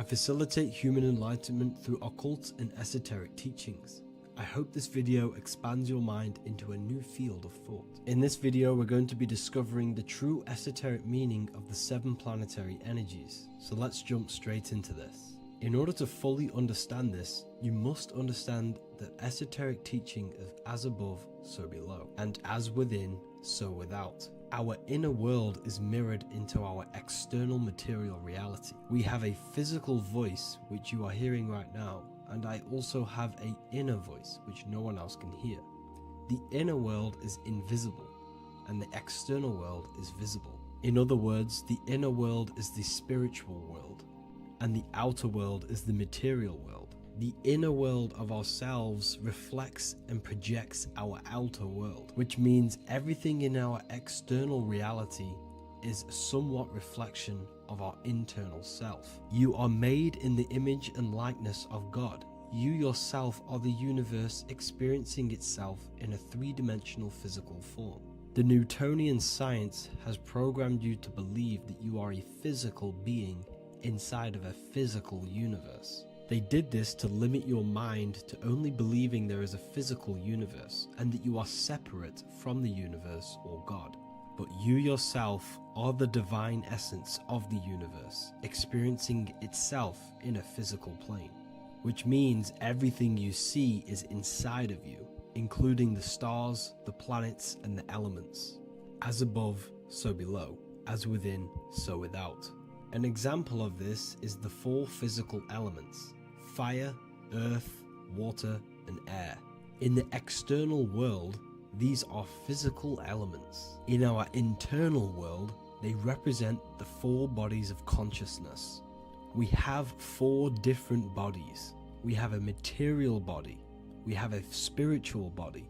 facilitate human enlightenment through occult and esoteric teachings. I hope this video expands your mind into a new field of thought. In this video, we're going to be discovering the true esoteric meaning of the 7 planetary energies. So let's jump straight into this. In order to fully understand this, you must understand the esoteric teaching of as above, so below, and as within, so without. Our inner world is mirrored into our external material reality. We have a physical voice, which you are hearing right now, and I also have an inner voice, which no one else can hear. The inner world is invisible, and the external world is visible. In other words, the inner world is the spiritual world, and the outer world is the material world. The inner world of ourselves reflects and projects our outer world, which means everything in our external reality is somewhat reflection of our internal self. You are made in the image and likeness of God. You yourself are the universe experiencing itself in a 3-dimensional physical form. The Newtonian science has programmed you to believe that you are a physical being inside of a physical universe. They did this to limit your mind to only believing there is a physical universe and that you are separate from the universe or God. But you yourself are the divine essence of the universe, experiencing itself in a physical plane, which means everything you see is inside of you, including the stars, the planets, and the elements. As above, so below. As within, so without. An example of this is the 4 physical elements: fire, earth, water, and air. In the external world, these are physical elements. In our internal world, they represent the 4 bodies of consciousness. We have 4 different bodies. We have a material body, we have a spiritual body,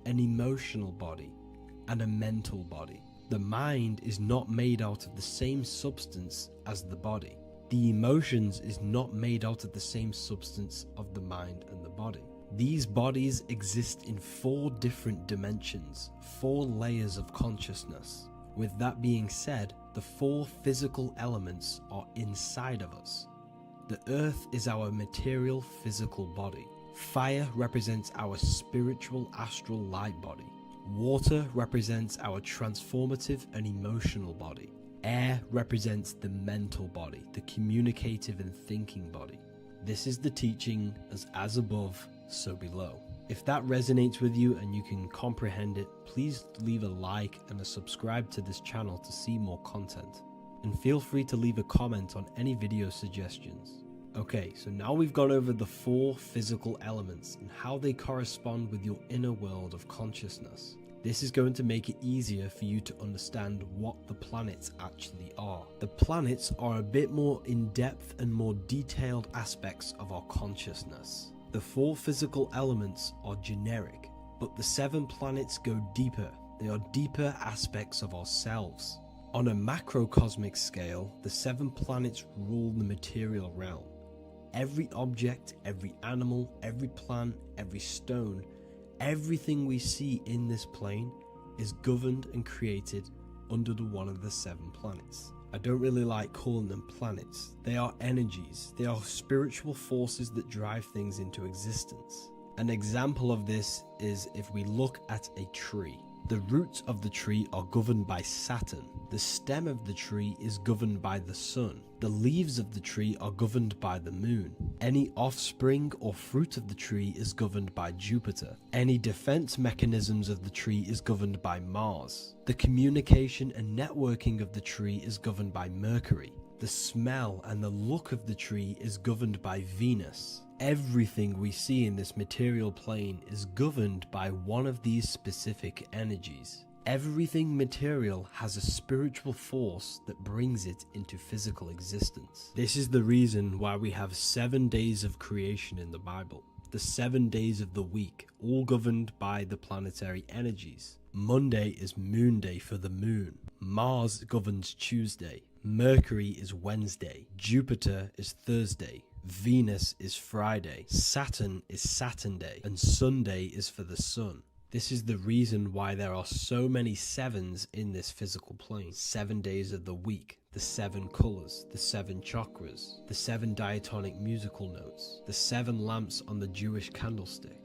an emotional body, and a mental body. The mind is not made out of the same substance as the body. The emotions is not made out of the same substance of the mind and the body. These bodies exist in 4 different dimensions, 4 layers of consciousness. With that being said, the 4 physical elements are inside of us. The earth is our material physical body. Fire represents our spiritual astral light body. Water represents our transformative and emotional body. Air represents the mental body, the communicative and thinking body. This is the teaching as above, so below. If that resonates with you and you can comprehend it, please leave a like and a subscribe to this channel to see more content. And feel free to leave a comment on any video suggestions. Okay, so now we've gone over the 4 physical elements and how they correspond with your inner world of consciousness. This is going to make it easier for you to understand what the planets actually are. The planets are a bit more in-depth and more detailed aspects of our consciousness. The 4 physical elements are generic, but the 7 planets go deeper. They are deeper aspects of ourselves. On a macrocosmic scale, the 7 planets rule the material realm. Every object, every animal, every plant, every stone, everything we see in this plane is governed and created under one of the 7 planets. I don't really like calling them planets. They are energies. They are spiritual forces that drive things into existence. An example of this is if we look at a tree. The roots of the tree are governed by Saturn. The stem of the tree is governed by the sun. The leaves of the tree are governed by the moon. Any offspring or fruit of the tree is governed by Jupiter. Any defense mechanisms of the tree is governed by Mars. The communication and networking of the tree is governed by Mercury. The smell and the look of the tree is governed by Venus. Everything we see in this material plane is governed by one of these specific energies. Everything material has a spiritual force that brings it into physical existence. This is the reason why we have 7 days of creation in the Bible. The 7 days of the week, all governed by the planetary energies. Monday is moon day for the moon. Mars governs Tuesday. Mercury is Wednesday. Jupiter is Thursday. Venus is Friday. Saturn is Saturday. And Sunday is for the sun. This is the reason why there are so many sevens in this physical plane. 7 days of the week. the 7 colors, the 7 chakras, the 7 diatonic musical notes, the 7 lamps on the Jewish candlestick.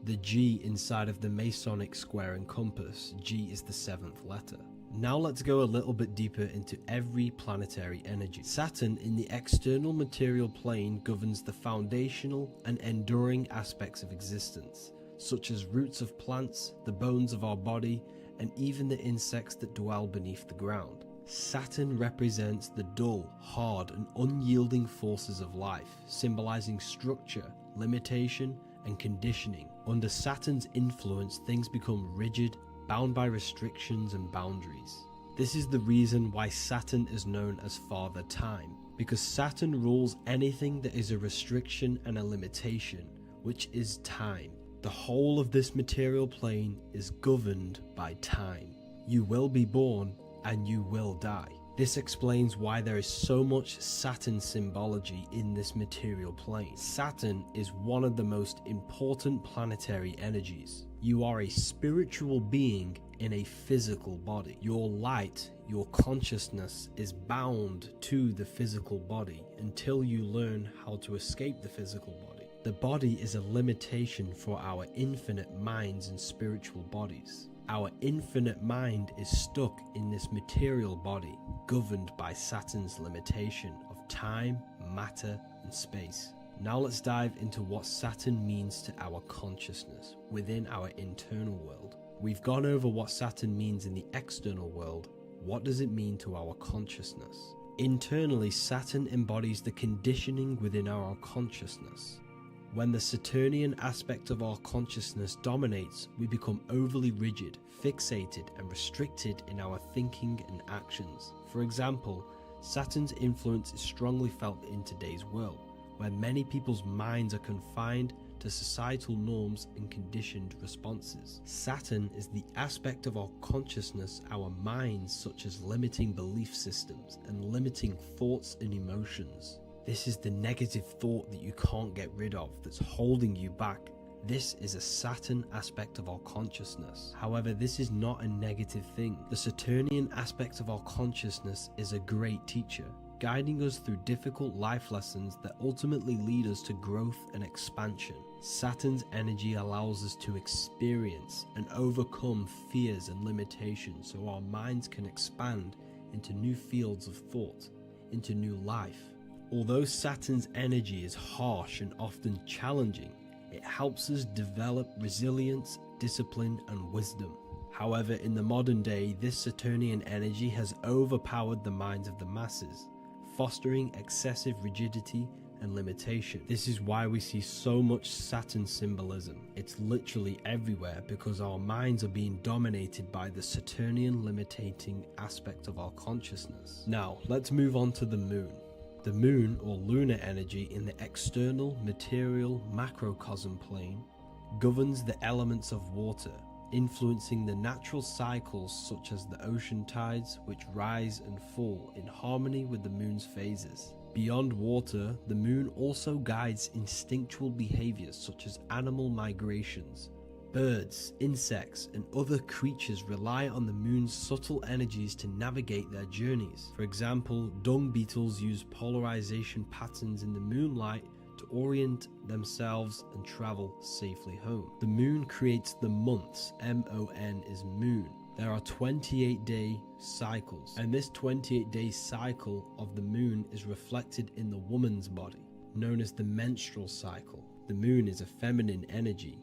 The G inside of the Masonic square and compass, G is the 7th letter. Now let's go a little bit deeper into every planetary energy. Saturn in the external material plane governs the foundational and enduring aspects of existence, such as roots of plants, the bones of our body, and even the insects that dwell beneath the ground. Saturn represents the dull, hard, and unyielding forces of life, symbolizing structure, limitation, and conditioning. Under Saturn's influence, things become rigid, bound by restrictions and boundaries. This is the reason why Saturn is known as Father Time, because Saturn rules anything that is a restriction and a limitation, which is time. The whole of this material plane is governed by time. You will be born and you will die. This explains why there is so much Saturn symbology in this material plane. Saturn is one of the most important planetary energies. You are a spiritual being in a physical body. Your light, your consciousness is bound to the physical body until you learn how to escape the physical body. The body is a limitation for our infinite minds and spiritual bodies. Our infinite mind is stuck in this material body, governed by Saturn's limitation of time, matter, and space. Now let's dive into what Saturn means to our consciousness within our internal world. We've gone over what Saturn means in the external world. What does it mean to our consciousness? Internally, Saturn embodies the conditioning within our consciousness. When the Saturnian aspect of our consciousness dominates, we become overly rigid, fixated, and restricted in our thinking and actions. For example, Saturn's influence is strongly felt in today's world, where many people's minds are confined to societal norms and conditioned responses. Saturn is the aspect of our consciousness, our minds, such as limiting belief systems and limiting thoughts and emotions. This is the negative thought that you can't get rid of, that's holding you back. This is a Saturn aspect of our consciousness. However, this is not a negative thing. The Saturnian aspect of our consciousness is a great teacher, guiding us through difficult life lessons that ultimately lead us to growth and expansion. Saturn's energy allows us to experience and overcome fears and limitations so our minds can expand into new fields of thought, into new life. Although Saturn's energy is harsh and often challenging, it helps us develop resilience, discipline, and wisdom. However, in the modern day, this Saturnian energy has overpowered the minds of the masses, fostering excessive rigidity and limitation. This is why we see so much Saturn symbolism. It's literally everywhere because our minds are being dominated by the Saturnian limiting aspect of our consciousness. Now, let's move on to the moon. The moon, or lunar energy, in the external material macrocosm plane governs the elements of water, influencing the natural cycles such as the ocean tides, which rise and fall in harmony with the moon's phases. Beyond water, the moon also guides instinctual behaviors such as animal migrations. Birds, insects, and other creatures rely on the moon's subtle energies to navigate their journeys. For example, dung beetles use polarization patterns in the moonlight to orient themselves and travel safely home. The moon creates the months. M-O-N is moon. There are 28-day cycles, and this 28-day cycle of the moon is reflected in the woman's body, known as the menstrual cycle. The moon is a feminine energy,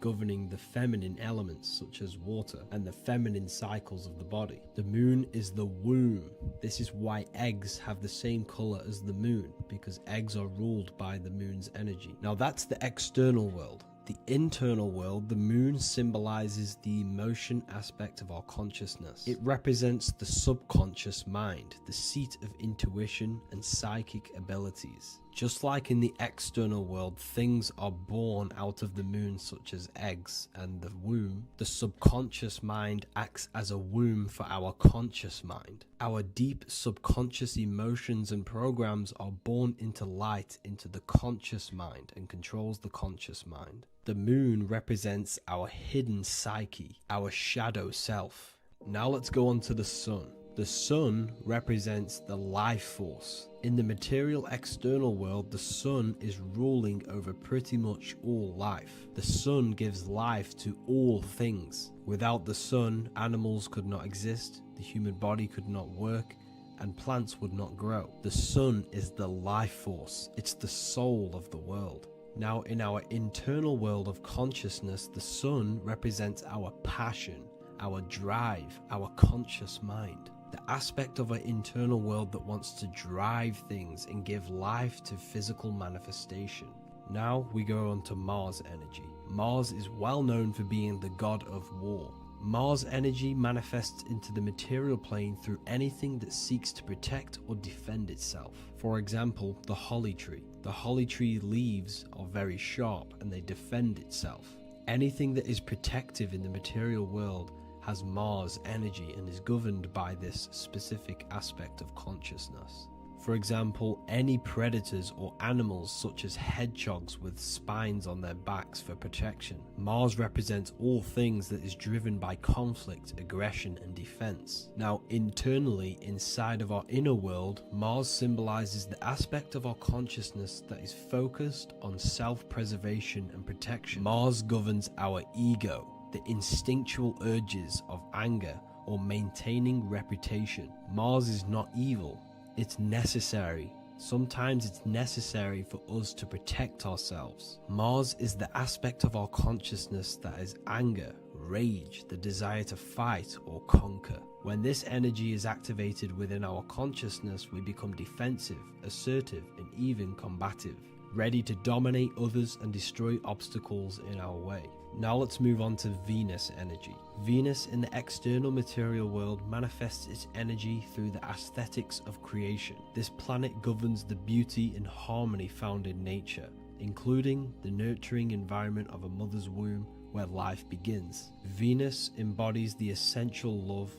governing the feminine elements such as water and the feminine cycles of the body. The moon is the womb. This is why eggs have the same color as the moon, because eggs are ruled by the moon's energy. Now that's the external world. The internal world, the moon symbolizes the emotion aspect of our consciousness. It represents the subconscious mind, the seat of intuition and psychic abilities. Just like in the external world, things are born out of the moon, such as eggs and the womb. The subconscious mind acts as a womb for our conscious mind. Our deep subconscious emotions and programs are born into light into the conscious mind and controls the conscious mind. The moon represents our hidden psyche, our shadow self. Now let's go on to the sun. The sun represents the life force. In the material external world, the sun is ruling over pretty much all life. The sun gives life to all things. Without the sun, animals could not exist, the human body could not work, and plants would not grow. The sun is the life force. It's the soul of the world. Now, in our internal world of consciousness, the sun represents our passion, our drive, our conscious mind. The aspect of our internal world that wants to drive things and give life to physical manifestation. Now we go on to Mars energy. Mars is well known for being the god of war. Mars energy manifests into the material plane through anything that seeks to protect or defend itself. For example, the holly tree. The holly tree leaves are very sharp and they defend itself. Anything that is protective in the material world has Mars energy and is governed by this specific aspect of consciousness. For example, any predators or animals such as hedgehogs with spines on their backs for protection. Mars represents all things that is driven by conflict, aggression, and defense. Now, internally, inside of our inner world, Mars symbolizes the aspect of our consciousness that is focused on self-preservation and protection. Mars governs our ego, the instinctual urges of anger or maintaining reputation. Mars is not evil, it's necessary. Sometimes it's necessary for us to protect ourselves. Mars is the aspect of our consciousness that is anger, rage, the desire to fight or conquer. When this energy is activated within our consciousness, we become defensive, assertive, and even combative, ready to dominate others and destroy obstacles in our way. Now let's move on to Venus energy. Venus in the external material world manifests its energy through the aesthetics of creation. This planet governs the beauty and harmony found in nature, including the nurturing environment of a mother's womb where life begins. Venus embodies the essential love,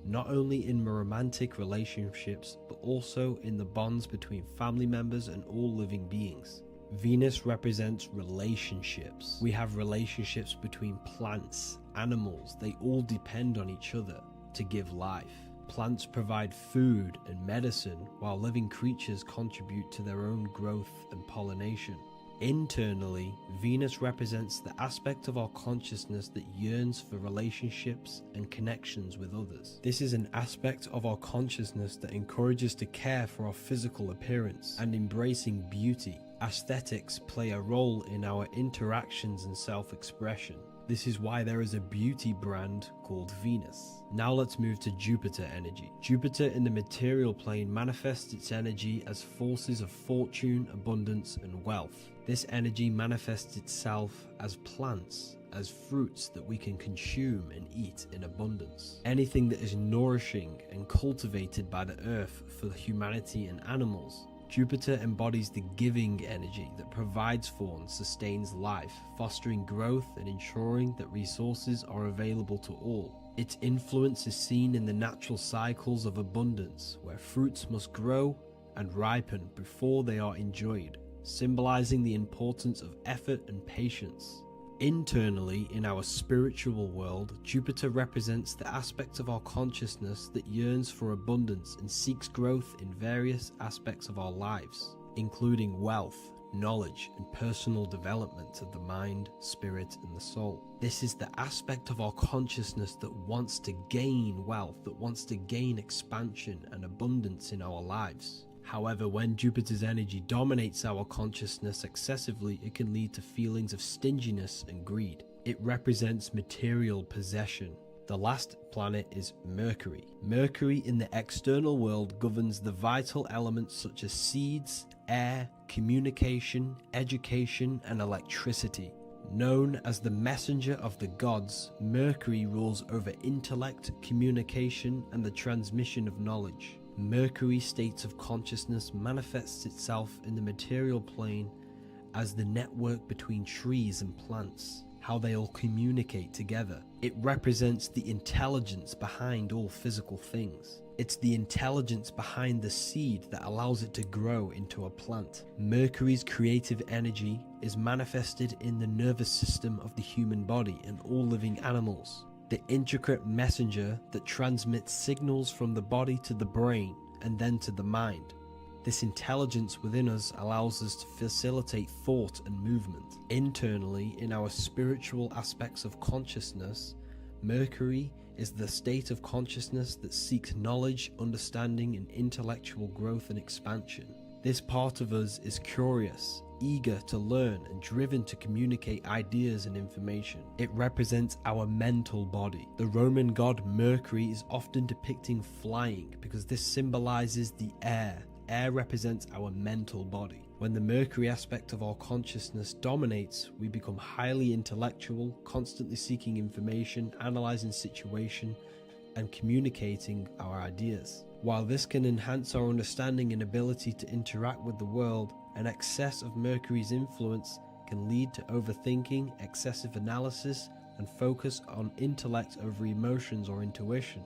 not only in romantic relationships, but also in the bonds between family members and all living beings. Venus represents relationships. We have relationships between plants, animals. They all depend on each other to give life. Plants provide food and medicine, while living creatures contribute to their own growth and pollination. Internally, Venus represents the aspect of our consciousness that yearns for relationships and connections with others. This is an aspect of our consciousness that encourages to care for our physical appearance and embracing beauty. Aesthetics play a role in our interactions and self-expression. This is why there is a beauty brand called Venus. Now let's move to Jupiter energy. Jupiter in the material plane manifests its energy as forces of fortune, abundance, and wealth. This energy manifests itself as plants, as fruits that we can consume and eat in abundance. Anything that is nourishing and cultivated by the earth for humanity and animals. Jupiter embodies the giving energy that provides for and sustains life, fostering growth and ensuring that resources are available to all. Its influence is seen in the natural cycles of abundance, where fruits must grow and ripen before they are enjoyed, symbolizing the importance of effort and patience. Internally, in our spiritual world, Jupiter represents the aspect of our consciousness that yearns for abundance and seeks growth in various aspects of our lives, including wealth, knowledge, and personal development of the mind, spirit, and the soul. This is the aspect of our consciousness that wants to gain wealth, that wants to gain expansion and abundance in our lives. However, when Jupiter's energy dominates our consciousness excessively, it can lead to feelings of stinginess and greed. It represents material possession. The last planet is Mercury. Mercury in the external world governs the vital elements such as seeds, air, communication, education, and electricity. Known as the messenger of the gods, Mercury rules over intellect, communication, and the transmission of knowledge. Mercury's state of consciousness manifests itself in the material plane as the network between trees and plants, how they all communicate together. It represents the intelligence behind all physical things. It's the intelligence behind the seed that allows it to grow into a plant. Mercury's creative energy is manifested in the nervous system of the human body and all living animals. the intricate messenger that transmits signals from the body to the brain and then to the mind. This intelligence within us allows us to facilitate thought and movement. Internally, in our spiritual aspects of consciousness, Mercury is the state of consciousness that seeks knowledge, understanding, and intellectual growth and expansion. This part of us is curious, eager to learn, and driven to communicate ideas and information. It represents our mental body. The Roman god Mercury is often depicting flying because this symbolizes the air. Air represents our mental body. When the Mercury aspect of our consciousness dominates, we become highly intellectual, constantly seeking information, analyzing situation, and communicating our ideas. While this can enhance our understanding and ability to interact with the world, an excess of Mercury's influence can lead to overthinking, excessive analysis, and focus on intellect over emotions or intuition.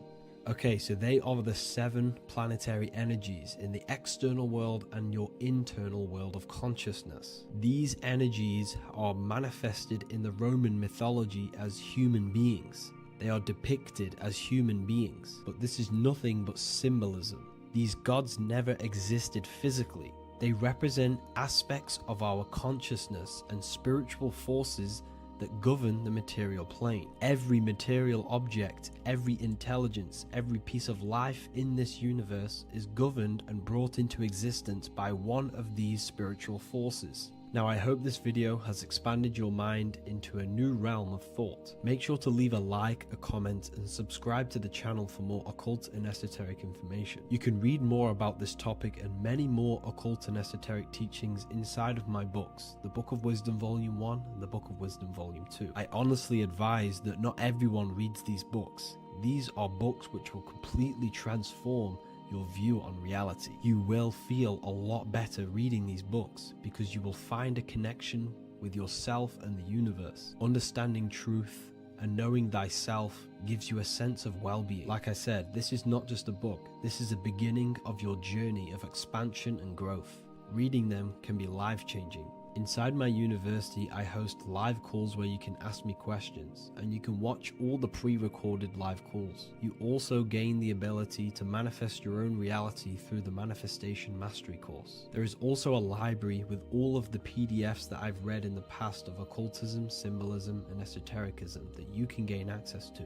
Okay, so they are the 7 planetary energies in the external world and your internal world of consciousness. These energies are manifested in the Roman mythology as human beings. They are depicted as human beings, but this is nothing but symbolism. These gods never existed physically. They represent aspects of our consciousness and spiritual forces that govern the material plane. Every material object, every intelligence, every piece of life in this universe is governed and brought into existence by one of these spiritual forces. Now, I hope this video has expanded your mind into a new realm of thought. Make sure to leave a like, a comment, and subscribe to the channel for more occult and esoteric information. You can read more about this topic and many more occult and esoteric teachings inside of my books, the Book of Wisdom Volume 1 and the Book of Wisdom Volume 2. I honestly advise that not everyone reads these books. These are books which will completely transform your view on reality. You will feel a lot better reading these books because you will find a connection with yourself and the universe. Understanding truth and knowing thyself gives you a sense of well-being. Like I said, this is not just a book. This is a beginning of your journey of expansion and growth. Reading them can be life-changing. Inside my university, I host live calls where you can ask me questions, and you can watch all the pre-recorded live calls. You also gain the ability to manifest your own reality through the Manifestation Mastery course. There is also a library with all of the PDFs that I've read in the past of occultism, symbolism, and esotericism that you can gain access to.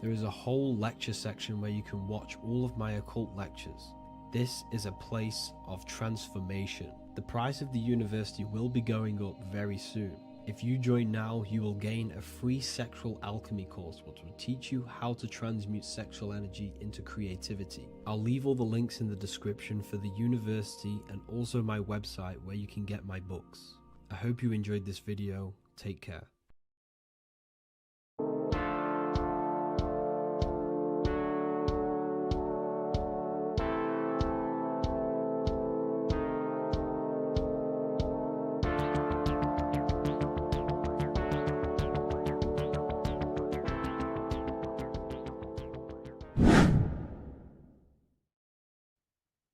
There is a whole lecture section where you can watch all of my occult lectures. This is a place of transformation. The price of the university will be going up very soon. If you join now, you will gain a free sexual alchemy course which will teach you how to transmute sexual energy into creativity. I'll leave all the links in the description for the university and also my website where you can get my books. I hope you enjoyed this video. Take care.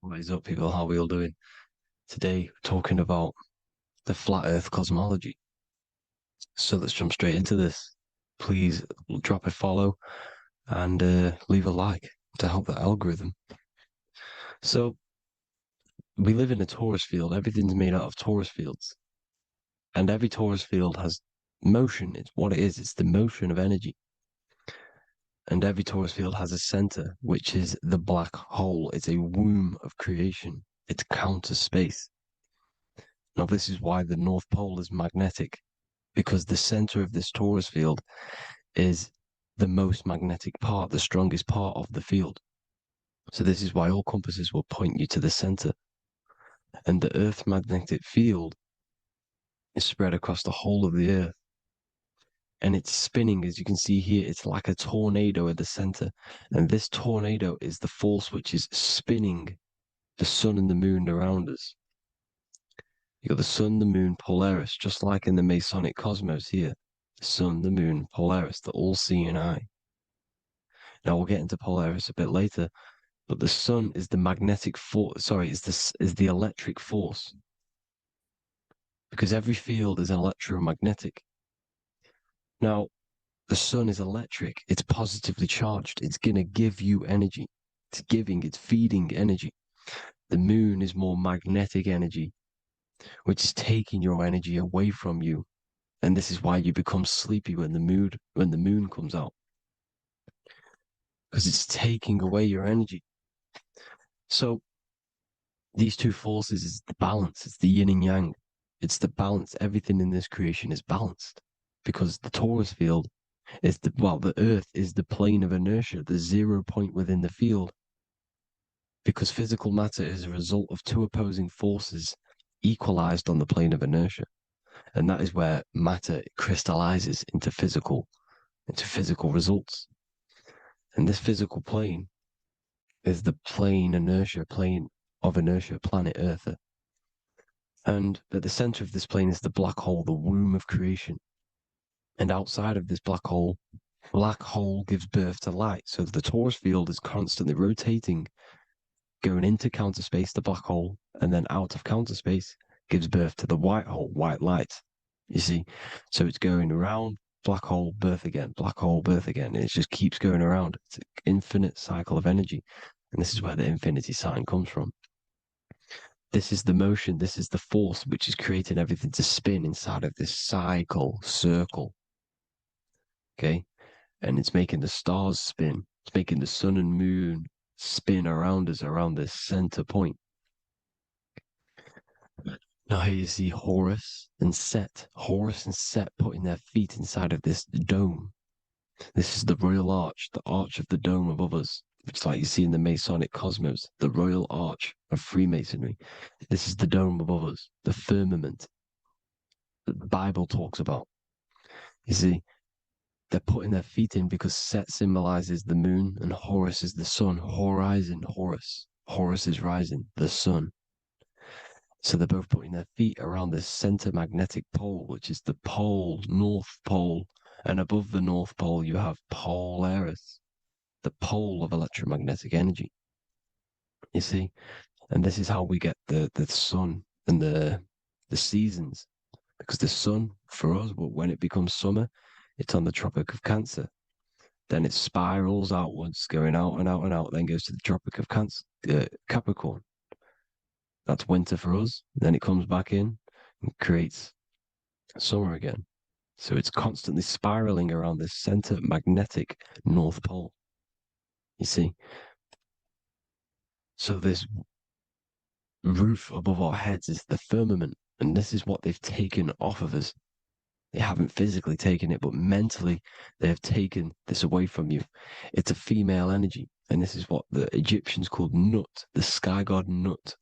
What is up, people? How are we all doing? Today, we're talking about the flat earth cosmology. So let's jump straight into this. Please drop a follow and leave a like to help the algorithm. So we live in a torus field. Everything's made out of torus fields. And every torus field has motion. It's what it is. It's the motion of energy. And every torus field has a center, which is the black hole. It's a womb of creation. It's counter space. Now, this is why the North Pole is magnetic, because the center of this torus field is the most magnetic part, the strongest part of the field. So this is why all compasses will point you to the center. And the Earth's magnetic field is spread across the whole of the Earth. And it's spinning, as you can see here, it's like a tornado at the center. And this tornado is the force which is spinning the sun and the moon around us. You got the sun, the moon, Polaris, just like in the Masonic cosmos here. The sun, the moon, Polaris, the all-seeing eye. Now we'll get into Polaris a bit later, but the sun is the magnetic force. Sorry, is the electric force, because every field is electromagnetic. Now, The sun is electric. It's positively charged. It's going to give you energy. It's feeding energy. The moon is more magnetic energy, which is taking your energy away from you. And this is why you become sleepy when the moon comes out. Because it's taking away your energy. So these two forces is the balance. It's the yin and yang. It's the balance. Everything in this creation is balanced. Because the torus field is the earth is the plane of inertia, the 0 point within the field. Because physical matter is a result of two opposing forces equalized on the plane of inertia. And that is where matter crystallizes into physical results. And this physical plane is the plane of inertia, planet Earth. And at the center of this plane is the black hole, the womb of creation. And outside of this black hole gives birth to light. So the torus field is constantly rotating, going into counter space, the black hole, and then out of counter space gives birth to the white hole, white light. You see? So it's going around, black hole, birth again, black hole, birth again. And it just keeps going around. It's an infinite cycle of energy. And this is where the infinity sign comes from. This is the motion, this is the force which is creating everything to spin inside of this circle. Okay? And it's making the stars spin. It's making the sun and moon spin around us, around this center point. Now here you see Horus and Set putting their feet inside of this dome. This is the royal arch, the arch of the dome above us, which is like you see in the Masonic cosmos, the royal arch of Freemasonry. This is the dome above us, the firmament that the Bible talks about. You see, they're putting their feet in because Set symbolizes the moon and Horus is the sun. Horizon, Horus. Horus is rising, the sun. So they're both putting their feet around this center magnetic pole, which is the pole, North Pole. And above the North Pole, you have Polaris, the pole of electromagnetic energy. You see? And this is how we get the sun and the seasons. Because the sun, for us, when it becomes summer, it's on the Tropic of Cancer. Then it spirals outwards, going out and out and out, then goes to the Tropic of Capricorn. That's winter for us. Then it comes back in and creates summer again. So it's constantly spiraling around this center magnetic North Pole. You see? So this roof above our heads is the firmament, and this is what they've taken off of us. They haven't physically taken it, but mentally they have taken this away from you. It's a female energy, and this is what the Egyptians called Nut, the sky god Nut.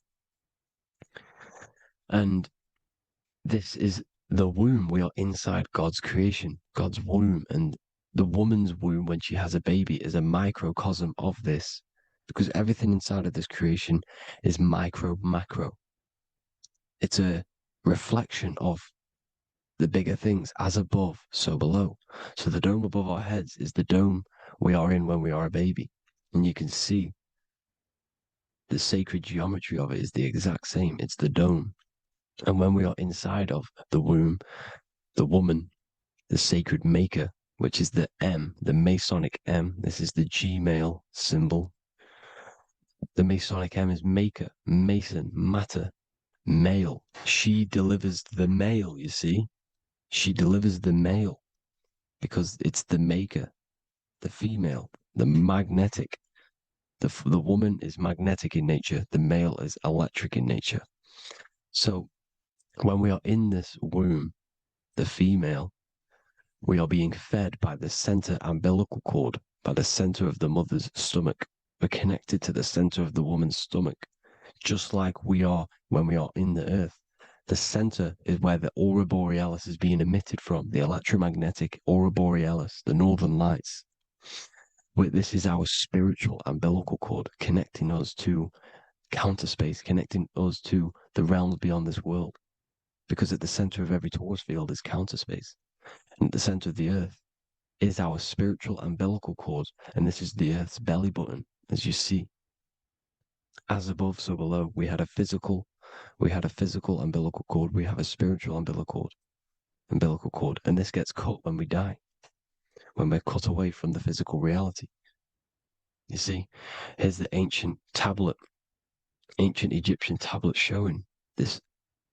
And this is the womb. We are inside God's creation, God's womb. And the woman's womb, when she has a baby, is a microcosm of this, because everything inside of this creation is macro. It's a reflection of the bigger things, as above, so below. So the dome above our heads is the dome we are in when we are a baby. And you can see the sacred geometry of it is the exact same. It's the dome. And when we are inside of the womb, the woman, the sacred maker, which is the M, the Masonic M, this is the Gmail symbol. The Masonic M is maker, mason, matter, male. She delivers the male, you see. She delivers the male because it's the maker, the female, the magnetic. The woman is magnetic in nature, the male is electric in nature. So when we are in this womb, the female, we are being fed by the center umbilical cord, by the center of the mother's stomach. We're connected to the center of the woman's stomach, just like we are when we are in the earth. The center is where the aurora borealis is being emitted from, the electromagnetic aurora borealis, the northern lights. This is our spiritual umbilical cord, connecting us to counter space, connecting us to the realms beyond this world. Because at the center of every torus field is counter space. And at the center of the earth is our spiritual umbilical cord. And this is the earth's belly button, as you see. As above, so below. We had a physical umbilical cord. We have a spiritual umbilical cord. And this gets cut when we die. when we're cut away from the physical reality. You see, here's the ancient Egyptian tablet showing this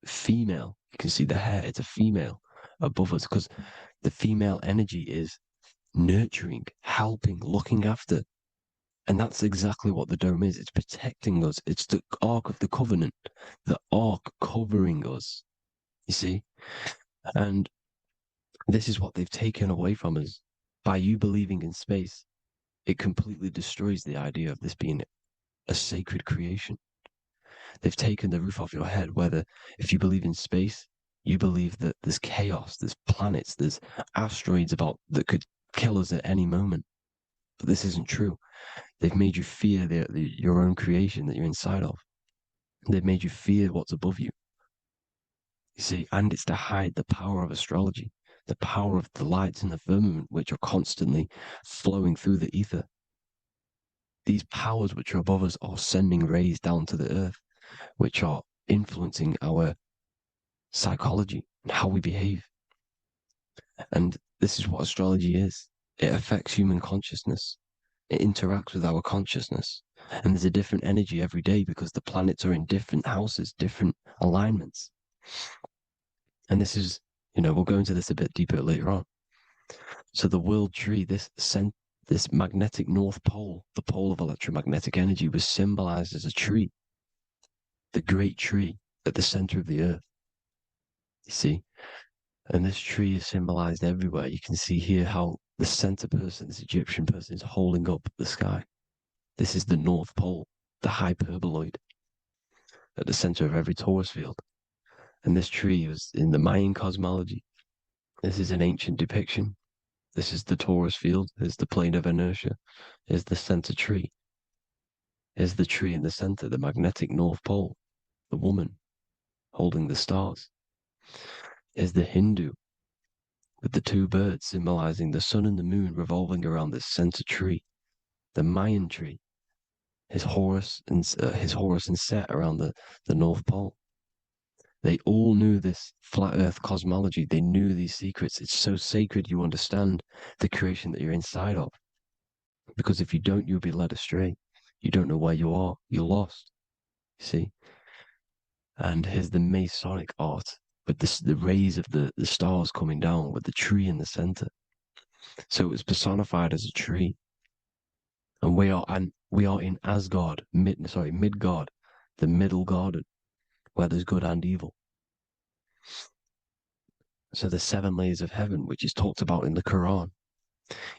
female. You can see the hair, it's a female above us because the female energy is nurturing, helping, looking after. And that's exactly what the dome is. It's protecting us. It's the Ark of the Covenant, the Ark covering us. You see? And this is what they've taken away from us. By you believing in space, it completely destroys the idea of this being a sacred creation. They've taken the roof off your head, whether if you believe in space, you believe that there's chaos, there's planets, there's asteroids about that could kill us at any moment. But this isn't true. They've made you fear your own creation that you're inside of. They've made you fear what's above you. You see, and it's to hide the power of astrology, the power of the lights in the firmament, which are constantly flowing through the ether. These powers which are above us are sending rays down to the earth, which are influencing our psychology and how we behave. And this is what astrology is. It affects human consciousness. It interacts with our consciousness. And there's a different energy every day because the planets are in different houses, different alignments. And this is, we'll go into this a bit deeper later on. So the world tree, this magnetic north pole, the pole of electromagnetic energy, was symbolized as a tree, the great tree at the center of the earth. You see? And this tree is symbolized everywhere. You can see here how the center person, this Egyptian person, is holding up the sky. This is the North Pole, the hyperboloid, at the center of every torus field. And this tree was in the Mayan cosmology. This is an ancient depiction. This is the torus field. There's the plane of inertia. Here's the center tree. Here's the tree in the center, the magnetic North Pole, the woman holding the stars. Here's the Hindu with the two birds symbolizing the sun and the moon revolving around this center tree. The Mayan tree, his Horus and Set around the North Pole. They all knew this flat Earth cosmology. They knew these secrets. It's so sacred you understand the creation that you're inside of. Because if you don't, you'll be led astray. You don't know where you are. You're lost. You see? And here's the Masonic art with the rays of the stars coming down with the tree in the center. So it was personified as a tree. And we are in Asgard, Midgard, the middle garden, where there's good and evil. So the 7 layers of heaven, which is talked about in the Quran.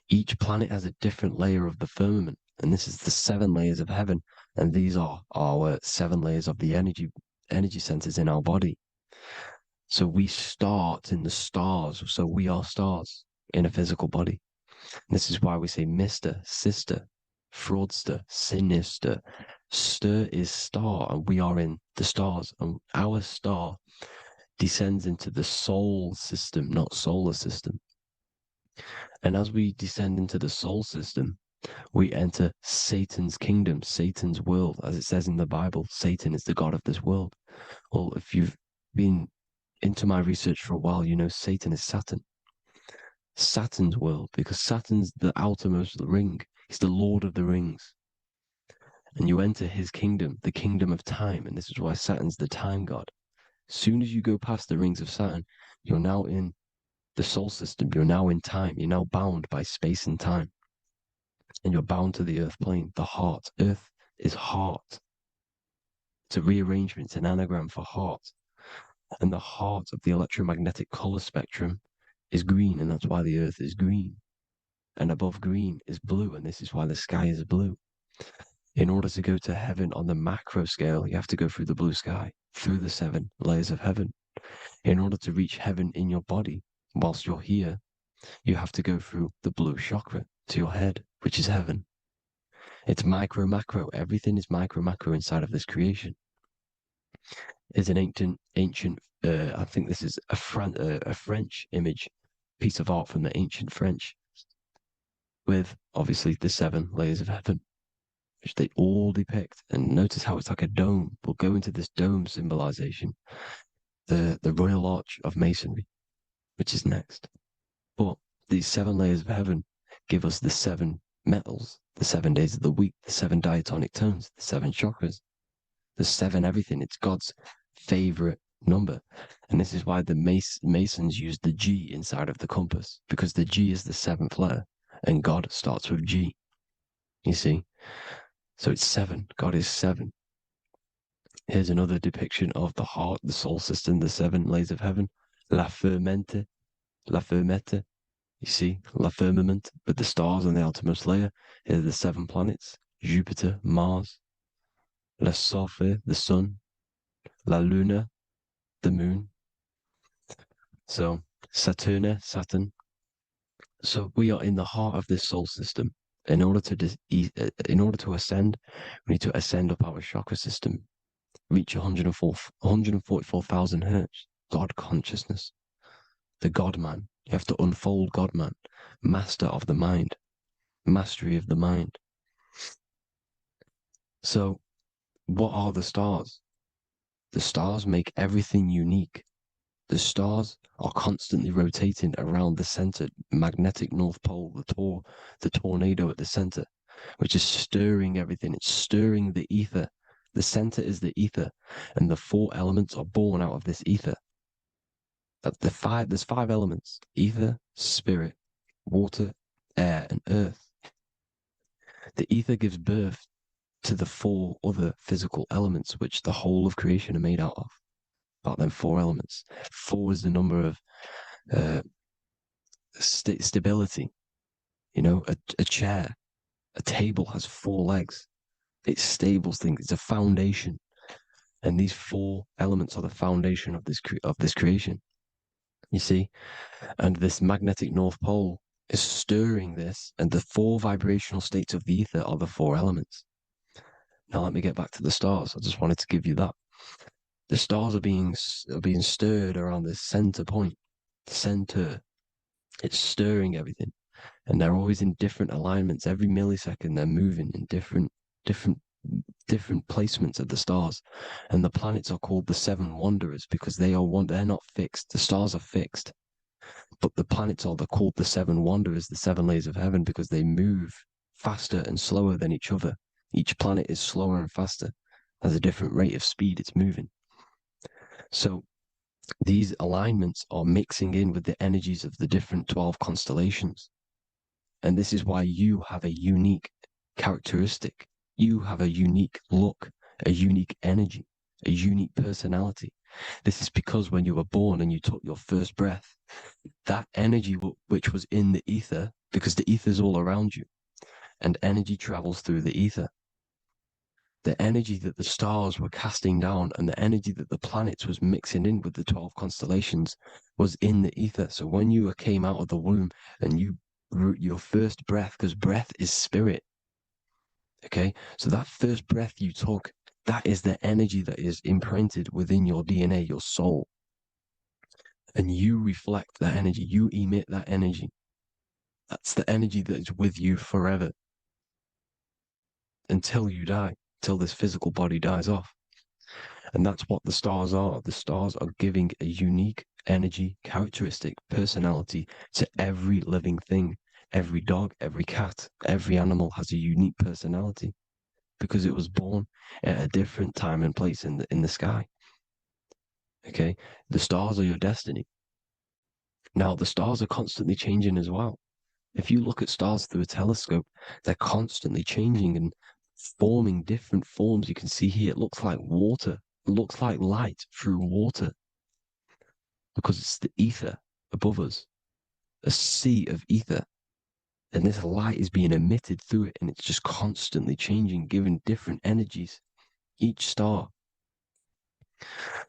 Each planet has a different layer of the firmament, and this is the 7 layers of heaven, and these are our 7 layers of the energy centers in our body. So we start in the stars, so we are stars in a physical body. And this is why we say Mr., Sister, Fraudster, Sinister. Stir is star, and we are in the stars, and our star descends into the soul system, not solar system. And as we descend into the soul system, we enter Satan's kingdom, Satan's world. As it says in the Bible, Satan is the god of this world. Well, if you've been into my research for a while, you know Satan is Saturn. Saturn's world, because Saturn's the outermost ring. He's the Lord of the Rings. And you enter his kingdom, the kingdom of time. And this is why Saturn's the time god. As soon as you go past the rings of Saturn, you're now in the soul system. You're now in time. You're now bound by space and time. And you're bound to the earth plane, the heart. Earth is heart. It's a rearrangement, it's an anagram for heart. And the heart of the electromagnetic color spectrum is green, and that's why the earth is green. And above green is blue, and this is why the sky is blue. In order to go to heaven on the macro scale, you have to go through the blue sky, through the 7 layers of heaven. In order to reach heaven in your body, whilst you're here, you have to go through the blue chakra to your head, which is heaven. It's micro, macro. Everything is micro, macro inside of this creation. It's an ancient. I think this is a French image, piece of art from the ancient French, with obviously the 7 layers of heaven, which they all depict. And notice how it's like a dome. We'll go into this dome symbolization, the Royal Arch of Masonry, which is next. But these 7 layers of heaven give us the 7 metals, the 7 days of the week, the 7 diatonic tones, the 7 chakras, the 7 everything. It's God's favorite number. And this is why the Masons use the G inside of the compass, because the G is the 7th letter and God starts with G. You see? So it's 7. God is 7. Here's another depiction of the heart, the soul system, the 7 layers of heaven. La fermente, la fermette. You see, la firmament, with the stars on the outermost layer. Here are the 7 planets: Jupiter, Mars, la Sophie, the sun, la luna, the moon. So Saturn. So we are in the heart of this soul system. In order to ascend, we need to ascend up our chakra system, reach 144,000 hertz, God consciousness, the God man. You have to unfold God man, master of the mind, mastery of the mind. So what are the stars? The stars make everything unique. The stars are constantly rotating around the center, magnetic North Pole, the tornado at the center, which is stirring everything. It's stirring the ether. The center is the ether, and the 4 elements are born out of this ether. There's 5 elements: ether, spirit, water, air, and earth. The ether gives birth to the 4 other physical elements, which the whole of creation are made out of. About them 4 elements. 4 is the number of stability. You know, a chair, a table has 4 legs. It stables things. It's a foundation, and these 4 elements are the foundation of this creation. You see, and this magnetic North Pole is stirring this, and the 4 vibrational states of the ether are the 4 elements. Now let me get back to the stars. I just wanted to give you that. The stars are being stirred around this center point. Center. It's stirring everything. And they're always in different alignments. Every millisecond they're moving in different placements of the stars. And the planets are called the 7 wanderers because they're not fixed. The stars are fixed. But the planets are called the 7 wanderers, the 7 layers of heaven, because they move faster and slower than each other. Each planet is slower and faster, has a different rate of speed it's moving. So these alignments are mixing in with the energies of the different 12 constellations. And this is why you have a unique characteristic. You have a unique look, a unique energy, a unique personality. This is because when you were born and you took your first breath, that energy which was in the ether, because the ether is all around you, and energy travels through the ether. The energy that the stars were casting down and the energy that the planets was mixing in with the 12 constellations was in the ether. So when you came out of the womb and your first breath, because breath is spirit, okay? So that first breath you took, that is the energy that is imprinted within your DNA, your soul. And you reflect that energy, you emit that energy. That's the energy that is with you forever until you die, till this physical body dies off. And that's what the stars are. The stars are giving a unique energy, characteristic, personality to every living thing. Every dog, every cat, every animal has a unique personality because it was born at a different time and place in the sky. Okay, the stars are your destiny. Now, the stars are constantly changing as well. If you look at stars through a telescope, they're constantly changing and forming different forms. You can see here, it looks like water. It looks like light through water because it's the ether above us, a sea of ether. And this light is being emitted through it, and it's just constantly changing, giving different energies, each star.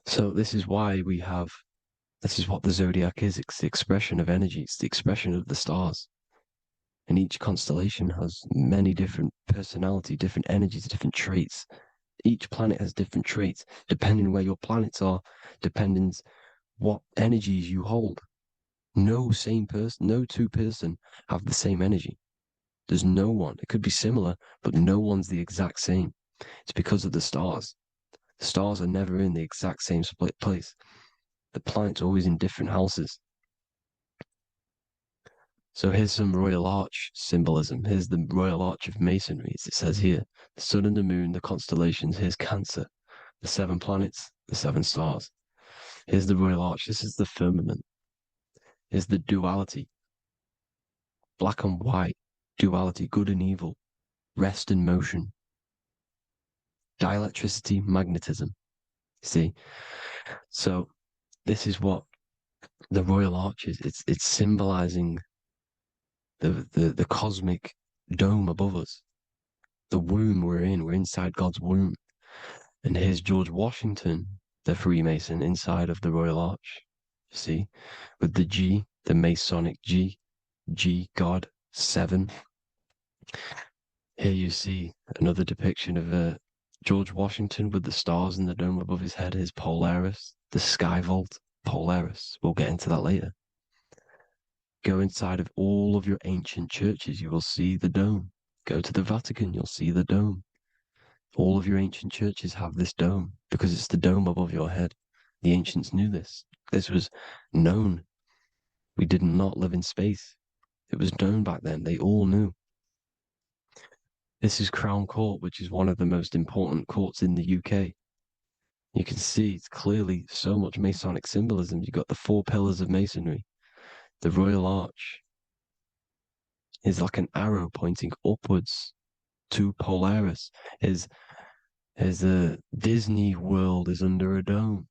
So this is why this is what the zodiac is. It's the expression of energy. It's the expression of the stars. And each constellation has many different personality, different energies, different traits. Each planet has different traits, depending where your planets are, depends what energies you hold. No two person have the same energy. There's no one. It could be similar, but no one's the exact same. It's because of the stars. The stars are never in the exact same split place. The planets are always in different houses. So here's some Royal Arch symbolism. Here's the Royal Arch of Masonry, as it says here. The sun and the moon, the constellations. Here's Cancer, the 7 planets, the 7 stars. Here's the Royal Arch. This is the firmament. Here's the duality. Black and white, duality, good and evil, rest and motion, dielectricity, magnetism. See? So this is what the Royal Arch is. It's symbolizing the cosmic dome above us. The womb we're in. We're inside God's womb. And here's George Washington, the Freemason, inside of the Royal Arch. See? With the G, the Masonic G, God, 7. Here you see another depiction of George Washington with the stars in the dome above his head, his Polaris, the sky vault, Polaris. We'll get into that later. Go inside of all of your ancient churches, you will see the dome. Go to the Vatican, you'll see the dome. All of your ancient churches have this dome because it's the dome above your head. The ancients knew this. This was known. We did not live in space. It was known back then. They all knew. This is Crown Court, which is one of the most important courts in the UK. You can see it's clearly so much Masonic symbolism. You've got the 4 pillars of Masonry. The Royal Arch is like an arrow pointing upwards to Polaris. His Disney World is under a dome.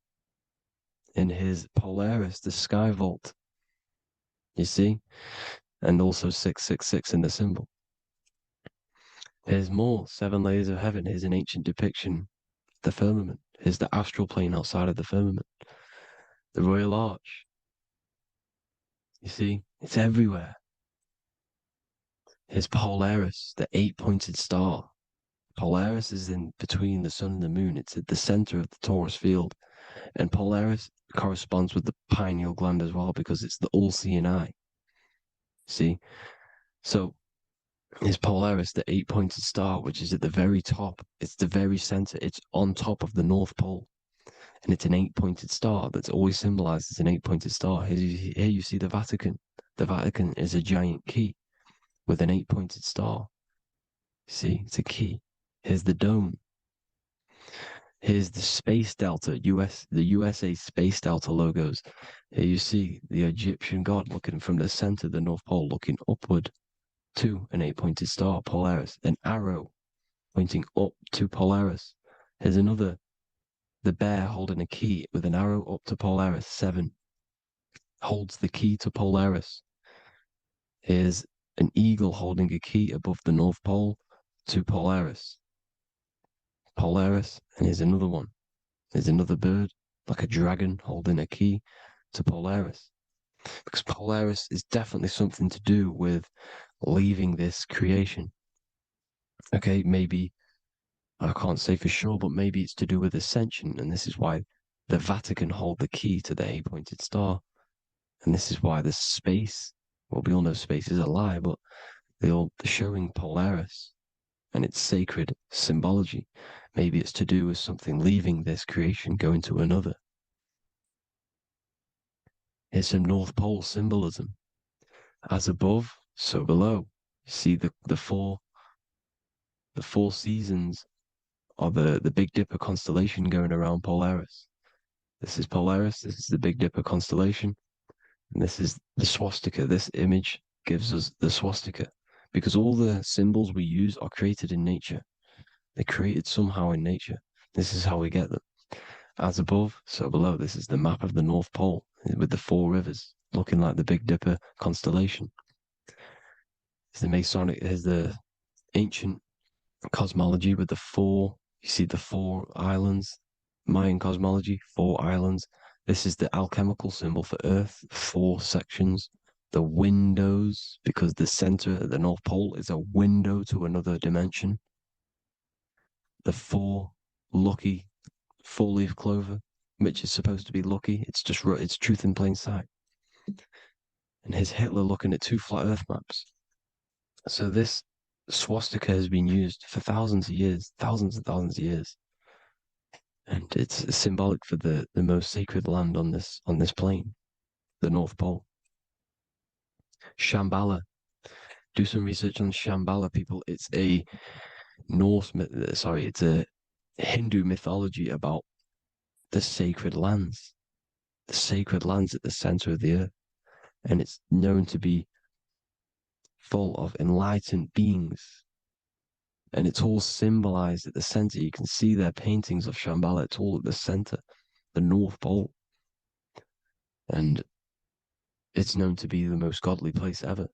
And his Polaris, the sky vault. You see? And also 666 in the symbol. There's more 7 layers of heaven. Here's an ancient depiction. The firmament. Here's the astral plane outside of the firmament. The Royal Arch. You see? It's everywhere. Here's Polaris, the 8-pointed star. Polaris is in between the sun and the moon. It's at the center of the Taurus field. And Polaris corresponds with the pineal gland as well because it's the all-seeing eye. See? So is Polaris, the 8-pointed star, which is at the very top. It's the very center. It's on top of the North Pole. And it's an 8-pointed star that's always symbolized as an 8-pointed star. Here you see the Vatican. The Vatican is a giant key with an 8-pointed star. See, it's a key. Here's the dome. Here's the Space Delta, the USA Space Delta logos. Here you see the Egyptian god looking from the center of the North Pole, looking upward to an 8-pointed star, Polaris. An arrow pointing up to Polaris. Here's another, the bear holding a key with an arrow up to Polaris, 7. Holds the key to Polaris. Here's an eagle holding a key above the North Pole to Polaris. Polaris, and here's another one. There's another bird, like a dragon, holding a key to Polaris. Because Polaris is definitely something to do with leaving this creation. Okay, maybe, I can't say for sure, but maybe it's to do with ascension, and this is why the Vatican hold the key to the 8-pointed star. And this is why the space, well, we all know space is a lie, but they're showing Polaris and its sacred symbology. Maybe it's to do with something leaving this creation, going to another. Here's some North Pole symbolism. As above, so below. You see the four seasons of the Big Dipper constellation going around Polaris. This is Polaris, this is the Big Dipper constellation, and this is the swastika. This image gives us the swastika because all the symbols we use are created in nature. They're created somehow in nature. This is how we get them. As above, so below. This is the map of the North Pole with the 4 rivers looking like the Big Dipper constellation. It's the Masonic, there's the ancient cosmology with the 4, you see the 4 islands, Mayan cosmology, 4 islands. This is the alchemical symbol for Earth, 4 sections. The windows, because the center of the North Pole is a window to another dimension. The 4 lucky 4-leaf clover, which is supposed to be lucky. It's truth in plain sight. And here's Hitler looking at 2 flat Earth maps. So this swastika has been used for thousands of years, thousands and thousands of years. And it's symbolic for the most sacred land on this plane, the North Pole. Shambhala. Do some research on Shambhala, people. It's a it's a Hindu mythology about the sacred lands at the center of the earth. And it's known to be full of enlightened beings. And it's all symbolized at the center. You can see their paintings of Shambhala. It's all at the center, the North Pole. And it's known to be the most godly place ever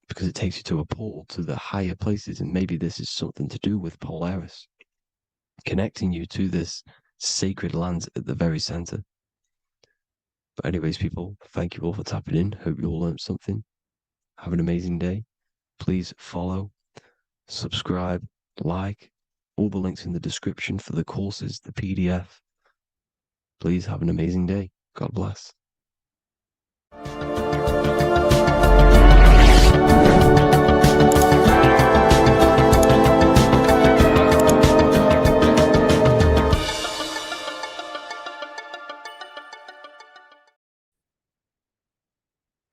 because it takes you to a portal to the higher places. And maybe this is something to do with Polaris, connecting you to this sacred land at the very center. But anyways, people, thank you all for tapping in. Hope you all learned something. Have an amazing day. Please follow, subscribe, like, all the links in the description for the courses, the PDF. Please have an amazing day. God bless.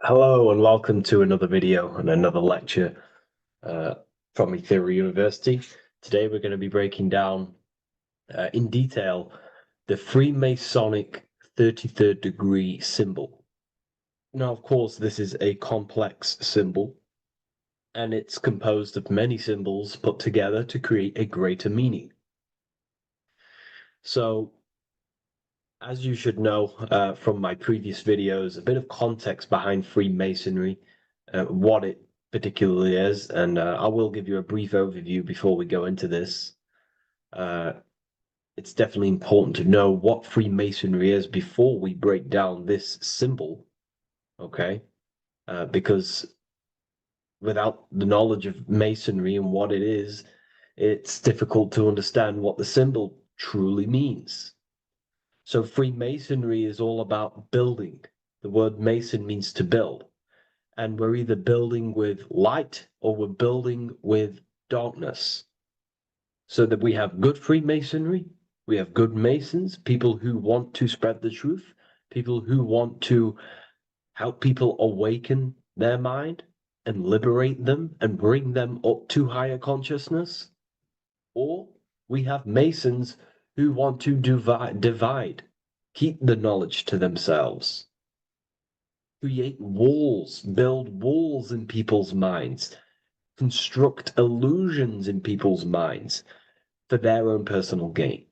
Hello and welcome to another video and another lecture from Ethereal University. Today we're going to be breaking down in detail the Freemasonic 33rd degree symbol. Now, of course, this is a complex symbol and it's composed of many symbols put together to create a greater meaning. So, as you should know from my previous videos, a bit of context behind Freemasonry, what it particularly is, and I will give you a brief overview before we go into this. It's definitely important to know what Freemasonry is before we break down this symbol, okay? Because without the knowledge of Masonry and what it is, it's difficult to understand what the symbol truly means. So Freemasonry is all about building. The word Mason means to build. And we're either building with light or we're building with darkness. So that we have good Freemasonry, we have good Masons, people who want to spread the truth, people who want to help people awaken their mind and liberate them and bring them up to higher consciousness. Or we have Masons who want to divide, keep the knowledge to themselves, create walls, build walls in people's minds, construct illusions in people's minds for their own personal gain.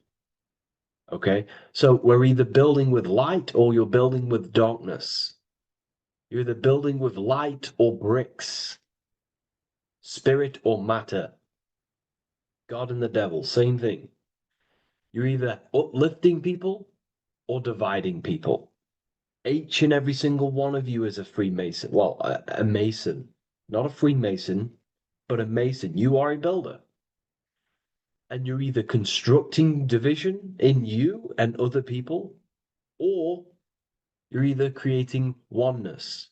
Okay, so we're either building with light or you're building with darkness. You're either building with light or bricks, spirit or matter. God and the devil, same thing. You're either uplifting people or dividing people. Each and every single one of you is a Freemason. Well, a Mason. Not a Freemason, but a Mason. You are a builder. And you're either constructing division in you and other people, or you're either creating oneness.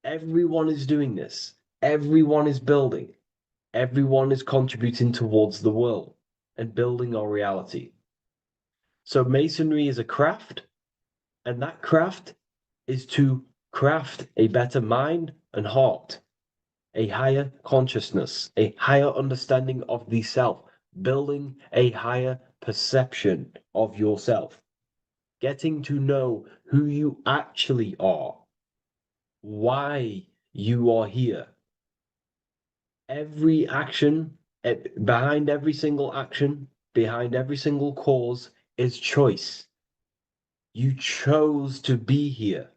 Everyone is doing this. Everyone is building. Everyone is contributing towards the world and building our reality. So Masonry is a craft, and that craft is to craft a better mind and heart, a higher consciousness, a higher understanding of the self, building a higher perception of yourself, getting to know who you actually are, why you are here. Every action, behind every single action, behind every single cause is choice. You chose to be here.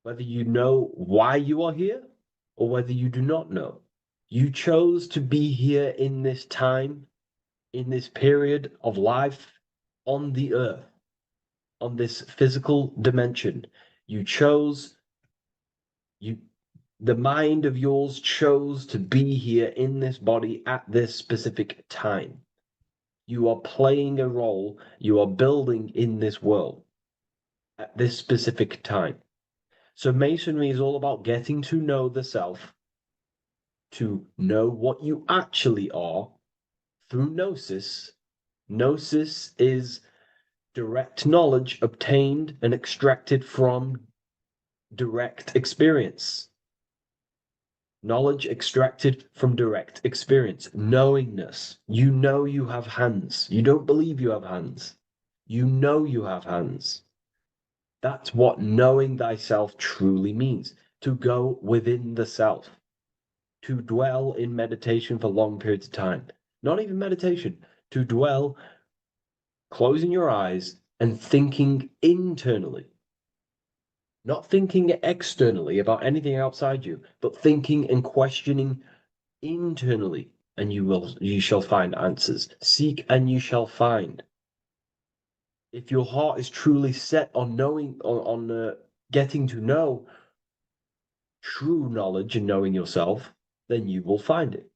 Whether you know why you are here or whether you do not know, you chose to be here in this time, in this period of life on the earth, on this physical dimension. You chose, the mind of yours chose to be here in this body at this specific time. You are playing a role, you are building in this world at this specific time. So Masonry is all about getting to know the self, to know what you actually are through gnosis. Gnosis is direct knowledge obtained and extracted from direct experience. Knowledge extracted from direct experience. Knowingness. You know you have hands. You don't believe you have hands. You know you have hands. That's what knowing thyself truly means. To go within the self. To dwell in meditation for long periods of time. Not even meditation. To dwell, closing your eyes and thinking internally. Not thinking externally about anything outside you, but thinking and questioning internally, and you shall find answers. Seek and you shall find. If your heart is truly set on knowing, on getting to know true knowledge and knowing yourself, then you will find it.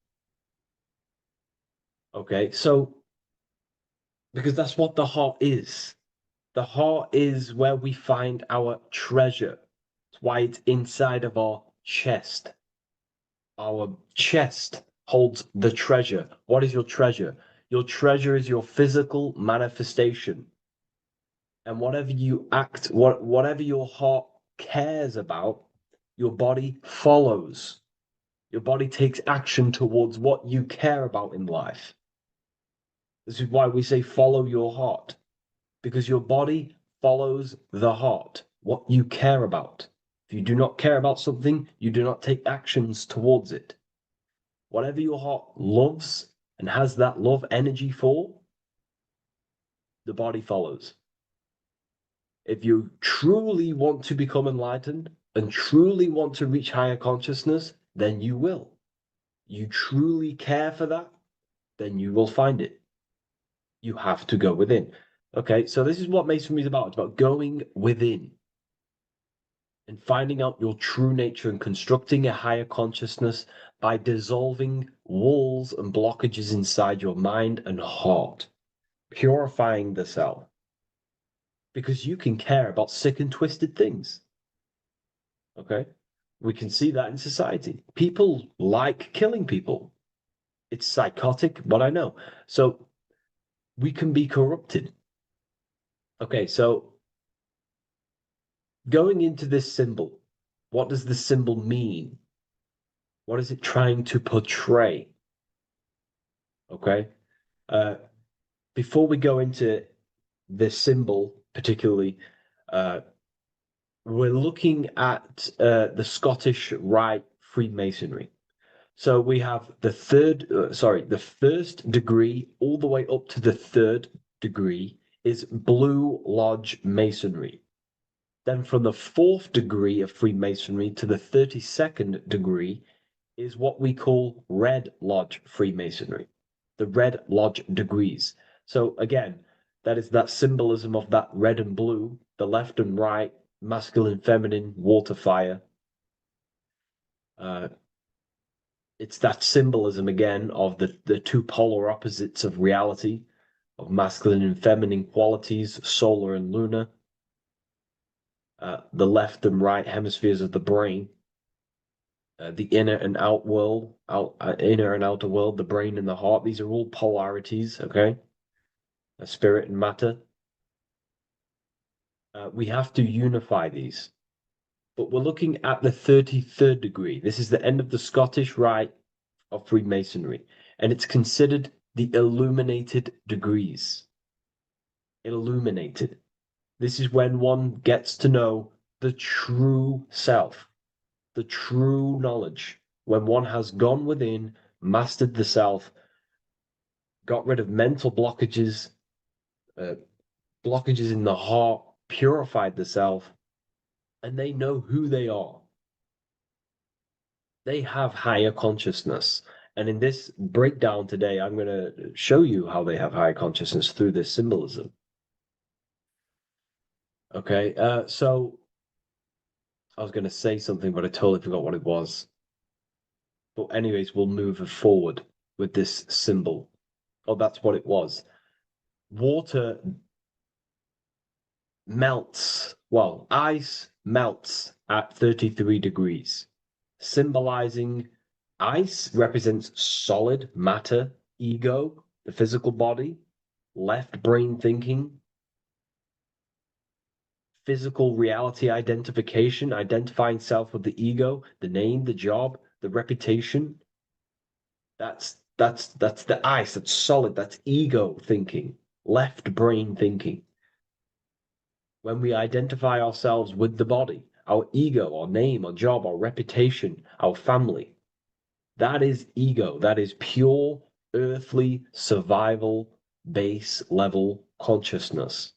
Okay, so because that's what the heart is. The heart is where we find our treasure. It's why it's inside of our chest. Our chest holds the treasure. What is your treasure? Your treasure is your physical manifestation. And whatever you act, whatever your heart cares about, your body follows. Your body takes action towards what you care about in life. This is why we say follow your heart, because your body follows the heart, what you care about. If you do not care about something, you do not take actions towards it. Whatever your heart loves and has that love energy for, the body follows. If you truly want to become enlightened and truly want to reach higher consciousness, then you will. You truly care for that, then you will find it. You have to go within. Okay, so this is what Masonry is about. It's about going within and finding out your true nature and constructing a higher consciousness by dissolving walls and blockages inside your mind and heart, purifying the self. Because you can care about sick and twisted things. Okay? We can see that in society. People like killing people. It's psychotic, but I know. So we can be corrupted. Okay, so going into this symbol, what does the symbol mean? What is it trying to portray? Okay. Uh, Before we go into this symbol, particularly, uh, we're looking at the Scottish Rite Freemasonry. So we have the first degree all the way up to the third degree is Blue Lodge Masonry. Then from the fourth degree of Freemasonry to the 32nd degree is what we call Red Lodge Freemasonry, the Red Lodge degrees. So again, that is that symbolism of that red and blue, the left and right, masculine, feminine, water, fire. Uh, it's that symbolism again of the two polar opposites of reality, of masculine and feminine qualities, solar and lunar, the left and right hemispheres of the brain, the inner and inner and outer world, the brain and the heart. These are all polarities, okay? Spirit and matter. We have to unify these. But we're looking at the 33rd degree. This is the end of the Scottish Rite of Freemasonry, and it's considered the illuminated degrees. Illuminated. This is when one gets to know the true self, the true knowledge, when one has gone within, mastered the self, got rid of mental blockages, uh, blockages in the heart, purified the self, and they know who they are. They have higher consciousness. And in this breakdown today, I'm going to show you how they have higher consciousness through this symbolism. Okay, so I was going to say something, but I totally forgot what it was. But anyways, we'll move forward with this symbol. Oh, that's what it was. Water melts, well, ice melts at 33 degrees, symbolizing ice represents solid matter, ego, the physical body, left brain thinking. physical reality identification, identifying self with the ego, the name, the job, the reputation. That's the ice, that's solid, that's ego thinking, left brain thinking. When we identify ourselves with the body, our ego, our name, our job, our reputation, our family, that is ego. That is pure earthly survival base level consciousness.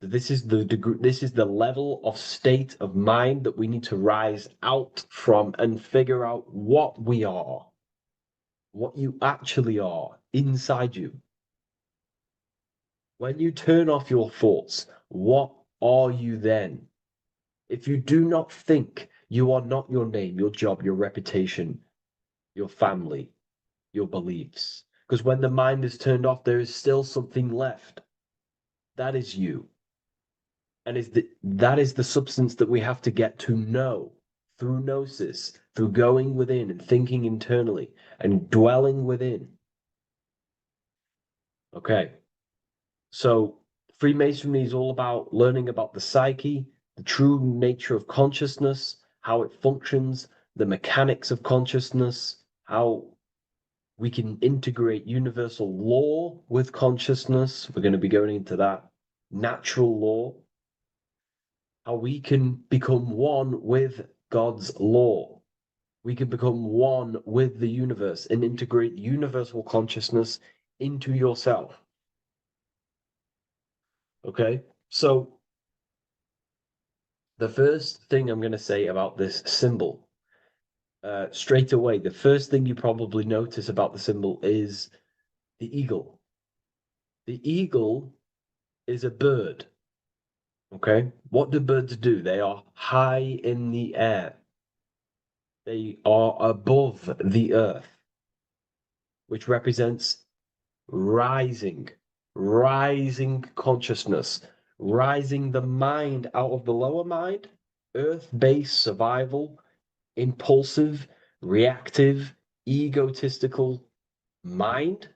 This is the degree, this is the level of state of mind that we need to rise out from and figure out what we are, what you actually are inside you. When you turn off your thoughts, what are you then? If you do not think, you are not your name, your job, your reputation, your family, your beliefs. Because when the mind is turned off, there is still something left. That is you. And that is the substance that we have to get to know through gnosis, through going within and thinking internally and dwelling within. Okay. So Freemasonry is all about learning about the psyche, the true nature of consciousness, how it functions, the mechanics of consciousness, how we can integrate universal law with consciousness. We're going to be going into that. Natural law, how we can become one with God's law. We can become one with the universe and integrate universal consciousness into yourself. Okay, so the first thing I'm going to say about this symbol, straight away, the first thing you probably notice about the symbol is the eagle. The eagle is a bird. Okay, what do birds do? They are high in the air. They are above the earth, which represents rising, rising consciousness, rising the mind out of the lower mind, earth-based survival, impulsive, reactive, egotistical mind.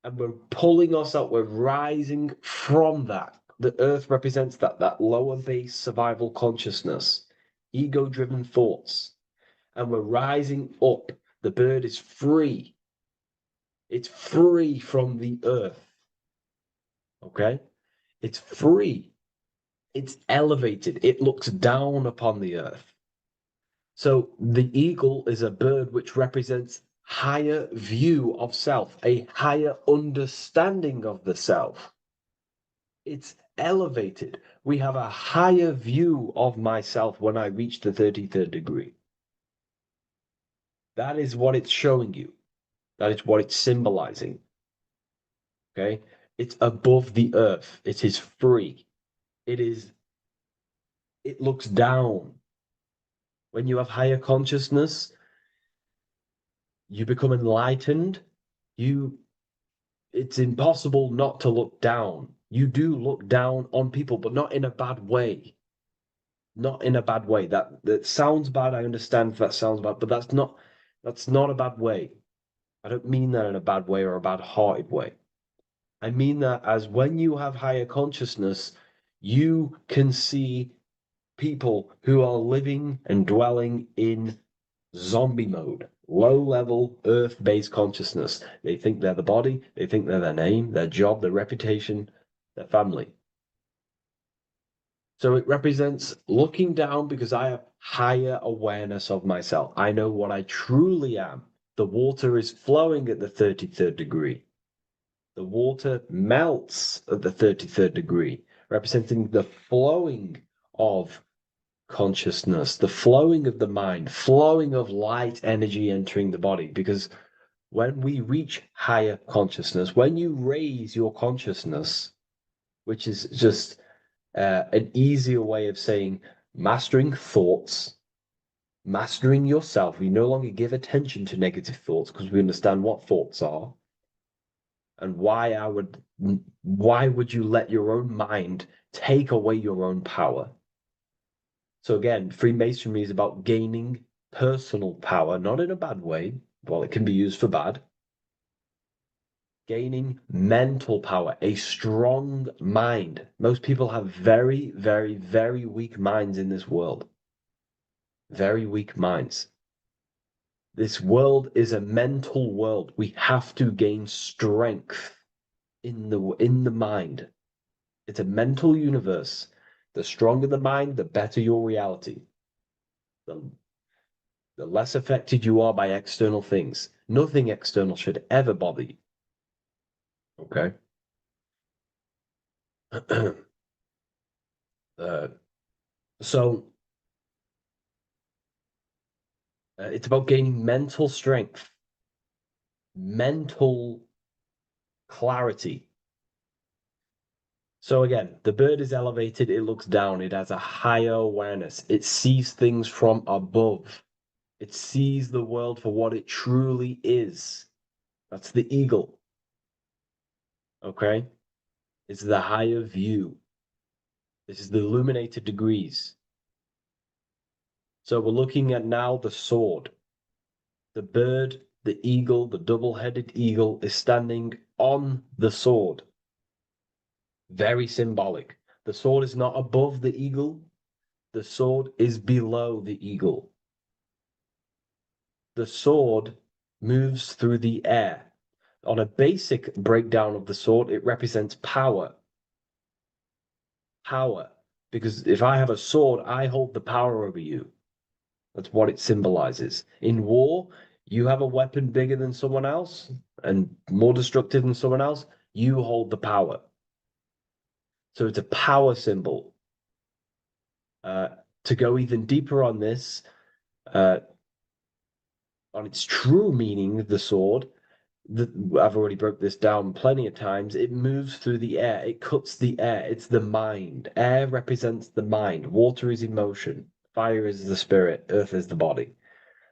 And we're pulling us up, we're rising from that. The earth represents that lower base survival consciousness, ego-driven thoughts. And we're rising up. The bird is free. It's free from the earth. Okay? It's free. It's elevated. It looks down upon the earth. So the eagle is a bird which represents higher view of self, a higher understanding of the self. It's elevated. We have a higher view of myself when I reach the 33rd degree. That is what it's showing you. That is what it's symbolizing. Okay? It's above the earth. It is free. It looks down. When you have higher consciousness, you become enlightened. It's impossible not to look down. You do look down on people, but not in a bad way. Not in a bad way. That sounds bad. I understand if that sounds bad, but that's not a bad way. I don't mean that in a bad way or a bad-hearted way. I mean that as when you have higher consciousness, you can see people who are living and dwelling in zombie mode, low level earth based consciousness. They think they're the body, they think they're their name, their job, their reputation, their family. So it represents looking down because I have higher awareness of myself. I know what I truly am. The water is flowing at the 33rd degree. The water melts at the 33rd degree, representing the flowing of consciousness, the flowing of the mind, flowing of light energy entering the body. Because when we reach higher consciousness, when you raise your consciousness, which is just an easier way of saying mastering thoughts, mastering yourself, we no longer give attention to negative thoughts because we understand what thoughts are and why would you let your own mind take away your own power? So again, Freemasonry is about gaining personal power, not in a bad way. Well, it can be used for bad. Gaining mental power, a strong mind. Most people have very, very, very weak minds in this world. Very weak minds. This world is a mental world. We have to gain strength in the mind. It's a mental universe. The stronger the mind, the better your reality. The less affected you are by external things. Nothing external should ever bother you. Okay? uh, so it's about gaining mental strength, mental clarity. So again, the bird is elevated, it looks down, it has a higher awareness, it sees things from above, it sees the world for what it truly is. That's the eagle. Okay? It's the higher view. This is the illuminated degrees. So we're looking at now the sword. The bird, the eagle, the double-headed eagle is standing on the sword. Very symbolic. The sword is not above the eagle. The sword is below the eagle. The sword moves through the air. On a basic breakdown of the sword, it represents power. Power. Because if I have a sword, I hold the power over you. That's what it symbolizes. In war, you have a weapon bigger than someone else and more destructive than someone else, you hold the power. So it's a power symbol. To go even deeper on this, on its true meaning, the sword, I've already broke this down plenty of times. It moves through the air. It cuts the air. It's the mind. Air represents the mind. Water is emotion. Fire is the spirit. Earth is the body.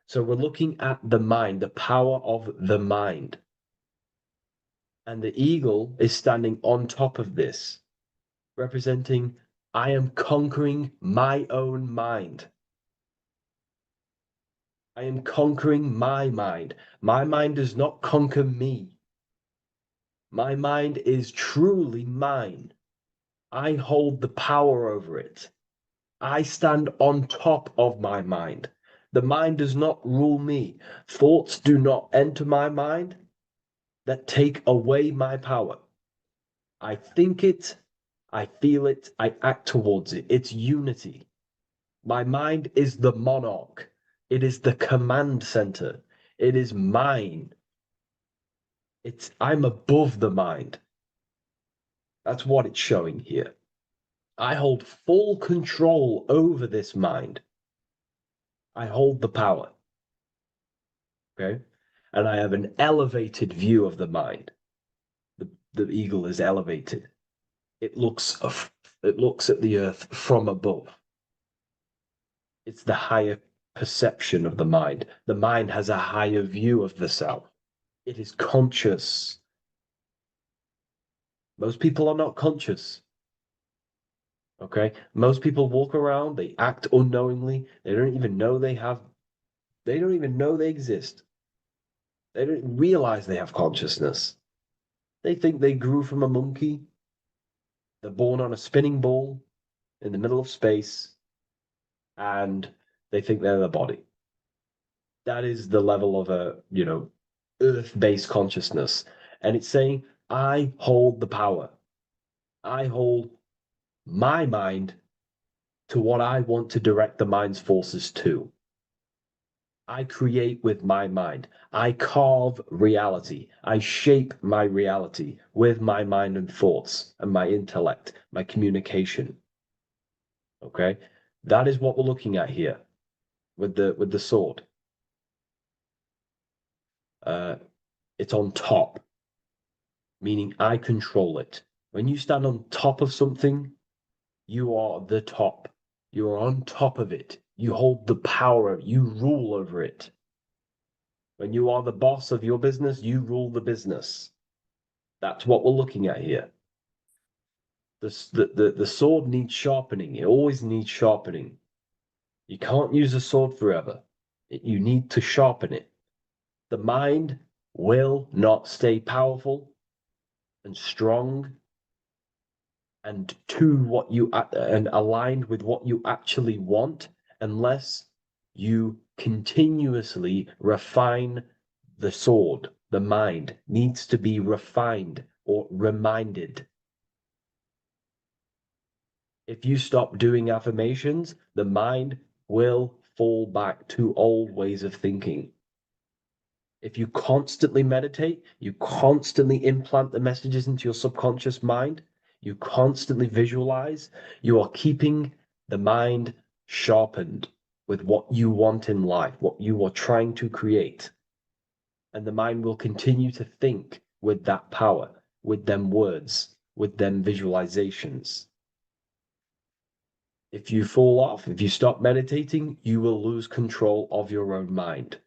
So we're looking at the mind, the power of the mind. And the eagle is standing on top of this, representing, I am conquering my own mind. I am conquering my mind. My mind does not conquer me. My mind is truly mine. I hold the power over it. I stand on top of my mind. The mind does not rule me. Thoughts do not enter my mind that take away my power. I think it, I feel it, I act towards it. It's unity. My mind is the monarch. It is the command center. It is mine. I'm above the mind. That's what it's showing here. I hold full control over this mind. I hold the power. Okay? And I have an elevated view of the mind. The eagle is elevated. It looks at the earth from above. It's the higher perception of the mind. The mind has a higher view of the self. It is conscious. Most people are not conscious. Okay? Most people walk around, they act unknowingly, they don't even know they exist. They don't realize they have consciousness. They think they grew from a monkey. They're born on a spinning ball in the middle of space, and they think they're the body. That is the level of earth-based consciousness. And it's saying, I hold the power. I hold my mind to what I want to direct the mind's forces to. I create with my mind. I carve reality. I shape my reality with my mind and thoughts and my intellect, my communication. Okay? That is what we're looking at here with the sword. It's on top, meaning I control it. When you stand on top of something, you are the top. You are on top of it. You hold the power. You rule over it. When you are the boss of your business, you rule the business. That's what we're looking at here. The sword needs sharpening. It always needs sharpening. You can't use a sword forever. You need to sharpen it. The mind will not stay powerful and strong and and aligned with what you actually want unless you continuously refine the sword. The mind needs to be refined or reminded. If you stop doing affirmations, the mind will fall back to old ways of thinking. If you constantly meditate, you constantly implant the messages into your subconscious mind, you constantly visualize, you are keeping the mind sharpened with what you want in life, what you are trying to create. And the mind will continue to think with that power, with them words, with them visualizations. If you fall off, if you stop meditating, you will lose control of your own mind.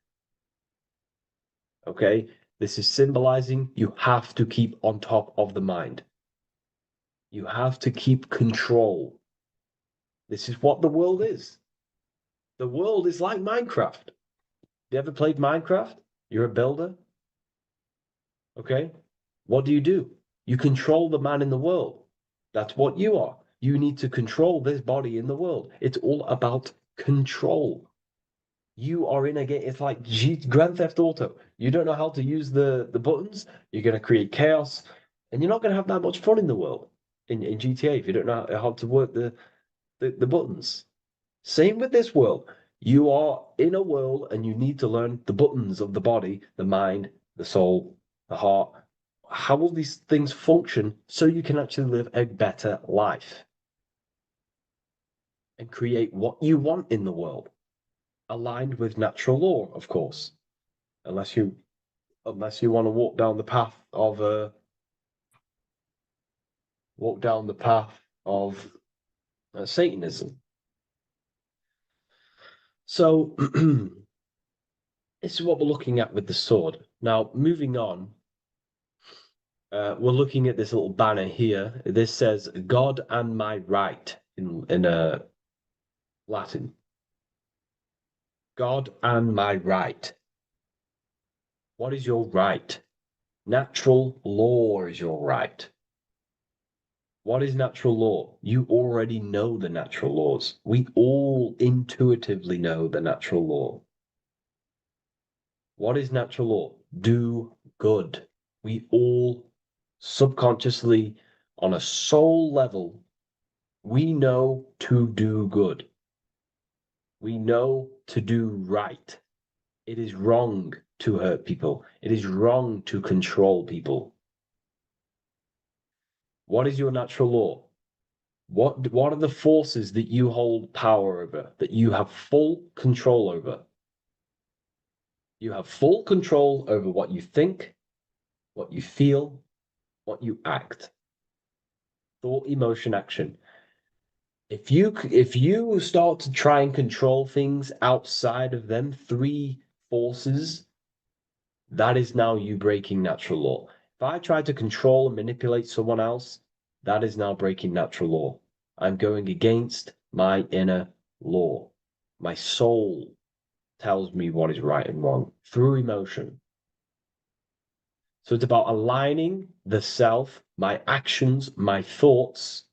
Okay? This is symbolizing you have to keep on top of the mind. You have to keep control. This is what the world is. The world is like Minecraft. You ever played Minecraft? You're a builder. Okay? What do? You control the man in the world. That's what you are. You need to control this body in the world. It's all about control. You are in a game. It's like Grand Theft Auto. You don't know how to use the buttons. You're going to create chaos, and you're not going to have that much fun in the world in GTA if you don't know how to work the buttons. Same with this world. You are in a world, and you need to learn the buttons of the body, the mind, the soul, the heart. How will these things function so you can actually live a better life and create what you want in the world? Aligned with natural law, of course, unless you want to walk down the path of Satanism. So this is what we're looking at with the sword. Now, moving on, we're looking at this little banner here. This says "God and my right" in Latin. God and my right. What is your right? Natural law is your right. What is natural law? You already know the natural laws. We all intuitively know the natural law. What is natural law? Do good. We all subconsciously, on a soul level, we know to do good. We know to do right. It is wrong to hurt people. It is wrong to control people. What is your natural law? What are the forces that you hold power over, that you have full control over? You have full control over what you think, what you feel, what you act. Thought, emotion, action. If you start to try and control things outside of them three forces, that is now you breaking natural law. If I try to control and manipulate someone else, that is now breaking natural law. I'm going against my inner law. My soul tells me what is right and wrong through emotion. So it's about aligning the self, my actions, my thoughts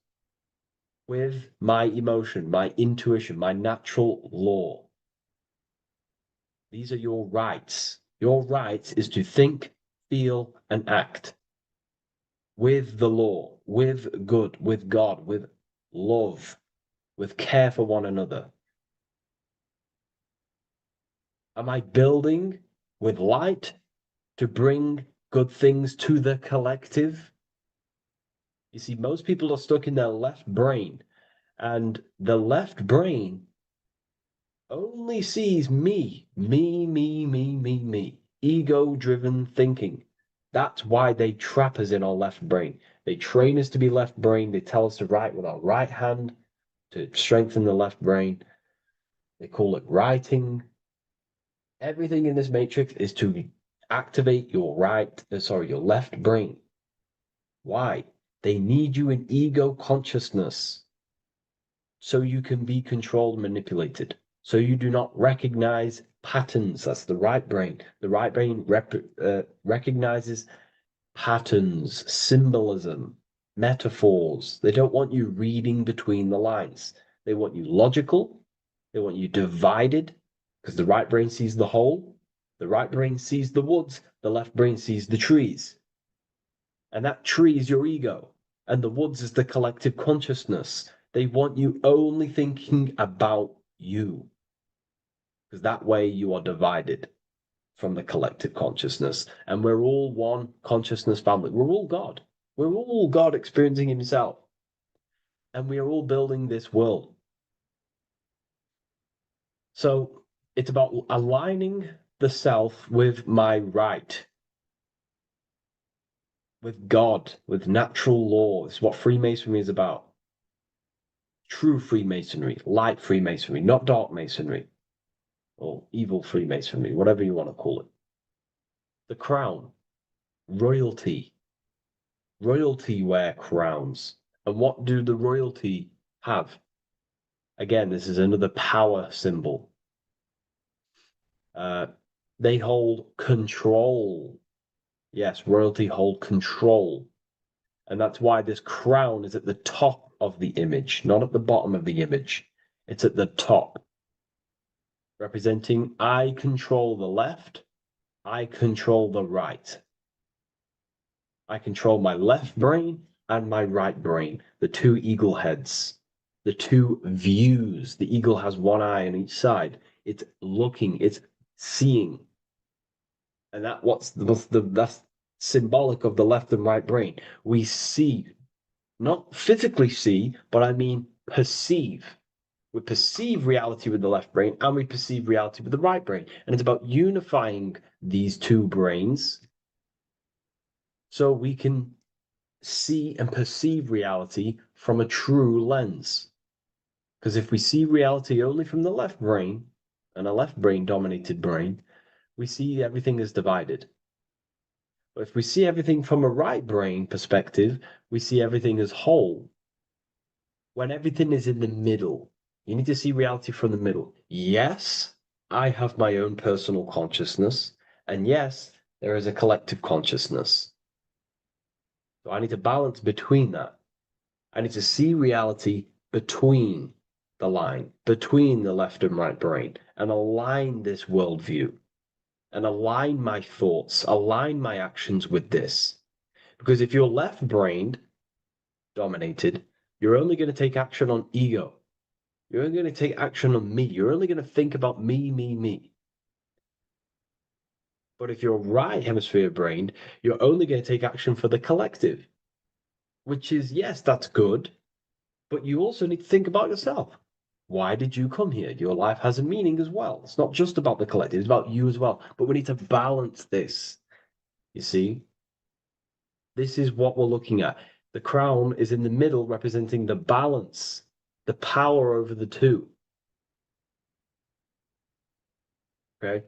with my emotion, my intuition, my natural law. These are your rights. Your rights is to think, feel, and act with the law, with good, with God, with love, with care for one another. Am I building with light to bring good things to the collective? You see, most people are stuck in their left brain, and the left brain only sees me, me, ego-driven thinking. That's why they trap us in our left brain. They train us to be left brain. They tell us to write with our right hand to strengthen the left brain. They call it writing. Everything in this matrix is to activate your your left brain. Why? They need you in ego consciousness so you can be controlled and manipulated. So you do not recognize patterns. That's the right brain. The right brain recognizes patterns, symbolism, metaphors. They don't want you reading between the lines. They want you logical. They want you divided, because the right brain sees the whole. The right brain sees the woods. The left brain sees the trees. And that tree is your ego. And the woods is the collective consciousness. They want you only thinking about you, because that way you are divided from the collective consciousness. And we're all one consciousness family. We're all God. We're all God experiencing Himself. And we are all building this world. So it's about aligning the self with my right, with God, with natural law. It's what Freemasonry is about. True Freemasonry, light Freemasonry, not dark Masonry or evil Freemasonry, whatever you want to call it. The crown, royalty. Royalty wear crowns. And what do the royalty have? Again, this is another power symbol. They hold control. Yes, royalty hold control. And that's why this crown is at the top of the image, not at the bottom of the image. It's at the top, representing I control the left, I control the right. I control my left brain and my right brain, the two eagle heads, the two views. The eagle has one eye on each side. It's looking, it's seeing. And that's symbolic of the left and right brain. We see, not physically see, but I mean perceive. We perceive reality with the left brain and we perceive reality with the right brain. And it's about unifying these two brains so we can see and perceive reality from a true lens. Because if we see reality only from the left brain, and a left brain dominated brain, we see everything as divided. But if we see everything from a right brain perspective, we see everything as whole. When everything is in the middle, you need to see reality from the middle. Yes, I have my own personal consciousness, and yes, there is a collective consciousness. So I need to balance between that. I need to see reality between the line, between the left and right brain, and align this worldview, and align my thoughts, align my actions with this. Because if you're left-brained dominated, you're only going to take action on ego. You're only going to take action on me. You're only going to think about me, me, me. But if you're right hemisphere brained, you're only going to take action for the collective, which is, yes, that's good, but you also need to think about yourself. Why did you come here? Your life has a meaning as well. It's not just about the collective, it's about you as well. But we need to balance this. You see? This is what we're looking at. The crown is in the middle, representing the balance, the power over the two. Okay?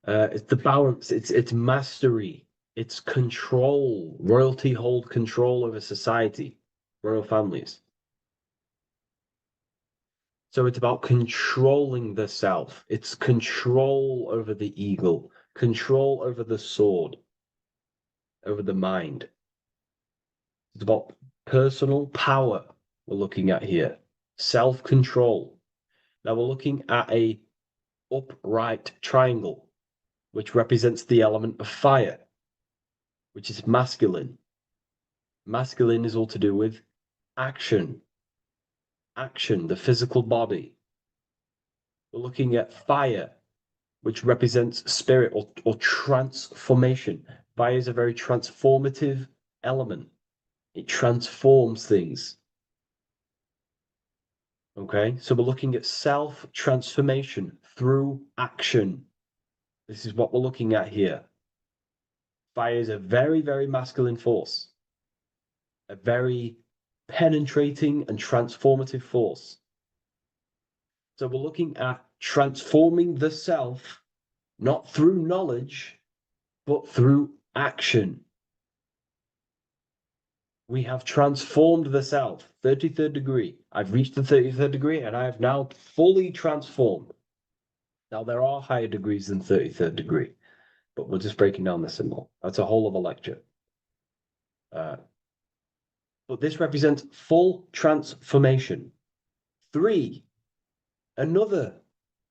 It's the balance, it's mastery, it's control. Royalty hold control over society, royal families. So it's about controlling the self. It's control over the eagle, control over the sword, over the mind. It's about personal power we're looking at here. Self-control. Now we're looking at a upright triangle, which represents the element of fire, which is masculine. Masculine is all to do with action. Action, the physical body. We're looking at fire, which represents spirit or transformation. Fire is a very transformative element. It transforms things. Okay, so we're looking at self-transformation through action. This is what we're looking at here. Fire is a very, very masculine force. A very penetrating and transformative force. So we're looking at transforming the self, not through knowledge, but through action. We have transformed the self, 33rd degree. I've reached the 33rd degree and I have now fully transformed. Now, there are higher degrees than 33rd degree. but we're just breaking down the symbol. That's a whole other lecture. But this represents full transformation. 3, another,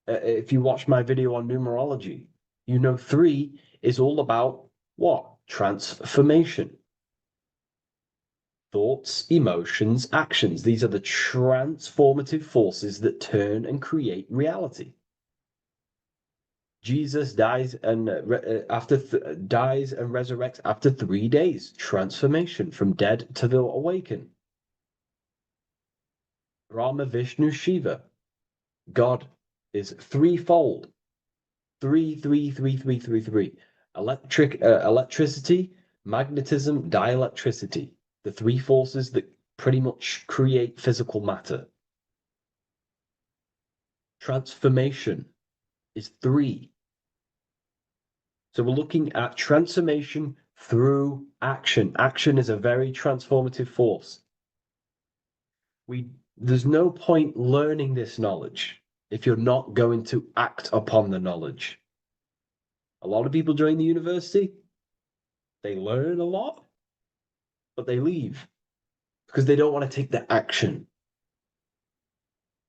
if you watch my video on numerology, you know 3 is all about what? Transformation. Thoughts, emotions, actions. These are the transformative forces that turn and create reality. Jesus dies and dies and resurrects after 3 days. Transformation from dead to the awaken. Brahma, Vishnu, Shiva. God is threefold. 3, 3, 3, 3, 3, 3. Electricity, magnetism, dielectricity. The 3 forces that pretty much create physical matter. Transformation is 3. So we're looking at transformation through action. Action is a very transformative force. There's no point learning this knowledge if you're not going to act upon the knowledge. A lot of people join the university, they learn a lot, but they leave because they don't want to take the action.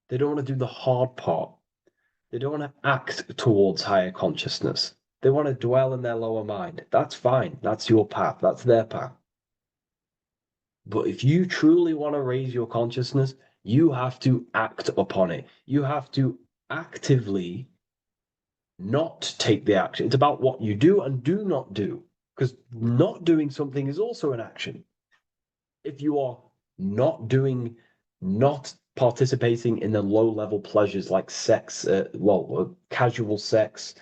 They don't want to do the hard part. They don't want to act towards higher consciousness. They want to dwell in their lower mind. That's fine. That's your path. That's their path. But if you truly want to raise your consciousness, you have to act upon it. You have to actively not take the action. It's about what you do and do not do, because not doing something is also an action. If you are not participating in the low level pleasures like sex, casual sex,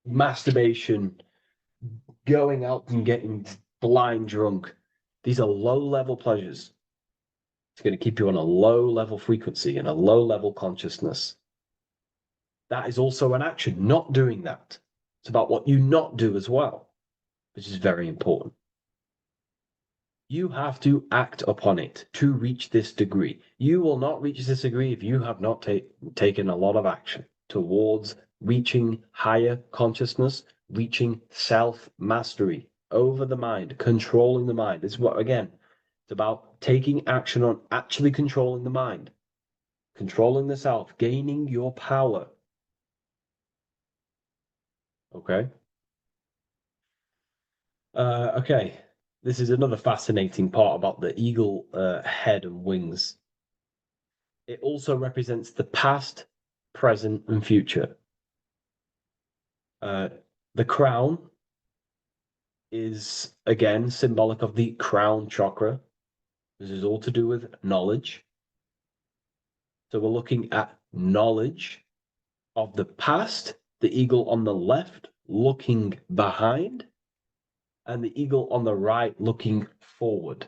masturbation, going out and getting blind drunk. These are low level pleasures. It's going to keep you on a low level frequency and a low level consciousness. That is also an action, not doing that. It's about what you not do as well, which is very important. You have to act upon it to reach this degree. You will not reach this degree if you have not taken a lot of action towards reaching higher consciousness, reaching self-mastery over the mind, controlling the mind. This is what, again, it's about taking action on actually controlling the mind, controlling the self, gaining your power. Okay? Okay. This is another fascinating part about the eagle head and wings. It also represents the past, present, and future. The crown is, again, symbolic of the crown chakra. This is all to do with knowledge. So we're looking at knowledge of the past, the eagle on the left looking behind, and the eagle on the right looking forward.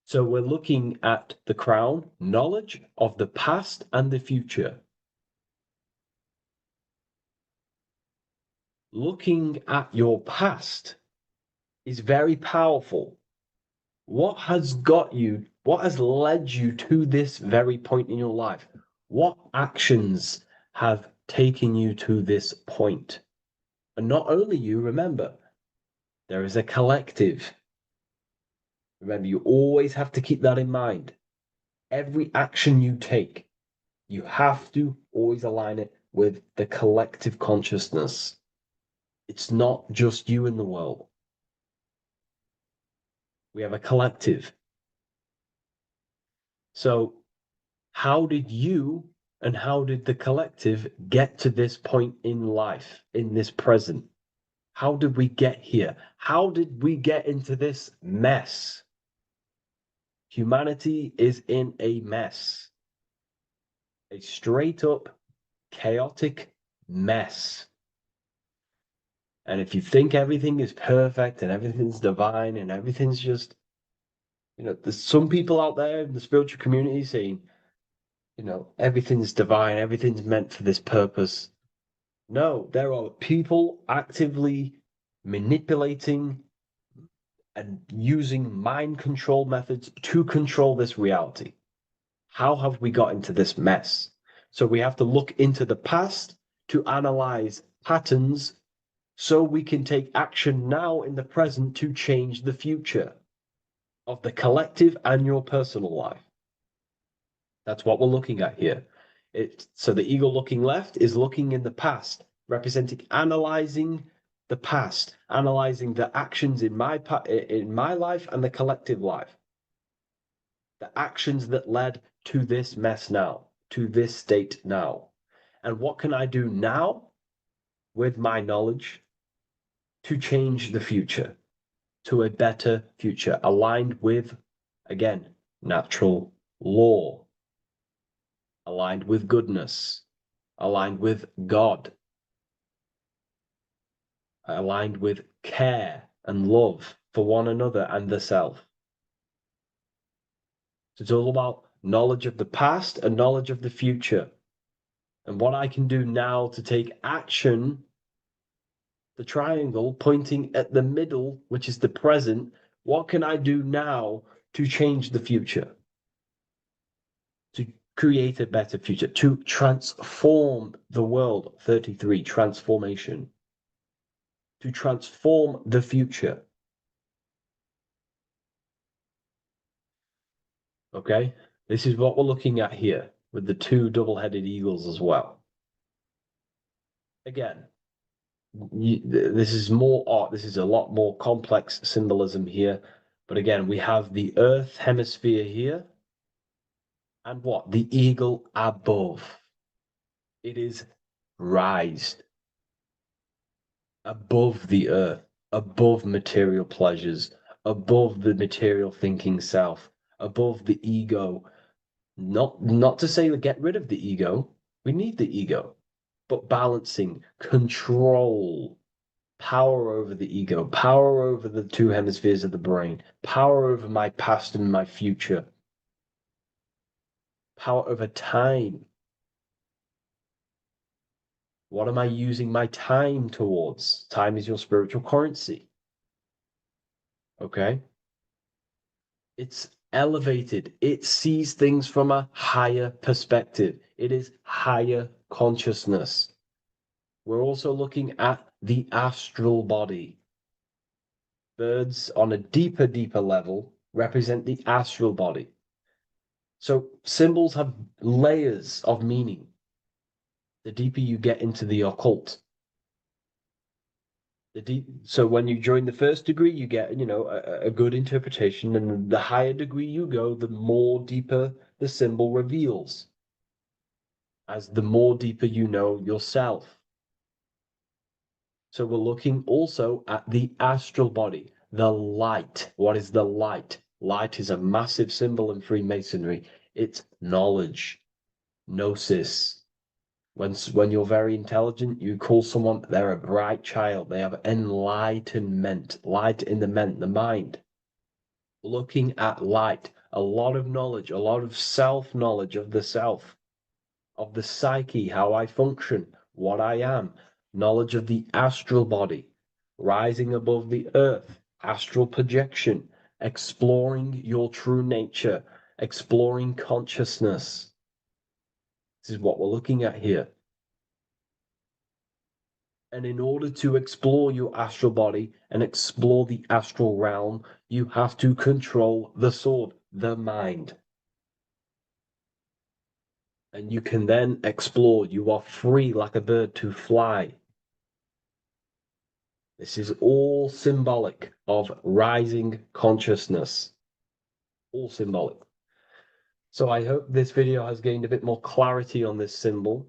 So we're looking at the crown, knowledge of the past and the future. Looking at your past is very powerful. What has led you to this very point in your life? What actions have taken you to this point? And not only you, remember, there is a collective. Remember, you always have to keep that in mind. Every action you take, you have to always align it with the collective consciousness. It's not just you in the world. We have a collective. So how did you and how did the collective get to this point in life, in this present? How did we get here? How did we get into this mess? Humanity is in a mess. A straight up chaotic mess. And if you think everything is perfect and everything's divine and everything's just, there's some people out there in the spiritual community saying, everything's divine, everything's meant for this purpose. No, there are people actively manipulating and using mind control methods to control this reality. How have we got into this mess? So we have to look into the past to analyze patterns so we can take action now in the present to change the future of the collective and your personal life. That's what we're looking at here. So the eagle looking left is looking in the past, representing analyzing the past, analyzing the actions in my life and the collective life. The actions that led to this mess now, to this state now. And what can I do now with my knowledge to change the future to a better future, aligned with, again, natural law, aligned with goodness, aligned with God, aligned with care and love for one another and the self. So it's all about knowledge of the past and knowledge of the future. And what I can do now to take action, the triangle pointing at the middle, which is the present, what can I do now to change the future? To create a better future, to transform the world. 33, transformation. To transform the future. Okay, this is what we're looking at here with the two double-headed eagles as well. Again, this is more art. This is a lot more complex symbolism here. But again, we have the Earth hemisphere here. And what? The eagle above. It is raised above the earth, above material pleasures, above the material thinking self, above the ego. Not to say get rid of the ego. We need the ego, but balancing, control, power over the ego, power over the two hemispheres of the brain, power over my past and my future, power over time. What am I using my time towards? Time is your spiritual currency. Okay? It's elevated. It sees things from a higher perspective. It is higher consciousness. We're also looking at the astral body. Birds on a deeper level represent the astral body. So symbols have layers of meaning. The deeper you get into the occult, so when you join the first degree, you get, a good interpretation, and the higher degree you go, the more deeper the symbol reveals, as the more deeper you know yourself. So we're looking also at the astral body, the light. What is the light? Light is a massive symbol in Freemasonry. It's knowledge, gnosis. When you're very intelligent, you call someone, they're a bright child. They have enlightenment, light in the mind. Looking at light, a lot of knowledge, a lot of self-knowledge of the self, of the psyche, how I function, what I am, knowledge of the astral body, rising above the earth, astral projection, exploring your true nature, exploring consciousness. This is what we're looking at here. And in order to explore your astral body and explore the astral realm, you have to control the sword, the mind. And you can then explore. You are free like a bird to fly. This is all symbolic of rising consciousness. All symbolic. So I hope this video has gained a bit more clarity on this symbol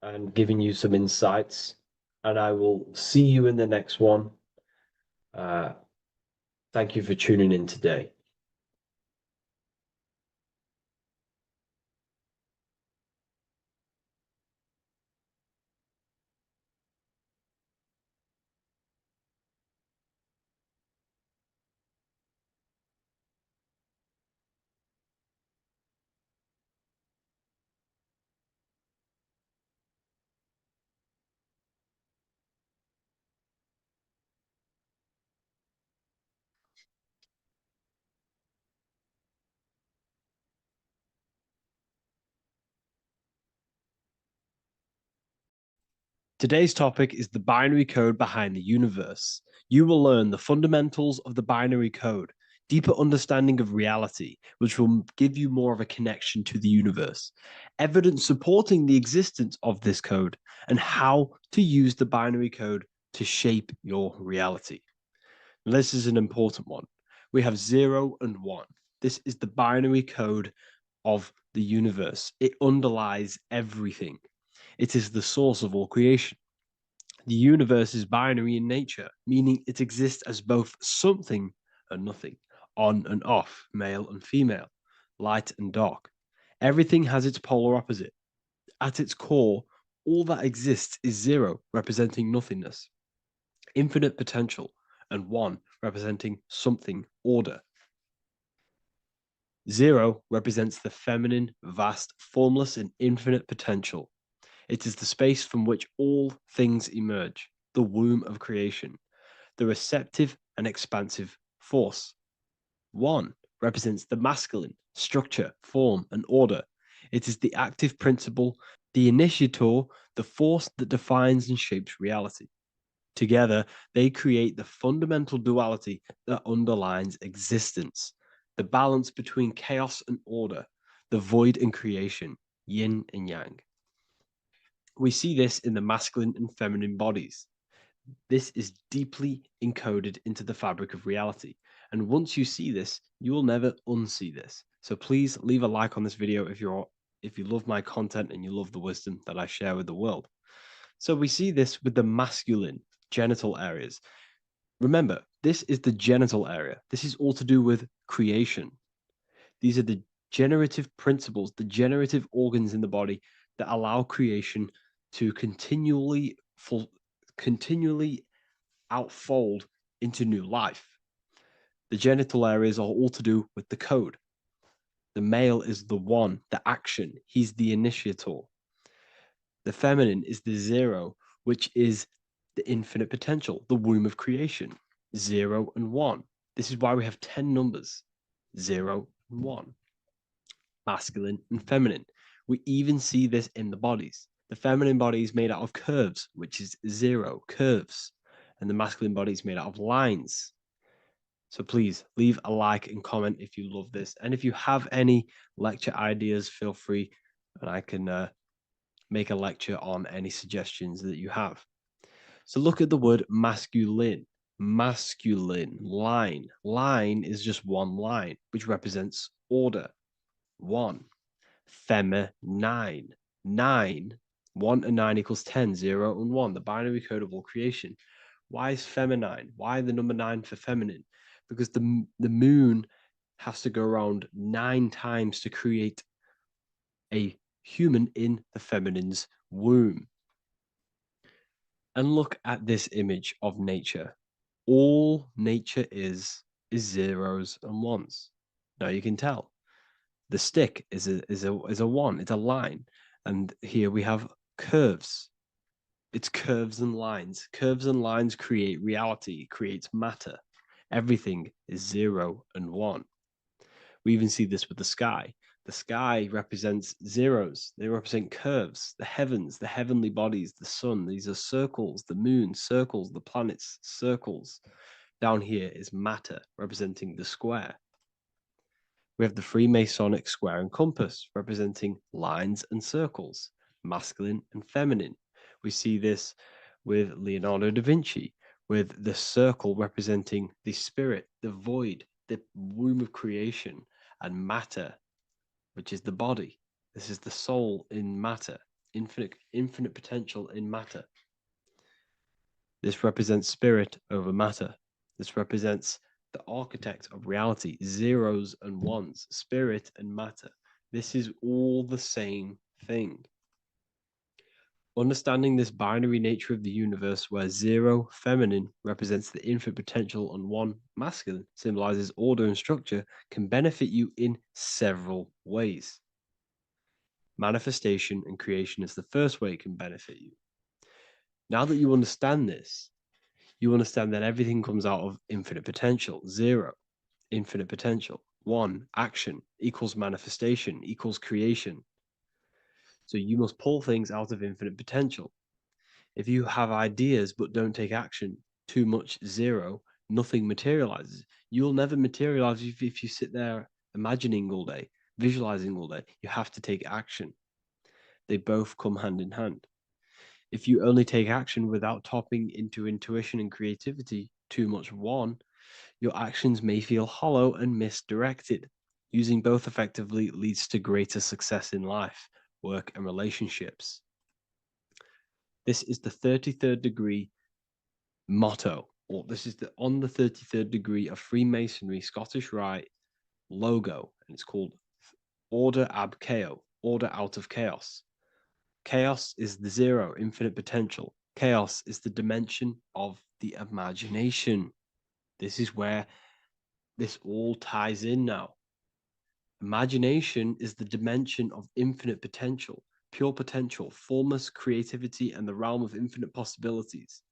and given you some insights. And I will see you in the next one. Thank you for tuning in today. Today's topic is the binary code behind the universe. You will learn the fundamentals of the binary code, deeper understanding of reality, which will give you more of a connection to the universe, evidence supporting the existence of this code, and how to use the binary code to shape your reality. This is an important one. We have 0 and 1. This is the binary code of the universe. It underlies everything. It is the source of all creation. The universe is binary in nature, meaning it exists as both something and nothing, on and off, male and female, light and dark. Everything has its polar opposite. At its core, all that exists is 0, representing nothingness, infinite potential, and 1, representing something, order. 0 represents the feminine, vast, formless, and infinite potential. It is the space from which all things emerge, the womb of creation, the receptive and expansive force. 1 represents the masculine, structure, form, and order. It is the active principle, the initiator, the force that defines and shapes reality. Together, they create the fundamental duality that underlines existence, the balance between chaos and order, the void and creation, yin and yang. We see this in the masculine and feminine bodies. This is deeply encoded into the fabric of reality. And once you see this, you will never unsee this. So please leave a like on this video if you love my content and you love the wisdom that I share with the world. So we see this with the masculine genital areas. Remember, this is the genital area. This is all to do with creation. These are the generative principles, the generative organs in the body that allow creation to continually outfold into new life. The genital areas are all to do with the code. The male is the 1, the action. He's the initiator. The feminine is the 0, which is the infinite potential, the womb of creation. 0 and 1. This is why we have 10 numbers. 0 and 1. Masculine and feminine. We even see this in the bodies. The feminine body is made out of curves, which is 0, curves. And the masculine body is made out of lines. So please leave a like and comment if you love this. And if you have any lecture ideas, feel free and I can make a lecture on any suggestions that you have. So look at the word masculine. Masculine, line. Line is just one line, which represents order. 1. Feminine. 9. 1 and 9 equals 10. 0 and 1. The binary code of all creation. Why is feminine? Why the number 9 for feminine? Because the moon has to go around 9 times to create a human in the feminine's womb. And look at this image of nature. All nature is zeros and ones. Now you can tell. The stick is a 1. It's a line, and here we have curves. It's curves and lines. Curves and lines create reality, creates matter. Everything is 0 and 1. We even see this with the sky. The sky represents zeros. They represent curves, the heavens, the heavenly bodies, the sun. These are circles, the moon, circles, the planets, circles. Down here is matter, representing the square. We have the Freemasonic square and compass, representing lines and circles, masculine and feminine. We see this with Leonardo da Vinci, with the circle representing the spirit, the void, the womb of creation, and matter, which is the body. This is the soul in matter, infinite potential in matter. This represents spirit over matter. This represents the architect of reality, zeros and ones, spirit and matter. This is all the same thing. Understanding this binary nature of the universe, where 0 feminine represents the infinite potential and 1 masculine symbolizes order and structure, can benefit you in several ways. Manifestation and creation is the first way it can benefit you. Now that you understand this, you understand that everything comes out of infinite potential. 0, infinite potential. 1, action equals manifestation equals creation. So you must pull things out of infinite potential. If you have ideas but don't take action, too much, zero, nothing materializes. You'll never materialize if you sit there imagining all day, visualizing all day. You have to take action. They both come hand in hand. If you only take action without tapping into intuition and creativity, too much one, your actions may feel hollow and misdirected. Using both effectively leads to greater success in life, work, and relationships. This is the 33rd degree motto, or this is on the 33rd degree of Freemasonry Scottish Rite logo, and it's called Order ab Chaos, order out of chaos. Chaos is the zero, infinite potential. Chaos is the dimension of the imagination. This is where this all ties in now. Imagination is the dimension of infinite potential, pure potential, formless creativity, and the realm of infinite possibilities.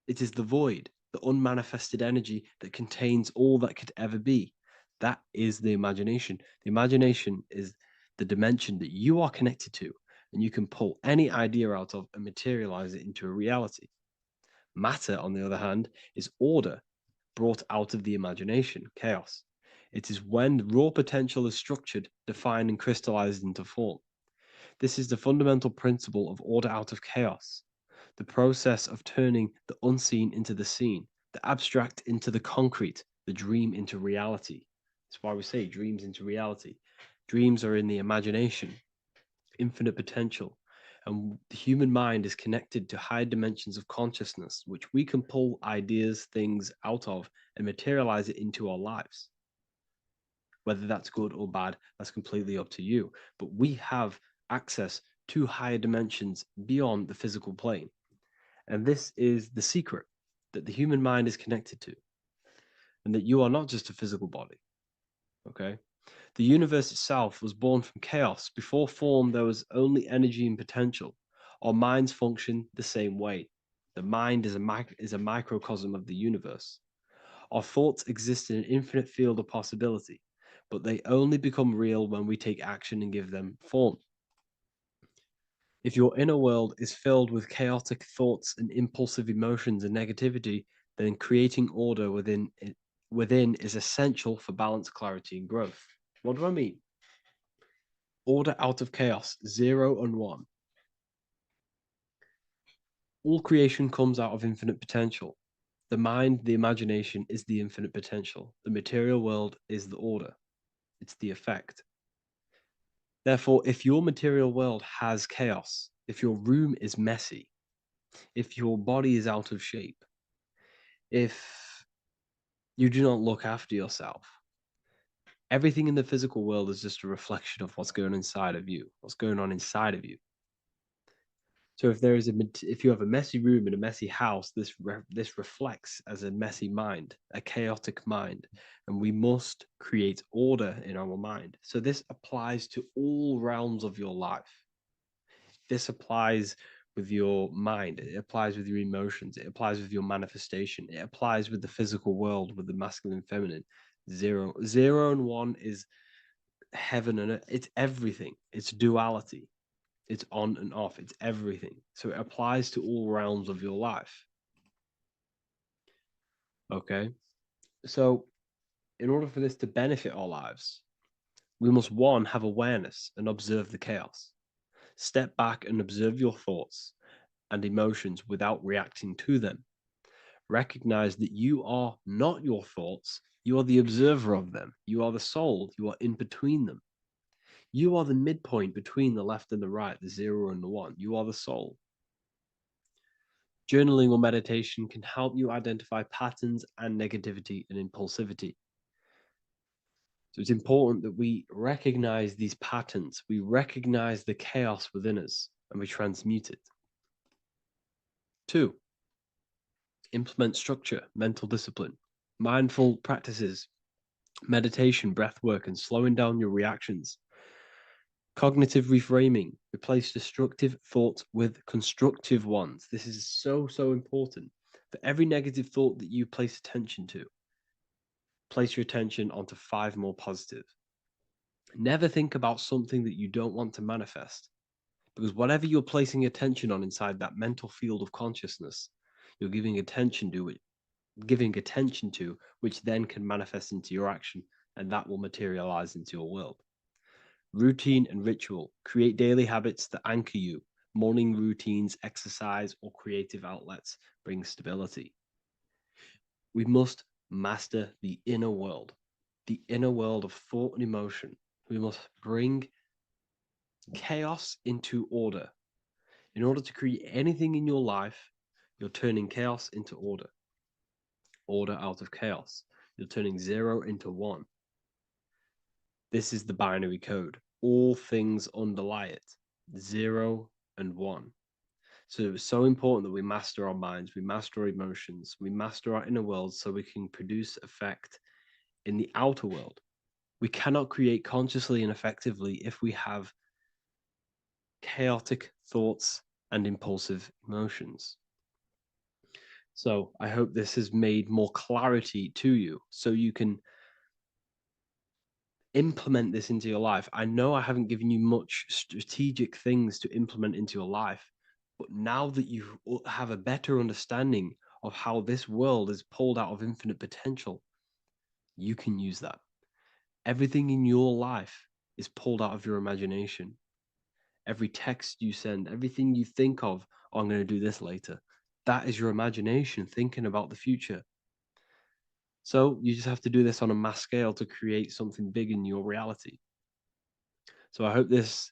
It is the void, the unmanifested energy that contains all that could ever be. That is the imagination. The imagination is the dimension that you are connected to, and you can pull any idea out of and materialize it into a reality. Matter, on the other hand, is order brought out of the imagination, chaos. It is when raw potential is structured, defined, and crystallized into form. This is the fundamental principle of order out of chaos, the process of turning the unseen into the seen, the abstract into the concrete, the dream into reality. That's why we say dreams into reality. Dreams are in the imagination, infinite potential, and the human mind is connected to high dimensions of consciousness, which we can pull ideas, things out of, and materialize it into our lives. Whether that's good or bad, that's completely up to you. But we have access to higher dimensions beyond the physical plane. And this is the secret that the human mind is connected to, and that you are not just a physical body. Okay? The universe itself was born from chaos. Before form, there was only energy and potential. Our minds function the same way. The mind is a microcosm of the universe. Our thoughts exist in an infinite field of possibility, but they only become real when we take action and give them form. If your inner world is filled with chaotic thoughts and impulsive emotions and negativity, then creating order within is essential for balance, clarity, and growth. What do I mean? Order out of chaos, 0 and 1. All creation comes out of infinite potential. The mind, the imagination, is the infinite potential. The material world is the order. It's the effect. Therefore, if your material world has chaos, if your room is messy, if your body is out of shape, if you do not look after yourself, everything in the physical world is just a reflection of what's going on inside of you, what's going on inside of you. So if you have a messy room in a messy house, this reflects as a messy mind, a chaotic mind, and we must create order in our mind. So this applies to all realms of your life. This applies with your mind, it applies with your emotions, it applies with your manifestation, it applies with the physical world, with the masculine and feminine. 0 and 1 is heaven and earth. It's everything. It's duality. It's on and off. It's everything. So it applies to all realms of your life. Okay. So in order for this to benefit our lives, we must, one, have awareness and observe the chaos. Step back and observe your thoughts and emotions without reacting to them. Recognize that you are not your thoughts. You are the observer of them. You are the soul. You are in between them. You are the midpoint between the left and the right, the 0 and the 1. You are the soul. Journaling or meditation can help you identify patterns and negativity and impulsivity. So it's important that we recognize these patterns, we recognize the chaos within us, and we transmute it. 2, implement structure, mental discipline, mindful practices, meditation, breath work, and slowing down your reactions. Cognitive reframing, replace destructive thoughts with constructive ones. This is so important. For every negative thought that you place attention to, place your attention onto 5 more positive. Never think about something that you don't want to manifest. Because whatever you're placing attention on inside that mental field of consciousness, you're giving attention to it, which then can manifest into your action, and that will materialize into your world. Routine and ritual. Create daily habits that anchor you. Morning routines, exercise, or creative outlets bring stability. We must master the inner world of thought and emotion. We must bring chaos into order. In order to create anything in your life, you're turning chaos into order. Order out of chaos. You're turning 0 into 1. This is the binary code. All things underlie it. 0 and 1. So it's so important that we master our minds, we master our emotions, we master our inner world so we can produce effect in the outer world. We cannot create consciously and effectively if we have chaotic thoughts and impulsive emotions. So I hope this has made more clarity to you so you can implement this into your life. I know I haven't given you much strategic things to implement into your life, but now that you have a better understanding of how this world is pulled out of infinite potential, you can use that. Everything in your life is pulled out of your imagination. Every text you send, everything you think of, oh, I'm going to do this later, that is your imagination thinking about the future. So you just have to do this on a mass scale to create something big in your reality. So I hope this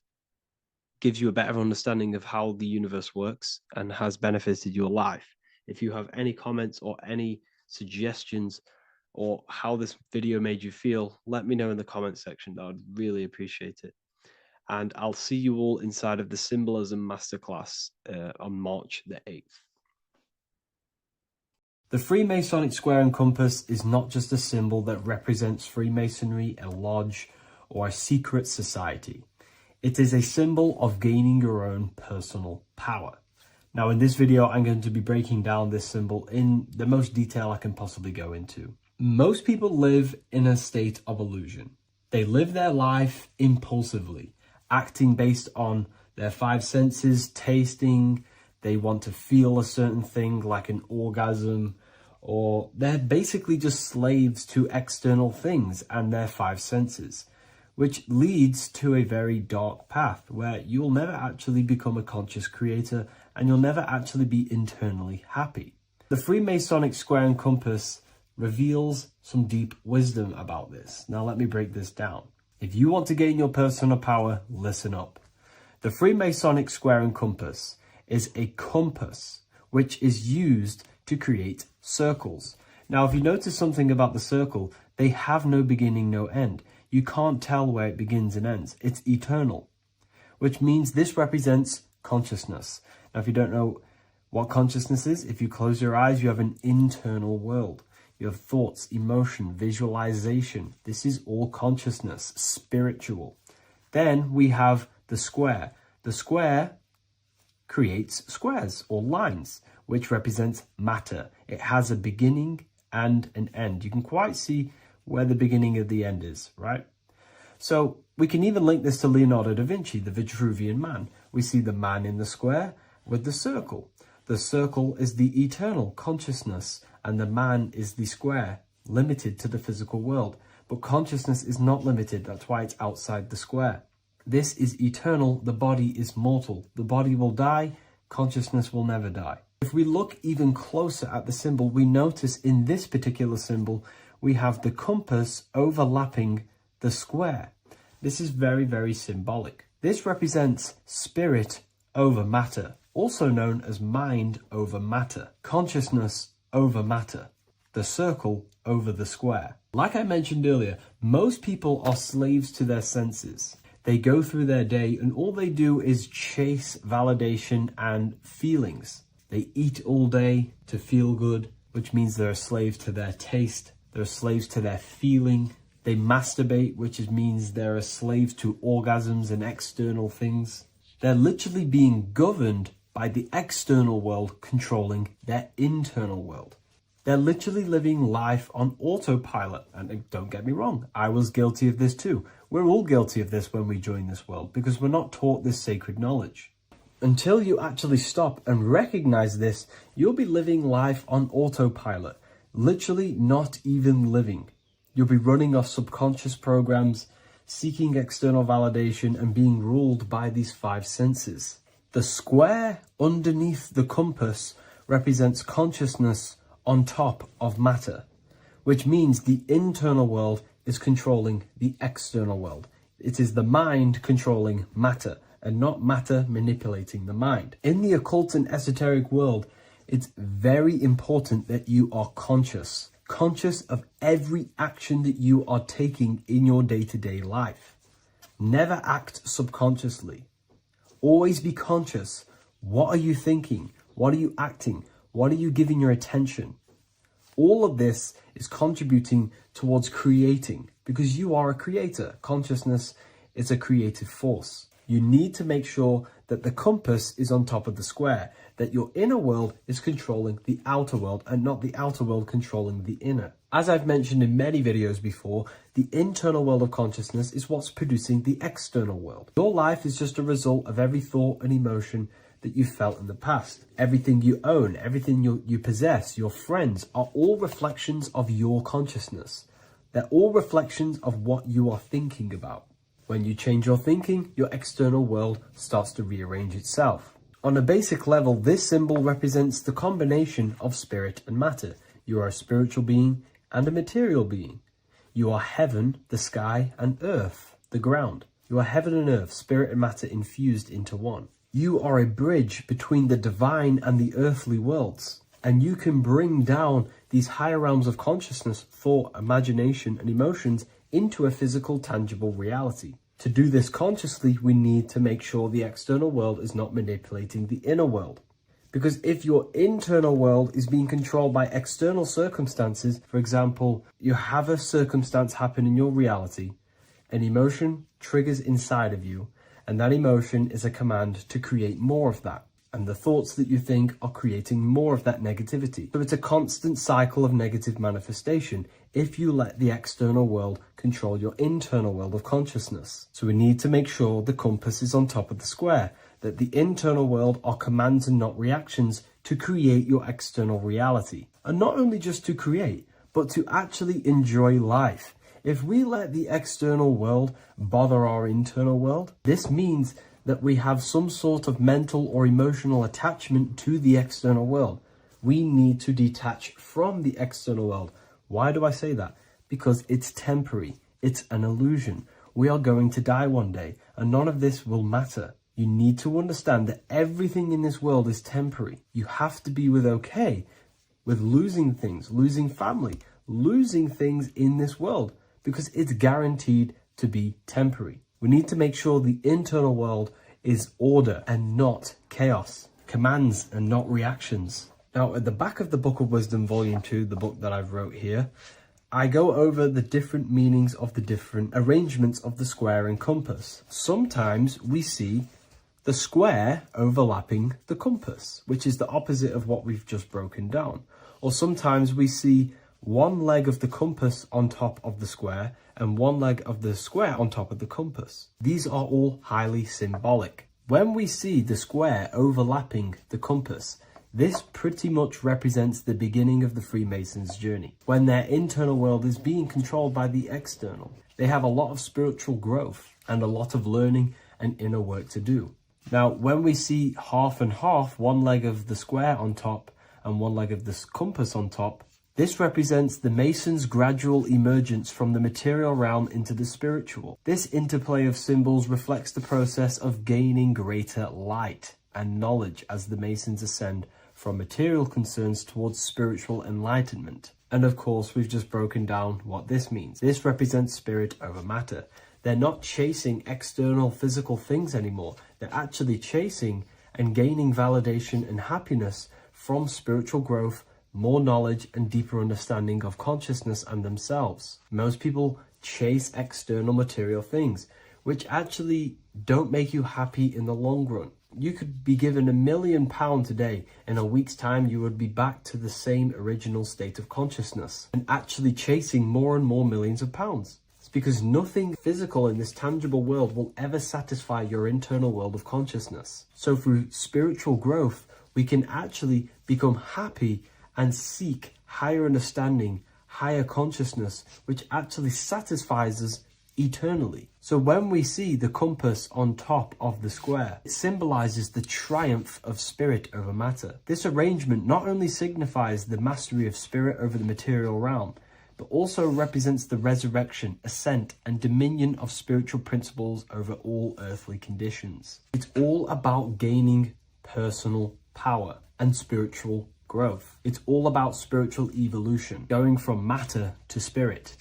gives you a better understanding of how the universe works and has benefited your life. If you have any comments or any suggestions or how this video made you feel, let me know in the comment section. I would really appreciate it. And I'll see you all inside of the Symbolism Masterclass on March the 8th. The Freemasonic square and compass is not just a symbol that represents Freemasonry, a lodge, or a secret society. It is a symbol of gaining your own personal power. Now in this video, I'm going to be breaking down this symbol in the most detail I can possibly go into. Most people live in a state of illusion. They live their life impulsively, acting based on their 5 senses, tasting. They want to feel a certain thing like an orgasm, or they're basically just slaves to external things and their 5 senses, which leads to a very dark path where you'll never actually become a conscious creator and you'll never actually be internally happy. The Freemasonic square and compass reveals some deep wisdom about this. Now let me break this down. If you want to gain your personal power, listen up. The Freemasonic square and compass is a compass which is used to create circles. Now, if you notice something about the circle, they have no beginning, no end. You can't tell where it begins and ends. It's eternal, which means this represents consciousness. Now, if you don't know what consciousness is, if you close your eyes, you have an internal world. You have thoughts, emotion, visualization. This is all consciousness, spiritual. Then we have the square. The square creates squares or lines, which represents matter. It has a beginning and an end. You can quite see where the beginning of the end is, right? So we can even link this to Leonardo da Vinci, the Vitruvian Man. We see the man in the square with the circle. The circle is the eternal consciousness, and the man is the square, limited to the physical world. But consciousness is not limited. That's why it's outside the square. This is eternal. The body is mortal. The body will die. Consciousness will never die. If we look even closer at the symbol, we notice in this particular symbol, we have the compass overlapping the square. This is very, very symbolic. This represents spirit over matter, also known as mind over matter, consciousness over matter, the circle over the square. Like I mentioned earlier, most people are slaves to their senses. They go through their day and all they do is chase validation and feelings. They eat all day to feel good, which means they're a slave to their taste. They're slaves to their feeling. They masturbate, which means they're a slave to orgasms and external things. They're literally being governed by the external world controlling their internal world. They're literally living life on autopilot. And don't get me wrong, I was guilty of this too. We're all guilty of this when we join this world because we're not taught this sacred knowledge. Until you actually stop and recognize this, you'll be living life on autopilot, literally not even living. You'll be running off subconscious programs, seeking external validation, and being ruled by these 5 senses. The square underneath the compass represents consciousness on top of matter, which means the internal world is controlling the external world. It is the mind controlling matter and not matter manipulating the mind. In the occult and esoteric world, it's very important that you are conscious of every action that you are taking in your day-to-day life. Never act subconsciously. Always be conscious. What are you thinking? What are you acting? What are you giving your attention? All of this is contributing towards creating, because you are a creator. Consciousness is a creative force. You need to make sure that the compass is on top of the square, that your inner world is controlling the outer world and not the outer world controlling the inner. As I've mentioned in many videos before, the internal world of consciousness is what's producing the external world. Your life is just a result of every thought and emotion that you felt in the past. Everything you own, everything you possess, your friends, are all reflections of your consciousness. They're all reflections of what you are thinking about. When you change your thinking, your external world starts to rearrange itself. On a basic level, this symbol represents the combination of spirit and matter. You are a spiritual being and a material being. You are heaven, the sky, and earth, the ground. You are heaven and earth, spirit and matter infused into one. You are a bridge between the divine and the earthly worlds. And you can bring down these higher realms of consciousness, thought, imagination, and emotions into a physical, tangible reality. To do this consciously, we need to make sure the external world is not manipulating the inner world. Because if your internal world is being controlled by external circumstances, for example, you have a circumstance happen in your reality, an emotion triggers inside of you, and that emotion is a command to create more of that. And the thoughts that you think are creating more of that negativity. So it's a constant cycle of negative manifestation if you let the external world control your internal world of consciousness. So we need to make sure the compass is on top of the square, that the internal world are commands and not reactions to create your external reality. And not only just to create, but to actually enjoy life. If we let the external world bother our internal world, this means that we have some sort of mental or emotional attachment to the external world. We need to detach from the external world. Why do I say that? Because it's temporary. It's an illusion. We are going to die one day, and none of this will matter. You need to understand that everything in this world is temporary. You have to be okay with losing things, losing family, losing things in this world, because it's guaranteed to be temporary. We need to make sure the internal world is order and not chaos, commands and not reactions. Now, at the back of the Book of Wisdom, Volume 2, the book that I've wrote here, I go over the different meanings of the different arrangements of the square and compass. Sometimes we see the square overlapping the compass, which is the opposite of what we've just broken down. Or sometimes we see one leg of the compass on top of the square and one leg of the square on top of the compass. These are all highly symbolic. When we see the square overlapping the compass, this pretty much represents the beginning of the Freemasons' journey, when their internal world is being controlled by the external. They have a lot of spiritual growth and a lot of learning and inner work to do. Now, when we see half and half, one leg of the square on top and one leg of the compass on top, this represents the Masons' gradual emergence from the material realm into the spiritual. This interplay of symbols reflects the process of gaining greater light and knowledge as the Masons ascend from material concerns towards spiritual enlightenment. And of course, we've just broken down what this means. This represents spirit over matter. They're not chasing external physical things anymore. They're actually chasing and gaining validation and happiness from spiritual growth, more knowledge and deeper understanding of consciousness and themselves. Most people chase external material things, which actually don't make you happy in the long run. You could be given £1 million today. In a week's time, you would be back to the same original state of consciousness and actually chasing more and more millions of pounds. It's because nothing physical in this tangible world will ever satisfy your internal world of consciousness. So through spiritual growth, we can actually become happy and seek higher understanding, higher consciousness, which actually satisfies us eternally. So when we see the compass on top of the square, it symbolizes the triumph of spirit over matter. This arrangement not only signifies the mastery of spirit over the material realm, but also represents the resurrection, ascent, and dominion of spiritual principles over all earthly conditions. It's all about gaining personal power and spiritual growth. It's all about spiritual evolution, going from matter to spirit.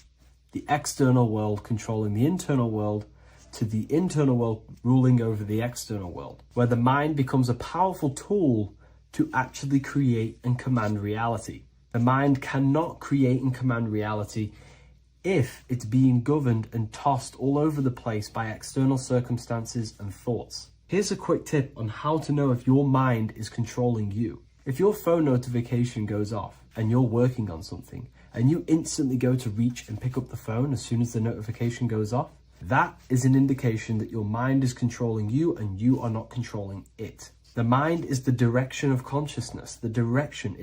The external world controlling the internal world, to the internal world ruling over the external world, where the mind becomes a powerful tool to actually create and command reality. The mind cannot create and command reality if it's being governed and tossed all over the place by external circumstances and thoughts. Here's a quick tip on how to know if your mind is controlling you. If your phone notification goes off and you're working on something, and you instantly go to reach and pick up the phone as soon as the notification goes off, that is an indication that your mind is controlling you and you are not controlling it. The mind is the direction of consciousness. It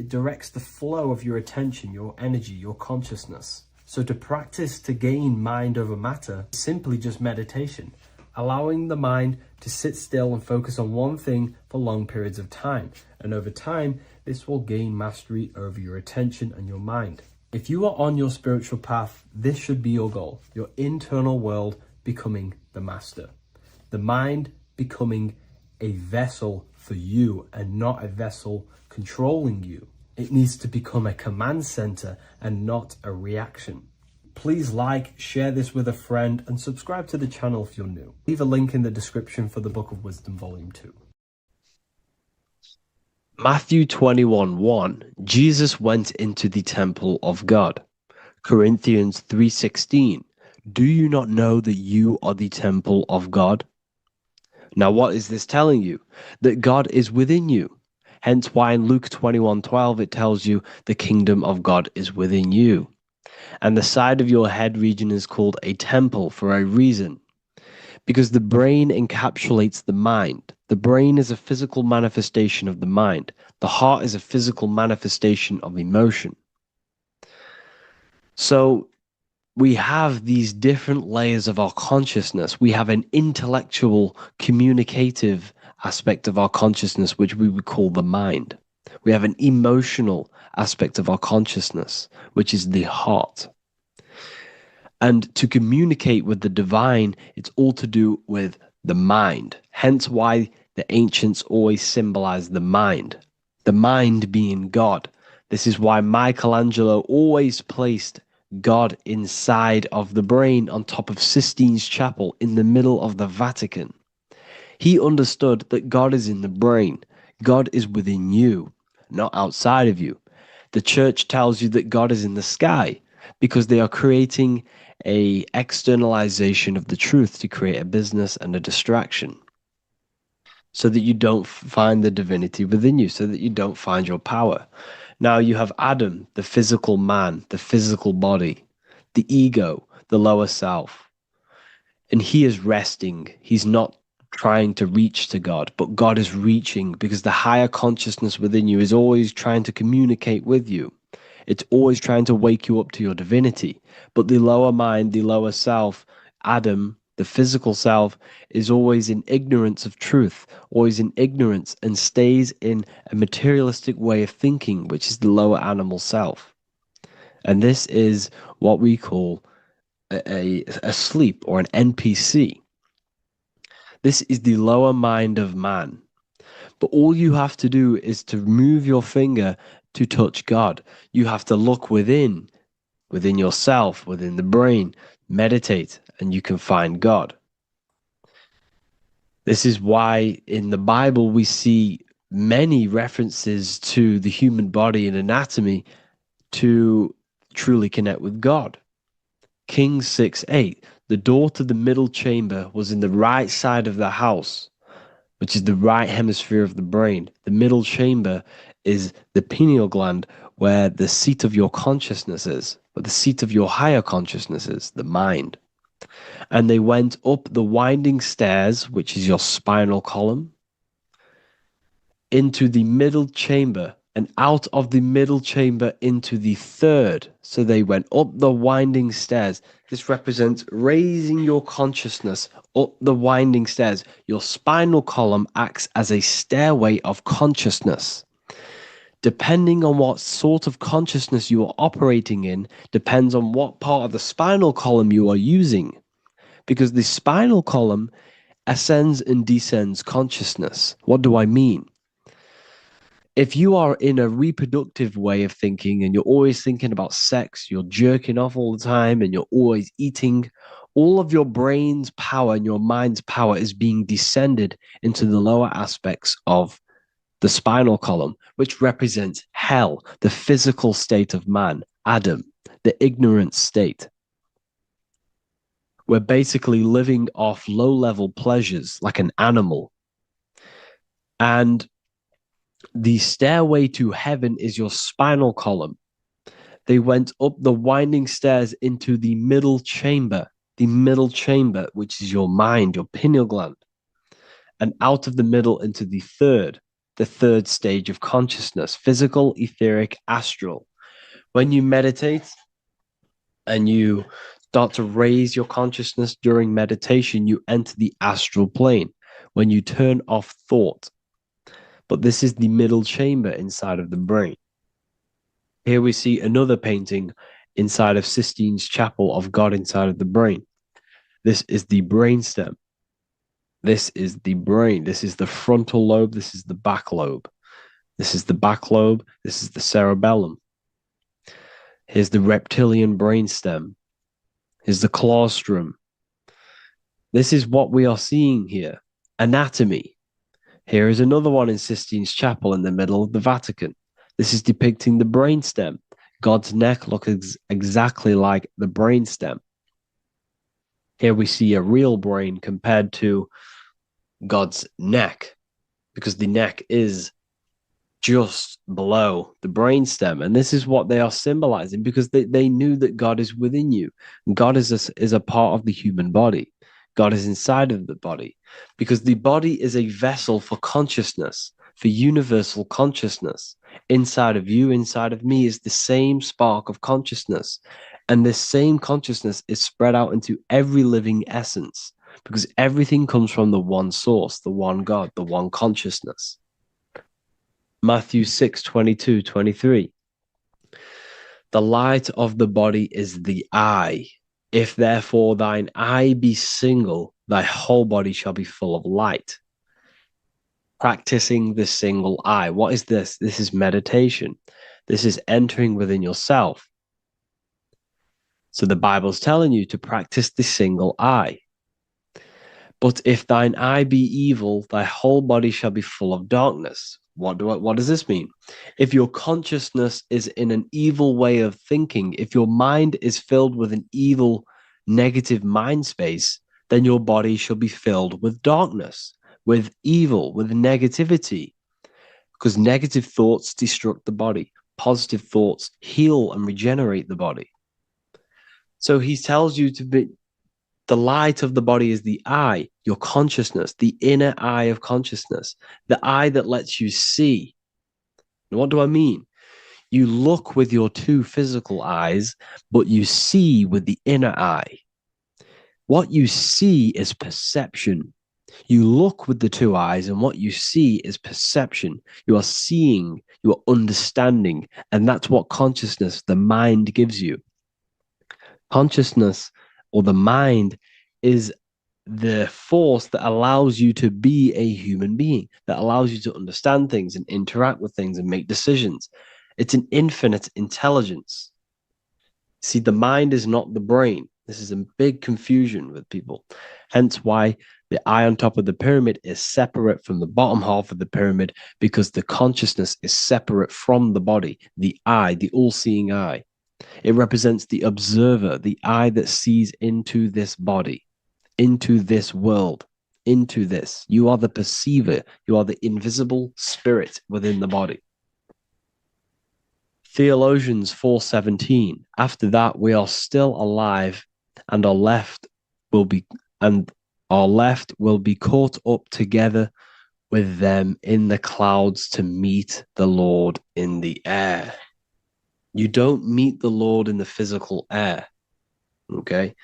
directs the flow of your attention, your energy, your consciousness. So to practice to gain mind over matter is simply just meditation, allowing the mind to sit still and focus on one thing for long periods of time. And over time, this will gain mastery over your attention and your mind. If you are on your spiritual path, this should be your goal, your internal world becoming the master. The mind becoming a vessel for you and not a vessel controlling you. It needs to become a command center and not a reaction. Please like, share this with a friend, and subscribe to the channel if you're new. Leave a link in the description for the Book of Wisdom Volume 2. Matthew 21:1, Jesus went into the temple of God. Corinthians 3:16, do you not know that you are the temple of God? Now what is this telling you? That God is within you. Hence why in Luke 21:12 it tells you the kingdom of God is within you. And the side of your head region is called a temple for a reason. Because the brain encapsulates the mind. The brain is a physical manifestation of the mind. The heart is a physical manifestation of emotion. So we have these different layers of our consciousness. We have an intellectual, communicative aspect of our consciousness, which we would call the mind. We have an emotional aspect of our consciousness, which is the heart. And to communicate with the divine, it's all to do with the mind. Hence why the ancients always symbolize the mind being God. This is why Michelangelo always placed God inside of the brain on top of Sistine Chapel in the middle of the Vatican. He understood that God is in the brain. God is within you, not outside of you. The church tells you that God is in the sky because they are creating a externalization of the truth to create a business and a distraction so that you don't find the divinity within you, so that you don't find your power. Now you have Adam, the physical man, the physical body, the ego, the lower self, and he is resting. He's not trying to reach to God, but God is reaching because the higher consciousness within you is always trying to communicate with you. It's always trying to wake you up to your divinity. But the lower mind, the lower self, Adam, the physical self, is always in ignorance of truth, always in ignorance, and stays in a materialistic way of thinking, which is the lower animal self. And this is what we call a sleep or an NPC. This is the lower mind of man. But all you have to do is to move your finger to touch God. You have to look within yourself, within the brain, meditate, and you can find God. This is why in the Bible we see many references to the human body and anatomy to truly connect with God. Kings 6:8, the door to the middle chamber was in the right side of the house, which is the right hemisphere of the brain. The middle chamber is the pineal gland, where the seat of your consciousness is, where the seat of your higher consciousness is, the mind. And they went up the winding stairs, which is your spinal column, into the middle chamber, and out of the middle chamber into the third. So they went up the winding stairs. This represents raising your consciousness up the winding stairs. Your spinal column acts as a stairway of consciousness. Depending on what sort of consciousness you are operating in, depends on what part of the spinal column you are using. Because the spinal column ascends and descends consciousness. What do I mean? If you are in a reproductive way of thinking and you're always thinking about sex, you're jerking off all the time and you're always eating, all of your brain's power and your mind's power is being descended into the lower aspects of the spinal column, which represents hell, the physical state of man, Adam, the ignorant state. We're basically living off low-level pleasures like an animal. And the stairway to heaven is your spinal column. They went up the winding stairs into the middle chamber, which is your mind, your pineal gland, and out of the middle into the third stage of consciousness, physical, etheric, astral. When you meditate and you start to raise your consciousness during meditation, you enter the astral plane when you turn off thought. But this is the middle chamber inside of the brain. Here we see another painting inside of Sistine's chapel of God inside of the brain. This is the brainstem. This is the brain. This is the frontal lobe. This is the back lobe. This is the back lobe. This is the cerebellum. Here's the reptilian brainstem. Here's the claustrum. This is what we are seeing here. Anatomy. Here is another one in Sistine's chapel in the middle of the Vatican. This is depicting the brainstem. God's neck looks exactly like the brainstem. Here we see a real brain compared to God's neck, because the neck is just below the brainstem. And this is what they are symbolizing, because they knew that God is within you. God is a part of the human body. God is inside of the body, because the body is a vessel for consciousness, for universal consciousness. Inside of you, inside of me is the same spark of consciousness. And this same consciousness is spread out into every living essence, because everything comes from the one source, the one God, the one consciousness. Matthew 6:22-23. The light of the body is the eye. If therefore thine eye be single, thy whole body shall be full of light. Practicing the single eye. What is this? This is meditation. This is entering within yourself. So the Bible's telling you to practice the single eye. But if thine eye be evil, thy whole body shall be full of darkness. What does this mean? If your consciousness is in an evil way of thinking, if your mind is filled with an evil, negative mind space, then your body shall be filled with darkness, with evil, with negativity. Because negative thoughts destruct the body. Positive thoughts heal and regenerate the body. So he tells you to be, the light of the body is the eye, your consciousness, the inner eye of consciousness, the eye that lets you see. And what do I mean? You look with your two physical eyes, but you see with the inner eye. What you see is perception. You look with the two eyes, and what you see is perception. You are seeing, you are understanding, and that's what consciousness, the mind, gives you. Consciousness, or the mind, is the force that allows you to be a human being, that allows you to understand things and interact with things and make decisions. It's an infinite intelligence. See, the mind is not the brain. This is a big confusion with people. Hence why the eye on top of the pyramid is separate from the bottom half of the pyramid, because the consciousness is separate from the body, the eye, the all-seeing eye. It represents the observer, the eye that sees into this body, into this world, into this. You are the perceiver. You are the invisible spirit within the body. Theologians 4:17. After that, we are still alive and are left will be, and our left will be caught up together with them in the clouds to meet the Lord in the air. You don't meet the Lord in the physical air. Okay?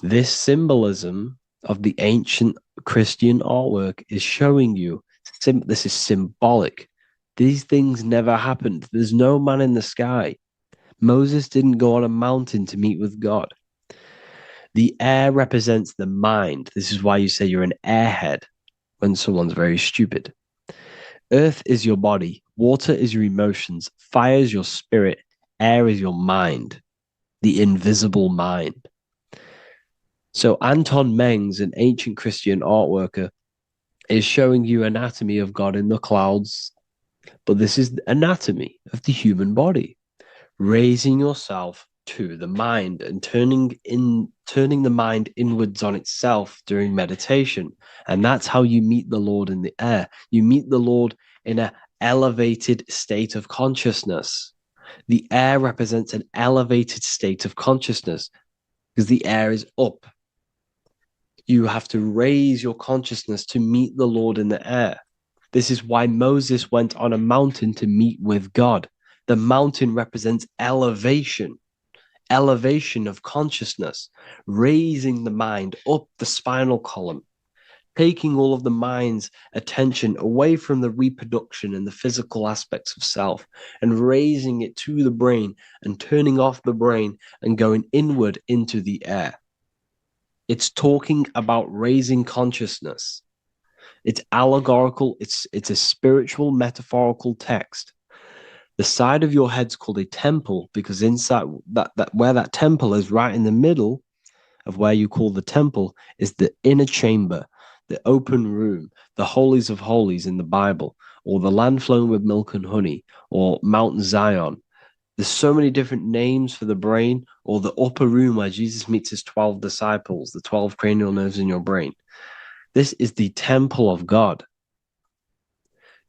This symbolism of the ancient Christian artwork is showing you this is symbolic. These things never happened. There's no man in the sky. Moses didn't go on a mountain to meet with God. The air represents the mind. This is why you say you're an airhead when someone's very stupid. Earth is your body. Water is your emotions. Fire is your spirit. Air is your mind, the invisible mind. So Anton Mengs, an ancient Christian art worker, is showing you anatomy of God in the clouds. But this is the anatomy of the human body, raising yourself to the mind and turning the mind inwards on itself during meditation. And that's how you meet the Lord in the air. You meet the Lord in an elevated state of consciousness. The air represents an elevated state of consciousness because the air is up. You have to raise your consciousness to meet the Lord in the air. This is why Moses went on a mountain to meet with God. The mountain represents elevation of consciousness, raising the mind up the spinal column, taking all of the mind's attention away from the reproduction and the physical aspects of self and raising it to the brain and turning off the brain and going inward into the air. It's talking about raising consciousness. It's allegorical. It's a spiritual, metaphorical text. The side of your head's called a temple because inside that where that temple is, right in the middle of where you call the temple, is the inner chamber, the open room, the holies of holies in the Bible, or the land flowing with milk and honey, or Mount Zion. There's so many different names for the brain, or the upper room where Jesus meets his 12 disciples, the 12 cranial nerves in your brain. This is the temple of God.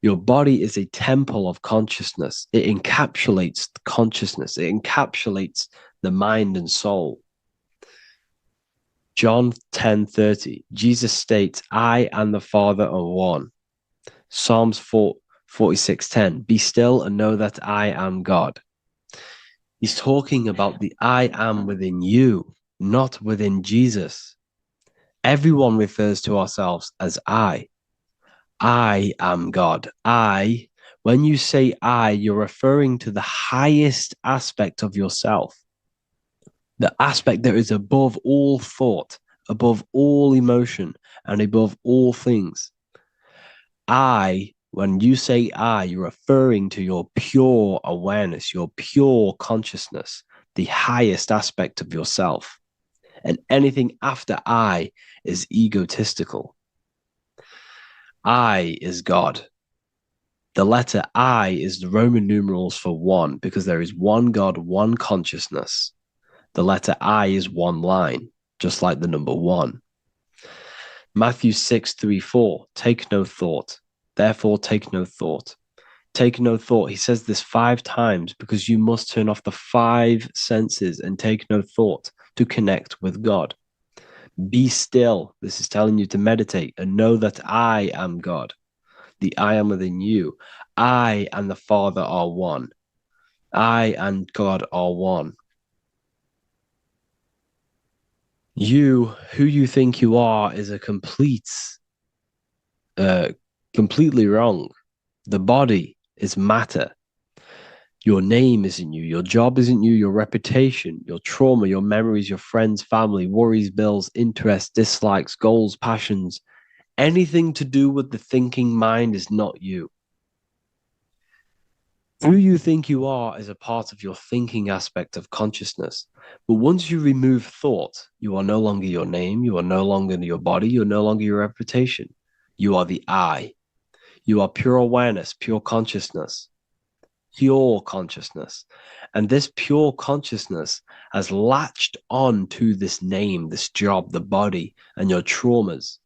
Your body is a temple of consciousness. It encapsulates the consciousness. It encapsulates the mind and soul. John 10:30, Jesus states, I and the Father are one. Psalms 46:10, be still and know that I am God. He's talking about the I am within you, not within Jesus. Everyone refers to ourselves as I. I am God. When you say I, you're referring to the highest aspect of yourself, the aspect that is above all thought, above all emotion, and above all things. When you say I, you're referring to your pure awareness, your pure consciousness, the highest aspect of yourself. And anything after I is egotistical. I is God. The letter I is the Roman numerals for one, because there is one God, one consciousness. The letter I is one line, just like the number one. Matthew 6:3-4, take no thought. Therefore, take no thought. Take no thought. He says this 5 times because you must turn off the 5 senses and take no thought to connect with God. Be still. This is telling you to meditate and know that I am God. The I am within you. I and the Father are one. I and God are one. You, who you think you are, is a completely wrong. The body is matter. Your name isn't you. Your job isn't you. Your reputation, your trauma, your memories, your friends, family, worries, bills, interests, dislikes, goals, passions. Anything to do with the thinking mind is not you. Who you think you are is a part of your thinking aspect of consciousness. But once you remove thought, you are no longer your name. You are no longer your body. You're no longer your reputation. You are the I. You are pure awareness, pure consciousness. Pure consciousness. And this pure consciousness has latched on to this name, this job, the body, and your traumas.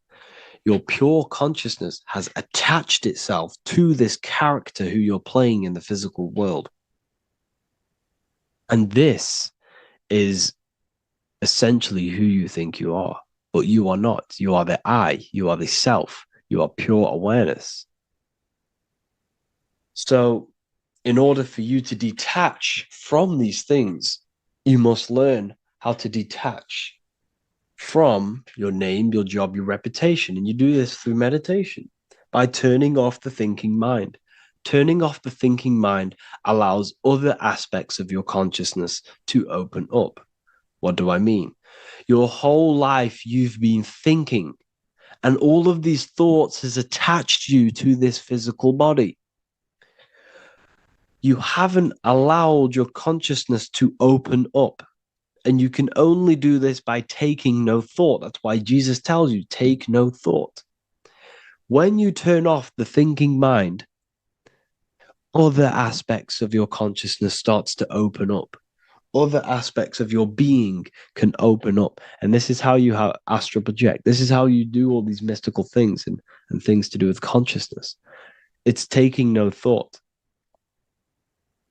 Your pure consciousness has attached itself to this character who you're playing in the physical world. And this is essentially who you think you are. but you are not. You are the I, you are the self, you are pure awareness. So, in order for you to detach from these things, you must learn how to detach from your name, your job, your reputation. And you do this through meditation by turning off the thinking mind. Turning off the thinking mind allows other aspects of your consciousness to open up. What do I mean? Your whole life you've been thinking, and all of these thoughts has attached you to this physical body. You haven't allowed your consciousness to open up. And you can only do this by taking no thought. That's why Jesus tells you, take no thought. When you turn off the thinking mind, other aspects of your consciousness starts to open up. Other aspects of your being can open up. And this is how you have astral project. This is how you do all these mystical things and things to do with consciousness. It's taking no thought.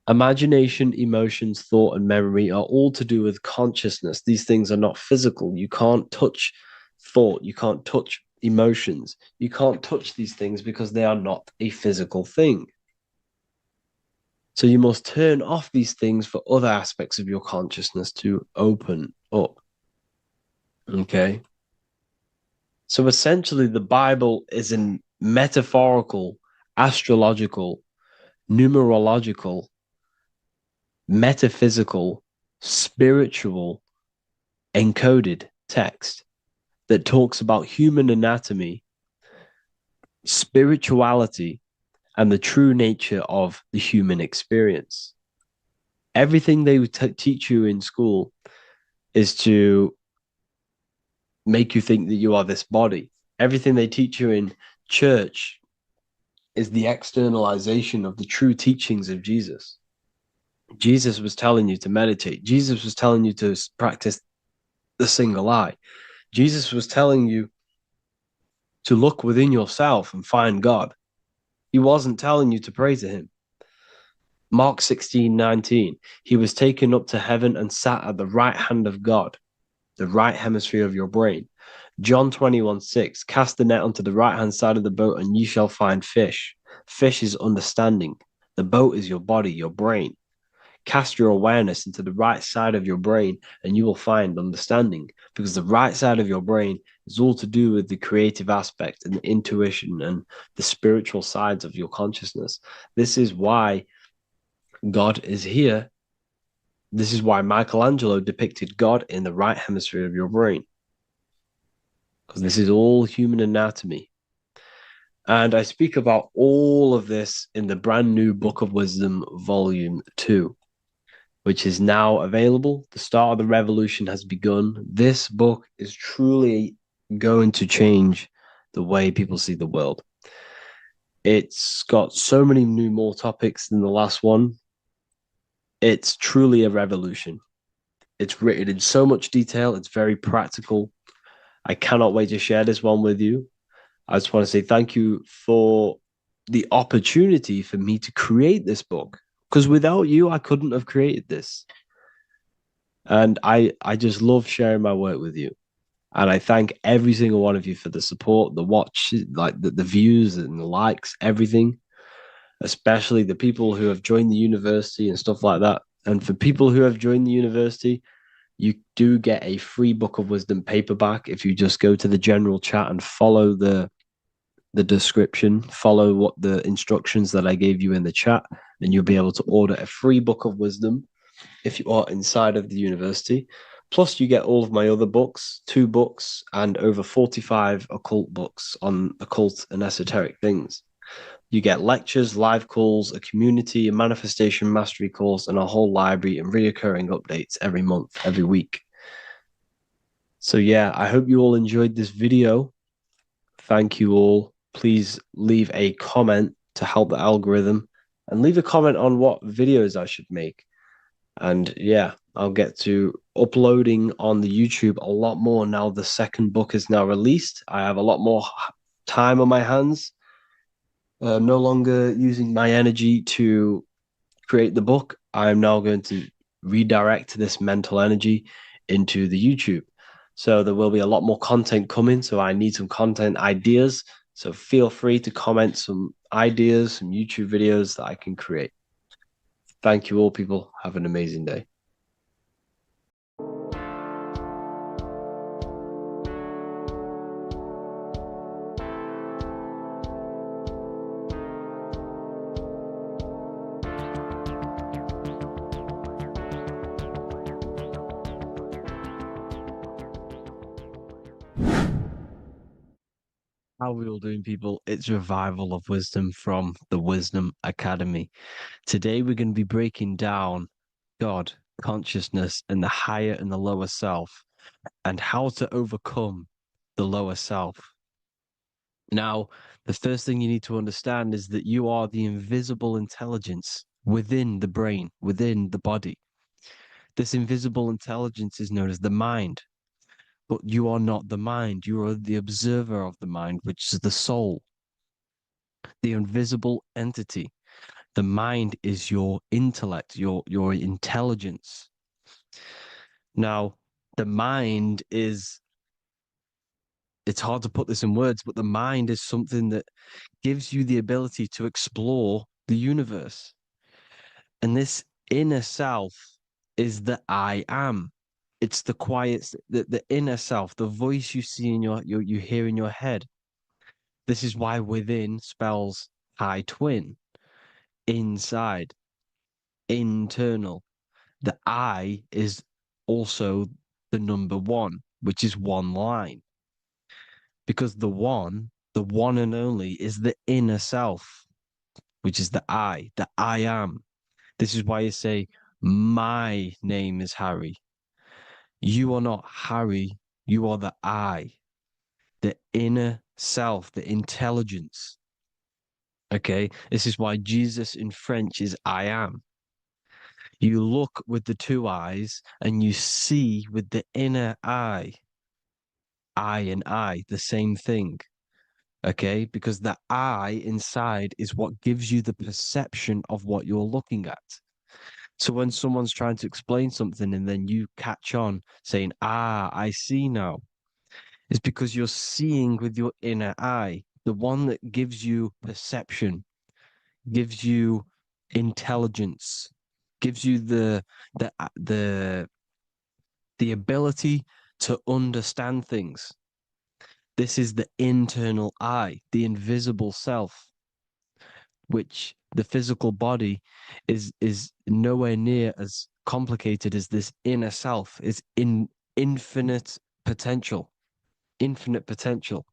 Imagination, emotions, thought, and memory are all to do with consciousness. These things are not physical. You can't touch thought. You can't touch emotions. You can't touch these things because they are not a physical thing. So you must turn off these things for other aspects of your consciousness to open up. Okay? So essentially, the Bible is a metaphorical, astrological, numerological, metaphysical, spiritual, encoded text that talks about human anatomy, spirituality, and the true nature of the human experience. Everything they would teach you in school is to make you think that you are this body. Everything they teach you in church is the externalization of the true teachings of Jesus. Jesus was telling you to meditate. Jesus was telling you to practice the single eye. Jesus was telling you to look within yourself and find God. He wasn't telling you to pray to him. Mark 16:19, he was taken up to heaven and sat at the right hand of God, the right hemisphere of your brain. John 21:6, cast the net onto the right hand side of the boat and ye shall find fish. Fish is understanding. The boat is your body, your brain. Cast your awareness into the right side of your brain and you will find understanding, because the right side of your brain is all to do with the creative aspect and the intuition and the spiritual sides of your consciousness. This is why God is here. This is why Michelangelo depicted God in the right hemisphere of your brain, because this is all human anatomy. And I speak about all of this in the brand new Book of Wisdom, Volume 2, which is now available. The start of the revolution has begun. This book is truly going to change the way people see the world. It's got so many more topics than the last one. It's truly a revolution. It's written in so much detail. It's very practical. I cannot wait to share this one with you. I just want to say thank you for the opportunity for me to create this book, because without you, I couldn't have created this. And I just love sharing my work with you. And I thank every single one of you for the support, the watch, like the views and the likes, everything, especially the people who have joined the university and stuff like that. And for people who have joined the university, you do get a free Book of Wisdom paperback if you just go to the general chat and follow the description, follow what the instructions that I gave you in the chat, and you'll be able to order a free Book of Wisdom if you are inside of the university. Plus, you get all of my other books, 2 books, and over 45 occult books on occult and esoteric things. You get lectures, live calls, a community, a manifestation mastery course, and a whole library and reoccurring updates every month, every week. So yeah, I hope you all enjoyed this video. Thank you all. Please leave a comment to help the algorithm, and leave a comment on what videos I should make. And yeah, I'll get to uploading on the YouTube a lot more now. The second book is now released. I have a lot more time on my hands. No longer using my energy to create the book. I'm now going to redirect this mental energy into the YouTube. So there will be a lot more content coming. So I need some content ideas. So feel free to comment some ideas, some YouTube videos that I can create. Thank you all, people. Have an amazing day. How are we all doing, people? It's Revival of Wisdom from the Wisdom Academy. Today we're going to be breaking down God, consciousness, and the higher and the lower self, and how to overcome the lower self. Now, the first thing you need to understand is that you are the invisible intelligence within the brain, within the body. This invisible intelligence is known as the mind. But you are not the mind. You are the observer of the mind, which is the soul, the invisible entity. The mind is your intellect, your intelligence. Now, the mind is, it's hard to put this in words, but the mind is something that gives you the ability to explore the universe. And this inner self is the I am. It's the quiet, the inner self, the voice you see in you hear in your head. This is why within spells high twin, inside, internal. The I is also the number one, which is one line. Because the one and only, is the inner self, which is the I am. This is why you say, my name is Harry. You are not Harry, you are the I, the inner self, the intelligence. Okay, this is why Jesus in French is I am. You look with the two eyes and you see with the inner eye. I and I, the same thing. Okay, because the I inside is what gives you the perception of what you're looking at. So when someone's trying to explain something and then you catch on saying, I see now, it's because you're seeing with your inner eye, the one that gives you perception, gives you intelligence, gives you the ability to understand things. This is the internal I, the invisible self, which the physical body is nowhere near as complicated as this inner self. Is in infinite potential, infinite potential.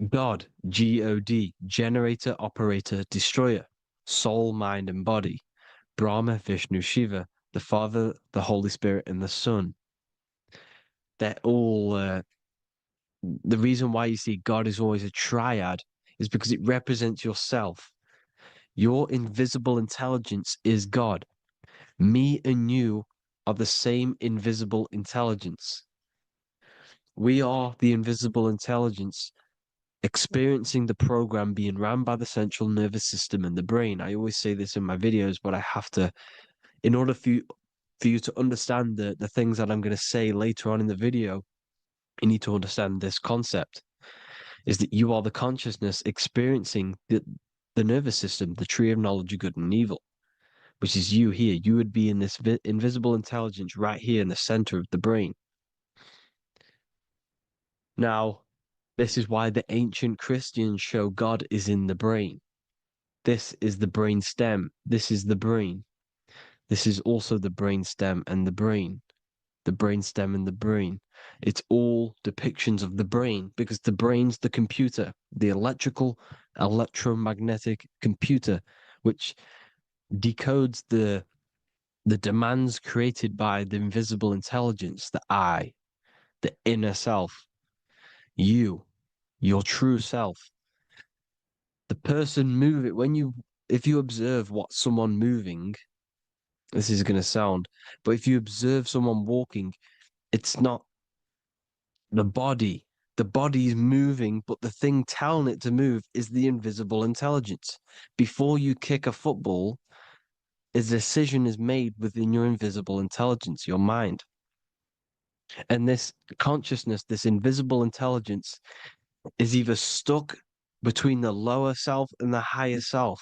God, God, generator, operator, destroyer, soul, mind, and body. Brahma, Vishnu, Shiva, the Father, the Holy Spirit, and the Son. They're all the reason why you see God is always a triad is because it represents yourself. Your invisible intelligence is God. Me and you are the same invisible intelligence. We are the invisible intelligence experiencing the program being ran by the central nervous system and the brain. I always say this in my videos, but I have to, in order for you to understand the things that I'm going to say later on in the video, you need to understand this concept, is that you are the consciousness experiencing the nervous system, the tree of knowledge of good and evil, which is you here. You would be in this invisible intelligence right here in the center of the brain. Now, this is why the ancient Christians show God is in the brain. This is the brain stem. This is the brain. This is also the brain stem and the brain. The brain stem and the brain. It's all depictions of the brain because the brain's the computer, the electromagnetic computer, which decodes the demands created by the invisible intelligence, the I, the inner self, you, your true self. The person moving, if you observe what someone moving, this is going to sound, but if you observe someone walking, it's not the body. The body is moving, but the thing telling it to move is the invisible intelligence. Before you kick a football, a decision is made within your invisible intelligence, your mind. And this consciousness, this invisible intelligence, is either stuck between the lower self and the higher self.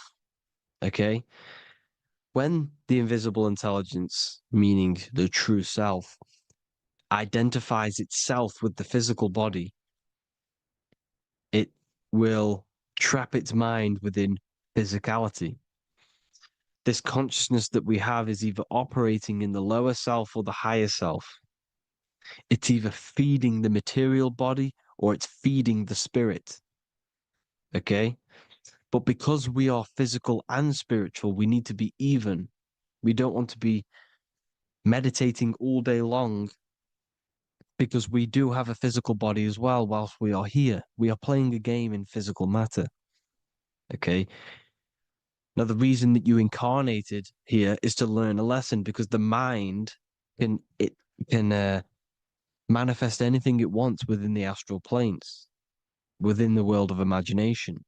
Okay? When the invisible intelligence, meaning the true self, identifies itself with the physical body, it will trap its mind within physicality. This consciousness that we have is either operating in the lower self or the higher self. It's either feeding the material body or it's feeding the spirit. Okay? But because we are physical and spiritual, we need to be even. We don't want to be meditating all day long because we do have a physical body as well whilst we are here. We are playing a game in physical matter. Okay? Now, the reason that you incarnated here is to learn a lesson because the mind can manifest anything it wants within the astral planes, within the world of imagination.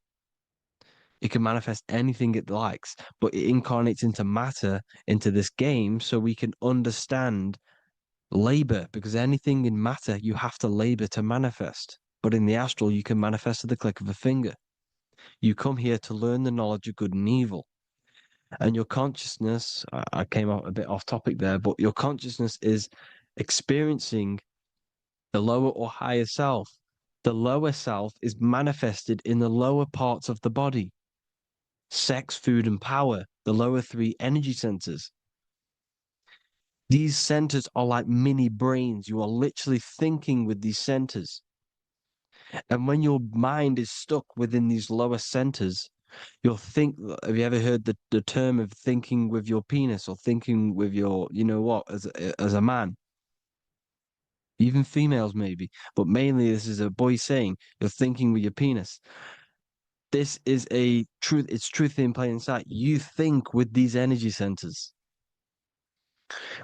It can manifest anything it likes, but it incarnates into matter, into this game, so we can understand labor, because anything in matter, you have to labor to manifest. But in the astral, you can manifest at the click of a finger. You come here to learn the knowledge of good and evil. And your consciousness, I came out a bit off topic there, but your consciousness is experiencing the lower or higher self. The lower self is manifested in the lower parts of the body. Sex, food, and power, the lower three energy centers. These centers are like mini brains. You are literally thinking with these centers. And when your mind is stuck within these lower centers, you'll think, have you ever heard the term of thinking with your penis or thinking with your, you know what, as a man? Even females maybe, but mainly this is a boy saying, you're thinking with your penis. This is a truth, it's truth in plain sight. You think with these energy centers.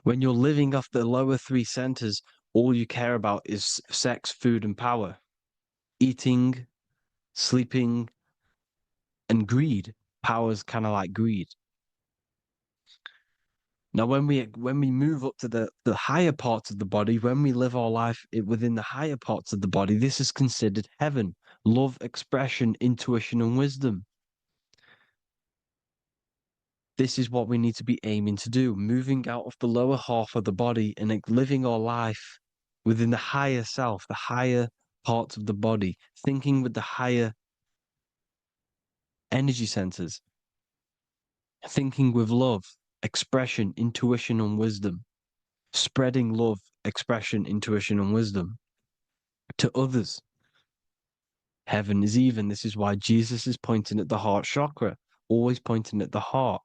When you're living off the lower three centers, all you care about is sex, food, and power. Eating, sleeping, and greed. Power's kind of like greed. Now, when we move up to the higher parts of the body, when we live our life within the higher parts of the body, this is considered heaven, love, expression, intuition, and wisdom. This is what we need to be aiming to do, moving out of the lower half of the body and living our life within the higher self, the higher parts of the body, thinking with the higher energy centers, thinking with love, expression, intuition, and wisdom, spreading love, expression, intuition, and wisdom to others. Heaven is even. This is why Jesus is pointing at the heart chakra, always pointing at the heart.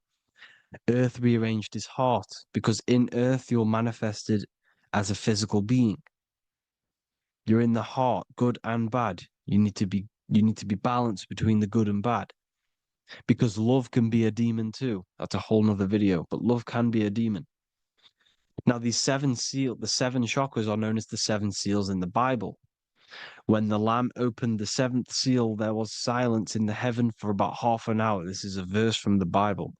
Earth rearranged his heart because in earth you're manifested as a physical being. You're in the heart, good and bad. You need to be balanced between the good and bad. Because love can be a demon too. That's a whole nother video, but love can be a demon. Now, the seven chakras are known as the seven seals in the Bible. When the Lamb opened the seventh seal, there was silence in the heaven for about half an hour. This is a verse from the Bible.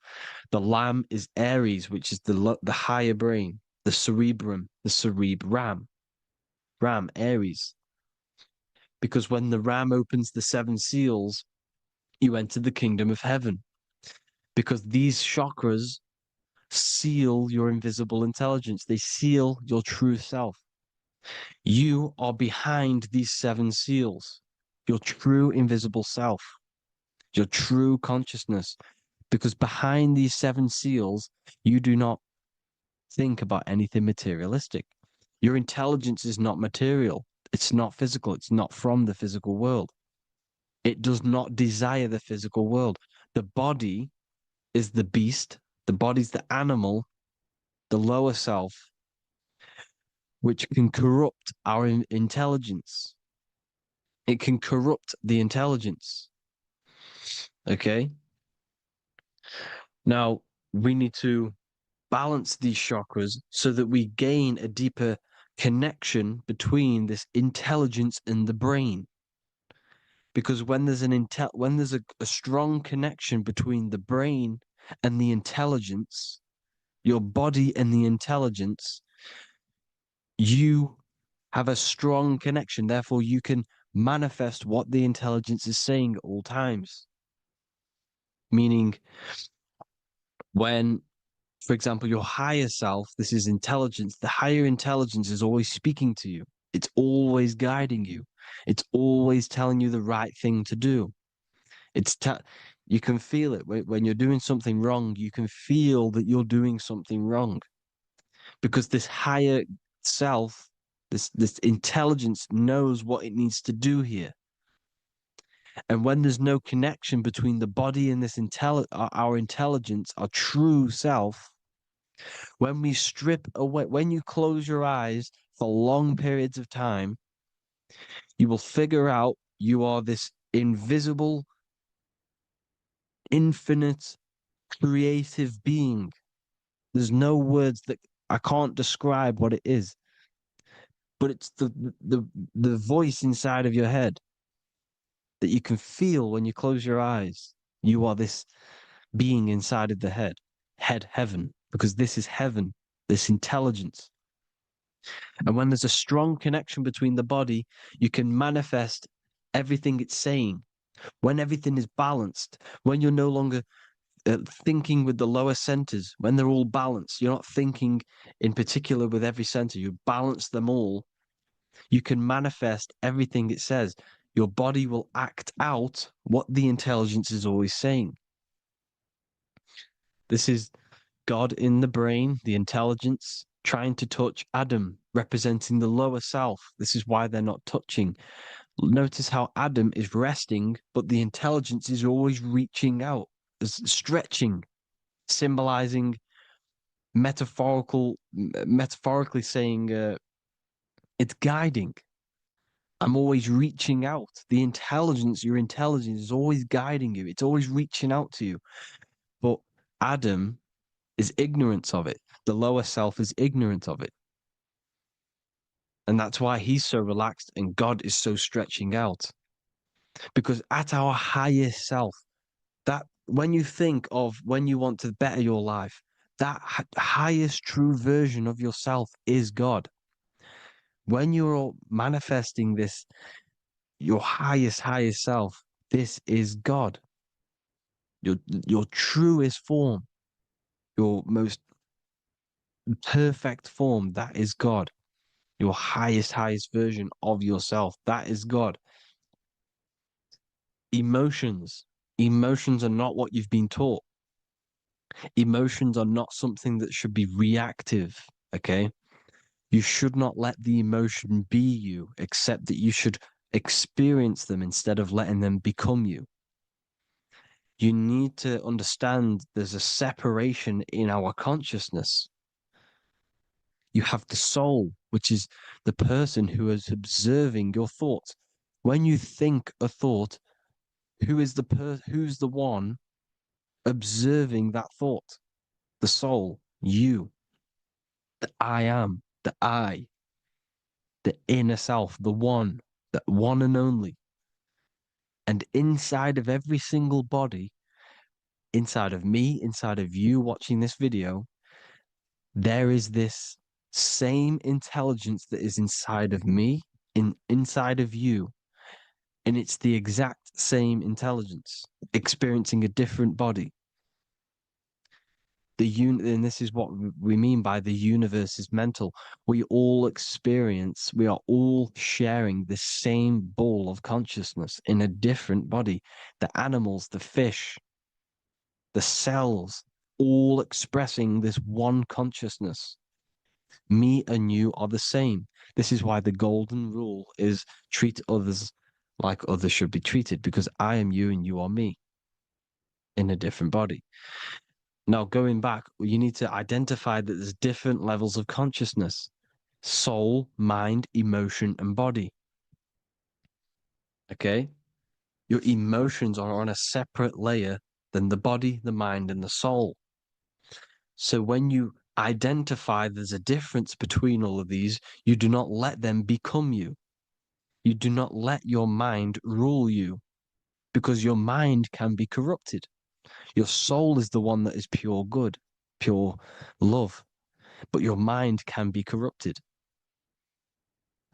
The Lamb is Aries, which is the higher brain, the cerebrum, the cerebram. Ram, Aries. Because when the Ram opens the seven seals, you enter the kingdom of heaven. Because these chakras seal your invisible intelligence. They seal your true self. You are behind these seven seals, your true invisible self, your true consciousness. Because behind these seven seals, you do not think about anything materialistic. Your intelligence is not material. It's not physical. It's not from the physical world. It does not desire the physical world. The body is the beast. The body's the animal, the lower self, which can corrupt our intelligence. It can corrupt the intelligence. Okay? Now, we need to balance these chakras so that we gain a deeper connection between this intelligence and the brain. Because when there's a strong connection between the brain and the intelligence, your body and the intelligence, you have a strong connection. Therefore, you can manifest what the intelligence is saying at all times. Meaning, when, for example, your higher self, this is intelligence, the higher intelligence is always speaking to you. It's always guiding you. It's always telling you the right thing to do. You can feel it when you're doing something wrong. You can feel that you're doing something wrong because this higher self, this intelligence knows what it needs to do here. And when there's no connection between the body and this our intelligence, our true self, when we strip away, when you close your eyes for long periods of time, you will figure out you are this invisible, infinite, creative being. There's no words that I can't describe what it is, but it's the voice inside of your head that you can feel when you close your eyes. You are this being inside of the heaven, because this is heaven, this intelligence. And when there's a strong connection between the body, you can manifest everything it's saying. When everything is balanced, when you're no longer thinking with the lower centers, when they're all balanced, you're not thinking in particular with every center, you balance them all, you can manifest everything it says. Your body will act out what the intelligence is always saying. This is God in the brain, the intelligence, trying to touch Adam, representing the lower self. This is why they're not touching. Notice how Adam is resting, but the intelligence is always reaching out, stretching, symbolizing metaphorically saying it's guiding. I'm always reaching out. The intelligence, your intelligence is always guiding you. It's always reaching out to you. But Adam is ignorant of it. The lower self is ignorant of it. And that's why he's so relaxed and God is so stretching out. Because at our highest self, that when you think of when you want to better your life, that highest true version of yourself is God. When you're manifesting this, your highest self, this is God. Your truest form, your most perfect form, that is God. Your highest version of yourself, that is God. Emotions are not what you've been taught. Emotions are not something that should be reactive, okay? You should not let the emotion be you, except that you should experience them instead of letting them become you. You need to understand there's a separation in our consciousness. You have the soul, which is the person who is observing your thoughts. When you think a thought, who's the one observing that thought? The soul, you, the I am, the I, the inner self, the one and only. And inside of every single body, inside of me, inside of you watching this video, there is this same intelligence that is inside of me, inside of you. And it's the exact same intelligence, experiencing a different body. And this is what we mean by the universe is mental. We all are all sharing the same ball of consciousness in a different body. The animals, the fish, the cells, all expressing this one consciousness. Me and you are the same. This is why the golden rule is treat others like others should be treated, because I am you and you are me in a different body. Now, going back, you need to identify that there's different levels of consciousness: soul, mind, emotion, and body. Okay? Your emotions are on a separate layer than the body, the mind, and the soul. So when you identify there's a difference between all of these, you do not let them become you. You do not let your mind rule you, because your mind can be corrupted. Your soul is the one that is pure good, pure love, but your mind can be corrupted.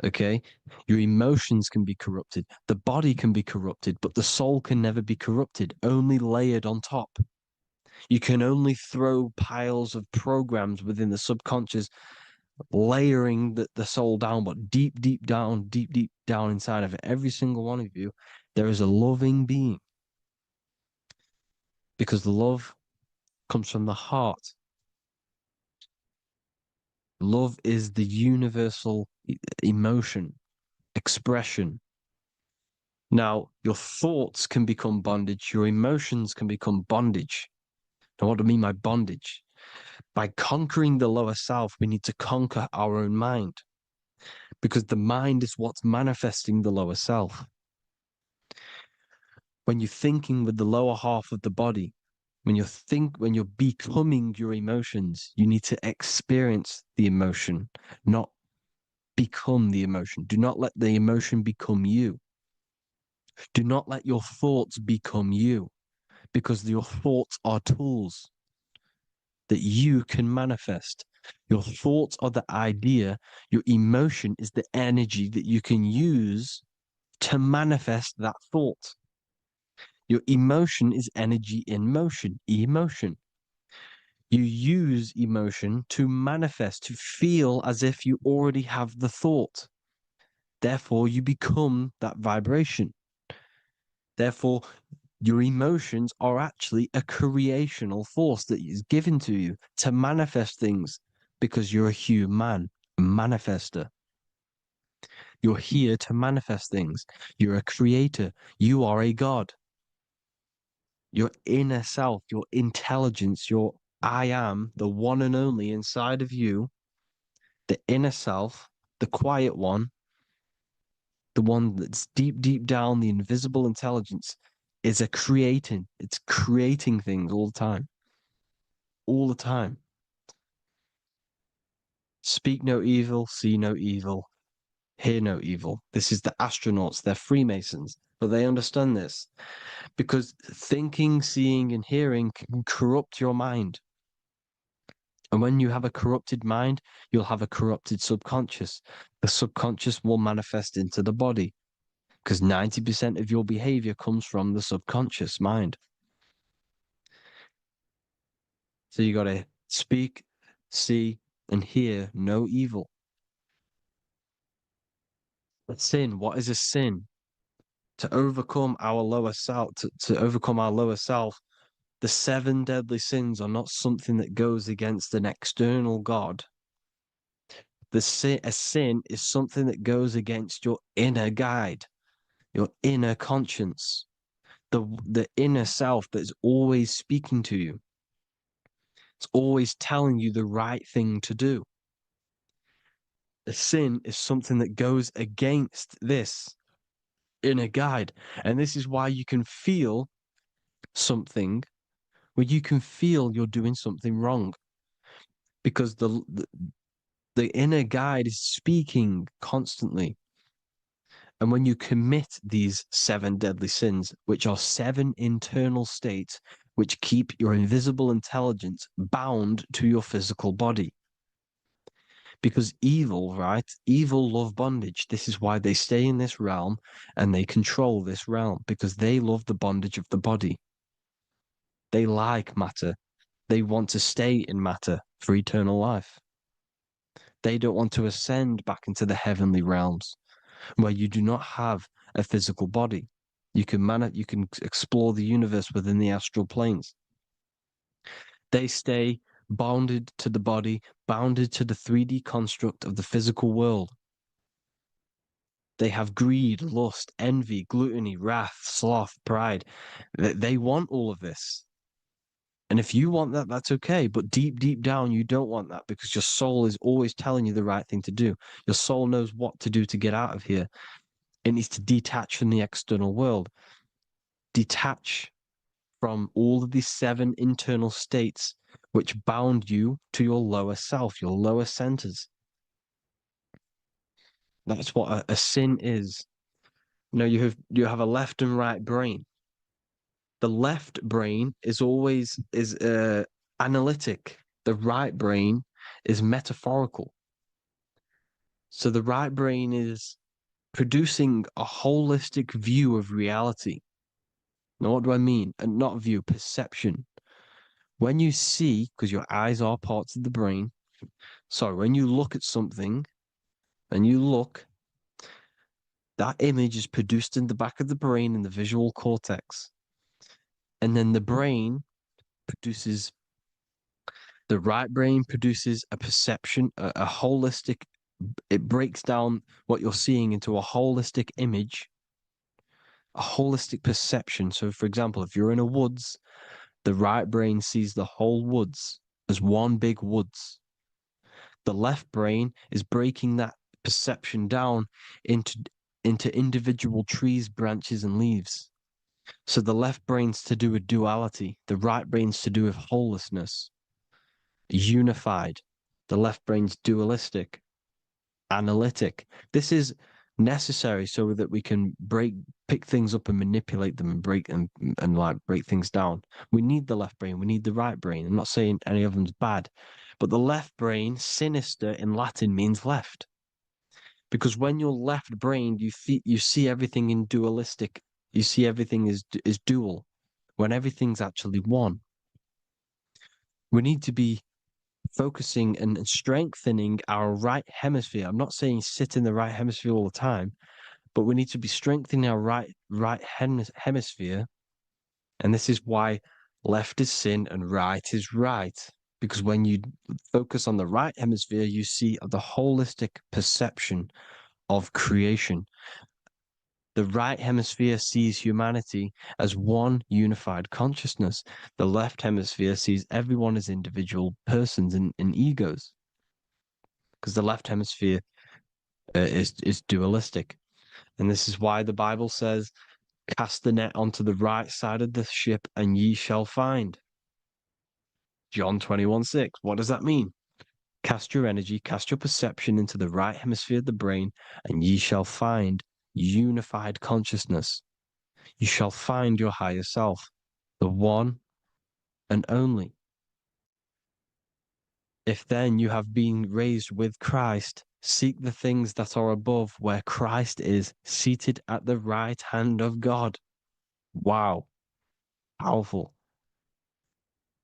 Okay, your emotions can be corrupted, the body can be corrupted, but the soul can never be corrupted, only layered on top. You can only throw piles of programs within the subconscious, layering the soul down, but deep, deep down inside of it, every single one of you, there is a loving being. Because love comes from the heart. Love is the universal emotion, expression. Now, your thoughts can become bondage, your emotions can become bondage. Now, what do I mean by bondage? By conquering the lower self, we need to conquer our own mind, because the mind is what's manifesting the lower self. When you're thinking with the lower half of the body, when you're becoming your emotions, you need to experience the emotion, not become the emotion. Do not let the emotion become you. Do not let your thoughts become you, because your thoughts are tools that you can manifest. Your thoughts are the idea. Your emotion is the energy that you can use to manifest that thought. Your emotion is energy in motion, emotion. You use emotion to manifest, to feel as if you already have the thought. Therefore, you become that vibration. Therefore, your emotions are actually a creational force that is given to you to manifest things, because you're a human, a manifester. You're here to manifest things. You're a creator. You are a god. Your inner self, your intelligence, your I am, the one and only inside of you, the inner self, the quiet one, the one that's deep down, the invisible intelligence, is it's creating things all the time. All the time. Speak no evil, see no evil, hear no evil. This is the astronauts, they're Freemasons, but they understand this, because thinking, seeing, and hearing can corrupt your mind. And when you have a corrupted mind, you'll have a corrupted subconscious. The subconscious will manifest into the body, because 90% of your behavior comes from the subconscious mind. So you got to speak, see, and hear no evil. A sin, what is a sin? To overcome our lower self, to overcome our lower self, the 7 deadly sins are not something that goes against an external God. A sin is something that goes against your inner guide, your inner conscience, the inner self that is always speaking to you. It's always telling you the right thing to do. A sin is something that goes against this inner guide. And this is why you can feel something where you can feel you're doing something wrong, because the inner guide is speaking constantly. And when you commit these 7 deadly sins, which are 7 internal states which keep your invisible intelligence bound to your physical body. Because evil, right? Evil love bondage. This is why they stay in this realm and they control this realm, because they love the bondage of the body. They like matter. They want to stay in matter for eternal life. They don't want to ascend back into the heavenly realms, where you do not have a physical body. You can explore the universe within the astral planes. They stay bounded to the body, bounded to the 3D construct of the physical world. They have greed, lust, envy, gluttony, wrath, sloth, pride. They want all of this. And if you want that, that's okay. But deep down, you don't want that, because your soul is always telling you the right thing to do. Your soul knows what to do to get out of here. It needs to detach from the external world. Detach from all of these 7 internal states which bound you to your lower self, your lower centers. That's what a sin is. You know, you have a left and right brain. The left brain is always analytic. The right brain is metaphorical. So the right brain is producing a holistic view of reality. Now, what do I mean? And not view, perception. When you see, because your eyes are parts of the brain, sorry, when you look at something and you look, that image is produced in the back of the brain in the visual cortex. And then the right brain produces a perception, a holistic, it breaks down what you're seeing into a holistic image, a holistic perception. So, for example, if you're in a woods, the right brain sees the whole woods as one big woods. The left brain is breaking that perception down into individual trees, branches, and leaves. So the left brain's to do with duality, the right brain's to do with wholeness, unified. The left brain's dualistic, analytic. This is necessary so that we can pick things up and manipulate them and break things down. We need the left brain, we need the right brain. I'm not saying any of them's bad, but the left brain, sinister in Latin, means left. Because when you're left-brained, you see everything in dualistic. You see everything is dual, when everything's actually one. We need to be focusing and strengthening our right hemisphere. I'm not saying sit in the right hemisphere all the time, but we need to be strengthening our right hemisphere. And this is why left is sin and right is right. Because when you focus on the right hemisphere, you see the holistic perception of creation. The right hemisphere sees humanity as one unified consciousness. The left hemisphere sees everyone as individual persons and egos. Because the left hemisphere is dualistic. And this is why the Bible says, cast the net onto the right side of the ship and ye shall find. John 21:6. What does that mean? Cast your energy, cast your perception into the right hemisphere of the brain, and ye shall find unified consciousness. You shall find your higher self, the one and only. If then you have been raised with Christ, seek the things that are above, where Christ is seated at the right hand of God. Wow. Powerful.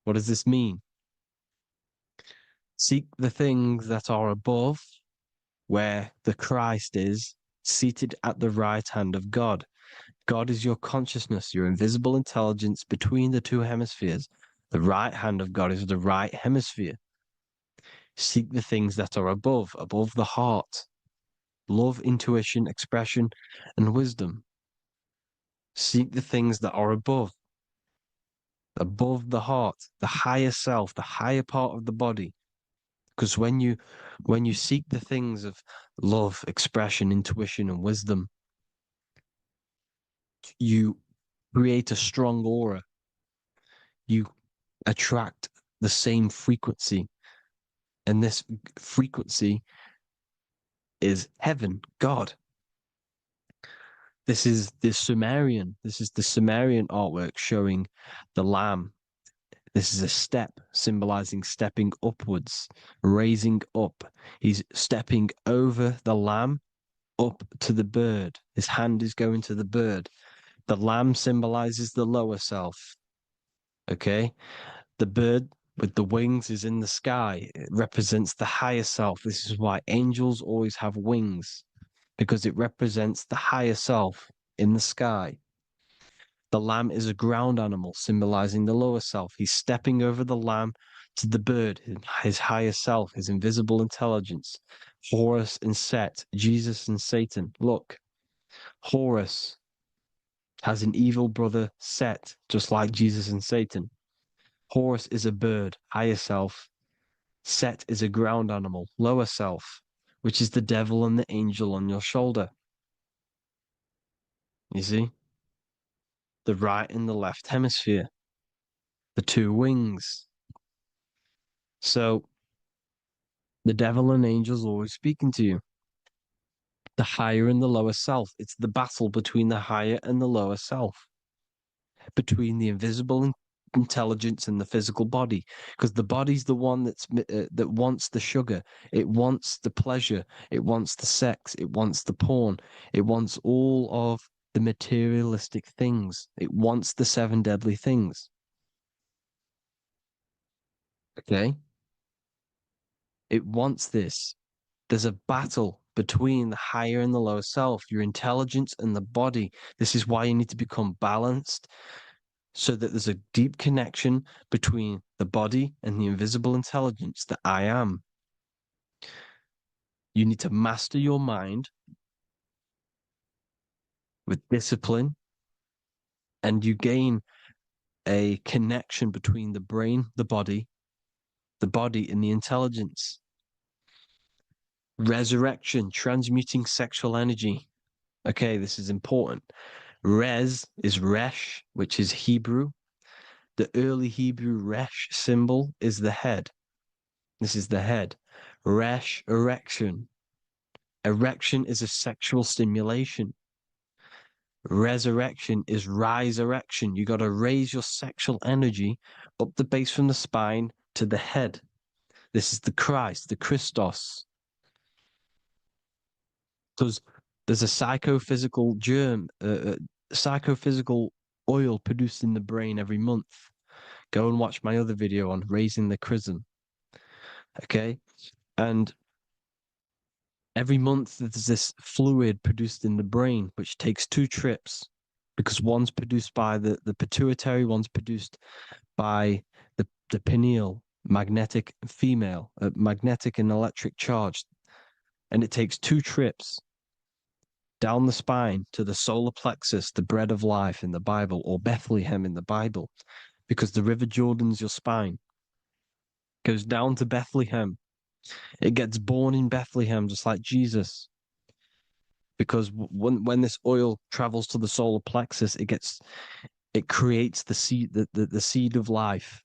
What does this mean? Seek the things that are above, where the Christ is seated at the right hand of God. God is your consciousness, your invisible intelligence between the two hemispheres. The right hand of God is the right hemisphere. Seek the things that are above the heart. Love, intuition, expression, and wisdom. Seek the things that are above the heart, the higher self, the higher part of the body. Because when you seek the things of love, expression, intuition, and wisdom, you create a strong aura. You attract the same frequency. And this frequency is heaven, God. This is the Sumerian artwork showing the lamb. This is a step symbolizing stepping upwards, raising up. He's stepping over the lamb up to the bird. His hand is going to the bird. The lamb symbolizes the lower self. Okay? The bird with the wings is in the sky. It represents the higher self. This is why angels always have wings, because it represents the higher self in the sky. The lamb is a ground animal, symbolizing the lower self. He's stepping over the lamb to the bird, his higher self, his invisible intelligence. Horus and Set, Jesus and Satan. Look, Horus has an evil brother, Set, just like Jesus and Satan. Horus is a bird, higher self. Set is a ground animal, lower self, which is the devil and the angel on your shoulder. You see? The right and the left hemisphere, the two wings. So the devil and angels always speaking to you. The higher and the lower self. It's the battle between the higher and the lower self, between the invisible intelligence in the physical body, because the body's the one that wants the sugar, it wants the pleasure, it wants the sex, it wants the porn, it wants all of the materialistic things, it wants the 7 deadly things. Okay, it wants this. There's a battle between the higher and the lower self, your intelligence and the body. This is why you need to become balanced, so that there's a deep connection between the body and the invisible intelligence that I am. You need to master your mind with discipline, and you gain a connection between the brain, the body and the intelligence. Resurrection, transmuting sexual energy. Okay, this is important. Res is resh, which is Hebrew. The early Hebrew resh symbol is the head. This is the head. Resh, erection. Erection is a sexual stimulation. Resurrection is rise erection. You got to raise your sexual energy up the base from the spine to the head. This is the Christ, the Christos. Because there's a psychophysical germ, psychophysical oil produced in the brain every month. Go and watch my other video on raising the chrism. Okay? And every month there's this fluid produced in the brain, which takes 2 trips, because one's produced by the pituitary, one's produced by the pineal, magnetic female, magnetic and electric charge. And it takes 2 trips down the spine to the solar plexus, the bread of life in the Bible, or Bethlehem in the Bible, because the River Jordan's your spine. Goes down to Bethlehem. It gets born in Bethlehem, just like Jesus. Because when this oil travels to the solar plexus, it creates the seed, the seed of life,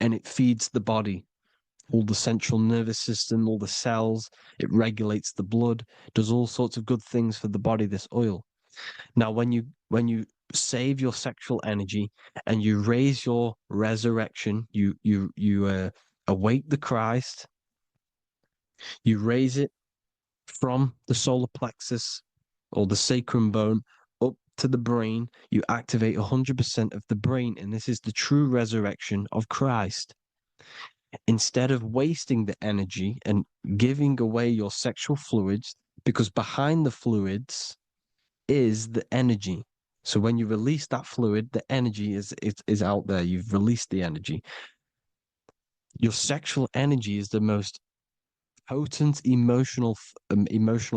and it feeds the body, all the central nervous system, all the cells. It regulates the blood, does all sorts of good things for the body, this oil. Now, when you save your sexual energy and you raise your resurrection, you awake the Christ, you raise it from the solar plexus or the sacrum bone up to the brain, you activate 100% of the brain, and this is the true resurrection of Christ. Instead of wasting the energy and giving away your sexual fluids, because behind the fluids is the energy. So when you release that fluid, the energy is out there. You've released the energy. Your sexual energy is the most potent emotional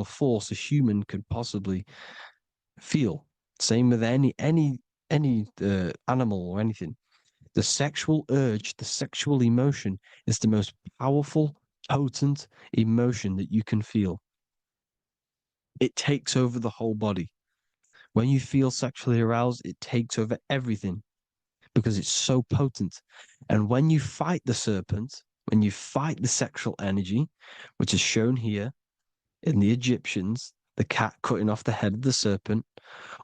force a human could possibly feel. Same with any animal or anything. The sexual urge, the sexual emotion is the most powerful, potent emotion that you can feel. It takes over the whole body. When you feel sexually aroused, it takes over everything because it's so potent. And when you fight the serpent, when you fight the sexual energy, which is shown here in the Egyptians, the cat cutting off the head of the serpent,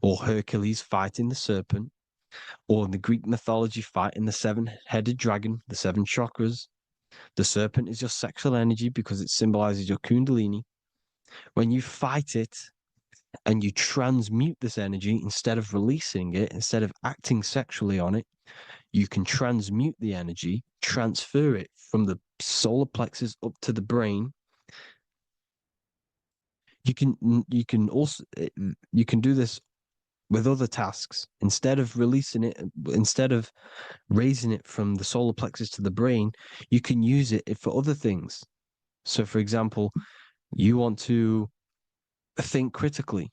or Hercules fighting the serpent, or in the Greek mythology fighting the 7-headed dragon, the 7 chakras. The serpent is your sexual energy because it symbolizes your kundalini. When you fight it and you transmute this energy, instead of releasing it, instead of acting sexually on it, you can transmute the energy, transfer it from the solar plexus up to the brain. You can also do this with other tasks. Instead of releasing it, instead of raising it from the solar plexus to the brain, you can use it for other things. So, for example, you want to think critically.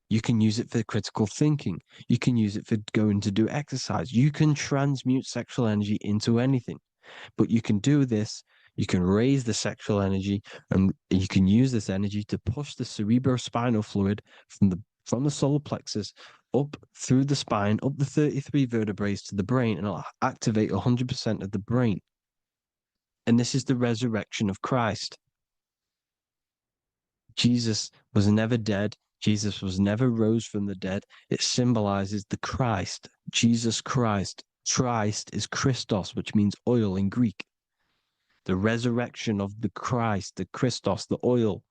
You can use it for critical thinking. You can use it for going to do exercise. You can transmute sexual energy into anything. But you can do this, you can raise the sexual energy, and you can use this energy to push the cerebrospinal fluid from the solar plexus up through the spine, up the 33 vertebrae to the brain, and it'll activate 100% of the brain. And this is the resurrection of Christ. Jesus was never dead. Jesus was never rose from the dead. It symbolizes the Christ, Jesus Christ. Christ is Christos, which means oil in Greek. The resurrection of the Christ, the Christos, the oil.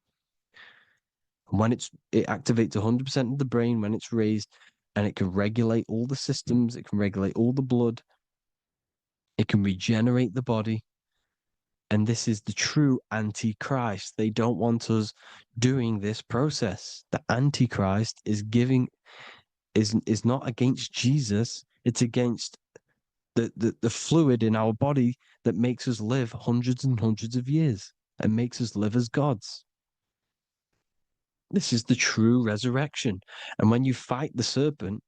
And when it activates 100% of the brain when it's raised, and it can regulate all the systems, it can regulate all the blood, it can regenerate the body. And this is the true Antichrist. They don't want us doing this process. The Antichrist is not against Jesus, it's against the fluid in our body that makes us live hundreds and hundreds of years and makes us live as gods. This is the true resurrection. And when you fight the serpent,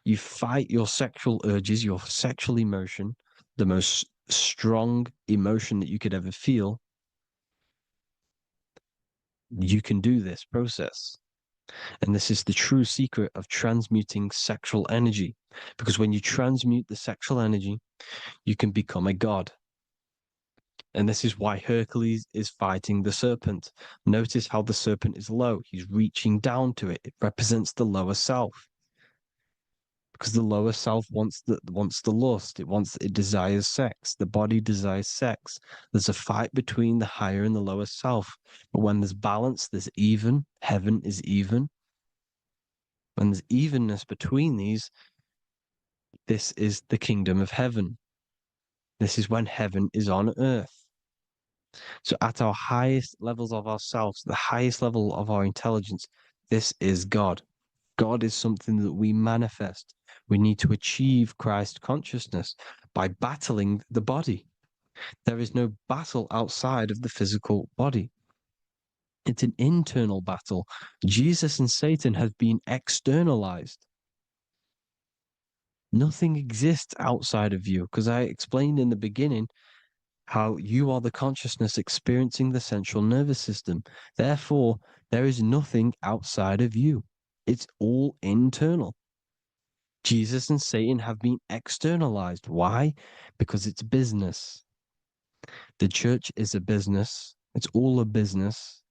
you fight your sexual urges, your sexual emotion, the most strong emotion that you could ever feel. You can do this process. And this is the true secret of transmuting sexual energy. Because when you transmute the sexual energy, you can become a god. And this is why Hercules is fighting the serpent. Notice how the serpent is low. He's reaching down to it. It represents the lower self. Because the lower self wants the lust. It desires sex. The body desires sex. There's a fight between the higher and the lower self. But when there's balance, there's even. Heaven is even. When there's evenness between these, this is the kingdom of heaven. This is when heaven is on earth. So at our highest levels of ourselves, the highest level of our intelligence, this is God. God is something that we manifest. We need to achieve Christ consciousness by battling the body. There is no battle outside of the physical body. It's an internal battle. Jesus and Satan have been externalized. Nothing exists outside of you, because I explained in the beginning how you are the consciousness experiencing the central nervous system. Therefore, there is nothing outside of you. It's all internal. Jesus and Satan have been externalized. Why? Because it's business. The church is a business. It's all a business.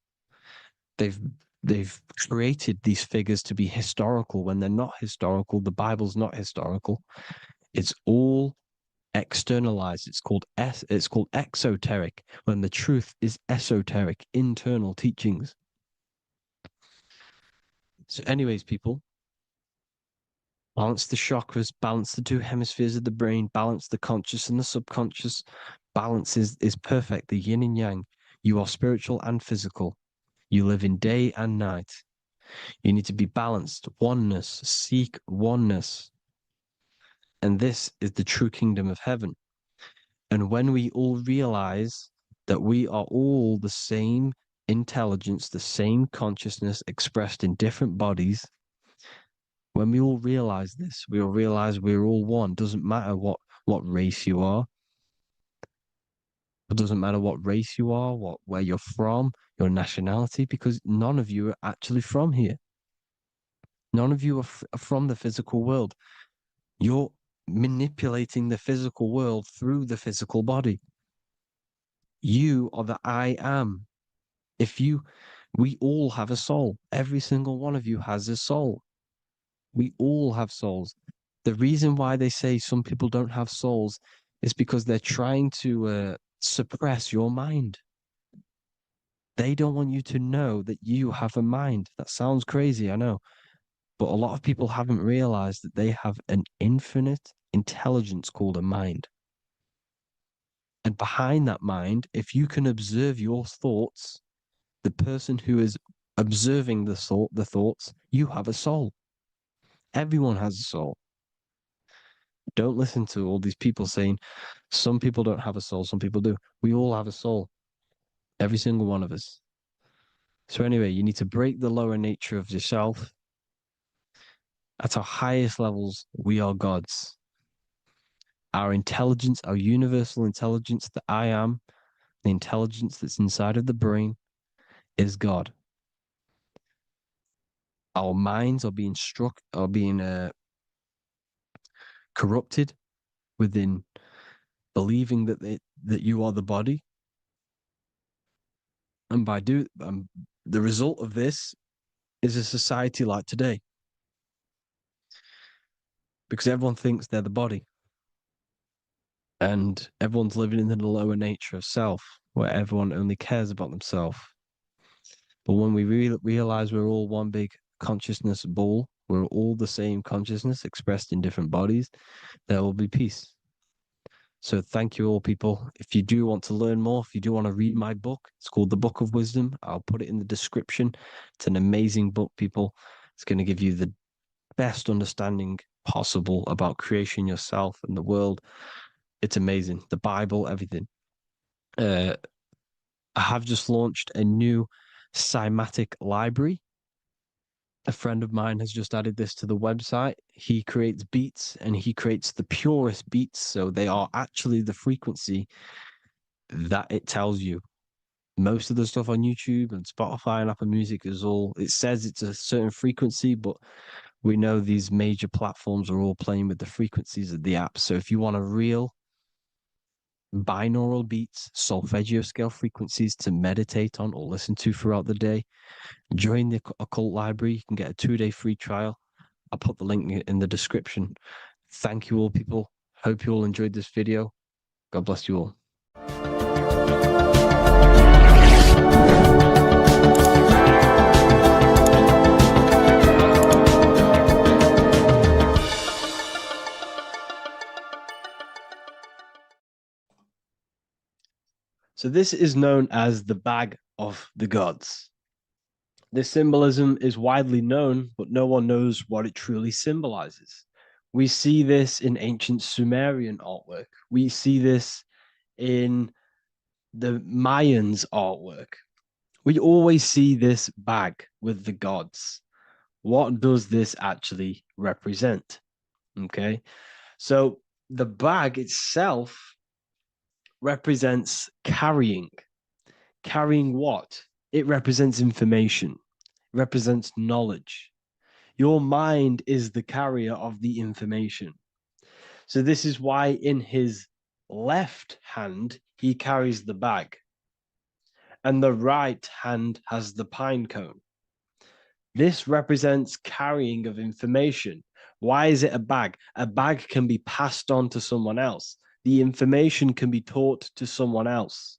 They've created these figures to be historical when they're not historical. The Bible's not historical. It's all externalized. It's called exoteric, when the truth is esoteric, internal teachings. So anyways, people, balance the chakras, balance the two hemispheres of the brain, balance the conscious and the subconscious. Balance is perfect, the yin and yang. You are spiritual and physical. You live in day and night. You need to be balanced. Oneness. Seek oneness. And this is the true kingdom of heaven. And when we all realize that we are all the same intelligence, the same consciousness expressed in different bodies, when we all realize this, we all realize we're all one. Doesn't matter what race you are. It doesn't matter what race you are, where you're from, your nationality, because none of you are actually from here. None of you are from the physical world. You're manipulating the physical world through the physical body. You are the I am. We all have a soul. Every single one of you has a soul. We all have souls. The reason why they say some people don't have souls is because they're trying to suppress your mind. They don't want you to know that you have a mind. That sounds crazy, I know. But a lot of people haven't realized that they have an infinite intelligence called a mind. And behind that mind, if you can observe your thoughts, the person who is observing the thoughts, you have a soul. Everyone has a soul. Don't listen to all these people saying some people don't have a soul, some people do. We all have a soul. Every single one of us. So anyway, you need to break the lower nature of yourself. At our highest levels, we are gods. Our intelligence, our universal intelligence, the I am, the intelligence that's inside of the brain, is God. Our minds are being corrupted within believing that you are the body, and the result of this is a society like today, because everyone thinks they're the body. and everyone's living in the lower nature of self, where everyone only cares about themselves. But when we realize we're all one big consciousness ball, we're all the same consciousness expressed in different bodies, there will be peace. So thank you all, people. If you do want to learn more, if you do want to read my book, it's called The Book of Wisdom. I'll put it in the description. It's an amazing book, people. It's going to give you the best understanding possible about creation, yourself, and the world. It's amazing. The Bible, everything. I have just launched a new cymatic library. A friend of mine has just added this to the website. He creates beats and he creates the purest beats. So they are actually the frequency that it tells you. Most of the stuff on YouTube and Spotify and Apple Music is all, it says it's a certain frequency, but we know these major platforms are all playing with the frequencies of the app. So if you want a real binaural beats, solfeggio scale frequencies to meditate on or listen to throughout the day, join the Occult Library. You can get a 2-day free trial. I'll put the link in the description. Thank you all, people. Hope you all enjoyed this video. God bless you all. So this is known as the Bag of the Gods. This symbolism is widely known, but no one knows what it truly symbolizes. We see this in ancient Sumerian artwork. We see this in the Mayans' artwork. We always see this bag with the gods. What does this actually represent? Okay, so the bag itself represents carrying. Carrying what? It represents information, it represents knowledge. Your mind is the carrier of the information. So this is why in his left hand, he carries the bag, and the right hand has the pine cone. This represents carrying of information. Why is it a bag? A bag can be passed on to someone else. The information can be taught to someone else.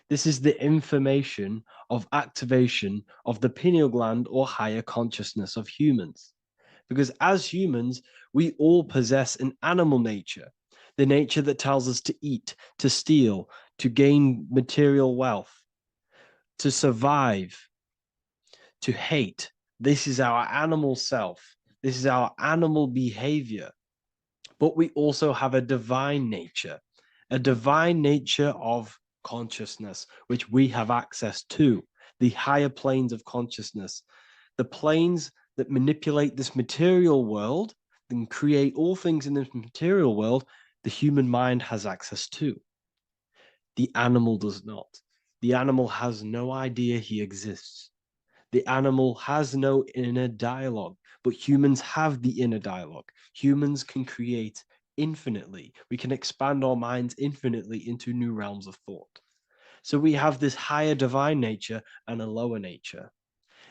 This is the information of activation of the pineal gland or higher consciousness of humans. Because as humans, we all possess an animal nature, the nature that tells us to eat, to steal, to gain material wealth, to survive, to hate. This is our animal self. This is our animal behavior. But we also have a divine nature of consciousness, which we have access to, the higher planes of consciousness, the planes that manipulate this material world and create all things in this material world. The human mind has access to. The animal does not. The animal has no idea he exists. The animal has no inner dialogue, but humans have the inner dialogue. Humans can create infinitely. We can expand our minds infinitely into new realms of thought. So we have this higher divine nature and a lower nature.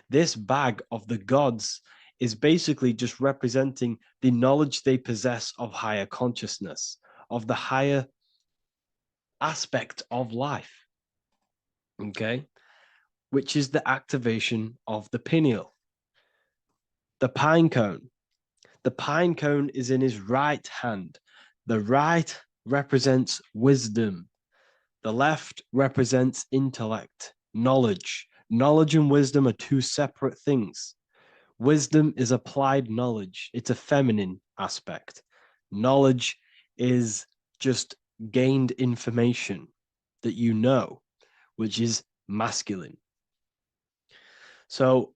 This bag of the gods is basically just representing the knowledge they possess of higher consciousness, of the higher aspect of life. Okay? Which is the activation of the pineal. The pine cone. The pine cone is in his right hand. The right represents wisdom. The left represents intellect, knowledge. Knowledge and wisdom are two separate things. Wisdom is applied knowledge. It's a feminine aspect. Knowledge is just gained information that you know, which is masculine. So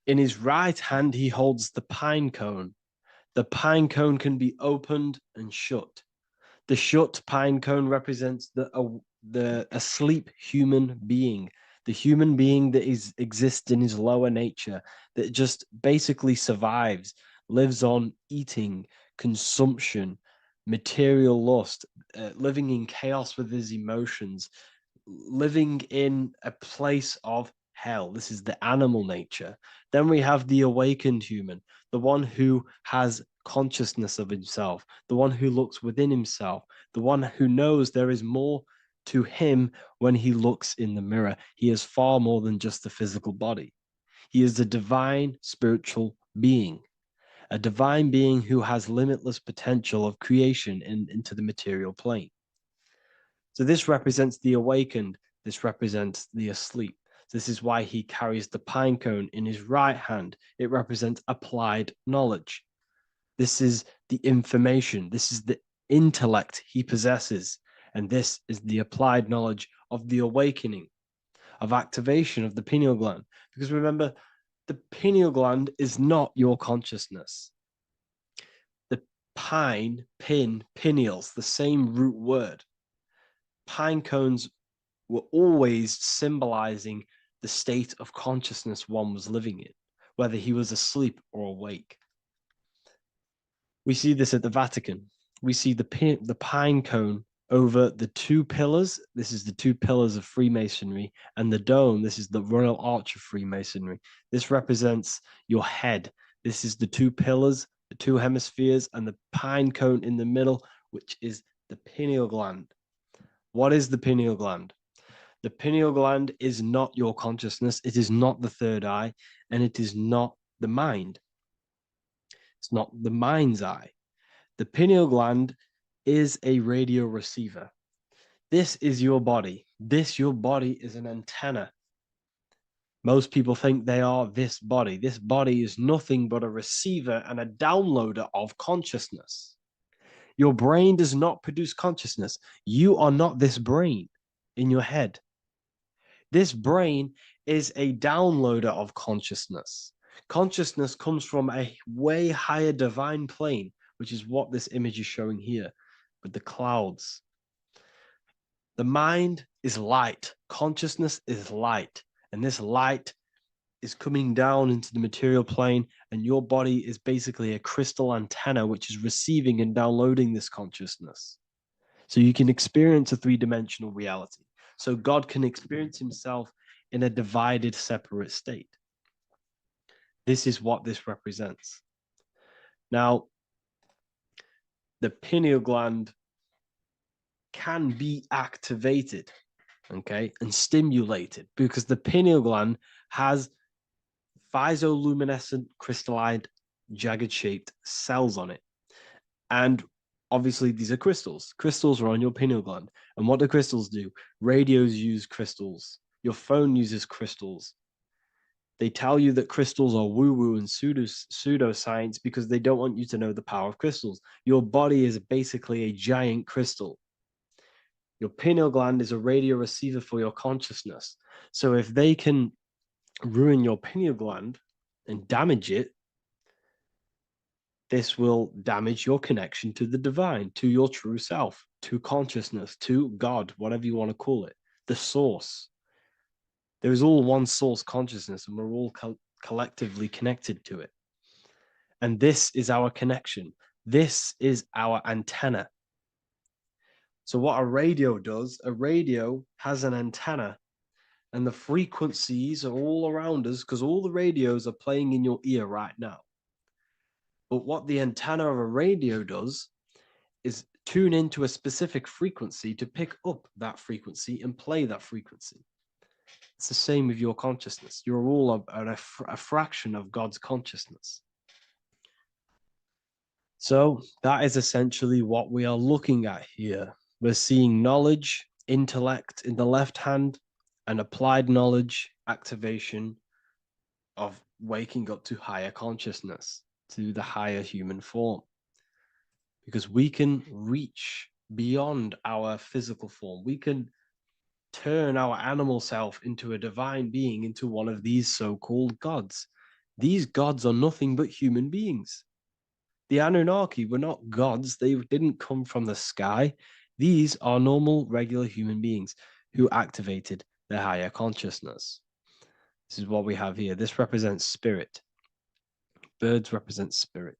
in his right hand, he holds the pine cone. The pine cone can be opened and shut. The shut pine cone represents the asleep human being, the human being that exists in his lower nature, that just basically survives, lives on eating, consumption, material lust, living in chaos with his emotions, living in a place of hell. This is the animal nature. Then we have the awakened human, the one who has consciousness of himself, the one who looks within himself, the one who knows there is more to him when he looks in the mirror. He is far more than just the physical body. He is a divine spiritual being, a divine being who has limitless potential of creation into the material plane. So this represents the awakened. This represents the asleep. This is why he carries the pine cone in his right hand. It represents applied knowledge. This is the information. This is the intellect he possesses. And this is the applied knowledge of the awakening, of activation of the pineal gland. Because remember, the pineal gland is not your consciousness. The pineals, the same root word. Pine cones were always symbolizing the state of consciousness one was living in, whether he was asleep or awake. We see this at the Vatican. We see the pine cone over the two pillars. This is the two pillars of Freemasonry, and the dome. This is the Royal Arch of Freemasonry. This represents your head. This is the two pillars, the two hemispheres, and the pine cone in the middle, which is the pineal gland. What is the pineal gland? The pineal gland is not your consciousness. It is not the third eye, and it is not the mind. It's not the mind's eye. The pineal gland is a radio receiver. This is your body. Your body is an antenna. Most people think they are this body. This body is nothing but a receiver and a downloader of consciousness. Your brain does not produce consciousness. You are not this brain in your head. This brain is a downloader of consciousness. Consciousness comes from a way higher divine plane, which is what this image is showing here with the clouds. The mind is light. Consciousness is light. And this light is coming down into the material plane, and your body is basically a crystal antenna which is receiving and downloading this consciousness. So you can experience a three-dimensional reality. So God can experience himself in a divided, separate state. This is what this represents. Now, the pineal gland can be activated, okay, and stimulated, because the pineal gland has phytoluminescent crystalline jagged-shaped cells on it. And obviously, these are crystals. Crystals are on your pineal gland. And what do crystals do? Radios use crystals. Your phone uses crystals. They tell you that crystals are woo-woo and pseudoscience because they don't want you to know the power of crystals. Your body is basically a giant crystal. Your pineal gland is a radio receiver for your consciousness. So if they can ruin your pineal gland and damage it, this will damage your connection to the divine, to your true self, to consciousness, to God, whatever you want to call it, the source. There is all one source consciousness, and we're all collectively connected to it. And this is our connection. This is our antenna. So what a radio does, a radio has an antenna, and the frequencies are all around us because all the radios are playing in your ear right now. But what the antenna of a radio does is tune into a specific frequency to pick up that frequency and play that frequency. It's the same with your consciousness. You're all a fraction of God's consciousness. So that is essentially what we are looking at here. We're seeing knowledge, intellect in the left hand, and applied knowledge, activation of waking up to higher consciousness, to the higher human form. Because we can reach beyond our physical form. We can turn our animal self into a divine being, into one of these so-called gods. These gods are nothing but human beings. The Anunnaki were not gods. They didn't come from the sky. These are normal, regular human beings who activated their higher consciousness. This is what we have here. This represents spirit. Birds represent spirit.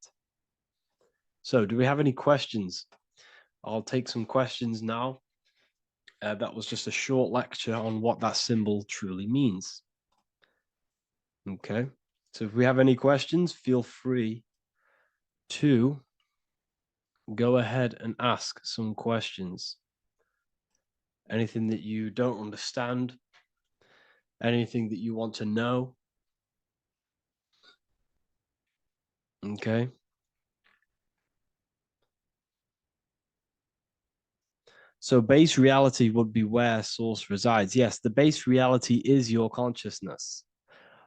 So do we have any questions? I'll take some questions now. That was just a short lecture on what that symbol truly means. Okay. So if we have any questions, feel free to go ahead and ask some questions. Anything that you don't understand, anything that you want to know. Okay. So base reality would be where source resides. Yes, the base reality is your consciousness.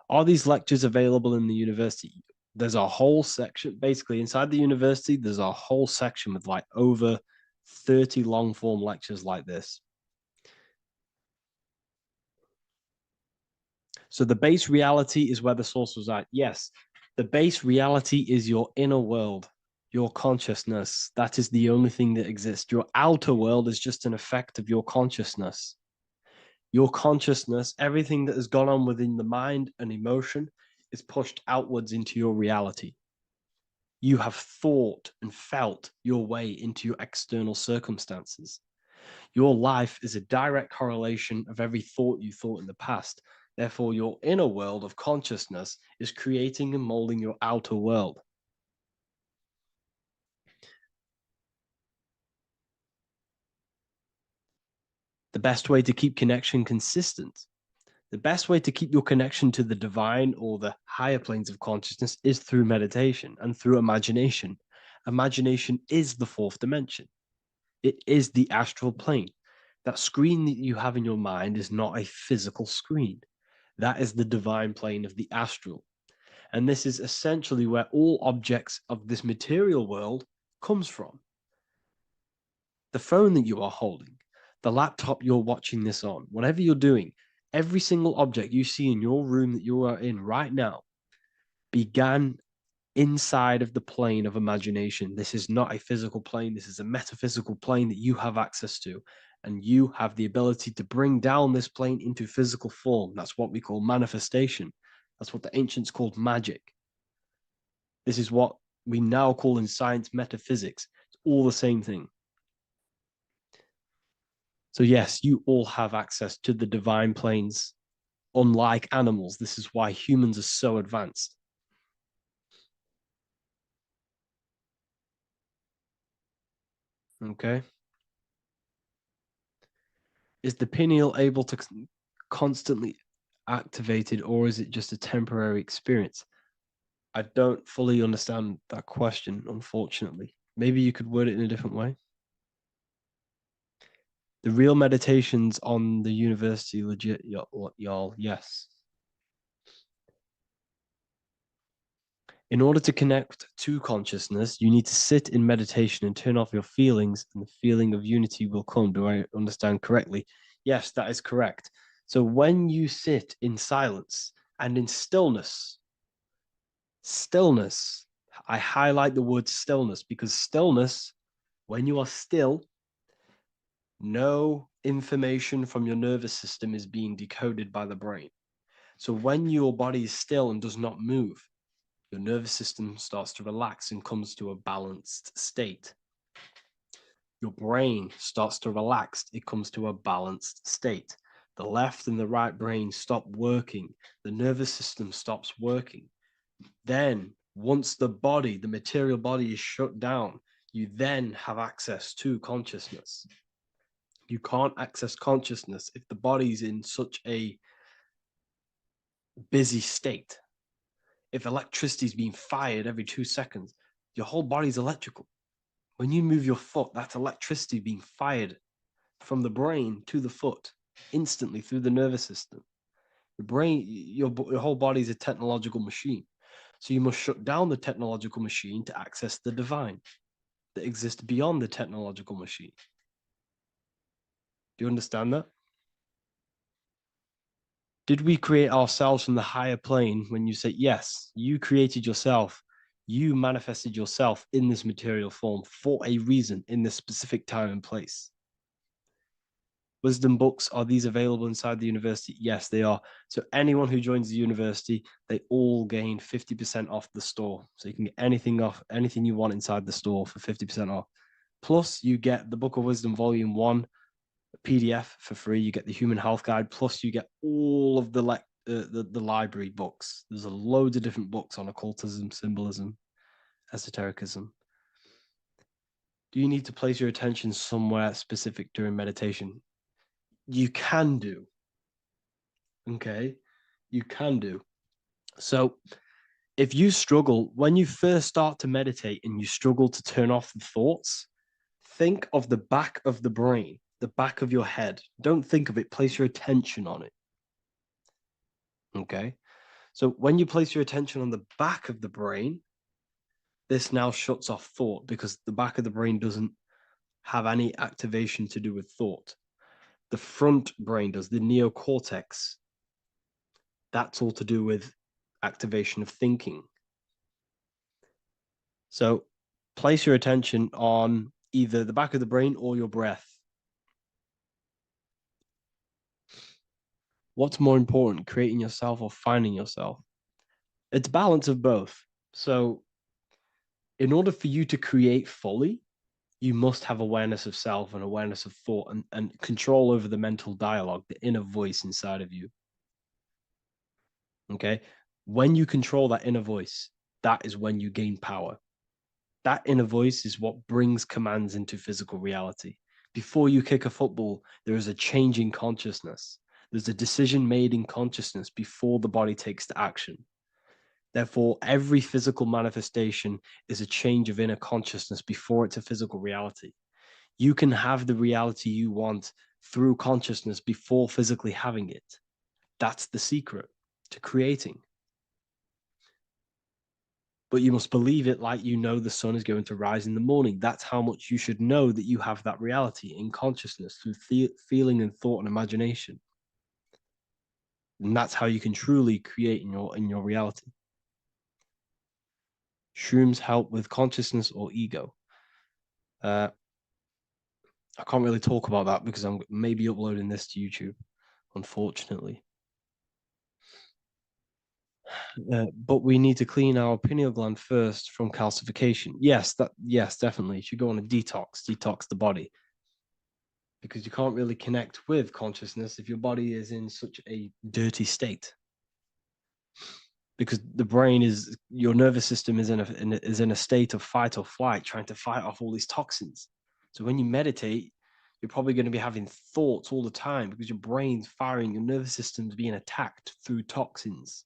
Are these lectures available in the university? There's a whole section, basically inside the university, there's a whole section with like over 30 long form lectures like this. So the base reality is where the source resides. Yes, the base reality is your inner world, your consciousness. That is the only thing that exists. Your outer world is just an effect of your consciousness. Your consciousness, everything that has gone on within the mind and emotion, is pushed outwards into your reality. You have thought and felt your way into your external circumstances. Your life is a direct correlation of every thought you thought in the past. Therefore, your inner world of consciousness is creating and molding your outer world. The best way to keep connection consistent, the best way to keep your connection to the divine or the higher planes of consciousness is through meditation and through imagination. Imagination is the fourth dimension. It is the astral plane. That screen that you have in your mind is not a physical screen. That is the divine plane of the astral. And this is essentially where all objects of this material world comes from. The phone that you are holding, the laptop you're watching this on, whatever you're doing, every single object you see in your room that you are in right now began inside of the plane of imagination. This is not a physical plane. This is a metaphysical plane that you have access to. And you have the ability to bring down this plane into physical form. That's what we call manifestation. That's what the ancients called magic. This is what we now call in science metaphysics. It's all the same thing. So yes, you all have access to the divine planes. Unlike animals, this is why humans are so advanced. Okay. Is the pineal able to constantly activated, or is it just a temporary experience? I don't fully understand that question, unfortunately. Maybe you could word it in a different way. The real meditations on the university, legit, y'all, yes. In order to connect to consciousness, you need to sit in meditation and turn off your feelings, and the feeling of unity will come. Do I understand correctly? Yes, that is correct. So when you sit in silence and in stillness, I highlight the word stillness because stillness, when you are still, no information from your nervous system is being decoded by the brain. So when your body is still and does not move, your nervous system starts to relax and comes to a balanced state. Your brain starts to relax, it comes to a balanced state. The left and the right brain stop working, the nervous system stops working. Then, once the body, the material body is shut down, you then have access to consciousness. You can't access consciousness if the body's in such a busy state. If electricity is being fired every 2 seconds, your whole body's electrical. When you move your foot, that's electricity being fired from the brain to the foot instantly through the nervous system. Your brain, your whole body is a technological machine. So you must shut down the technological machine to access the divine that exists beyond the technological machine. Do you understand that? Did we create ourselves from the higher plane? When you say yes, you created yourself, you manifested yourself in this material form for a reason in this specific time and place. Wisdom books, are these available inside the university? Yes, they are. So anyone who joins the university, they all gain 50% off the store. So you can get anything off, anything you want inside the store for 50% off. Plus you get the Book of Wisdom Volume 1 PDF for free. You get the Human Health Guide, plus you get all of the the library books. There's a loads of different books on occultism, symbolism, esotericism. Do you need to place your attention somewhere specific during meditation? You can do. Okay, you can do. So if you struggle, when you first start to meditate and you struggle to turn off the thoughts, think of the back of the brain, the back of your head. Don't think of it, place your attention on it. Okay, so when you place your attention on the back of the brain, this now shuts off thought because the back of the brain doesn't have any activation to do with thought. The front brain does, the neocortex. That's all to do with activation of thinking. So place your attention on either the back of the brain or your breath. What's more important, creating yourself or finding yourself? It's balance of both. So in order for you to create fully, you must have awareness of self and awareness of thought and control over the mental dialogue, the inner voice inside of you. Okay? When you control that inner voice, that is when you gain power. That inner voice is what brings commands into physical reality. Before you kick a football, there is a change in consciousness. There's a decision made in consciousness before the body takes to action. Therefore, every physical manifestation is a change of inner consciousness before it's a physical reality. You can have the reality you want through consciousness before physically having it. That's the secret to creating. But you must believe it like you know the sun is going to rise in the morning. That's how much you should know that you have that reality in consciousness through feeling and thought and imagination. And that's how you can truly create in your reality. Shrooms help with consciousness or ego. I can't really talk about that because I'm maybe uploading this to YouTube, unfortunately. But we need to clean our pineal gland first from calcification. Yes, definitely. You should go on a detox the body. Because you can't really connect with consciousness if your body is in such a dirty state. Because the brain is, your nervous system is in a state of fight or flight, trying to fight off all these toxins. So when you meditate, you're probably going to be having thoughts all the time because your brain's firing, your nervous system's being attacked through toxins.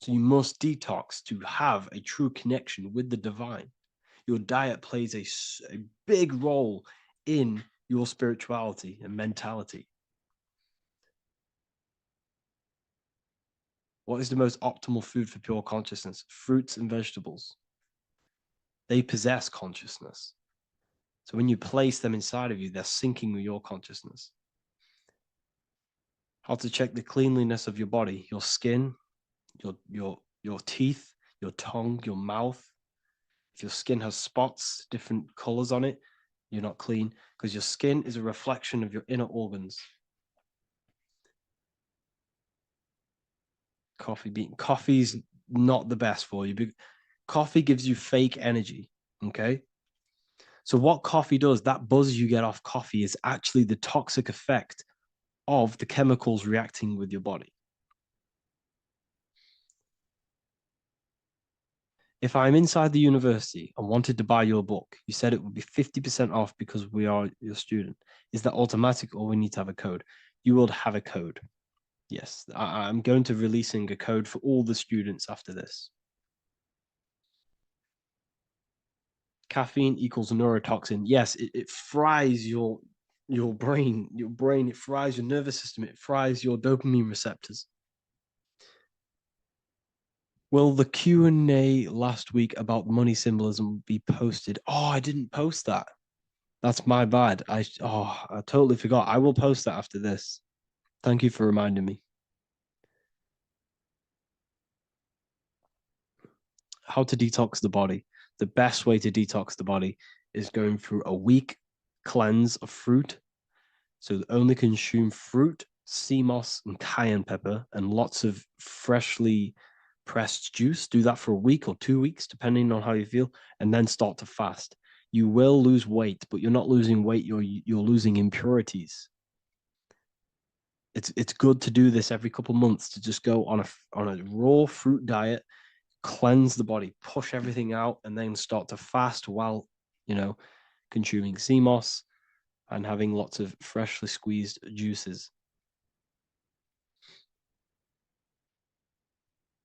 So you must detox to have a true connection with the divine. Your diet plays a big role in your spirituality and mentality. What is the most optimal food for pure consciousness? Fruits and vegetables. They possess consciousness. So when you place them inside of you, they're syncing with your consciousness. How to check the cleanliness of your body, your skin, your teeth, your tongue, your mouth. If your skin has spots, different colors on it, you're not clean because your skin is a reflection of your inner organs. Coffee's not the best for you. Coffee gives you fake energy. Okay. So what coffee does, that buzz you get off coffee is actually the toxic effect of the chemicals reacting with your body. If I'm inside the university and wanted to buy your book, you said it would be 50% off because we are your student. Is that automatic or we need to have a code? You will have a code. Yes, I'm going to releasing a code for all the students after this. Caffeine equals neurotoxin. Yes, it fries your brain, it fries your nervous system, it fries your dopamine receptors. Will the Q&A last week about money symbolism be posted? Oh, I didn't post that. That's my bad. I totally forgot. I will post that after this. Thank you for reminding me. How to detox the body. The best way to detox the body is going through a week cleanse of fruit. So only consume fruit, sea moss, and cayenne pepper, and lots of freshly pressed juice. Do that for a week or 2 weeks, depending on how you feel, and then start to fast. You will lose weight, but you're not losing weight, you're losing impurities. It's good to do this every couple months, to just go on a raw fruit diet, cleanse the body, push everything out, and then start to fast while, consuming sea moss and having lots of freshly squeezed juices.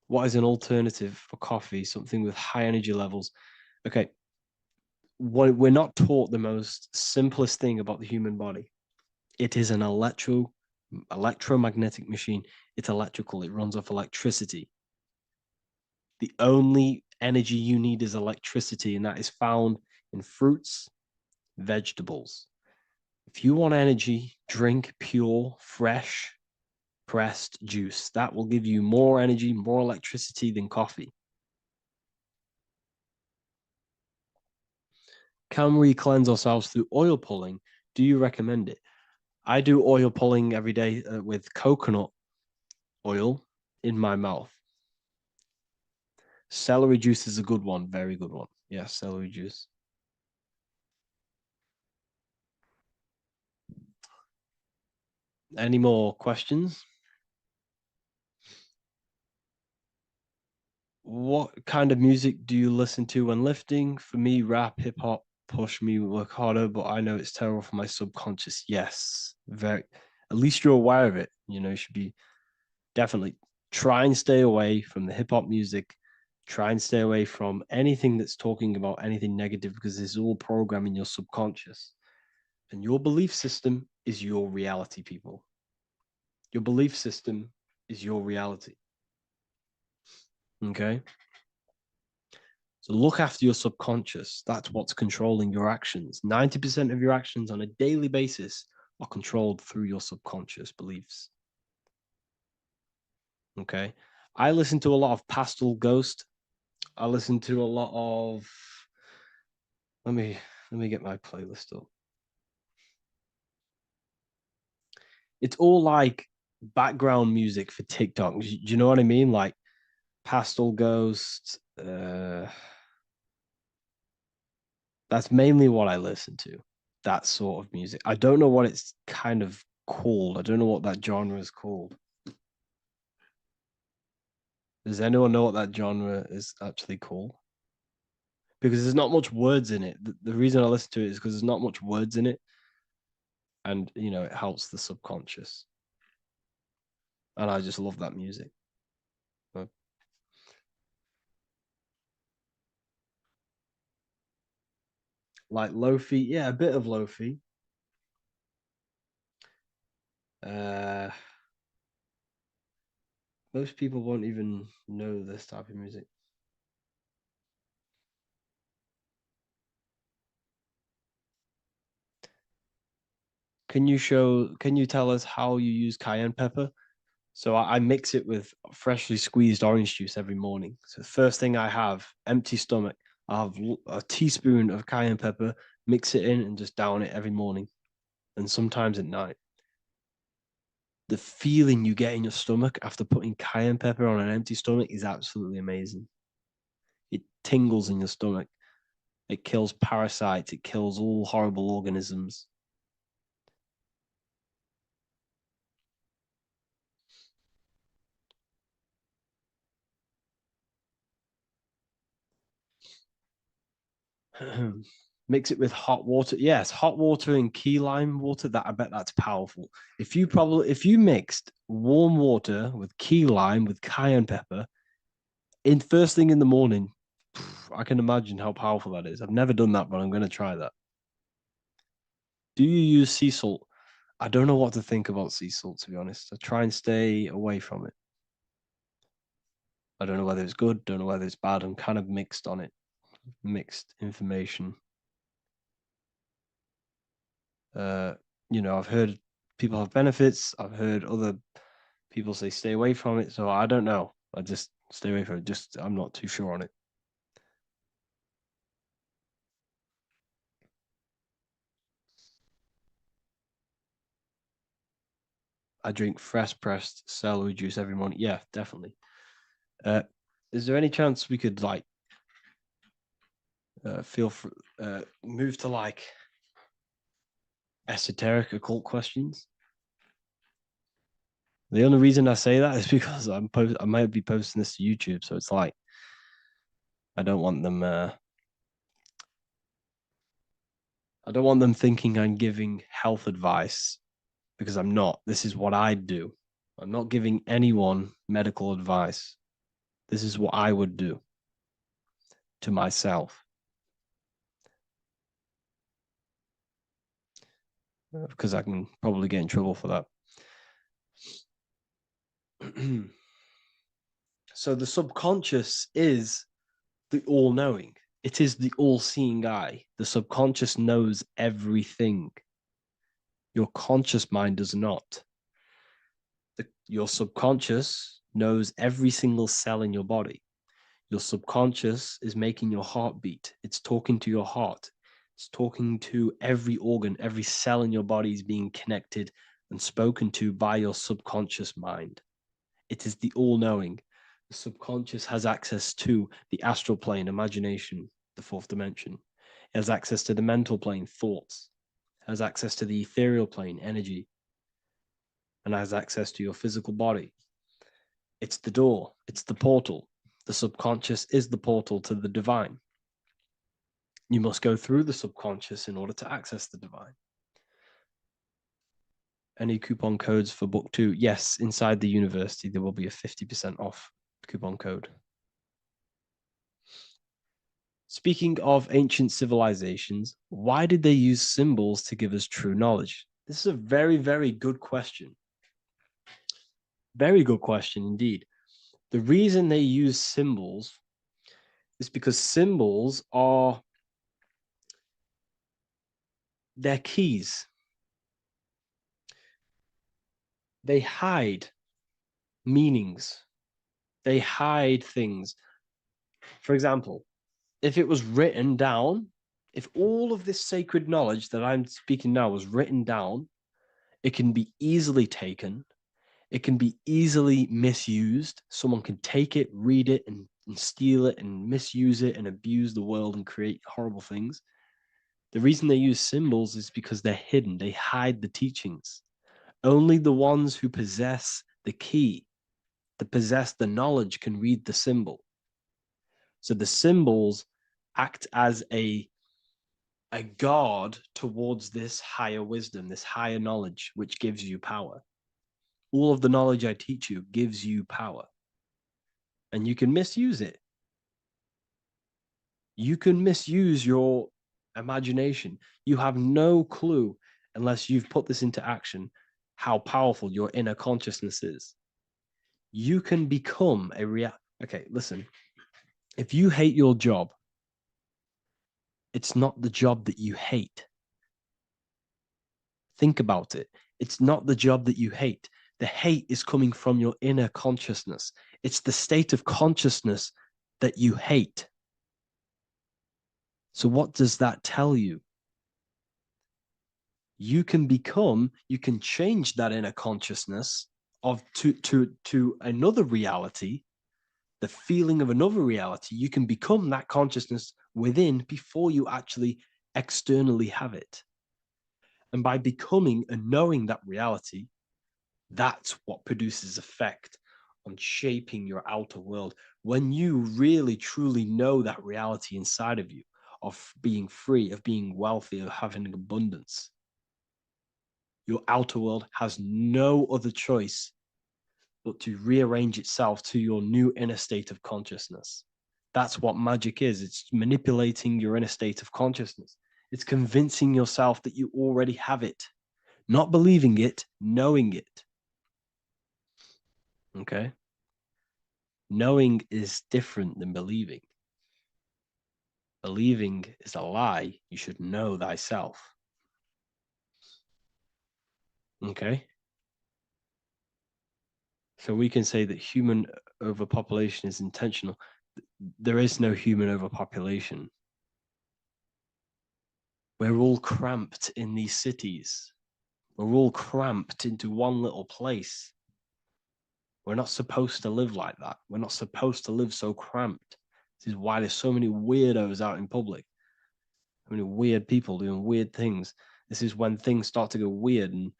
What is an alternative for coffee? Something with high energy levels. Okay, we're not taught the most simplest thing about the human body. It is an electromagnetic machine. It's electrical. It runs off electricity. The only energy you need is electricity, and that is found in fruits, vegetables. If you want energy, drink pure, fresh, pressed juice. That will give you more energy, more electricity than coffee. Can we cleanse ourselves through oil pulling? Do you recommend it? I do oil pulling every day with coconut oil in my mouth. Celery juice is a good one, very good one. Yeah, celery juice. Any more questions? What kind of music do you listen to when lifting? For me, rap, hip hop push me work harder, but I know it's terrible for my subconscious. Yes, very. At least you're aware of it. You should be definitely try and stay away from the hip hop music. Try and stay away from anything that's talking about anything negative, because it's all programming your subconscious. And your belief system is your reality, people. Your belief system is your reality. Okay? So look after your subconscious. That's what's controlling your actions. 90% of your actions on a daily basis are controlled through your subconscious beliefs. Okay? I listen to a lot of Pastel Ghost. I listen to a lot of let me get my playlist up. It's all like background music for TikTok. Do you know what I mean? Like Pastel Ghost. That's mainly what I listen to. That sort of music. I don't know what it's kind of called. I don't know what that genre is called. Does anyone know what that genre is actually called? Because there's not much words in it. The reason I listen to it is because there's not much words in it. And, it helps the subconscious. And I just love that music. Like lo-fi, yeah, a bit of lo-fi. Most people won't even know this type of music. Can you tell us how you use cayenne pepper? So I mix it with freshly squeezed orange juice every morning. So the first thing I have, empty stomach, I have a teaspoon of cayenne pepper, mix it in and just down it every morning. And sometimes at night. The feeling you get in your stomach after putting cayenne pepper on an empty stomach is absolutely amazing. It tingles in your stomach. It kills parasites. It kills all horrible organisms. Mix it with hot water. Yes, hot water and key lime water. That I bet that's powerful. If you mixed warm water with key lime with cayenne pepper in first thing in the morning, I can imagine how powerful that is. I've never done that, but I'm going to try that. Do you use sea salt? I don't know what to think about sea salt, to be honest. I try and stay away from it. I don't know whether it's good, don't know whether it's bad. I'm kind of mixed on it. Mixed information. I've heard people have benefits. I've heard other people say stay away from it. So I don't know. I just stay away from it. I'm not too sure on it. I drink fresh pressed celery juice every morning. Yeah, definitely. Is there any chance we could move to esoteric occult questions? The only reason I say that is because I might be posting this to YouTube, so it's like I don't want them. I don't want them thinking I'm giving health advice, because I'm not. This is what I do. I'm not giving anyone medical advice. This is what I would do to myself. Because I can probably get in trouble for that. So the subconscious is the all-knowing. It is the all-seeing eye. The subconscious knows everything. Your conscious mind does not. Your subconscious knows every single cell in your body. Your subconscious is making your heart beat. It's talking to your heart. It's talking to every organ, every cell in your body is being connected and spoken to by your subconscious mind. It is the all-knowing. The subconscious has access to the astral plane, imagination, the fourth dimension. It has access to the mental plane, thoughts. It has access to the ethereal plane, energy. And has access to your physical body. It's the door. It's the portal. The subconscious is the portal to the divine. You must go through the subconscious in order to access the divine. Any coupon codes for book 2? Yes, inside the university, there will be a 50% off coupon code. Speaking of ancient civilizations, why did they use symbols to give us true knowledge? This is a very, very good question. Very good question indeed. The reason they use symbols is because symbols are their keys. They hide meanings. They hide things. For example, if it was written down, if all of this sacred knowledge that I'm speaking now was written down, it can be easily taken. It can be easily misused. Someone can take it, read it, and steal it and misuse it and abuse the world and create horrible things. The reason they use symbols is because they're hidden. They hide the teachings. Only the ones who possess the key, that possess the knowledge, can read the symbol. So the symbols act as a guard towards this higher wisdom, this higher knowledge, which gives you power. All of the knowledge I teach you gives you power. And you can misuse it. You can misuse your imagination. You have no clue, unless you've put this into action, how powerful your inner consciousness is. You can become a Okay, listen. If you hate your job, it's not the job that you hate. Think about it. It's not the job that you hate. The hate is coming from your inner consciousness. It's the state of consciousness that you hate. So what does that tell you? You can change that inner consciousness to another reality, the feeling of another reality. You can become that consciousness within before you actually externally have it. And by becoming and knowing that reality, that's what produces effect on shaping your outer world. When you really, truly know that reality inside of you, of being free, of being wealthy, of having abundance, your outer world has no other choice but to rearrange itself to your new inner state of consciousness. That's what magic is. It's manipulating your inner state of consciousness. It's convincing yourself that you already have it, not believing it, knowing it. Okay? Knowing is different than believing. Believing is a lie. You should know thyself. Okay? So we can say that human overpopulation is intentional. There is no human overpopulation. We're all cramped in these cities. We're all cramped into one little place. We're not supposed to live like that. We're not supposed to live so cramped. This is why there's so many weirdos out in public. So many weird people doing weird things. This is when things start to go weird and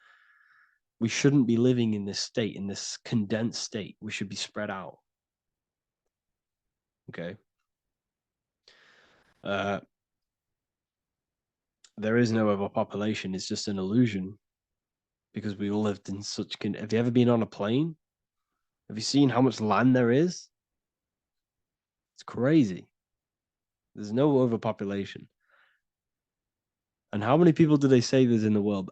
We shouldn't be living in this state, in this condensed state. We should be spread out. Okay. There is no overpopulation. It's just an illusion because we all lived in such. Have you ever been on a plane? Have you seen how much land there is? It's crazy. There's no overpopulation. And how many people do they say there's in the world?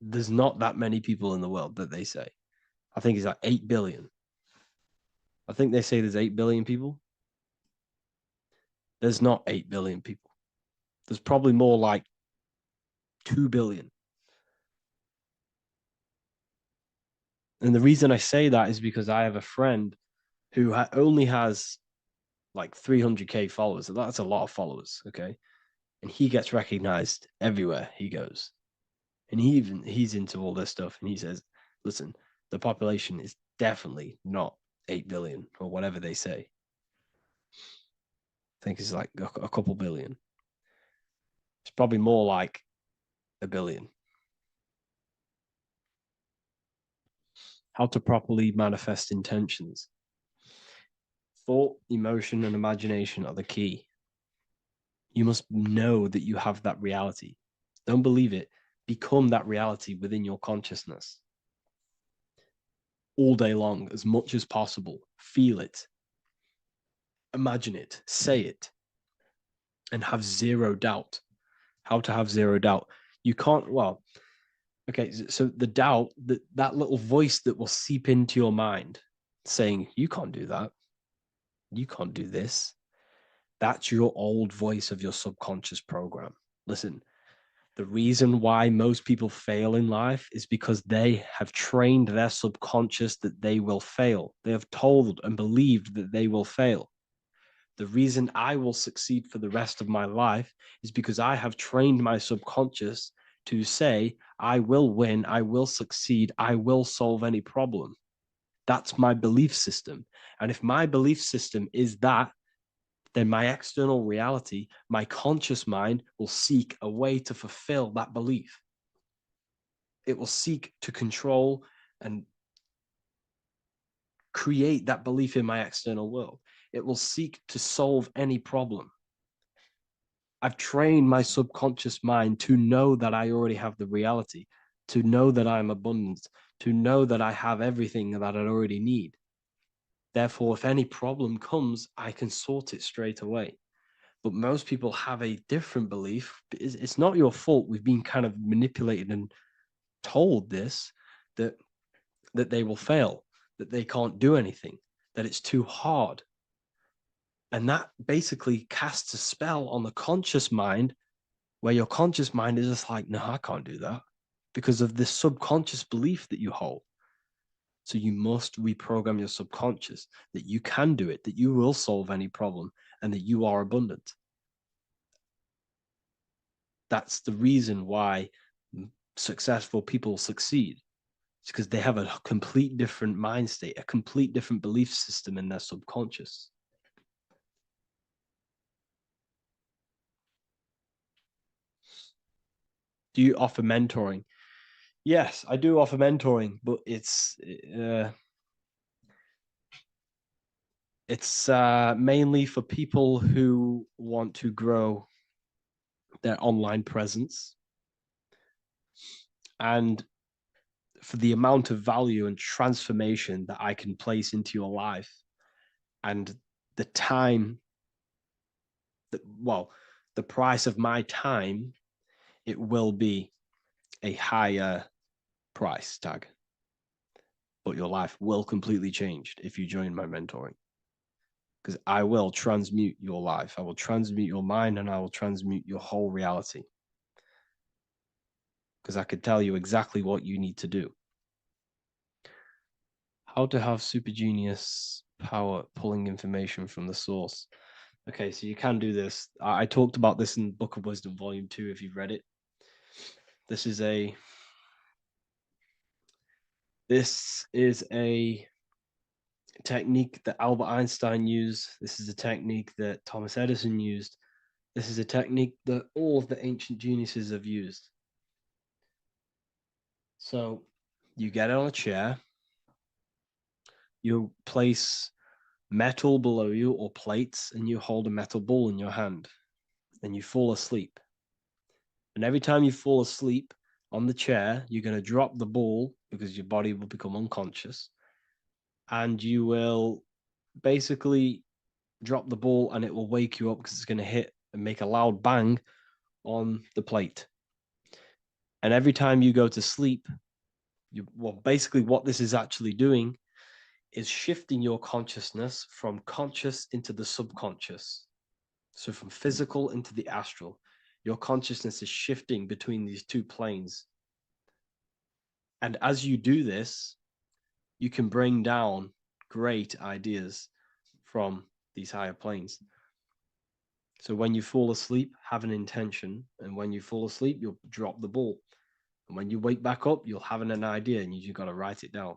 There's not that many people in the world that they say. I think it's like 8 billion. I think they say there's 8 billion people. There's not 8 billion people. There's probably more like 2 billion. And the reason I say that is because I have a friend who only has like 300K followers. That's a lot of followers, okay? And he gets recognized everywhere he goes. And he's into all this stuff. And he says, listen, the population is definitely not 8 billion or whatever they say. I think it's like a couple billion. It's probably more like a billion. How to properly manifest intentions. Thought, emotion, and imagination are the key. You must know that you have that reality. Don't believe it. Become that reality within your consciousness. All day long, as much as possible. Feel it. Imagine it. Say it. And have zero doubt. How to have zero doubt. You can't, well, okay, so the doubt, that little voice that will seep into your mind saying, you can't do that. You can't do this. That's your old voice of your subconscious program. Listen, the reason why most people fail in life is because they have trained their subconscious that they will fail. They have told and believed that they will fail. The reason I will succeed for the rest of my life is because I have trained my subconscious to say, I will win, I will succeed, I will solve any problem. That's my belief system. And if my belief system is that, then my external reality, my conscious mind will seek a way to fulfill that belief. It will seek to control and create that belief in my external world. It will seek to solve any problem. I've trained my subconscious mind to know that I already have the reality, to know that I'm abundant, to know that I have everything that I already need. Therefore, if any problem comes, I can sort it straight away. But most people have a different belief. It's not your fault. We've been kind of manipulated and told this, that they will fail, that they can't do anything, that it's too hard. And that basically casts a spell on the conscious mind, where your conscious mind is just like, no, I can't do that, because of this subconscious belief that you hold. So you must reprogram your subconscious that you can do it, that you will solve any problem, and that you are abundant. That's the reason why successful people succeed. It's because they have a complete different mind state, a complete different belief system in their subconscious. Do you offer mentoring? Yes, I do offer mentoring, but it's mainly for people who want to grow their online presence, and for the amount of value and transformation that I can place into your life, and the time that, well, the price of my time, it will be a higher price tag, but your life will completely change if you join my mentoring, because I will transmute your life. I will transmute your mind, and I will transmute your whole reality, because I could tell you exactly what you need to do. How to have super genius power pulling information from the source. Okay, so you can do this. I talked about this in Book of Wisdom Volume 2, if you've read it. This is a technique that Albert Einstein used. This is a technique that Thomas Edison used. This is a technique that all of the ancient geniuses have used. So You get on a chair, you place metal below you or plates, and you hold a metal ball in your hand, and you fall asleep. And every time you fall asleep on the chair, you're going to drop the ball because your body will become unconscious, and you will basically drop the ball and it will wake you up because it's going to hit and make a loud bang on the plate. And every time you go to sleep, basically what this is actually doing is shifting your consciousness from conscious into the subconscious. So from physical into the astral. Your consciousness is shifting between these two planes. And as you do this, you can bring down great ideas from these higher planes. So when you fall asleep, have an intention. And when you fall asleep, you'll drop the ball. And when you wake back up, you'll have an idea and you just got to write it down.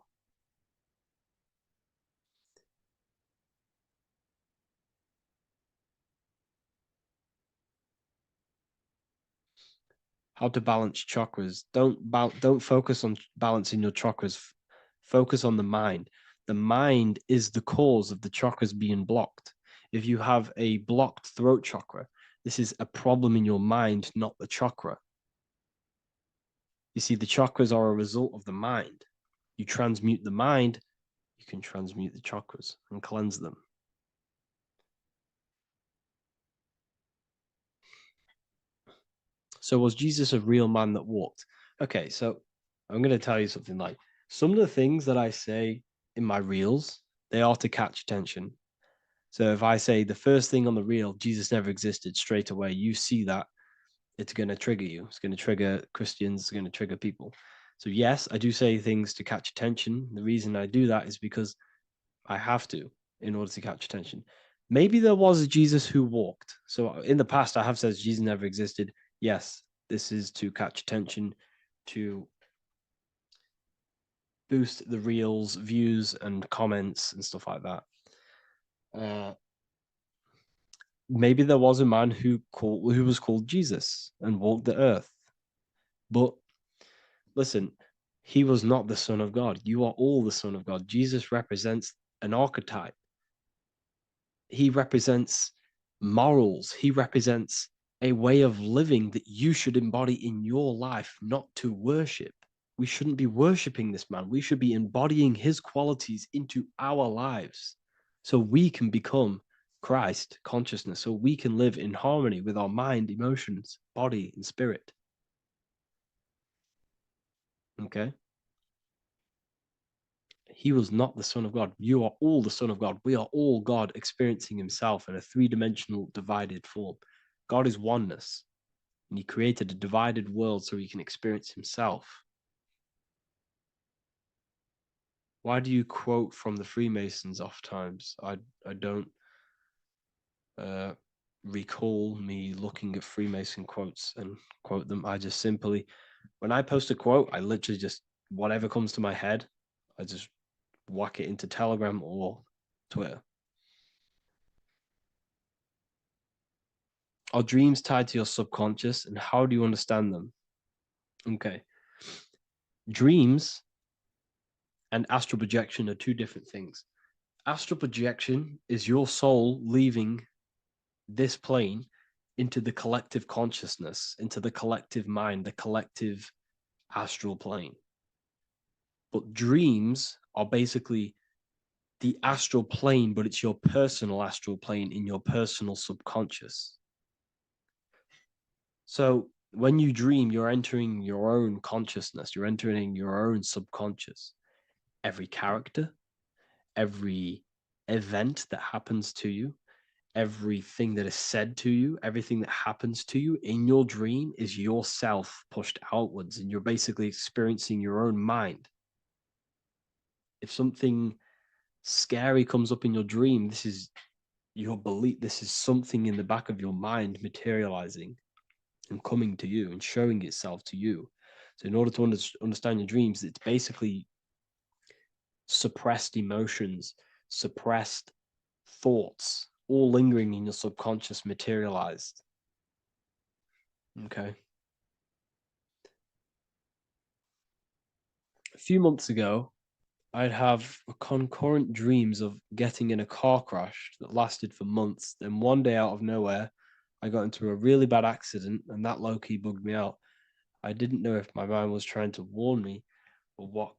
How to balance chakras. Don't focus on balancing your chakras. Focus on the mind. The mind is the cause of the chakras being blocked. If you have a blocked throat chakra, this is a problem in your mind, not the chakra. You see, the chakras are a result of the mind. You transmute the mind, you can transmute the chakras and cleanse them. So was Jesus a real man that walked? Okay, so I'm going to tell you something. Like, some of the things that I say in my reels, they are to catch attention. So if I say the first thing on the reel, Jesus never existed, straight away, you see that, it's going to trigger you. It's going to trigger Christians. It's going to trigger people. So yes, I do say things to catch attention. The reason I do that is because I have to in order to catch attention. Maybe there was a Jesus who walked. So in the past, I have said Jesus never existed. Yes, this is to catch attention, to boost the reels, views, and comments and stuff like that. Maybe there was a man who was called Jesus and walked the earth. But listen, he was not the Son of God. You are all the Son of God. Jesus represents an archetype. He represents morals. He represents a way of living that you should embody in your life, not to worship. We shouldn't be worshiping this man. We should be embodying his qualities into our lives so we can become Christ consciousness, so we can live in harmony with our mind, emotions, body, and spirit. Okay? He was not the Son of God. You are all the Son of God. We are all God experiencing himself in a three-dimensional divided form. God is oneness, and he created a divided world so he can experience himself. Why do you quote from the Freemasons oft times? I don't recall me looking at Freemason quotes and quote them. I just simply, when I post a quote, I literally just, whatever comes to my head, I just whack it into Telegram or Twitter. Are dreams tied to your subconscious, and how do you understand them? Okay. Dreams and astral projection are two different things. Astral projection is your soul leaving this plane into the collective consciousness, into the collective mind, the collective astral plane. But dreams are basically the astral plane, but it's your personal astral plane in your personal subconscious. So when you dream, you're entering your own consciousness, you're entering your own subconscious. Every character, every event that happens to you, everything that is said to you, everything that happens to you in your dream is yourself pushed outwards, and you're basically experiencing your own mind. If something scary comes up in your dream, this is your belief, this is something in the back of your mind materializing and coming to you and showing itself to you. So in order to understand your dreams, it's basically suppressed emotions, suppressed thoughts, all lingering in your subconscious materialized. Okay. few months ago, I'd have concurrent dreams of getting in a car crash that lasted for months. Then one day, out of nowhere, I got into a really bad accident, and that low-key bugged me out. I didn't know if my mind was trying to warn me or what.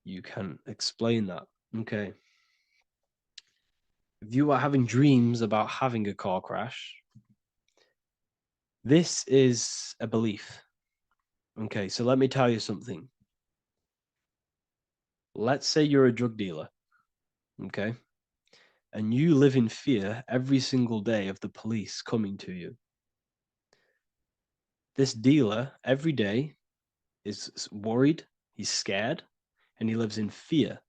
You can explain that. Okay. If you are having dreams about having a car crash, this is a belief. Okay, so let me tell you something. Let's say you're a drug dealer, okay? And you live in fear every single day of the police coming to you. This dealer every day is worried, he's scared, and he lives in fear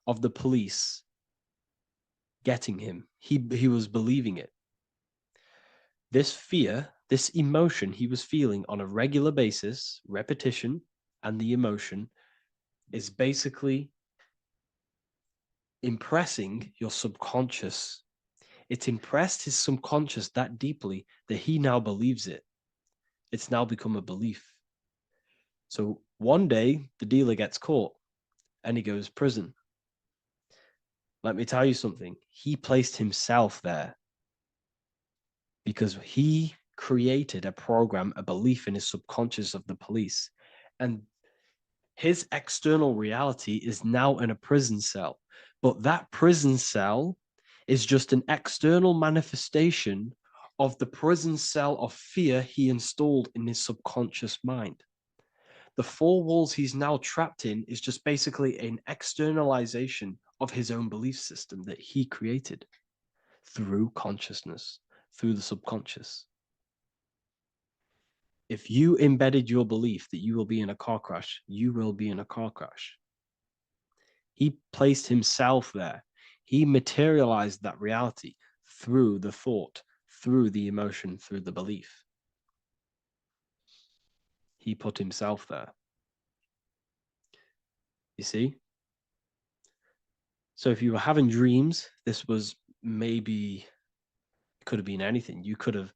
of the police getting him. He was believing it. This fear, this emotion he was feeling on a regular basis, repetition, and the emotion is basically impressing your subconscious. It's impressed his subconscious that deeply that he now believes it. It's now become a belief. So one day the dealer gets caught and he goes to prison. Let me tell you something. He placed himself there because he created a program, a belief in his subconscious of the police. And his external reality is now in a prison cell. But that prison cell is just an external manifestation of the prison cell of fear he installed in his subconscious mind. The four walls he's now trapped in is just basically an externalization of his own belief system that he created through consciousness, through the subconscious. If you embedded your belief that you will be in a car crash, you will be in a car crash. He placed himself there. He materialized that reality through the thought, through the emotion, through the belief. He put himself there. You see? So if you were having dreams, this was maybe, it could have been anything. You could have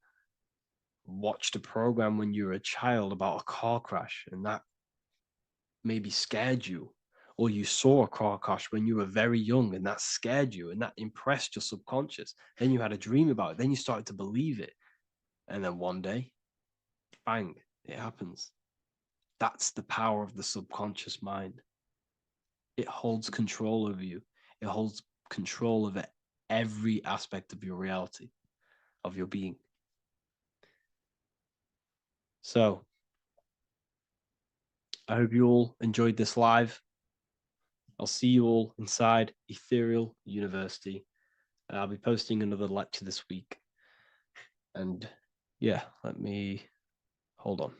watched a program when you were a child about a car crash, and that maybe scared you. Or you saw a car crash when you were very young, and that scared you, and that impressed your subconscious. Then you had a dream about it. Then you started to believe it. And then one day, bang, it happens. That's the power of the subconscious mind. It holds control over you. It holds control over every aspect of your reality, of your being. So, I hope you all enjoyed this live. I'll see you all inside Ethereal University. I'll be posting another lecture this week. And yeah, let me hold on.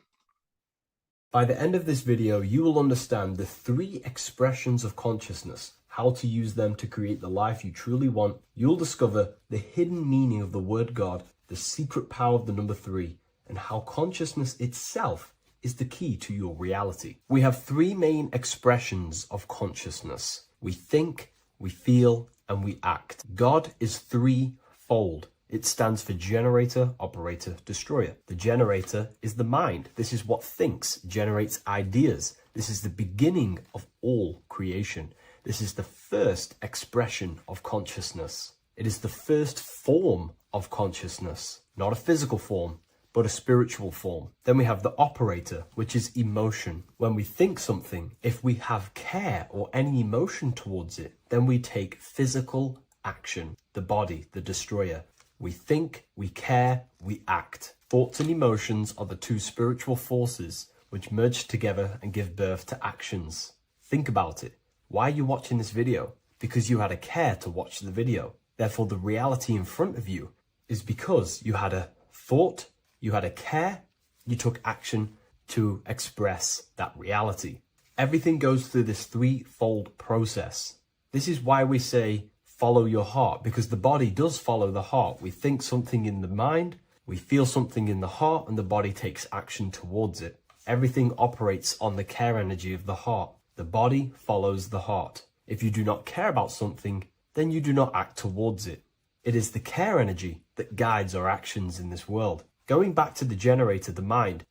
By the end of this video, you will understand the 3 expressions of consciousness, how to use them to create the life you truly want. You'll discover the hidden meaning of the word God, the secret power of the number 3, and how consciousness itself is the key to your reality. We have 3 main expressions of consciousness. We think, we feel, and we act. God is 3-fold. It stands for generator, operator, destroyer. The generator is the mind. This is what thinks, generates ideas. This is the beginning of all creation. This is the first expression of consciousness. It is the first form of consciousness, not a physical form, but a spiritual form. Then we have the operator, which is emotion. When we think something, if we have care or any emotion towards it, then we take physical action. The body, the destroyer. We think, we care, we act. Thoughts and emotions are the 2 spiritual forces which merge together and give birth to actions. Think about it. Why are you watching this video? Because you had a care to watch the video. Therefore, the reality in front of you is because you had a thought, you had a care, you took action to express that reality. Everything goes through this 3-fold process. This is why we say, follow your heart, because the body does follow the heart. We think something in the mind, we feel something in the heart, and the body takes action towards it. Everything operates on the care energy of the heart. The body follows the heart. If you do not care about something, then you do not act towards it. It is the care energy that guides our actions in this world. Going back to the generator, the mind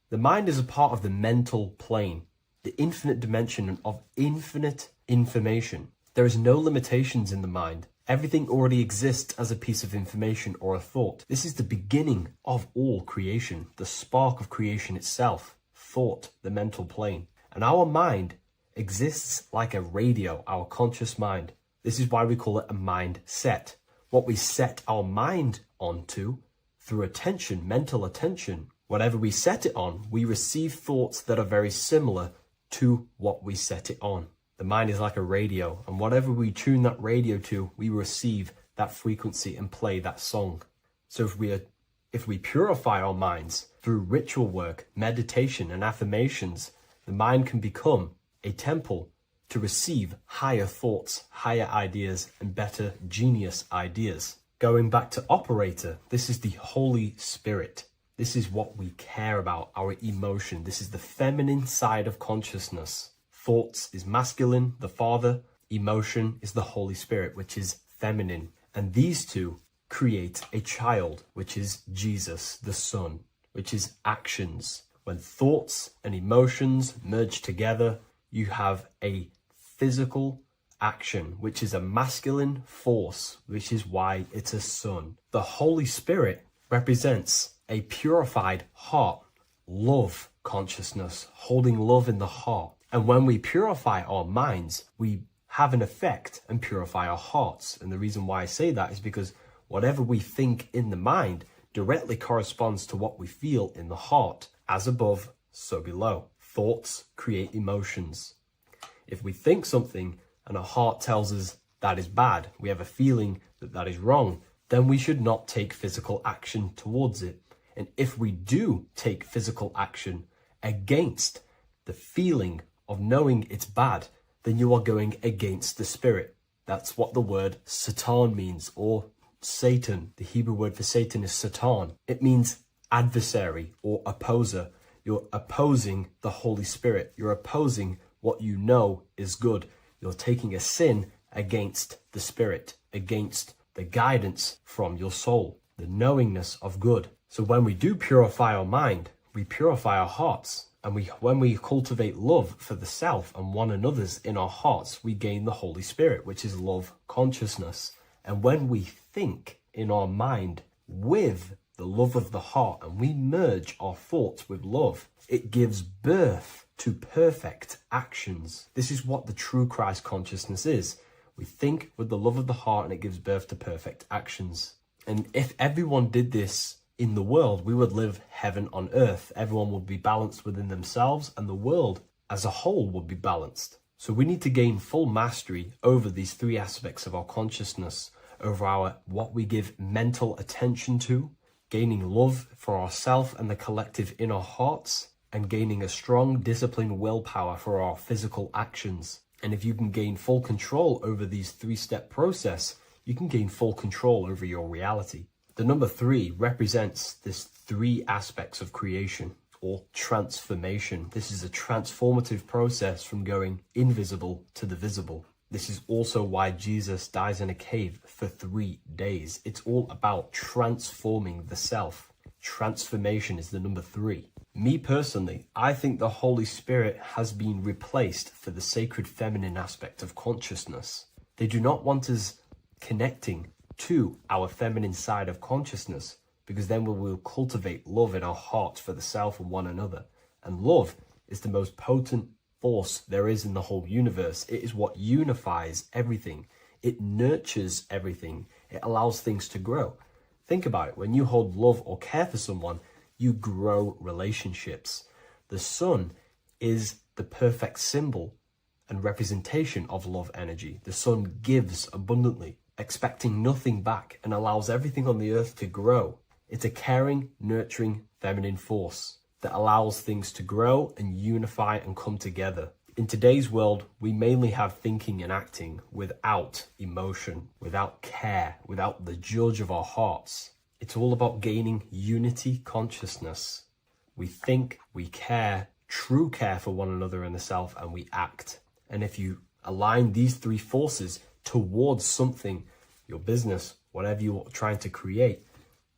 is a part of the mental plane. the infinite dimension of infinite information. There is no limitations in the mind. Everything already exists as a piece of information or a thought. This is the beginning of all creation, the spark of creation itself, thought, the mental plane. And our mind exists like a radio, our conscious mind. This is why we call it a mindset. What we set our mind onto through attention, mental attention, whatever we set it on, we receive thoughts that are very similar to what we set it on. The mind is like a radio, and whatever we tune that radio to, we receive that frequency and play that song. So if we purify our minds through ritual work, meditation, and affirmations, the mind can become a temple to receive higher thoughts, higher ideas, and better genius ideas. Going back to operator, this is the Holy Spirit. This is what we care about, our emotion. This is the feminine side of consciousness. Thoughts is masculine, the Father. Emotion is the Holy Spirit, which is feminine. And these two create a child, which is Jesus, the Son, which is actions. When thoughts and emotions merge together, you have a physical action, which is a masculine force, which is why it's a son. The Holy Spirit represents a purified heart, love consciousness, holding love in the heart. And when we purify our minds, we have an effect and purify our hearts. And the reason why I say that is because whatever we think in the mind directly corresponds to what we feel in the heart. As above, so below. Thoughts create emotions. If we think something and our heart tells us that is bad, we have a feeling that that is wrong, then we should not take physical action towards it. And if we do take physical action against the feeling of knowing it's bad, then you are going against the spirit. That's what the word Satan means, or Satan. The Hebrew word for Satan is Satan. It means adversary or opposer. You're opposing the Holy Spirit. You're opposing what you know is good. You're taking a sin against the Spirit, against the guidance from your soul, the knowingness of good. So when we do purify our mind, we purify our hearts. And when we cultivate love for the self and one another's in our hearts, we gain the Holy Spirit, which is love consciousness. And when we think in our mind with the love of the heart and we merge our thoughts with love, it gives birth to perfect actions. This is what the true Christ consciousness is. We think with the love of the heart and it gives birth to perfect actions. And if everyone did this in the world, we would live heaven on earth. Everyone would be balanced within themselves and the world as a whole would be balanced. So we need to gain full mastery over these three aspects of our consciousness, over what we give mental attention to, gaining love for ourselves and the collective in our hearts, and gaining a strong disciplined willpower for our physical actions. And if you can gain full control over these three-step process, you can gain full control over your reality. The number 3 represents this 3 aspects of creation or transformation. This is a transformative process from going invisible to the visible. This is also why Jesus dies in a cave for 3 days. It's all about transforming the self. Transformation is the number 3. Me personally, I think the Holy Spirit has been replaced for the sacred feminine aspect of consciousness. They do not want us connecting to our feminine side of consciousness, because then we will cultivate love in our hearts for the self and one another. And love is the most potent force there is in the whole universe. It is what unifies everything. It nurtures everything. It allows things to grow. Think about it. When you hold love or care for someone, you grow relationships. The sun is the perfect symbol and representation of love energy. The sun gives abundantly, expecting nothing back, and allows everything on the earth to grow. It's a caring, nurturing, feminine force that allows things to grow and unify and come together. In today's world, we mainly have thinking and acting without emotion, without care, without the judge of our hearts. It's all about gaining unity consciousness. We think, we care, true care for one another and the self, and we act. And if you align these 3 forces towards something, your business, whatever you're trying to create,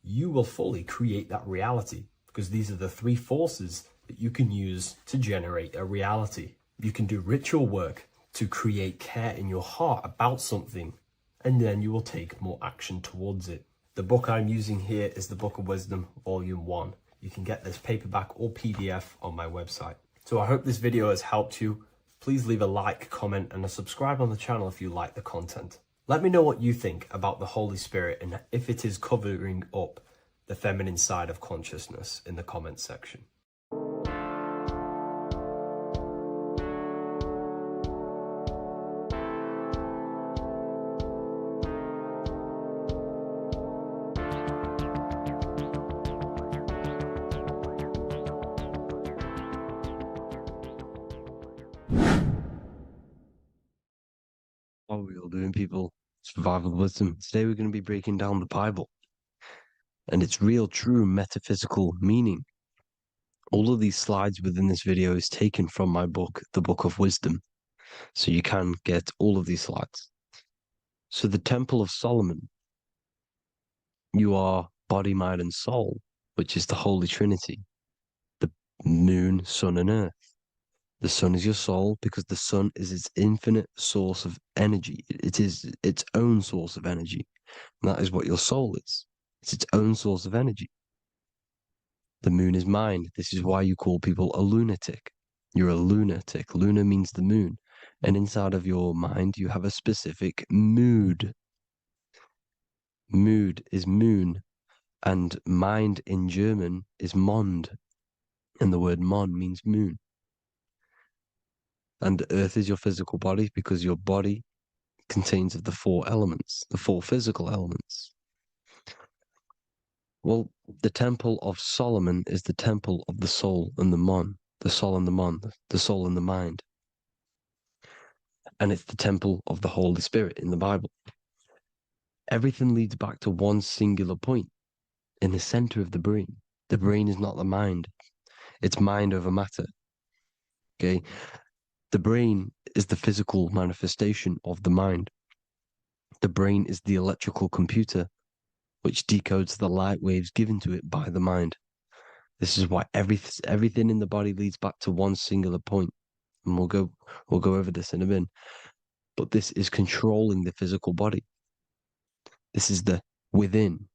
you will fully create that reality, because these are the 3 forces that you can use to generate a reality. You can do ritual work to create care in your heart about something, and then you will take more action towards it. The book I'm using here is the Book of Wisdom, Volume 1. You can get this paperback or PDF on my website. So I hope this video has helped you. Please leave a like, comment, and a subscribe on the channel if you like the content. Let me know what you think about the Holy Spirit and if it is covering up the feminine side of consciousness in the comments section. What are we all doing, people? Survival wisdom. Today we're going to be breaking down the Bible and its real, true metaphysical meaning. All of these slides within this video is taken from my book, The Book of Wisdom, so you can get all of these slides. So the Temple of Solomon, you are body, mind, and soul, which is the Holy Trinity, the moon, sun, and earth. The sun is your soul because the sun is its infinite source of energy. It is its own source of energy. And that is what your soul is. It's its own source of energy. The moon is mind. This is why you call people a lunatic. You're a lunatic. Luna means the moon. And inside of your mind, you have a specific mood. Mood is moon. And mind in German is Mond. And the word Mond means moon. And earth is your physical body because your body contains of the four elements, the four physical elements. Well, the Temple of Solomon is the temple of the soul and the mon, the soul and the mon, the soul and the mind. And it's the temple of the Holy Spirit in the Bible. Everything leads back to one singular point in the center of the brain. The brain is not the mind. It's mind over matter. Okay? The brain is the physical manifestation of the mind. The brain is the electrical computer which decodes the light waves given to it by the mind. This is why everything in the body leads back to one singular point. And we'll go over this in a minute. But this is controlling the physical body. This is the within.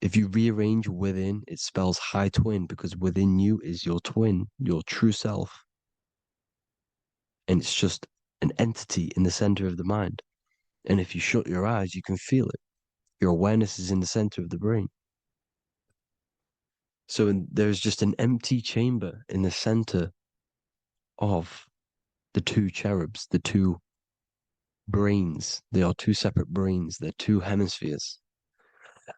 If you rearrange within, it spells high twin because within you is your twin, your true self. And it's just an entity in the center of the mind. And if you shut your eyes, you can feel it. Your awareness is in the center of the brain. So there's just an empty chamber in the center of the two cherubs, the two brains. They are two separate brains. They're two hemispheres.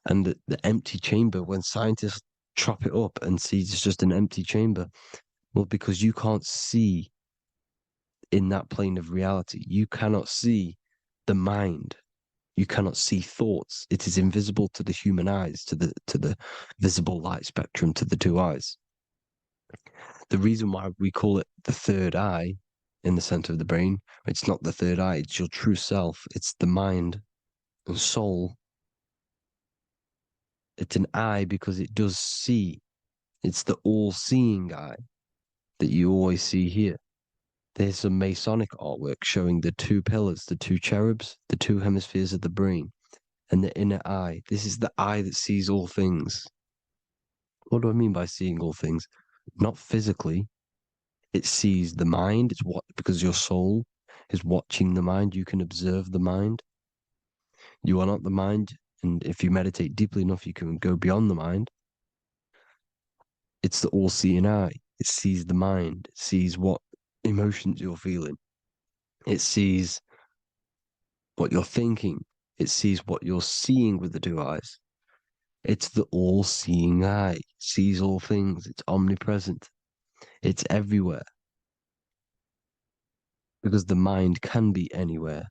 And the empty chamber, when scientists chop it up and see it's just an empty chamber, well, because you can't see in that plane of reality, you cannot see the mind. You cannot see thoughts. It is invisible to the human eyes, to the visible light spectrum, to the two eyes. The reason why we call it the third eye in the center of the brain, it's not the third eye, it's your true self. It's the mind and soul. It's an eye because it does see. It's the all-seeing eye that you always see here. There's some Masonic artwork showing the two pillars, the two cherubs, the two hemispheres of the brain, and the inner eye. This is the eye that sees all things. What do I mean by seeing all things? Not physically. It sees the mind. It's what, because your soul is watching the mind. You can observe the mind. You are not the mind. And if you meditate deeply enough, you can go beyond the mind. It's the all-seeing eye. It sees the mind. It sees what emotions you're feeling. It sees what you're thinking. It sees what you're seeing with the two eyes. It's the all-seeing eye. It sees all things. It's omnipresent. It's everywhere. Because the mind can be anywhere.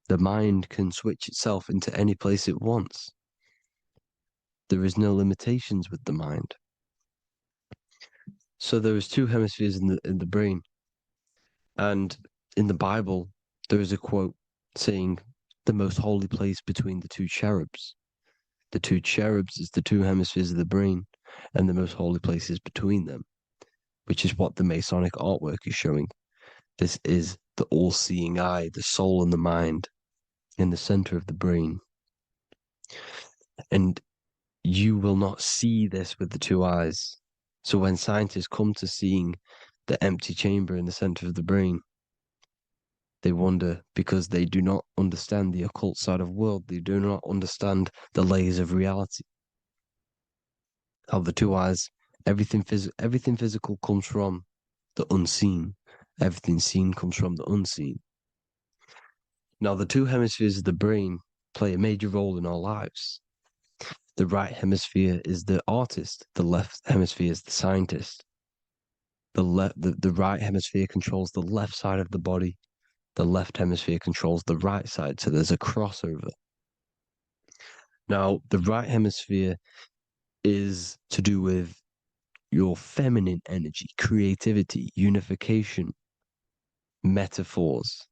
The mind can switch itself into any place it wants. There is no limitations with the mind. So there is two hemispheres in the brain. And in the Bible, there is a quote saying the most holy place between the two cherubs. The two cherubs is the two hemispheres of the brain, and the most holy place is between them. which is what the Masonic artwork is showing. This is the all-seeing eye, the soul and the mind in the center of the brain. And you will not see this with the two eyes. So when scientists come to seeing the empty chamber in the center of the brain, they wonder because they do not understand the occult side of the world. They do not understand the layers of reality. How the two eyes, everything physical comes from the unseen. Everything seen comes from the unseen. Now, the two hemispheres of the brain play a major role in our lives. The right hemisphere is the artist. The left hemisphere is the scientist. The right hemisphere controls the left side of the body. The left hemisphere controls the right side. So there's a crossover. Now, the right hemisphere is to do with your feminine energy, creativity, unification, metaphors,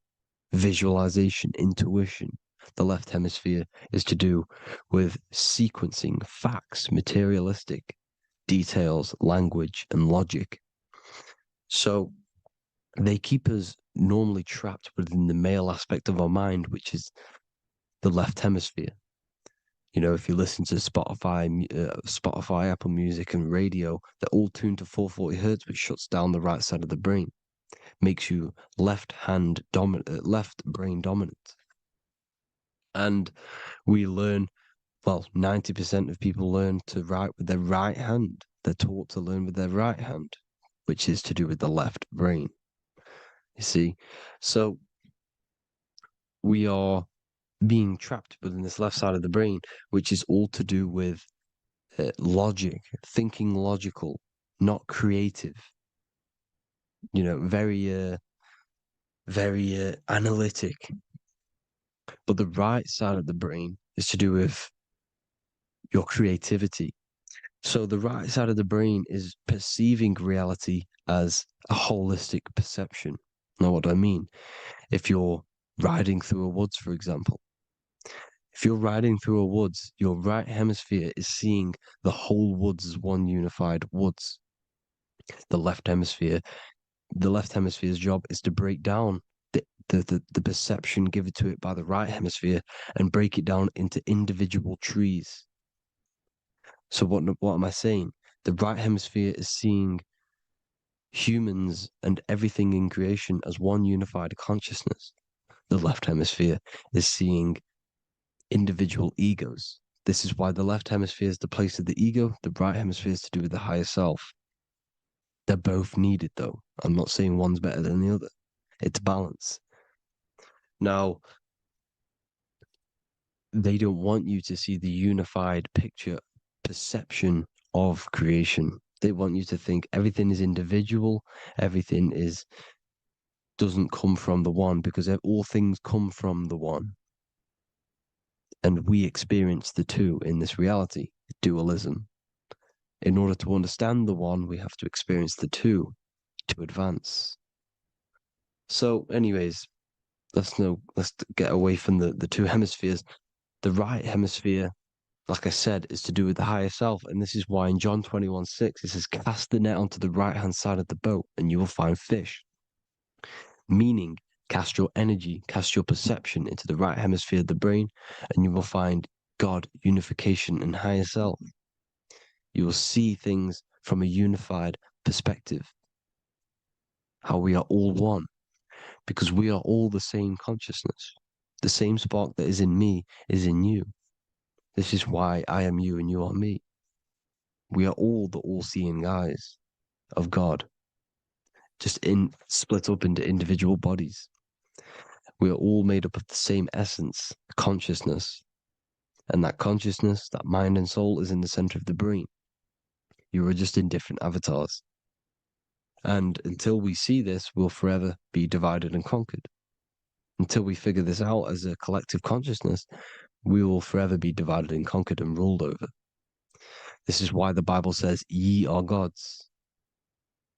visualization, intuition. The left hemisphere is to do with sequencing, facts, materialistic details, language, and logic. So they keep us normally trapped within the male aspect of our mind, which is the left hemisphere. You know, if you listen to Spotify, Apple Music, and radio, they're all tuned to 440 hertz, which shuts down the right side of the brain, makes you left brain dominant. And we learn, well, 90% of people learn to write with their right hand. They're taught to learn with their right hand, which is to do with the left brain. You see, so we are being trapped within this left side of the brain, which is all to do with logic, thinking logical, not creative. You know, very analytic. But the right side of the brain is to do with your creativity. So the right side of the brain is perceiving reality as a holistic perception. Now, what do I mean? If you're riding through a woods, for example, if you're riding through a woods, your right hemisphere is seeing the whole woods as one unified woods. The left hemisphere's job is to break down the perception given to it by the right hemisphere and break it down into individual trees. So what am I saying? The right hemisphere is seeing humans and everything in creation as one unified consciousness. The left hemisphere is seeing individual egos. This is why the left hemisphere is the place of the ego, the right hemisphere is to do with the higher self. They're both needed, though. I'm not saying one's better than the other. It's balance. Now, they don't want you to see the unified picture, perception of creation. They want you to think everything is individual, everything doesn't come from the one, because all things come from the one. And we experience the two in this reality, dualism. In order to understand the one, we have to experience the two to advance. So, anyways, let's get away from the two hemispheres. The right hemisphere, like I said, is to do with the higher self. And this is why in John 21:6, it says, cast the net onto the right-hand side of the boat and you will find fish. Meaning, cast your energy, cast your perception into the right hemisphere of the brain, and you will find God, unification, and higher self. You will see things from a unified perspective. How we are all one, because we are all the same consciousness. The same spark that is in me is in you. This is why I am you and you are me. We are all the all-seeing eyes of God, just split up into individual bodies. We are all made up of the same essence, consciousness. And that consciousness, that mind and soul, is in the center of the brain. You are just in different avatars. And until we see this, we'll forever be divided and conquered. Until we figure this out as a collective consciousness, we will forever be divided and conquered and ruled over. This is why the Bible says, ye are gods.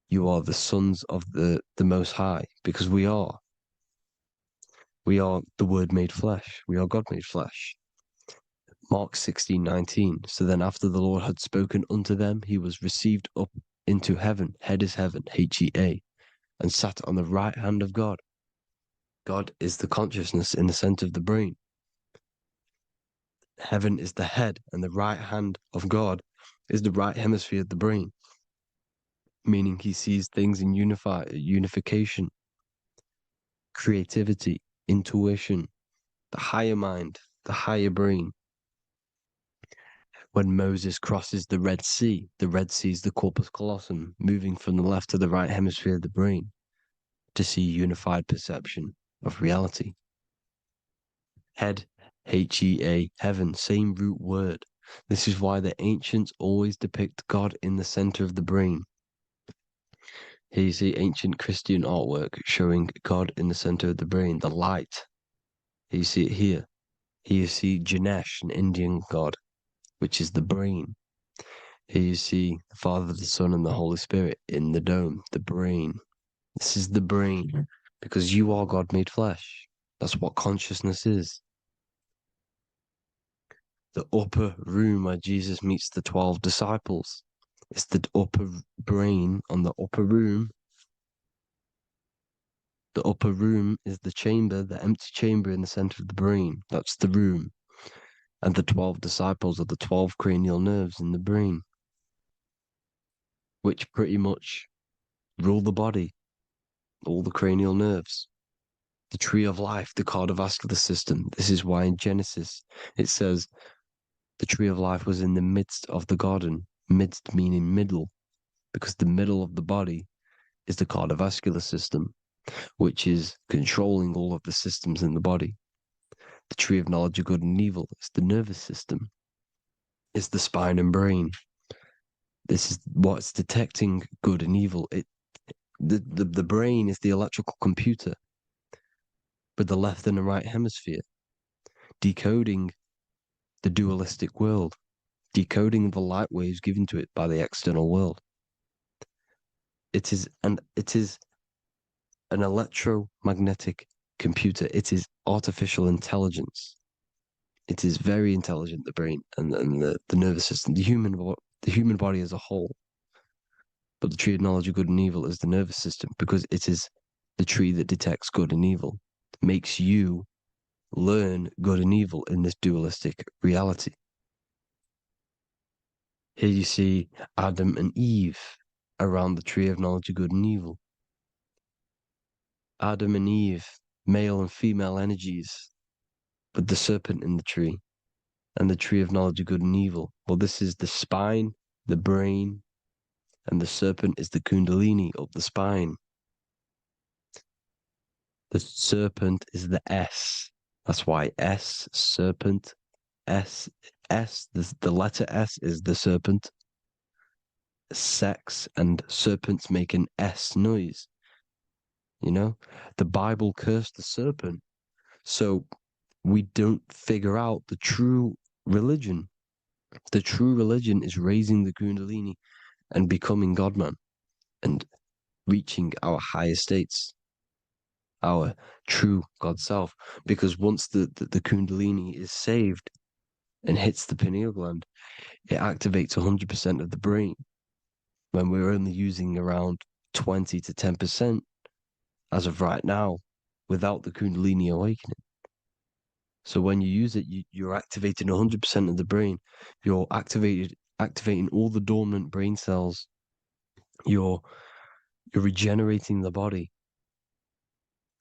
You are the sons of the Most High, because we are. We are the Word made flesh. We are God made flesh. Mark 16:19. So then after the Lord had spoken unto them, he was received up into heaven. Head is heaven, H-E-A, and sat on the right hand of God. God is the consciousness in the center of the brain. Heaven is the head, and the right hand of God is the right hemisphere of the brain, meaning he sees things in unification, creativity, intuition, the higher mind, the higher brain. When Moses crosses the Red Sea is the corpus callosum, moving from the left to the right hemisphere of the brain to see unified perception of reality. Head, H-E-A, heaven, same root word. This is why the ancients always depict God in the center of the brain. Here you see ancient Christian artwork showing God in the center of the brain, the light. Here you see it here. Here you see Ganesh, an Indian god, which is the brain. Here you see the Father, the Son, and the Holy Spirit in the dome, the brain. This is the brain, because you are God made flesh. That's what consciousness is. The upper room where Jesus meets the 12 disciples. It's the upper brain on the upper room. The upper room is the chamber, the empty chamber in the center of the brain. That's the room. And the 12 disciples are the 12 cranial nerves in the brain, which pretty much rule the body, all the cranial nerves. The tree of life, the cardiovascular system. This is why in Genesis it says the tree of life was in the midst of the garden. Midst meaning middle, because the middle of the body is the cardiovascular system, which is controlling all of the systems in the body. The tree of knowledge of good and evil is the nervous system. It's the spine and brain. This is what's detecting good and evil. The brain is the electrical computer with the left and the right hemisphere, decoding the dualistic world, decoding the light waves given to it by the external world. It is an electromagnetic computer. It is artificial intelligence. It is very intelligent, the brain and the nervous system, the human body as a whole. But the tree of knowledge of good and evil is the nervous system, because it is the tree that detects good and evil, makes you learn good and evil in this dualistic reality. Here you see Adam and Eve around the tree of knowledge of good and evil. Adam and Eve, male and female energies, with the serpent in the tree, and the tree of knowledge of good and evil. Well, this is the spine, the brain, and the serpent is the kundalini of the spine. The serpent is the S. That's why S, serpent, S, the letter S is the serpent. Sex and serpents make an S noise. You know, the Bible cursed the serpent. So we don't figure out the true religion. The true religion is raising the kundalini and becoming God-man and reaching our higher states, our true God self. Because once the kundalini is saved and hits the pineal gland, it activates 100% of the brain, when we're only using around 20 to 10% as of right now without the kundalini awakening. So when you use it, you're activating 100% of the brain. You're activating all the dormant brain cells. You're regenerating the body.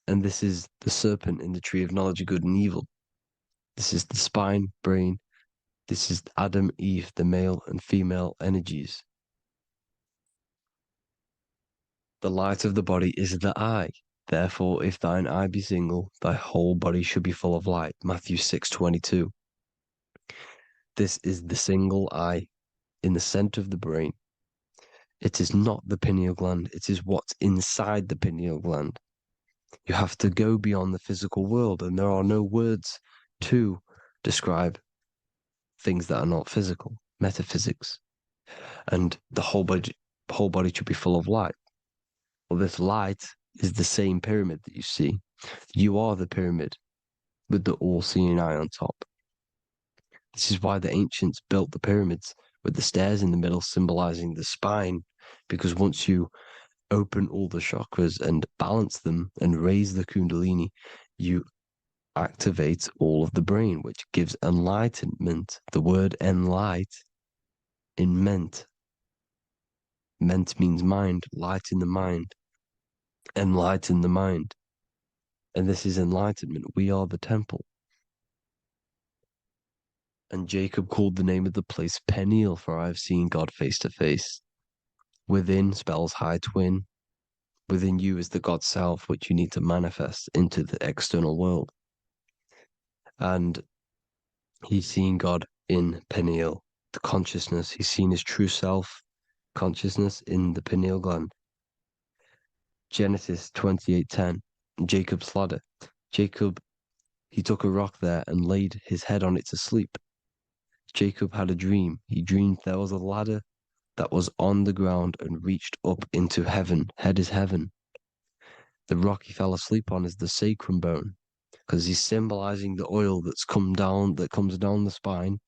And this is the serpent in the tree of knowledge of good and evil. This is the spine, brain. This is Adam, Eve, the male and female energies. The light of the body is the eye. Therefore, if thine eye be single, thy whole body should be full of light. Matthew 6:22. This is the single eye in the center of the brain. It is not the pineal gland. It is what's inside the pineal gland. You have to go beyond the physical world, and there are no words to describe things that are not physical, metaphysics. And the whole body should be full of light. Well, this light is the same pyramid that you see. You are the pyramid with the all-seeing eye on top. This is why the ancients built the pyramids with the stairs in the middle, symbolizing the spine, because once you open all the chakras and balance them and raise the kundalini, you activate all of the brain, which gives enlightenment. The word enlight in ment. Ment means mind, light in the mind. Enlighten the mind. And this is enlightenment. We are the temple. And Jacob called the name of the place Peniel, for I have seen God face to face. Within spells high twin. Within you is the God self, which you need to manifest into the external world. And he's seen God in Peniel, the consciousness. He's seen his true self, consciousness, in the pineal gland. Genesis 28:10, Jacob's ladder. Jacob, he took a rock there and laid his head on it to sleep. Jacob had a dream. He dreamed there was a ladder that was on the ground and reached up into heaven. Head is heaven. The rock he fell asleep on is the sacrum bone, because he's symbolizing the oil that comes down the spine,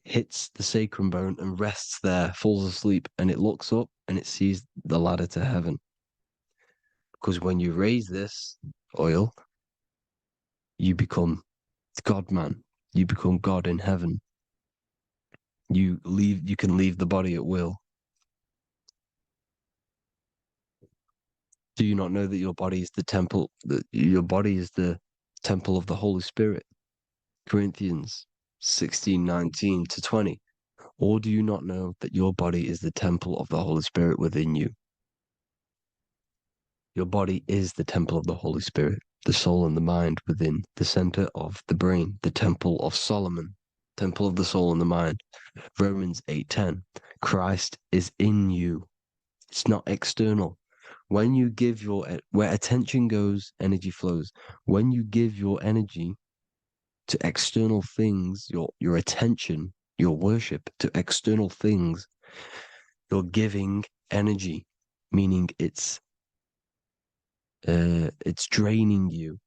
hits the sacrum bone and rests there, falls asleep, and it looks up and it sees the ladder to heaven. Because when you raise this oil, you become God man. You become God in heaven. You can leave the body at will. Do you not know that your body is the temple, that your body is the temple of the Holy Spirit? Corinthians 16:19-20. Or do you not know that your body is the temple of the Holy Spirit within you? Your body is the temple of the Holy Spirit, the soul and the mind within the center of the brain, the temple of Solomon, temple of the soul and the mind. Romans 8:10. Christ is in you. It's not external. When you give where attention goes, energy flows. When you give your energy to external things, your attention, your worship to external things, you're giving energy, meaning it's draining you,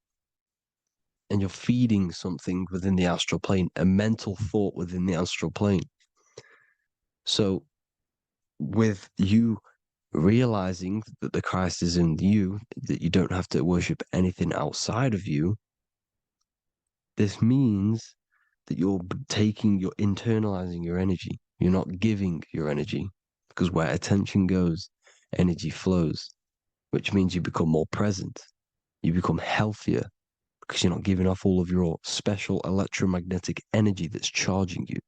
and you're feeding something within the astral plane, a mental thought within the astral plane. So with you realizing that the Christ is in you, that you don't have to worship anything outside of you, this means that you're internalizing your energy. You're not giving your energy, because where attention goes, energy flows, which means you become more present. You become healthier, because you're not giving off all of your special electromagnetic energy that's charging you.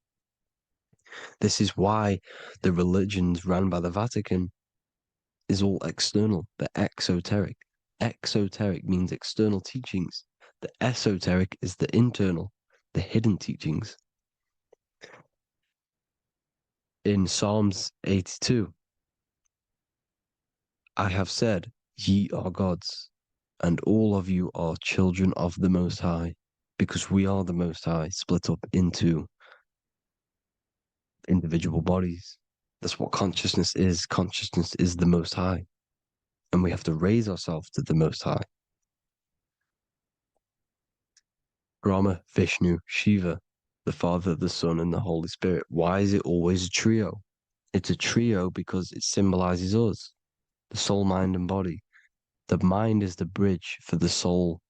This is why the religions ran by the Vatican is all external. They're exoteric. Exoteric means external teachings. The esoteric is the internal, the hidden teachings. In Psalms 82, I have said, ye are gods, and all of you are children of the Most High, because we are the Most High, split up into individual bodies. That's what consciousness is. Consciousness is the Most High, and we have to raise ourselves to the Most High. Brahma, Vishnu, Shiva, the Father, the Son, and the Holy Spirit. Why is it always a trio? It's a trio because it symbolizes us, the soul, mind, and body. The mind is the bridge for the soul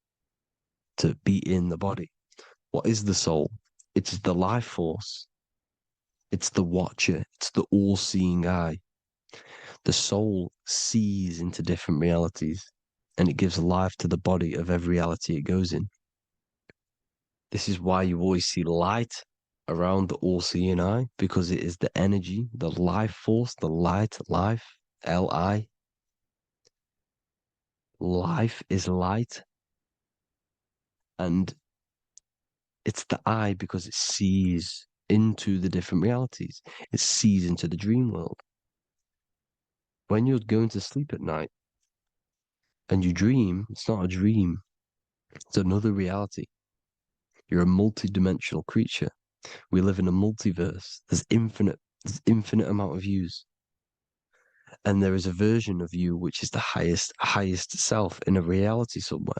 to be in the body. What is the soul? It's the life force. It's the watcher. It's the all-seeing eye. The soul sees into different realities, and it gives life to the body of every reality it goes in. This is why you always see light around the all-seeing eye, because it is the energy, the life force, the light, life, L-I. Life is light. And it's the eye because it sees into the different realities. It sees into the dream world. When you're going to sleep at night and you dream, it's not a dream. It's another reality. You're a multi-dimensional creature. We live in a multiverse. There's infinite amount of views. And there is a version of you which is the highest self in a reality somewhere.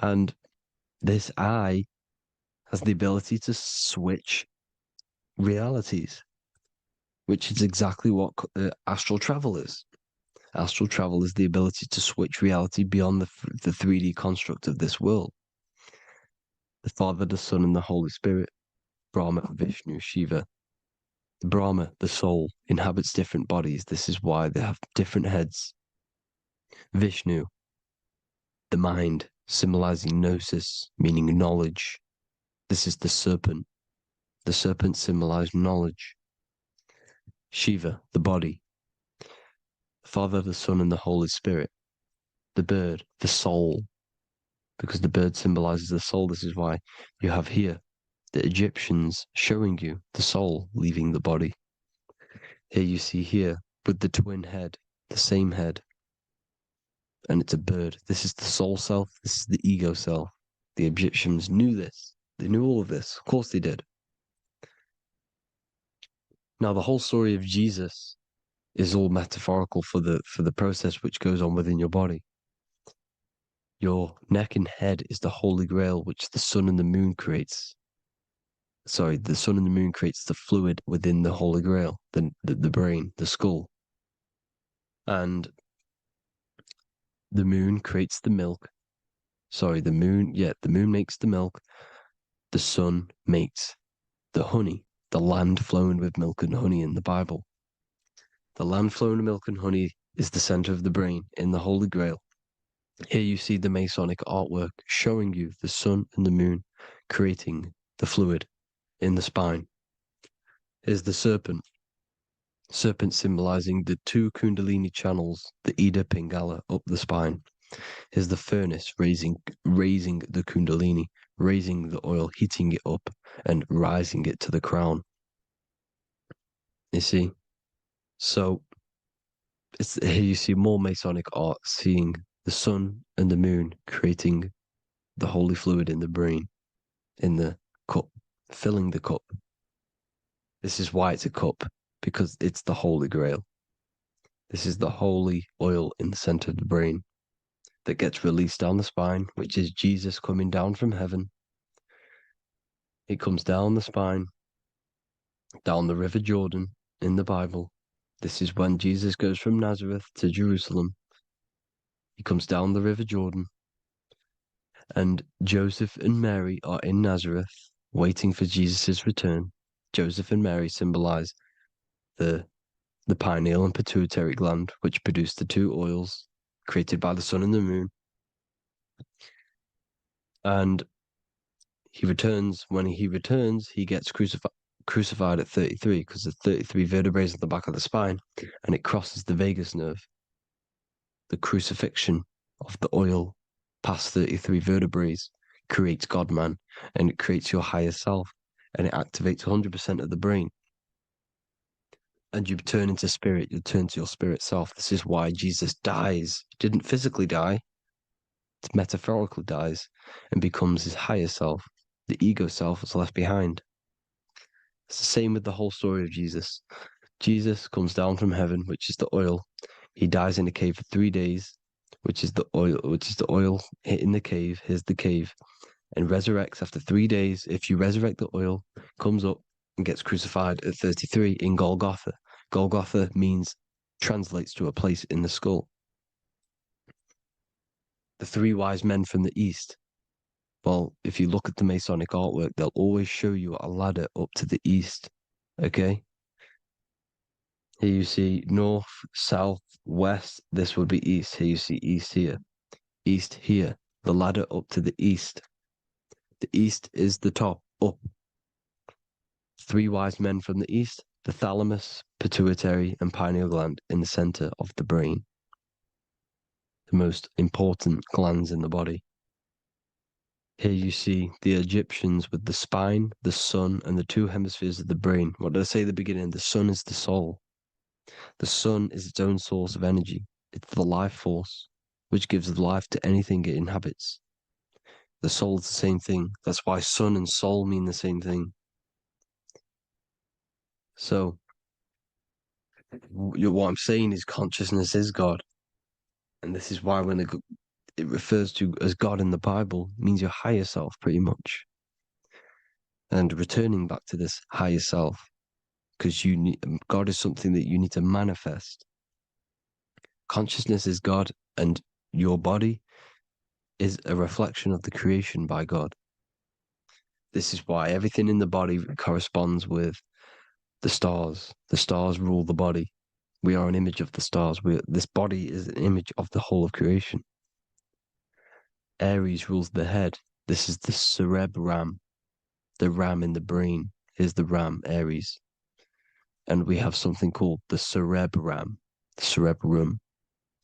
And this eye has the ability to switch realities. which is exactly what astral travel is. Astral travel is the ability to switch reality beyond the 3D construct of this world. The Father, the Son, and the Holy Spirit, Brahma, Vishnu, Shiva. The Brahma, the soul, inhabits different bodies. This is why they have different heads. Vishnu, the mind, symbolizing gnosis, meaning knowledge. This is the serpent. The serpent symbolized knowledge. Shiva, the body. The Father, the Son, and the Holy Spirit. The bird, the soul, because the bird symbolizes the soul. This is why you have here the Egyptians showing you the soul leaving the body. Here you see here with the twin head, the same head, and it's a bird. This is the soul self. This is the ego self. The Egyptians knew this. They knew all of this. Of course they did. Now the whole story of Jesus is all metaphorical for the process which goes on within your body. Your neck and head is the holy grail which the sun and the moon creates. Sorry, the sun and the moon creates the fluid within the holy grail, the brain, the skull. And the moon creates the milk. Sorry, the moon makes the milk. The sun makes the honey, the land flowing with milk and honey in the Bible. The land flowing with milk and honey is the center of the brain in the Holy Grail. Here you see the Masonic artwork showing you the sun and the moon creating the fluid in the spine. Here's the serpent. Serpent symbolizing the two Kundalini channels, the Ida Pingala up the spine. Here's the furnace raising the Kundalini, raising the oil, heating it up and rising it to the crown. You see? So here you see more Masonic art, seeing the sun and the moon creating the holy fluid in the brain, in the cup, filling the cup. This is why it's a cup, because it's the Holy Grail. This is the holy oil in the center of the brain that gets released down the spine, which is Jesus coming down from heaven. It comes down the spine, down the River Jordan in the Bible. This is when Jesus goes from Nazareth to Jerusalem. He comes down the River Jordan, and Joseph and Mary are in Nazareth waiting for Jesus' return. Joseph and Mary symbolize the pineal and pituitary gland, which produce the two oils created by the sun and the moon. And he returns. When he returns, he gets crucified at 33, because there's 33 vertebrae at the back of the spine, and it crosses the vagus nerve. The crucifixion of the oil past 33 vertebrae creates God-man, and it creates your higher self, and it activates 100% of the brain. And you turn into spirit, you turn to your spirit self. This is why Jesus dies. He didn't physically die, it metaphorically dies and becomes his higher self. The ego self is left behind. It's the same with the whole story of Jesus. Jesus comes down from heaven, which is the oil. He dies in a cave for 3 days, which is the oil hitting the cave. Here's the cave. And resurrects after 3 days. If you resurrect the oil, comes up and gets crucified at 33 in Golgotha. Golgotha translates to a place in the skull. The three wise men from the east. Well, if you look at the Masonic artwork, they'll always show you a ladder up to the east. Okay? Here you see north, south, west. This would be east. Here you see east here. East here. The ladder up to the east. The east is the top, up. Three wise men from the east. The thalamus, pituitary, and pineal gland in the center of the brain. The most important glands in the body. Here you see the Egyptians with the spine, the sun, and the two hemispheres of the brain. What did I say at the beginning? The sun is the soul. The sun is its own source of energy. It's the life force, which gives life to anything it inhabits. The soul is the same thing. That's why sun and soul mean the same thing. So, what I'm saying is consciousness is God. And this is why when it refers to as God in the Bible, it means your higher self, pretty much. And returning back to this higher self, because God is something that you need to manifest. Consciousness is God, and your body is a reflection of the creation by God. This is why everything in the body corresponds with the stars. The stars rule the body. We are an image of the stars. This body is an image of the whole of creation. Aries rules the head. This is the cerebrum, the ram in the brain is the ram, Aries. And we have something called the cerebrum,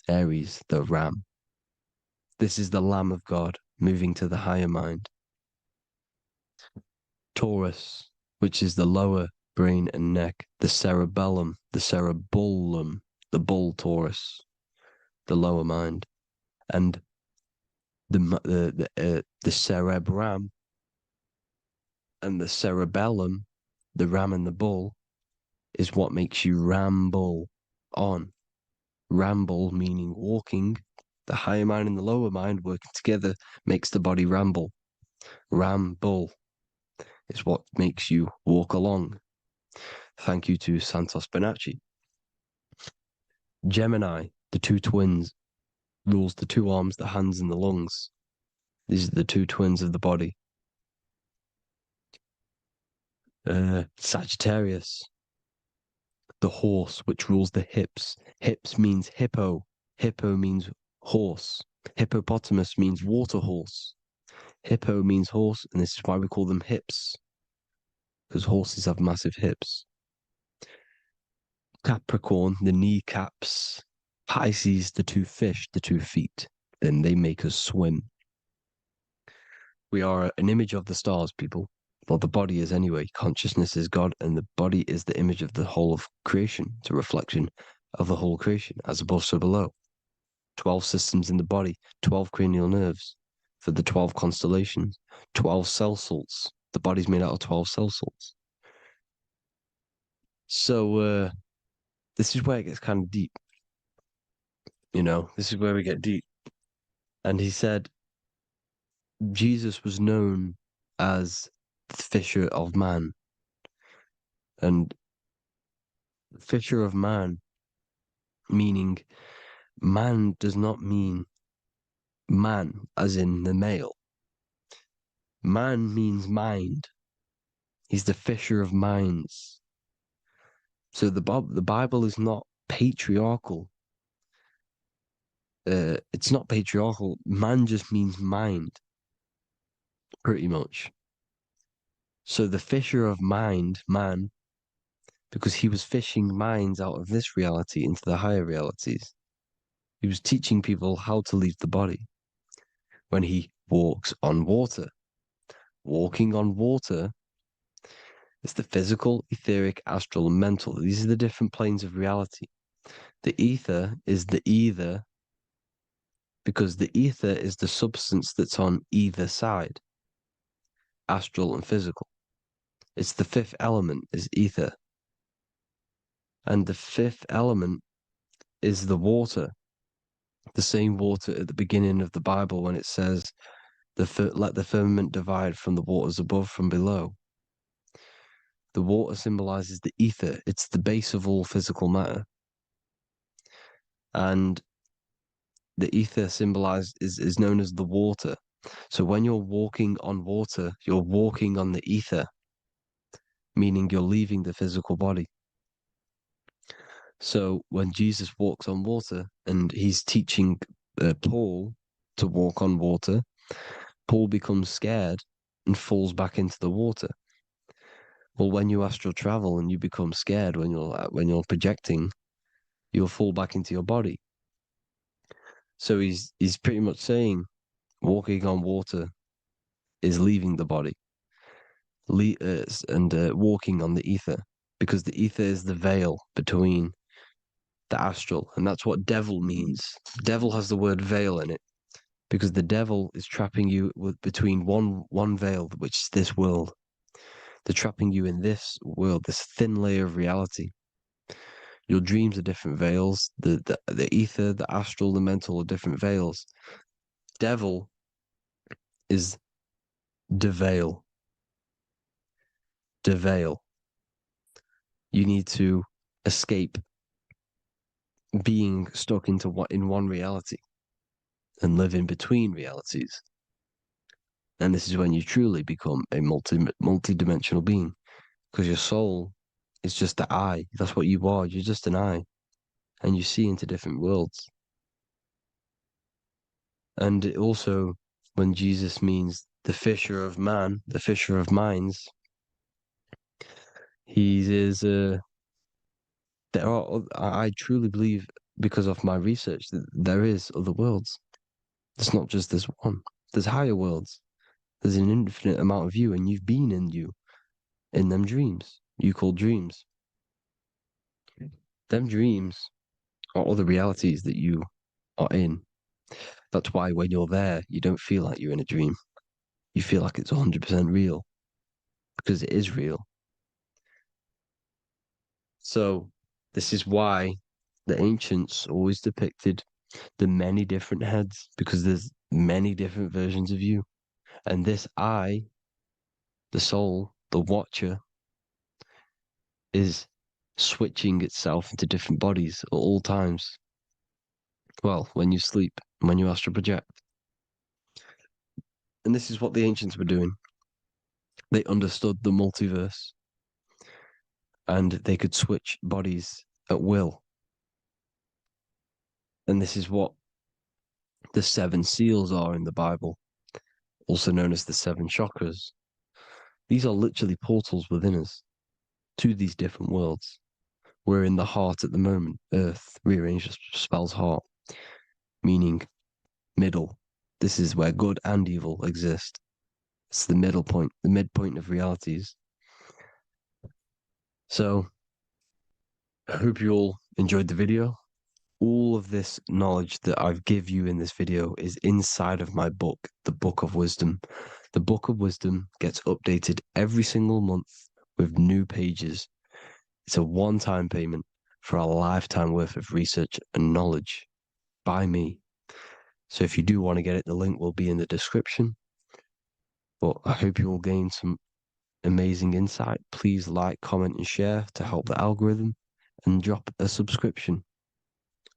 Aries, the ram. This is the Lamb of God moving to the higher mind. Taurus, which is the lower brain and neck, the cerebellum, the bull Taurus, the lower mind, and the cerebrum and the cerebellum, the ram and the bull, is what makes you ramble on. Ramble meaning walking. The higher mind and the lower mind working together makes the body ramble. Ramble is what makes you walk along. Thank you to Santos Bonacci. Gemini, the two twins, rules the two arms, the hands, and the lungs. These are the two twins of the body. Sagittarius, the horse, which rules the hips. Hips means hippo. Hippo means horse. Hippopotamus means water horse. Hippo means horse, and this is why we call them hips, because horses have massive hips. Capricorn, the kneecaps. Pisces, the two fish, the 2 feet. Then they make us swim. We are an image of the stars, people. Well, the body is anyway. Consciousness is God, and the body is the image of the whole of creation. It's a reflection of the whole creation, as above, so below. 12 systems in the body, 12 cranial nerves for the 12 constellations, 12 cell salts. The body's made out of 12 cell salts. So, this is where it gets kind of deep. This is where we get deep. And he said, Jesus was known as the fisher of man. And fisher of man, meaning man does not mean man as in the male. Man means mind. He's the fisher of minds. So the Bible is not patriarchal. It's not patriarchal. Man just means mind, pretty much. So the fisher of mind, man, because he was fishing minds out of this reality into the higher realities. He was teaching people how to leave the body when he walks on water. Walking on water is the physical, etheric, astral, and mental. These are the different planes of reality. The ether is the either, because the ether is the substance that's on either side, astral and physical. It's the 5th element, is ether. And the 5th element is the water. The same water at the beginning of the Bible when it says, let the firmament divide from the waters above from below. The water symbolizes the ether. It's the base of all physical matter. And the ether symbolized is known as the water. So when you're walking on water, you're walking on the ether, meaning you're leaving the physical body. So when Jesus walks on water and he's teaching Paul to walk on water, Paul becomes scared and falls back into the water. Well, when you astral travel and you become scared when you're projecting, you'll fall back into your body. So he's pretty much saying walking on water is leaving the body, and walking on the ether, because the ether is the veil between the astral, and that's what devil means. Devil has the word veil in it, because the devil is trapping you between one veil, which is this world. They're trapping you in this world, this thin layer of reality. Your dreams are different veils. The ether, the astral, the mental are different veils. Devil is the veil. The veil. You need to escape being stuck into in one reality and live in between realities. And this is when you truly become a multi-dimensional being, because your soul is just the eye. That's what you are. You're just an eye, and you see into different worlds. And it also, when Jesus means the fisher of man, the fisher of minds, he is there are, I truly believe, because of my research, that there is other worlds. It's not just this one. There's higher worlds. There's an infinite amount of you, and you've been in you, in them dreams you call dreams. Them dreams are other realities that you are in. That's why when you're there, you don't feel like you're in a dream. You feel like it's 100% real, because it is real. So this is why the ancients always depicted the many different heads, because there's many different versions of you. And this I, the soul, the watcher, is switching itself into different bodies at all times. Well, when you sleep, when you astral project. And this is what the ancients were doing. They understood the multiverse, and they could switch bodies at will. And this is what the 7 seals are in the Bible, also known as the 7 chakras. These are literally portals within us to these different worlds. We're in the heart at the moment. Earth rearranged spells heart, meaning middle. This is where good and evil exist. It's the middle point, the midpoint of realities. So I hope you all enjoyed the video. All of this knowledge that I've give you in this video is inside of my book, the Book of Wisdom. The Book of Wisdom gets updated every single month with new pages. It's a one-time payment for a lifetime worth of research and knowledge by me. So if you do want to get it, the link will be in the description. But I hope you all gain some amazing insight. Please like, comment, and share to help the algorithm, and drop a subscription.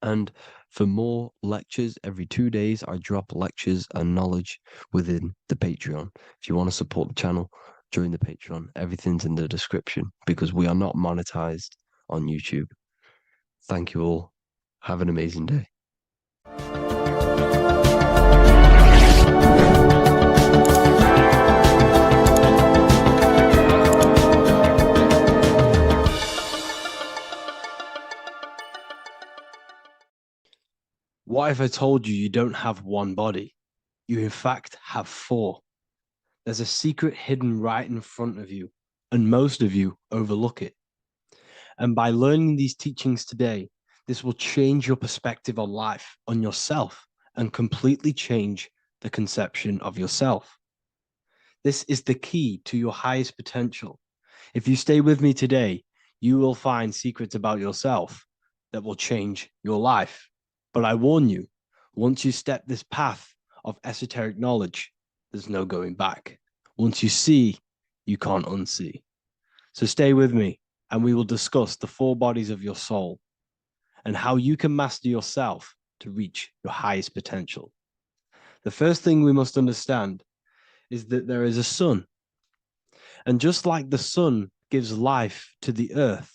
And for more lectures, every 2 days, I drop lectures and knowledge within the Patreon. If you want to support the channel, join the Patreon. Everything's in the description, because we are not monetized on YouTube. Thank you all. Have an amazing day. What if I told you don't have one body? You in fact have 4. There's a secret hidden right in front of you, and most of you overlook it. And by learning these teachings today, this will change your perspective on life, on yourself, and completely change the conception of yourself. This is the key to your highest potential. If you stay with me today, you will find secrets about yourself that will change your life. But I warn you, once you step this path of esoteric knowledge, there's no going back. Once you see, you can't unsee. So stay with me, and we will discuss the 4 bodies of your soul and how you can master yourself to reach your highest potential. The first thing we must understand is that there is a sun. And just like the sun gives life to the earth,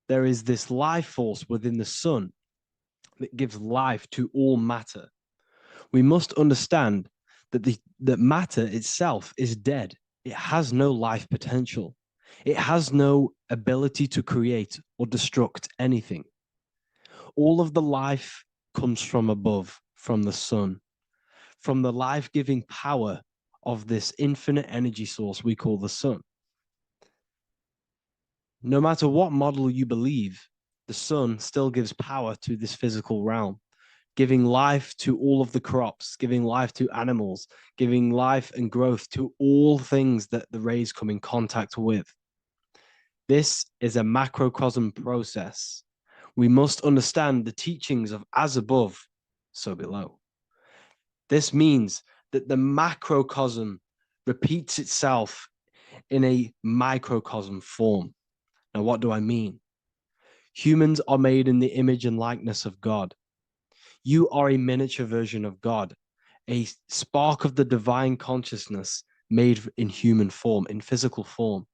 there is this life force within the sun that gives life to all matter. We must understand that that matter itself is dead. It has no life potential. It has no ability to create or destruct anything. All of the life comes from above, from the sun, from the life-giving power of this infinite energy source we call the sun. No matter what model you believe, the sun still gives power to this physical realm, giving life to all of the crops, giving life to animals, giving life and growth to all things that the rays come in contact with. This is a macrocosm process. We must understand the teachings of as above, so below. This means that the macrocosm repeats itself in a microcosm form. Now, what do I mean? Humans are made in the image and likeness of God. You are a miniature version of God, a spark of the divine consciousness made in human form, in physical form.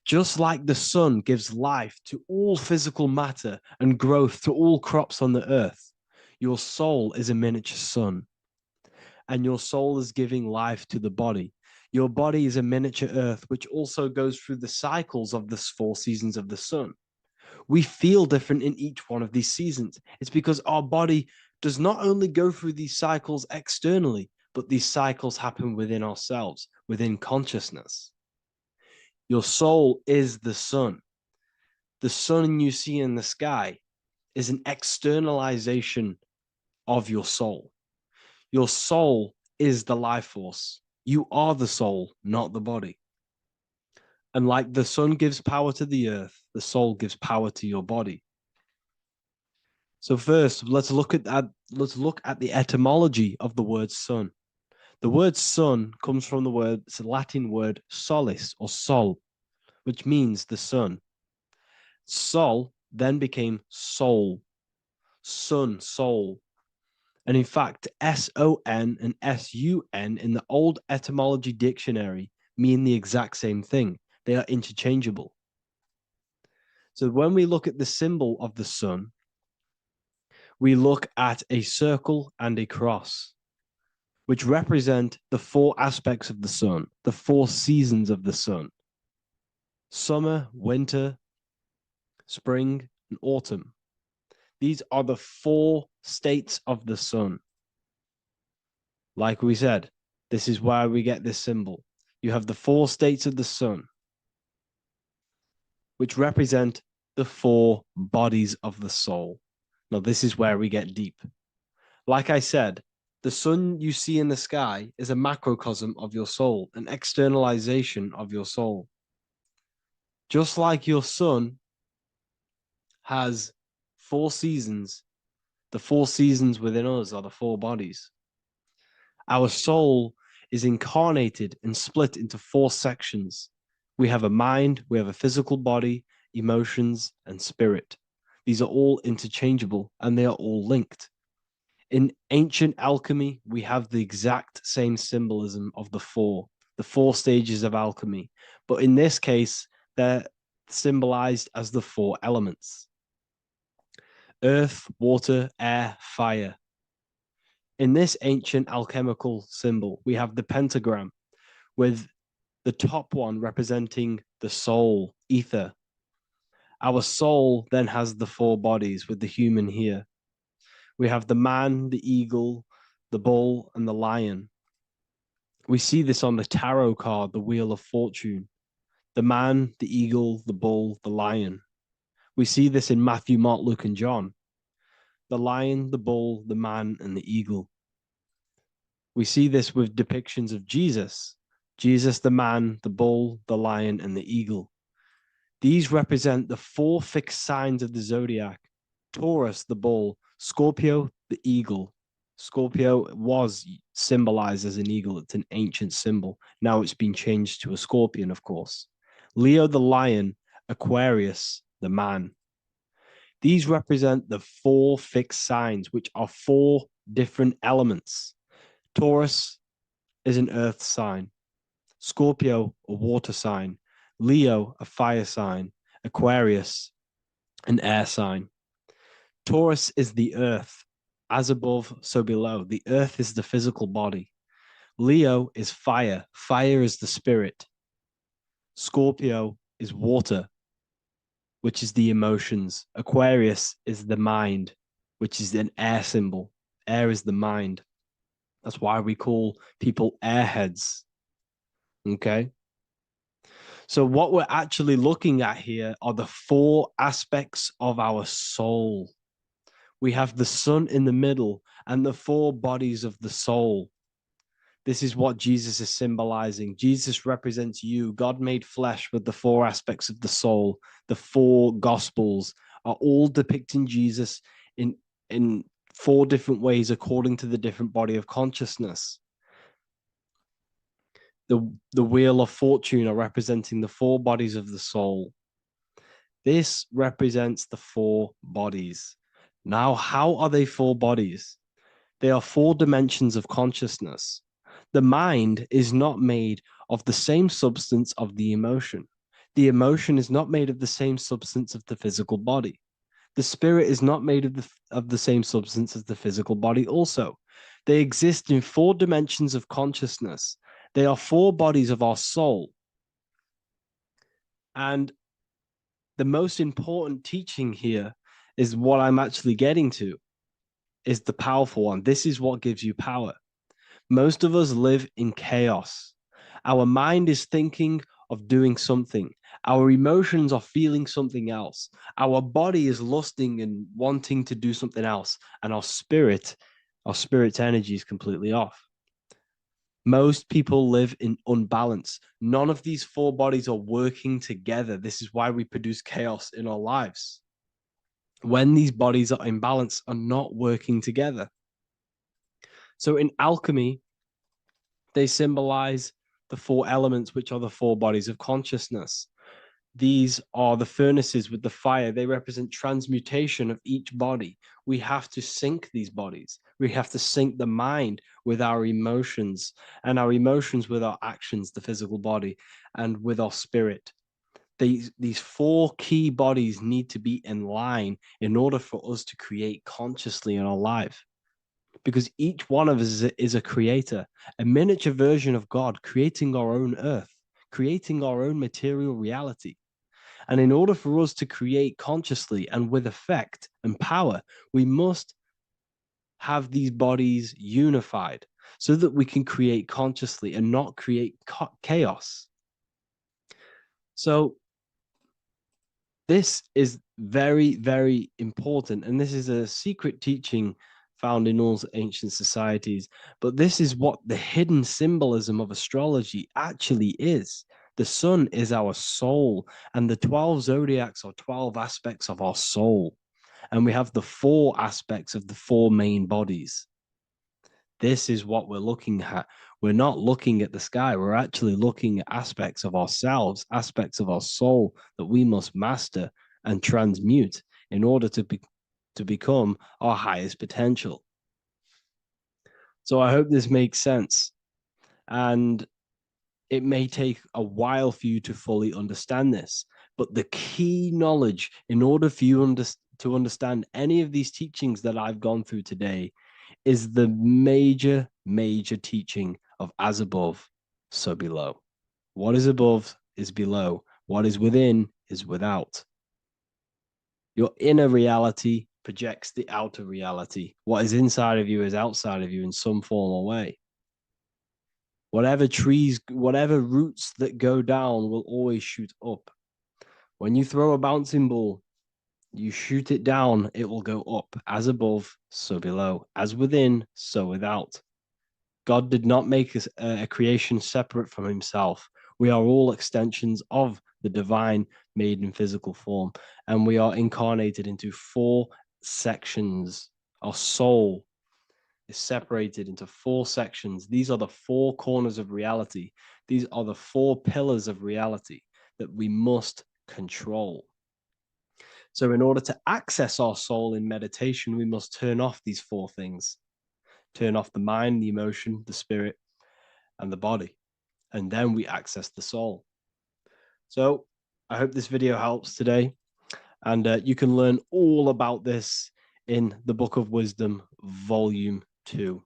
Just like the sun gives life to all physical matter and growth to all crops on the earth, your soul is a miniature sun, and your soul is giving life to the body. Your body is a miniature earth, which also goes through the cycles of the 4 seasons of the sun. We feel different in each one of these seasons. It's because our body does not only go through these cycles externally, but these cycles happen within ourselves, within consciousness. Your soul is the sun. The sun you see in the sky is an externalization of your soul. Your soul is the life force. You are the soul, not the body. And like the sun gives power to the earth, the soul gives power to your body. So first, let's look at the etymology of the word sun. The word sun comes from it's a Latin word solis or sol, which means the sun. Sol then became soul, sun, soul. And in fact, S-O-N and S-U-N in the old etymology dictionary mean the exact same thing. They are interchangeable. So when we look at the symbol of the sun, we look at a circle and a cross, which represent the 4 aspects of the sun, the 4 seasons of the sun: summer, winter, spring, and autumn. These are the 4 states of the sun. Like we said, this is why we get this symbol. You have the 4 states of the sun, which represent the 4 bodies of the soul. Now, this is where we get deep. Like I said, the sun you see in the sky is a macrocosm of your soul, an externalization of your soul. Just like your sun has 4 seasons, the 4 seasons within us are the 4 bodies. Our soul is incarnated and split into 4 sections. We have a mind, we have a physical body, emotions, and spirit. These are all interchangeable and they are all linked. In ancient alchemy, we have the exact same symbolism of the 4 stages of alchemy. But in this case, they're symbolized as the 4 elements: earth, water, air, fire. In this ancient alchemical symbol, we have the pentagram, with the top one representing the soul, ether. Our soul then has the 4 bodies, with the human here. We have the man, the eagle, the bull, and the lion. We see this on the tarot card, the Wheel of Fortune. The man, the eagle, the bull, the lion. We see this in Matthew, Mark, Luke, and John. The lion, the bull, the man, and the eagle. We see this with depictions of Jesus. Jesus, the man, the bull, the lion, and the eagle. These represent the 4 fixed signs of the zodiac: Taurus, the bull; Scorpio, the eagle. Scorpio was symbolized as an eagle. It's an ancient symbol. Now it's been changed to a scorpion, of course. Leo, the lion; Aquarius, the man. These represent the 4 fixed signs, which are 4 different elements. Taurus is an earth sign. Scorpio, a water sign. Leo, a fire sign. Aquarius, an air sign. Taurus is the earth. As above, so below. The earth is the physical body. Leo is fire. Fire is the spirit. Scorpio is water, which is the emotions. Aquarius is the mind, which is an air symbol. Air is the mind. That's why we call people airheads. Okay? So what we're actually looking at here are the 4 aspects of our soul. We have the sun in the middle and the 4 bodies of the soul. This is what Jesus is symbolizing. Jesus represents you. God made flesh with the 4 aspects of the soul. The 4 gospels are all depicting Jesus in 4 different ways according to the different body of consciousness. The Wheel of Fortune are representing the 4 bodies of the soul. This represents the four bodies. Now, how are they four bodies? They are four dimensions of consciousness. The mind is not made of the same substance of the emotion. The emotion is not made of the same substance of the physical body. The spirit is not made of the same substance as the physical body also. They exist in four dimensions of consciousness. They are four bodies of our soul. And the most important teaching here is what I'm actually getting to, is the powerful one. This is what gives you power. Most of us live in chaos. Our mind is thinking of doing something. Our emotions are feeling something else. Our body is lusting and wanting to do something else. And our spirit's energy is completely off. Most people live in unbalance. None of these four bodies are working together. This is why we produce chaos in our lives. When these bodies are in balance, are not working together. So in alchemy, they symbolize the four elements, which are the four bodies of consciousness. These are the furnaces with the fire. They represent transmutation of each body. We have to sync these bodies. We have to sync the mind with our emotions, and our emotions with our actions, the physical body, and with our spirit. These four key bodies need to be in line in order for us to create consciously in our life. Because each one of us is a creator, a miniature version of God, creating our own earth, creating our own material reality. And in order for us to create consciously and with effect and power, we must have these bodies unified so that we can create consciously and not create chaos. So this is very, very important. And this is a secret teaching found in all ancient societies. But this is what the hidden symbolism of astrology actually is. The sun is our soul, and the 12 zodiacs are 12 aspects of our soul. And we have the four aspects of the four main bodies. This is what we're looking at. We're not looking at the sky. We're actually looking at aspects of ourselves, aspects of our soul that we must master and transmute in order to become our highest potential. So I hope this makes sense. And it may take a while for you to fully understand this, but the key knowledge in order for you to understand any of these teachings that I've gone through today is the major, major teaching of as above, so below. What is above is below. What is within is without. Your inner reality projects the outer reality. What is inside of you is outside of you in some form or way. Whatever trees, whatever roots that go down will always shoot up. When you throw a bouncing ball, you shoot it down, it will go up. As above, so below. As within, so without. God did not make a creation separate from himself. We are all extensions of the divine made in physical form. And we are incarnated into four sections. Our soul is separated into four sections. These are the four corners of reality. These are the four pillars of reality that we must control. So in order to access our soul in meditation, we must turn off these four things. Turn off the mind, the emotion, the spirit, and the body. And then we access the soul. So I hope this video helps today. And you can learn all about this in the Book of Wisdom, Volume 2.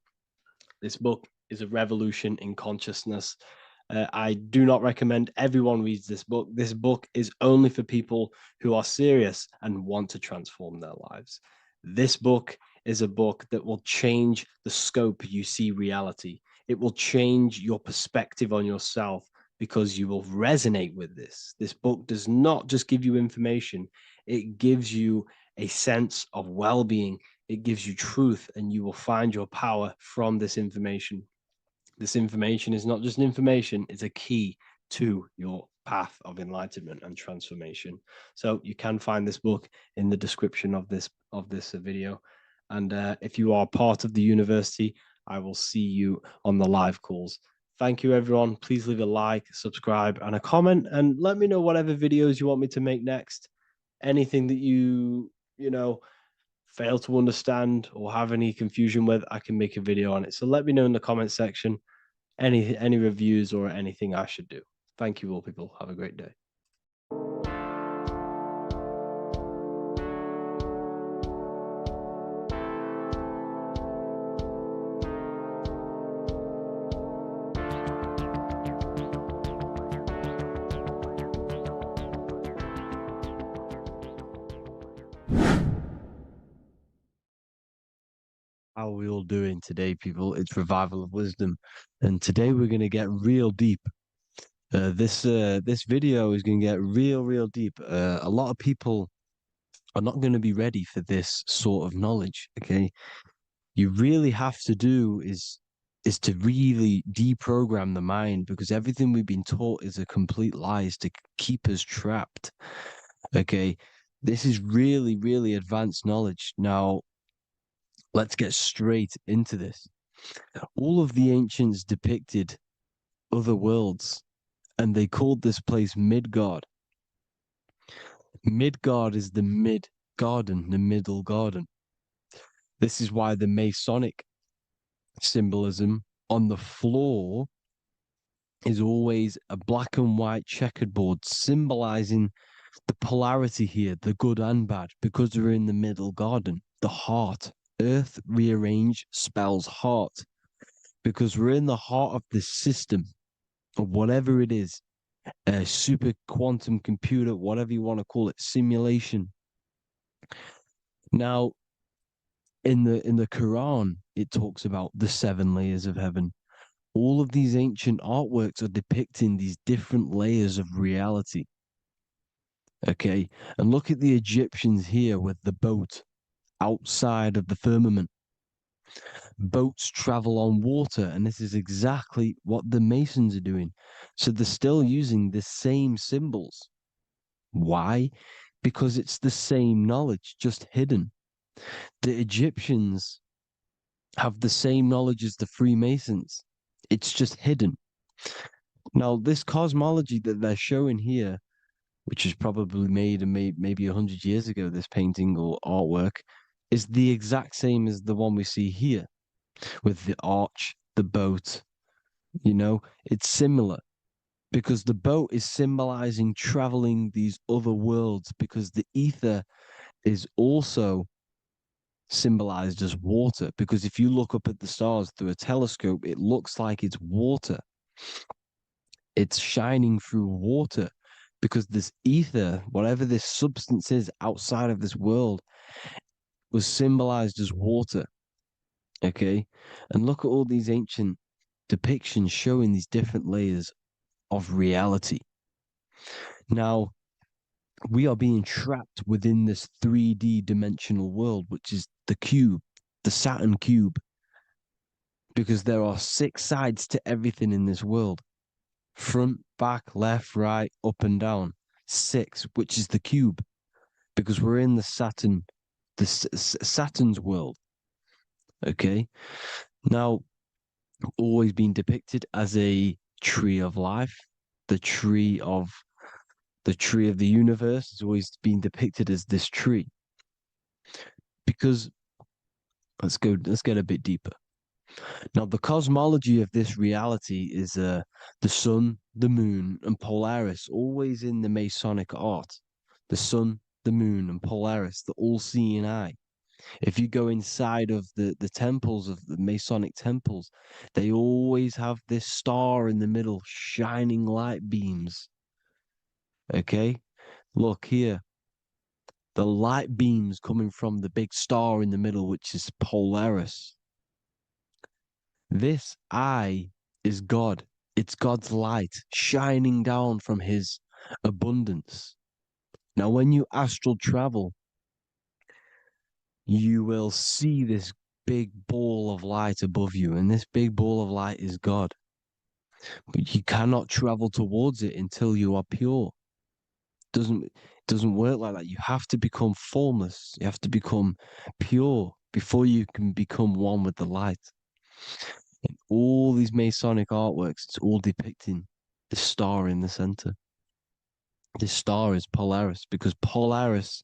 This book is a revolution in consciousness. I do not recommend everyone reads this book. This book is only for people who are serious and want to transform their lives. This book is a book that will change the scope you see reality. It will change your perspective on yourself because you will resonate with this. This book does not just give you information. It gives you a sense of well-being. It gives you truth, and you will find your power from this information. This information is not just information, it's a key to your path of enlightenment and transformation. So you can find this book in the description of this video. And if you are part of the university, I will see you on the live calls. Thank you, everyone. Please leave a like, subscribe, and a comment, and let me know whatever videos you want me to make next. anything that you know, fail to understand or have any confusion with, I can make a video on it. So let me know in the comment section any reviews or anything I should do. Thank you all, people. Have a great day. How are we all doing today, people? It's Revival of Wisdom, and today we're going to get real deep. This video is going to get real deep. A lot of people are not going to be ready for this sort of knowledge. Okay, you really have to do is to really deprogram the mind, because everything we've been taught is a complete lies to keep us trapped. Okay, this is really advanced knowledge. Now, let's get straight into this. All of the ancients depicted other worlds, and they called this place Midgard. Midgard is the mid garden, the middle garden. This is why the Masonic symbolism on the floor is always a black and white checkered board, symbolizing the polarity here, the good and bad, because we're in the middle garden, the heart. Earth rearranged spells heart, because we're in the heart of this system, or whatever it is, a super quantum computer, whatever you want to call it, simulation. Now, in the Quran, it talks about the 7 layers of heaven. All of these ancient artworks are depicting these different layers of reality. Okay, and look at the Egyptians here with the boat outside of the firmament. Boats travel on water, and this is exactly what the Masons are doing. So they're still using the same symbols. Why? Because it's the same knowledge, just hidden. The Egyptians have the same knowledge as the Freemasons. It's just hidden. Now, this cosmology that they're showing here, which is probably made maybe 100 years ago, this painting or artwork, is the exact same as the one we see here, with the arch, the boat. It's similar, because the boat is symbolizing traveling these other worlds, because the ether is also symbolized as water, because if you look up at the stars through a telescope, it looks like it's water. It's shining through water, because this ether, whatever this substance is outside of this world, was symbolized as water. Okay, and look at all these ancient depictions showing these different layers of reality. Now, we are being trapped within this 3D dimensional world, which is the cube, the Saturn cube, because there are 6 sides to everything in this world: front, back, left, right, up and down. 6, which is the cube, because we're in the Saturn's world. Okay, now, always been depicted as a tree of life, the tree of the universe has always been depicted as this tree. Because let's get a bit deeper. Now, the cosmology of this reality is the sun, the moon, and Polaris, always in the Masonic art. The sun, the moon, and Polaris, the all-seeing eye. If you go inside of the temples, of the Masonic temples, they always have this star in the middle, shining light beams. Okay, look here. The light beams coming from the big star in the middle, which is Polaris. This eye is God. It's God's light shining down from his abundance. Now, when you astral travel, you will see this big ball of light above you, and this big ball of light is God. But you cannot travel towards it until you are pure. It doesn't work like that. You have to become formless. You have to become pure before you can become one with the light. In all these Masonic artworks, it's all depicting the star in the center. This star is Polaris, because Polaris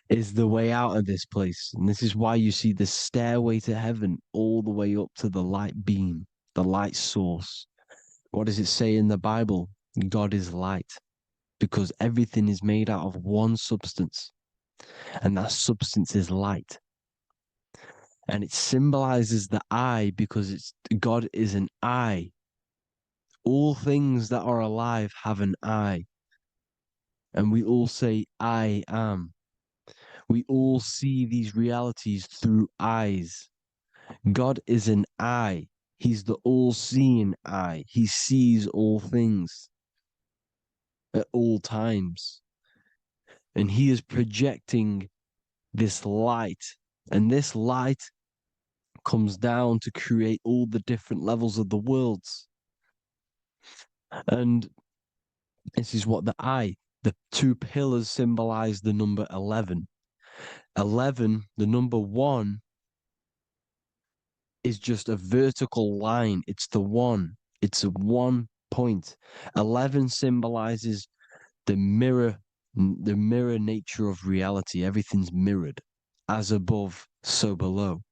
is the way out of this place. And this is why you see the stairway to heaven all the way up to the light beam, the light source. What does it say in the Bible? God is light, because everything is made out of one substance, and that substance is light. And it symbolizes the eye, because God is an eye. All things that are alive have an eye. And we all say, I am. We all see these realities through eyes. God is an eye. He's the all-seeing eye. He sees all things at all times. And he is projecting this light. And this light comes down to create all the different levels of the worlds. And this is what the two pillars symbolize the number 11. 11, the number 1, is just a vertical line. It's the one. It's a 1 point. 11 symbolizes the mirror nature of reality. Everything's mirrored. As above, so below.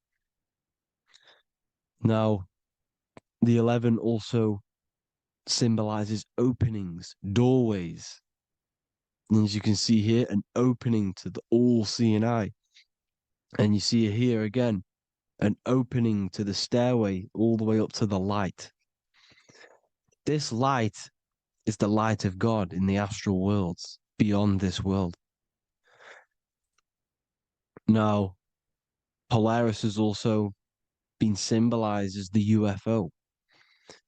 Now, the 11 also symbolizes openings, doorways. And as you can see here, an opening to the all-seeing eye. And you see here again, an opening to the stairway all the way up to the light. This light is the light of God in the astral worlds, beyond this world. Now, Polaris has also been symbolized as the UFO.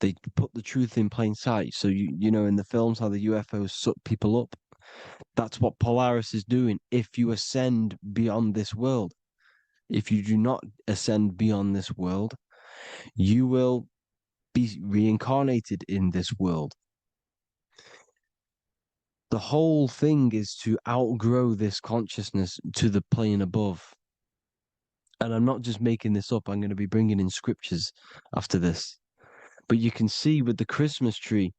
They put the truth in plain sight. So, you know, in the films, how the UFOs suck people up. That's what Polaris is doing if you ascend beyond this world. If you do not ascend beyond this world, you will be reincarnated in this world. The whole thing is to outgrow this consciousness to the plane above. And I'm not just making this up. I'm going to be bringing in scriptures after this. But you can see with the Christmas tree,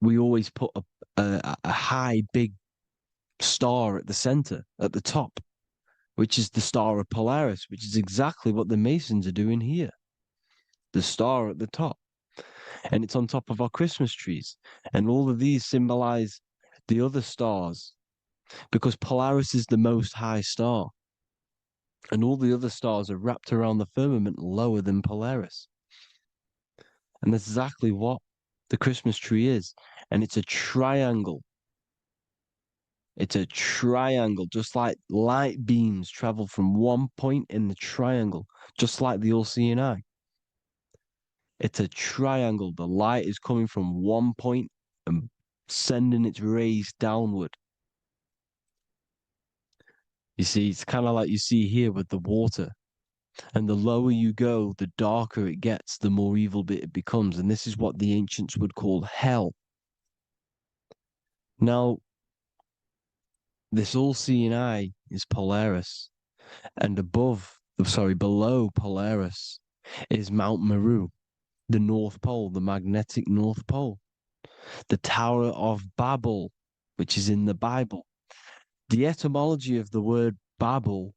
we always put a high, big star at the center, at the top, which is the star of Polaris, which is exactly what the Masons are doing here. The star at the top. And it's on top of our Christmas trees. And all of these symbolize the other stars, because Polaris is the most high star. And all the other stars are wrapped around the firmament lower than Polaris. And that's exactly what the Christmas tree is. And it's a triangle. It's a triangle, just like light beams travel from one point in the triangle, just like the all-seeing eye. It's a triangle. The light is coming from one point and sending its rays downward. You see, it's kind of like you see here with the water. And the lower you go, the darker it gets, the more evil it becomes. And this is what the ancients would call hell. Now, this all-seeing eye is Polaris. And below Polaris is Mount Meru, the North Pole, the magnetic North Pole. The Tower of Babel, which is in the Bible. The etymology of the word Babel,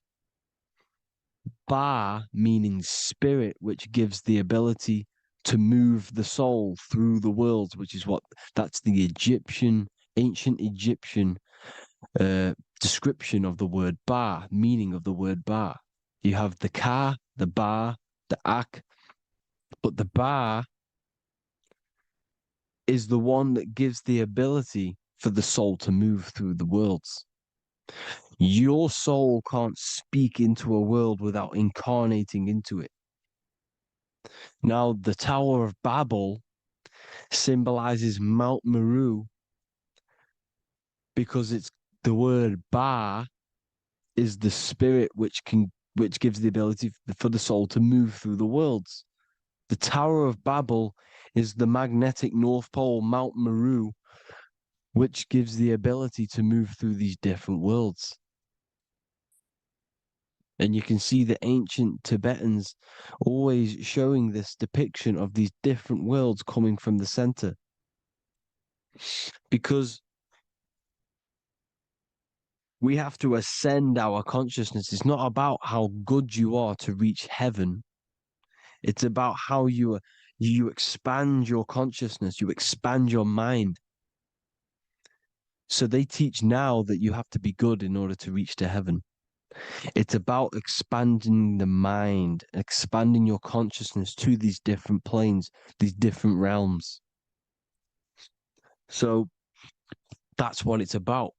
Ba meaning spirit, which gives the ability to move the soul through the worlds, that's the ancient Egyptian description of the word Ba, meaning of the word Ba. You have the Ka, the Ba, the Ak, but the Ba is the one that gives the ability for the soul to move through the worlds. Your soul can't speak into a world without incarnating into it. Now, the Tower of Babel symbolizes Mount Meru because it's the word Ba is the spirit which gives the ability for the soul to move through the worlds. The Tower of Babel is the magnetic North Pole, Mount Meru, which gives the ability to move through these different worlds. And you can see the ancient Tibetans always showing this depiction of these different worlds coming from the center. Because We have to ascend our consciousness. It's not about how good you are to reach heaven. It's about how you expand your consciousness, you expand your mind. So they teach now that you have to be good in order to reach to heaven. It's about expanding the mind, expanding your consciousness to these different planes, these different realms. So that's what it's about.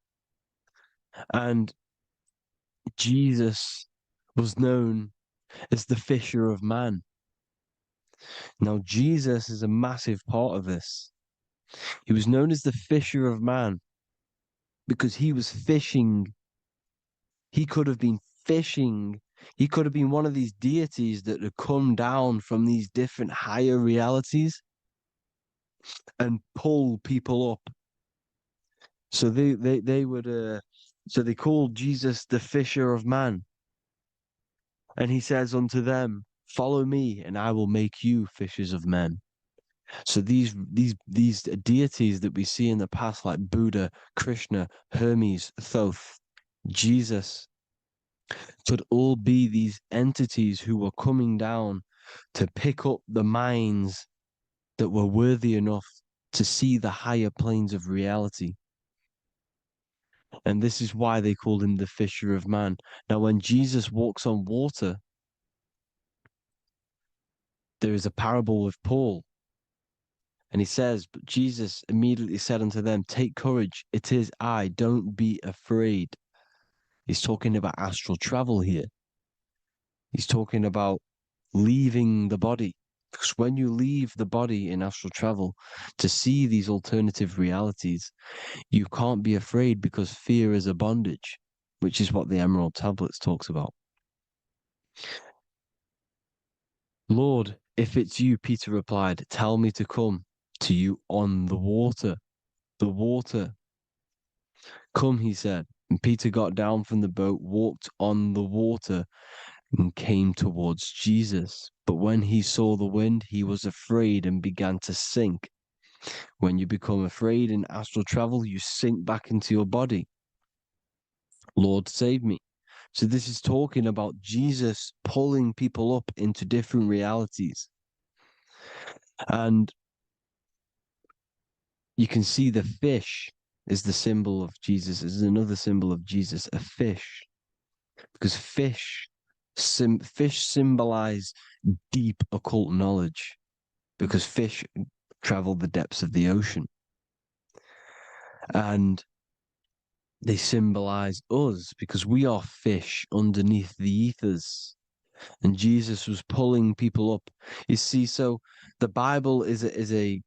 And Jesus was known as the fisher of man. Now, Jesus is a massive part of this. He was known as the fisher of man because he was fishing. He could have been fishing. He could have been one of these deities that had come down from these different higher realities and pull people up. So they would so they called Jesus the fisher of man. And he says unto them, follow me and I will make you fishers of men. So these deities that we see in the past, like Buddha, Krishna, Hermes, Thoth, Jesus, could all be these entities who were coming down to pick up the minds that were worthy enough to see the higher planes of reality. And this is why they called him the fisher of man. Now, when Jesus walks on water, there is a parable with Paul. And he says, but Jesus immediately said unto them, take courage, it is I, don't be afraid. He's talking about astral travel here. He's talking about leaving the body. Because when you leave the body in astral travel to see these alternative realities, you can't be afraid because fear is a bondage, which is what the Emerald Tablets talks about. Lord, if it's you, Peter replied, tell me to come to you on the water. The water. Come, he said. And Peter got down from the boat, walked on the water, and came towards Jesus. But when he saw the wind, he was afraid and began to sink. When you become afraid in astral travel, you sink back into your body. Lord, save me. So this is talking about Jesus pulling people up into different realities. And you can see the fish is the symbol of Jesus, is another symbol of Jesus, a fish. Because fish symbolize deep occult knowledge, because fish travel the depths of the ocean. And they symbolize us because we are fish underneath the ethers. And Jesus was pulling people up. You see, so the Bible is a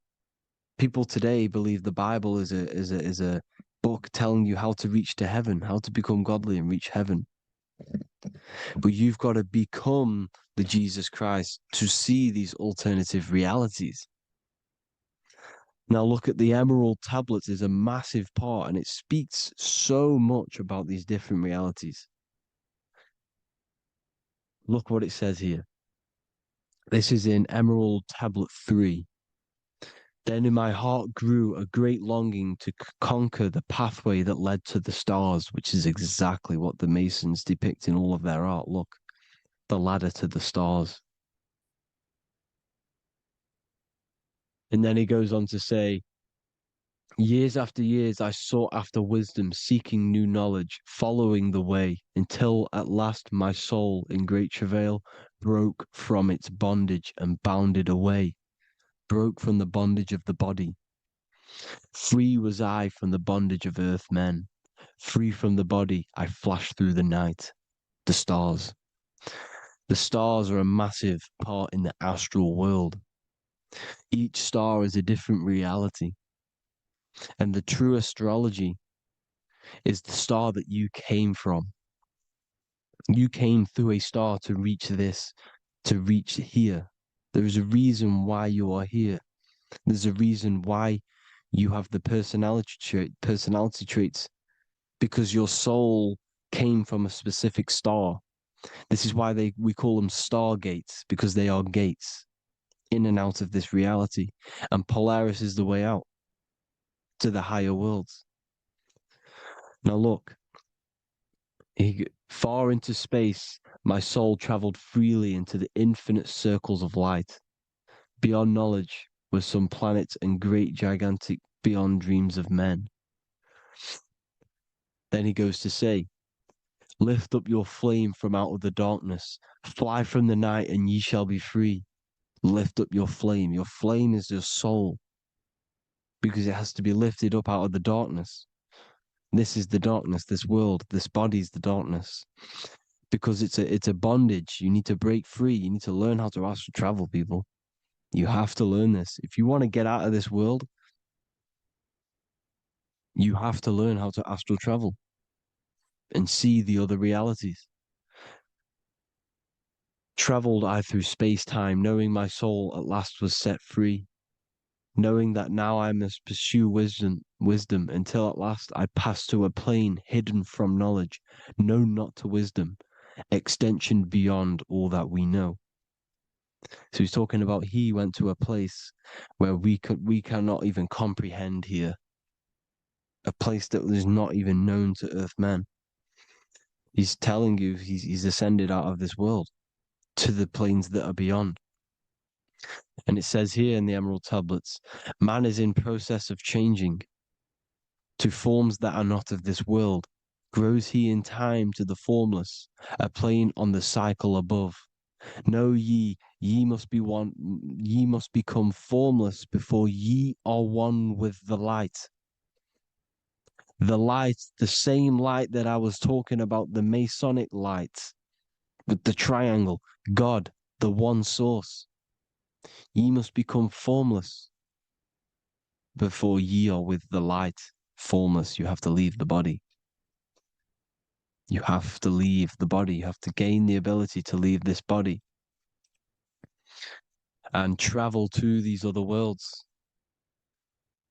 people today believe the Bible is a book telling you how to reach to heaven, how to become godly and reach heaven. But you've got to become the Jesus Christ to see these alternative realities. Now look at the Emerald Tablets is a massive part, and it speaks so much about these different realities. Look what it says here. This is in Emerald Tablet 3. Then in my heart grew a great longing to conquer the pathway that led to the stars, which is exactly what the Masons depict in all of their art. Look, the ladder to the stars. And then he goes on to say, years after years, I sought after wisdom, seeking new knowledge, following the way, until at last my soul, in great travail, broke from its bondage and bounded away, broke from the bondage of the body. Free was I from the bondage of earth men. Free from the body, I flashed through the night. The stars. The stars are a massive part in the astral world. Each star is a different reality. And the true astrology is the star that you came from. You came through a star to reach this, to reach here. There is a reason why you are here. There's a reason why you have the personality traits, because your soul came from a specific star. This is why we call them stargates, because they are gates in and out of this reality. And Polaris is the way out to the higher worlds. Now look, Far into space, my soul traveled freely into the infinite circles of light. Beyond knowledge were some planets and great gigantic beyond dreams of men. Then he goes to say, lift up your flame from out of the darkness, fly from the night and ye shall be free. Lift up your flame. Your flame is your soul, because it has to be lifted up out of the darkness. This is the darkness, this world, this body is the darkness. Because it's a bondage. You need to break free. You need to learn how to astral travel, people. You have to learn this. If you want to get out of this world, you have to learn how to astral travel and see the other realities. Traveled I through space-time, knowing my soul at last was set free, knowing that now I must pursue wisdom until at last I pass to a plane hidden from knowledge, known not to wisdom, extension beyond all that we know. So he's talking about he went to a place where we cannot even comprehend here, a place that is not even known to Earthmen. He's telling you he's ascended out of this world to the planes that are beyond. And it says here in the Emerald Tablets, man is in process of changing to forms that are not of this world. Grows he in time to the formless, a plane on the cycle above. Know ye, ye must become formless before ye are one with the light. The light, the same light that I was talking about, the Masonic light, with the triangle, God, the one source. Ye must become formless before ye are with the light. Formless, you have to leave the body. You have to leave the body. You have to gain the ability to leave this body and travel to these other worlds.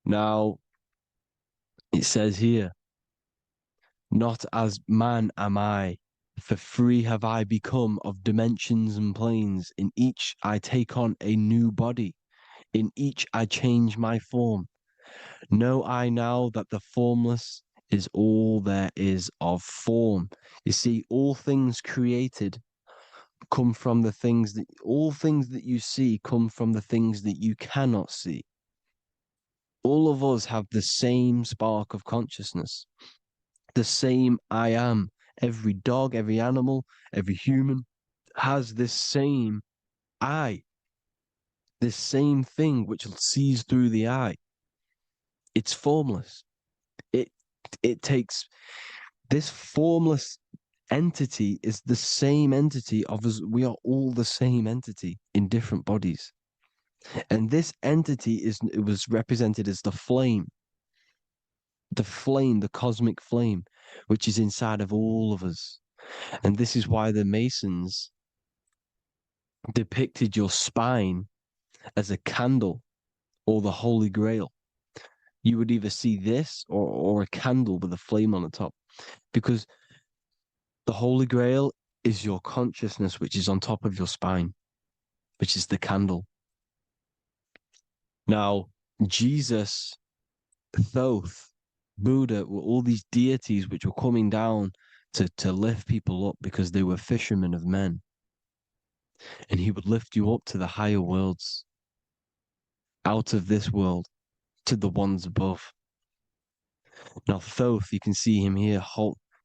Now, it says here, not as man am I, for free have I become of dimensions and planes. In each I take on a new body. In each I change my form. Know I now that the formless is all there is of form. You see, all things created come from the things that, all things that you see come from the things that you cannot see. All of us have the same spark of consciousness, the same I am. Every dog, every animal, every human has this same I, this same thing which sees through the eye. It's formless. It takes this formless entity is the same entity of us. We are all the same entity in different bodies. And this entity it was represented as the flame, the cosmic flame, which is inside of all of us. And this is why the Masons depicted your spine as a candle or the Holy Grail. You would either see this or a candle with a flame on the top, because the Holy Grail is your consciousness, which is on top of your spine, which is the candle. Now, Jesus, Thoth, Buddha were all these deities which were coming down to lift people up because they were fishermen of men. And he would lift you up to the higher worlds, out of this world, to the ones above. Now, Thoth, you can see him here,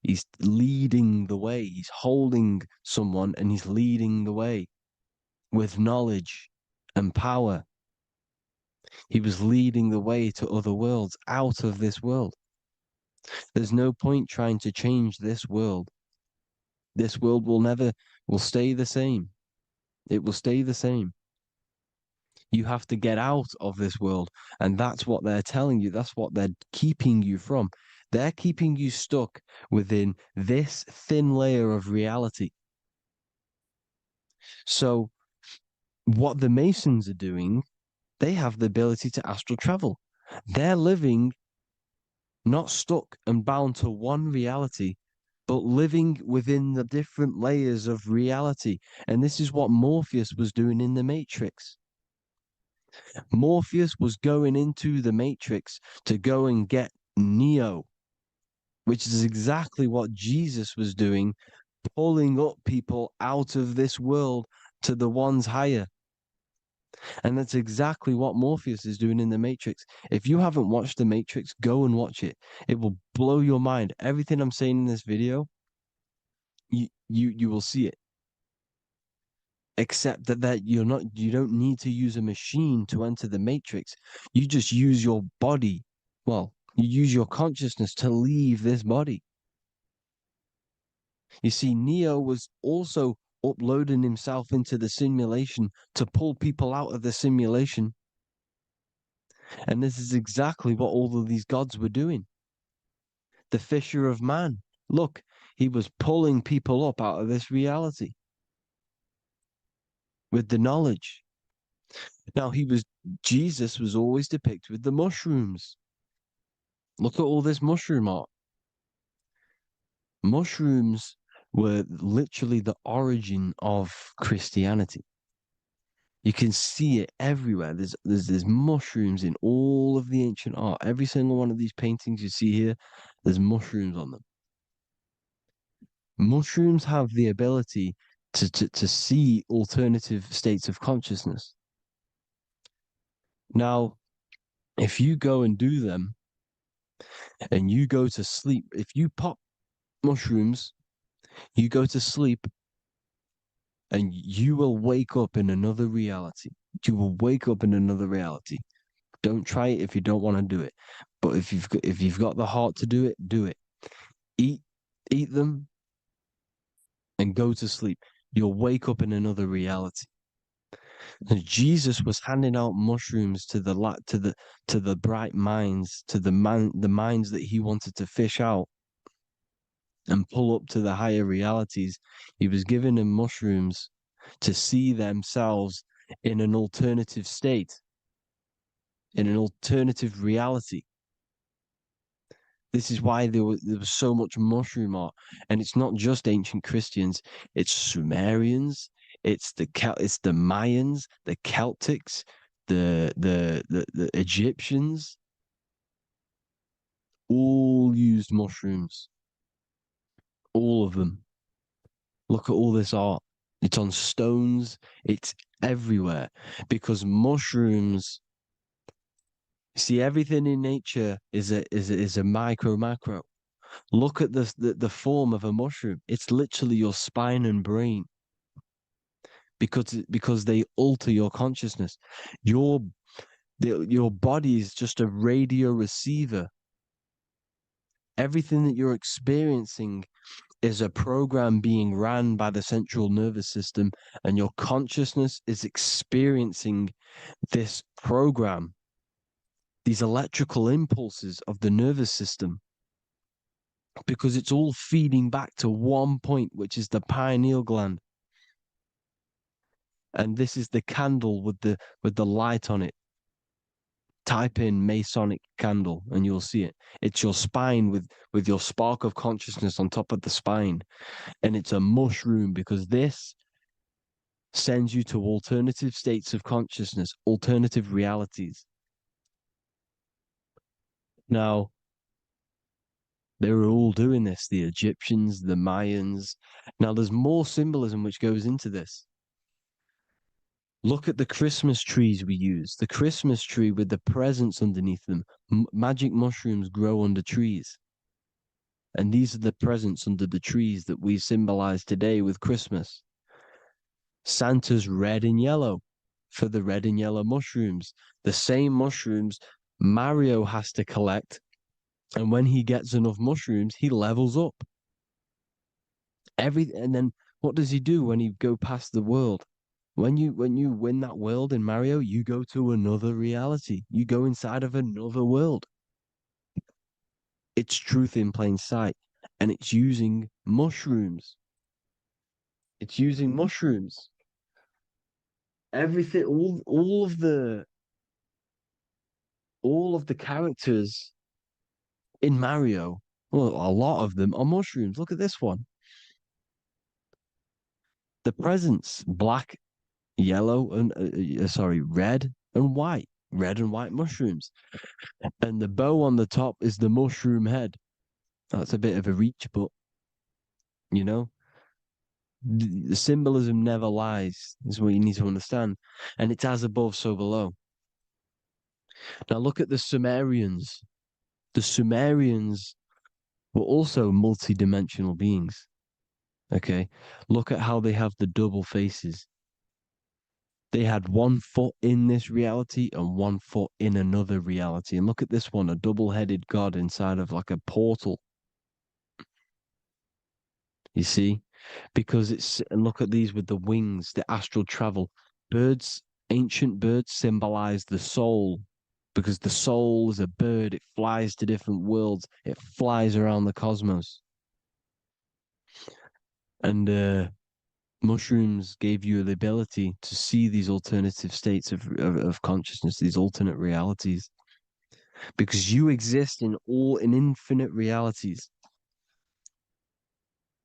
he's leading the way. He's holding someone and he's leading the way with knowledge and power. He was leading the way to other worlds, out of this world. There's no point trying to change this world. This world will stay the same. It will stay the same. You have to get out of this world. And that's what they're telling you. That's what they're keeping you from. They're keeping you stuck within this thin layer of reality. So what the Masons are doing, they have the ability to astral travel. They're living not stuck and bound to one reality, but living within the different layers of reality. And this is what Morpheus was doing in the Matrix. Morpheus was going into the Matrix to go and get Neo, which is exactly what Jesus was doing, pulling up people out of this world to the ones higher. And that's exactly what Morpheus is doing in the Matrix. If you haven't watched the Matrix, go and watch it. It will blow your mind. Everything I'm saying in this video, you will see it. Except that you don't need to use a machine to enter the Matrix. You just use your body. Well, you use your consciousness to leave this body. You see, Neo was also uploading himself into the simulation to pull people out of the simulation. And this is exactly what all of these gods were doing. The Fisher of Man. Look, he was pulling people up out of this reality with the knowledge. Now, Jesus was always depicted with the mushrooms. Look at all this mushroom art. Mushrooms were literally the origin of Christianity. You can see it everywhere. There's mushrooms in all of the ancient art. Every single one of these paintings you see here, there's mushrooms on them. Mushrooms have the ability to see alternative states of consciousness. Now, if you go and do them and you go to sleep, if you pop mushrooms, you go to sleep and you will wake up in another reality. You will wake up in another reality. Don't try it if you don't want to do it. But if you've got the heart to do it, do it. Eat them and go to sleep. You'll wake up in another reality. And Jesus was handing out mushrooms to the bright minds, to the minds that he wanted to fish out and pull up to the higher realities. He was giving them mushrooms to see themselves in an alternative state, in an alternative reality. This is why there was so much mushroom art, and it's not just ancient Christians; it's Sumerians, it's the Mayans, the Celtics, the Egyptians. All used mushrooms. All of them. Look at all this art. It's on stones. It's everywhere because mushrooms. See, everything in nature is a macro. Look at the form of a mushroom. It's literally your spine and brain because they alter your consciousness. Your body is just a radio receiver. Everything that you're experiencing is a program being ran by the central nervous system, and your consciousness is experiencing this program, these electrical impulses of the nervous system, because it's all feeding back to one point, which is the pineal gland. And this is the candle with the light on it. Type in Masonic candle and you'll see it. It's your spine with your spark of consciousness on top of the spine. And it's a mushroom because this sends you to alternative states of consciousness, alternative realities. Now, they were all doing this, the Egyptians, the Mayans. Now, there's more symbolism which goes into this. Look at the Christmas trees we use. The Christmas tree with the presents underneath them. Magic mushrooms grow under trees. And these are the presents under the trees that we symbolize today with Christmas. Santa's red and yellow for the red and yellow mushrooms. The same mushrooms Mario has to collect. And when he gets enough mushrooms, he levels up. And then what does he do when he go past the world? When you win that world in Mario, you go to another reality. You go inside of another world. It's truth in plain sight. And it's using mushrooms. It's using mushrooms. Everything, all of the characters in Mario, well, a lot of them are mushrooms. Look at this one. The presents, black, yellow, and red and white. Red and white mushrooms. And the bow on the top is the mushroom head. That's a bit of a reach, but you know, the symbolism never lies, is what you need to understand. And it's as above, so below. Now look at the Sumerians. The Sumerians were also multi-dimensional beings. Okay, look at how they have the double faces. They had one foot in this reality and one foot in another reality. And look at this one, a double-headed god inside of like a portal. You see? Because and look at these with the wings, the astral travel. Birds, ancient birds symbolize the soul because the soul is a bird. It flies to different worlds. It flies around the cosmos. And mushrooms gave you the ability to see these alternative states of consciousness, these alternate realities, because you exist in infinite realities.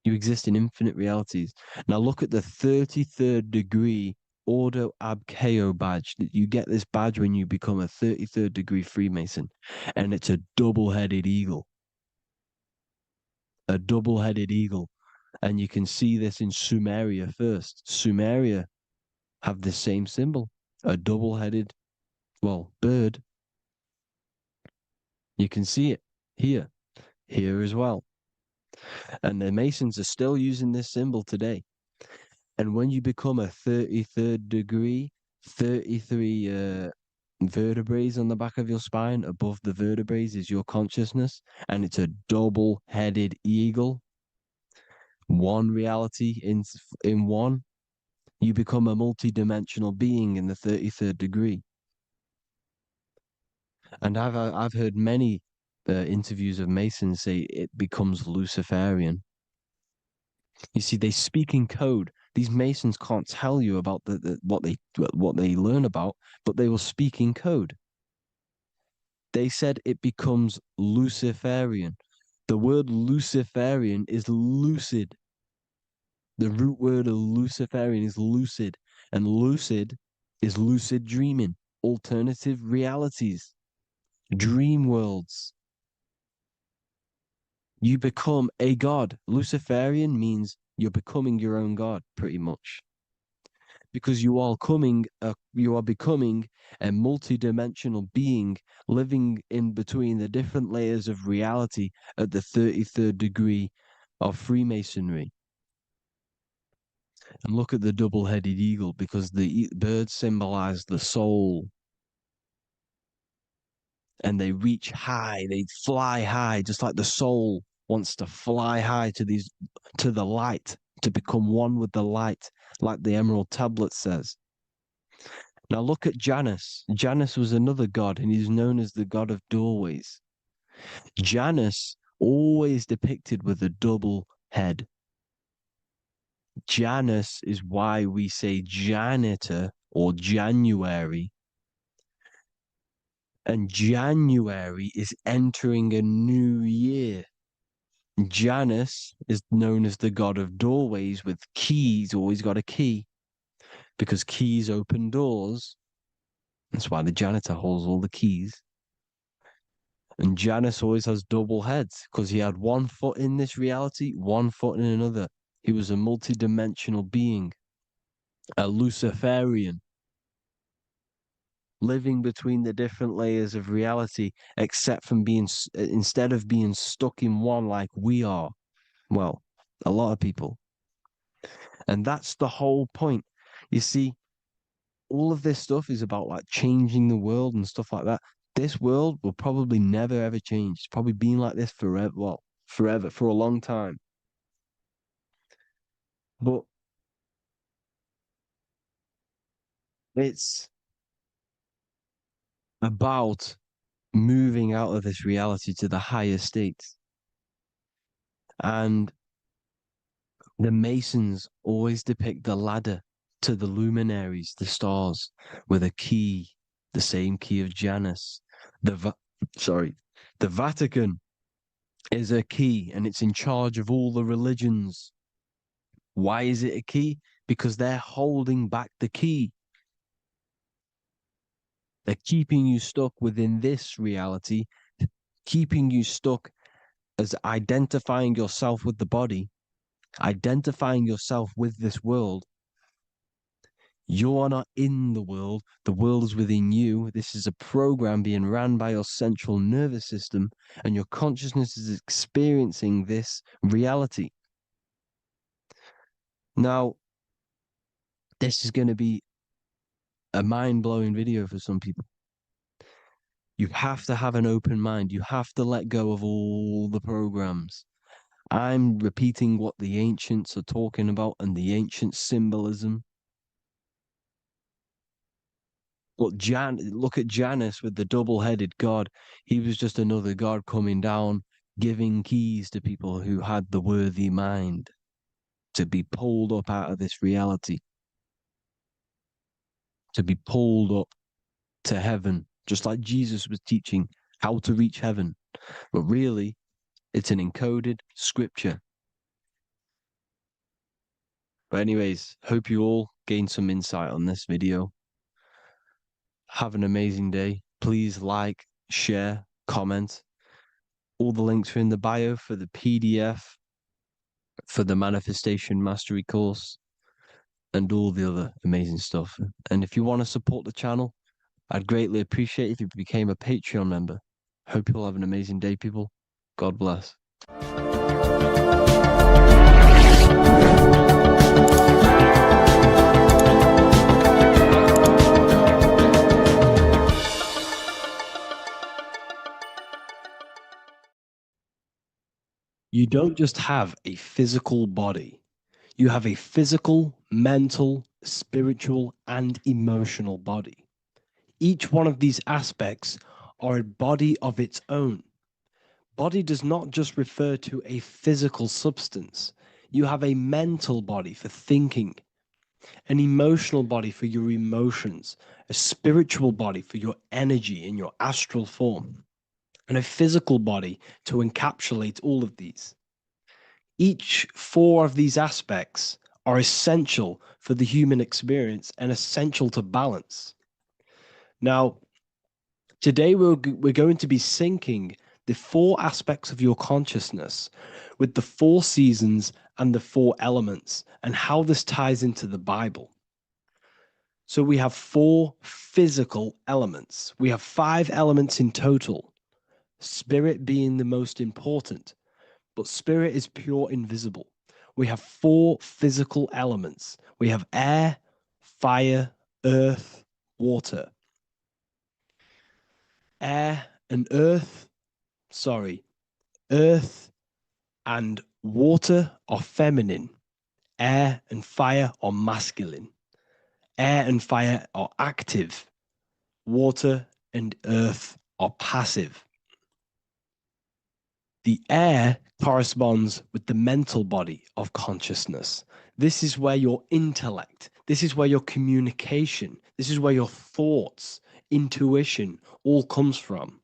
You exist in infinite realities. Now look at the 33rd degree Ordo Ab Chao badge. You get this badge when you become a 33rd degree Freemason, and it's a double-headed eagle. A double-headed eagle. And you can see this in Sumeria first. Sumeria have the same symbol, a double-headed, well, bird. You can see it here as well. And the Masons are still using this symbol today. And when you become a 33rd degree, 33 vertebrae on the back of your spine, above the vertebrae is your consciousness, and it's a double-headed eagle. One reality in one, you become a multi-dimensional being in the 33rd degree. And I've heard many interviews of Masons say it becomes Luciferian. You see, they speak in code. These Masons can't tell you about what they learn about, but they will speak in code. They said it becomes Luciferian. The word Luciferian is lucid. The root word of Luciferian is lucid, and lucid is lucid dreaming, alternative realities, dream worlds. You become a god. Luciferian means you're becoming your own god, pretty much. Because you are becoming a multi-dimensional being living in between the different layers of reality at the 33rd degree of Freemasonry. And look at the double-headed eagle, because the birds symbolize the soul. And they reach high, they fly high, just like the soul wants to fly high to the light, to become one with the light, like the Emerald Tablet says. Now look at Janus. Janus was another god, and he's known as the god of doorways. Janus always depicted with a double head. Janus is why we say janitor or January. And January is entering a new year. Janus is known as the god of doorways with keys, always got a key, because keys open doors. That's why the janitor holds all the keys. And Janus always has double heads, because he had one foot in this reality, one foot in another. He was a multi-dimensional being, a Luciferian, living between the different layers of reality, instead of being stuck in one like we are. Well, a lot of people. And that's the whole point. You see, all of this stuff is about like changing the world and stuff like that. This world will probably never ever change. It's probably been like this forever. Well, forever, for a long time. But it's about moving out of this reality to the higher states. And the Masons always depict the ladder to the luminaries, the stars, with a key, the same key of Janus. The Vatican is a key, and it's in charge of all the religions. Why is it a key? Because they're holding back the key. They're keeping you stuck within this reality, keeping you stuck as identifying yourself with the body, identifying yourself with this world. You are not in the world is within you. This is a program being ran by your central nervous system, and your consciousness is experiencing this reality. Now, this is going to be a mind-blowing video for some people. You have to have an open mind. You have to let go of all the programs. I'm repeating what the ancients are talking about and the ancient symbolism. Look at Janus with the double-headed god. He was just another god coming down, giving keys to people who had the worthy mind to be pulled up out of this reality, to be pulled up to heaven, just like Jesus was teaching how to reach heaven. But really, it's an encoded scripture. But anyways, hope you all gained some insight on this video. Have an amazing day. Please like, share, comment. All the links are in the bio for the PDF, for the Manifestation Mastery course, and all the other amazing stuff. And if you want to support the channel, I'd greatly appreciate it if you became a Patreon member. Hope you'll have an amazing day, people. God bless. You don't just have a physical body. You have a physical, mental, spiritual, and emotional body. Each one of these aspects are a body of its own. Body does not just refer to a physical substance. You have a mental body for thinking, an emotional body for your emotions, a spiritual body for your energy in your astral form, and a physical body to encapsulate all of these. Each four of these aspects are essential for the human experience and essential to balance. Now, today we're going to be syncing the four aspects of your consciousness with the four seasons and the four elements and how this ties into the Bible. So we have four physical elements. We have 5 elements in total, spirit being the most important, but spirit is pure invisible. We have 4 physical elements. We have air, fire, earth, water. Earth and water are feminine. Air and fire are masculine. Air and fire are active. Water and earth are passive. The air corresponds with the mental body of consciousness. This is where your intellect, this is where your communication, this is where your thoughts, intuition all comes from.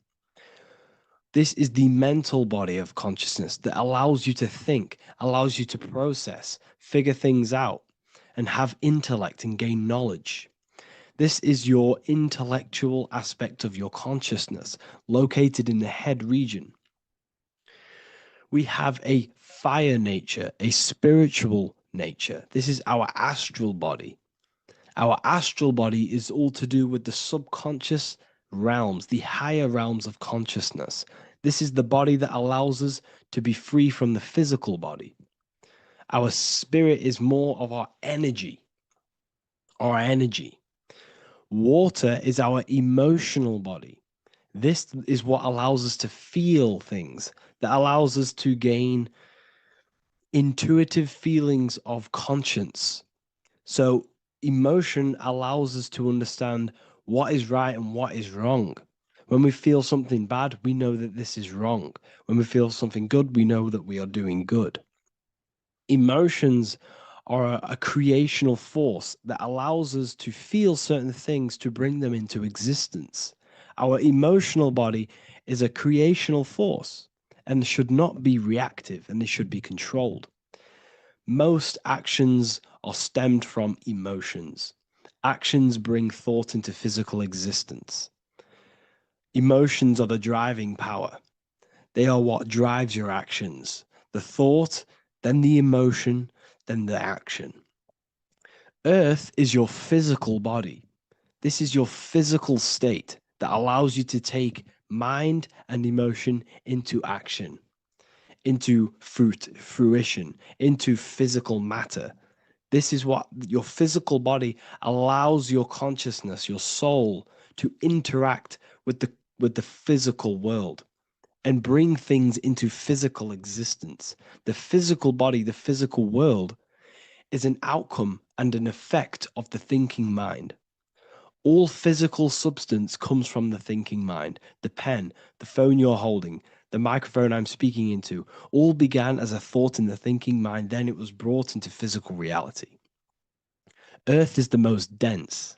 This is the mental body of consciousness that allows you to think, allows you to process, figure things out, and have intellect and gain knowledge. This is your intellectual aspect of your consciousness, located in the head region. We have a fire nature, a spiritual nature. This is our astral body. Our astral body is all to do with the subconscious realms, the higher realms of consciousness. This is the body that allows us to be free from the physical body. Our spirit is more of our energy. Water is our emotional body. This is what allows us to feel things, that allows us to gain intuitive feelings of conscience. So emotion allows us to understand what is right and what is wrong. When we feel something bad, we know that this is wrong. When we feel something good, we know that we are doing good. Emotions are a creational force that allows us to feel certain things to bring them into existence. Our emotional body is a creational force and should not be reactive, and they should be controlled. Most actions are stemmed from emotions. Actions bring thought into physical existence. Emotions are the driving power. They are what drives your actions. The thought, then the emotion, then the action. Earth is your physical body. This is your physical state that allows you to take mind and emotion into action, into fruition, into physical matter. This is what your physical body allows your consciousness, your soul, to interact with the physical world and bring things into physical existence. The physical body, the physical world, is an outcome and an effect of the thinking mind. All physical substance comes from the thinking mind. The pen, the phone you're holding, the microphone I'm speaking into, all began as a thought in the thinking mind, then it was brought into physical reality. Earth is the most dense.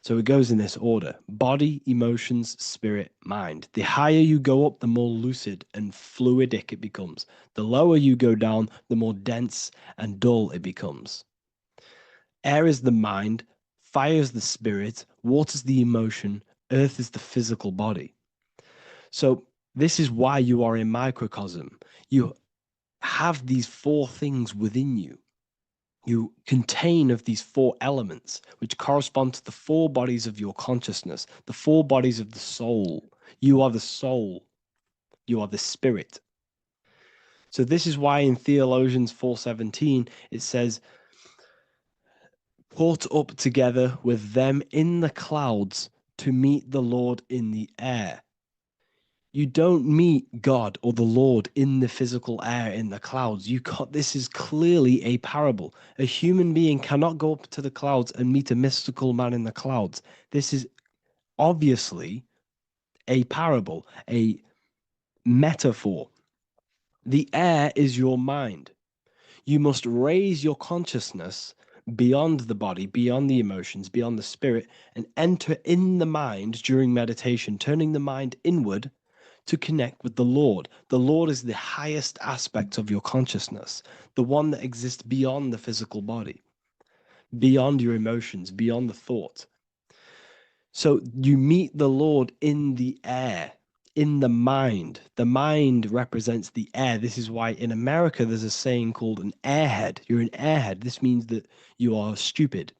So it goes in this order: body, emotions, spirit, mind. The higher you go up, the more lucid and fluidic it becomes. The lower you go down, the more dense and dull it becomes. Air is the mind, fire is the spirit, water is the emotion, earth is the physical body. So this is why you are a microcosm. You have these four things within you. You contain of these four elements, which correspond to the four bodies of your consciousness, the four bodies of the soul. You are the soul. You are the spirit. So this is why in Theologians 4:17 it says, "Caught up together with them in the clouds to meet the Lord in the air." You don't meet God or the Lord in the physical air, in the clouds. This is clearly a parable. A human being cannot go up to the clouds and meet a mystical man in the clouds. This is obviously a parable, a metaphor. The air is your mind. You must raise your consciousness beyond the body, beyond the emotions, beyond the spirit, and enter in the mind during meditation, turning the mind inward to connect with the Lord. The Lord is the highest aspect of your consciousness, the one that exists beyond the physical body, beyond your emotions, beyond the thought. So you meet the Lord in the air, in the mind. The mind represents the air. This is why in America there's a saying called an airhead. You're an airhead. This means that you are stupid,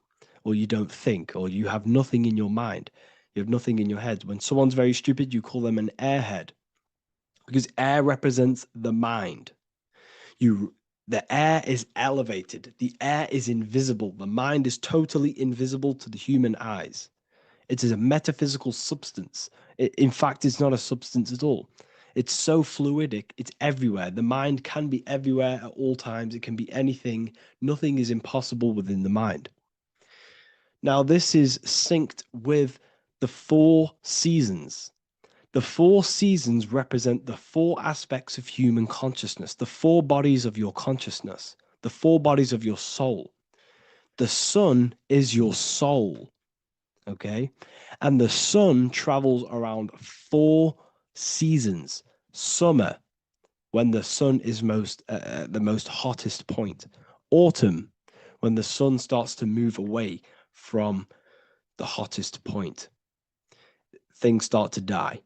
or you don't think, or you have nothing in your mind. You have nothing in your head. When someone's very stupid, you call them an airhead, because air represents the mind. The air is elevated. The air is invisible. The mind is totally invisible to the human eyes. It is a metaphysical substance. In fact, it's not a substance at all. It's so fluidic. It's everywhere. The mind can be everywhere at all times. It can be anything. Nothing is impossible within the mind. Now, this is synced with the four seasons. The four seasons represent the four aspects of human consciousness, the four bodies of your consciousness, the four bodies of your soul. The sun is your soul, okay? And the sun travels around four seasons. Summer, when the sun is the most hottest point. Autumn, when the sun starts to move away from the hottest point. Things start to die.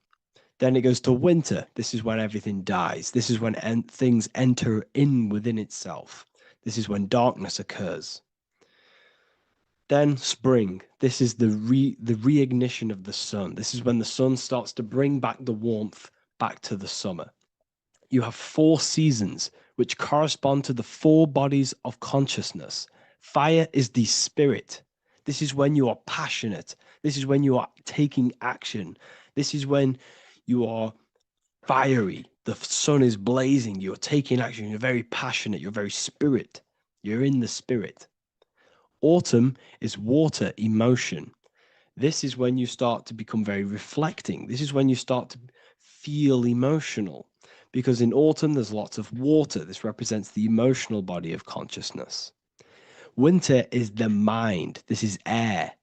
Then it goes to winter. This is when everything dies. This is when things enter in within itself. This is when darkness occurs. Then spring. This is the reignition of the sun. This is when the sun starts to bring back the warmth back to the summer. You have four seasons which correspond to the four bodies of consciousness. Fire is the spirit. This is when you are passionate. This is when you are taking action. This is when you are fiery. The sun is blazing. You're taking action. You're very passionate. You're very spirit. You're in the spirit. Autumn is water, emotion. This is when you start to become very reflecting. This is when you start to feel emotional, because in autumn there's lots of water. This represents the emotional body of consciousness. Winter is the mind. This is air.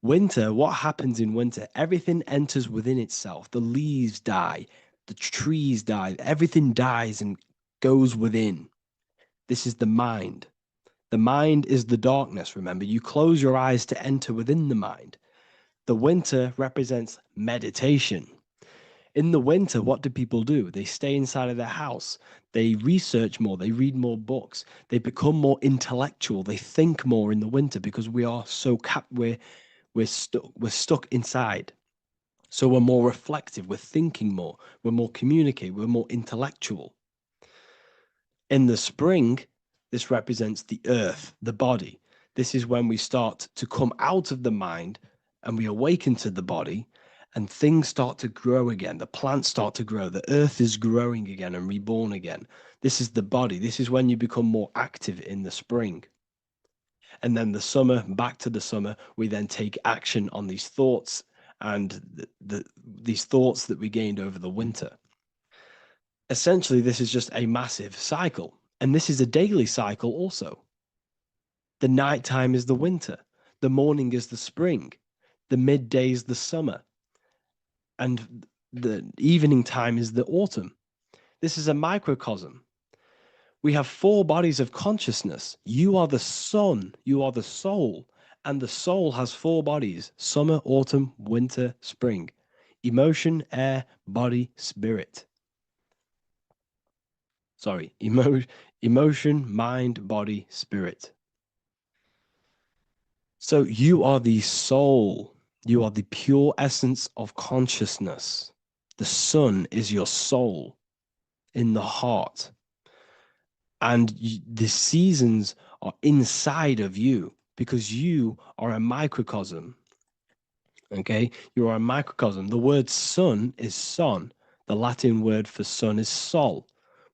Winter, what happens in winter? Everything enters within itself. The leaves die, the trees die, everything dies and goes within. This is the mind. The mind is the darkness, remember. You close your eyes to enter within the mind. The winter represents meditation. In the winter, what do people do? They stay inside of their house. They research more. They read more books. They become more intellectual. They think more in the winter because we are so we're stuck inside. So we're more reflective. We're thinking more. We're more communicative. We're more intellectual. In the spring, this represents the earth, the body. This is when we start to come out of the mind and we awaken to the body, and things start to grow again. The plants start to grow. The earth is growing again and reborn again. This is the body. This is when you become more active in the spring. And then the summer, back to the summer, we then take action on these thoughts and these thoughts that we gained over the winter. Essentially, this is just a massive cycle. And this is a daily cycle also. The nighttime is the winter. The morning is the spring. The midday is the summer. And the evening time is the autumn. This is a microcosm. We have 4 bodies of consciousness. You are the sun. You are the soul. And the soul has 4 bodies: summer, autumn, winter, spring. Emotion, air, body, spirit. Sorry, emotion, mind, body, spirit. So you are the soul. You are the pure essence of consciousness. The sun is your soul in the heart. And the seasons are inside of you because you are a microcosm. Okay? You are a microcosm. The word sun is son. The Latin word for sun is sol,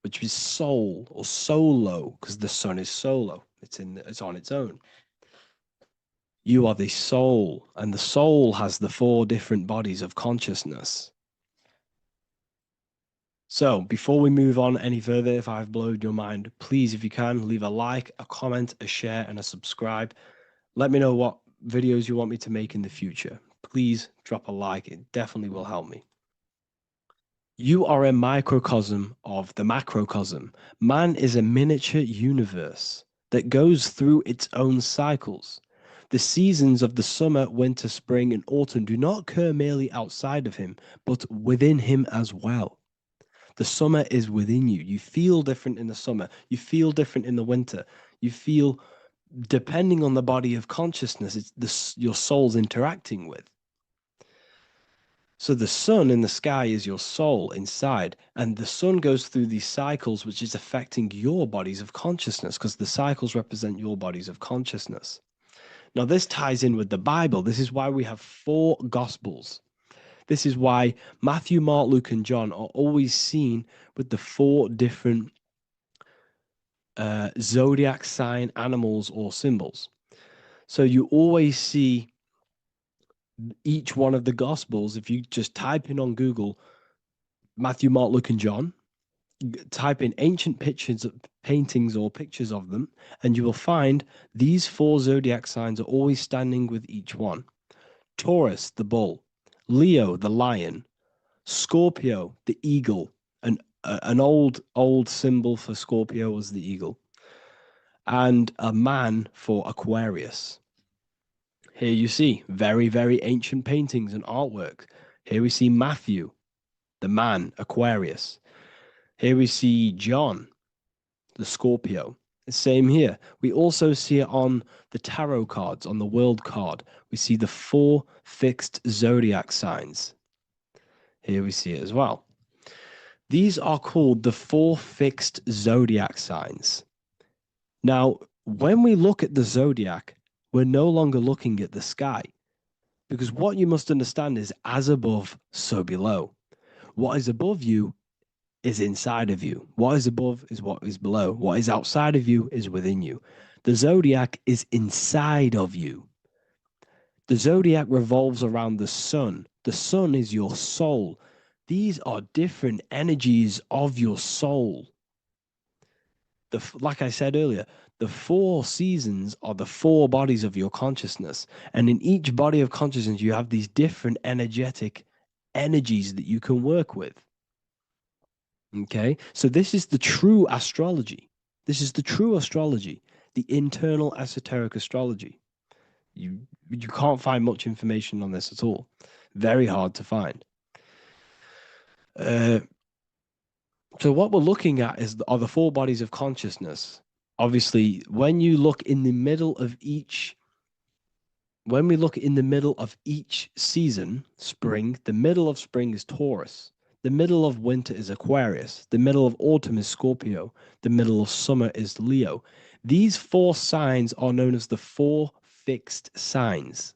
which is soul or solo, because the sun is solo. It's on its own. You are the soul, and the soul has the 4 different bodies of consciousness. So before we move on any further, if I've blown your mind, please, if you can, leave a like, a comment, a share, and a subscribe. Let me know what videos you want me to make in the future. Please drop a like. It definitely will help me. You are a microcosm of the macrocosm. Man is a miniature universe that goes through its own cycles. The seasons of the summer, winter, spring, and autumn do not occur merely outside of him, but within him as well. The summer is within you. You feel different in the summer. You feel different in the winter. You feel, depending on the body of consciousness, it's your soul's interacting with. So the sun in the sky is your soul inside, and the sun goes through these cycles, which is affecting your bodies of consciousness, because the cycles represent your bodies of consciousness. Now, this ties in with the Bible. This is why we have 4 Gospels. This is why Matthew, Mark, Luke, and John are always seen with the 4 different zodiac sign animals or symbols. So you always see each one of the Gospels. If you just type in on Google Matthew, Mark, Luke, and John, type in ancient pictures, paintings or pictures of them, and you will find these 4 zodiac signs are always standing with each one. Taurus, the bull; Leo, the lion; Scorpio, the eagle. An old symbol for Scorpio was the eagle. And a man for Aquarius. Here you see very, very ancient paintings and artwork. Here we see Matthew, the man, Aquarius. Here we see John, the Scorpio. The same here. We also see it on the tarot cards, on the world card. We see the 4 fixed zodiac signs. Here we see it as well. These are called the 4 fixed zodiac signs. Now, when we look at the zodiac, we're no longer looking at the sky, because what you must understand is as above, so below. What is above you is inside of you. What is above is what is below. What is outside of you is within you. The zodiac is inside of you. The zodiac revolves around the sun. The sun is your soul. These are different energies of your soul. Like I said earlier, the 4 seasons are the 4 bodies of your consciousness. And in each body of consciousness, you have these different energetic energies that you can work with. Okay, so this is the true astrology. This is the true astrology, the internal esoteric astrology. You can't find much information on this at all. Very hard to find. So what we're looking at are the four bodies of consciousness. Obviously, when you look in the middle of each, when we look in the middle of each season, spring, the middle of spring is Taurus. The middle of winter is Aquarius. The middle of autumn is Scorpio. The middle of summer is Leo. These four signs are known as the four fixed signs.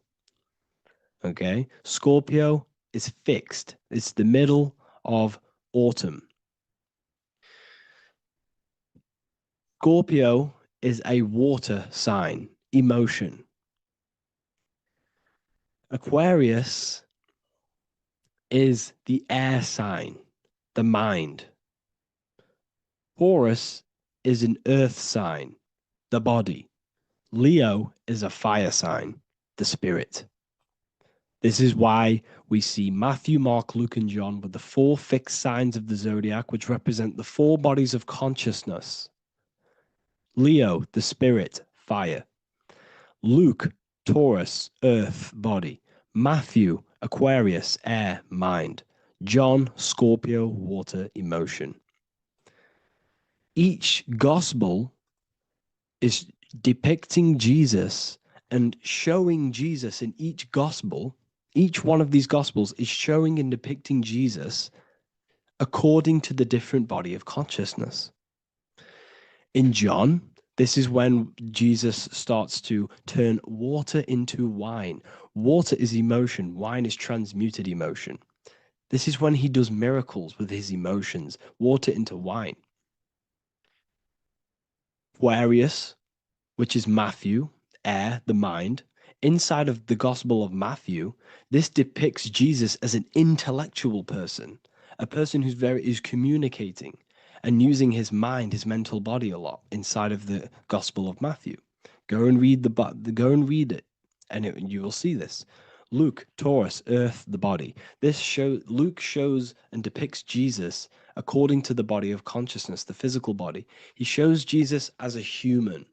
Okay. Scorpio is fixed. It's the middle of autumn. Scorpio is a water sign, emotion. Aquarius is the air sign, the mind. Taurus is an earth sign, the body. Leo is a fire sign, the spirit. This is why we see Matthew, Mark, Luke, and John with the four fixed signs of the zodiac, which represent the four bodies of consciousness. Leo, the spirit, fire. Luke, Taurus, earth, body. Matthew, Aquarius, air, mind. John, Scorpio, water, emotion. Each gospel is depicting Jesus and showing Jesus in each gospel. Each one of these gospels is showing and depicting Jesus according to the different body of consciousness. In John, this is when Jesus starts to turn water into wine. Water is emotion. Wine is transmuted emotion. This is when he does miracles with his emotions, water into wine. Aquarius, which is Matthew, air, the mind. Inside of the Gospel of Matthew, this depicts Jesus as an intellectual person, a person is communicating and using his mind, his mental body a lot inside of the Gospel of Matthew. Go and read it, and you will see this. Luke, Taurus, earth, the body. Luke shows and depicts Jesus according to the body of consciousness, the physical body. He shows Jesus as a human,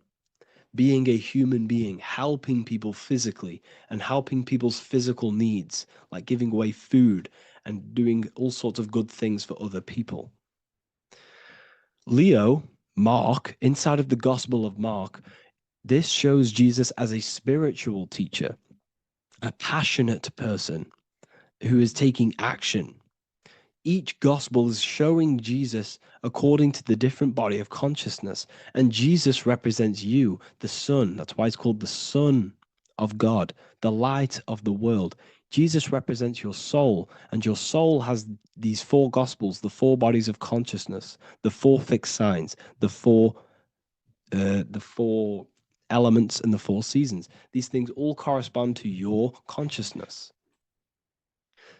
being a human being, helping people physically and helping people's physical needs, like giving away food and doing all sorts of good things for other people. Leo, Mark, inside of the Gospel of Mark, this shows Jesus as a spiritual teacher, a passionate person who is taking action. Each gospel is showing Jesus according to the different body of consciousness. And Jesus represents you, the Son. That's why it's called the Son of God, the light of the world. Jesus represents your soul, and your soul has these four gospels, the four bodies of consciousness, the four fixed signs, the four elements, and the four seasons. These things all correspond to your consciousness.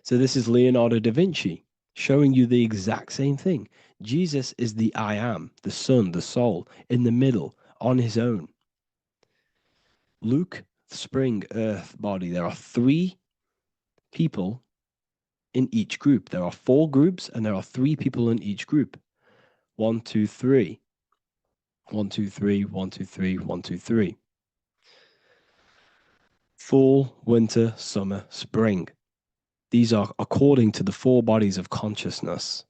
So this is Leonardo da Vinci showing you the exact same thing. Jesus is the I am, the Son, the soul, in the middle, on his own. Luke, spring, earth, body. There are three people in each group. There are four groups, and there are three people in each group. 1, 2, 3. 1, 2, 3, 1, 2, 3, 1, 2, 3. Fall, winter, summer, spring. These are according to the four bodies of consciousness.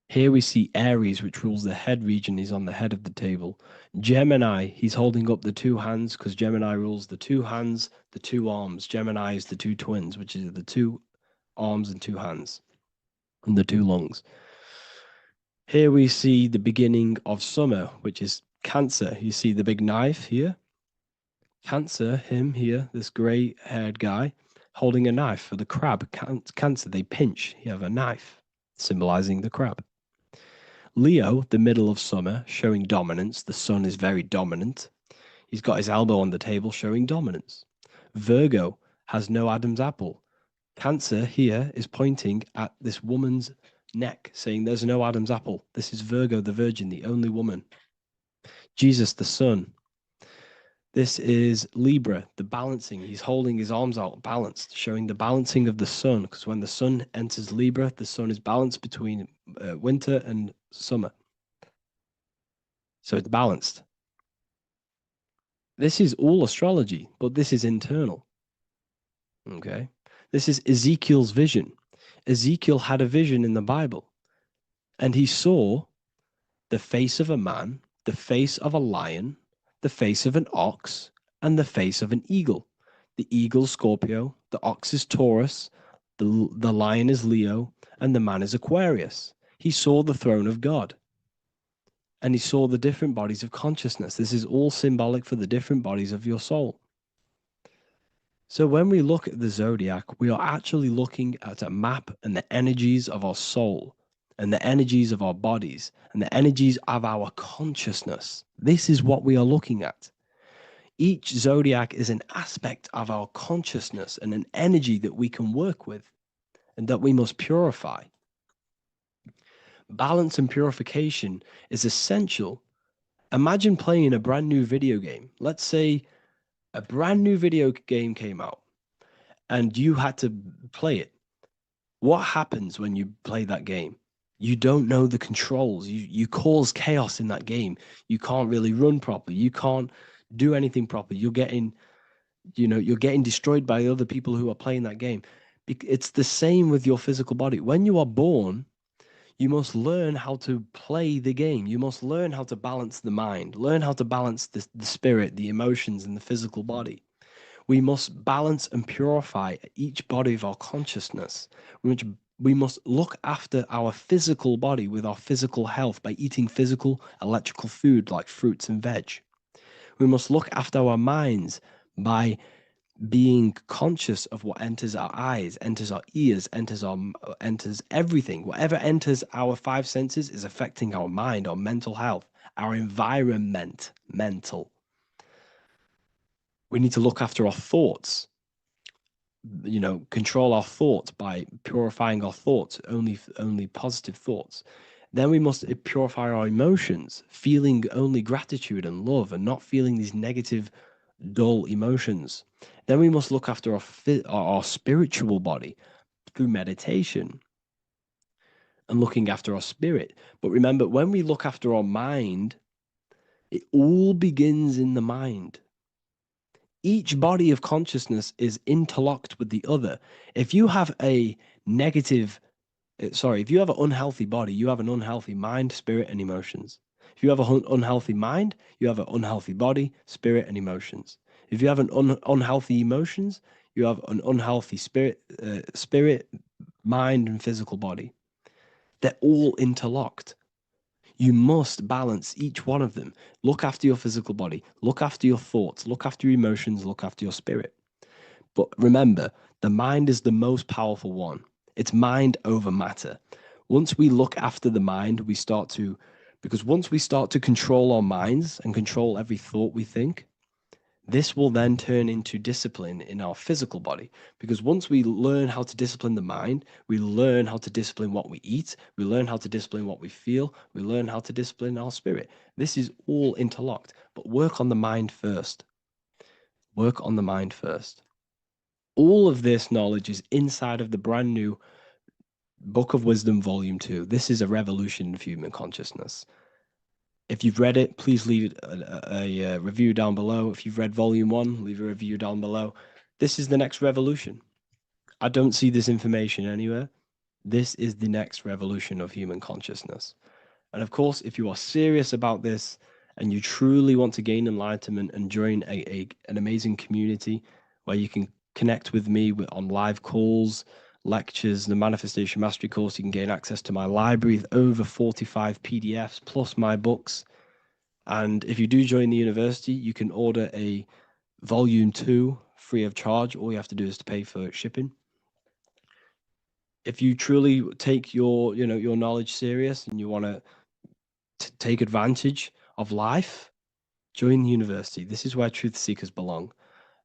Here we see Aries, which rules the head region. He's on the head of the table. Gemini, he's holding up the two hands because Gemini rules the two hands, the two arms. Gemini is the two twins, which is the two arms and two hands, and the two lungs. Here we see the beginning of summer, which is Cancer. You see the big knife here. Cancer, him here, this gray-haired guy, holding a knife for the crab. Cancer, they pinch. You have a knife, symbolizing the crab. Leo, the middle of summer, showing dominance. The sun is very dominant. He's got his elbow on the table, showing dominance. Virgo has no Adam's apple. Cancer here is pointing at this woman's neck, saying there's no Adam's apple. This is Virgo, the virgin, the only woman. Jesus, the sun. This is Libra, the balancing. He's holding his arms out balanced, showing the balancing of the sun, because when the sun enters Libra, the sun is balanced between winter and summer. So it's balanced. This is all astrology, but this is internal. Okay. This is Ezekiel's vision. Ezekiel had a vision in the Bible, and he saw the face of a man, the face of a lion, the face of an ox, and the face of an eagle. The eagle, Scorpio, the ox is Taurus, the lion is Leo, and the man is Aquarius. He saw the throne of God, and he saw the different bodies of consciousness. This is all symbolic for the different bodies of your soul. So when we look at the zodiac, we are actually looking at a map and the energies of our soul and the energies of our bodies and the energies of our consciousness. This is what we are looking at. Each zodiac is an aspect of our consciousness and an energy that we can work with and that we must purify. Balance and purification is essential. Imagine playing a brand new video game. Let's say a brand new video game came out and you had to play it. What happens when you play that game? You don't know the controls. You cause chaos in that game. You can't really run properly. You can't do anything properly. You're getting destroyed by other people who are playing that game. It's the same with your physical body. When you are born, you must learn how to play the game. You must learn how to balance the mind, learn how to balance the spirit, the emotions, and the physical body. We must balance and purify each body of our consciousness. We must look after our physical body with our physical health by eating physical, electrical food like fruits and veg. We must look after our minds by being conscious of what enters our eyes, enters our ears, enters everything. Whatever enters our five senses is affecting our mind, our mental health, our environment, mental. We need to look after our thoughts, control our thoughts by purifying our thoughts, only positive thoughts. Then we must purify our emotions, feeling only gratitude and love and not feeling these negative, dull emotions. Then we must look after our spiritual body through meditation and looking after our spirit. But remember, when we look after our mind, it all begins in the mind. Each body of consciousness is interlocked with the other. If you have an unhealthy body, you have an unhealthy mind, spirit, and emotions. If you have an unhealthy mind, you have an unhealthy body, spirit, and emotions. If you have an unhealthy emotions, you have an unhealthy spirit, mind, and physical body. They're all interlocked. You must balance each one of them. Look after your physical body, look after your thoughts, look after your emotions, look after your spirit. But remember, the mind is the most powerful one. It's mind over matter. Once we look after the mind, because once we start to control our minds and control every thought we think, this will then turn into discipline in our physical body. Because once we learn how to discipline the mind, we learn how to discipline what we eat, we learn how to discipline what we feel, we learn how to discipline our spirit. This is all interlocked, but work on the mind first. Work on the mind first. All of this knowledge is inside of the brand new Book of Wisdom, Volume 2. This is a revolution of human consciousness. If you've read it, please leave a review down below. If you've read Volume 1, leave a review down below. This is the next revolution. I don't see this information anywhere. This is the next revolution of human consciousness. And of course, if you are serious about this and you truly want to gain enlightenment and join an amazing community where you can connect with me on live calls, lectures, the Manifestation Mastery course, you can gain access to my library with over 45 PDFs plus my books. And if you do join the university, you can order a Volume 2 free of charge. All you have to do is to pay for shipping. If you truly take your knowledge serious and you want to take advantage of life, join the university. This is where truth seekers belong.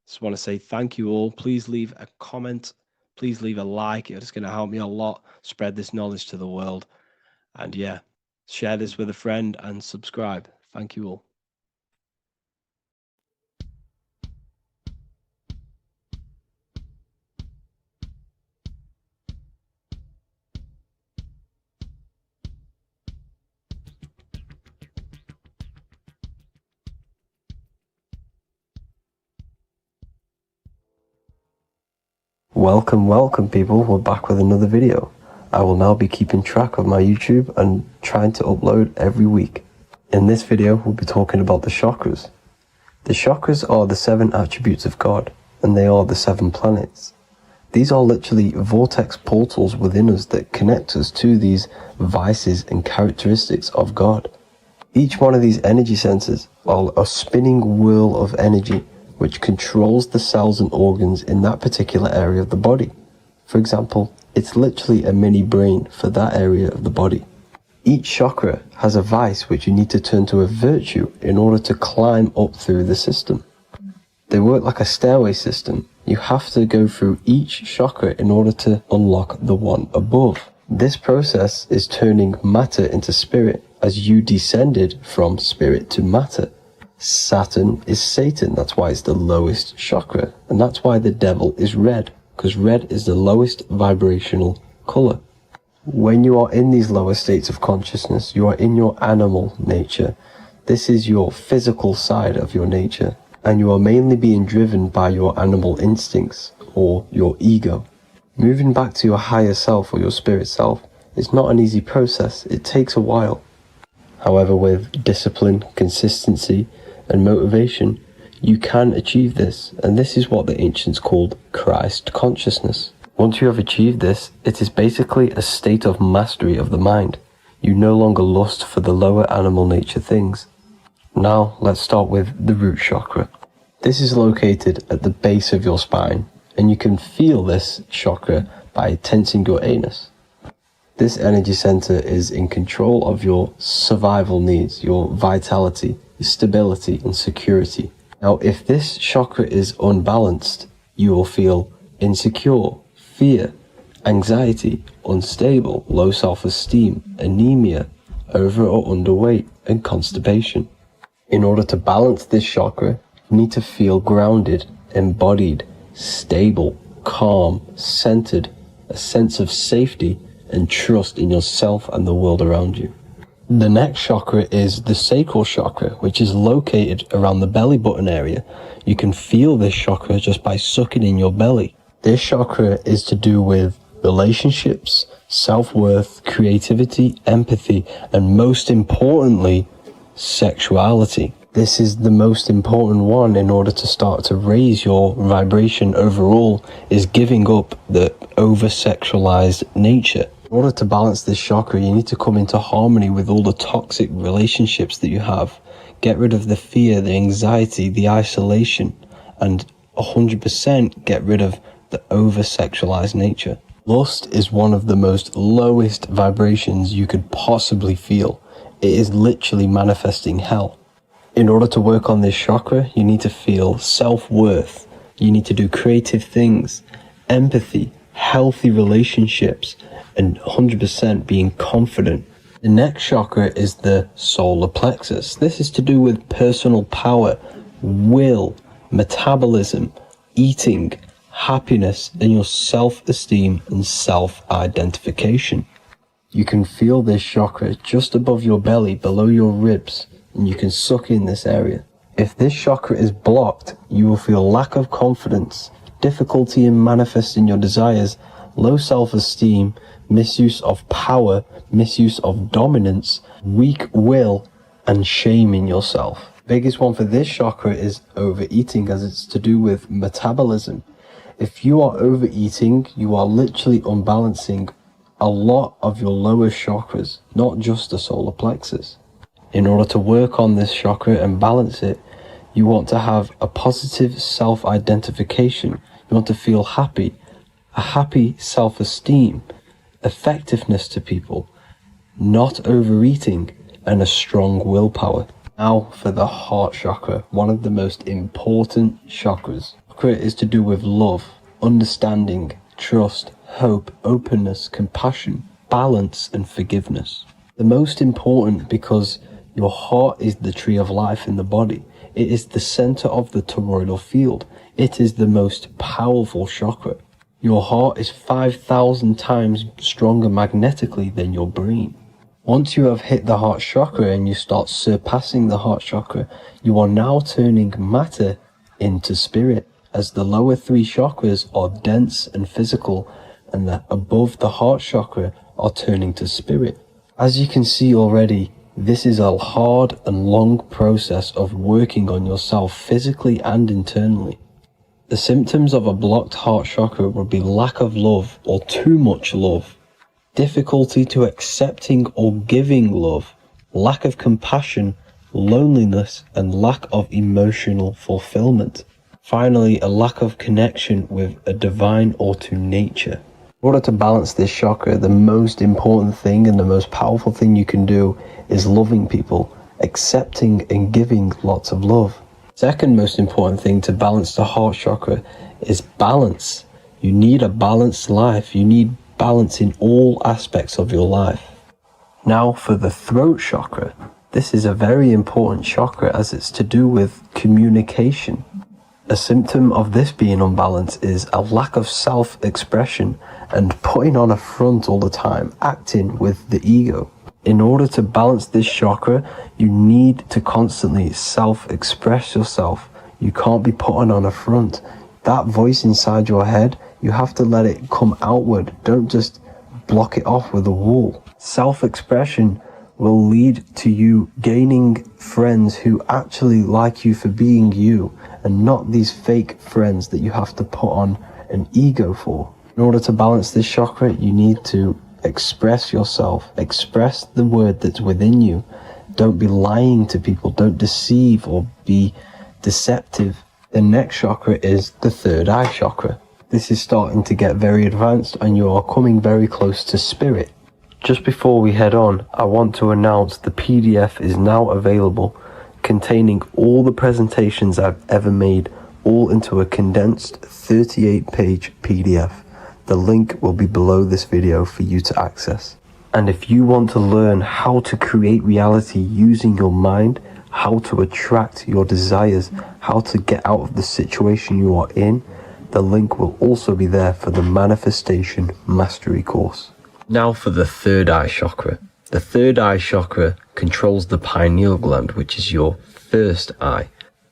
Just want to say thank you all. Please leave a comment. Please leave a like. It's going to help me a lot spread this knowledge to the world. And yeah, share this with a friend and subscribe. Thank you all. Welcome people, we're back with another video. I will now be keeping track of my YouTube and trying to upload every week. In this video, we'll be talking about the chakras. The chakras are the 7 attributes of God, and they are the 7 planets. These are literally vortex portals within us that connect us to these vices and characteristics of God. Each one of these energy centers are a spinning wheel of energy which controls the cells and organs in that particular area of the body. For example, it's literally a mini brain for that area of the body. Each chakra has a vice which you need to turn to a virtue in order to climb up through the system. They work like a stairway system. You have to go through each chakra in order to unlock the one above. This process is turning matter into spirit as you descended from spirit to matter. Saturn is Satan, that's why it's the lowest chakra, and that's why the devil is red, because red is the lowest vibrational color. When you are in these lower states of consciousness, you are in your animal nature. This is your physical side of your nature, and you are mainly being driven by your animal instincts, or your ego. Moving back to your higher self or your spirit self is not an easy process, it takes a while. However, with discipline, consistency, and motivation, you can achieve this, and this is what the ancients called Christ consciousness. Once you have achieved this, it is basically a state of mastery of the mind. You no longer lust for the lower animal nature things. Now, let's start with the root chakra. This is located at the base of your spine, and you can feel this chakra by tensing your anus. This energy center is in control of your survival needs, your vitality, stability and security. Now, if this chakra is unbalanced, you will feel insecure, fear, anxiety, unstable, low self-esteem, anemia, over or underweight, and constipation. In order to balance this chakra, you need to feel grounded, embodied, stable, calm, centered, a sense of safety and trust in yourself and the world around you. The next chakra is the sacral chakra, which is located around the belly button area. You can feel this chakra just by sucking in your belly. This chakra is to do with relationships, self-worth, creativity, empathy, and most importantly, sexuality. This is the most important one in order to start to raise your vibration overall, is giving up the over-sexualized nature. In order to balance this chakra, you need to come into harmony with all the toxic relationships that you have. Get rid of the fear, the anxiety, the isolation, and 100% get rid of the over-sexualized nature. Lust is one of the most lowest vibrations you could possibly feel. It is literally manifesting hell. In order to work on this chakra, you need to feel self-worth. You need to do creative things, empathy, healthy relationships, and 100% being confident. The next chakra is the solar plexus. This is to do with personal power, will, metabolism, eating, happiness, and your self-esteem and self-identification. You can feel this chakra just above your belly, below your ribs, and you can suck in this area. If this chakra is blocked, you will feel lack of confidence, difficulty in manifesting your desires, low self-esteem, misuse of power, misuse of dominance, weak will, and shame in yourself. Biggest one for this chakra is overeating, as it's to do with metabolism. If you are overeating, you are literally unbalancing a lot of your lower chakras, not just the solar plexus. In order to work on this chakra and balance it, you want to have a positive self-identification. You want to feel happy, a happy self-esteem, effectiveness to people, not overeating, and a strong willpower. Now for the heart chakra, one of the most important chakras. Chakra is to do with love, understanding, trust, hope, openness, compassion, balance, and forgiveness. The most important because your heart is the tree of life in the body. It is the center of the toroidal field. It is the most powerful chakra. Your heart is 5,000 times stronger magnetically than your brain. Once you have hit the heart chakra and you start surpassing the heart chakra, you are now turning matter into spirit. as the lower three chakras are dense and physical, and the above the heart chakra are turning to spirit. As you can see already, this is a hard and long process of working on yourself physically and internally. The symptoms of a blocked heart chakra would be lack of love or too much love, difficulty to accepting or giving love, lack of compassion, loneliness, and lack of emotional fulfillment. Finally, a lack of connection with a divine or to nature. In order to balance this chakra, the most important thing and the most powerful thing you can do is loving people, accepting and giving lots of love. Second most important thing to balance the heart chakra is balance. You need a balanced life. You need balance in all aspects of your life. Now for the throat chakra. This is a very important chakra as it's to do with communication. A symptom of this being unbalanced is a lack of self-expression and putting on a front all the time, acting with the ego. In order to balance this chakra, you need to constantly self-express yourself. You can't be putting on a front. That voice inside your head, you have to let it come outward. Don't just block it off with a wall. Self-expression will lead to you gaining friends who actually like you for being you, and not these fake friends that you have to put on an ego for. In order to balance this chakra, you need to express yourself, express the word that's within you. Don't be lying to people, don't deceive or be deceptive. The next chakra is the third eye chakra. This is starting to get very advanced and you are coming very close to spirit. Just before we head on, I want to announce the PDF is now available, containing all the presentations I've ever made, all into a condensed 38-page PDF. The link will be below this video for you to access. And if you want to learn how to create reality using your mind, how to attract your desires, how to get out of the situation you are in, the link will also be there for the Manifestation Mastery course. Now for the third eye chakra. The third eye chakra controls the pineal gland, which is your first eye.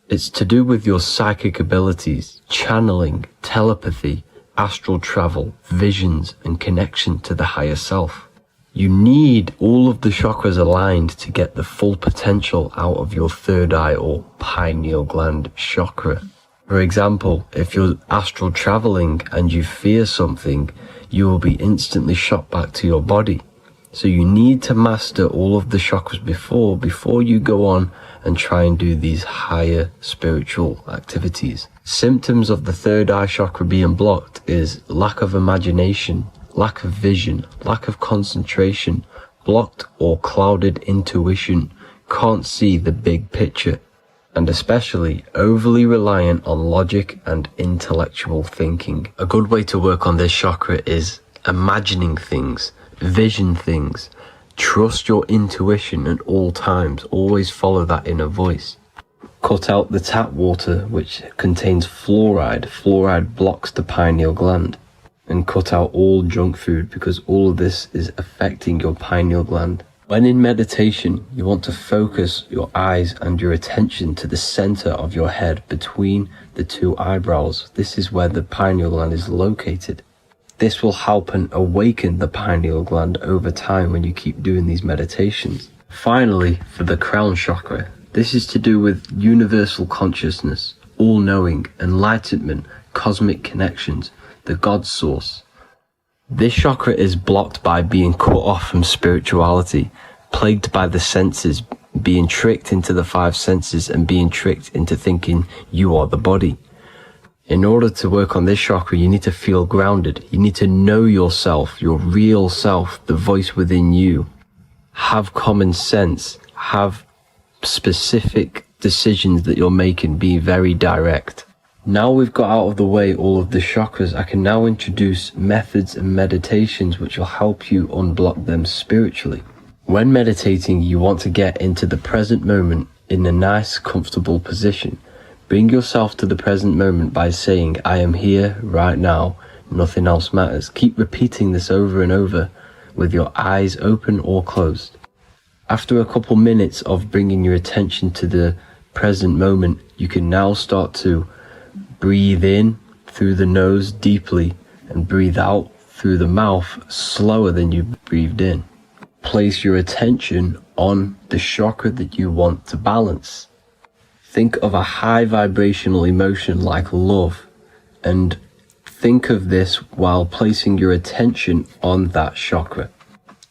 It's to do with your psychic abilities, channeling, telepathy, astral travel, visions, and connection to the higher self. You need all of the chakras aligned to get the full potential out of your third eye or pineal gland chakra. For example, if you're astral traveling and you fear something, you will be instantly shot back to your body. So you need to master all of the chakras before you go on and try and do these higher spiritual activities. Symptoms of the third eye chakra being blocked is lack of imagination, lack of vision, lack of concentration, blocked or clouded intuition, can't see the big picture, and especially overly reliant on logic and intellectual thinking. A good way to work on this chakra is imagining things, vision things, trust your intuition at all times, always follow that inner voice. Cut out the tap water which contains fluoride. Fluoride blocks the pineal gland. And cut out all junk food because all of this is affecting your pineal gland. When in meditation, you want to focus your eyes and your attention to the center of your head between the two eyebrows. This is where the pineal gland is located. This will help and awaken the pineal gland over time when you keep doing these meditations. Finally, for the crown chakra, this is to do with universal consciousness, all-knowing, enlightenment, cosmic connections, the God source. This chakra is blocked by being cut off from spirituality, plagued by the senses, being tricked into the five senses and being tricked into thinking you are the body. In order to work on this chakra, you need to feel grounded. You need to know yourself, your real self, the voice within you. Have common sense, have specific decisions that you're making, be very direct. Now we've got out of the way all of the chakras, I can now introduce methods and meditations which will help you unblock them spiritually. When meditating, you want to get into the present moment in a nice, comfortable position. Bring yourself to the present moment by saying, I am here right now, nothing else matters. Keep repeating this over and over with your eyes open or closed. After a couple minutes of bringing your attention to the present moment, you can now start to Breathe in through the nose deeply and breathe out through the mouth slower than you breathed in. Place your attention on the chakra that you want to balance. Think of a high vibrational emotion like love, and think of this while placing your attention on that chakra.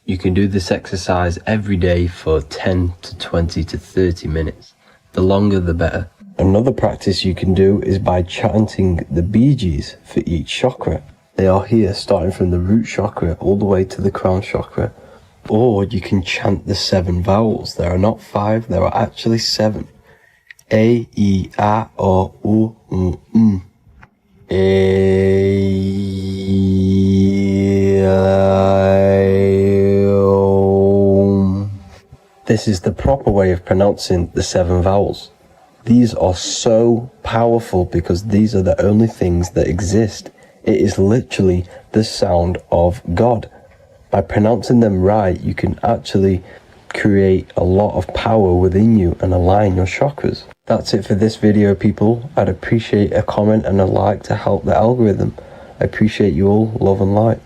You can do this exercise every day for 10 to 20 to 30 minutes. The longer the better. Another practice you can do is by chanting the Bijis for each chakra. They are here, starting from the root chakra all the way to the crown chakra. Or you can chant the 7 vowels. There are not 5, there are actually 7. A, I, A, O, U, M. This is the proper way of pronouncing the 7 vowels. These are so powerful because these are the only things that exist. It is literally the sound of God. By pronouncing them right, you can actually create a lot of power within you and align your chakras. That's it for this video, people. I'd appreciate a comment and a like to help the algorithm. I appreciate you all. Love and light.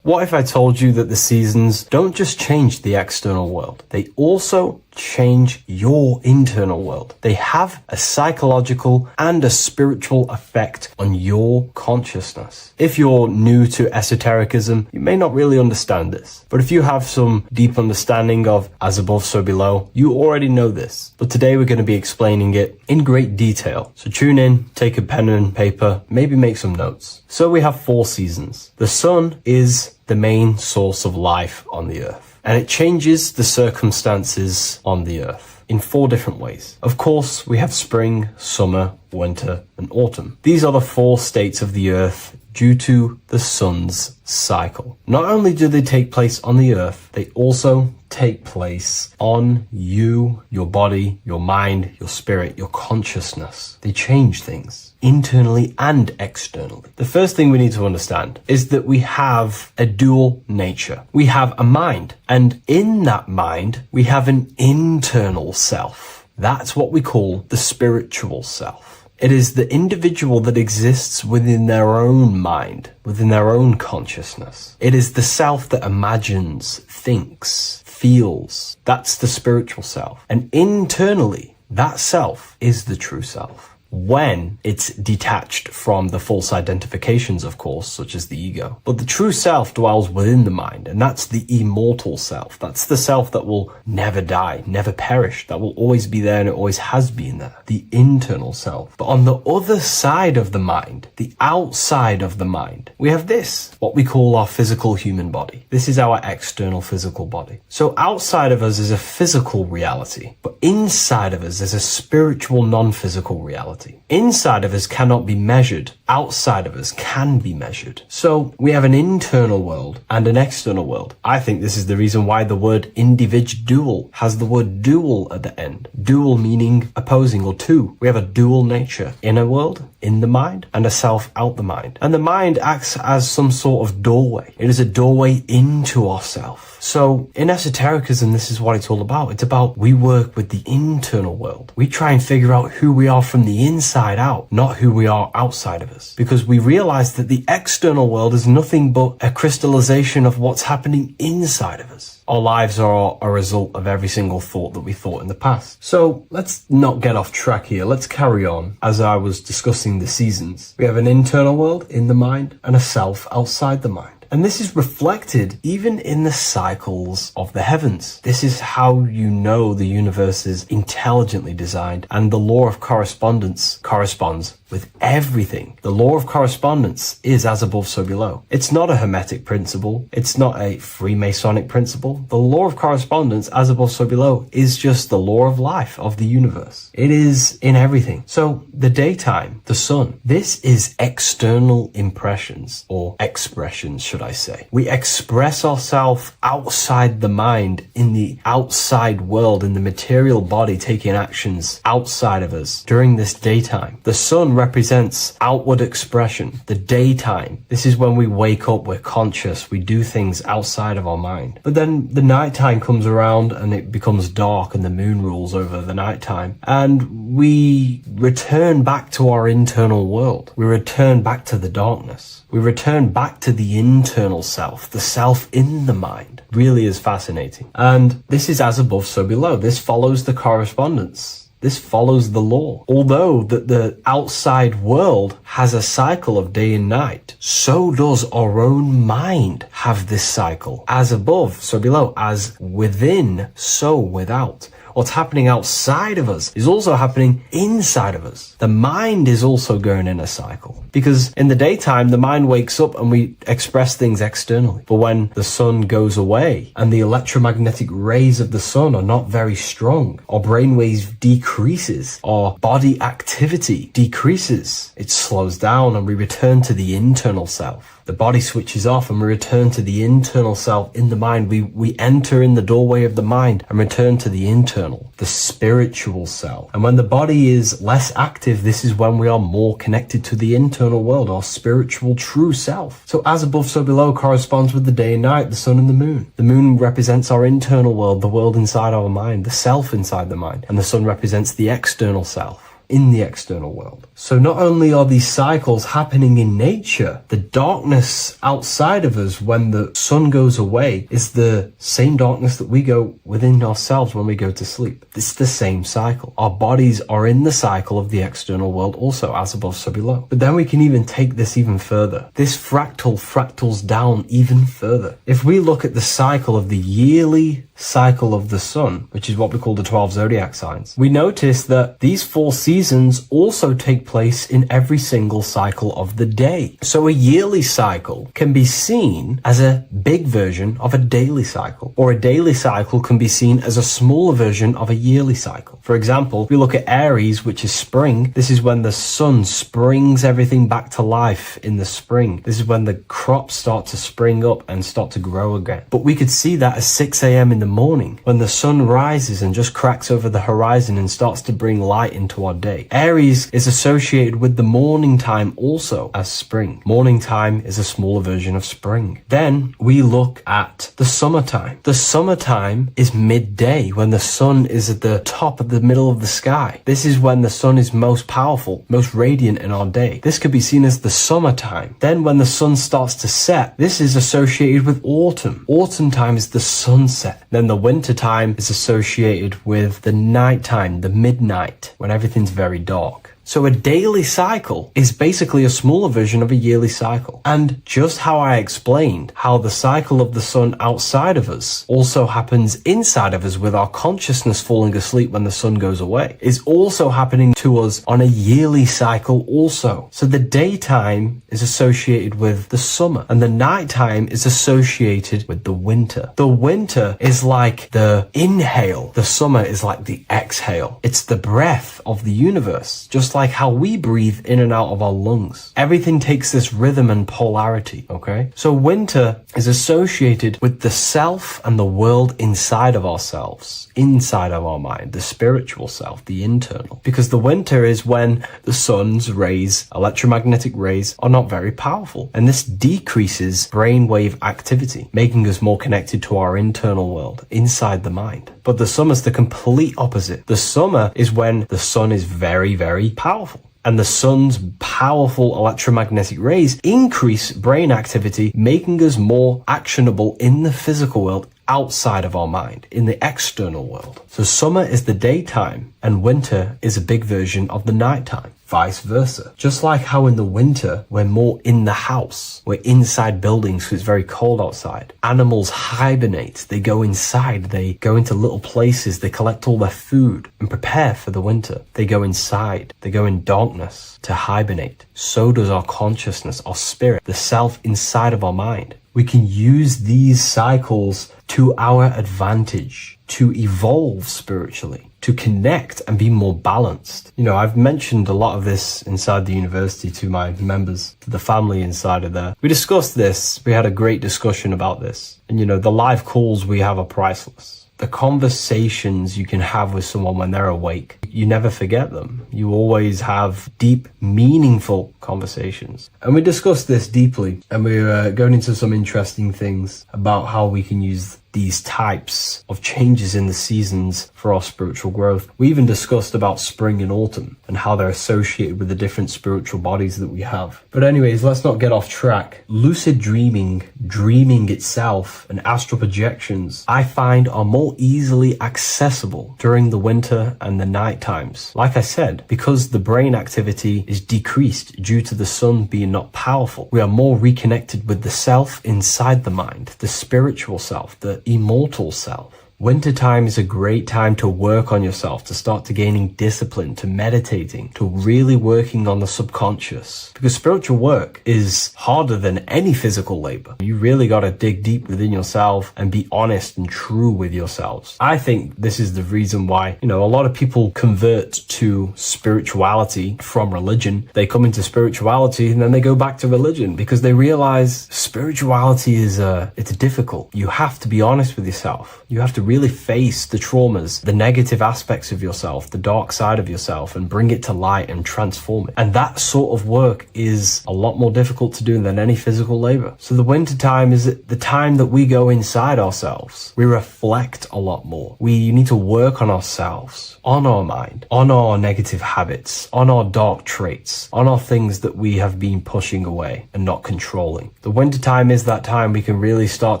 What if I told you that the seasons don't just change the external world, they also change your internal world. They have a psychological and a spiritual effect on your consciousness. If you're new to esotericism, you may not really understand this. But if you have some deep understanding of as above, so below, you already know this. But today we're going to be explaining it in great detail. So tune in, take a pen and paper, maybe make some notes. So we have 4 seasons. The sun is the main source of life on the earth, and it changes the circumstances on the earth in 4 different ways. Of course, we have spring, summer, winter, and autumn. These are the 4 states of the earth due to the sun's cycle. Not only do they take place on the earth, they also take place on you, your body, your mind, your spirit, your consciousness. They change things internally and externally. The first thing we need to understand is that we have a dual nature. We have a mind, and in that mind, we have an internal self. That's what we call the spiritual self. It is the individual that exists within their own mind, within their own consciousness. It is the self that imagines, thinks, feels. That's the spiritual self. And internally, that self is the true self. When it's detached from the false identifications, of course, such as the ego. But the true self dwells within the mind, and that's the immortal self. That's the self that will never die, never perish, that will always be there and it always has been there. The internal self. But on the other side of the mind, the outside of the mind, we have this, what we call our physical human body. This is our external physical body. So outside of us is a physical reality, but inside of us is a spiritual, non-physical reality. Inside of us cannot be measured. Outside of us can be measured. So we have an internal world and an external world. I think this is the reason why the word individual has the word dual at the end. Dual meaning opposing or two. We have a dual nature. Inner world, in the mind, and a self out the mind. And the mind acts as some sort of doorway. It is a doorway into ourself. So in esotericism, this is what it's all about. It's about we work with the internal world. We try and figure out who we are from the inside out, not who we are outside of us. Because we realize that the external world is nothing but a crystallization of what's happening inside of us. Our lives are a result of every single thought that we thought in the past. So let's not get off track here. Let's carry on. As I was discussing the seasons, we have an internal world in the mind and a self outside the mind. And this is reflected even in the cycles of the heavens. This is how you know the universe is intelligently designed, and the law of correspondence corresponds with everything. The law of correspondence is as above, so below. It's not a Hermetic principle. It's not a Freemasonic principle. The law of correspondence, as above, so below, is just the law of life of the universe. It is in everything. So the daytime, the sun, this is external impressions or expressions, should I say. We express ourselves outside the mind, in the outside world, in the material body, taking actions outside of us during this daytime. The sun represents outward expression, the daytime. This is when we wake up, we're conscious, we do things outside of our mind. But then the nighttime comes around and it becomes dark and the moon rules over the nighttime. And we return back to our internal world. We return back to the darkness. We return back to the internal self, the self in the mind. Really is fascinating. And this is as above, so below. This follows the correspondence. This follows the law. Although that the outside world has a cycle of day and night, so does our own mind have this cycle. As above, so below. As within, so without. What's happening outside of us is also happening inside of us. The mind is also going in a cycle. Because in the daytime, the mind wakes up and we express things externally. But when the sun goes away and the electromagnetic rays of the sun are not very strong, our brainwave decreases, our body activity decreases, it slows down and we return to the internal self. The body switches off and we return to the internal self in the mind. We enter in the doorway of the mind and return to the internal, the spiritual self. And when the body is less active, this is when we are more connected to the internal world, our spiritual true self. So as above, so below corresponds with the day and night, the sun and the moon. The moon represents our internal world, the world inside our mind, the self inside the mind. And the sun represents the external self in the external world. So not only are these cycles happening in nature, the darkness outside of us when the sun goes away is the same darkness that we go within ourselves when we go to sleep. It's the same cycle. Our bodies are in the cycle of the external world also, as above, so below. But then we can even take this even further. This fractals down even further. If we look at the cycle of the yearly cycle of the sun, which is what we call the 12 zodiac signs, we notice that these 4 seasons also take place in every single cycle of the day. So a yearly cycle can be seen as a big version of a daily cycle, or a daily cycle can be seen as a smaller version of a yearly cycle. For example, if we look at Aries, which is spring, this is when the sun springs everything back to life in the spring. This is when the crops start to spring up and start to grow again. But we could see that at 6 a.m. in the morning, when the sun rises and just cracks over the horizon and starts to bring light into our day. Aries is associated with the morning time also as spring. Morning time is a smaller version of spring. Then we look at the summertime. The summertime is midday, when the sun is at the top of the middle of the sky. This is when the sun is most powerful, most radiant in our day. This could be seen as the summertime. Then when the sun starts to set, this is associated with autumn. Autumn time is the sunset. Then the winter time is associated with the nighttime, the midnight, when everything's very dark. So a daily cycle is basically a smaller version of a yearly cycle. And just how I explained how the cycle of the sun outside of us also happens inside of us with our consciousness falling asleep when the sun goes away, is also happening to us on a yearly cycle also. So the daytime is associated with the summer and the nighttime is associated with the winter. The winter is like the inhale. The summer is like the exhale. It's the breath of the universe, just like how we breathe in and out of our lungs. Everything takes this rhythm and polarity, okay? So winter is associated with the self and the world inside of ourselves, inside of our mind, the spiritual self, the internal. Because the winter is when the sun's rays, electromagnetic rays, are not very powerful. And this decreases brainwave activity, making us more connected to our internal world, inside the mind. But the summer's the complete opposite. The summer is when the sun is very, very powerful. And the sun's powerful electromagnetic rays increase brain activity, making us more actionable in the physical world outside of our mind, in the external world. So summer is the daytime and winter is a big version of the nighttime. Vice versa. Just like how in the winter, we're more in the house. We're inside buildings because it's very cold outside. Animals hibernate. They go inside. They go into little places. They collect all their food and prepare for the winter. They go inside. They go in darkness to hibernate. So does our consciousness, our spirit, the self inside of our mind. We can use these cycles to our advantage, to evolve spiritually, to connect and be more balanced. You know, I've mentioned a lot of this inside the university to my members, to the family inside of there. We discussed this. We had a great discussion about this. And, you know, the live calls we have are priceless. The conversations you can have with someone when they're awake, you never forget them. You always have deep, meaningful conversations. And we discussed this deeply, and we were going into some interesting things about how we can use these types of changes in the seasons for our spiritual growth. We even discussed about spring and autumn and how they're associated with the different spiritual bodies that we have. But anyways, let's not get off track. Lucid dreaming, dreaming itself, and astral projections, I find are more easily accessible during the winter and the night times. Like I said, because the brain activity is decreased due to the sun being not powerful, we are more reconnected with the self inside the mind, the spiritual self, the immortal self. Wintertime is a great time to work on yourself, to start to gaining discipline, to meditating, to really working on the subconscious. Because spiritual work is harder than any physical labor. You really got to dig deep within yourself and be honest and true with yourselves. I think this is the reason why, you know, a lot of people convert to spirituality from religion. They come into spirituality and then they go back to religion because they realize spirituality is it's difficult. You have to be honest with yourself. You have to really face the traumas, the negative aspects of yourself, the dark side of yourself, and bring it to light and transform it. And that sort of work is a lot more difficult to do than any physical labor. So the winter time is the time that we go inside ourselves. We reflect a lot more. We need to work on ourselves, on our mind, on our negative habits, on our dark traits, on our things that we have been pushing away and not controlling. The winter time is that time we can really start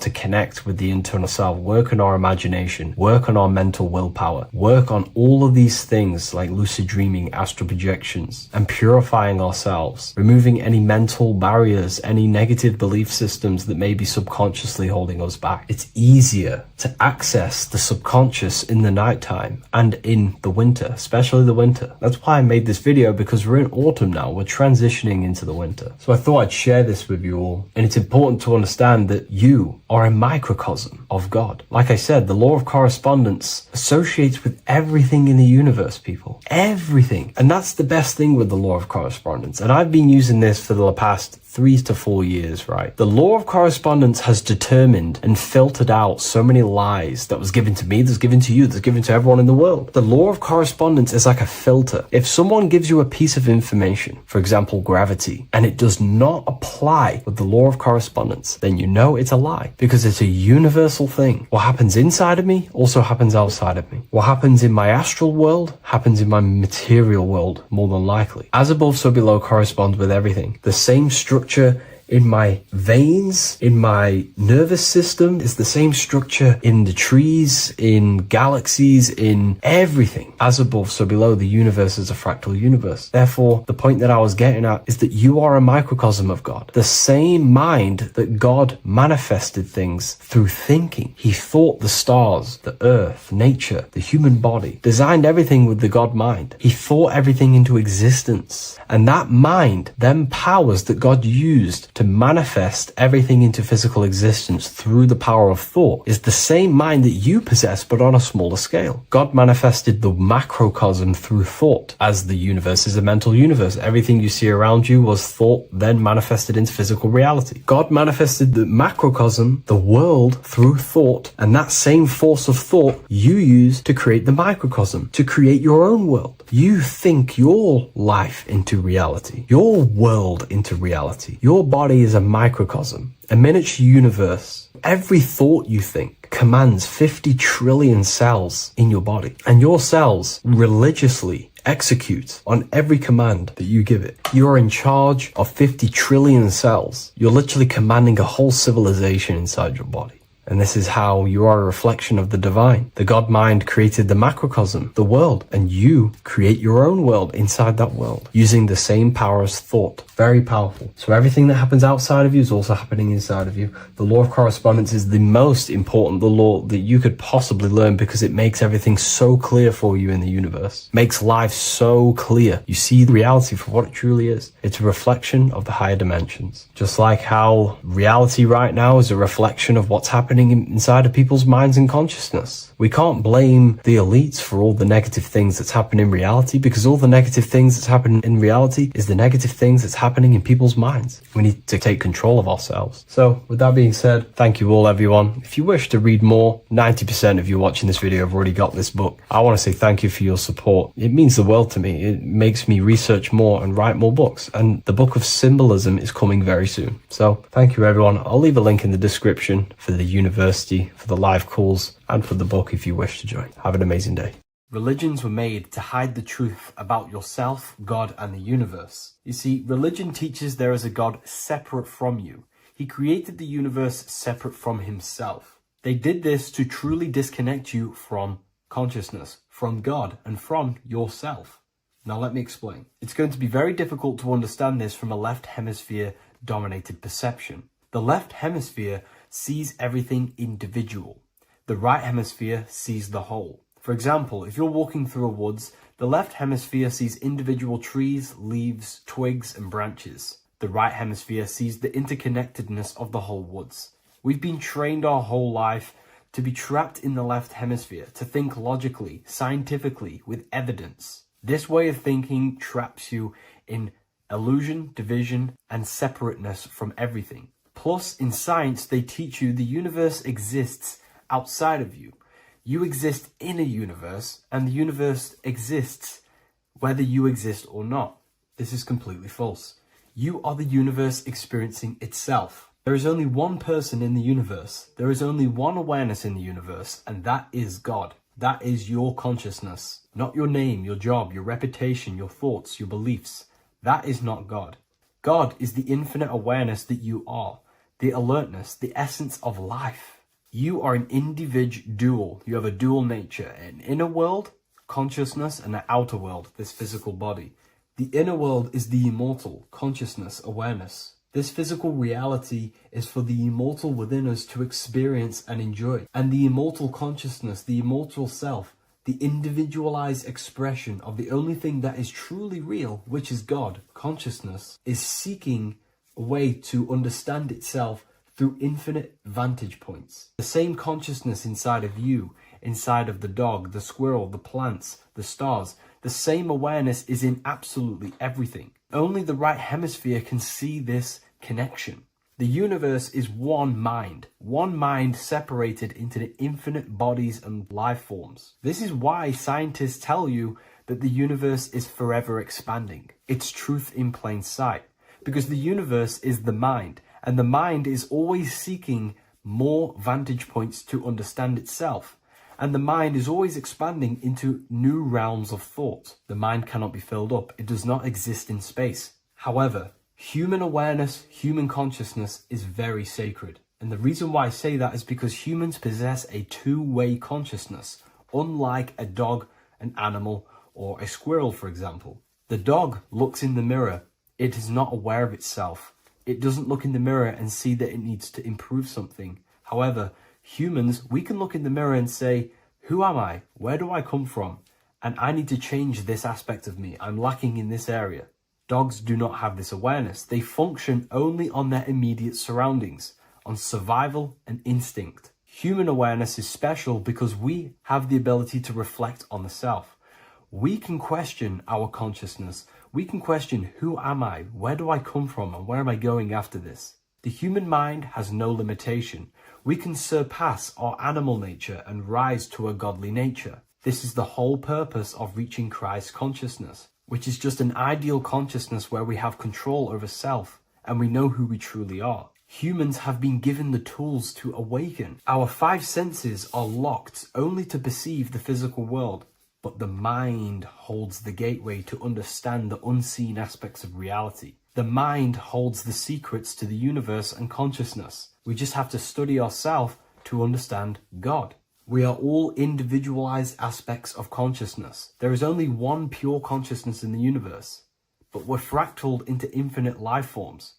to connect with the internal self, work on our imagination, work on our mental willpower, work on all of these things like lucid dreaming, astral projections, and purifying ourselves, removing any mental barriers, any negative belief systems that may be subconsciously holding us back. It's easier to access the subconscious in the nighttime and in the winter, especially the winter. That's why I made this video, because we're in autumn now. We're transitioning into the winter. So I thought I'd share this with you all. And it's important to understand that you are a microcosm of God. Like I said, the law of correspondence associates with everything in the universe, people. Everything. And that's the best thing with the law of correspondence. And I've been using this for the past 3 to 4 years, right? The law of correspondence has determined and filtered out so many lies that was given to me, that's given to you, that's given to everyone in the world. The law of correspondence is like a filter. If someone gives you a piece of information, for example, gravity, and it does not apply with the law of correspondence, then you know it's a lie, because it's a universal thing. What happens inside of me also happens outside of me. What happens in my astral world happens in my material world, more than likely. As above, so below corresponds with everything. The same structure in my veins, in my nervous system, is the same structure in the trees, in galaxies, in everything. As above, so below. The universe is a fractal universe. Therefore, the point that I was getting at is that you are a microcosm of God. The same mind that God manifested things through thinking. He thought the stars, the earth, nature, the human body, designed everything with the God mind. He thought everything into existence. And that mind, them powers that God used to manifest everything into physical existence through the power of thought, is the same mind that you possess, but on a smaller scale. God manifested the macrocosm through thought, as the universe is a mental universe. Everything you see around you was thought, then manifested into physical reality. God manifested the macrocosm, the world, through thought, and that same force of thought you use to create the microcosm, to create your own world. You think your life into reality, your world into reality. Your body is a microcosm, a miniature universe. Every thought you think commands 50 trillion cells in your body, and your cells religiously execute on every command that you give it. You're in charge of 50 trillion cells. You're literally commanding a whole civilization inside your body. And this is how you are a reflection of the divine. The God mind created the macrocosm, the world, and you create your own world inside that world, using the same power as thought. Very powerful. So everything that happens outside of you is also happening inside of you. The law of correspondence is the most important, the law that you could possibly learn, because it makes everything so clear for you in the universe. Makes life so clear. You see reality for what it truly is. It's a reflection of the higher dimensions. Just like how reality right now is a reflection of what's happening inside of people's minds and consciousness. We can't blame the elites for all the negative things that's happening in reality, because all the negative things that's happening in reality is the negative things that's happening in people's minds. We need to take control of ourselves. So with that being said, thank you all, everyone. If you wish to read more, 90% of you watching this video have already got this book. I want to say thank you for your support. It means the world to me. It makes me research more and write more books. And the book of symbolism is coming very soon. So thank you, everyone. I'll leave a link in the description for the university, for the live calls, and for the book if you wish to join. Have an amazing day. Religions were made to hide the truth about yourself, God, and the universe. You see, religion teaches there is a God separate from you. He created the universe separate from himself. They did this to truly disconnect you from consciousness, from God, and from yourself. Now let me explain. It's going to be very difficult to understand this from a left hemisphere dominated perception. The left hemisphere sees everything individual. The right hemisphere sees the whole. For example, if you're walking through a woods, the left hemisphere sees individual trees, leaves, twigs, and branches. The right hemisphere sees the interconnectedness of the whole woods. We've been trained our whole life to be trapped in the left hemisphere, to think logically, scientifically, with evidence. This way of thinking traps you in illusion, division, and separateness from everything. Plus, in science, they teach you the universe exists outside of you. You exist in a universe, and the universe exists whether you exist or not. This is completely false. You are the universe experiencing itself. There is only one person in the universe. There is only one awareness in the universe, and that is God. That is your consciousness. Not your name, your job, your reputation, your thoughts, your beliefs. That is not God. God is the infinite awareness that you are, the alertness, the essence of life. You are an individual. You have a dual nature, an inner world, consciousness, and an outer world, this physical body. The inner world is the immortal, consciousness, awareness. This physical reality is for the immortal within us to experience and enjoy. And the immortal consciousness, the immortal self, the individualized expression of the only thing that is truly real, which is God, consciousness, is seeking a way to understand itself through infinite vantage points. The same consciousness inside of you, inside of the dog, the squirrel, the plants, the stars, the same awareness is in absolutely everything. Only the right hemisphere can see this connection. The universe is one mind separated into the infinite bodies and life forms. This is why scientists tell you that the universe is forever expanding. It's truth in plain sight, because the universe is the mind, and the mind is always seeking more vantage points to understand itself. And the mind is always expanding into new realms of thought. The mind cannot be filled up. It does not exist in space. However, human awareness, human consciousness is very sacred. And the reason why I say that is because humans possess a two-way consciousness, unlike a dog, an animal, or a squirrel, for example. The dog looks in the mirror. It is not aware of itself. It doesn't look in the mirror and see that it needs to improve something. However, humans, we can look in the mirror and say, who am I? Where do I come from? And I need to change this aspect of me. I'm lacking in this area. Dogs do not have this awareness. They function only on their immediate surroundings, on survival and instinct. Human awareness is special because we have the ability to reflect on the self. We can question our consciousness. We can question, who am I? Where do I come from? And where am I going after this? The human mind has no limitation. We can surpass our animal nature and rise to a godly nature. This is the whole purpose of reaching Christ consciousness, which is just an ideal consciousness where we have control over self and we know who we truly are. Humans have been given the tools to awaken. Our five senses are locked only to perceive the physical world, but the mind holds the gateway to understand the unseen aspects of reality. The mind holds the secrets to the universe and consciousness. We just have to study ourselves to understand God. We are all individualized aspects of consciousness. There is only one pure consciousness in the universe. but we're fractaled into infinite life forms,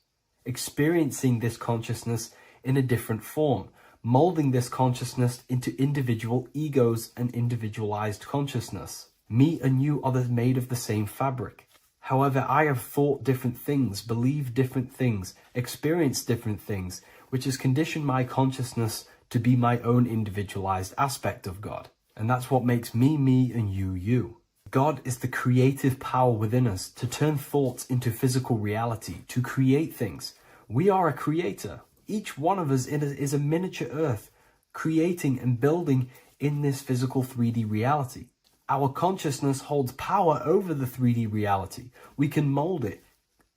experiencing this consciousness in a different form, molding this consciousness into individual egos and individualized consciousness. Me and you are made of the same fabric. However, I have thought different things, believed different things, experienced different things, which has conditioned my consciousness to be my own individualized aspect of God. And that's what makes me, me, and you, you. God is the creative power within us to turn thoughts into physical reality, to create things. We are a creator. Each one of us is a miniature earth, creating and building in this physical 3D reality. Our consciousness holds power over the 3D reality. We can mold it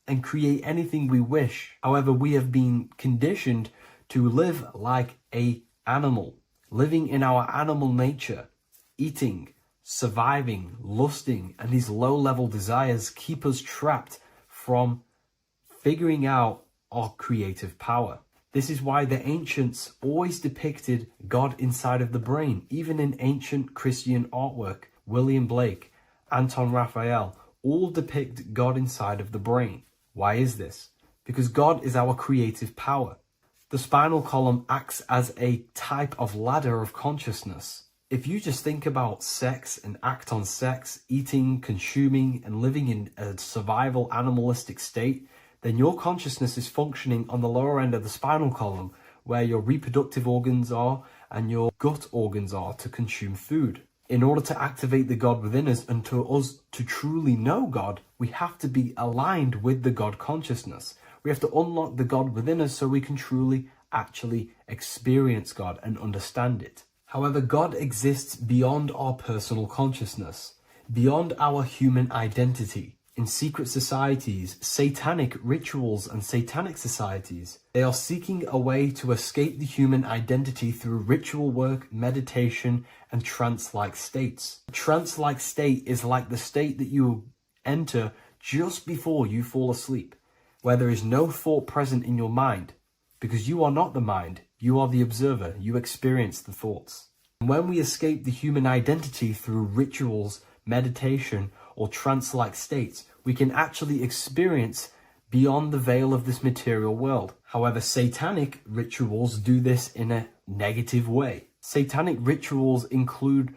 and create anything we wish. However, we have been conditioned to live like an animal, living in our animal nature, eating, surviving, lusting, and these low-level desires keep us trapped from figuring out our creative power. This is why the ancients always depicted God inside of the brain. Even in ancient Christian artwork, William Blake, Anton Raphael, all depict God inside of the brain. Why is this? Because God is our creative power. The spinal column acts as a type of ladder of consciousness. If you just think about sex and act on sex, eating, consuming, and living in a survival animalistic state, then your consciousness is functioning on the lower end of the spinal column, where your reproductive organs are and your gut organs are to consume food. In order to activate the God within us and to us to truly know God, we have to be aligned with the God consciousness. We have to unlock the God within us so we can truly actually experience God and understand it. However, God exists beyond our personal consciousness, beyond our human identity. In secret societies, satanic rituals and satanic societies, they are seeking a way to escape the human identity through ritual work, meditation, and trance-like states. A trance-like state is like the state that you enter just before you fall asleep, where there is no thought present in your mind, because you are not the mind, you are the observer, you experience the thoughts. And when we escape the human identity through rituals, meditation, or trance-like states, we can actually experience beyond the veil of this material world. However, satanic rituals do this in a negative way. Satanic rituals include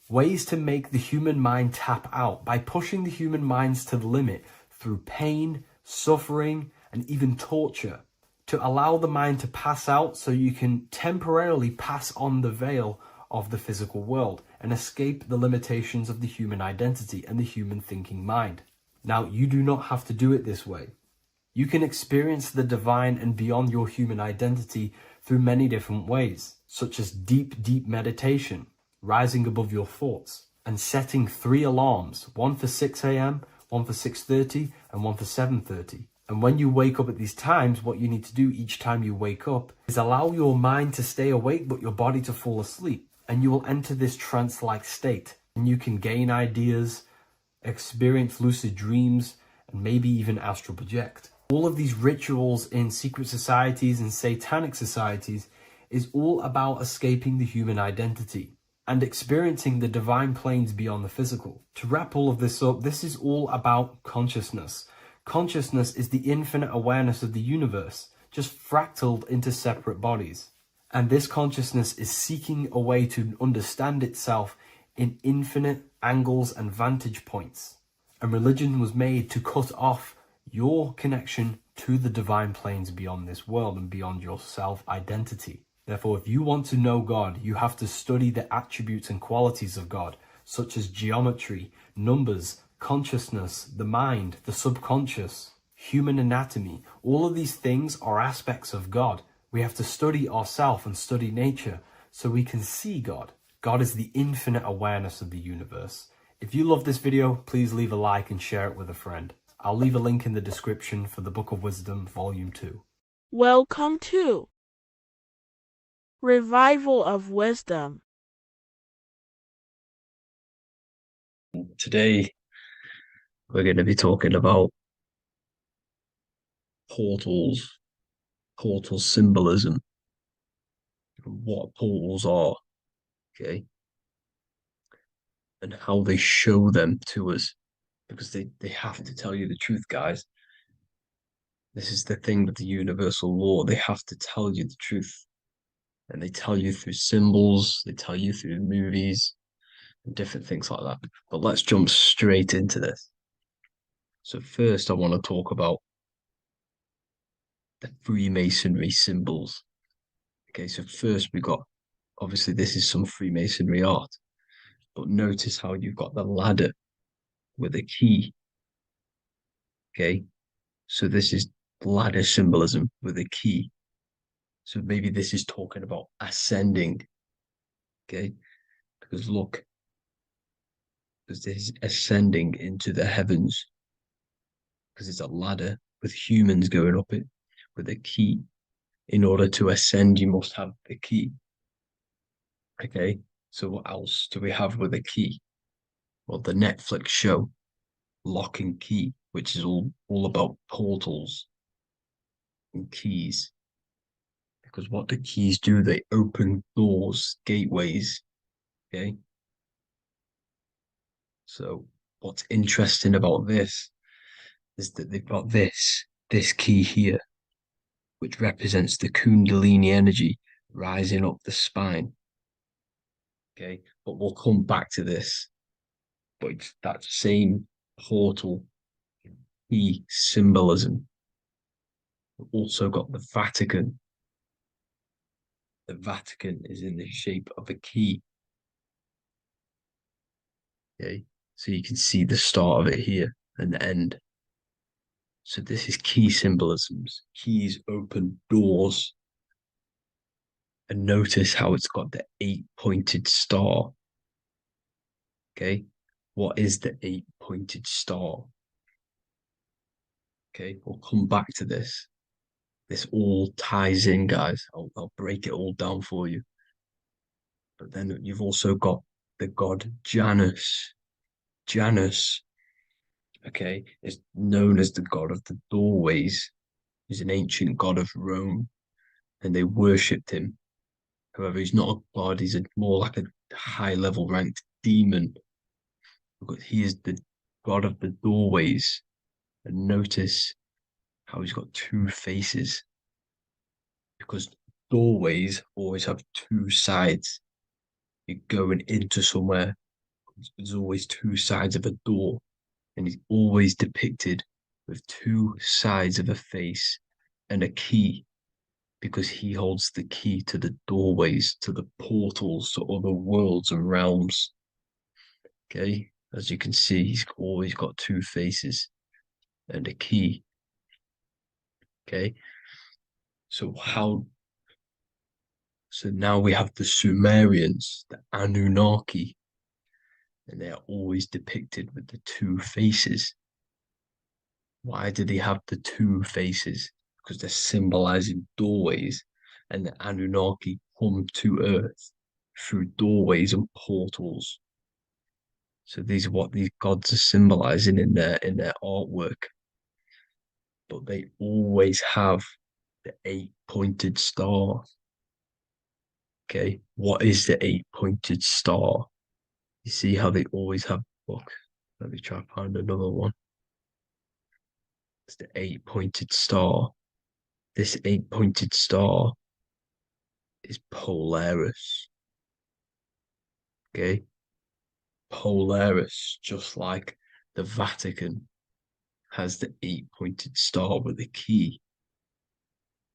ways to make the human mind tap out by pushing the human minds to the limit through pain, suffering, and even torture, to allow the mind to pass out so you can temporarily pass on the veil of the physical world and escape the limitations of the human identity and the human thinking mind. Now, you do not have to do it this way. You can experience the divine and beyond your human identity through many different ways, such as deep, deep meditation, rising above your thoughts, and setting 3 alarms, one for 6 a.m., one for 6:30, and one for 7:30. And when you wake up at these times, what you need to do each time you wake up is allow your mind to stay awake but your body to fall asleep. And you will enter this trance-like state. And you can gain ideas, experience lucid dreams, and maybe even astral project. All of these rituals in secret societies and satanic societies is all about escaping the human identity and experiencing the divine planes beyond the physical. To wrap all of this up, this is all about consciousness. Consciousness is the infinite awareness of the universe, just fractaled into separate bodies. And this consciousness is seeking a way to understand itself in infinite angles and vantage points. And religion was made to cut off your connection to the divine planes beyond this world and beyond your self-identity. Therefore, if you want to know God, you have to study the attributes and qualities of God, such as geometry, numbers, consciousness, the mind, the subconscious, human anatomy. All of these things are aspects of God. We have to study ourselves and study nature so we can see God. God is the infinite awareness of the universe. If you love this video, please leave a like and share it with a friend. I'll leave a link in the description for the Book of Wisdom, Volume 2. Welcome to Revival of Wisdom. Today, we're going to be talking about portals, portal symbolism, what portals are, okay, and how they show them to us, because they have to tell you the truth, guys. This is the thing with the universal law. They have to tell you the truth. And they tell you through symbols, they tell you through movies, and different things like that. But let's jump straight into this. So first I want to talk about the Freemasonry symbols. Okay, so first we got, obviously this is some Freemasonry art, but notice how you've got the ladder with a key. Okay, so this is ladder symbolism with a key. So maybe this is talking about ascending. Okay, because look, because this is ascending into the heavens, because it's a ladder with humans going up it with a key. In order to ascend, you must have the key. Okay, so what else do we have with a key? Well, the Netflix show Lock and Key, which is all about portals and keys. Because what do keys do? They open doors, gateways. Okay. So what's interesting about this is that they've got this key here, which represents the Kundalini energy rising up the spine. Okay, but we'll come back to this. But it's that same portal key symbolism. We've also got the Vatican. The Vatican is in the shape of a key. Okay, so you can see the start of it here and the end. So this is key symbolisms. Keys open doors. And notice how it's got the 8-pointed star. Okay, what is the 8-pointed star? Okay, we'll come back to this. This all ties in, guys. I'll break it all down for you. But then you've also got the god Janus. Janus, okay, is known as the god of the doorways. He's an ancient god of Rome, and they worshipped him. However, he's not a god, he's more like a high-level ranked demon. Because he is the god of the doorways. And notice how he's got two faces. Because doorways always have two sides. You're going into somewhere, there's always two sides of a door. And he's always depicted with two sides of a face and a key, because he holds the key to the doorways, to the portals, to other worlds and realms. Okay, as you can see, he's always got two faces and a key. Okay, so now we have the Sumerians, the Anunnaki, and they are always depicted with the two faces. Why do they have the two faces? Because they're symbolizing doorways, and the Anunnaki come to Earth through doorways and portals. So these are what these gods are symbolizing in their artwork. But they always have the 8-pointed star. Okay, what is the 8-pointed star? You see how they always have, look, let me try to find another one. It's the 8-pointed star. This 8-pointed star is Polaris. Okay, Polaris, just like the Vatican has the 8-pointed star with a key.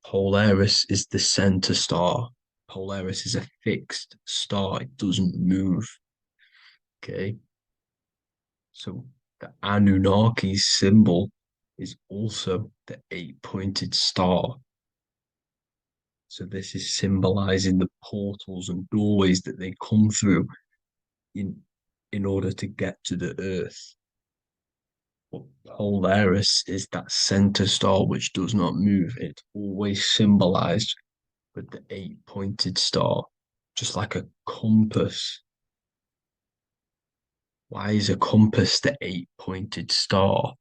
Polaris is the center star. Polaris is a fixed star, it doesn't move. Okay, so the Anunnaki symbol is also the 8-pointed star. So this is symbolizing the portals and doorways that they come through in order to get to the earth. But Polaris is that center star which does not move. It's always symbolized with the 8-pointed star, just like a compass. Why is a compass the 8-pointed star?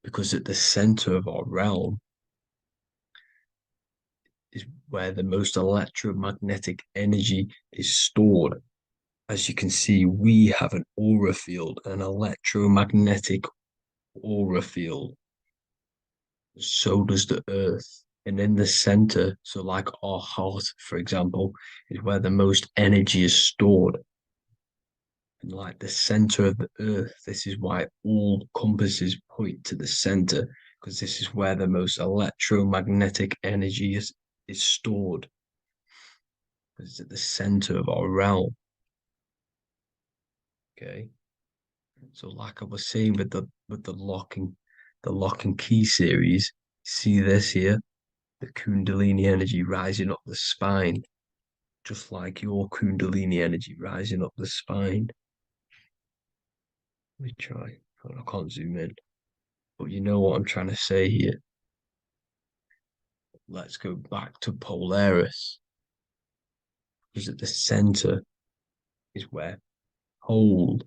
Because at the center of our realm is where the most electromagnetic energy is stored, as you can see, we have an aura field, an electromagnetic aura field. So does the Earth. And in the center, so like our heart, for example, is where the most energy is stored. And like the center of the Earth, this is why all compasses point to the center, because this is where the most electromagnetic energy is stored. Because it's at the center of our realm. Okay. So like I was saying with the lock and key series, see this here? The Kundalini energy rising up the spine, just like your Kundalini energy rising up the spine. Let me try. I can't zoom in, but you know what I'm trying to say here. Let's go back to Polaris, because at the center is where pole.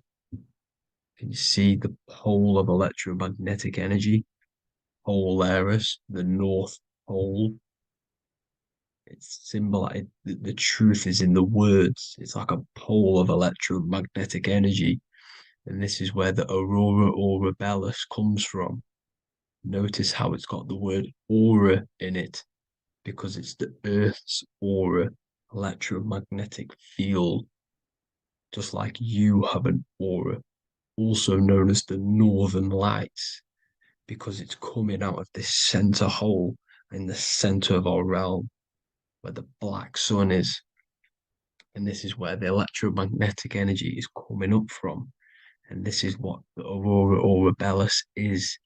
Can you see the pole of electromagnetic energy? Polaris, the North Pole. It's symbolized. The truth is in the words. It's like a pole of electromagnetic energy. And this is where the aurora borealis comes from. Notice how it's got the word aura in it, because it's the Earth's aura, electromagnetic field. Just like you have an aura, also known as the northern lights, because it's coming out of this center hole in the center of our realm, where the black sun is. And this is where the electromagnetic energy is coming up from. And this is what the aurora borealis is,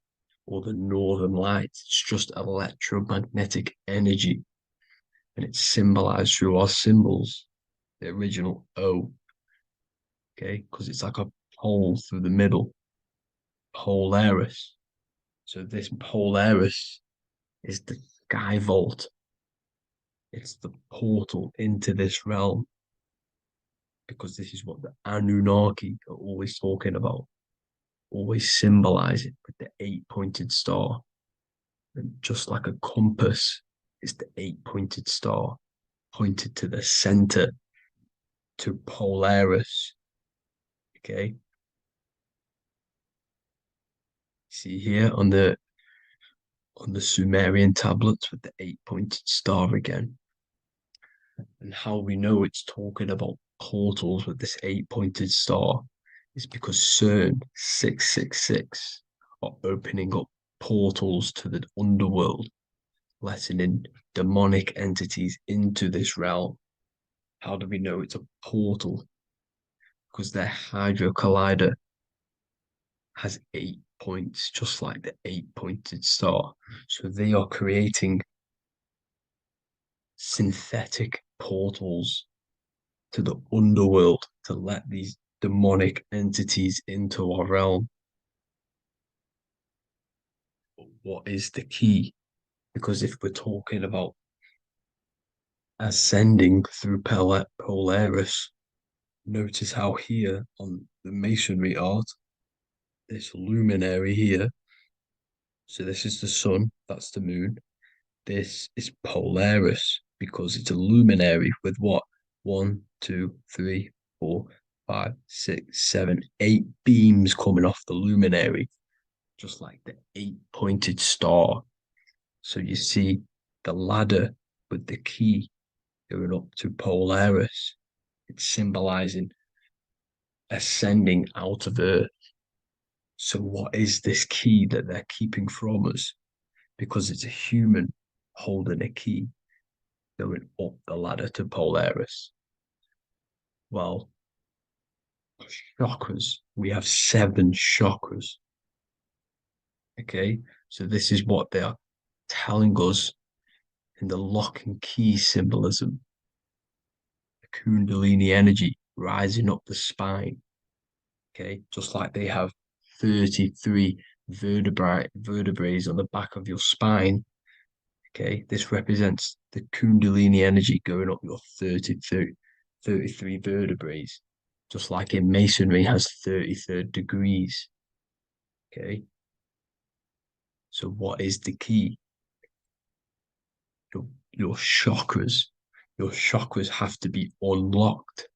or the northern lights. It's just electromagnetic energy. And it's symbolized through our symbols, the original O, okay? Because it's like a pole through the middle, Polaris. So this Polaris is the sky vault. It's the portal into this realm, because this is what the Anunnaki are always talking about, always symbolizing with the 8-pointed star. And just like a compass is the 8-pointed star pointed to the center, to Polaris. Okay. See here on the Sumerian tablets with the 8-pointed star again. And how we know it's talking about portals with this 8-pointed star is because CERN 666 are opening up portals to the underworld, letting in demonic entities into this realm. How do we know it's a portal? Because their Hydro Collider has 8 points, just like the 8-pointed star. So they are creating synthetic portals to the underworld to let these demonic entities into our realm. But what is the key? Because if we're talking about ascending through Polaris, notice how here on the masonry art, this luminary here, so this is the sun, that's the moon. This is Polaris because it's a luminary with what? 1, 2, 3, 4, 5, 6, 7, 8 beams coming off the luminary, just like the 8-pointed star. So you see the ladder with the key going up to Polaris. It's symbolizing ascending out of Earth. So what is this key that they're keeping from us? Because it's a human holding a key going up the ladder to Polaris. Well, chakras. We have 7 chakras. Okay, so this is what they are telling us in the lock and key symbolism. The Kundalini energy rising up the spine. Okay, just like they have 33 vertebrae on the back of your spine. Okay, this represents the Kundalini energy going up your 33 vertebrae, just like in masonry has 33rd degrees. Okay, so what is the key? Your chakras. Your chakras have to be unlocked.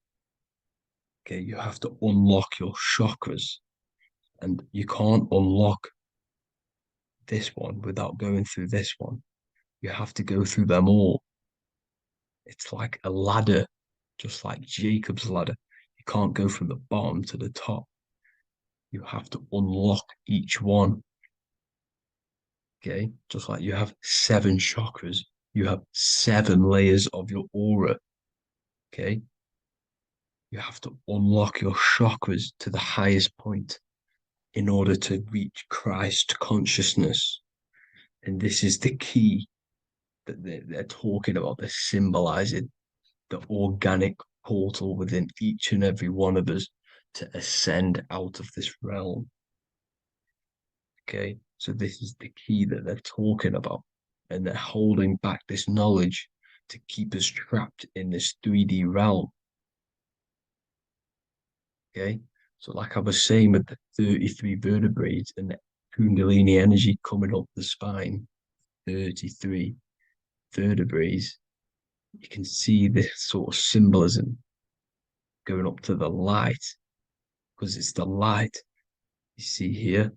Okay, you have to unlock your chakras, and you can't unlock this one without going through this one. You have to go through them all. It's like a ladder, just like Jacob's ladder. You can't go from the bottom to the top. You have to unlock each one. Okay, just like you have 7 chakras, you have 7 layers of your aura. Okay, you have to unlock your chakras to the highest point in order to reach Christ consciousness. And this is the key that they're talking about. They're symbolizing the organic portal within each and every one of us to ascend out of this realm. Okay, so this is the key that they're talking about, and they're holding back this knowledge to keep us trapped in this 3D realm. Okay, so like I was saying with the 33 vertebrae and the Kundalini energy coming up the spine, 33 vertebrae, you can see this sort of symbolism going up to the light, because it's the light. You see here,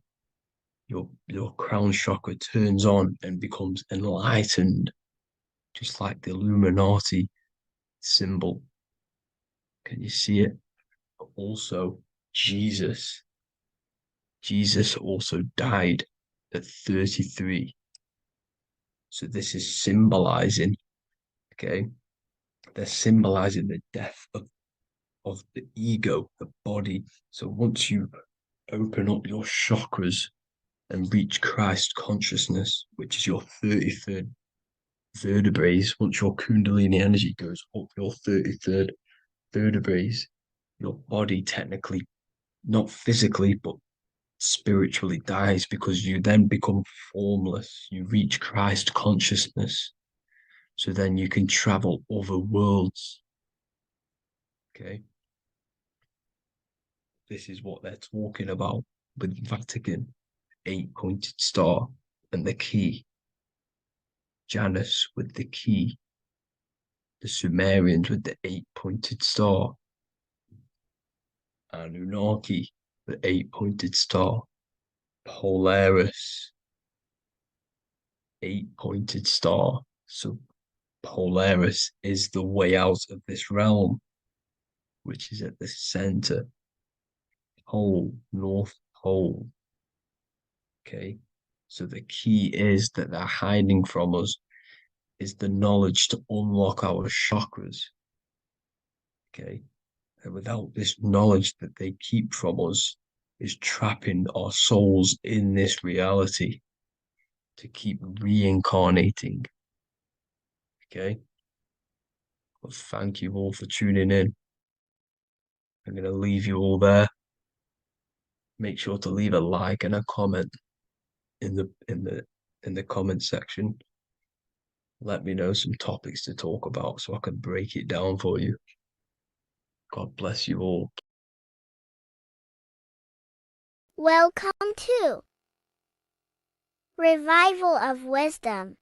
your crown chakra turns on and becomes enlightened, just like the Illuminati symbol. Can you see it? But also, Jesus also died at 33. So this is symbolizing, okay? They're symbolizing the death of the ego, the body. So once you open up your chakras and reach Christ consciousness, which is your 33rd vertebrae, once your Kundalini energy goes up your 33rd vertebrae, your body technically, not physically, but spiritually dies, because you then become formless. You reach Christ consciousness. So then you can travel other worlds. Okay. This is what they're talking about with Vatican, 8-pointed star, and the key. Janus with the key. The Sumerians with the 8-pointed star. Anunnaki, the 8-pointed star. Polaris, 8-pointed star. So Polaris is the way out of this realm, which is at the center. Pole, North Pole. Okay, so the key is that they're hiding from us is the knowledge to unlock our chakras. Okay, and without this knowledge that they keep from us is trapping our souls in this reality to keep reincarnating. Okay, well, thank you all for tuning in. I'm going to leave you all there. Make sure to leave a like and a comment in the comment section. Let me know some topics to talk about so I can break it down for you. God bless you all. Welcome to Revival of Wisdom.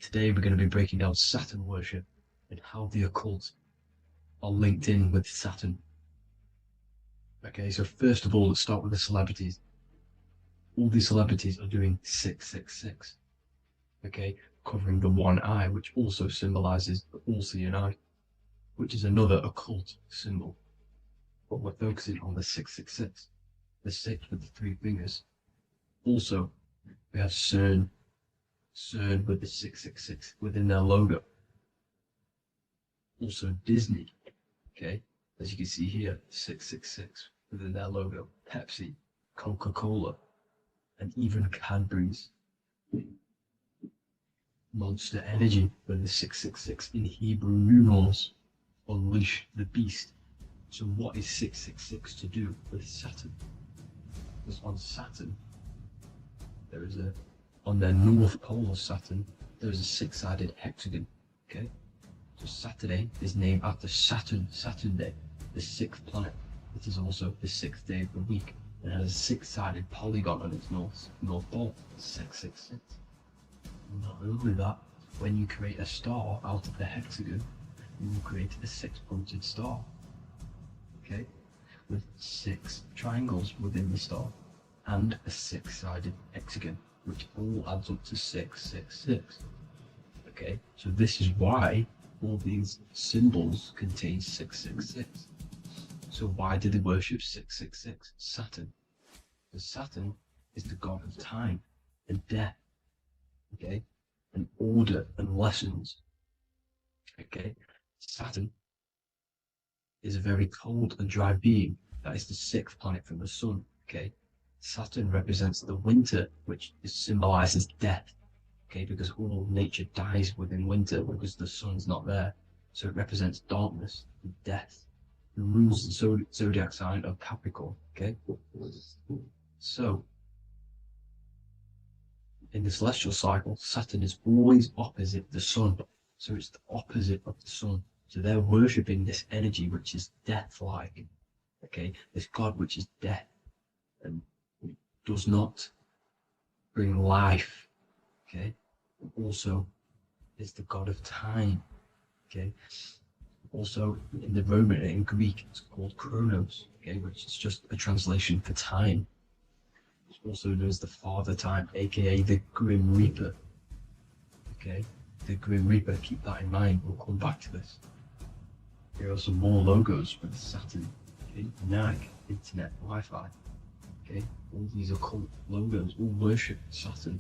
Today we're going to be breaking down Saturn worship and how the occult are linked in with Saturn. Okay, so first of all, let's start with the celebrities. All these celebrities are doing 666. Okay, covering the one eye, which also symbolizes the all-seeing eye, which is another occult symbol. But we're focusing on the 666, the 6 with the 3 fingers. Also, we have CERN with the 666 within their logo. Also Disney, okay, as you can see here, 666 within their logo. Pepsi, Coca-Cola, and even Cadbury's. Monster Energy with the 666 in Hebrew numerals. Unleash the beast. So what is 666 to do with Saturn? Because on Saturn, on their north pole of Saturn, there is a 6-sided hexagon. Okay, so Saturday is named after Saturn Day, the 6th planet. It is also the 6th day of the week and has a 6-sided polygon on its north pole, 666. Not only that, when you create a star out of the hexagon, we will create a 6-pointed star, okay, with 6 triangles within the star and a 6-sided hexagon, which all adds up to 666. Okay, so this is why all these symbols contain 666. So why do they worship 666? Saturn. Because Saturn is the god of time and death, okay, and order and lessons. Okay, Saturn is a very cold and dry being. That is the 6th planet from the sun. Okay, Saturn represents the winter, which symbolizes death. Okay, because all nature dies within winter because the sun's not there. So it represents darkness and death. It rules the zodiac sign of Capricorn. Okay, so in the celestial cycle, Saturn is always opposite the sun. So it's the opposite of the sun. So they're worshipping this energy which is death-like. Okay, this god which is death and does not bring life. Okay, and also is the god of time. Okay, also in the Roman and in Greek it's called Chronos. Okay, which is just a translation for time. It's also known as the Father Time, aka the Grim Reaper. Okay, the Grim Reaper. Keep that in mind. We'll come back to this. Here are some more logos with Saturn. Okay, NAG, Internet, Wi-Fi. Okay, all these occult logos all worship Saturn.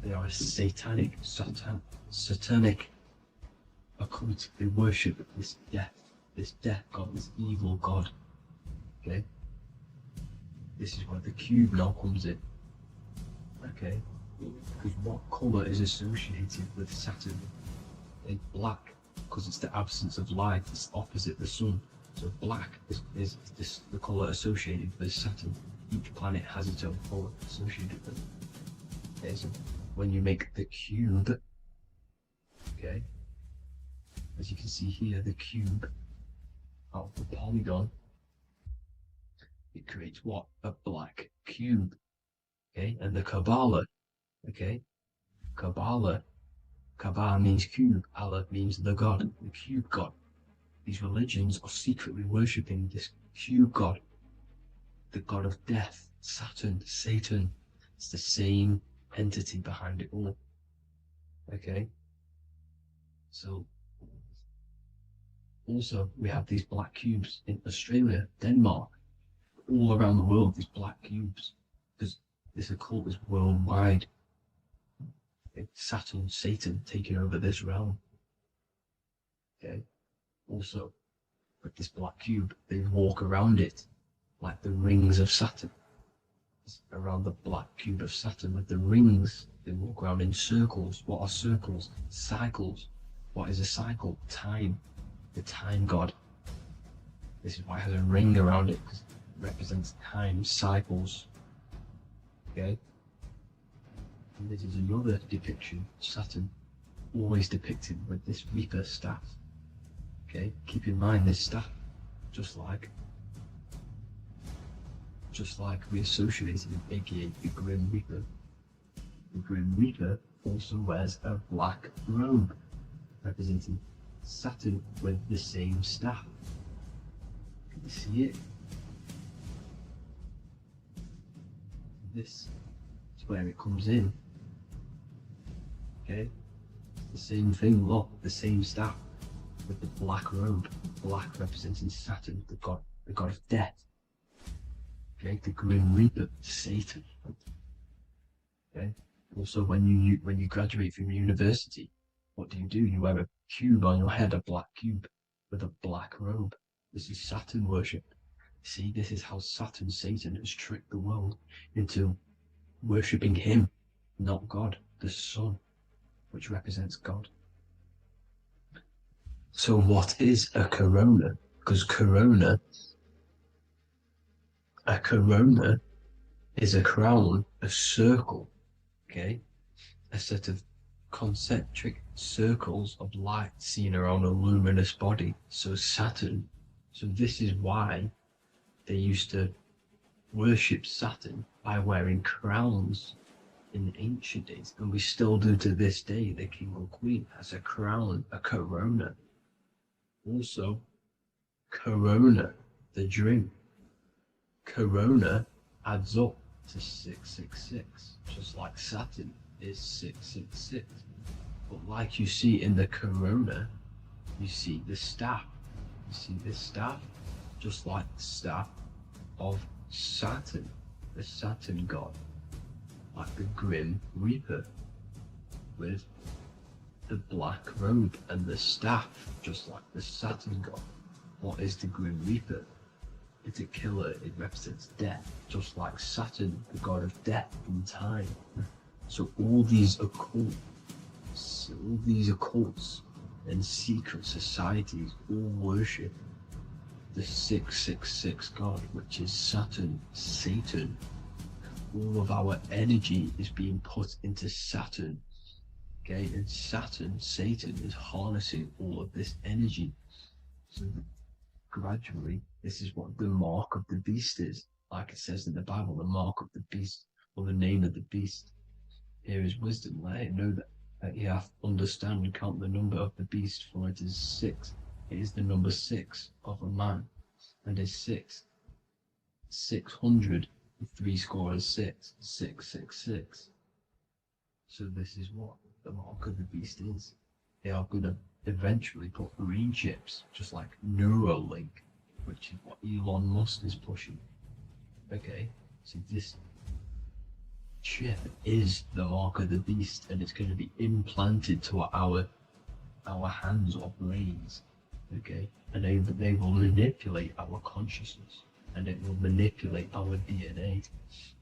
They are a satanic occult. They worship this death god, this evil god. Okay, this is where the cube now comes in. Okay, because what colour is associated with Saturn? It's black, because it's the absence of light. It's opposite the sun. So black is the colour associated with Saturn. Each planet has its own colour associated with it. Okay, so when you make the cube, okay, as you can see here, the cube out of the polygon, it creates what? A black cube. Okay, and the Kabbalah, okay, Kabbalah means cube, Allah means the god, the cube god. These religions are secretly worshipping this cube god, the god of death, Saturn, Satan. It's the same entity behind it all. Okay, so also we have these black cubes in Australia, Denmark, all around the world, these black cubes, because this occult is worldwide. It's Saturn, Satan taking over this realm. Okay, also with this black cube, they walk around it like the rings of Saturn. It's around the black cube of Saturn with the rings. They walk around in circles. What are circles? Cycles. What is a cycle? Time. The time god. This is why it has a ring around it, because it represents time, cycles. Okay? And this is another depiction of Saturn, always depicted with this Reaper staff. Okay? Keep in mind this staff, just like we associated with aka the Grim Reaper. The Grim Reaper also wears a black robe, representing Saturn with the same staff. Can you see it? This is where it comes in. Okay? The same thing, look, the same staff with the black robe. Black representing Saturn, the god of death. Okay, the Grim Reaper, Satan. Okay. Also, when you graduate from university, what do? You wear a cube on your head, a black cube with a black robe. This is Saturn worship. See, this is how Saturn, Satan, has tricked the world into worshipping him, not God, the sun, which represents God. So what is a corona? Because a corona is a crown, a circle, okay? A set of concentric circles of light seen around a luminous body. So Saturn. So this is why they used to worship Saturn by wearing crowns in ancient days. And we still do to this day. The king or queen has a crown, a corona. Also, Corona, the drink. Corona adds up to 666, just like Saturn is 666. But like you see in the Corona, you see the staff. You see this staff, just like the staff of Saturn, the Saturn god, like the Grim Reaper, with the black robe and the staff, just like the Saturn god. What is the Grim Reaper? It's a killer, it represents death, just like Saturn, the god of death and time. So all these occults and secret societies all worship the 666 god, which is Saturn, Satan. All of our energy is being put into Saturn. Okay, and Saturn, Satan, is harnessing all of this energy. So gradually, this is what the mark of the beast is. Like it says in the Bible, the mark of the beast, or the name of the beast. Here is wisdom. Let it know that you have to understand and count the number of the beast, for it is 6. It is the number 6 of a man, and is 6. 600, 3 score is 6, 666. So this is what the mark of the beast is. They are going to eventually put brain chips, just like Neuralink, which is what Elon Musk is pushing. Okay, so this chip is the mark of the beast, and it's going to be implanted to our hands or brains. Okay, and they will manipulate our consciousness, and it will manipulate our DNA,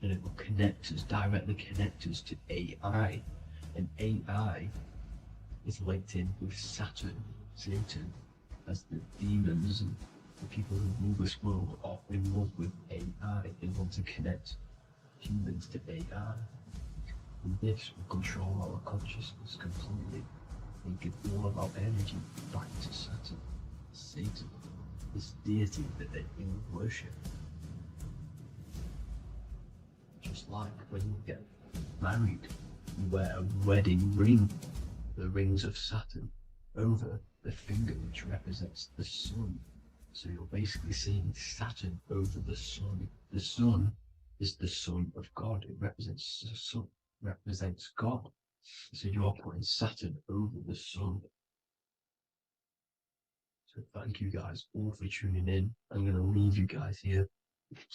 and it will directly connect us to AI, and AI is linked in with Saturn, Satan, as the demons and the people who rule this world are in love with AI. They want to connect humans to AI. And this will control our consciousness completely and give all of our energy back to Saturn, Satan, this deity that they all worship. Just like when you get married, you wear a wedding ring, the rings of Saturn, over the finger, which represents the sun. So you're basically seeing Saturn over the sun. The sun is the son of God. It represents the sun, represents God. So you're putting Saturn over the sun. So thank you guys all for tuning in. I'm going to leave you guys here.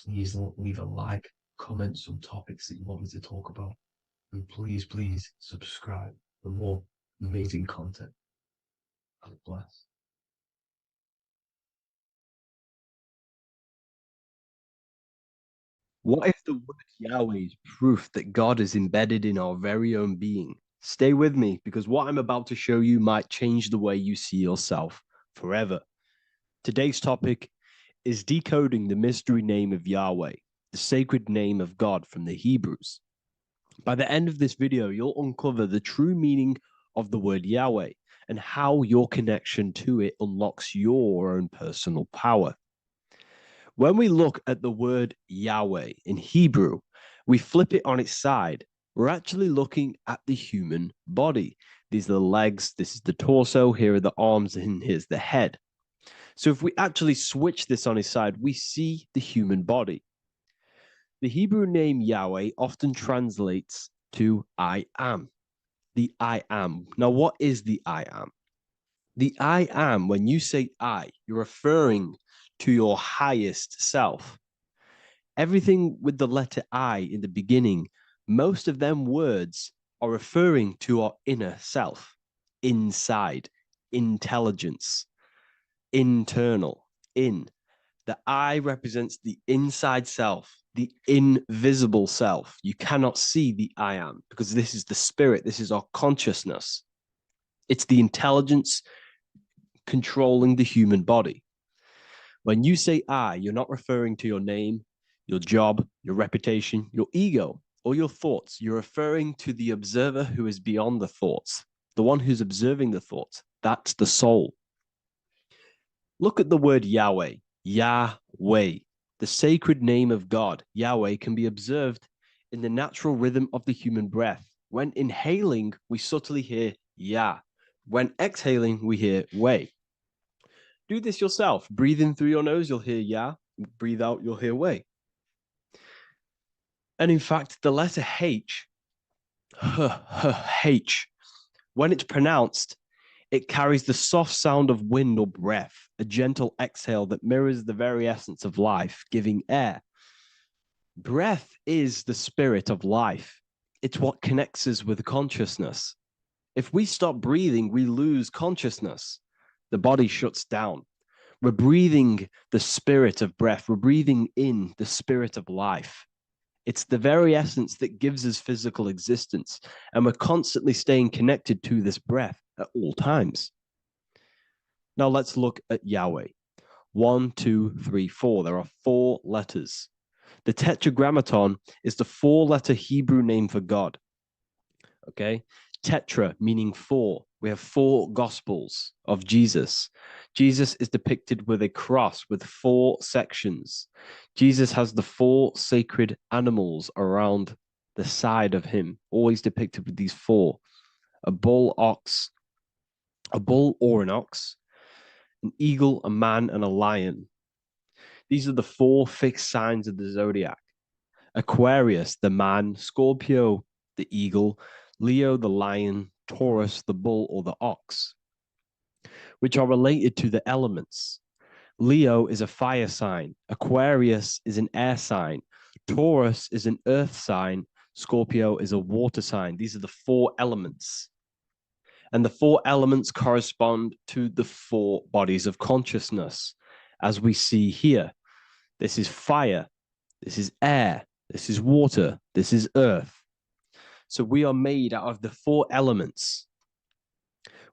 Please leave a like, comment some topics that you want me to talk about. And please subscribe for more amazing content. God bless. What if the word Yahweh is proof that God is embedded in our very own being? Stay with me, because what I'm about to show you might change the way you see yourself forever. Today's topic is decoding the mystery name of Yahweh, the sacred name of God from the Hebrews. By the end of this video, you'll uncover the true meaning of the word Yahweh and how your connection to it unlocks your own personal power. When we look at the word Yahweh in Hebrew, we flip it on its side. We're actually looking at the human body. These are the legs, this is the torso, here are the arms, and here's the head. So if we actually switch this on its side, we see the human body. The Hebrew name Yahweh often translates to I am. The I am. Now, what is the I am? The I am, when you say I, you're referring to your highest self. Everything with the letter I in the beginning, most of them words are referring to our inner self, inside, intelligence, internal, in. The I represents the inside self, the invisible self. You cannot see the I am, because this is the spirit, this is our consciousness. It's the intelligence controlling the human body. When you say I, you're not referring to your name, your job, your reputation, your ego, or your thoughts. You're referring to the observer who is beyond the thoughts, the one who's observing the thoughts. That's the soul. Look at the word Yahweh, Yahweh, the sacred name of God. Yahweh can be observed in the natural rhythm of the human breath. When inhaling, we subtly hear Yah. When exhaling, we hear Way. Do this yourself. Breathe in through your nose, you'll hear Yah. Breathe out, you'll hear way. And in fact, the letter H, H, when it's pronounced, it carries the soft sound of wind or breath, a gentle exhale that mirrors the very essence of life, giving air. Breath is the spirit of life. It's what connects us with consciousness. If we stop breathing, we lose consciousness. The body shuts down. We're breathing the spirit of breath. We're breathing in the spirit of life. It's the very essence that gives us physical existence, and we're constantly staying connected to this breath at all times. Now let's look at Yahweh. 1, 2, 3, 4. There are 4 letters. The Tetragrammaton is the 4-letter Hebrew name for God. Okay? Tetra meaning 4. We have 4 gospels of Jesus. Jesus is depicted with a cross with 4 sections. Jesus has the 4 sacred animals around the side of him, always depicted with these 4. A bull or an ox, an eagle, a man, and a lion. These are the 4 fixed signs of the zodiac. Aquarius, the man, Scorpio, the eagle, Leo, the lion, Taurus, the bull or the ox, which are related to the elements. Leo is a fire sign. Aquarius is an air sign. Taurus is an earth sign. Scorpio is a water sign. These are the 4 elements. And the 4 elements correspond to the 4 bodies of consciousness, as we see here. This is fire. This is air. This is water. This is earth. So we are made out of the 4 elements,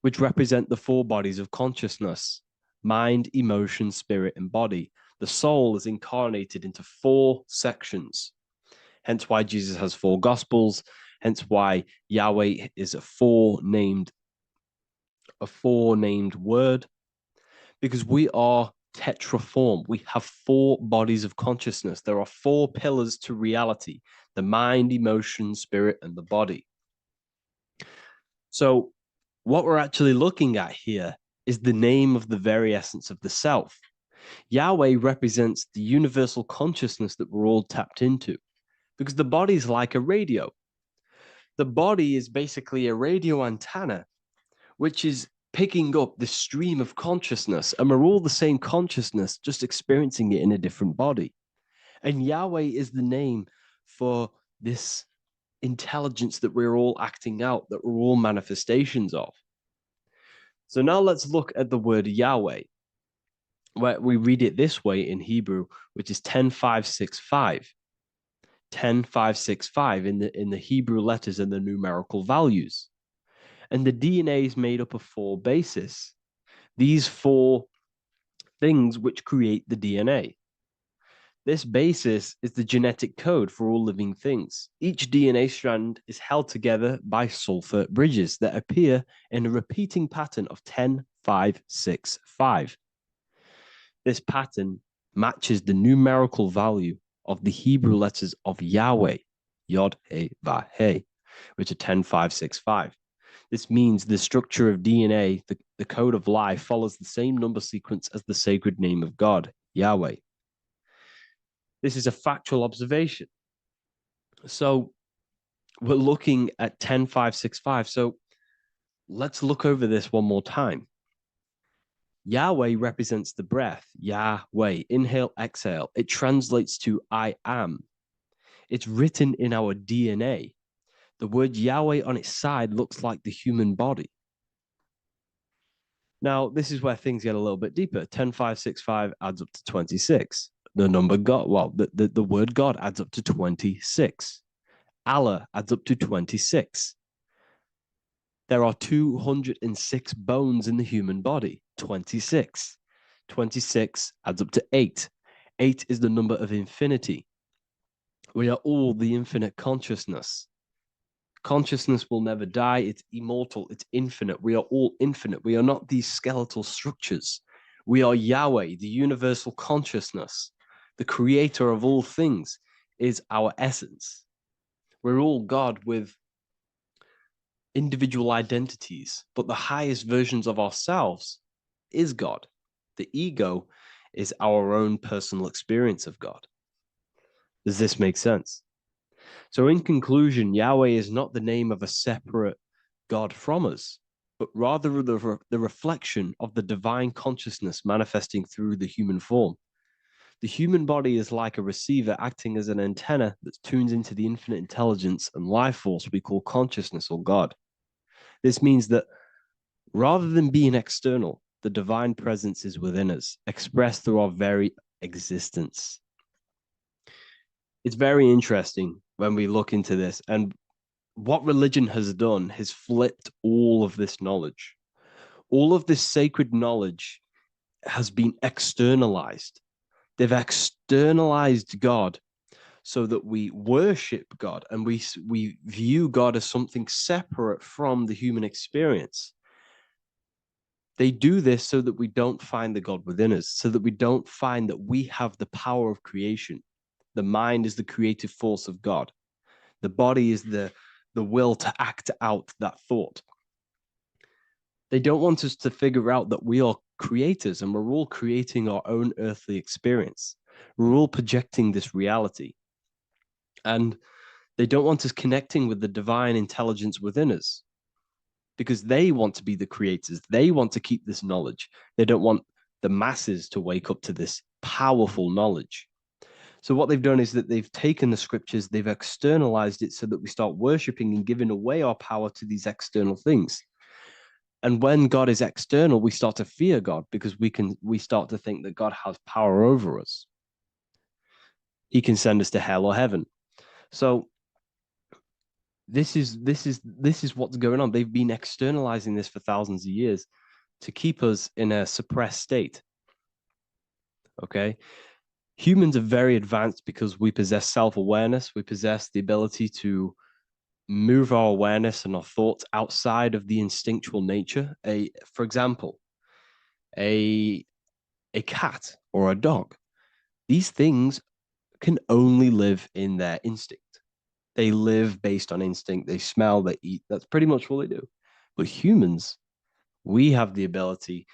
which represent the 4 bodies of consciousness: mind, emotion, spirit, and body. The soul is incarnated into 4 sections. Hence why Jesus has 4 gospels. Hence why Yahweh is a 4-named word, because we are tetraform. We have 4 bodies of consciousness. There are 4 pillars to reality: the mind, emotion, spirit, and the body. So what we're actually looking at here is the name of the very essence of the self. Yahweh represents the universal consciousness that we're all tapped into, because the body is like a radio. The body is basically a radio antenna, which is picking up the stream of consciousness, and we're all the same consciousness, just experiencing it in a different body. And Yahweh is the name for this intelligence that we're all acting out, that we're all manifestations of. So now let's look at the word Yahweh, where we read it this way in Hebrew, which is 10565. 10565 in the Hebrew letters and the numerical values. And the DNA is made up of 4 bases. These 4 things which create the DNA. This basis is the genetic code for all living things. Each DNA strand is held together by sulfur bridges that appear in a repeating pattern of 10565. This pattern matches the numerical value of the Hebrew letters of Yahweh, Yod, He, Vah, He, which are 10565. This means the structure of DNA, the code of life, follows the same number sequence as the sacred name of God, Yahweh. This is a factual observation. So we're looking at 10565. So let's look over this one more time. Yahweh represents the breath, Yahweh, inhale, exhale. It translates to I am. It's written in our DNA. The word Yahweh on its side looks like the human body. Now, this is where things get a little bit deeper. 10565 adds up to 26. The number God, well, the word God adds up to 26. Allah adds up to 26. There are 206 bones in the human body, 26. 26 adds up to 8. 8 is the number of infinity. We are all the infinite consciousness. Consciousness will never die. It's immortal. It's infinite. We are all infinite. We are not these skeletal structures. We are Yahweh, the universal consciousness. The creator of all things is our essence. We're all God with individual identities, but the highest versions of ourselves is God. The ego is our own personal experience of God. Does this make sense? So in conclusion, Yahweh is not the name of a separate God from us, but rather the reflection of the divine consciousness manifesting through the human form. The human body is like a receiver acting as an antenna that tunes into the infinite intelligence and life force we call consciousness or God. This means that rather than being external, the divine presence is within us, expressed through our very existence. It's very interesting when we look into this, and what religion has done has flipped all of this knowledge. All of this sacred knowledge has been externalized. They've externalized God so that we worship God and we view God as something separate from the human experience. They do this so that we don't find the God within us, so that we don't find that we have the power of creation. The mind is the creative force of God. The body is the will to act out that thought. They don't want us to figure out that we are creators and we're all creating our own earthly experience. We're all projecting this reality. And they don't want us connecting with the divine intelligence within us because they want to be the creators. They want to keep this knowledge. They don't want the masses to wake up to this powerful knowledge. So what they've done is that they've taken the scriptures, they've externalized it so that we start worshiping and giving away our power to these external things. And when God is external, we start to fear God because we start to think that God has power over us. He can send us to hell or heaven. So this is what's going on. They've been externalizing this for thousands of years to keep us in a suppressed state. Okay? Humans are very advanced because we possess self-awareness. We possess the ability to move our awareness and our thoughts outside of the instinctual nature. For example, a cat or a dog. These things can only live in their instinct. They live based on instinct. They smell, they eat. That's pretty much all they do. But humans, we have the ability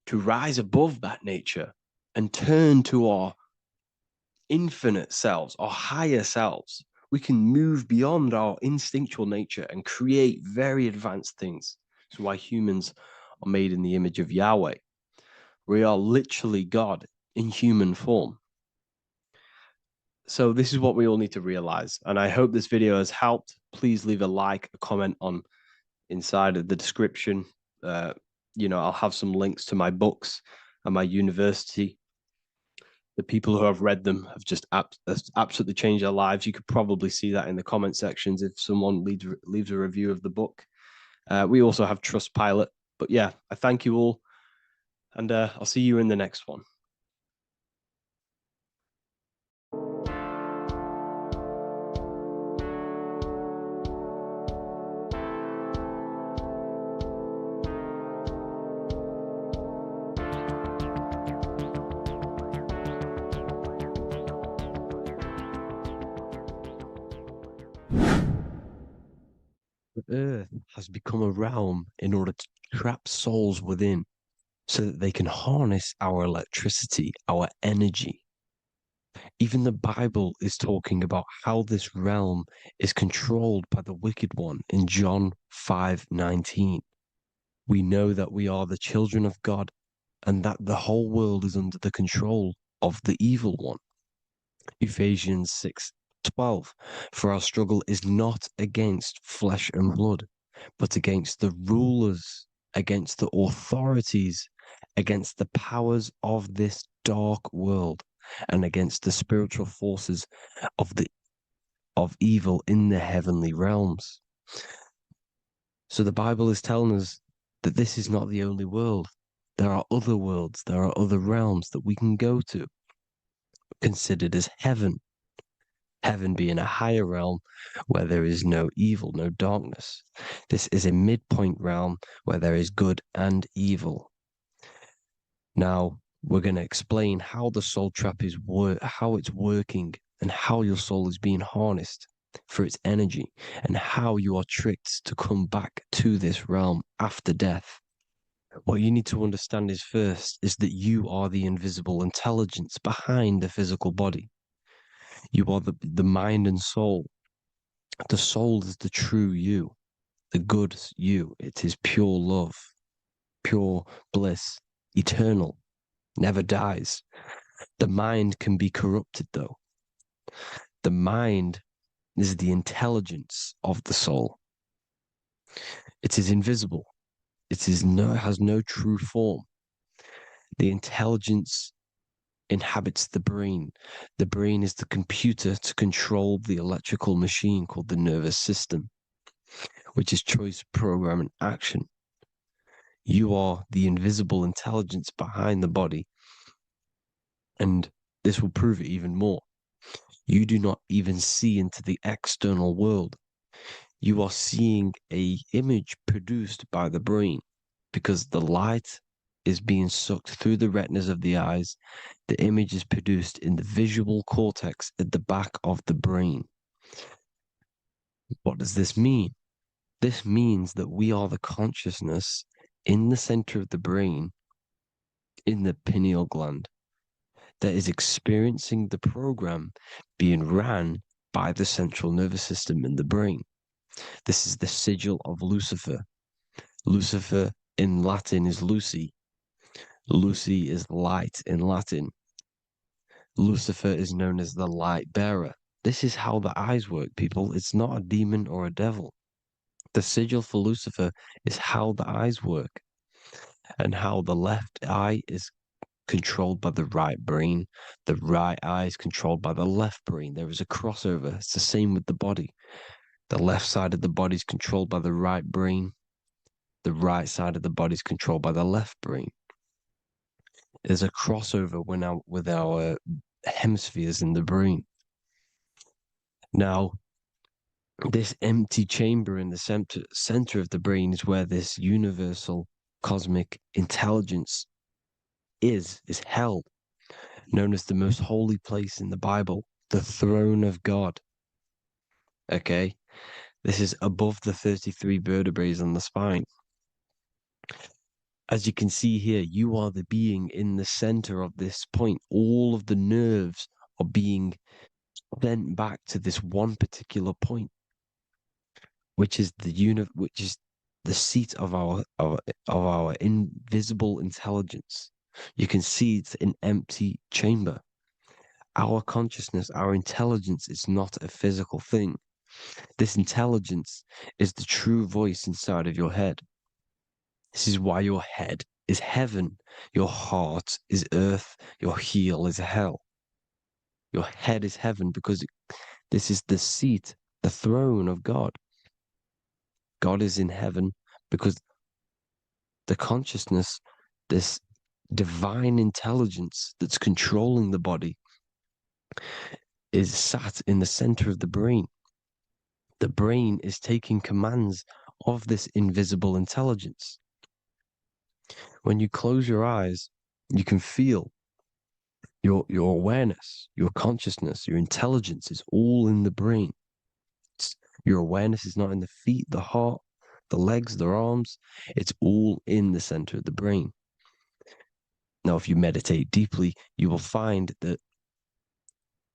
to rise above that nature and turn to our infinite selves, our higher selves. We can move beyond our instinctual nature and create very advanced things. That's why humans are made in the image of Yahweh. We are literally God in human form. So this is what we all need to realize. And I hope this video has helped. Please leave a like, a comment on inside of the description. I'll have some links to my books and my university. The people who have read them have just absolutely changed their lives. You could probably see that in the comment sections if someone leaves a review of the book. We also have Trustpilot. But yeah, I thank you all. And I'll see you in the next one. The earth has become a realm in order to trap souls within so that they can harness our electricity, our energy. Even the Bible is talking about how this realm is controlled by the wicked one in John 5:19. We know that we are the children of God and that the whole world is under the control of the evil one. Ephesians 6:12. For our struggle is not against flesh and blood, but against the rulers, against the authorities, against the powers of this dark world, and against the spiritual forces of evil in the heavenly realms. So the Bible is telling us that this is not the only world. There are other worlds, there are other realms that we can go to, considered as heaven. Heaven being a higher realm where there is no evil, no darkness. This is a midpoint realm where there is good and evil. Now, we're going to explain how the soul trap is how it's working and how your soul is being harnessed for its energy and how you are tricked to come back to this realm after death. What you need to understand is first is that you are the invisible intelligence behind the physical body. You are the mind and soul. The soul is the true you, the good you. It is pure love, pure bliss, eternal, never dies. The mind can be corrupted though. The mind is the intelligence of the soul. It is invisible. It has no true form. The intelligence inhabits the brain. The brain is the computer to control the electrical machine called the nervous system, which is choice, program, and action. You are the invisible intelligence behind the body, and this will prove it even more. You do not even see into the external world. You are seeing an image produced by the brain because the light is being sucked through the retinas of the eyes. The image is produced in the visual cortex at the back of the brain. What does this mean? This means that we are the consciousness in the center of the brain, in the pineal gland, that is experiencing the program being ran by the central nervous system in the brain. This is the sigil of Lucifer. Lucifer in Latin is Lucy. Lucy is light in Latin. Lucifer is known as the light bearer. This is how the eyes work, people. It's not a demon or a devil. The sigil for Lucifer is how the eyes work, and how the left eye is controlled by the right brain. The right eye is controlled by the left brain. There is a crossover. It's the same with the body. The left side of the body is controlled by the right brain. The right side of the body is controlled by the left brain. There's a crossover with our hemispheres in the brain. Now, this empty chamber in the center of the brain is where this universal cosmic intelligence is held, known as the most holy place in the Bible, the throne of God. Okay? This is above the 33 vertebrae on the spine. As you can see here, you are the being in the center of this point. All of the nerves are being sent back to this one particular point, which is the seat of our invisible intelligence. You can see it's an empty chamber. Our consciousness, our intelligence is not a physical thing. This intelligence is the true voice inside of your head. This is why your head is heaven, your heart is earth, your heel is hell. Your head is heaven because this is the seat, the throne of God. God is in heaven because the consciousness, this divine intelligence that's controlling the body, is sat in the center of the brain. The brain is taking commands of this invisible intelligence. When you close your eyes, you can feel your awareness, your consciousness, your intelligence is all in the brain. Your awareness is not in the feet, the heart, the legs, the arms. It's all in the center of the brain. Now, if you meditate deeply, you will find that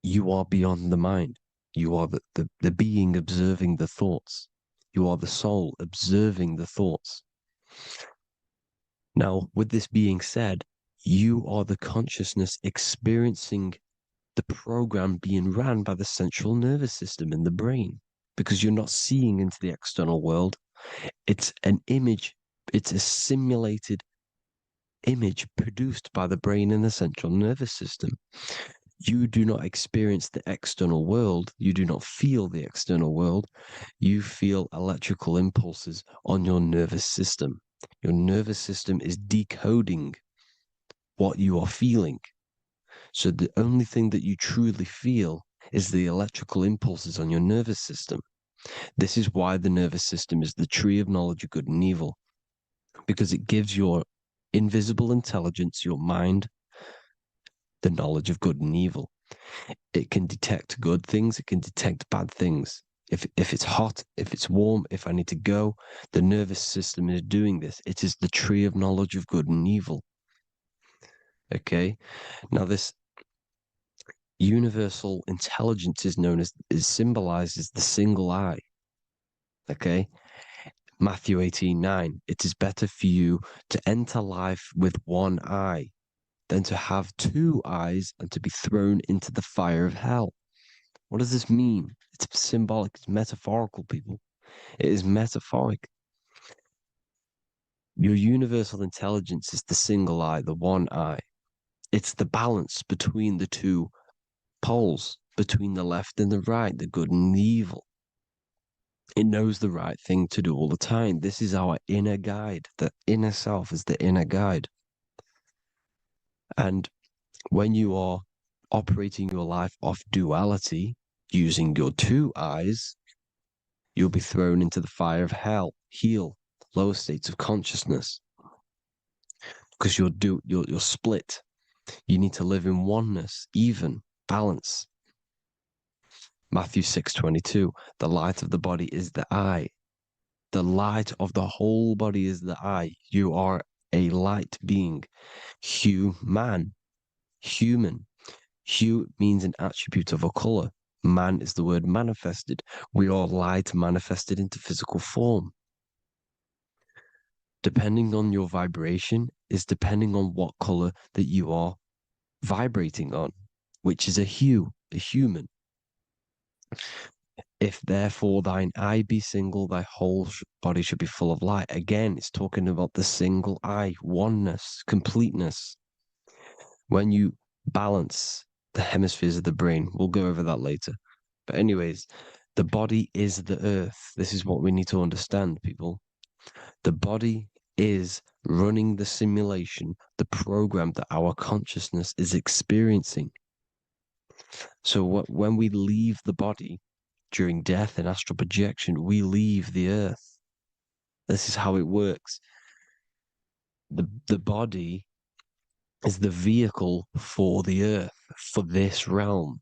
you are beyond the mind. You are the being observing the thoughts. You are the soul observing the thoughts. Now, with this being said, you are the consciousness experiencing the program being ran by the central nervous system in the brain, because you're not seeing into the external world. It's an image, it's a simulated image produced by the brain and the central nervous system. You do not experience the external world. You do not feel the external world. You feel electrical impulses on your nervous system. Your nervous system is decoding what you are feeling. So the only thing that you truly feel is the electrical impulses on your nervous system. This is why the nervous system is the tree of knowledge of good and evil, because it gives your invisible intelligence, your mind, the knowledge of good and evil. It can detect good things, it can detect bad things. If it's hot, if it's warm, if I need to go, the nervous system is doing this. It is the tree of knowledge of good and evil. Okay? Now this universal intelligence is symbolized as the single eye. Okay? Matthew 18:9. It is better for you to enter life with one eye than to have two eyes and to be thrown into the fire of hell. What does this mean? It's symbolic, it's metaphorical, people. It is metaphoric. Your universal intelligence is the single eye, the one eye. It's the balance between the two poles, between the left and the right, the good and the evil. It knows the right thing to do all the time. This is our inner guide. The inner self is the inner guide. And when you are operating your life off duality, using your two eyes, you'll be thrown into the fire of hell, lower states of consciousness. Because you're split. You need to live in oneness, even, balance. Matthew 6:22, the light of the body is the eye. The light of the whole body is the eye. You are a light being. Human. Hue means an attribute of a color. Man is the word manifested. We are light manifested into physical form. Depending on your vibration is depending on what color that you are vibrating on, which is a hue, a human. If therefore thine eye be single, thy whole body should be full of light. Again, it's talking about the single eye, oneness, completeness. When you balance the hemispheres of the brain, we'll go over that later. But anyways, the body is the earth. This is what we need to understand, people. The body is running the simulation, the program that our consciousness is experiencing. So when we leave the body during death and astral projection, we leave the earth. This is how it works. The body is the vehicle for the earth, for this realm.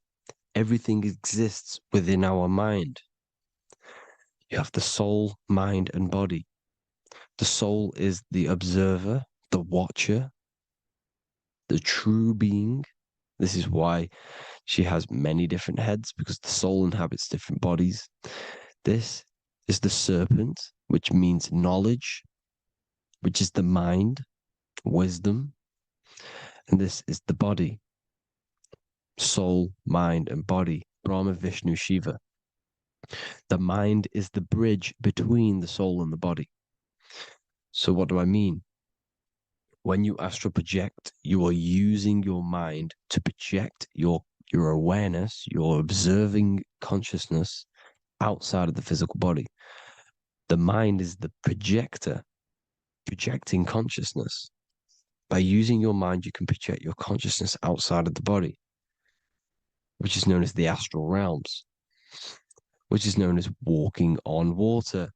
Everything exists within our mind. You have the soul, mind, and body. The soul is the observer, the watcher, the true being. This is why she has many different heads, because the soul inhabits different bodies. This is the serpent, which means knowledge, which is the mind, wisdom. And this is the body, soul, mind, and body, Brahma, Vishnu, Shiva. The mind is the bridge between the soul and the body. So what do I mean? When you astral project, you are using your mind to project your awareness, your observing consciousness outside of the physical body. The mind is the projector, projecting consciousness. By using your mind, you can project your consciousness outside of the body, which is known as the astral realms, which is known as walking on water.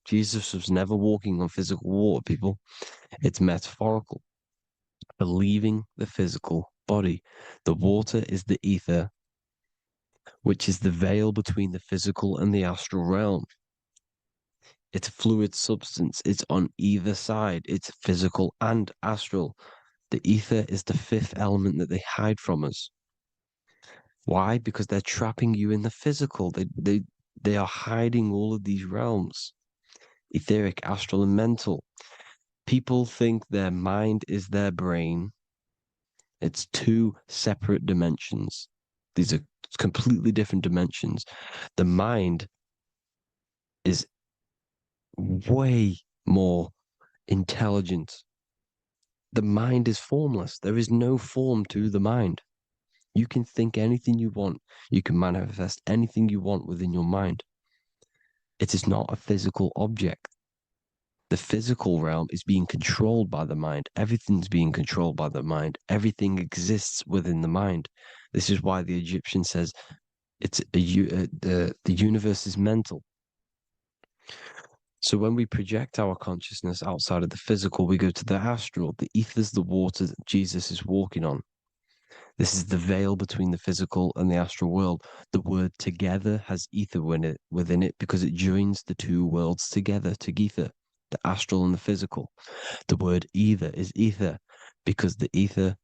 Jesus was never walking on physical water, people. It's metaphorical. Leaving the physical body. The water is the ether, which is the veil between the physical and the astral realm. It's a fluid substance. It's on either side. It's physical and astral. The ether is the fifth element that they hide from us. Why? Because they're trapping you in the physical. They are hiding all of these realms. Etheric, astral, and mental. People think their mind is their brain. It's two separate dimensions. These are completely different dimensions. The mind is way more intelligent. The mind is formless. There is no form to the mind. You can think anything you want. You can manifest anything you want within your mind. It is not a physical object. The physical realm is being controlled by the mind. Everything's being controlled by the mind. Everything exists within the mind. This is why the Egyptian says the universe is mental. So when we project our consciousness outside of the physical, we go to the astral. The ether is the water that Jesus is walking on. This is the veil between the physical and the astral world. The word together has ether within it because it joins the two worlds together, together, the astral and the physical. The word either is ether because the ether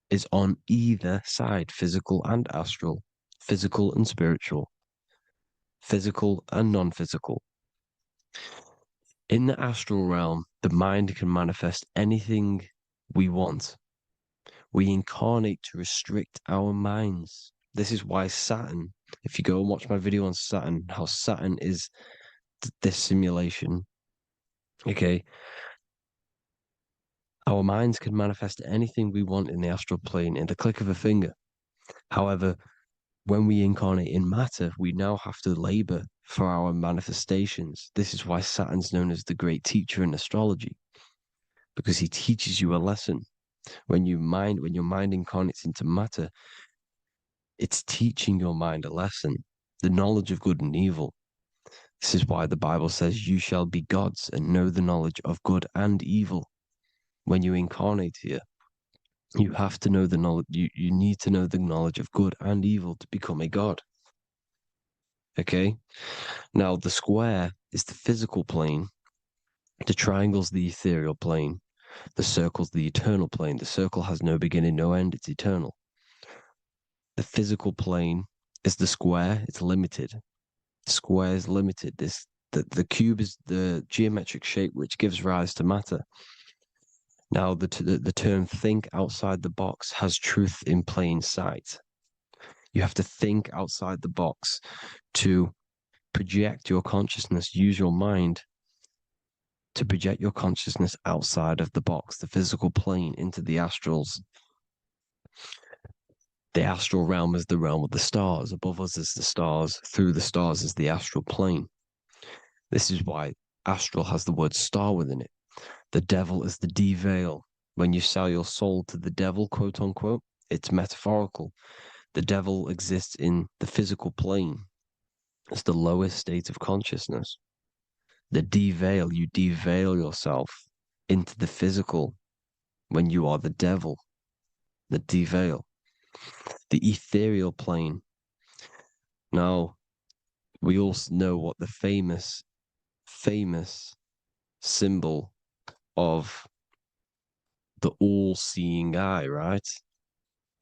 is on either side, physical and astral, physical and spiritual, physical and non-physical. In the astral realm, the mind can manifest anything we want. We incarnate to restrict our minds. This is why Saturn, if you go and watch my video on Saturn, how Saturn is this simulation, okay? Our minds can manifest anything we want in the astral plane in the click of a finger. However, when we incarnate in matter, we now have to labor for our manifestations. This is why Saturn's known as the great teacher in astrology, because he teaches you a lesson. When your mind incarnates into matter, it's teaching your mind a lesson, the knowledge of good and evil. This is why the Bible says, you shall be gods and know the knowledge of good and evil. When you incarnate here, you have to know the knowledge, you need to know the knowledge of good and evil to become a god. Okay? Now, the square is the physical plane, the triangle's the ethereal plane, the circle's the eternal plane. The circle has no beginning, no end, it's eternal. The physical plane is the square, it's limited. The square is limited. The cube is the geometric shape which gives rise to matter. Now, the term think outside the box has truth in plain sight. You have to think outside the box to project your consciousness, use your mind to project your consciousness outside of the box, the physical plane, into the astrals. The astral realm is the realm of the stars. Above us is the stars. Through the stars is the astral plane. This is why astral has the word star within it. The devil is the de-veil. When you sell your soul to the devil, quote unquote, it's metaphorical. The devil exists in the physical plane. It's the lowest state of consciousness. The de-veil, you de-veil yourself into the physical when you are the devil. The de-veil. The ethereal plane. Now, we also know what the famous symbol of the all-seeing eye, right?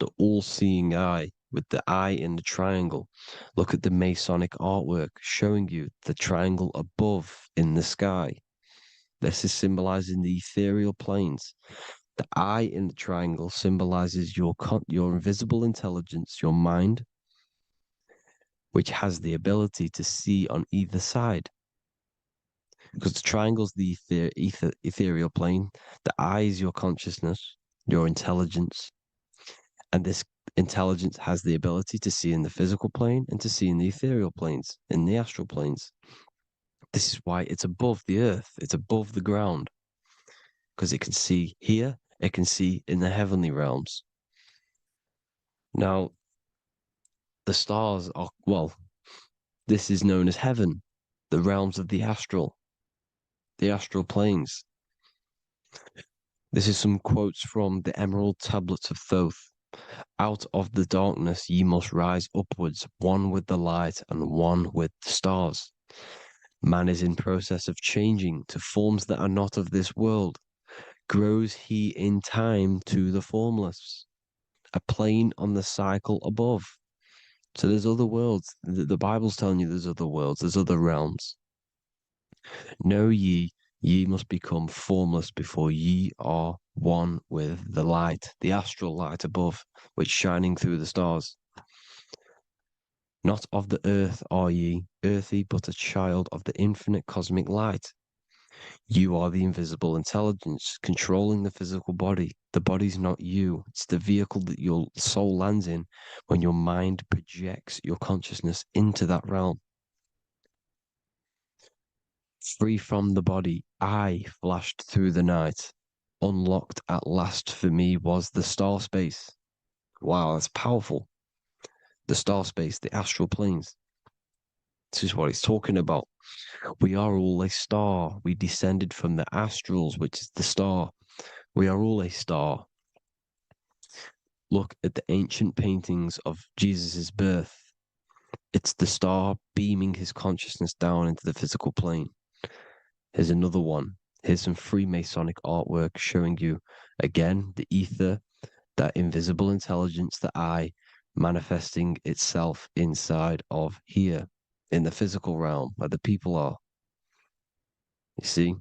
The all-seeing eye with the eye in the triangle. Look at the Masonic artwork showing you the triangle above in the sky. This is symbolizing the ethereal planes. The eye in the triangle symbolizes your invisible intelligence, your mind, which has the ability to see on either side. Because the triangle's the ethereal plane, the eye is your consciousness, your intelligence, and this intelligence has the ability to see in the physical plane and to see in the ethereal planes, in the astral planes. This is why it's above the earth, it's above the ground, because it can see here, it can see in the heavenly realms. Now, the stars are, well, this is known as heaven, the realms of the astral planes. This is some quotes from the Emerald Tablets of Thoth. Out of the darkness ye must rise upwards, one with the light and one with the stars. Man is in process of changing to forms that are not of this world. Grows he in time to the formless, a plane on the cycle above. So there's other worlds. The Bible's telling you there's other worlds, there's other realms. Know ye must become formless before ye are one with the light, the astral light above, which shining through the stars. Not of the earth are ye, earthy, but a child of the infinite cosmic light. You are the invisible intelligence controlling the physical body. The body's not you. It's the vehicle that your soul lands in when your mind projects your consciousness into that realm. Free from the body, I flashed through the night. Unlocked at last for me was the star space. Wow, that's powerful. The star space, the astral planes. This is what it's talking about. We are all a star. We descended from the astrals, which is the star. We are all a star. look at the ancient paintings of Jesus' birth. It's the star beaming his consciousness down into the physical plane. Here's another one. Here's some Freemasonic artwork showing you, again, the ether, that invisible intelligence, the I, manifesting itself inside of here, in the physical realm, where the people are. You see?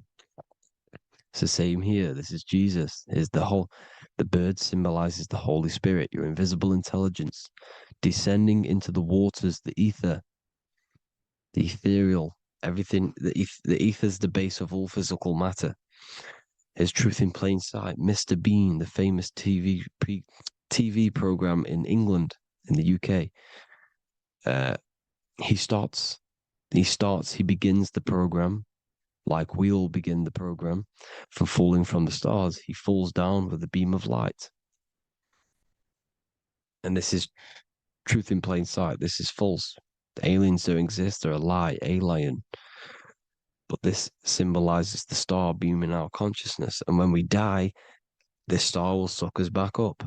It's the same here. This is Jesus. Here's the bird symbolizes the Holy Spirit, your invisible intelligence, descending into the waters, the ether, the ethereal, everything. The ether is the base of all physical matter. Here's Truth in Plain Sight. Mr. Bean, the famous TV program in England, in the UK. He begins the program like we all begin the program from falling from the stars. He falls down with a beam of light. And this is truth in plain sight. This is false. The aliens don't exist. They're a lie, alien. But this symbolizes the star beaming our consciousness. And when we die, this star will suck us back up.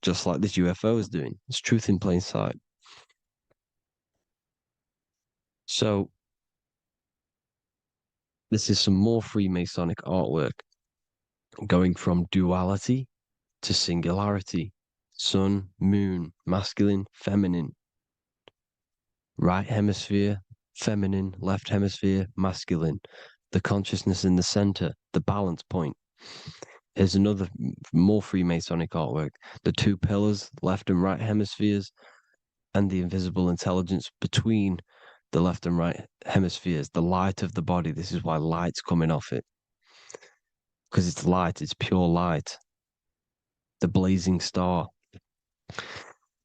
Just like this UFO is doing. It's truth in plain sight. So, this is some more Freemasonic artwork going from duality to singularity. Sun, moon, masculine, feminine. Right hemisphere, feminine, left hemisphere, masculine. The consciousness in the center, the balance point. Here's another more Freemasonic artwork. The two pillars, left and right hemispheres, and the invisible intelligence between the left and right hemispheres, the light of the body. This is why light's coming off it. Because it's light, it's pure light. The blazing star.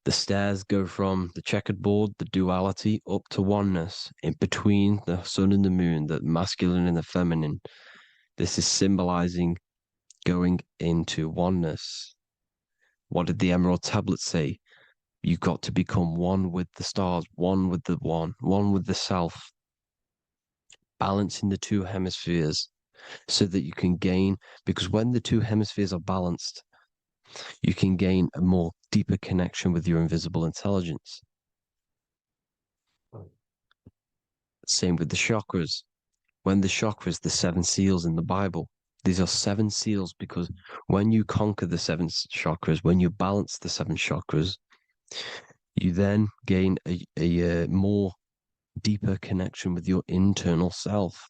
The stairs go from the checkered board, the duality, up to oneness, in between the sun and the moon, the masculine and the feminine. This is symbolizing going into oneness. What did the Emerald Tablet say? You've got to become one with the stars, one with the one with the self. Balancing the two hemispheres so that you can gain, because when the two hemispheres are balanced, you can gain a more deeper connection with your invisible intelligence. Same with the chakras. When the chakras, the 7 seals in the Bible, these are 7 seals because when you conquer the 7 chakras, when you balance the 7 chakras, you then gain a more deeper connection with your internal self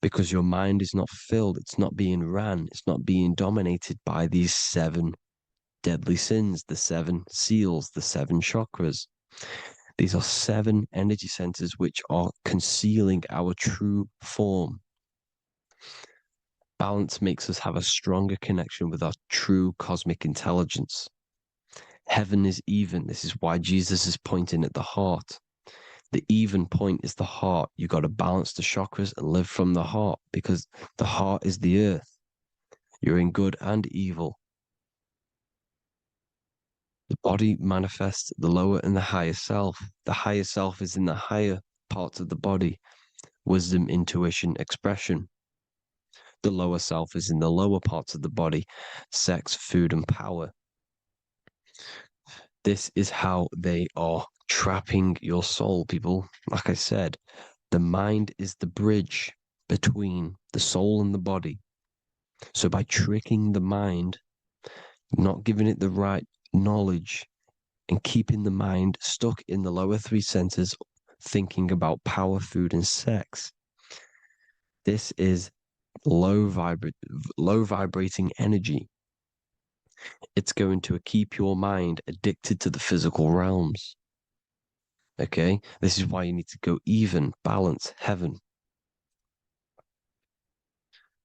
because your mind is not filled, it's not being ran, it's not being dominated by these 7 deadly sins, the 7 seals, the 7 chakras. These are 7 energy centers which are concealing our true form. Balance makes us have a stronger connection with our true cosmic intelligence. Heaven is even. This is why Jesus is pointing at the heart. The even point is the heart. You got to balance the chakras and live from the heart because the heart is the earth. You're in good and evil. The body manifests the lower and the higher self. The higher self is in the higher parts of the body. Wisdom, intuition, expression. The lower self is in the lower parts of the body. Sex, food, and power. This is how they are trapping your soul, people. Like I said, the mind is the bridge between the soul and the body. So by tricking the mind, not giving it the right knowledge, and keeping the mind stuck in the lower 3 centers, thinking about power, food, and sex, this is low vibrating energy. It's going to keep your mind addicted to the physical realms. Okay, this is why you need to go even, balance, heaven.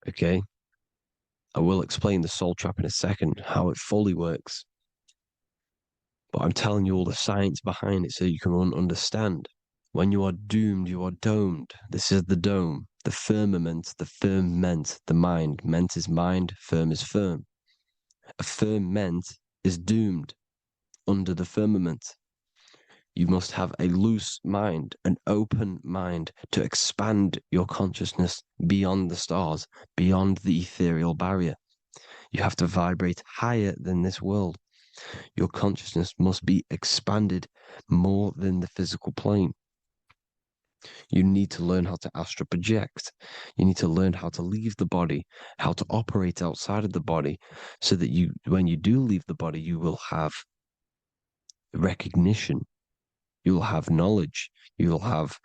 Okay, I will explain the soul trap in a second, how it fully works. But I'm telling you all the science behind it so you can understand. When you are doomed, you are domed. This is the dome, the firmament, the firmament, the mind. Ment is mind, firm is firm. A firmament is doomed under the firmament. You must have a loose mind, an open mind to expand your consciousness beyond the stars, beyond the ethereal barrier. You have to vibrate higher than this world. Your consciousness must be expanded more than the physical plane. You need to learn how to astral project. You need to learn how to leave the body, how to operate outside of the body, so that you, when you do leave the body, you will have recognition, you'll have knowledge, you'll have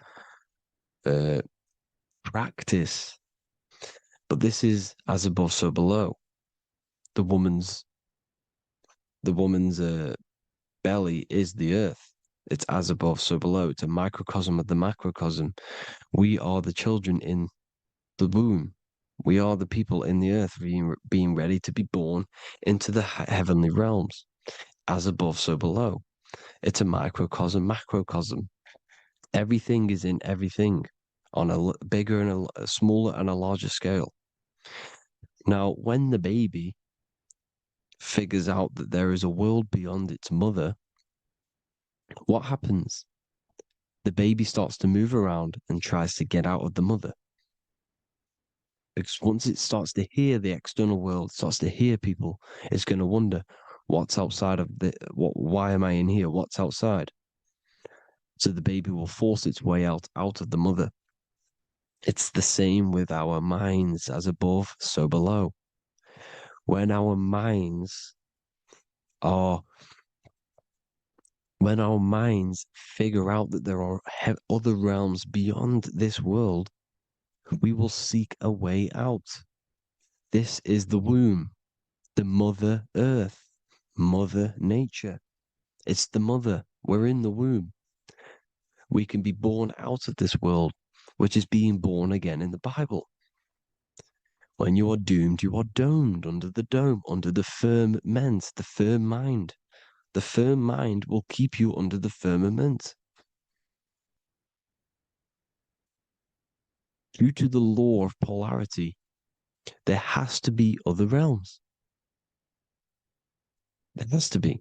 practice. But this is as above, so below. The woman's belly is the earth. It's as above, so below. It's a microcosm of the macrocosm. We are the children in the womb. We are the people in the earth being ready to be born into the heavenly realms. As above, so below. It's a microcosm, macrocosm. Everything is in everything on a bigger and a smaller and a larger scale. Now, when the baby figures out that there is a world beyond its mother, what happens? The baby starts to move around and tries to get out of the mother. Because once it starts to hear the external world, starts to hear people, it's going to wonder, what's outside of why am I in here? What's outside? So the baby will force its way out of the mother. It's the same with our minds, as above, so below. When our minds figure out that there are other realms beyond this world, we will seek a way out. This is the womb, the Mother Earth, Mother Nature. It's the mother. We're in the womb. We can be born out of this world, which is being born again in the Bible. When you are doomed, you are domed under the dome, under the firmament, the firm mind. The firm mind will keep you under the firmament. Due to the law of polarity, there has to be other realms. There has to be.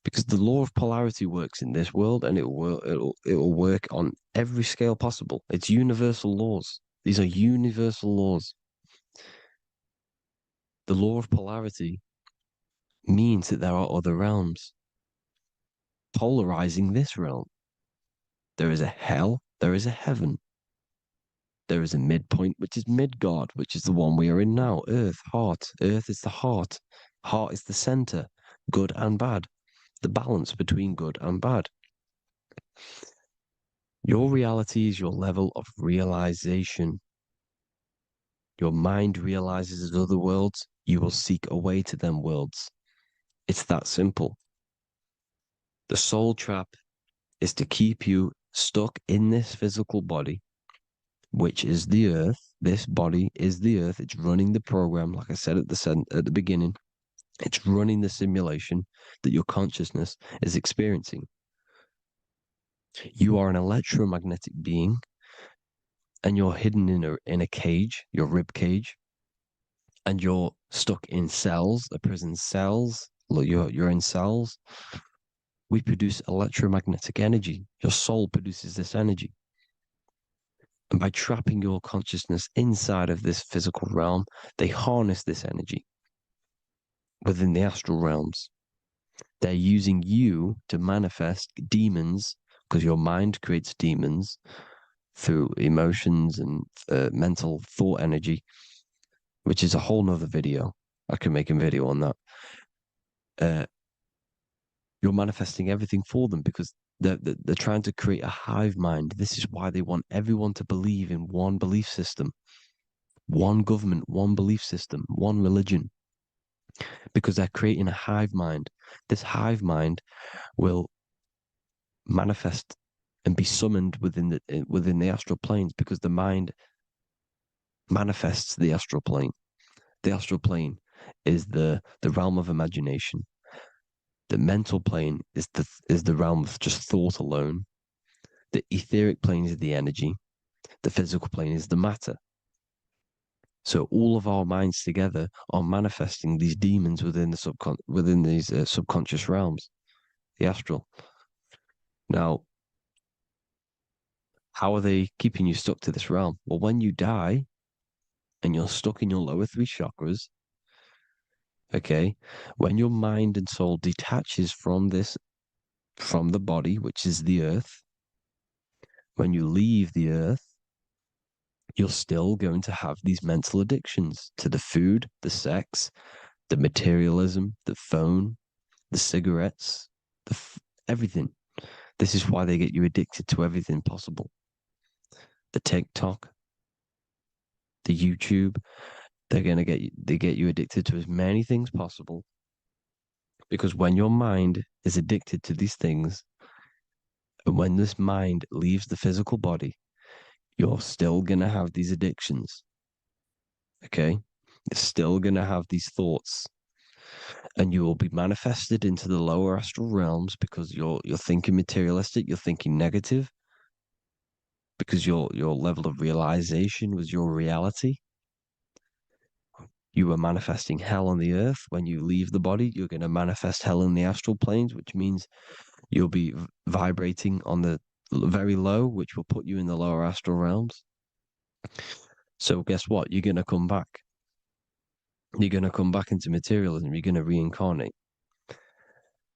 Because the law of polarity works in this world, and it will work on every scale possible. It's universal laws. These are universal laws. The law of polarity means that there are other realms polarizing this realm. There is a hell, there is a heaven. There is a midpoint, which is Midgard, which is the one we are in now. Earth, heart. Earth is the heart. Heart is the center, good and bad. The balance between good and bad. Your reality is your level of realization. Your mind realizes other worlds, you will seek a way to them worlds. It's that simple. The soul trap is to keep you stuck in this physical body, which is the earth. This body is the earth. It's running the program, like I said at the beginning. It's running the simulation that your consciousness is experiencing. You are an electromagnetic being, and you're hidden in a cage, your rib cage, and you're stuck in cells, a prison cells. Look, you're in cells. We produce electromagnetic energy. Your soul produces this energy. And by trapping your consciousness inside of this physical realm, they harness this energy within the astral realms. They're using you to manifest demons, because your mind creates demons through emotions and mental thought energy, which is a whole nother video. I can make a video on that. You're manifesting everything for them because they're trying to create a hive mind. This is why they want everyone to believe in one belief system, one government, one belief system, one religion, because they're creating a hive mind. This hive mind will manifest and be summoned within the astral planes, because the mind manifests the astral plane. The astral plane is the realm of imagination. The mental plane is the realm of just thought alone. The etheric plane is the energy. The physical plane is the matter. So all of our minds together are manifesting these demons within these subconscious realms, the astral. Now, how are they keeping you stuck to this realm? Well, when you die and you're stuck in your lower three chakras, Okay? When your mind and soul detaches from the body, which is the earth, when you leave the earth, you're still going to have these mental addictions to the food, the sex, the materialism, the phone, the cigarettes, everything. This is why they get you addicted to everything possible. The TikTok, the YouTube, they get you addicted to as many things possible. Because when your mind is addicted to these things, and when this mind leaves the physical body, you're still going to have these addictions. Okay? You're still going to have these thoughts. And you will be manifested into the lower astral realms because you're thinking materialistic, you're thinking negative, because your level of realization was your reality. You were manifesting hell on the earth. When you leave the body, you're going to manifest hell in the astral planes, which means you'll be vibrating on the very low, which will put you in the lower astral realms. So guess what? You're going to come back. You're going to come back into materialism. You're going to reincarnate.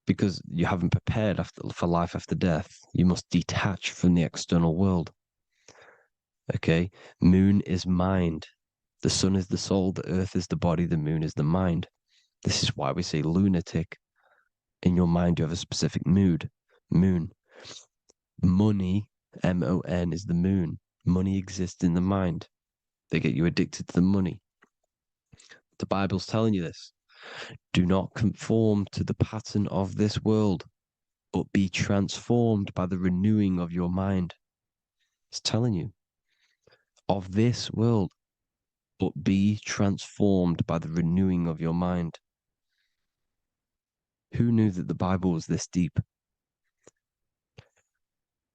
Because you haven't prepared for life after death. You must detach from the external world. Okay? Moon is mind. The sun is the soul. The earth is the body. The moon is the mind. This is why we say lunatic. In your mind, you have a specific mood. Moon. Money, M-O-N, is the moon. Money exists in the mind. They get you addicted to the money. The Bible's telling you this. Do not conform to the pattern of this world, but be transformed by the renewing of your mind. It's telling you. Of this world, but be transformed by the renewing of your mind. Who knew that the Bible was this deep?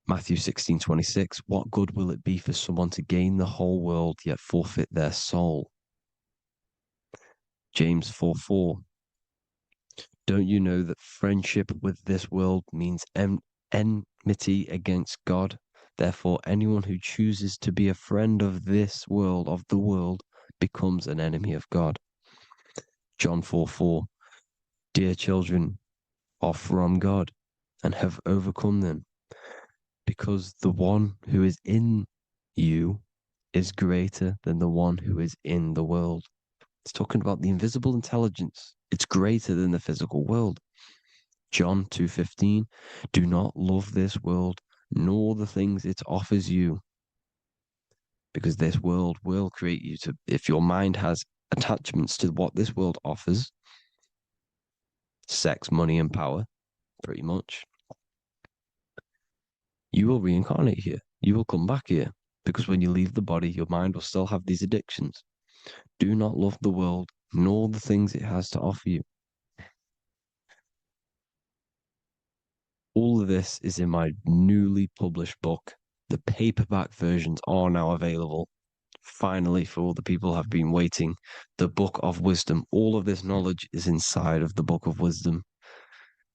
Matthew 16:26, what good will it be for someone to gain the whole world yet forfeit their soul? James 4:4, don't you know that friendship with this world means enmity against God? Therefore, anyone who chooses to be a friend of this world, of the world, becomes an enemy of God. John 4:4, dear children are from God and have overcome them, because the one who is in you is greater than the one who is in the world. It's talking about the invisible intelligence. It's greater than the physical world. John 2:15, do not love this world, nor the things it offers you, because this world will create you to, if your mind has attachments to what this world offers, sex, money, and power, pretty much, you will reincarnate here. You will come back here, because when you leave the body, your mind will still have these addictions. Do not love the world, nor the things it has to offer you. All of this is in my newly published book. The paperback versions are now available. Finally, for all the people who have been waiting, the Book of Wisdom. All of this knowledge is inside of the Book of Wisdom.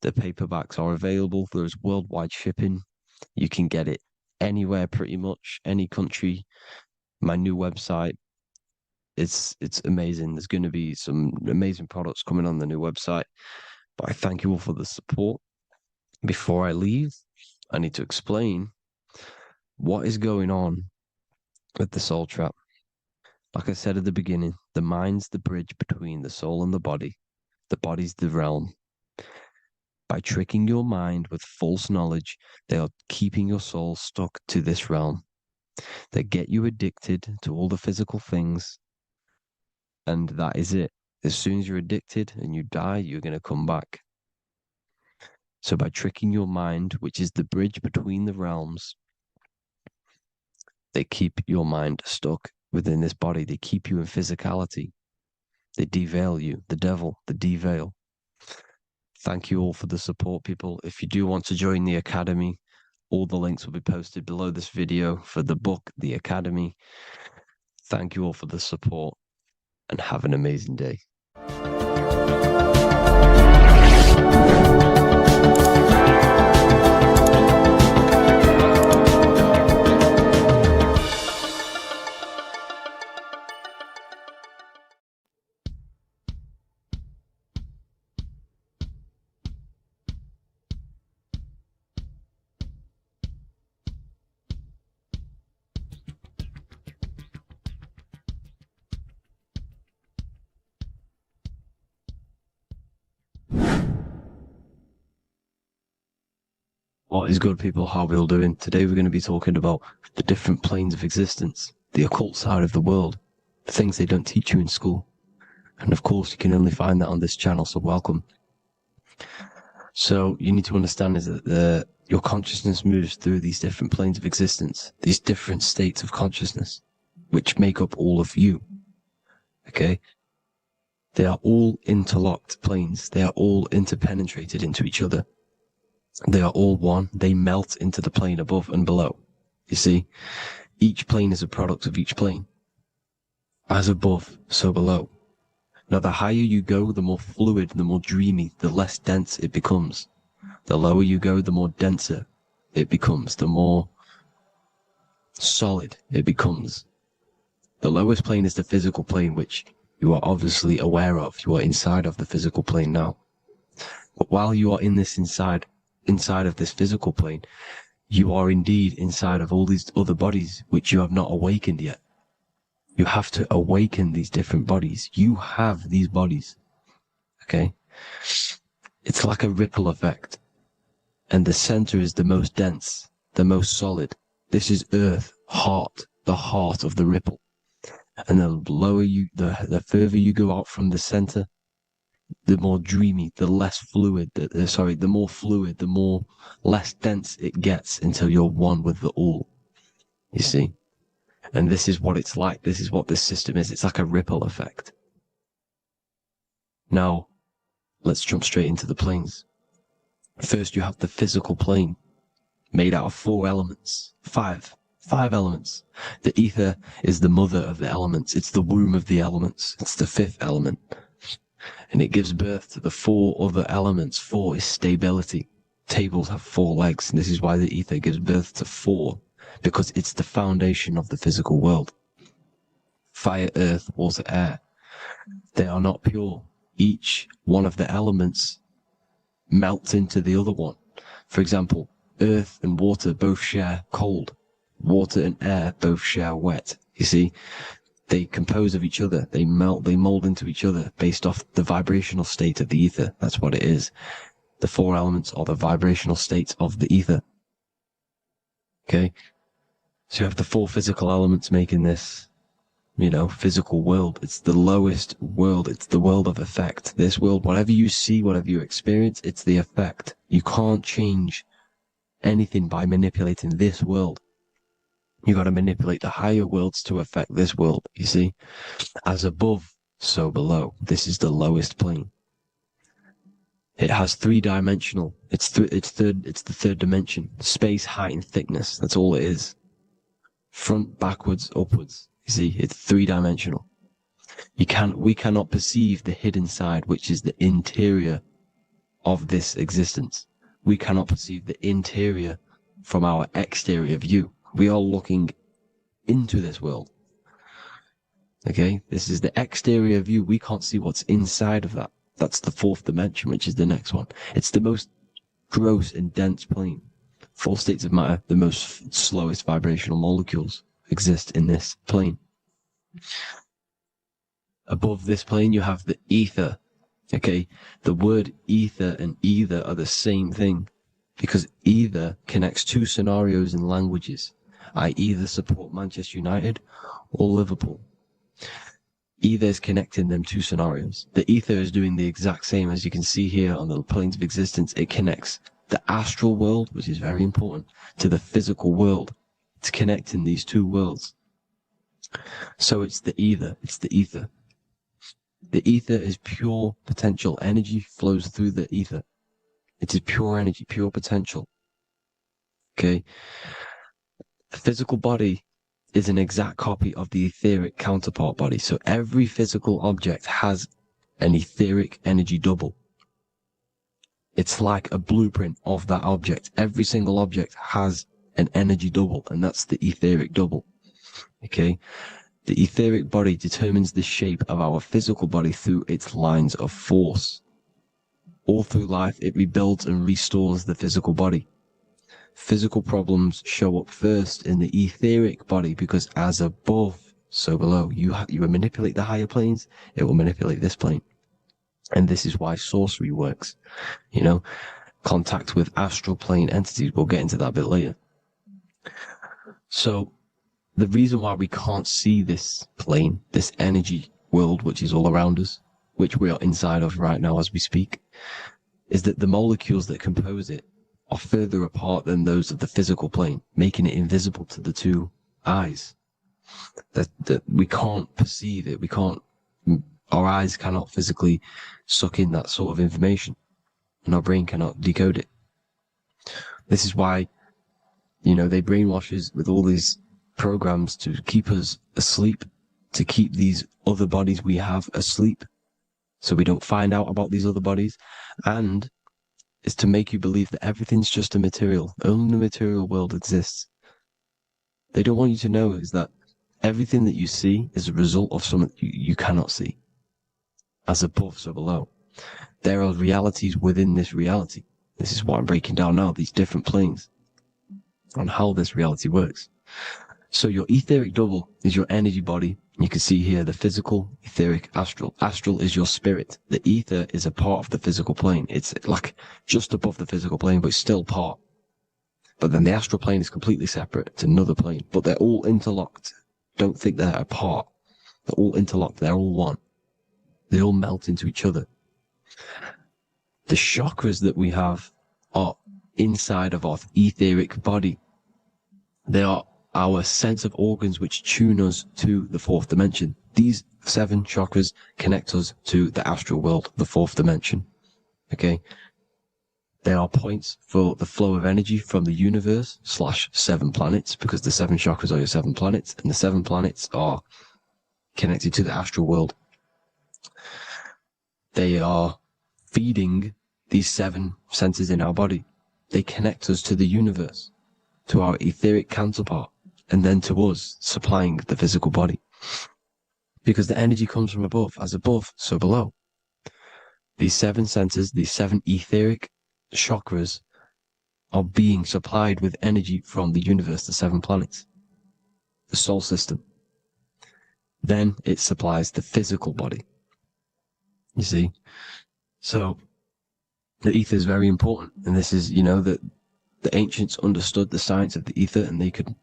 The paperbacks are available. There's worldwide shipping. You can get it anywhere, pretty much, any country. My new website, it's amazing. There's going to be some amazing products coming on the new website. But I thank you all for the support. Before I leave, I need to explain what is going on with the soul trap. Like I said at the beginning, the mind's the bridge between the soul and the body. The body's the realm. By tricking your mind with false knowledge, they are keeping your soul stuck to this realm. They get you addicted to all the physical things, and that is it. As soon as you're addicted and you die, you're going to come back. So by tricking your mind, which is the bridge between the realms, they keep your mind stuck within this body. They keep you in physicality. They deveil you, the devil, the deveil. Thank you all for the support, people. If you do want to join the Academy, all the links will be posted below this video for the book, The Academy. Thank you all for the support and have an amazing day. What is good, people? How are we all doing? Today we're going to be talking about the different planes of existence, the occult side of the world, the things they don't teach you in school. And of course, you can only find that on this channel, so welcome. So you need to understand is that your consciousness moves through these different planes of existence, these different states of consciousness, which make up all of you. Okay? They are all interlocked planes. They are all interpenetrated into each other. They are all one. They melt into the plane above and below. You see, each plane is a product of each plane. As above, so below. Now, the higher you go, the more fluid, the more dreamy, the less dense it becomes. The lower you go, the more denser it becomes, the more solid it becomes. The lowest plane is the physical plane, which you are obviously aware of. You are inside of the physical plane now. But while you are in this inside of this physical plane, you are indeed inside of all these other bodies which you have not awakened yet. You have to awaken these different bodies. You have these bodies. Okay? It's like a ripple effect. And the center is the most dense, the most solid. This is Earth, heart, the heart of the ripple. And the further you go out from the center, the more dreamy, the less fluid, the more fluid, the more less dense it gets until you're one with the all. You see? And this is what it's like. This is what this system is. It's like a ripple effect. Now, let's jump straight into the planes. First, you have the physical plane, made out of 4 elements. Five elements. The ether is the mother of the elements. It's the womb of the elements. It's the 5th element. And it gives birth to the 4 other elements. 4 is stability. Tables have 4 legs, and this is why the ether gives birth to 4, because it's the foundation of the physical world. Fire, earth, water, air. They are not pure. Each one of the elements melts into the other one. For example, earth and water both share cold. Water and air both share wet. You see? They compose of each other. They melt, they mold into each other based off the vibrational state of the ether. That's what it is. The 4 elements are the vibrational states of the ether. Okay? So you have the 4 physical elements making this, physical world. It's the lowest world. It's the world of effect. This world, whatever you see, whatever you experience, it's the effect. You can't change anything by manipulating this world. You got to manipulate the higher worlds to affect this world, you see? As above, so below. This is the lowest plane. It has 3-dimensional. It's the 3rd dimension. Space, height, and thickness. That's all it is. Front, backwards, upwards. You see, it's 3-dimensional. We cannot perceive the hidden side, which is the interior of this existence. We cannot perceive the interior from our exterior view. We are looking into this world. Okay? This is the exterior view. We can't see what's inside of that. That's the 4th dimension, which is the next one. It's the most gross and dense plane. 4 states of matter, the most slowest vibrational molecules exist in this plane. Above this plane, you have the ether. Okay? The word ether and either are the same thing, because either connects 2 scenarios in languages. I either support Manchester United or Liverpool. Either is connecting them 2 scenarios. The ether is doing the exact same, as you can see here on the planes of existence. It connects the astral world, which is very important, to the physical world. It's connecting these 2 worlds. So it's the ether. It's the ether. The ether is pure potential. Energy flows through the ether. It is pure energy, pure potential. Okay? The physical body is an exact copy of the etheric counterpart body. So every physical object has an etheric energy double. It's like a blueprint of that object. Every single object has an energy double, and that's the etheric double. Okay? The etheric body determines the shape of our physical body through its lines of force. All through life, it rebuilds and restores the physical body. Physical problems show up first in the etheric body, because as above, so below. You manipulate the higher planes, it will manipulate this plane. And this is why sorcery works. contact with astral plane entities. We'll get into that a bit later. So the reason why we can't see this plane, this energy world, which is all around us, which we are inside of right now as we speak, is that the molecules that compose it are further apart than those of the physical plane, making it invisible to the two eyes. That we can't perceive it. Our eyes cannot physically suck in that sort of information, and our brain cannot decode it. This is why, they brainwash us with all these programs to keep us asleep, to keep these other bodies we have asleep, so we don't find out about these other bodies, and is to make you believe that everything's just a material. Only the material world exists. They don't want you to know is that everything that you see is a result of something you cannot see. As above, so below. There are realities within this reality. This is what I'm breaking down now, these different planes, on how this reality works. So your etheric double is your energy body. You can see here the physical, etheric, astral. Astral is your spirit. The ether is a part of the physical plane. It's like just above the physical plane, but it's still part. But then the astral plane is completely separate. It's another plane, but they're all interlocked. Don't think they're apart. They're all interlocked. They're all one. They all melt into each other. The chakras that we have are inside of our etheric body. They are our sense of organs which tune us to the fourth dimension. These 7 chakras connect us to the astral world, the fourth dimension. Okay? They are points for the flow of energy from the universe / 7 planets, because the 7 chakras are your 7 planets, and the 7 planets are connected to the astral world. They are feeding these 7 senses in our body. They connect us to the universe, to our etheric counterpart, and then to us, supplying the physical body. Because the energy comes from above. As above, so below. These 7 senses, these 7 etheric chakras, are being supplied with energy from the universe, the 7 planets, the solar system. Then it supplies the physical body. You see? So, the ether is very important. And this is, that the ancients understood the science of the ether, and they could,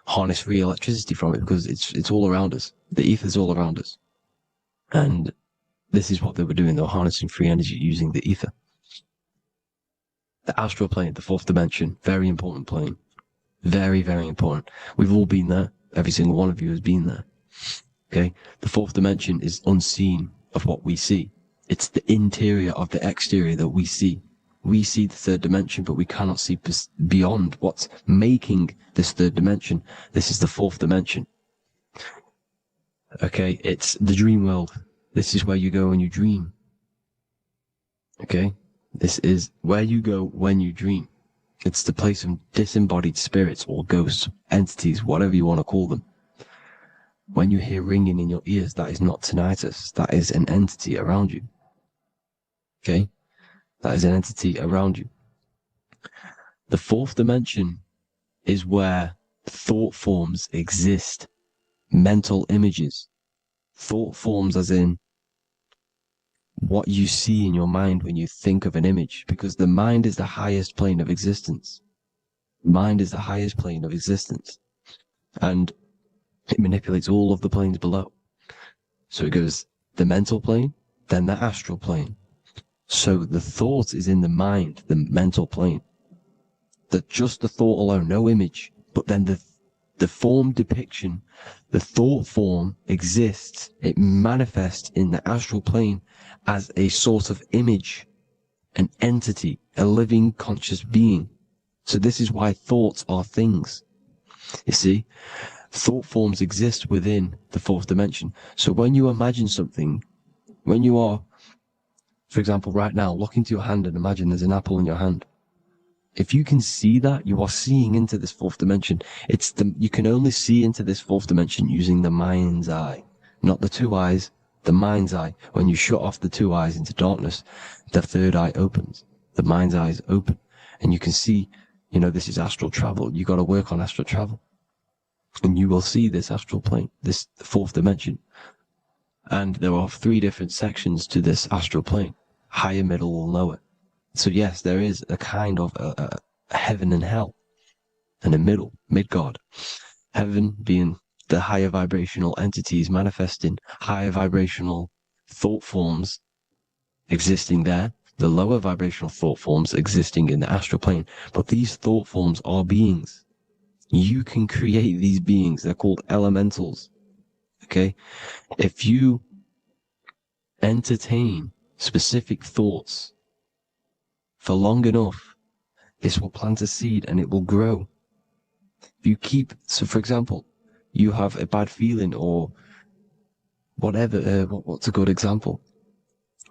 harness free electricity from it, because it's all around us. The ether is all around us. And this is what they were doing. They were harnessing free energy using the ether. The astral plane, the fourth dimension, very important plane. Very, very important. We've all been there. Every single one of you has been there. Okay? The fourth dimension is unseen of what we see. It's the interior of the exterior that we see. We see the third dimension, but we cannot see beyond what's making this third dimension. This is the fourth dimension. Okay? It's the dream world. This is where you go when you dream. Okay? This is where you go when you dream. It's the place of disembodied spirits or ghosts, entities, whatever you want to call them. When you hear ringing in your ears, that is not tinnitus. That is an entity around you. Okay? That is an entity around you. The fourth dimension is where thought forms exist. Mental images. Thought forms as in what you see in your mind when you think of an image, because the mind is the highest plane of existence. Mind is the highest plane of existence. And it manipulates all of the planes below. So it goes the mental plane, then the astral plane. So the thought is in the mind, the mental plane. That just the thought alone, no image, but then the form depiction, the thought form exists. It manifests in the astral plane as a sort of image, an entity, a living conscious being. So this is why thoughts are things. You see? Thought forms exist within the fourth dimension. So when you imagine something, when you are, for example, right now, look into your hand and imagine there's an apple in your hand. If you can see that, you are seeing into this fourth dimension. You can only see into this fourth dimension using the mind's eye, not the 2 eyes, the mind's eye. When you shut off the 2 eyes into darkness, the third eye opens. The mind's eye is open, and you can see, this is astral travel. You got to work on astral travel. And you will see this astral plane, this fourth dimension. And there are 3 different sections to this astral plane. Higher, middle, or lower. So yes, there is a kind of a heaven and hell, and a mid-God. Heaven being the higher vibrational entities manifesting higher vibrational thought forms existing there, the lower vibrational thought forms existing in the astral plane. But these thought forms are beings. You can create these beings. They're called elementals. Okay? If you entertain specific thoughts for long enough, this will plant a seed and it will grow. If you keep, so for example, you have a bad feeling or whatever, what's a good example?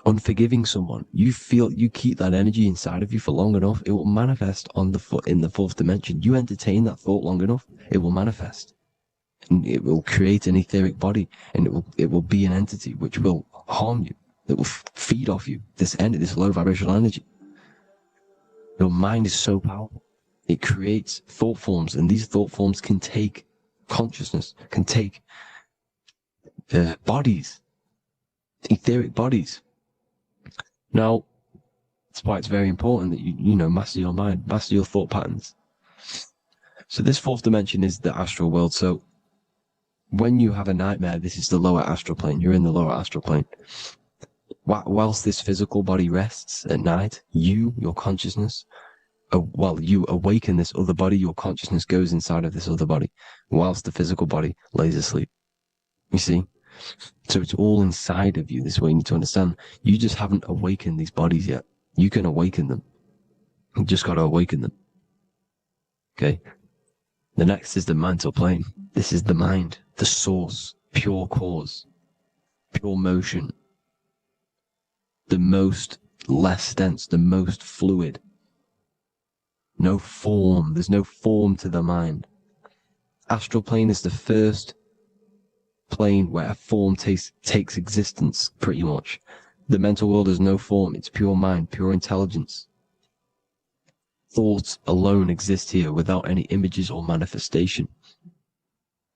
Unforgiving someone. You keep that energy inside of you for long enough, it will manifest in the fourth dimension. You entertain that thought long enough, it will manifest. And it will create an etheric body, and it will be an entity which will harm you, that will feed off you, this low vibrational energy. Your mind is so powerful. It creates thought forms, and these thought forms can take consciousness, can take bodies, etheric bodies. Now, that's why it's very important that you master your mind, master your thought patterns. So this fourth dimension is the astral world. So when you have a nightmare, this is the lower astral plane. You're in the lower astral plane. Whilst this physical body rests at night, your consciousness, you awaken this other body, your consciousness goes inside of this other body, whilst the physical body lays asleep. You see? So it's all inside of you. This is what you need to understand. You just haven't awakened these bodies yet. You can awaken them. You just got to awaken them. Okay? The next is the mental plane. This is the mind, the source, pure cause, pure motion, the most less dense, the most fluid. No form. There's no form to the mind. Astral plane is the first plane where a form takes existence, pretty much. The mental world has no form. It's pure mind, pure intelligence. Thoughts alone exist here without any images or manifestation.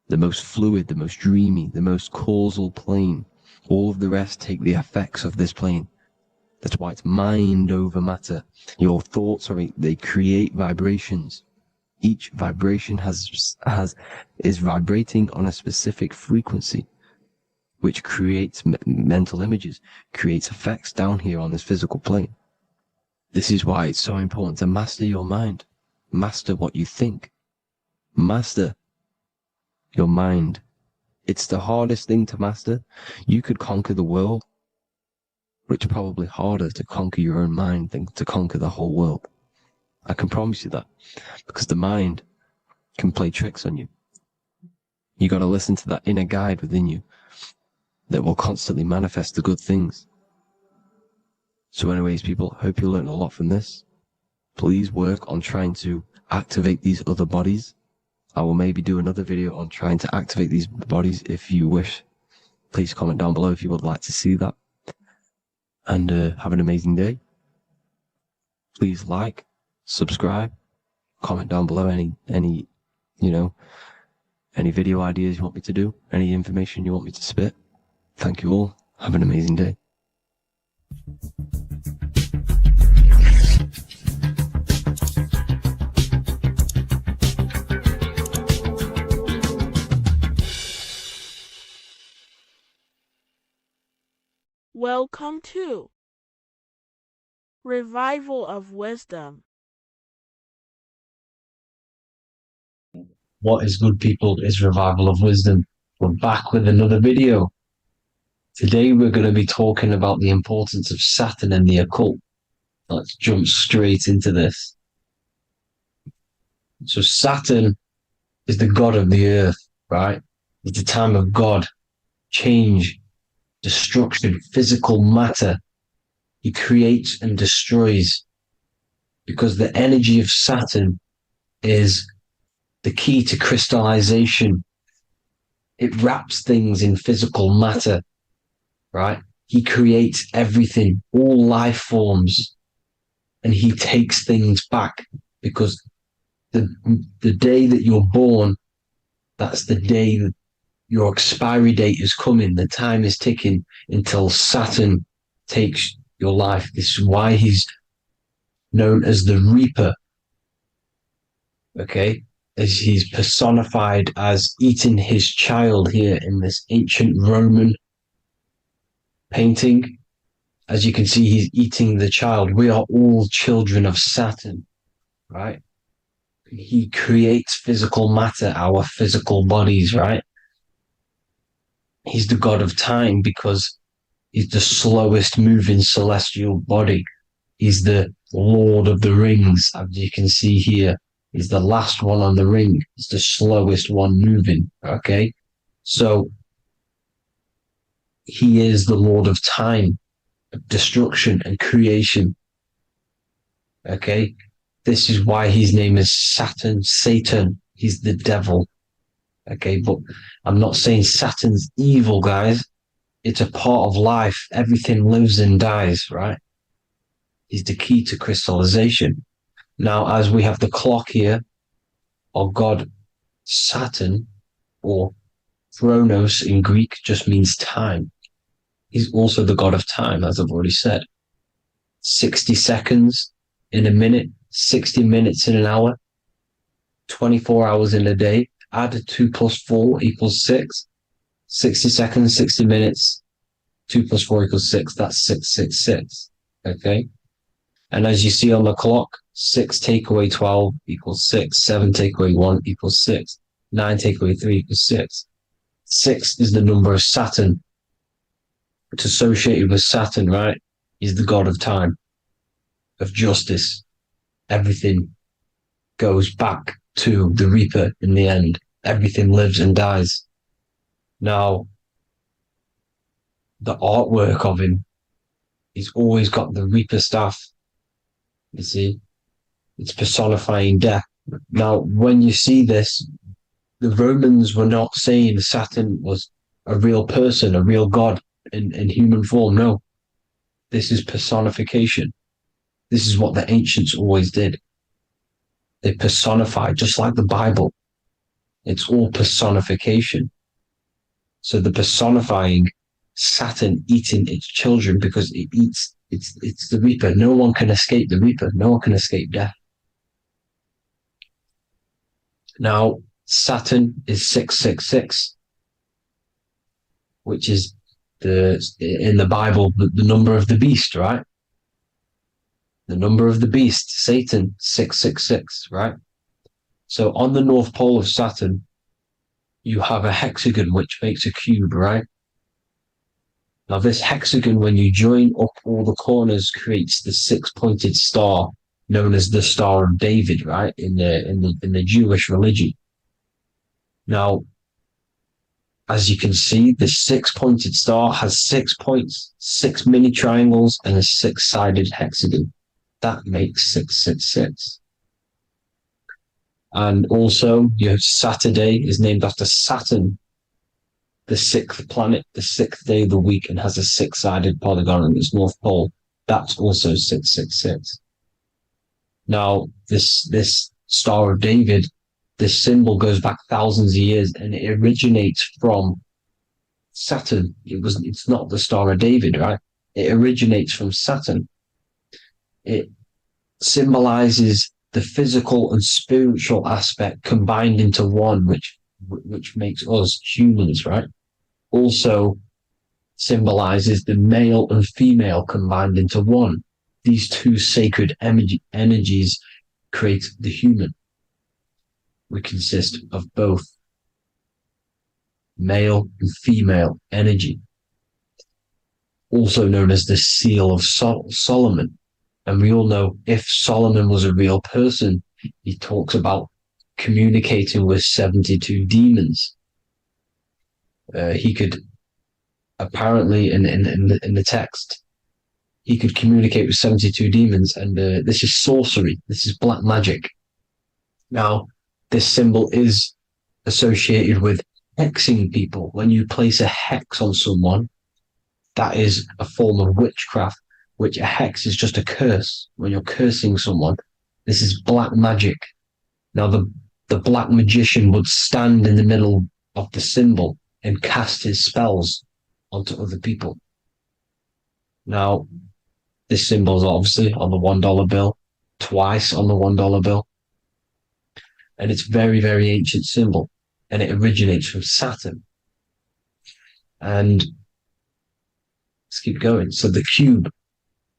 The most fluid, the most dreamy, the most causal plane. All of the rest take the effects of this plane. That's why it's mind over matter. Your thoughts they create vibrations. Each vibration is vibrating on a specific frequency, which creates mental images, creates effects down here on this physical plane. This is why it's so important to master your mind. Master what you think. Master your mind. It's the hardest thing to master. You could conquer the world, but it's probably harder to conquer your own mind than to conquer the whole world. I can promise you that, because the mind can play tricks on you. You got to listen to that inner guide within you that will constantly manifest the good things. So anyways, people, hope you learned a lot from this. Please work on trying to activate these other bodies. I will maybe do another video on trying to activate these bodies if you wish. Please comment down below if you would like to see that. And have an amazing day. Please like, subscribe, comment down below any video ideas you want me to do, any information you want me to spit. Thank you all. Have an amazing day. Welcome to Revival of Wisdom. What is good, people? Is Revival of Wisdom. We're back with another video. Today we're going to be talking about the importance of Saturn and the occult. Let's jump straight into this. So Saturn is the god of the earth, right? It's the time of God, change, destruction, physical matter. He creates and destroys, because the energy of Saturn is the key to crystallization. It wraps things in physical matter, right? He creates everything, all life forms, and he takes things back, because the day that you're born, that's the day that your expiry date is coming. The time is ticking until Saturn takes your life. This is why he's known as the Reaper. Okay, as he's personified as eating his child here in this ancient Roman painting. As you can see, he's eating the child. We are all children of Saturn, right? He creates physical matter, our physical bodies, right? He's the god of time because he's the slowest moving celestial body. He's the Lord of the Rings, as you can see here. He's the last one on the ring. He's the slowest one moving, okay? So he is the Lord of time, destruction and creation. Okay, this is why his name is Satan. He's the devil. Okay, but I'm not saying Saturn's evil, guys. It's a part of life. Everything lives and dies, right? He's the key to crystallization. Now, as we have the clock here, our god Saturn, or Chronos in Greek, just means time. He's also the god of time, as I've already said. 60 seconds in a minute, 60 minutes in an hour, 24 hours in a day. Add 2 plus 4 equals 6. 60 seconds, 60 minutes, 2 plus 4 equals 6. That's 666. Okay. And as you see on the clock, 6 take away 12 equals 6. 7 take away 1 equals 6. 9 take away 3 equals 6. 6 is the number of Saturn. It's associated with Saturn, right? He's the god of time, of justice. Everything goes back to the Reaper in the end. Everything lives and dies. Now, the artwork of him, he's always got the Reaper staff. You see, it's personifying death. Now, when you see this, the Romans were not saying Saturn was a real person, a real god in human form. No, this is personification. This is what the ancients always did. They personified, just like the Bible. It's all personification. So the personifying Saturn eating its children because it eats, it's the Reaper. No one can escape the Reaper. No one can escape death. Now, Saturn is 666, which is in the Bible, the number of the beast, right? The number of the beast, Satan, 666, right? So on the North Pole of Saturn, you have a hexagon which makes a cube, right? Now this hexagon, when you join up all the corners, creates the 6-pointed star known as the Star of David, right? In the Jewish religion. Now, as you can see, the 6-pointed star has 6 points, 6 mini triangles, and a 6-sided hexagon. That makes 666. And also, you have Saturday is named after Saturn, the 6th planet, the 6th day of the week, and has a 6-sided polygon on its north pole. That's also 666. Now, this Star of David, this symbol goes back thousands of years, and it originates from Saturn. It's not the Star of David, right? It originates from Saturn. It symbolizes the physical and spiritual aspect combined into one, which makes us humans, right? Also symbolizes the male and female combined into one. These two sacred energies create the human. We consist of both male and female energy, also known as the Seal of Solomon. And we all know if Solomon was a real person, he talks about communicating with 72 demons. He could apparently, in the text, he could communicate with 72 demons, and this is sorcery. This is black magic. Now, this symbol is associated with hexing people. When you place a hex on someone, that is a form of witchcraft, which a hex is just a curse. When you're cursing someone, this is black magic. Now, the black magician would stand in the middle of the symbol and cast his spells onto other people. Now, this symbol is obviously on the $1 bill. twice on the $1 bill. And it's very, very ancient symbol. And it originates from Saturn. And let's keep going. So the cube.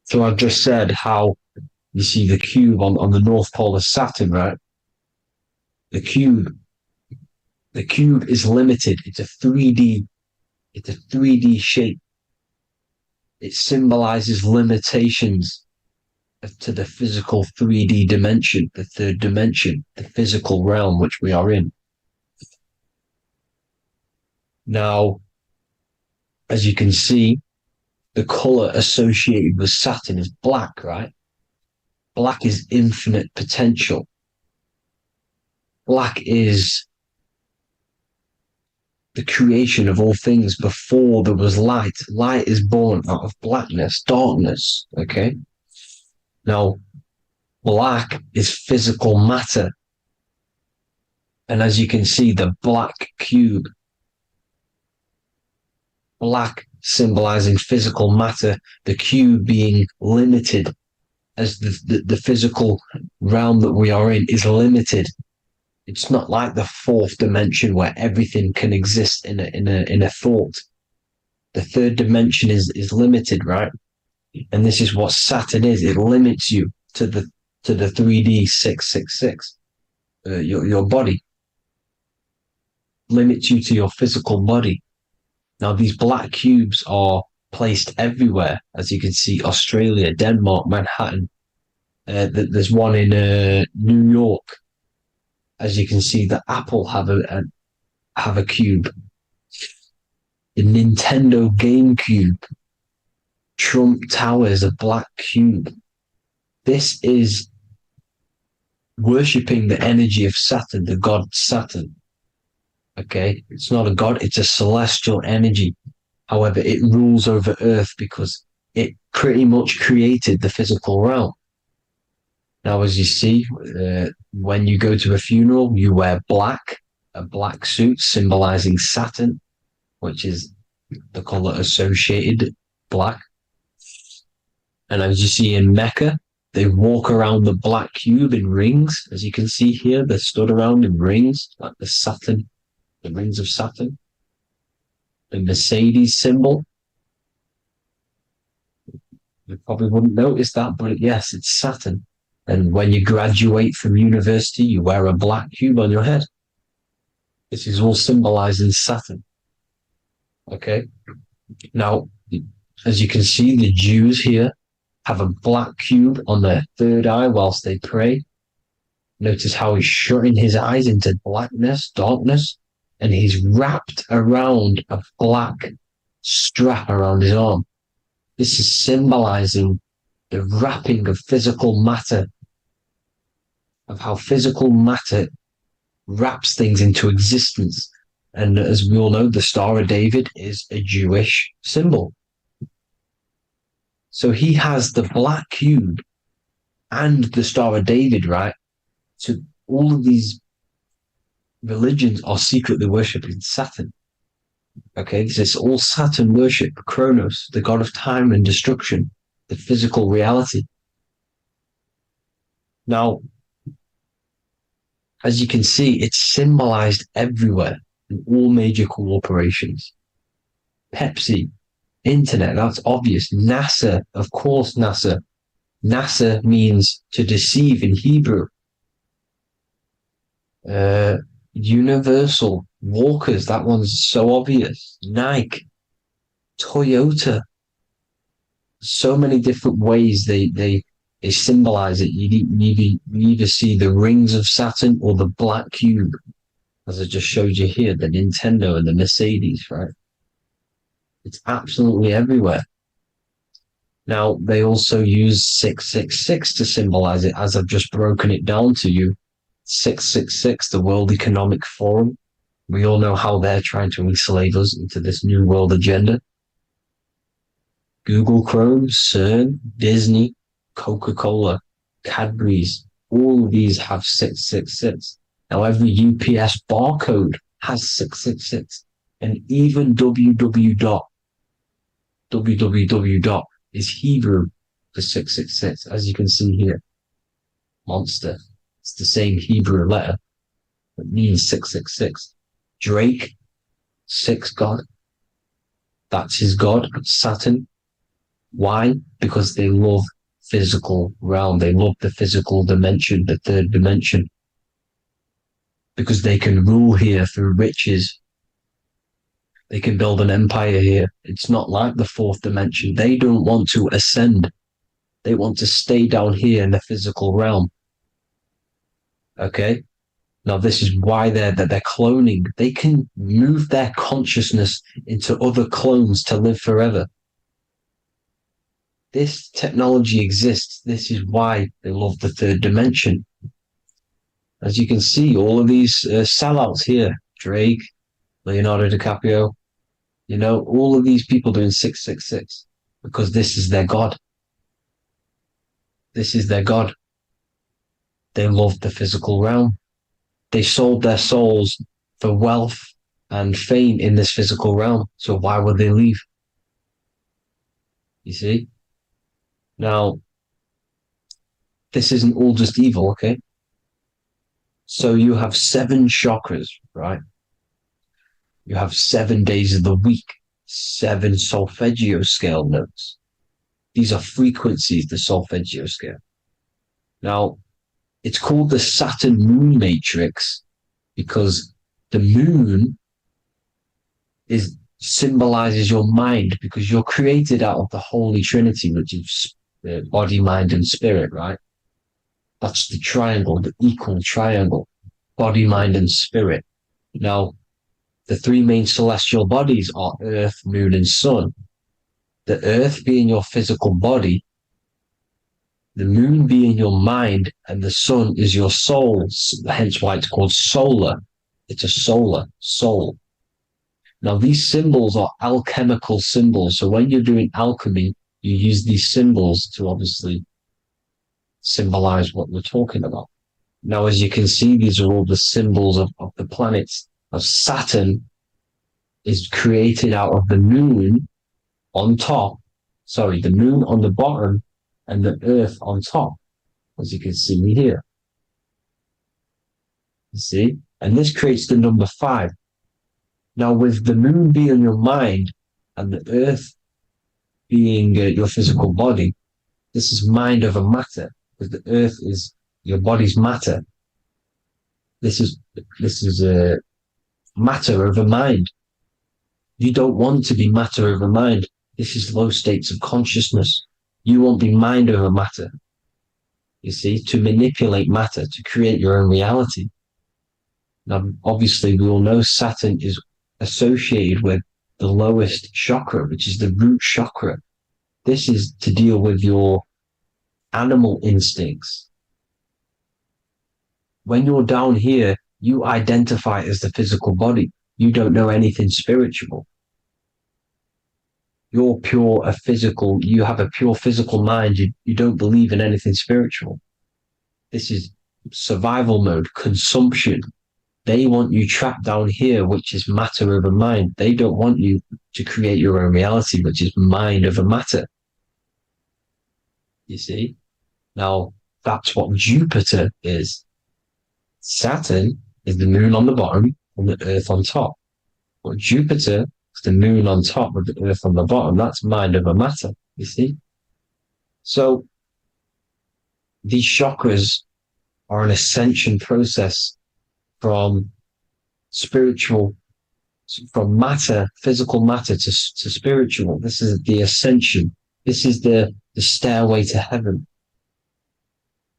So I've just said how you see the cube on the North Pole of Saturn, right? The cube is limited. It's a 3D shape. It symbolizes limitations to the physical 3D dimension, the third dimension, the physical realm which we are in. Now, as you can see, the color associated with Saturn is black, right? Black is infinite potential. Black is the creation of all things before there was light. Light is born out of blackness, darkness, okay? Now, black is physical matter. And as you can see, the black cube, black symbolizing physical matter, the cube being limited, as the physical realm that we are in is limited. It's not like the fourth dimension where everything can exist in a thought. The third dimension is limited, right? And this is what Saturn is. It limits you to the 3D 666. Your body limits you to your physical body. Now these black cubes are placed everywhere, as you can see: Australia, Denmark, Manhattan. There's one in New York. As you can see, the Apple have a cube. The Nintendo GameCube. Trump Tower is a black cube. This is worshipping the energy of Saturn, the god Saturn. Okay, it's not a god; it's a celestial energy. However, it rules over Earth because it pretty much created the physical realm. Now, as you see, when you go to a funeral, you wear black, a black suit symbolizing Saturn, which is the color associated, black. And as you see in Mecca, they walk around the black cube in rings. As you can see here, they're stood around in rings, like the Saturn, the rings of Saturn. The Mercedes symbol. You probably wouldn't notice that, but yes, it's Saturn. And when you graduate from university, you wear a black cube on your head. This is all symbolizing Saturn. Okay. Now, as you can see, the Jews here have a black cube on their third eye whilst they pray. Notice how he's shutting his eyes into blackness, darkness, and he's wrapped around a black strap around his arm. This is symbolizing the wrapping of physical matter, of how physical matter wraps things into existence. And as we all know, the Star of David is a Jewish symbol. So he has the black cube and the Star of David, right? So all of these religions are secretly worshipping Saturn. Okay, this is all Saturn worship, Kronos, the god of time and destruction, the physical reality. Now, as you can see, it's symbolized everywhere in all major corporations. Pepsi, internet, that's obvious. NASA, of course, NASA. NASA means to deceive in Hebrew. Universal, Walkers, that one's so obvious. Nike, Toyota. So many different ways they symbolize it. You either see the rings of Saturn or the black cube, as I just showed you here, the Nintendo and the Mercedes, right? It's absolutely everywhere. Now, they also use 666 to symbolize it, as I've just broken it down to you. 666, the World Economic Forum. We all know how they're trying to enslave us into this new world agenda. Google Chrome, CERN, Disney, Coca-Cola, Cadbury's, all of these have 666. Now, every UPS barcode has 666. And even www. Is Hebrew for 666, as you can see here. monster. It's the same Hebrew letter that means 666. Drake, 6 god. That's his god, Saturn. Why? Because they love physical realm. They love the physical dimension, the third dimension. Because they can rule here through riches. They can build an empire here. It's not like the fourth dimension. They don't want to ascend. They want to stay down here in the physical realm. Okay? Now, this is why they're cloning. They can move their consciousness into other clones to live forever. This technology exists. This is why they love the third dimension. As you can see, all of these sellouts here, Drake, Leonardo DiCaprio, all of these people doing 666 because this is their God. This is their God. They love the physical realm. They sold their souls for wealth and fame in this physical realm. So why would they leave? You see? Now, this isn't all just evil, okay? So you have 7 chakras, right? You have 7 days of the week, 7 solfeggio scale notes. These are frequencies, the solfeggio scale. Now, it's called the Saturn moon matrix because the moon symbolizes your mind because you're created out of the Holy Trinity, which is body, mind, and spirit, right? That's the triangle, the equal triangle, body, mind, and spirit. Now, the 3 main celestial bodies are Earth, Moon, and Sun. The Earth being your physical body, the Moon being your mind, and the Sun is your soul, hence why it's called solar. It's a solar, soul. Now, these symbols are alchemical symbols. So when you're doing alchemy, you use these symbols to obviously symbolize what we're talking about. Now, as you can see, these are all the symbols of the planets. Of Saturn is created out of the moon on top, the moon on the bottom and the earth on top, as you can see here. You see? And this creates the number 5. Now, with the moon being your mind and the earth being your physical body, this is mind over matter, because the earth is your body's matter. This is matter over mind. You don't want to be matter over mind. This is low states of consciousness. You won't be mind over matter. You see, to manipulate matter, to create your own reality. Now, obviously, we all know Saturn is associated with the lowest chakra, which is the root chakra. This is to deal with your animal instincts. When you're down here, you identify as the physical body. You don't know anything spiritual. You're you have a pure physical mind. You don't believe in anything spiritual. This is survival mode, consumption. They want you trapped down here, which is matter over mind. They don't want you to create your own reality, which is mind over matter. You see? Now, that's what Jupiter is. Saturn is the moon on the bottom and the earth on top. But Jupiter is the moon on top with the earth on the bottom. That's mind over matter, you see? So, these chakras are an ascension process from matter, physical matter to spiritual. This is the ascension. This is the stairway to heaven.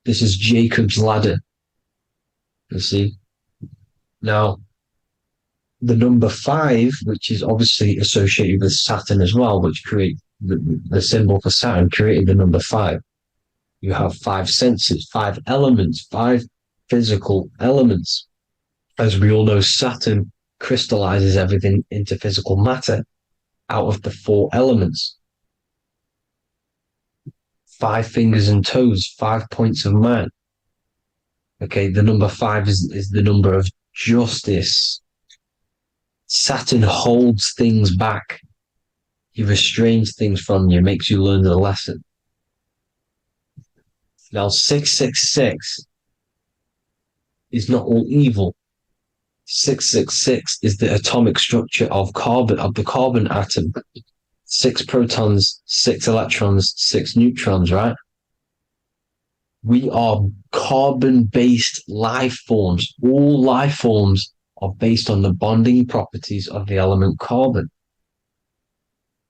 This is Jacob's ladder. You see? Now, the number 5, which is obviously associated with Saturn as well, which create the symbol for Saturn, created the number 5. You have 5 senses, 5 elements, 5 physical elements. As we all know, Saturn crystallizes everything into physical matter out of the 4 elements. 5 fingers and toes, 5 points of man. Okay, the number 5 is the number of justice. Saturn holds things back. He restrains things from you, makes you learn the lesson. Now, 666 is not all evil. 666 is the atomic structure of the carbon atom. 6 protons, 6 electrons, 6 neutrons, right? We are carbon-based life forms. All life forms are based on the bonding properties of the element carbon.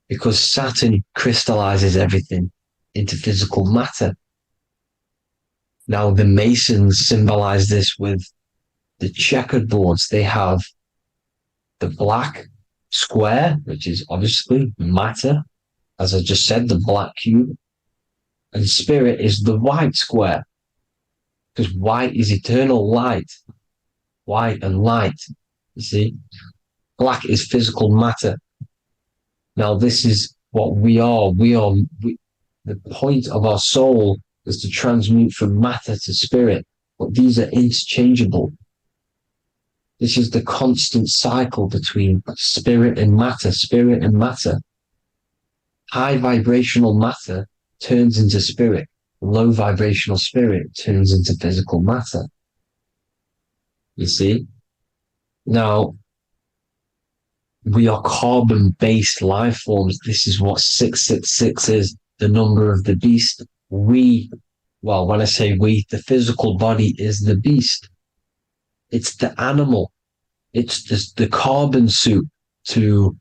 Because Saturn crystallizes everything into physical matter. Now, the Masons symbolize this with the checkered boards. They have the black square, which is obviously matter, as I just said, the black cube. And spirit is the white square, because white is eternal light. White and light, you see. Black is physical matter. Now, this is what we are. The point of our soul is to transmute from matter to spirit, but these are interchangeable. This is the constant cycle between spirit and matter, spirit and matter. High vibrational matter turns into spirit. Low vibrational spirit turns into physical matter. You see? Now, we are carbon-based life forms. This is what 666 is, the number of the beast. When I say we, the physical body is the beast. It's the animal. It's the carbon suit to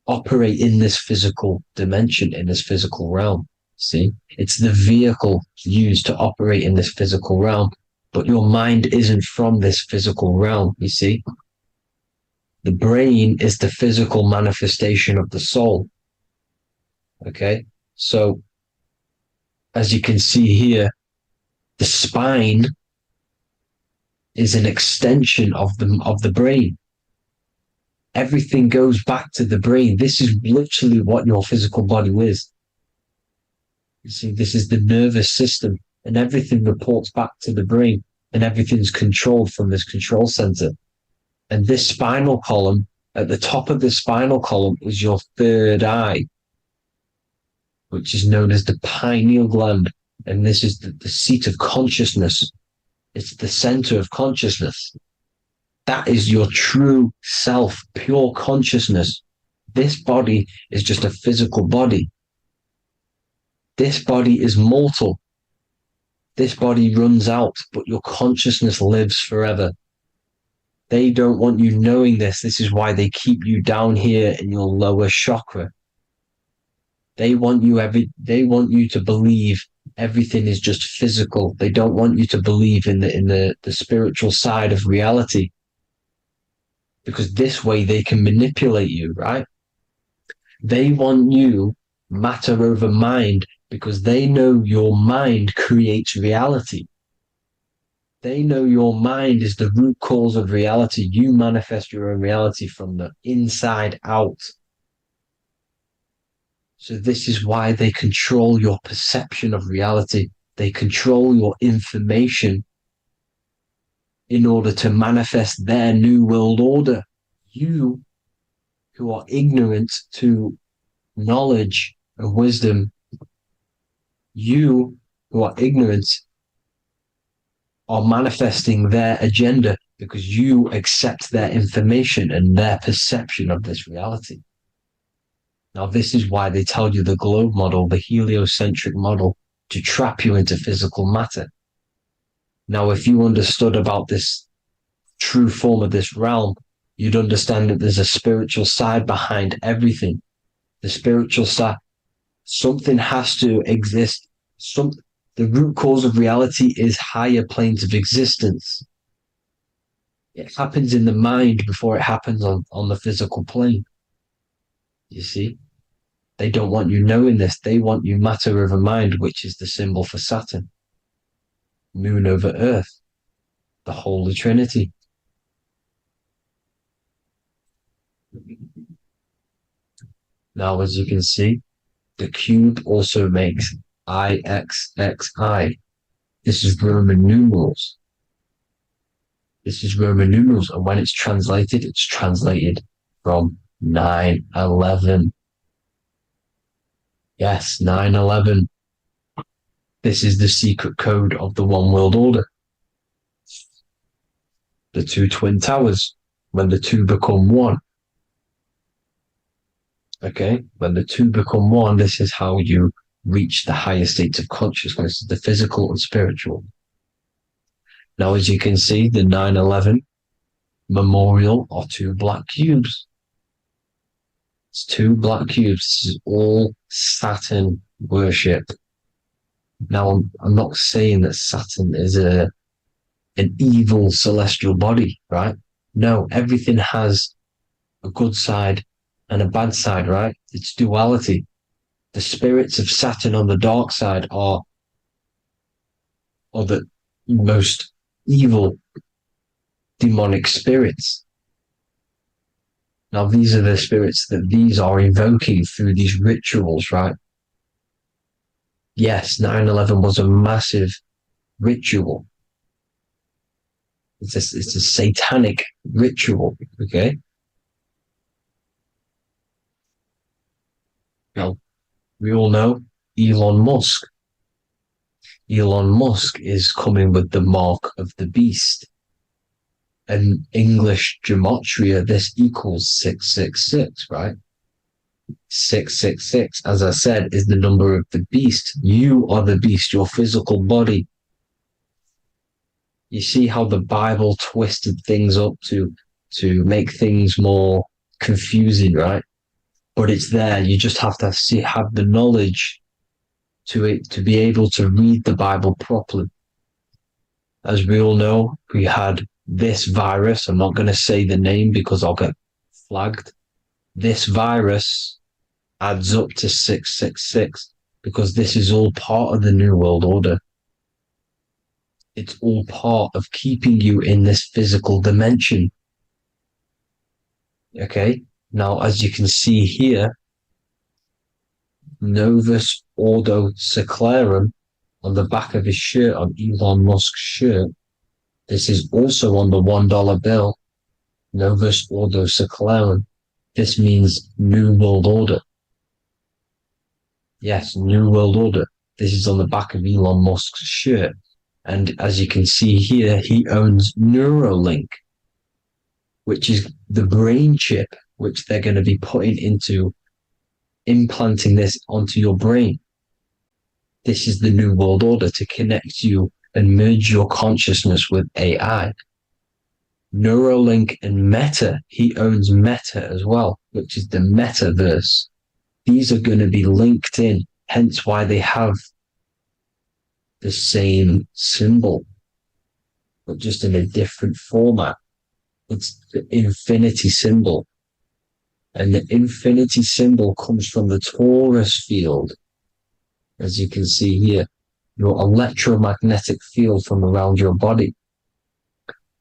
operate in this physical dimension, in this physical realm. See, it's the vehicle used to operate in this physical realm, but your mind isn't from this physical realm. You see, the brain is the physical manifestation of the soul. Okay, so as you can see here, the spine is an extension of the brain. Everything goes back to the brain. This is literally what your physical body is. You see, this is the nervous system, and everything reports back to the brain, and everything's controlled from this control center. And this spinal column, at the top of the spinal column, is your third eye, which is known as the pineal gland. And this is the seat of consciousness. It's the center of consciousness. That is your true self, pure consciousness. This body is just a physical body. This body is mortal. This body runs out, but your consciousness lives forever. They don't want you knowing this. This is why they keep you down here in your lower chakra. They want you to believe everything is just physical. They don't want you to believe in the spiritual side of reality. Because this way they can manipulate you, right? They want you matter over mind because they know your mind creates reality. They know your mind is the root cause of reality. You manifest your own reality from the inside out. So this is why they control your perception of reality. They control your information in order to manifest their new world order. You, who are ignorant to knowledge and wisdom, you who are ignorant are manifesting their agenda because you accept their information and their perception of this reality. Now, this is why they tell you the globe model, the heliocentric model, to trap you into physical matter. Now, if you understood about this true form of this realm, you'd understand that there's a spiritual side behind everything. The spiritual side, something has to exist. The root cause of reality is higher planes of existence. It happens in the mind before it happens on the physical plane. You see? They don't want you knowing this. They want you matter over mind, which is the symbol for Saturn. Moon over Earth. The Holy Trinity. Now, as you can see, the cube also makes IXXI. This is Roman numerals. This is Roman numerals, and when it's translated from 9/11. Yes, 9/11. This is the secret code of the one world order. The two twin towers, when the two become one. Okay, when the two become one, this is how you reach the higher states of consciousness, the physical and spiritual. Now, as you can see, the 9/11 memorial are two black cubes. It's two black cubes. This is all Saturn worship. Now, I'm not saying that Saturn is an evil celestial body, right? No, everything has a good side and a bad side, right? It's duality. The spirits of Saturn on the dark side are the most evil demonic spirits. Now, these are the spirits that these are invoking through these rituals, right? Yes, 9/11 was a massive ritual. It's a satanic ritual, okay? Now, we all know Elon Musk. Elon Musk is coming with the mark of the beast. In English gematria, this equals 666, right? 666, as I said, is the number of the beast. You are the beast, your physical body. You see how the Bible twisted things up to make things more confusing, right? But it's there. You just have to have the knowledge to be able to read the Bible properly. As we all know, we had this virus. I'm not going to say the name because I'll get flagged. This virus adds up to 666 because this is all part of the New World Order. It's all part of keeping you in this physical dimension. Okay, now as you can see here, Novus Ordo Secularum on the back of his shirt, on Elon Musk's shirt, this is also on the $1 bill, Novus Ordo Secularum. This means New World Order. Yes, New World Order. This is on the back of Elon Musk's shirt. And as you can see here, he owns Neuralink, which is the brain chip, which they're going to be putting into implanting this onto your brain. This is the New World Order to connect you and merge your consciousness with AI. Neuralink and Meta, he owns Meta as well, which is the metaverse. These are going to be linked in, hence why they have the same symbol, but just in a different format. It's the infinity symbol. And the infinity symbol comes from the torus field, as you can see here, your electromagnetic field from around your body.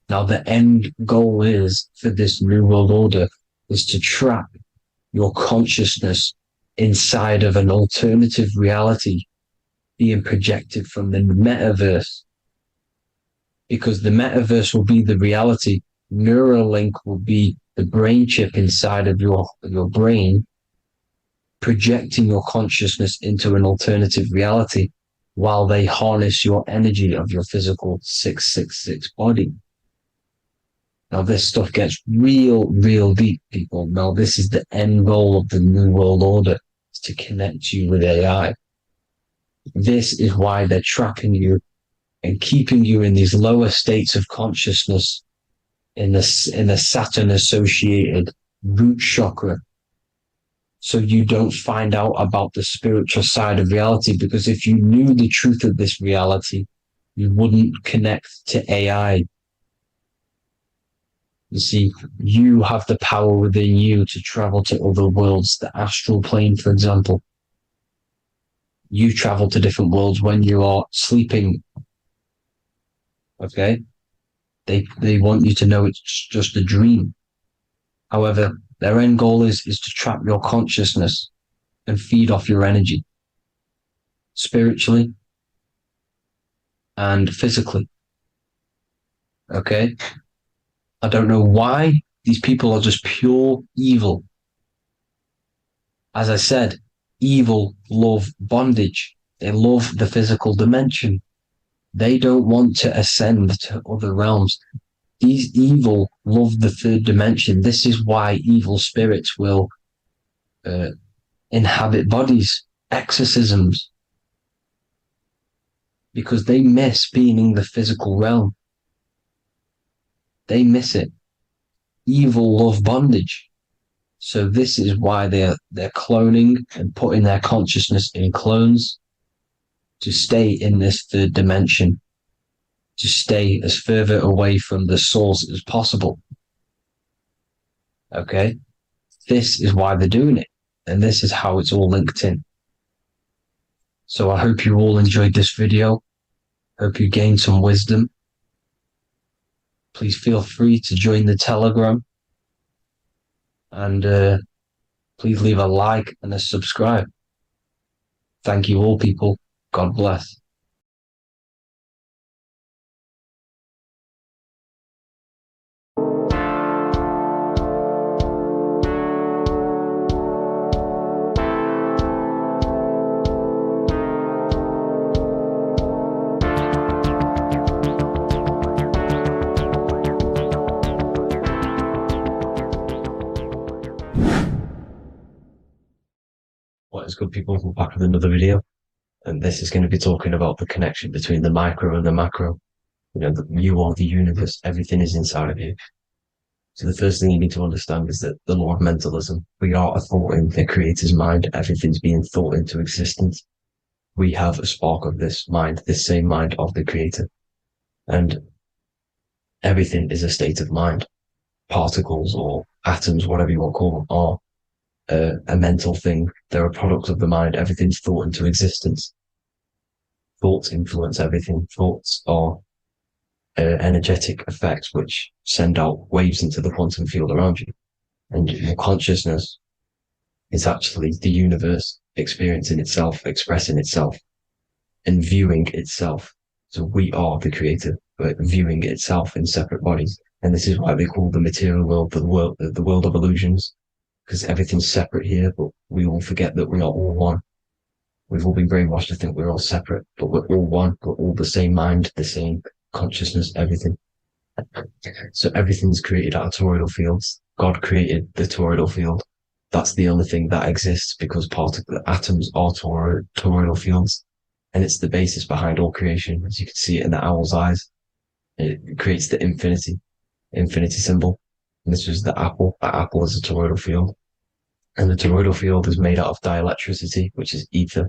Now, the end goal is for this New World Order is to trap your consciousness inside of an alternative reality being projected from the metaverse. Because the metaverse will be the reality, Neuralink will be the brain chip inside of your brain, projecting your consciousness into an alternative reality while they harness your energy of your physical 666 body. Now, this stuff gets real deep, people. Now, this is the end goal of the New World Order, is to connect you with AI. This is why they're trapping you and keeping you in these lower states of consciousness in the Saturn-associated root chakra, so you don't find out about the spiritual side of reality. Because if you knew the truth of this reality, you wouldn't connect to AI. You see, you have the power within you to travel to other worlds, the astral plane, for example. You travel to different worlds when you are sleeping. Okay? They want you to know it's just a dream. However, their end goal is to trap your consciousness and feed off your energy, spiritually and physically. Okay? I don't know why these people are just pure evil. As I said, evil love bondage. They love the physical dimension. They don't want to ascend to other realms. These evil love the third dimension. This is why evil spirits will inhabit bodies, exorcisms, because they miss being in the physical realm. They miss it. Evil love bondage. So this is why they're cloning and putting their consciousness in clones to stay in this third dimension, to stay as further away from the source as possible. Okay? This is why they're doing it. And this is how it's all linked in. So I hope you all enjoyed this video. Hope you gained some wisdom. Please feel free to join the Telegram. And please leave a like and a subscribe. Thank you all, people. God bless. What is good, people? We're back with another video. And this is going to be talking about the connection between the micro and the macro. You know, you are the universe. Everything is inside of you. So the first thing you need to understand is that the law of mentalism, we are a thought in the creator's mind. Everything's being thought into existence. We have a spark of this mind, this same mind of the creator. And everything is a state of mind. Particles or atoms, whatever you want to call them, are a mental thing. They're a product of the mind. Everything's thought into existence. Thoughts influence everything. Thoughts are energetic effects which send out waves into the quantum field around you. And your consciousness is actually the universe experiencing itself, expressing itself, and viewing itself. So we are the creator, but viewing itself in separate bodies. And this is why they call the material world the world of illusions, because everything's separate here, but we all forget that we are all one. We've all been brainwashed to think we're all separate, but we're all one. We're all the same mind, the same consciousness, everything. So everything's created out of toroidal fields. God created the toroidal field. That's the only thing that exists because atoms are toroidal fields. And it's the basis behind all creation. As you can see it in the owl's eyes. It creates the infinity symbol. And this was the apple. That apple is a toroidal field. And the toroidal field is made out of dielectricity, which is ether.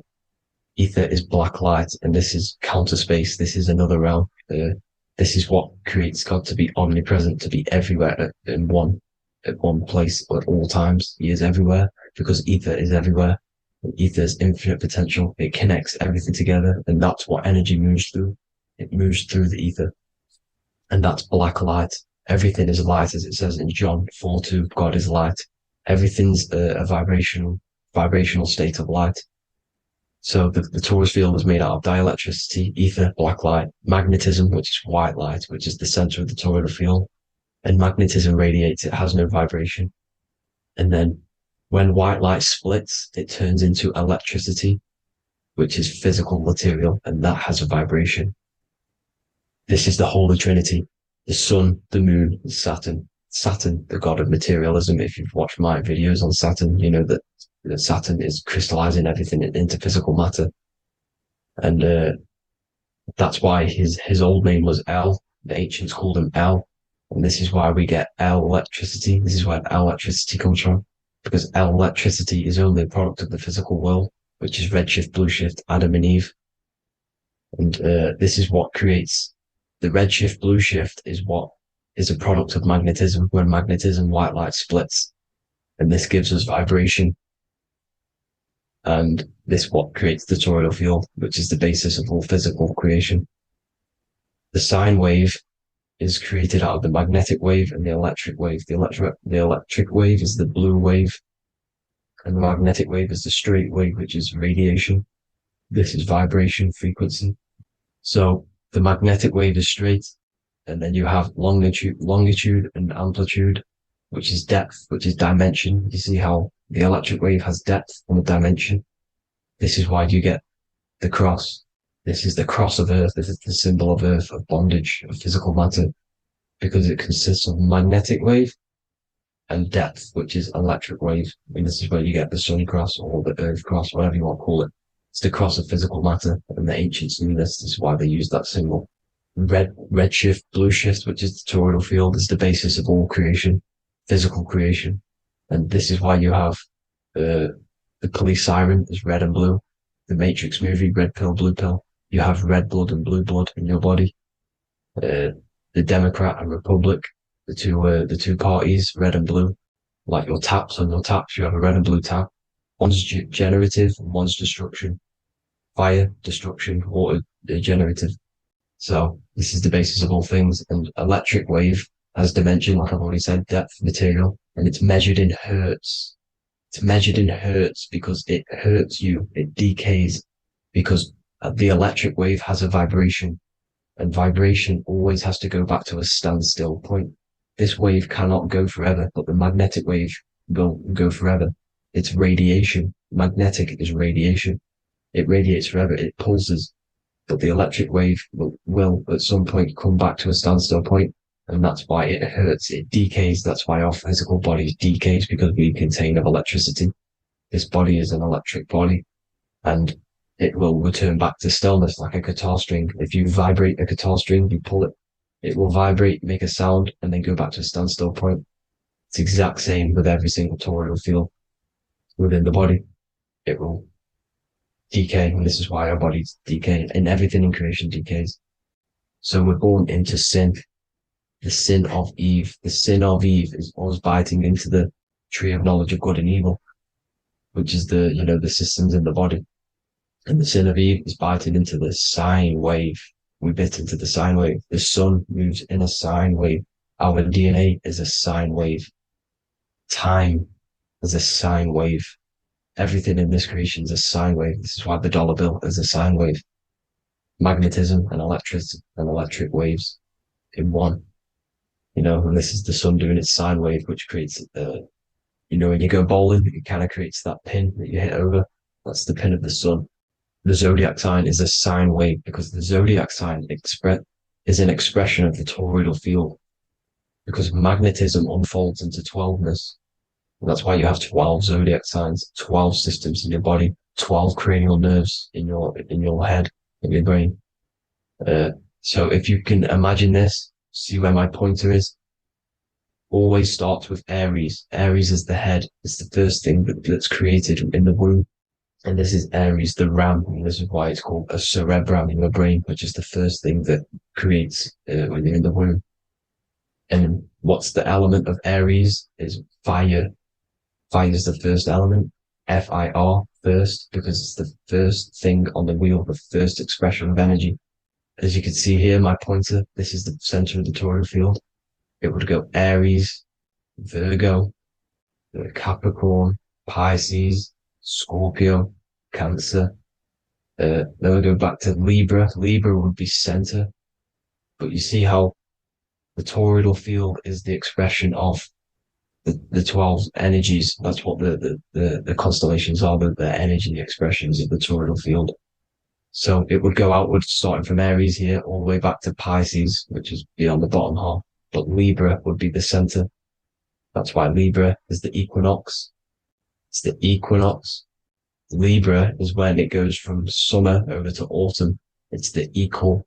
Ether is black light, and this is counter space. This is another realm. This is what creates God to be omnipresent, to be everywhere at one place at all times. He is everywhere because ether is everywhere. And ether is infinite potential. It connects everything together, and that's what energy moves through. It moves through the ether, and that's black light. Everything is light, as it says in John 4:2. God is light. Everything's a vibrational state of light. So the torus field is made out of dielectricity, ether, black light, magnetism, which is white light, which is the center of the toroidal field. And magnetism radiates, it has no vibration. And then when white light splits, it turns into electricity, which is physical material, and that has a vibration. This is the Holy Trinity, the sun, the moon, and Saturn. Saturn, the god of materialism. If you've watched my videos on Saturn, you know that Saturn is crystallizing everything into physical matter. And that's why his old name was El. The ancients called him El. And this is why we get L electricity. This is where L electricity comes from. Because L electricity is only a product of the physical world, which is redshift, blueshift, Adam and Eve. And this is what creates the redshift, blueshift is what is a product of magnetism. When magnetism, white light splits. And this gives us vibration. And this what creates the toroidal field, which is the basis of all physical creation. The sine wave is created out of the magnetic wave and the electric wave. The electric wave is the blue wave, and the magnetic wave is the straight wave, which is radiation. This is vibration frequency. So the magnetic wave is straight, and then you have longitude and amplitude, which is depth, which is dimension. You see how the electric wave has depth and a dimension. This is why you get the cross. This is the cross of Earth. This is the symbol of Earth, of bondage, of physical matter, because it consists of magnetic wave and depth, which is electric wave. I mean, this is where you get the sun cross or the earth cross, whatever you want to call it. It's the cross of physical matter, and the ancients knew this. This is why they used that symbol. Red shift, blue shift, which is the toroidal field, is the basis of all creation, physical creation. And this is why you have the police siren is red and blue. The Matrix movie, red pill, blue pill. You have red blood and blue blood in your body. The Democrat and Republic, the two parties, red and blue. Like your taps on your taps, you have a red and blue tap. One's generative and one's destruction. Fire, destruction, water, generative. So this is the basis of all things. And electric wave has dimension, like I've already said, depth, material, and it's measured in hertz. It's measured in hertz because it hurts you. It decays because the electric wave has a vibration, and vibration always has to go back to a standstill point. This wave cannot go forever, but the magnetic wave will go forever. It's radiation. Magnetic is radiation. It radiates forever. It pulses. But the electric wave will at some point come back to a standstill point, and that's why it hurts. It decays. That's why our physical body decays, because we contain of electricity. This body is an electric body, and it will return back to stillness like a guitar string. If you vibrate a guitar string, you pull it, it will vibrate, make a sound, and then go back to a standstill point. It's the exact same with every single toroidal field within the body. It will decay, and this is why our bodies decay, and everything in creation decays. So we're born into sin. The sin of Eve. The sin of Eve is us biting into the tree of knowledge of good and evil, which is the systems in the body. And the sin of Eve is biting into the sine wave. We bit into the sine wave. The sun moves in a sine wave. Our DNA is a sine wave. Time is a sine wave. Everything in this creation is a sine wave. This is why the dollar bill is a sine wave. Magnetism and electricity and electric waves in one. And this is the sun doing its sine wave, which creates, when you go bowling, it kind of creates that pin that you hit over. That's the pin of the sun. The zodiac sign is a sine wave because the zodiac sign is an expression of the toroidal field, because magnetism unfolds into 12ness. And that's why you have 12 zodiac signs, 12 systems in your body, 12 cranial nerves in your head, in your brain. So if you can imagine this, see where my pointer is. Always starts with Aries. Aries is the head. It's the first thing that's created in the womb. And this is Aries, the ram. And this is why it's called a cerebrum in your brain, which is the first thing that creates when you're in the womb. And what's the element of Aries is fire. Fire is the first element. F-I-R, first, because it's the first thing on the wheel, the first expression of energy. As you can see here, my pointer, this is the center of the toroidal field. It would go Aries, Virgo, Capricorn, Pisces, Scorpio, Cancer. Then we go back to Libra. Libra would be center. But you see how the toroidal field is the expression of the 12 energies. That's what the constellations are, the energy expressions of the toroidal field. So it would go outwards, starting from Aries here, all the way back to Pisces, which is beyond the bottom half. But Libra would be the center. That's why Libra is the equinox. It's the equinox. Libra is when it goes from summer over to autumn. It's the equal.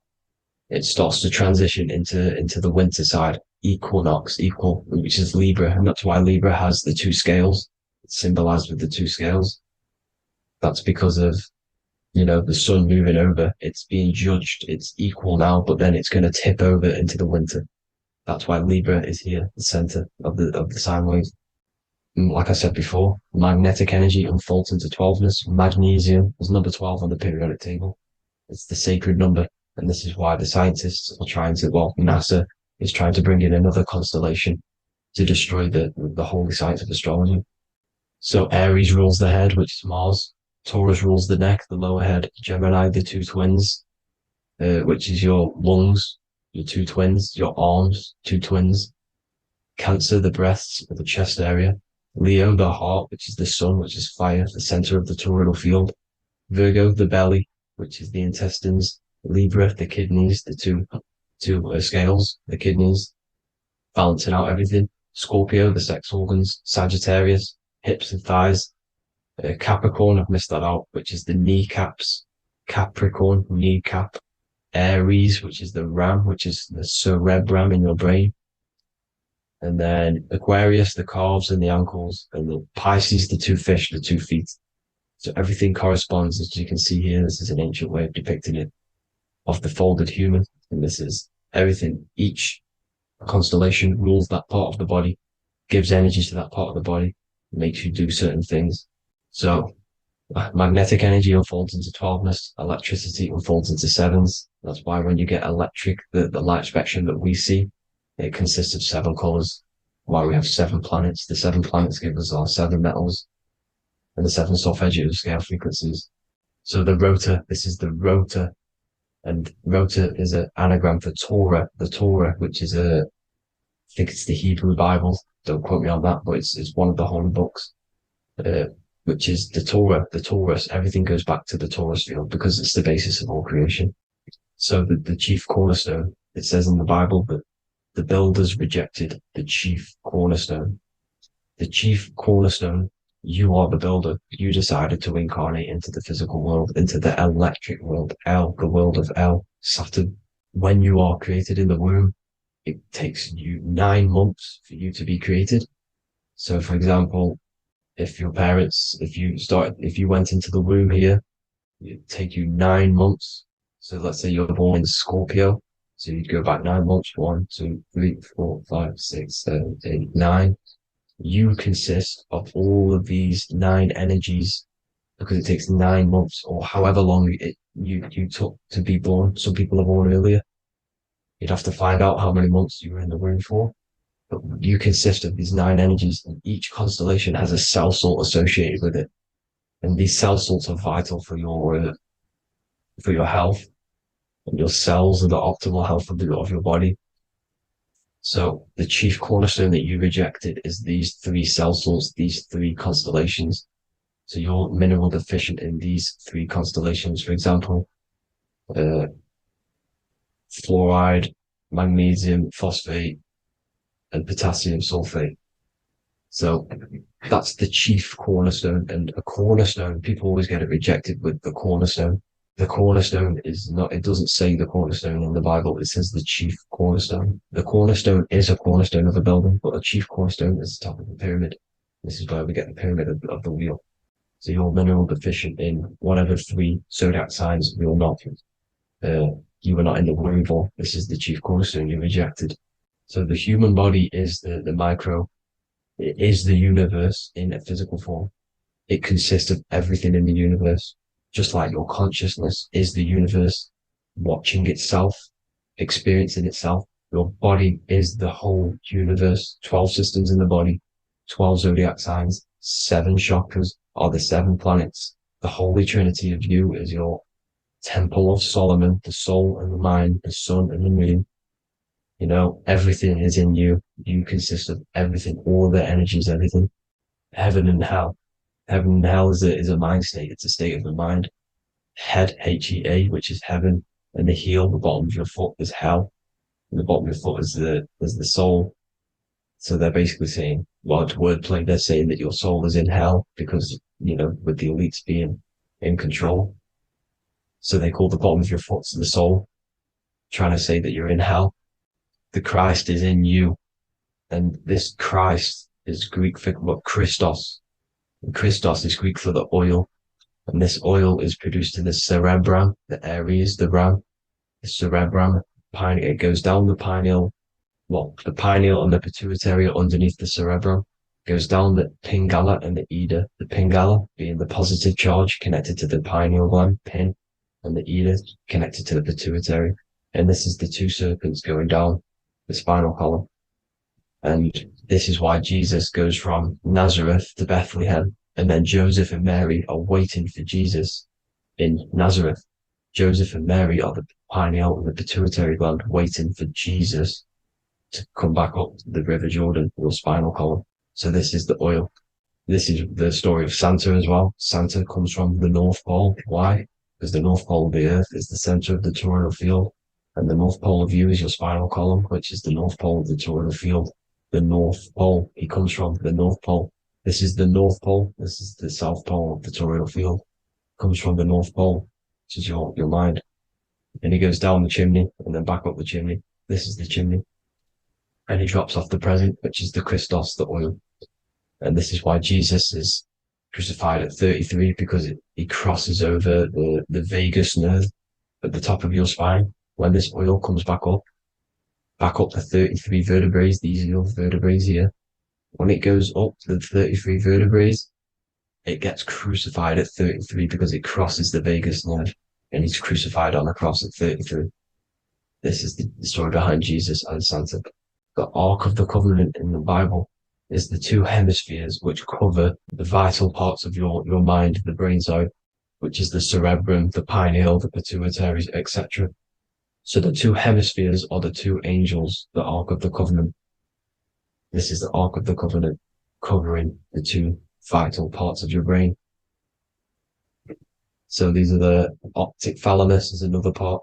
It starts to transition into the winter side. Equinox, equal, which is Libra. And that's why Libra has the two scales. It's symbolized with the two scales. That's because of, the sun moving over. It's being judged. It's equal now, but then it's going to tip over into the winter. That's why Libra is here, the center of the sine wave. And like I said before, magnetic energy unfolds into 12ness. Magnesium is number 12 on the periodic table. It's the sacred number. And this is why the scientists are NASA is trying to bring in another constellation to destroy the holy science of astrology. So Aries rules the head, which is Mars. Taurus rules the neck, the lower head. Gemini, the two twins, which is your lungs, your two twins, your arms, two twins. Cancer, the breasts, the chest area. Leo, the heart, which is the sun, which is fire, the center of the toroidal field. Virgo, the belly, which is the intestines, Libra, the kidneys, the two scales, the kidneys, balancing out everything. Scorpio, the sex organs. Sagittarius, hips and thighs. Capricorn, I've missed that out, which is the kneecaps. Capricorn, kneecap. Aries, which is the ram, which is the cerebrum in your brain. And then Aquarius, the calves and the ankles. And the Pisces, the two fish, the 2 feet. So everything corresponds, as you can see here. This is an ancient way of depicting it, of the folded human. And this is everything. Each constellation rules that part of the body, gives energy to that part of the body, makes you do certain things. So magnetic energy unfolds into 12ness, electricity unfolds into 7s. That's why when you get electric, the light spectrum that we see, it consists of 7 colors. Why we have 7 planets. The 7 planets give us our 7 metals and the 7 solfeggio scale frequencies. So the rotor, this is the rotor, and rotor is an anagram for Torah, the Torah, which is I think it's the Hebrew Bible. Don't quote me on that, but it's one of the holy books. Which is the Torah, the Taurus. Everything goes back to the Taurus field because it's the basis of all creation. So the chief cornerstone, it says in the Bible that the builders rejected the chief cornerstone. The chief cornerstone, you are the builder. You decided to incarnate into the physical world, into the electric world, the world of Saturn. When you are created in the womb, it takes you 9 months for you to be created. So for example, if your parents, if you went into the womb here, it'd take you 9 months. So let's say you're born in Scorpio. So you'd go back 9 months, 1, 2, 3, 4, 5, 6, 7, 8, 9. You consist of all of these 9 energies because it takes 9 months or however long you took to be born. Some people are born earlier. You'd have to find out how many months you were in the womb for. But you consist of these 9 energies, and each constellation has a cell salt associated with it. And these cell salts are vital for your health, and your cells are the optimal health of your body. So the chief cornerstone that you rejected is these 3 cell salts, these 3 constellations. So you're mineral deficient in these 3 constellations. For example, fluoride, magnesium, phosphate, and potassium sulfate. So that's the chief cornerstone. And a cornerstone, people always get it rejected with the cornerstone. The cornerstone is not, it doesn't say the cornerstone in the Bible, it says the chief cornerstone. The cornerstone is a cornerstone of a building, but a chief cornerstone is the top of the pyramid. This is where we get the pyramid of the wheel. So you're mineral deficient in whatever 3 zodiac signs you're not. You were not in the womb for. This is the chief cornerstone you rejected. So the human body is the micro, it is the universe in a physical form. It consists of everything in the universe, just like your consciousness is the universe watching itself, experiencing itself. Your body is the whole universe, 12 systems in the body, 12 zodiac signs, 7 chakras are the 7 planets. The Holy Trinity of you is your Temple of Solomon, the soul and the mind, the sun and the moon. You know, everything is in you. You consist of everything, all the energies, everything. Heaven and hell. Heaven and hell is a mind state. It's a state of the mind. Head, H-E-A, which is heaven, and the heel, the bottom of your foot, is hell. And the bottom of your foot is the soul. So they're basically saying, well, it's wordplay. They're saying that your soul is in hell because, you know, with the elites being in control. So they call the bottom of your foot the soul, trying to say that you're in hell. The Christ is in you. And this Christ is Greek for what? Christos. And Christos is Greek for the oil. And this oil is produced in the cerebrum, the Aries, the ram, the cerebrum. It goes down the pineal. Well, the pineal and the pituitary are underneath the cerebrum. Goes down the pingala and the ida. The pingala being the positive charge connected to the pineal gland, pin, and the ida connected to the pituitary. And this is the 2 serpents going down the spinal column. And this is why Jesus goes from Nazareth to Bethlehem, and then Joseph and Mary are waiting for Jesus in Nazareth. Joseph and Mary are the pineal and the pituitary gland waiting for Jesus to come back up the River Jordan, your spinal column. So this is the oil. This is the story of Santa as well. Santa comes from the North Pole. Why? because the North Pole of the Earth is the center of the toroidal field, and the North Pole of you is your spinal column, which is the North Pole of the toroidal field. The North Pole, he comes from the North Pole. This is the North Pole. This is the South Pole of the toroidal field. Comes from the North Pole, which is your mind. And he goes down the chimney and then back up the chimney. This is the chimney. And he drops off the present, which is the Christos, the oil. And this is why Jesus is crucified at 33, because he crosses over the vagus nerve at the top of your spine. When this oil comes back up the 33 vertebrae, these are your vertebrae here. When it goes up to the 33 vertebrae, it gets crucified at 33 because it crosses the vagus nerve, and he's crucified on a cross at 33. This is the story behind Jesus and Santa. The Ark of the Covenant in the Bible is the two hemispheres which cover the vital parts of your mind, the brain side, which is the cerebrum, the pineal, the pituitary, etc. So the two hemispheres are the two angels, the Ark of the Covenant. This is the Ark of the Covenant covering the two vital parts of your brain. So these are the optic thalamus is another part,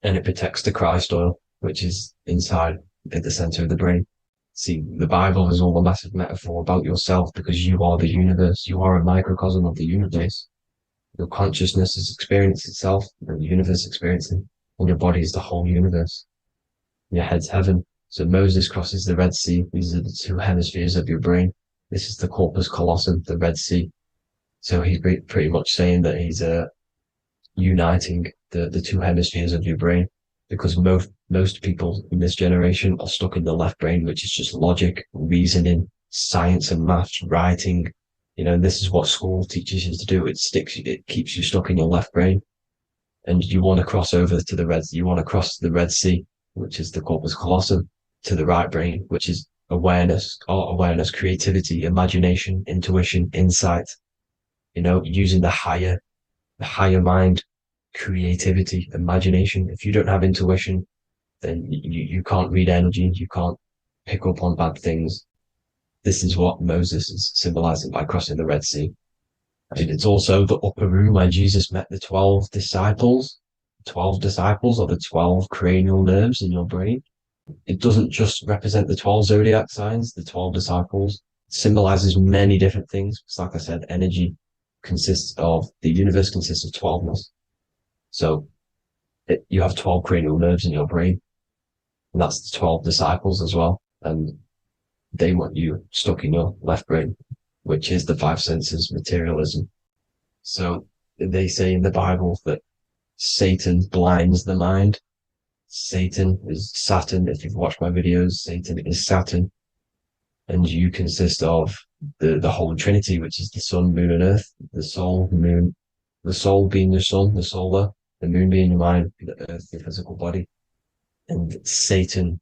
and it protects the Christ oil, which is inside at the center of the brain. See, the Bible is all a massive metaphor about yourself, because you are the universe. You are a microcosm of the universe. Your consciousness has experienced itself, and the universe experiencing, and your body is the whole universe. Your head's heaven. So Moses crosses the Red Sea. These are the two hemispheres of your brain. This is the corpus callosum, the Red Sea. So he's pretty much saying that he's uniting the two hemispheres of your brain, because most people in this generation are stuck in the left brain, which is just logic, reasoning, science and maths, writing. And this is what school teaches you to do. It keeps you stuck in your left brain. And you want to cross over to you want to cross the Red Sea, which is the corpus callosum, to the right brain, which is awareness, art awareness, creativity, imagination, intuition, insight, using the higher mind, creativity, imagination. If you don't have intuition, then you can't read energy, you can't pick up on bad things. This is what Moses is symbolizing by crossing the Red Sea. And it's also the upper room where Jesus met the 12 disciples. 12 disciples are the 12 cranial nerves in your brain. It doesn't just represent the 12 zodiac signs, the 12 disciples. It symbolizes many different things. It's like I said, energy the universe consists of 12ness. So you have 12 cranial nerves in your brain, and that's the 12 disciples as well. And they want you stuck in your left brain, which is the five senses, materialism. So they say in the Bible that Satan blinds the mind. Satan is Saturn. If you've watched my videos, Satan is Saturn. And you consist of the Holy Trinity, which is the sun, moon, and earth, the soul, the moon, the soul being your sun, the solar, the moon being your mind, the earth, your physical body. And Satan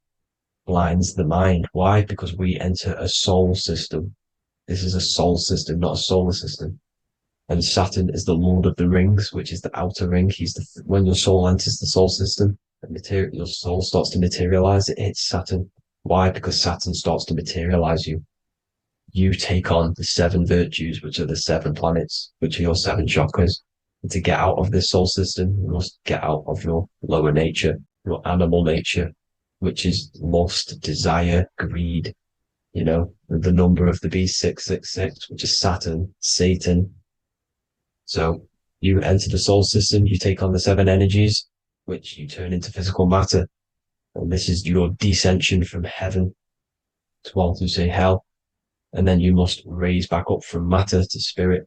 blinds the mind. Why? Because we enter a soul system. This is a soul system, not a solar system. And Saturn is the Lord of the Rings, which is the outer ring. When your soul enters the soul system, your soul starts to materialize. It hits Saturn. Why? Because Saturn starts to materialize you. You take on the 7 virtues, which are the 7 planets, which are your 7 chakras. And to get out of this soul system, you must get out of your lower nature, your animal nature, which is lust, desire, greed. The number of the beast, 666, which is Saturn, Satan. So you enter the soul system, you take on the 7 energies, which you turn into physical matter. And this is your descension from heaven to say hell. And then you must raise back up from matter to spirit.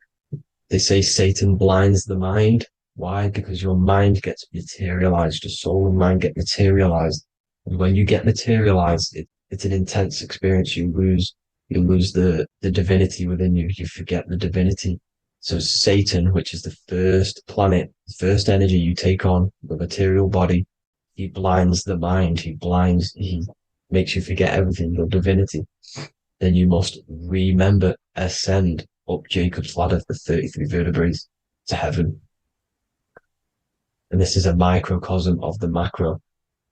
They say Satan blinds the mind. Why? Because your mind gets materialized. Your soul and mind get materialized. And when you get materialized, it's an intense experience. You lose the divinity within you. You forget the divinity. So Satan, which is the first planet, the first energy you take on, the material body, he blinds the mind. He makes you forget everything, your divinity. Then you must remember, ascend up Jacob's ladder, the 33 vertebrae, to heaven. And this is a microcosm of the macro,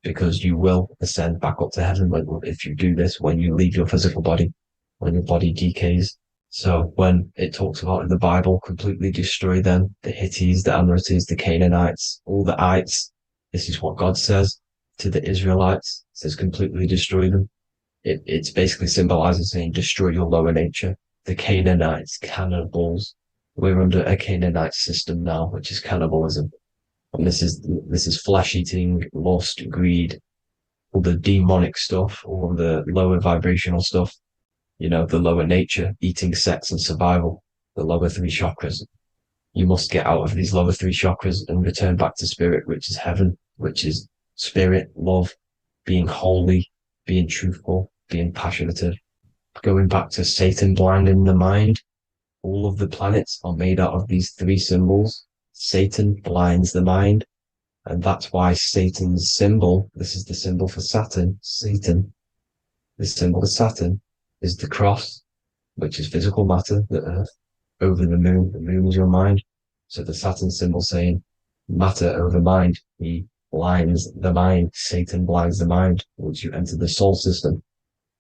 because you will ascend back up to heaven if you do this, when you leave your physical body, when your body decays. So when it talks about in the Bible, completely destroy them, the Hittites, the Amorites, the Canaanites, all the ites, this is what God says to the Israelites. It says completely destroy them. It's basically symbolizing saying destroy your lower nature. The Canaanites, cannibals. We're under a Canaanite system now, which is cannibalism. And this is flesh eating, lust, greed, all the demonic stuff, all the lower vibrational stuff, the lower nature, eating, sex, and survival, the lower three chakras. You must get out of these lower three chakras and return back to spirit, which is heaven, which is spirit, love, being holy, being truthful, being passionate, going back to Satan blinding the mind. All of the planets are made out of these three symbols. Satan blinds the mind. And that's why Satan's symbol, this is the symbol for Saturn, Satan, the symbol of Saturn is the cross, which is physical matter, the earth, over the moon. The moon is your mind. So the Saturn symbol saying matter over mind. He blinds the mind. Satan blinds the mind once you enter the soul system.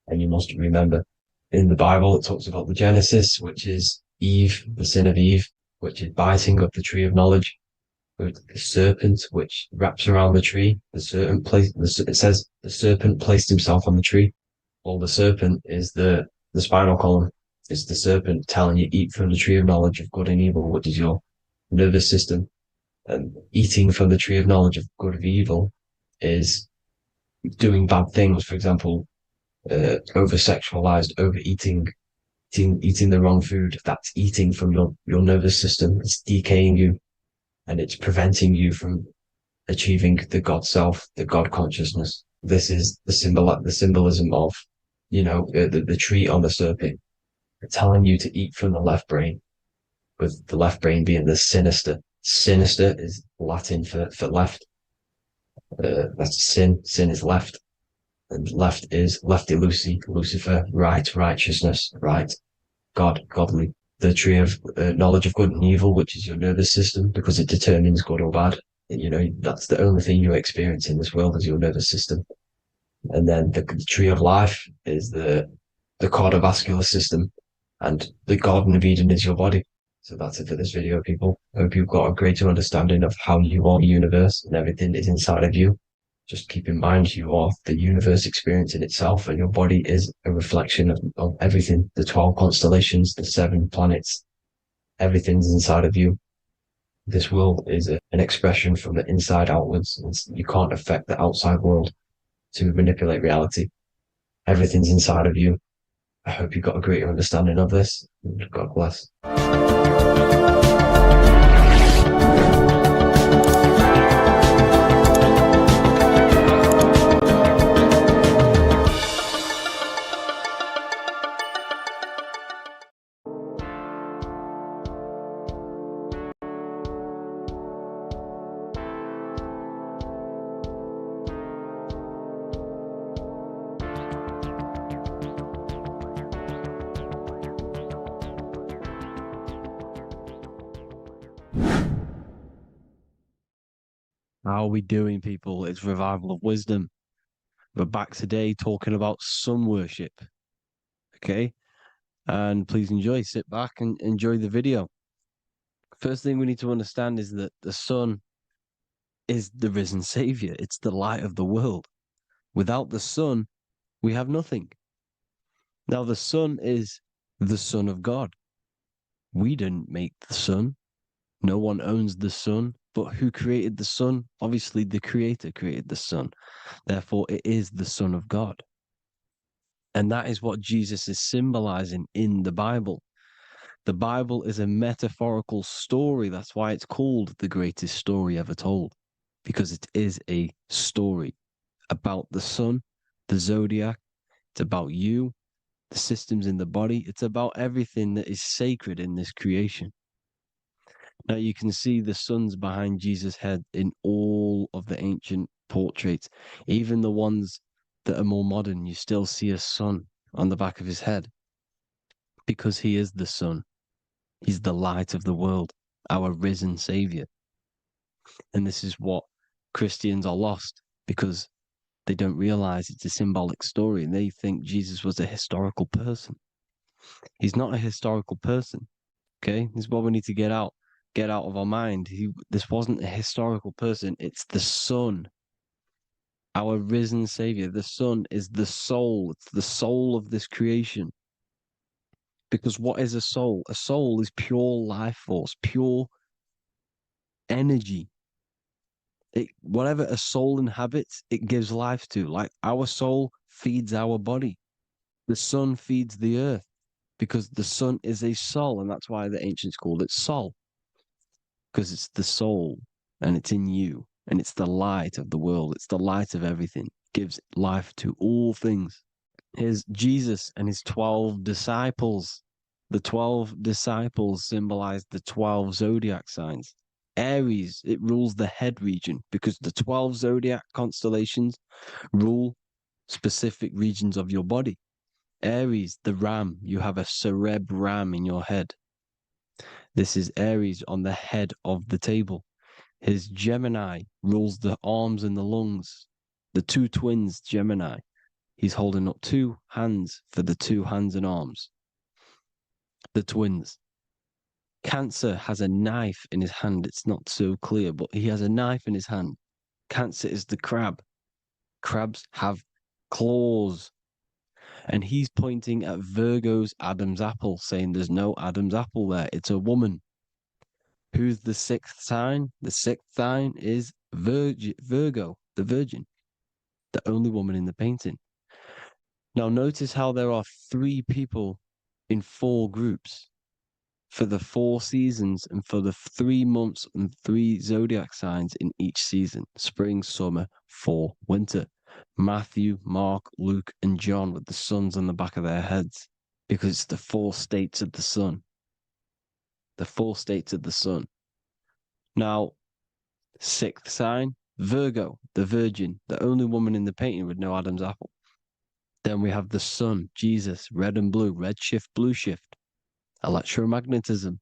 And you must remember, in the Bible, it talks about the Genesis, which is Eve, the sin of Eve, which is biting of the tree of knowledge. With the serpent, which wraps around the tree. It says the serpent placed himself on the tree. Well, the serpent is the spinal column. It's the serpent telling you eat from the tree of knowledge of good and evil, which is your nervous system. And eating from the tree of knowledge of good and evil is doing bad things. For example, over-sexualized, overeating, eating the wrong food. That's eating from your nervous system. It's decaying you. And it's preventing you from achieving the God self, the God consciousness. This is the symbolism of, the tree on the serpent, telling you to eat from the left brain, with the left brain being the sinister. Sinister is Latin for left. That's sin. Sin is left. And left is lefty Lucy, Lucifer, right, righteousness, right, God, godly. The tree of knowledge of good and evil, which is your nervous system, because it determines good or bad. That's the only thing you experience in this world is your nervous system. And then the tree of life is the cardiovascular system, and the Garden of Eden is your body. So that's it for this video, people. I hope you've got a greater understanding of how you are the universe and everything is inside of you. Just keep in mind you are the universe experience in itself, and your body is a reflection of everything. The 12 constellations, the 7 planets, everything's inside of you. This world is an expression from the inside outwards. You can't affect the outside world to manipulate reality. Everything's inside of you. I hope you got a greater understanding of this. God bless. How are we doing, people? It's Revival of Wisdom. We're back today talking about sun worship. Okay? And please enjoy, sit back and enjoy the video. First thing we need to understand is that the sun is the risen savior. It's the light of the world. Without the sun, we have nothing. Now, the sun is the Son of God. We didn't make the sun. No one owns the sun. But who created the sun? Obviously, the Creator created the sun. Therefore, it is the Son of God. And that is what Jesus is symbolizing in the Bible. The Bible is a metaphorical story. That's why it's called the greatest story ever told, because it is a story about the sun, the zodiac. It's about you, the systems in the body. It's about everything that is sacred in this creation. Now you can see the suns behind Jesus' head in all of the ancient portraits, even the ones that are more modern. You still see a sun on the back of his head because he is the sun. He's the light of the world, our risen savior. And this is what Christians are lost because they don't realize it's a symbolic story and they think Jesus was a historical person. He's not a historical person. Okay, this is what we need to get out of our mind. This wasn't a historical person. It's the Son, our risen Savior. The Son is the soul. It's the soul of this creation. Because what is a soul? A soul is pure life force, pure energy. Whatever a soul inhabits, it gives life to. Like our soul feeds our body. The sun feeds the earth because the sun is a soul, and that's why the ancients called it Sol, because it's the soul and it's in you, and it's the light of the world. It's the light of everything. It gives life to all things. Here's Jesus and his 12 disciples. The 12 disciples symbolize the 12 zodiac signs. Aries, it rules the head region because the 12 zodiac constellations rule specific regions of your body. Aries, the ram, you have a cerebrum in your head. This is Aries on the head of the table. His Gemini rules the arms and the lungs. The two twins, Gemini. He's holding up two hands for the two hands and arms. The twins. Cancer has a knife in his hand. It's not so clear, but he has a knife in his hand. Cancer is the crab. Crabs have claws. And he's pointing at Virgo's Adam's apple, saying there's no Adam's apple there. It's a woman. Who's the sixth sign? The sixth sign is Virgo, the Virgin, the only woman in the painting. Now notice how there are 3 people in 4 groups for the 4 seasons and for the 3 months and 3 zodiac signs in each season: spring, summer, fall, winter. Matthew, Mark, Luke, and John with the suns on the back of their heads, because it's the 4 states of the sun. The 4 states of the sun. Now, 6th sign, Virgo, the Virgin, the only woman in the painting with no Adam's apple. Then we have the sun, Jesus, red and blue, red shift, blue shift. Electromagnetism.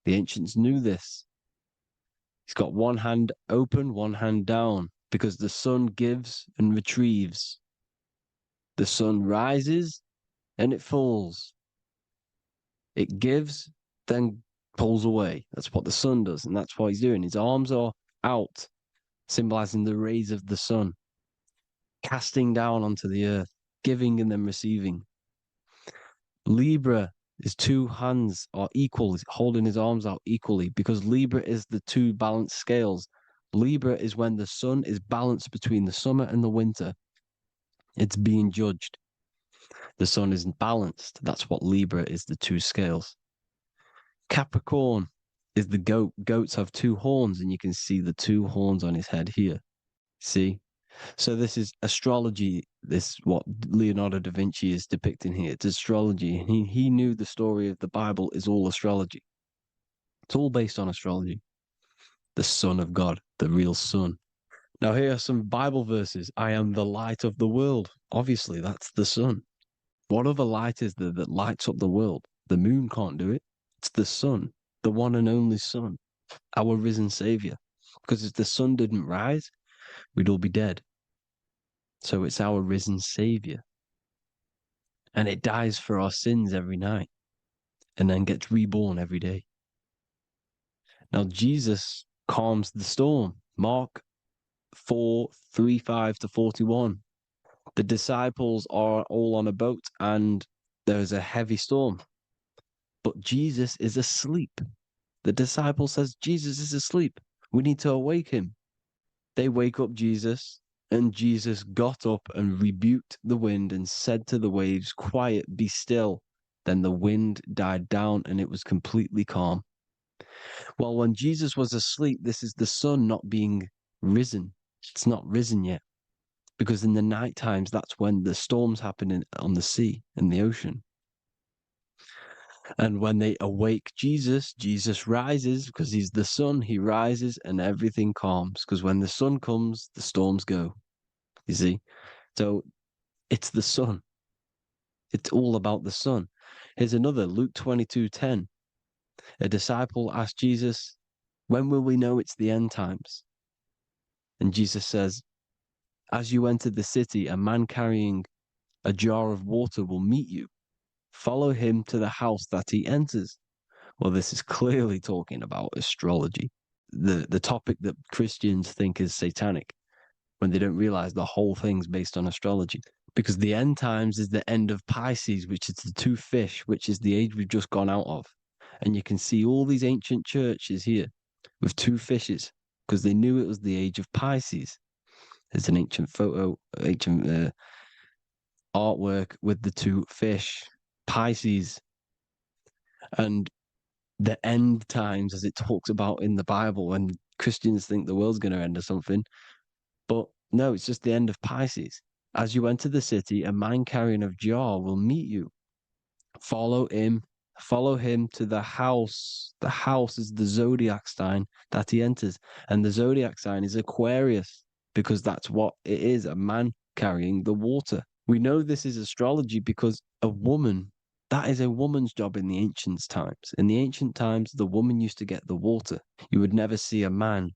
The ancients knew this. He's got one hand open, one hand down, because the sun gives and retrieves. The sun rises and it falls. It gives, then pulls away. That's what the sun does, and that's what he's doing. His arms are out, symbolizing the rays of the sun, casting down onto the earth, giving and then receiving. Libra, his 2 hands are equal, he's holding his arms out equally, because Libra is the 2 balanced scales. Libra is when the sun is balanced between the summer and the winter. It's being judged. The sun isn't balanced. That's what Libra is, the 2 scales. Capricorn is the goat. Goats have 2 horns, and you can see the 2 horns on his head here. See? So this is astrology. This is what Leonardo da Vinci is depicting here. It's astrology. He knew the story of the Bible is all astrology. It's all based on astrology. The Son of God, the real Son. Now here are some Bible verses. I am the light of the world. Obviously, that's the sun. What other light is there that lights up the world? The moon can't do it. It's the sun, the one and only Son, our risen Savior. Because if the sun didn't rise, we'd all be dead. So it's our risen Savior. And it dies for our sins every night and then gets reborn every day. Now, Jesus calms the storm. Mark 4:35-41. The disciples are all on a boat and there's a heavy storm. But Jesus is asleep. The disciple says, Jesus is asleep. We need to awake him. They wake up Jesus, and Jesus got up and rebuked the wind and said to the waves, quiet, be still. Then the wind died down and it was completely calm. Well, when Jesus was asleep, this is the sun not being risen. It's not risen yet. Because in the night times, that's when the storms happen on the sea, in the ocean. And when they awake Jesus, Jesus rises because he's the sun. He rises and everything calms. Because when the sun comes, the storms go. You see? So it's the sun. It's all about the sun. Here's another, Luke 22:10. A disciple asked Jesus, when will we know it's the end times? And Jesus says, as you enter the city, a man carrying a jar of water will meet you. Follow him to the house that he enters. Well, this is clearly talking about astrology, the topic that Christians think is satanic, when they don't realize the whole thing's based on astrology. Because the end times is the end of Pisces, which is the two fish, which is the age we've just gone out of. And you can see all these ancient churches here with two fishes, because they knew it was the age of Pisces. There's an ancient photo, ancient artwork with the two fish, Pisces. And the end times, as it talks about in the Bible, and Christians think the world's going to end or something. But no, it's just the end of Pisces. As you enter the city, a man carrying a jar will meet you. Follow him to the house. The house is the zodiac sign that he enters. And the zodiac sign is Aquarius, because that's what it is, a man carrying the water. We know this is astrology because a woman, that is a woman's job in the ancient times. In the ancient times, the woman used to get the water. You would never see a man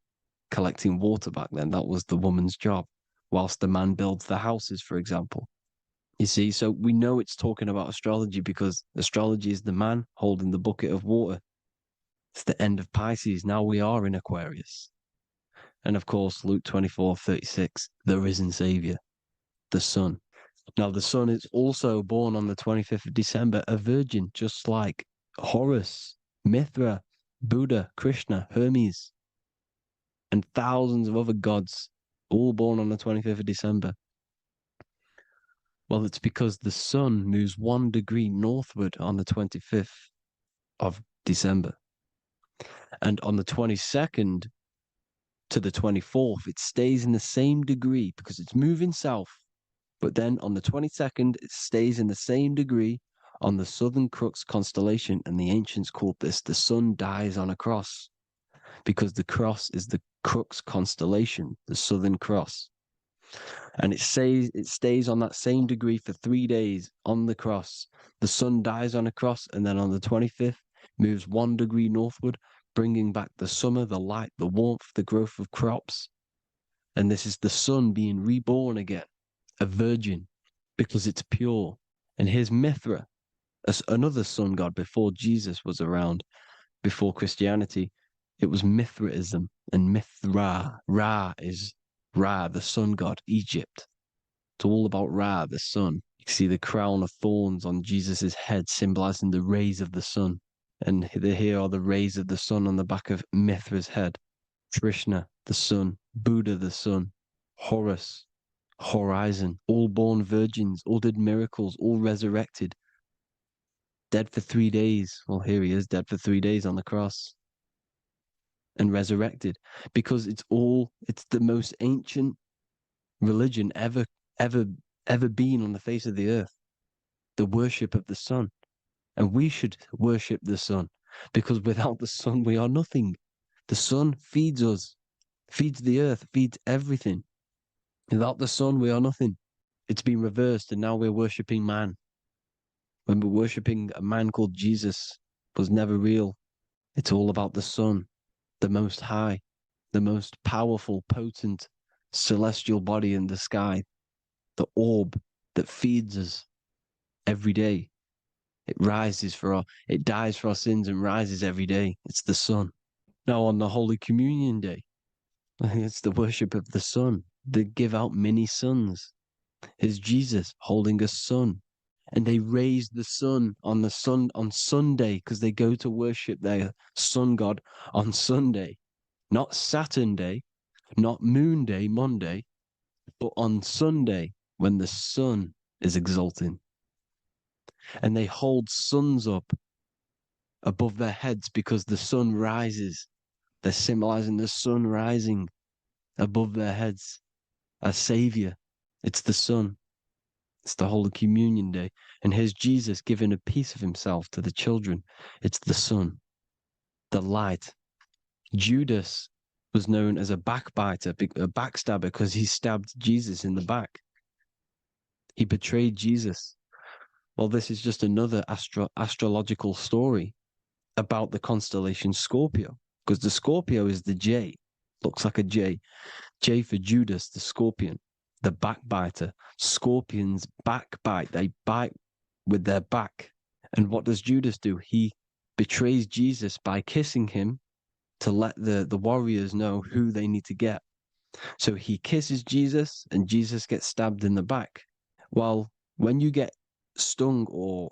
collecting water back then. That was the woman's job, whilst the man builds the houses, for example. You see, so we know it's talking about astrology because astrology is the man holding the bucket of water. It's the end of Pisces. Now we are in Aquarius. And of course, Luke 24:36, the risen Savior, the Son. Now, the Son is also born on the 25th of December, a virgin, just like Horus, Mithra, Buddha, Krishna, Hermes, and thousands of other gods, all born on the 25th of December. Well, it's because the sun moves 1 degree northward on the 25th of December. And on the 22nd to the 24th, it stays in the same degree because it's moving south. But then on the 22nd, it stays in the same degree on the Southern Crux constellation. And the ancients called this the sun dies on a cross, because the cross is the Crux constellation, the Southern Cross. And it stays on that same degree for 3 days on the cross. The sun dies on a cross, and then on the 25th, moves 1 degree northward, bringing back the summer, the light, the warmth, the growth of crops. And this is the sun being reborn again, a virgin, because it's pure. And here's Mithra, another sun god before Jesus was around, before Christianity. It was Mithraism, and Mithra, Ra is Ra, the sun god, Egypt. It's all about Ra, the sun. You see the crown of thorns on Jesus' head, symbolizing the rays of the sun. And here are the rays of the sun on the back of Mithra's head. Krishna, the sun. Buddha, the sun. Horus, horizon. All born virgins, all did miracles, all resurrected. Dead for 3 days. Well, here he is, dead for 3 days on the cross. And resurrected, because it's the most ancient religion ever been on the face of the earth, the worship of the sun. And we should worship the sun, because without the sun we are nothing. The sun feeds us, feeds the earth, feeds everything. Without the sun we are nothing. It's been reversed, and now we're worshipping man, when we're worshipping a man called Jesus was never real. It's all about the sun, the most high, the most powerful, potent, celestial body in the sky, the orb that feeds us every day. It dies for our sins and rises every day. It's the sun. Now on the Holy Communion Day, it's the worship of the sun. They give out mini suns. Here's Jesus holding a sun. And they raise the sun on Sunday, because they go to worship their sun god on Sunday. Not Saturn Day, not Moon Day, Monday, but on Sunday when the sun is exalting. And they hold suns up above their heads because the sun rises. They're symbolizing the sun rising above their heads as Savior. It's the sun. It's the Holy Communion Day. And here's Jesus giving a piece of himself to the children. It's the sun, the light. Judas was known as a backbiter, a backstabber, because he stabbed Jesus in the back. He betrayed Jesus. Well, this is just another astrological story about the constellation Scorpio, because the Scorpio is the J, looks like a J. J for Judas, the scorpion, the backbiter. Scorpions backbite, they bite with their back. And what does Judas do? He betrays Jesus by kissing him to let the warriors know who they need to get. So he kisses Jesus and Jesus gets stabbed in the back. Well, when you get stung or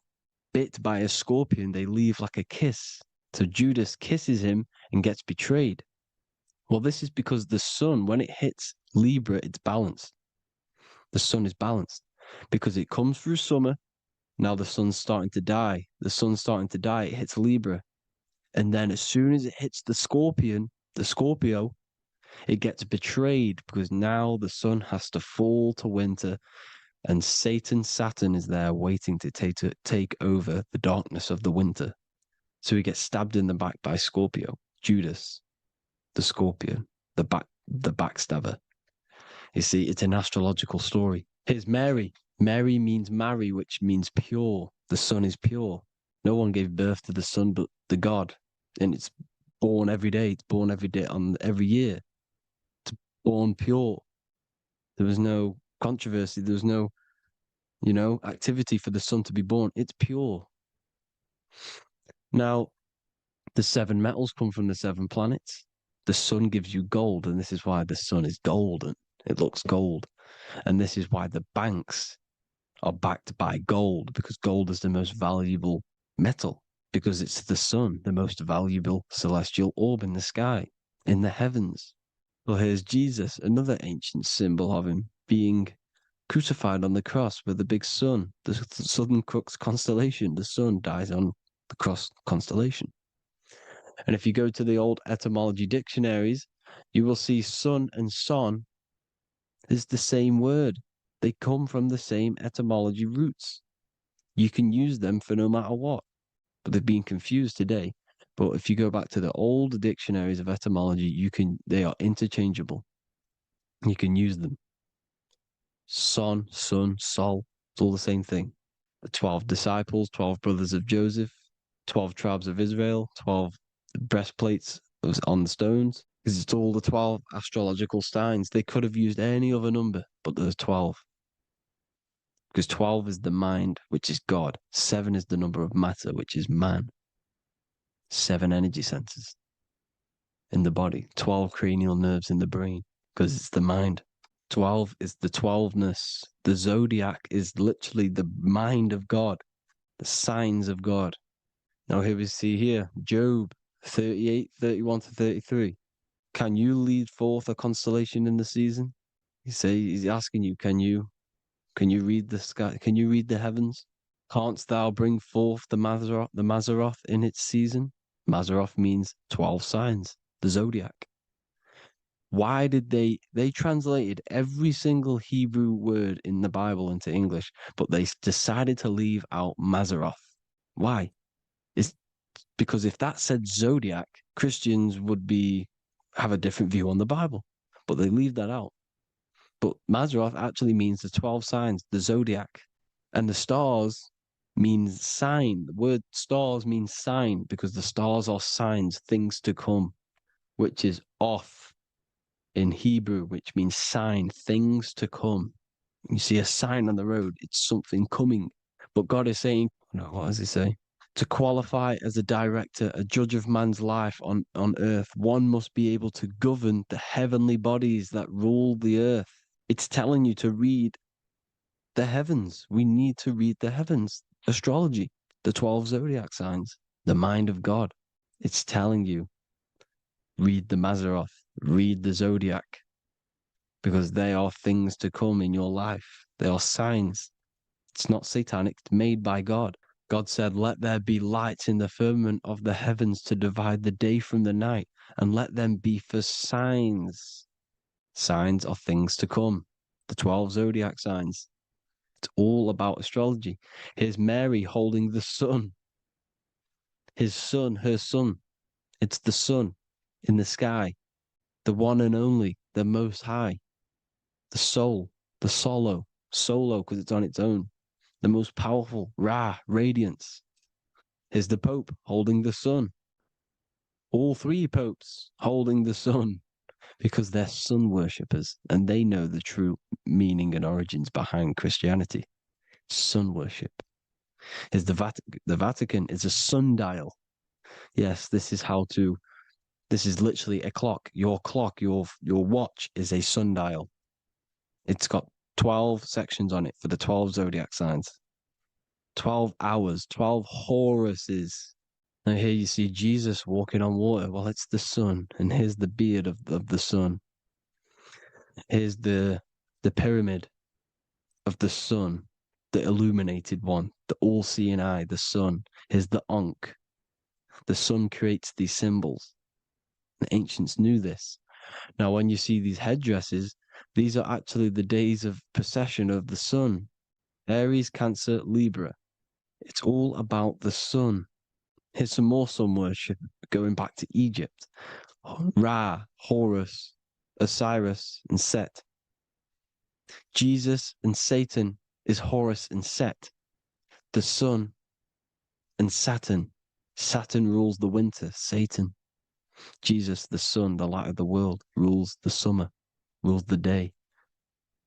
bit by a scorpion, they leave like a kiss. So Judas kisses him and gets betrayed. Well, this is because the sun, when it hits Libra, it's balanced. The sun is balanced because it comes through summer. Now the sun's starting to die. The sun's starting to die. It hits Libra. And then as soon as it hits the scorpion, the Scorpio, it gets betrayed because now the sun has to fall to winter and Saturn is there waiting to take over the darkness of the winter. So he gets stabbed in the back by Scorpio, Judas, the Scorpion, the backstabber. You see, it's an astrological story. Here's Mary. Mary means marry, which means pure. The sun is pure. No one gave birth to the sun but the God. And it's born every day. It's born every day on every year. It's born pure. There was no controversy. There was no, activity for the sun to be born. It's pure. Now, the 7 metals come from the 7 planets. The sun gives you gold, and this is why the sun is golden. It looks gold. And this is why the banks are backed by gold, because gold is the most valuable metal, because it's the sun, the most valuable celestial orb in the sky, in the heavens. Well, here's Jesus, another ancient symbol of him being crucified on the cross with the big sun, the Southern Crux constellation. The sun dies on the cross constellation. And if you go to the old etymology dictionaries, you will see sun and son is the same word. They come from the same etymology roots. You can use them for no matter what, but they've been confused today. But if you go back to the old dictionaries of etymology, they are interchangeable. You can use them. Son, sun, sol, it's all the same thing. The 12 disciples, 12 brothers of Joseph, 12 tribes of Israel, 12 breastplates on the stones, because it's all the 12 astrological signs. They could have used any other number, but there's 12. Because 12 is the mind, which is God. 7 is the number of matter, which is man. 7 energy centers in the body. 12 cranial nerves in the brain, because it's the mind. 12 is the 12ness. The zodiac is literally the mind of God, the signs of God. Now here we see here, Job 38, 31 to 33. Can you lead forth a constellation in the season? He's asking you, can you read the sky? Can you read the heavens? Canst thou bring forth the Mazzaroth in its season? Mazzaroth means 12 signs, the zodiac. Why did they translated every single Hebrew word in the Bible into English, but they decided to leave out Mazzaroth? Why? It's because if that said zodiac, Christians would have a different view on the Bible, but they leave that out. But Mazzaroth actually means the 12 signs, the zodiac, and the stars means sign. The word stars means sign because the stars are signs, things to come, which is off in Hebrew, which means sign, things to come. You see a sign on the road, it's something coming. But God is saying, what does he say? To qualify as a director, a judge of man's life on earth, one must be able to govern the heavenly bodies that rule the earth. It's telling you to read the heavens. We need to read the heavens. Astrology, the 12 zodiac signs, the mind of God. It's telling you, read the Mazzaroth, read the zodiac, because they are things to come in your life. They are signs. It's not satanic, it's made by God. God said, let there be lights in the firmament of the heavens to divide the day from the night, and let them be for signs. Signs are things to come. The 12 zodiac signs. It's all about astrology. Here's Mary holding the sun. His son, her son. It's the sun in the sky. The one and only, the most high. The soul, the solo because it's on its own. The most powerful, Ra, radiance. Here's the Pope holding the sun. All 3 popes holding the sun because they're sun worshippers and they know the true meaning and origins behind Christianity. Sun worship. Is the Vatican is a sundial. Yes, this is literally a clock. Your watch is a sundial. It's got 12 sections on it for the 12 zodiac signs. 12 hours, 12 Horuses. Now here you see Jesus walking on water. Well, it's the sun, and here's the beard of the sun. Here's the pyramid of the sun, the illuminated one, the all-seeing eye, the sun. Here's the Ankh. The sun creates these symbols. The ancients knew this. Now, when you see these headdresses, these are actually the days of precession of the sun. Aries, Cancer, Libra. It's all about the sun. Here's some more sun worship going back to Egypt. Ra, Horus, Osiris, and Set. Jesus and Satan is Horus and Set. The sun and Saturn. Saturn rules the winter, Satan. Jesus, the sun, the light of the world, rules the summer, rules the day.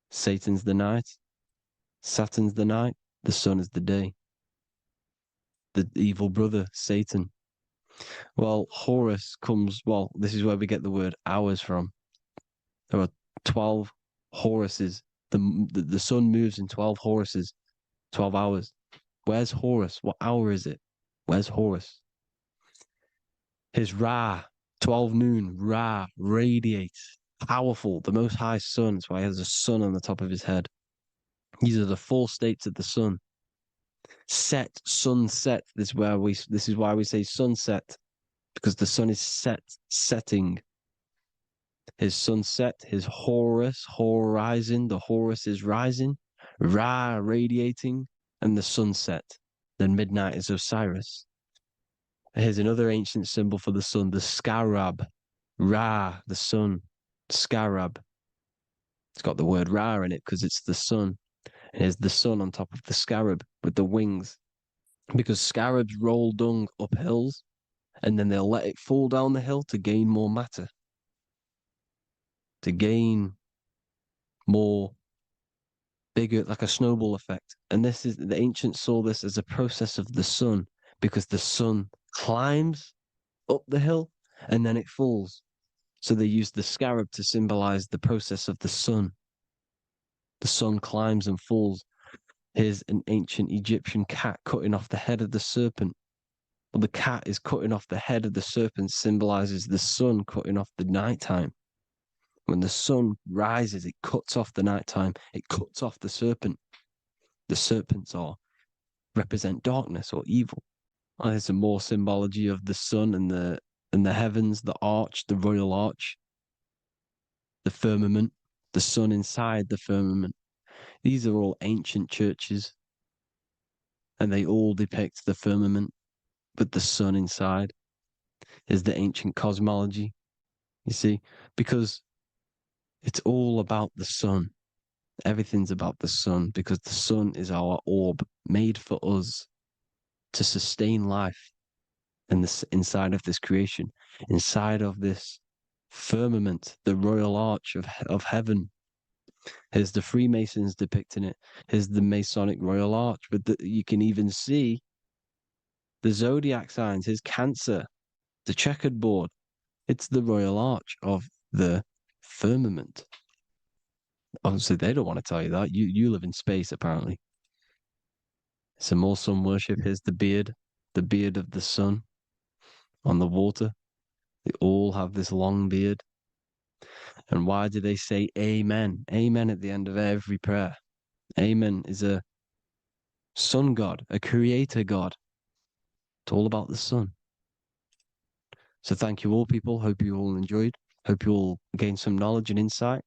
Satan's the night, Saturn's the night, the sun is the day. The evil brother, Satan. Well, Horus comes, this is where we get the word hours from. There are 12 Horuses. The sun moves in 12 Horuses, 12 hours. Where's Horus? What hour is it? Where's Horus? His Ra, 12 noon, Ra, radiates, powerful, the most high sun. That's why he has a sun on the top of his head. These are the 4 states of the sun. Set, sunset. This is why we say sunset, because the sun is setting. His sunset, his Horus, horizon, the Horus is rising, Ra radiating, and the sunset. Then midnight is Osiris. Here's another ancient symbol for the sun, the scarab. Ra, the sun, scarab. It's got the word Ra in it because it's the sun. And here's the sun on top of the scarab with the wings. Because scarabs roll dung up hills, and then they'll let it fall down the hill to gain more matter. To gain more bigger, like a snowball effect. And the ancients saw this as a process of the sun, because the sun climbs up the hill and then it falls. So they used the scarab to symbolize the process of the sun. The sun climbs and falls. Here's an ancient Egyptian cat cutting off the head of the serpent. Well, the cat is cutting off the head of the serpent, symbolizes the sun cutting off the nighttime. When the sun rises, it cuts off the nighttime. It cuts off the serpent. The serpents represent darkness or evil. Oh, there's some more symbology of the sun and the heavens, the arch, the royal arch, the firmament, the sun inside the firmament. These are all ancient churches, and they all depict the firmament, but the sun inside is the ancient cosmology. You see, because it's all about the sun. Everything's about the sun, because the sun is our orb made for us to sustain life and this inside of this creation, inside of this firmament, the royal arch of heaven. Here's the Freemasons depicting it. Here's the Masonic royal arch. But you can even see the zodiac signs. Here's Cancer, the checkered board. It's the royal arch of the firmament. Obviously, they don't want to tell you that. You live in space, apparently. Some more sun worship. Here's the beard of the sun on the water. They all have this long beard. And why do they say amen? Amen at the end of every prayer. Amen is a sun god, a creator god. It's all about the sun. So thank you all, people. Hope you all enjoyed. Hope you all gained some knowledge and insight.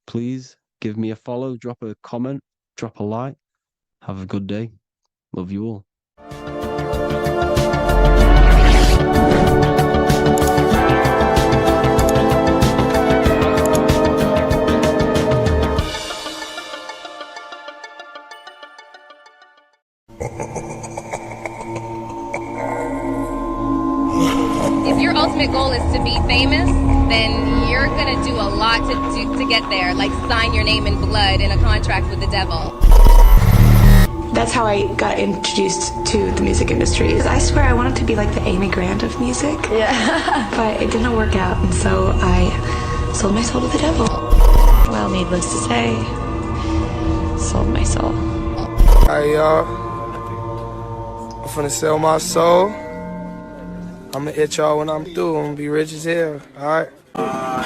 Please give me a follow, drop a comment, drop a like. Have a good day. Love you all. If your ultimate goal is to be famous, then you're gonna do a lot to get there, like sign your name in blood in a contract with the devil. That's how I got introduced to the music industry. I swear I wanted to be like the Amy Grant of music. Yeah. But it didn't work out, and so I sold my soul to the devil. Well, needless to say, sold my soul. Alright, y'all. I'm finna sell my soul. I'ma hit y'all when I'm through. I'm gonna be rich as hell, alright? My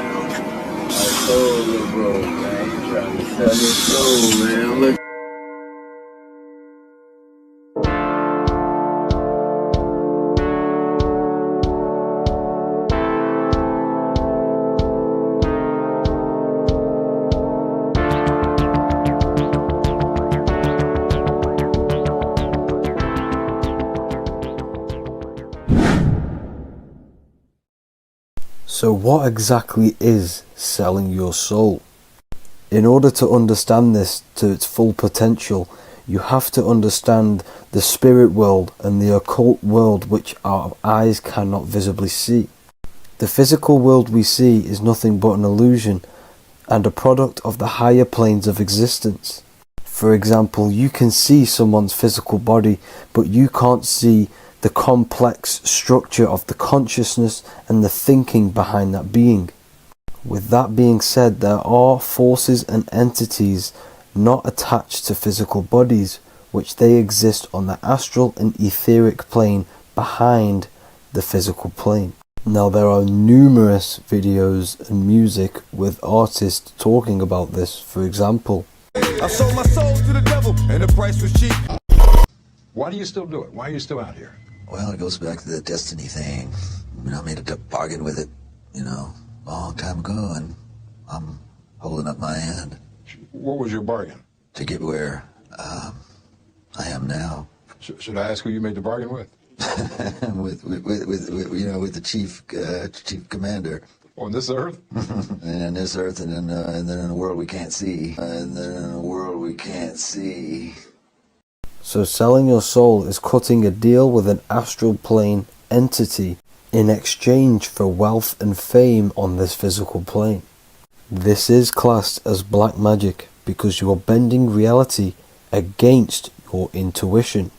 soul, little bro, man. You trying to sell your soul, man. Look. So what exactly is selling your soul? In order to understand this to its full potential, you have to understand the spirit world and the occult world which our eyes cannot visibly see. The physical world we see is nothing but an illusion and a product of the higher planes of existence. For example, you can see someone's physical body, but you can't see the complex structure of the consciousness and the thinking behind that being. With that being said, there are forces and entities not attached to physical bodies, which they exist on the astral and etheric plane behind the physical plane. Now there are numerous videos and music with artists talking about this. For example, I sold my soul to the devil and the price was cheap. Why do you still do it? Why are you still out here? Well, it goes back to the destiny thing. I made a bargain with it, a long time ago, and I'm holding up my hand. What was your bargain? To get where I am now. Should I ask who you made the bargain with? with the chief commander. On this earth? And on this earth, and then in a world we can't see. So selling your soul is cutting a deal with an astral plane entity in exchange for wealth and fame on this physical plane. This is classed as black magic because you are bending reality against your intuition.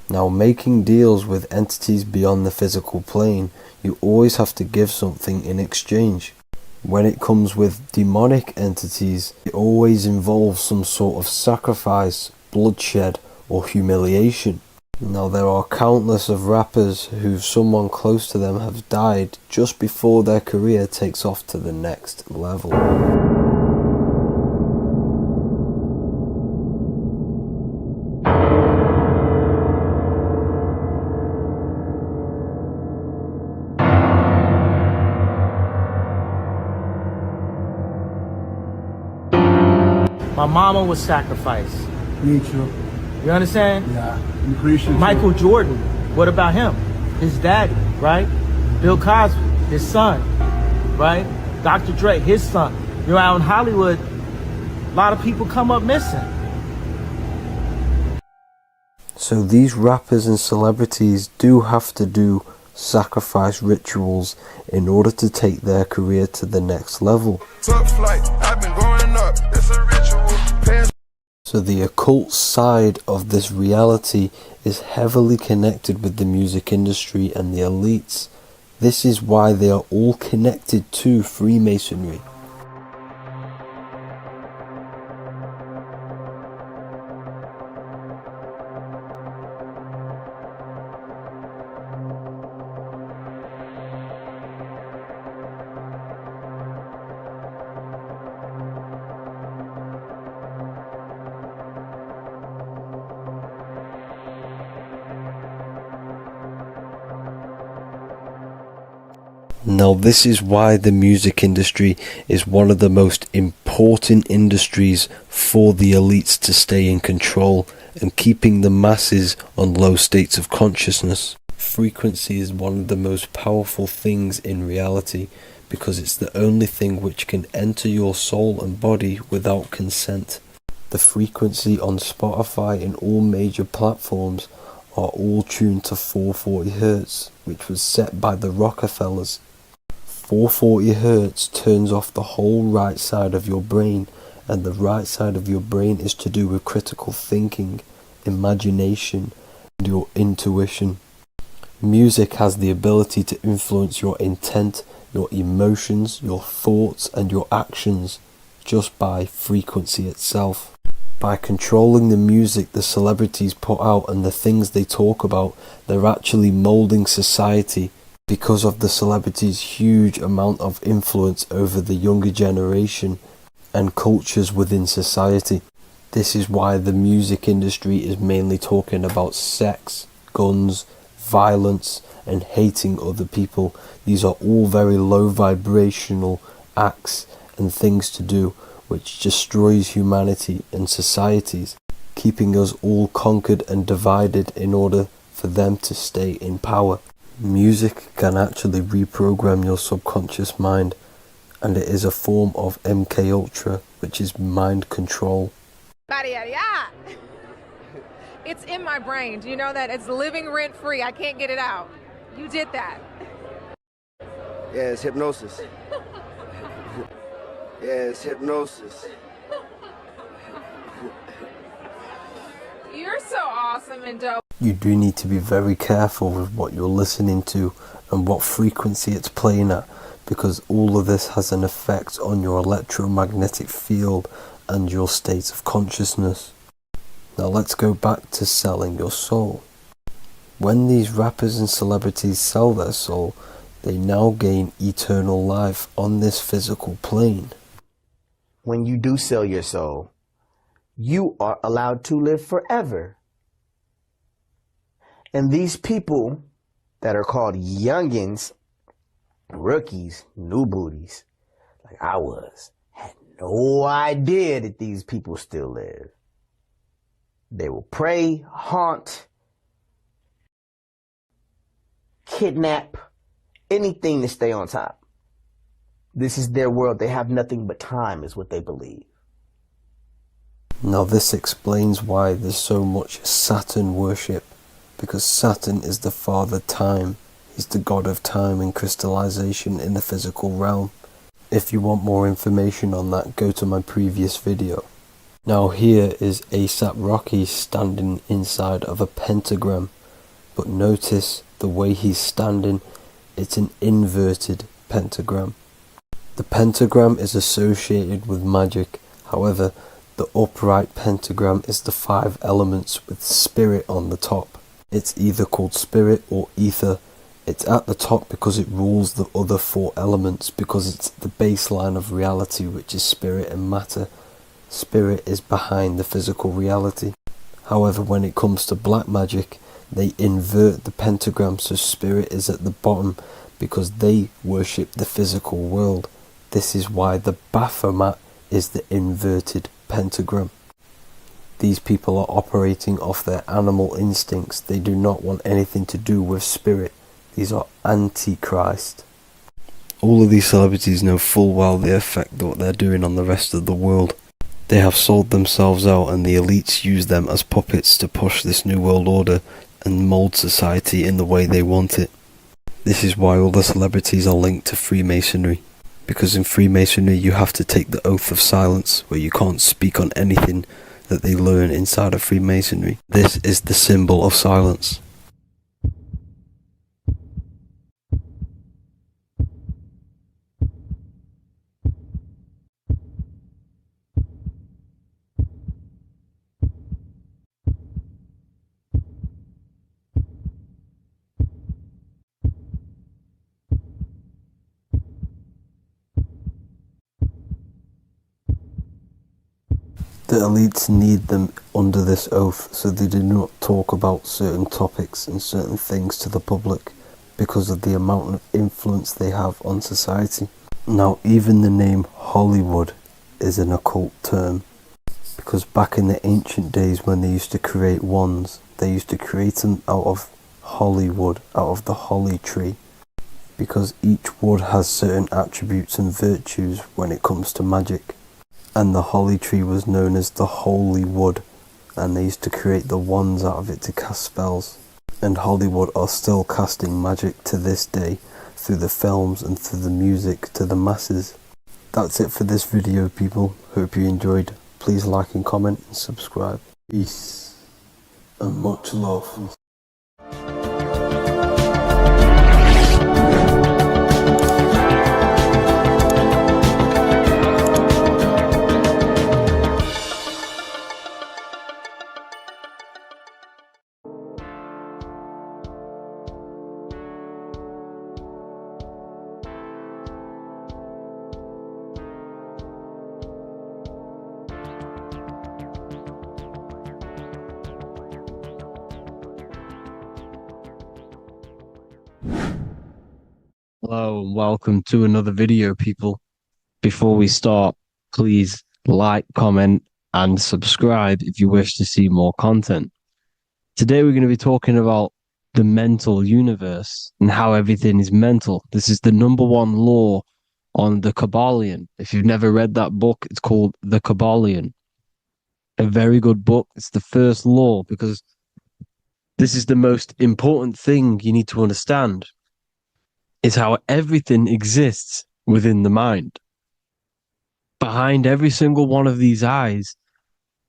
Now, making deals with entities beyond the physical plane, you always have to give something in exchange. When it comes with demonic entities, it always involves some sort of sacrifice, bloodshed, or humiliation. Now, there are countless of rappers who someone close to them have died just before their career takes off to the next level. My mama was sacrificed. Me too. You understand? Yeah, I'm Christian. Michael Jordan, what about him? His daddy, right? Bill Cosby, his son, right? Dr. Dre, his son. Out in Hollywood, a lot of people come up missing. So these rappers and celebrities do have to do sacrifice rituals in order to take their career to the next level. Top flight, I've been growing up, it's a ritual. So the occult side of this reality is heavily connected with the music industry and the elites. This is why they are all connected to Freemasonry. Now this is why the music industry is one of the most important industries for the elites to stay in control and keeping the masses on low states of consciousness. Frequency is one of the most powerful things in reality because it's the only thing which can enter your soul and body without consent. The frequency on Spotify and all major platforms are all tuned to 440 Hz, which was set by the Rockefellers. 440 Hz turns off the whole right side of your brain, and the right side of your brain is to do with critical thinking imagination, and your intuition. Music has the ability to influence your intent, your emotions, your thoughts, and your actions just by frequency itself. By controlling the music the celebrities put out and the things they talk about, they're actually molding society because of the celebrities' huge amount of influence over the younger generation and cultures within society. This is why the music industry is mainly talking about sex, guns, violence, and hating other people. These are all very low vibrational acts and things to do which destroys humanity and societies, keeping us all conquered and divided in order for them to stay in power. Music can actually reprogram your subconscious mind, and it is a form of MK Ultra, which is mind control. It's in my brain. Do you know that? It's living rent free. I can't get it out. You did that. Yeah, it's hypnosis. Yeah, it's hypnosis. You're so awesome and dope. You do need to be very careful with what you're listening to and what frequency it's playing at, because all of this has an effect on your electromagnetic field and your state of consciousness. Now let's go back to selling your soul. When these rappers and celebrities sell their soul, they now gain eternal life on this physical plane. When you do sell your soul, you are allowed to live forever. And these people that are called youngins, rookies, new booties, like I was, had no idea that these people still live. They will prey, haunt, kidnap, anything to stay on top. This is their world. They have nothing but time, is what they believe. Now this explains why there's so much Saturn worship, because Saturn is the father time. He's the god of time and crystallization in the physical realm. If you want more information on that, go to my previous video. Now here is ASAP Rocky standing inside of a pentagram, but notice the way he's standing, it's an inverted pentagram. The pentagram is associated with magic, however, the upright pentagram is the 5 elements with spirit on the top. It's either called spirit or ether. It's at the top because it rules the other 4 elements, because it's the baseline of reality, which is spirit and matter. Spirit is behind the physical reality. However, when it comes to black magic, they invert the pentagram, so spirit is at the bottom because they worship the physical world. This is why the Baphomet is the inverted pentagram. These people are operating off their animal instincts. They do not want anything to do with spirit. These are antichrist. All of these celebrities know full well the effect that what they're doing on the rest of the world. They have sold themselves out, and the elites use them as puppets to push this new world order and mold society in the way they want it. This is why all the celebrities are linked to Freemasonry, because in Freemasonry you have to take the oath of silence, where you can't speak on anything that they learn inside of Freemasonry. This is the symbol of silence. The elites need them under this oath, so they do not talk about certain topics and certain things to the public because of the amount of influence they have on society. Now, even the name Hollywood is an occult term, because back in the ancient days when they used to create wands, they used to create them out of holly wood, out of the holly tree, because each wood has certain attributes and virtues when it comes to magic. And the holly tree was known as the holy wood, and they used to create the wands out of it to cast spells. And Hollywood are still casting magic to this day through the films and through the music to the masses. That's it for this video, people. Hope you enjoyed. Please like and comment and subscribe. Peace. and much love. Hello and welcome to another video, people. Before we start, please like, comment, and subscribe if you wish to see more content. Today we're going to be talking about the mental universe and how everything is mental. This is the number one law on the Kabbalion. If you've never read that book, it's called The Kabbalion. A very good book. It's the first law because this is the most important thing you need to understand. Is how everything exists within the mind. Behind every single one of these eyes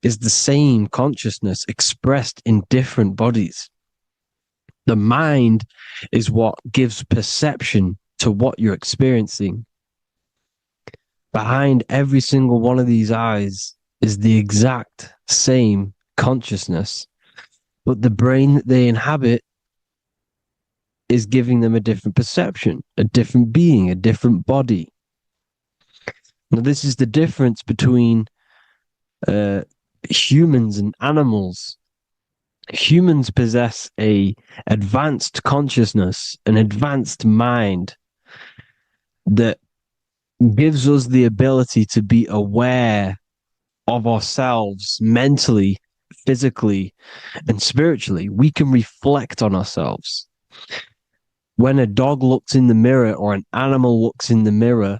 is the same consciousness expressed in different bodies. The mind is what gives perception to what you're experiencing. Behind every single one of these eyes is the exact same consciousness, but the brain that they inhabit is giving them a different perception, a different being, a different body. Now, this is the difference between humans and animals. Humans possess a advanced consciousness, an advanced mind that gives us the ability to be aware of ourselves mentally, physically, and spiritually. We can reflect on ourselves. When a dog looks in the mirror or an animal looks in the mirror,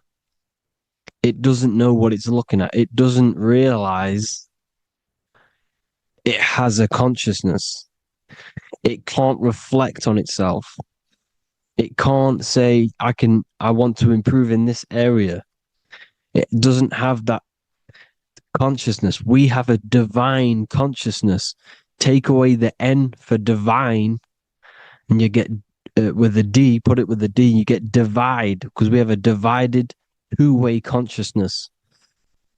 it doesn't know what it's looking at. It doesn't realize it has a consciousness. It can't reflect on itself. It can't say, I want to improve in this area. It doesn't have that consciousness. We have a divine consciousness. Take away the N for divine, and you get with a D, put it with a D, you get divide, because we have a divided two-way consciousness.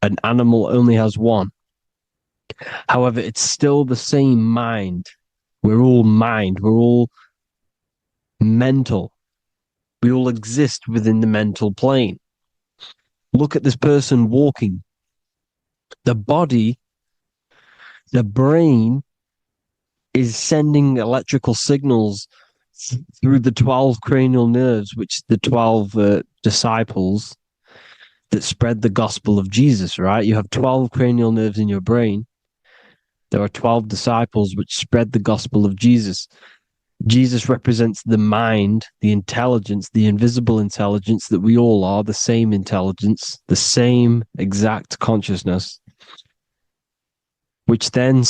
An animal only has one. However, it's still the same mind. We're all mind. We're all mental. We all exist within the mental plane. Look at this person walking. The body, the brain is sending electrical signals through the 12 cranial nerves, which the 12 disciples that spread the gospel of Jesus, right? You have 12 cranial nerves in your brain. There are 12 disciples which spread the gospel of Jesus. Jesus represents the mind, the intelligence, the invisible intelligence that we all are, the same intelligence, the same exact consciousness, which then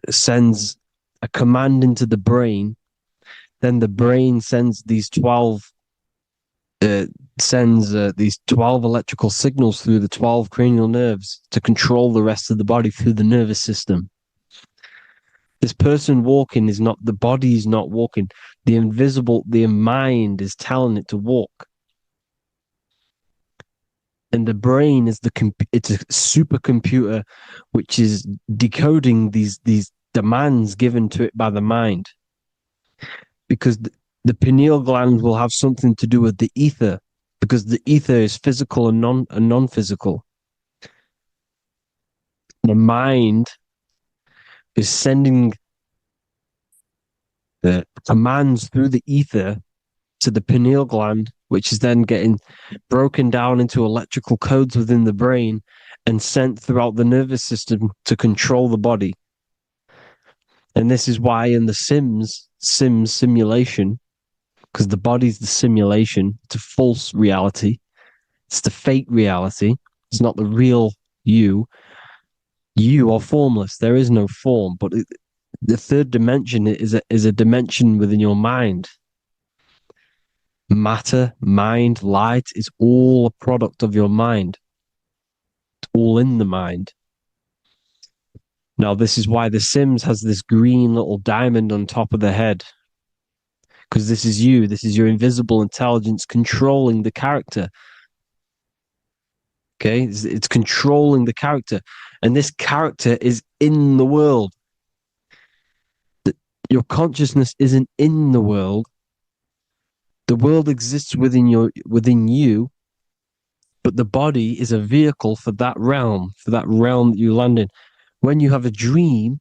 sends a command into the brain. Then the brain sends these 12 electrical signals through the 12 cranial nerves to control the rest of the body through the nervous system. This person walking is not, the body is not walking. The mind is telling it to walk. And the brain is it's a supercomputer which is decoding these demands given to it by the mind. Because the pineal gland will have something to do with the ether, because the ether is physical and non-physical. The mind is sending the commands through the ether to the pineal gland, which is then getting broken down into electrical codes within the brain and sent throughout the nervous system to control the body. And this is why in the Sims simulation, because the body's the simulation, it's a false reality. It's the fake reality. It's not the real you. You are formless. There is no form. But the third dimension is a dimension within your mind. Matter, mind, light is all a product of your mind. It's all in the mind. Now, this is why The Sims has this green little diamond on top of the head. Because this is you. This is your invisible intelligence controlling the character. Okay? It's controlling the character. And this character is in the world. Your consciousness isn't in the world. The world exists within you, but the body is a vehicle for that realm that you land in. When you have a dream,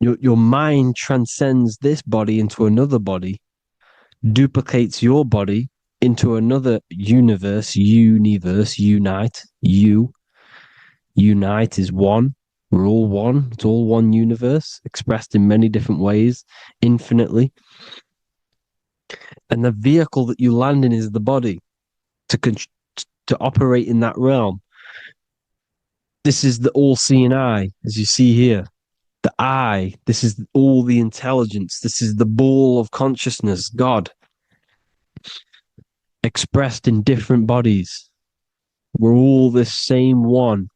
your mind transcends this body into another body, duplicates your body into another universe, unite. Unite is one. We're all one. It's all one universe, expressed in many different ways, infinitely. And the vehicle that you land in is the body to operate in that realm. This is the all-seeing eye, as you see here. The I, this is all the intelligence. This is the ball of consciousness, God, expressed in different bodies. We're all this same one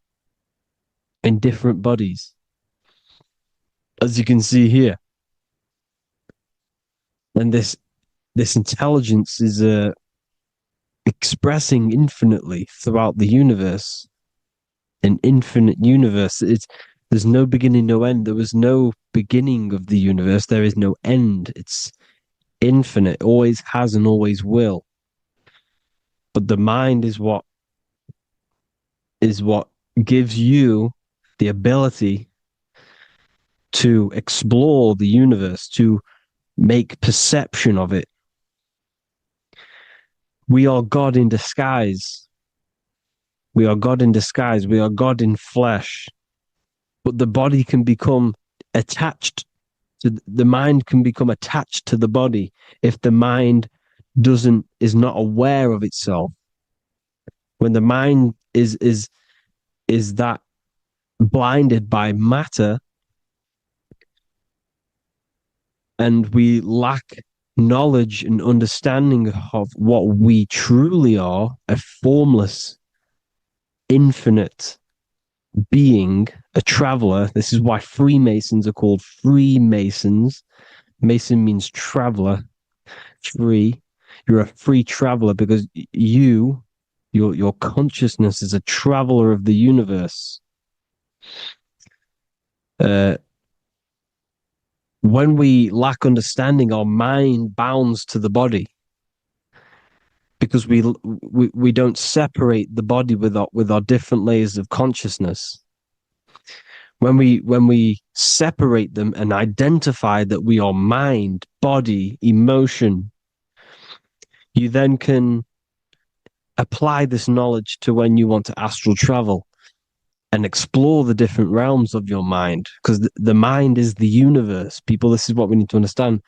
in different bodies, as you can see here. And this intelligence is expressing infinitely throughout the universe. An infinite universe. There's no beginning, no end. There was no beginning of the universe. There is no end. It's infinite, always has and always will. But the mind is what gives you the ability to explore the universe, to make perception of it. We are God in disguise. We are God in disguise. We are God in flesh. But the body can become attached to the mind, can become attached to the body if the mind is not aware of itself. When the mind is that blinded by matter, and we lack knowledge and understanding of what we truly are, a formless, infinite being, a traveler. This is why Freemasons are called Freemasons. Mason means traveler. Free. You're a free traveler because your consciousness is a traveler of the universe. When we lack understanding, our mind bounds to the body because we don't separate the body with our different layers of consciousness. When we separate them and identify that we are mind, body, emotion, you then can apply this knowledge to when you want to astral travel and explore the different realms of your mind, because the mind is the universe. People, this is what we need to understand.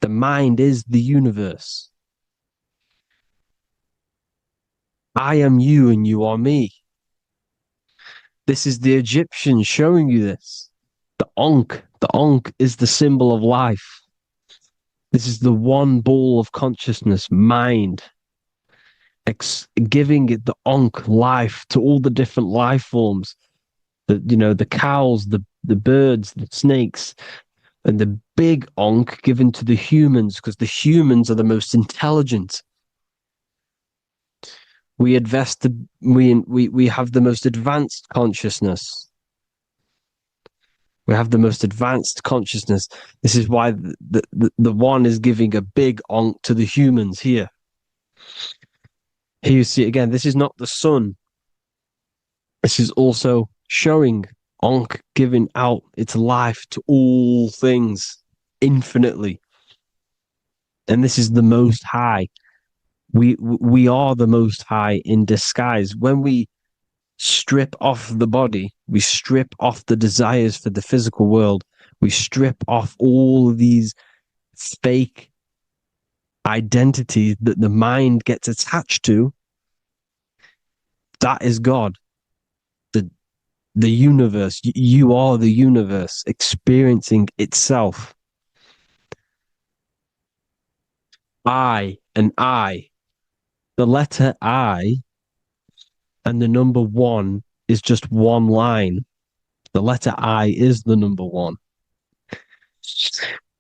The mind is the universe. I am you and you are me. This is the Egyptians showing you this. The Ankh is the symbol of life. This is the one ball of consciousness, mind, giving it the Ankh life to all the different life forms. The cows, the birds, the snakes, and the big Ankh given to the humans, because the humans are the most intelligent. We have the most advanced consciousness. We have the most advanced consciousness. This is why the one is giving a big Ankh to the humans here. Here you see it again. This is not the sun. This is also showing Ankh giving out its life to all things infinitely. And this is the Most High. We are the Most High in disguise. When we strip off the body, we strip off the desires for the physical world, we strip off all of these fake identities that the mind gets attached to. That is God. The universe. You are the universe experiencing itself. I and I. The letter I and the number 1 is just one line. The letter I is the number one.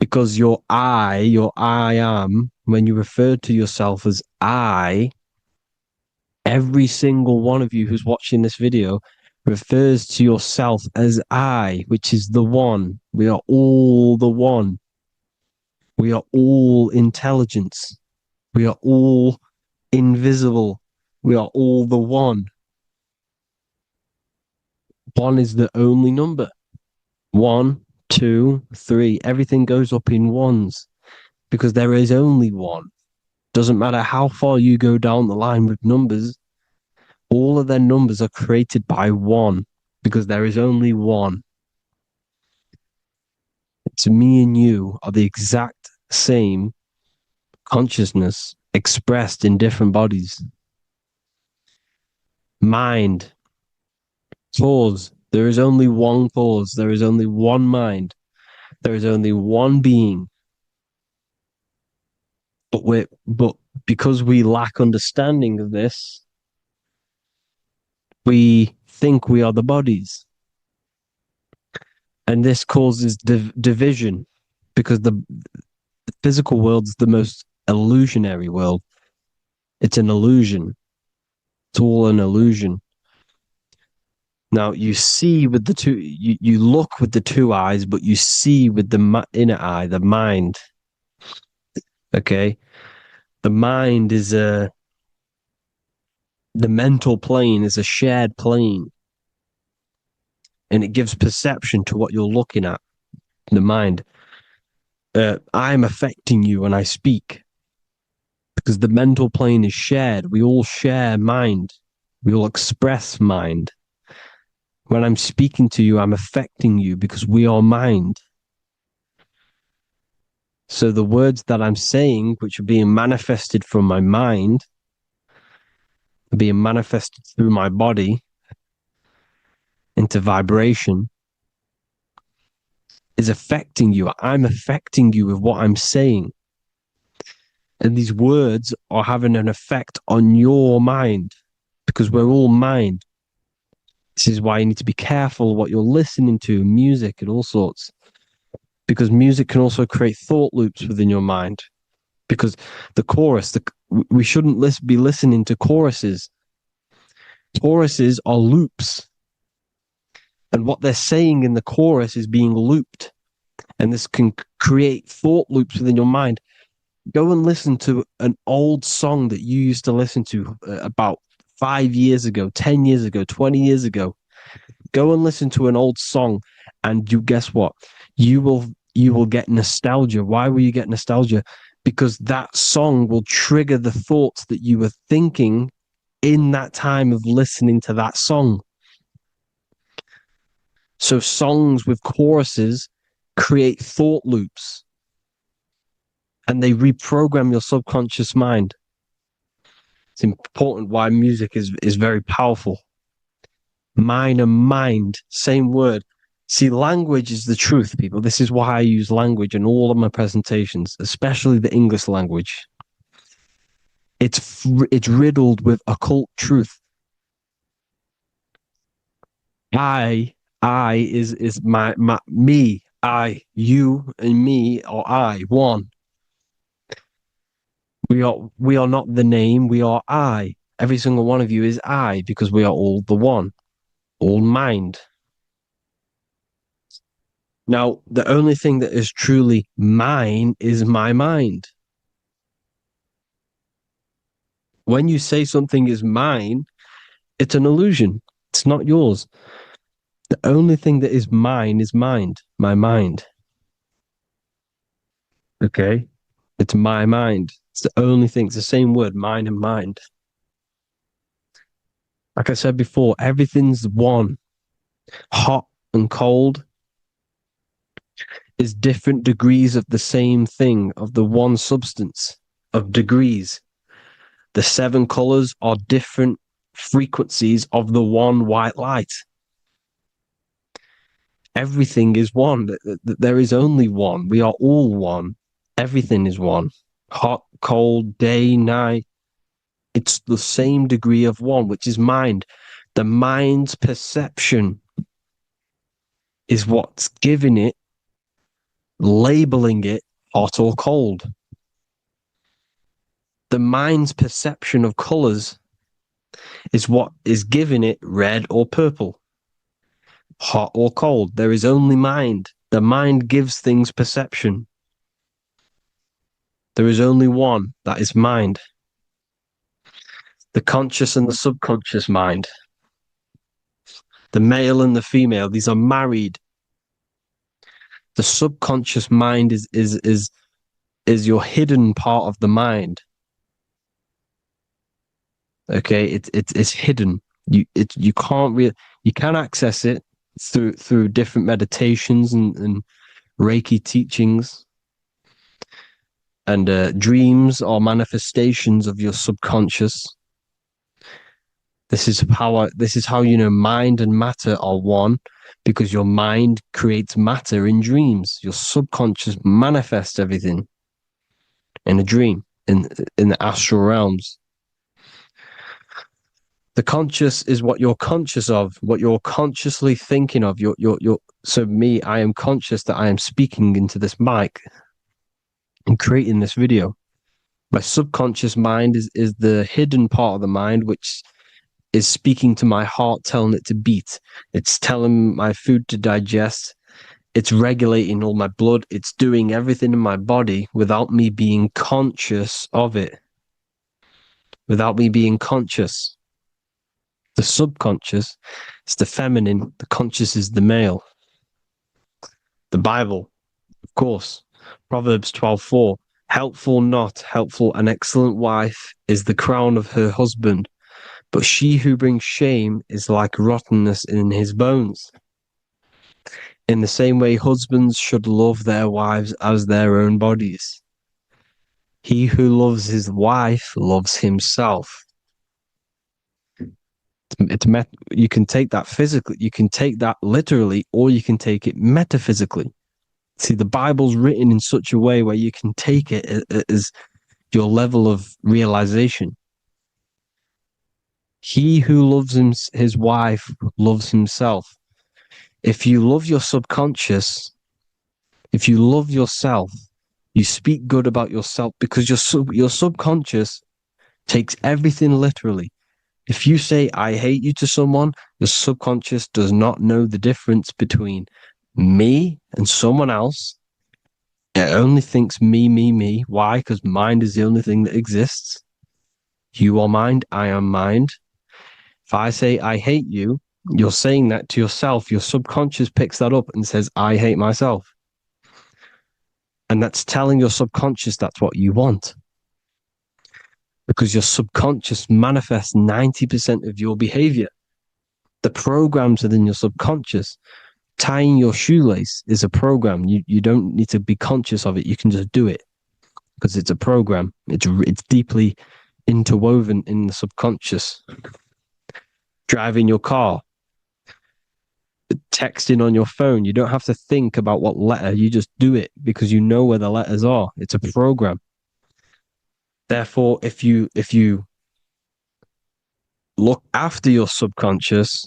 Because your I am, when you refer to yourself as I, every single one of you who's watching this video refers to yourself as I, which is the one. We are all the one. We are all intelligence. We are all invisible. We are all the one. One is the only number. 1, 2, 3. Everything goes up in ones because there is only one. Doesn't matter how far you go down the line with numbers, all of their numbers are created by one because there is only one. It's me and you are the exact same consciousness expressed in different bodies. Mind. Cause. There is only one cause. There is only one mind. There is only one being. But because we lack understanding of this, we think we are the bodies. And this causes division because the physical world is the most illusionary world. It's an illusion. It's all an illusion. Now you see with the two, you look with the two eyes, but you see with the inner eye, the mind. Okay? The mind is the mental plane is a shared plane. And it gives perception to what you're looking at. The mind. I'm affecting you when I speak. Because the mental plane is shared. We all share mind. We all express mind. When I'm speaking to you, I'm affecting you because we are mind. So the words that I'm saying, which are being manifested from my mind, are being manifested through my body into vibration, is affecting you. I'm affecting you with what I'm saying. And these words are having an effect on your mind because we're all mind. This is why you need to be careful what you're listening to, music and all sorts. Because music can also create thought loops within your mind. Because the chorus, we shouldn't be listening to choruses. Choruses are loops. And what they're saying in the chorus is being looped. And this can create thought loops within your mind. Go and listen to an old song that you used to listen to about 5 years ago, 10 years ago, 20 years ago. Go and listen to an old song and you guess what? You will get nostalgia. Why will you get nostalgia? Because that song will trigger the thoughts that you were thinking in that time of listening to that song. So songs with choruses create thought loops and they reprogram your subconscious mind. It's important why music is very powerful. Mine and mind, same word. See, language is the truth, people. This is why I use language in all of my presentations, especially the English language. It's riddled with occult truth. I is my me. I, you, and me are I, one. We are not the name, we are I. Every single one of you is I because we are all the one, all mind. Now, the only thing that is truly mine is my mind. When you say something is mine, it's an illusion. It's not yours. The only thing that is mine is mind, my mind. Okay? It's my mind. It's the only thing. It's the same word, mind and mind. Like I said before, everything's one. Hot and cold is different degrees of the same thing, of the one substance, of degrees. The 7 colors are different frequencies of the one white light. Everything is one. There is only one. We are all one. Everything is one. Hot, cold, day, night. It's the same degree of one, which is mind. The mind's perception is what's giving it, labeling it hot or cold. The mind's perception of colors is what is giving it red or purple, hot or cold. There is only mind. The mind gives things perception. There is only one, that is mind. The conscious and the subconscious mind. The male and the female, these are married. The subconscious mind is your hidden part of the mind. Okay, it's hidden. You can't really, you can access it through different meditations and Reiki teachings, and dreams or manifestations of your subconscious. This is how you know mind and matter are one, because your mind creates matter in dreams. Your subconscious manifests everything in a dream, in the astral realms. The conscious is what you're conscious of, what you're consciously thinking of. So me, I am conscious that I am speaking into this mic and creating this video. My subconscious mind is the hidden part of the mind, which is speaking to my heart, telling it to beat. It's telling my food to digest. It's regulating all my blood. It's doing everything in my body without me being conscious of it. Without me being conscious. The subconscious is the feminine. The conscious is the male. The Bible, of course. Proverbs 12:4. Helpful, not helpful, an excellent wife is the crown of her husband, but she who brings shame is like rottenness in his bones. In the same way, husbands should love their wives as their own bodies. He who loves his wife loves himself. You can take that physically, you can take that literally, or you can take it metaphysically. See, the Bible's written in such a way where you can take it as your level of realization. He who loves his wife loves himself. If you love your subconscious, if you love yourself, you speak good about yourself, because your subconscious takes everything literally. If you say, I hate you to someone, your subconscious does not know the difference between me and someone else. It only thinks me, me, me. Why? Because mind is the only thing that exists. You are mind, I am mind. If I say, I hate you, you're saying that to yourself. Your subconscious picks that up and says, I hate myself. And that's telling your subconscious that's what you want. Because your subconscious manifests 90% of your behavior. The programs within your subconscious. Tying your shoelace is a program. You don't need to be conscious of it. You can just do it because it's a program. It's deeply interwoven in the subconscious. Driving your car, texting on your phone. You don't have to think about what letter. You just do it because you know where the letters are. It's a program. Therefore, if you look after your subconscious,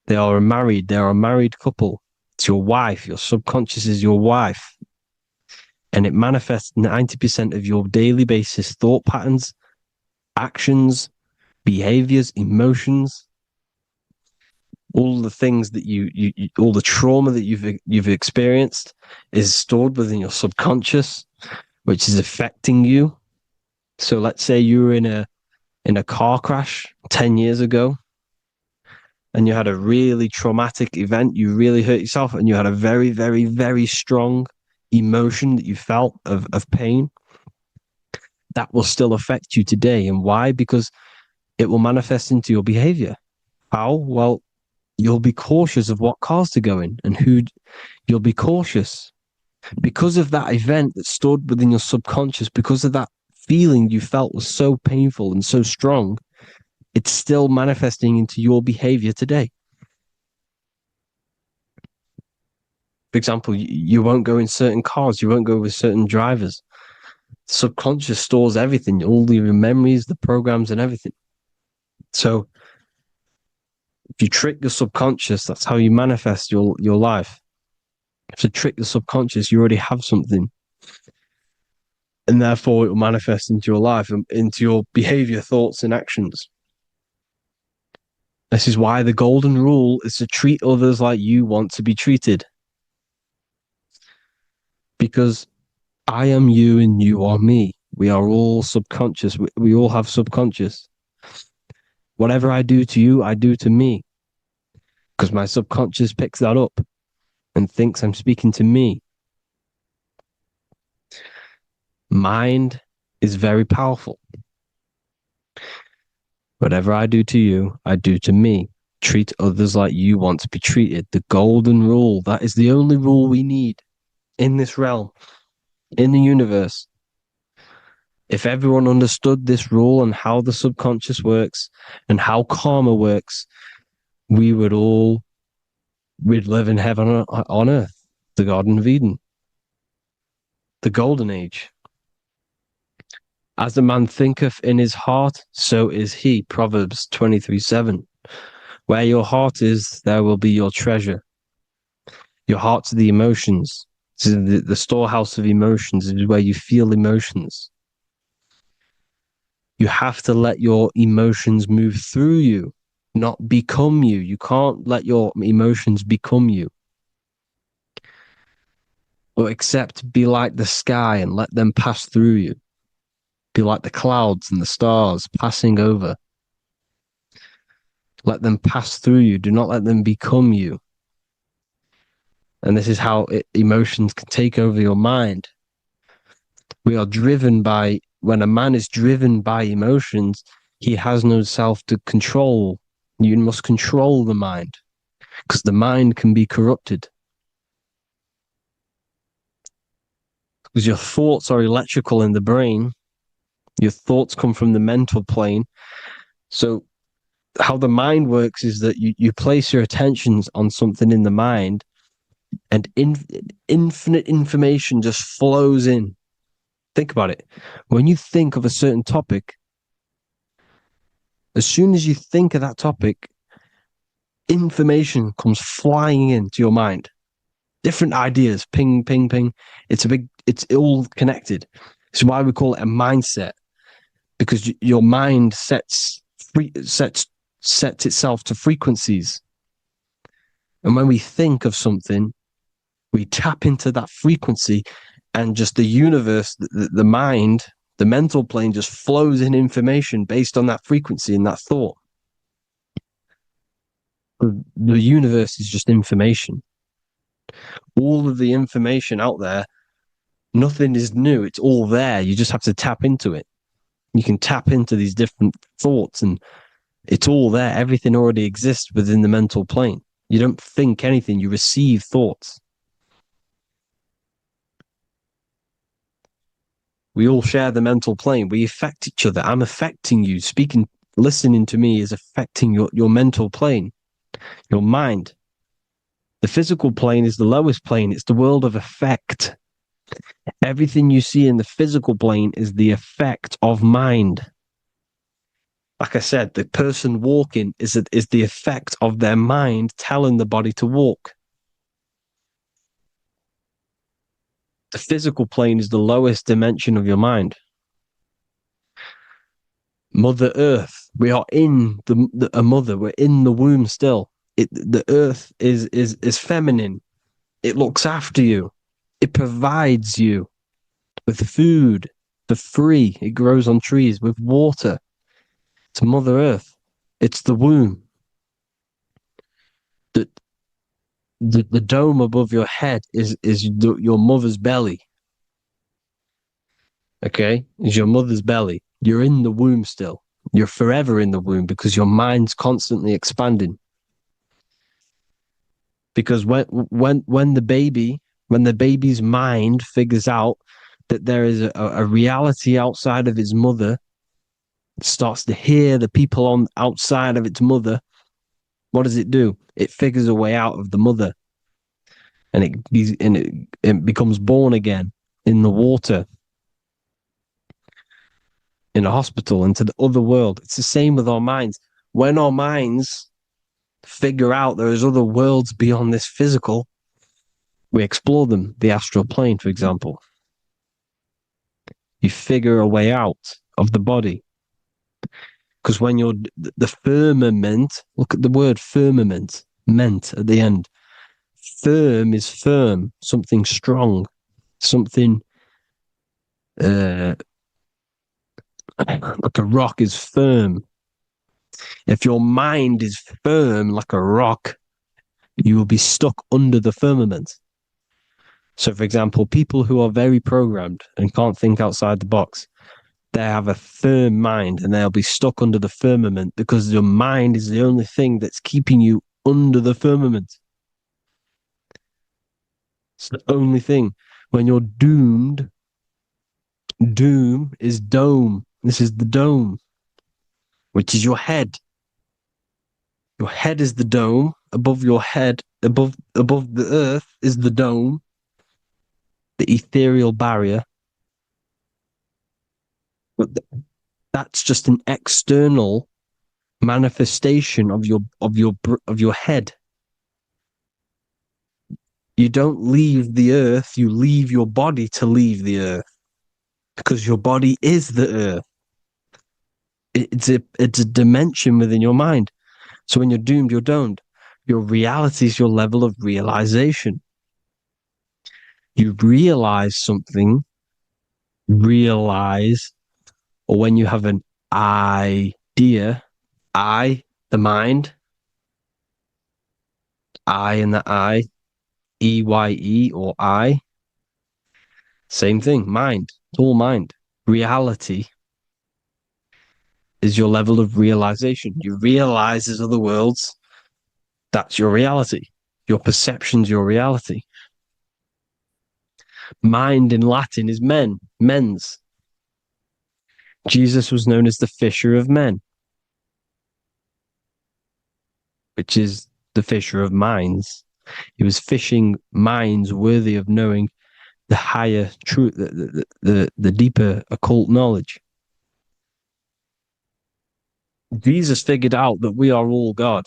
they are a married couple. It's your wife. Your subconscious is your wife. And it manifests 90% of your daily basis thought patterns, actions, behaviors, emotions, all the things that you all the trauma that you've experienced is stored within your subconscious, which is affecting you. So let's say you were in a car crash 10 years ago and you had a really traumatic event, you really hurt yourself, and you had a very, very, very strong emotion that you felt of pain. That will still affect you today. And why? Because it will manifest into your behavior. How? Well, you'll be cautious of what cars to go in and who. You'll be cautious because of that event that's stored within your subconscious, because of that feeling you felt was so painful and so strong. It's still manifesting into your behavior today. For example, you won't go in certain cars, you won't go with certain drivers. Subconscious stores everything, all your memories, the programs, and everything. So If you trick your subconscious, that's how you manifest your life. If you trick the subconscious, you already have something. And therefore it will manifest into your life and into your behavior, thoughts, and actions. This is why the golden rule is to treat others like you want to be treated. Because I am you and you are me. We are all subconscious. We all have subconscious. Whatever I do to you, I do to me. Because my subconscious picks that up and thinks I'm speaking to me. Mind is very powerful. Whatever I do to you, I do to me. Treat others like you want to be treated. The golden rule. That is the only rule we need in this realm, in the universe. If everyone understood this rule and how the subconscious works and how karma works, we'd live in heaven on earth, the Garden of Eden, the golden age. As a man thinketh in his heart, so is he. Proverbs 23:7. Where your heart is, there will be your treasure. Your heart's the emotions. The storehouse of emotions is where you feel emotions. You have to let your emotions move through you, not become you. You can't let your emotions become you. Or except be like the sky and let them pass through you. Be like the clouds and the stars passing over. Let them pass through you. Do not let them become you. And this is how emotions can take over your mind. We are driven by, when a man is driven by emotions, he has no self to control. You must control the mind, because the mind can be corrupted. Because your thoughts are electrical in the brain. Your thoughts come from the mental plane. So how the mind works is that you place your attentions on something in the mind, and infinite information just flows in. Think about it. When you think of a certain topic, as soon as you think of that topic, information comes flying into your mind. Different ideas, ping, ping, ping. It's all connected. It's why we call it a mindset, because your mind sets itself to frequencies. And when we think of something, we tap into that frequency, and just the universe, the mind, the mental plane just flows in information based on that frequency and that thought. The universe is just information. All of the information out there, nothing is new. It's all there. You just have to tap into it. You can tap into these different thoughts, and it's all there. Everything already exists within the mental plane. You don't think anything. You receive thoughts. We all share the mental plane. We affect each other. I'm affecting you. Listening to me is affecting your mental plane, your mind. The physical plane is the lowest plane. It's the world of effect. Everything you see in the physical plane is the effect of mind. Like I said, the person walking is the effect of their mind telling the body to walk. The physical plane is the lowest dimension of your mind. Mother Earth, we are in a mother. We're in the womb still. The Earth is feminine. It looks after you. It provides you with food for free. It grows on trees, with water. It's Mother Earth. It's the womb. The dome above your head is your mother's belly. Okay? Is your mother's belly. You're in the womb still. You're forever in the womb, because your mind's constantly expanding. Because when the baby's mind figures out that there is a reality outside of its mother, it starts to hear the people on outside of its mother, what does it do? It figures a way out of the mother, and it becomes born again in the water, in a hospital, into the other world. It's the same with our minds. When our minds figure out there is other worlds beyond this physical, we explore them. The astral plane, for example. You figure a way out of the body. Because when you're the firmament, look at the word firmament, meant at the end. Firm is firm, something strong, something like a rock is firm. If your mind is firm like a rock, you will be stuck under the firmament. So, for example, people who are very programmed and can't think outside the box, they have a firm mind and they'll be stuck under the firmament because your mind is the only thing that's keeping you under the firmament. It's the only thing. When you're doomed, doom is dome. This is the dome, which is your head. Your head is the dome. Above your head, above the earth is the dome, the ethereal barrier. But that's just an external manifestation of your head. You don't leave the earth, you leave your body to leave the earth. Because your body is the earth. It's a dimension within your mind. So when you're doomed, you're domed. Your reality is your level of realization. You realize something, or when you have an idea, the mind, and the EYE or I, same thing, mind, it's all mind. Reality is your level of realization. You realize there's other worlds. That's your reality. Your perception's your reality. Mind in Latin is mens. Jesus was known as the fisher of men, which is the fisher of minds. He was fishing minds worthy of knowing the higher truth, the deeper occult knowledge. Jesus figured out that we are all God.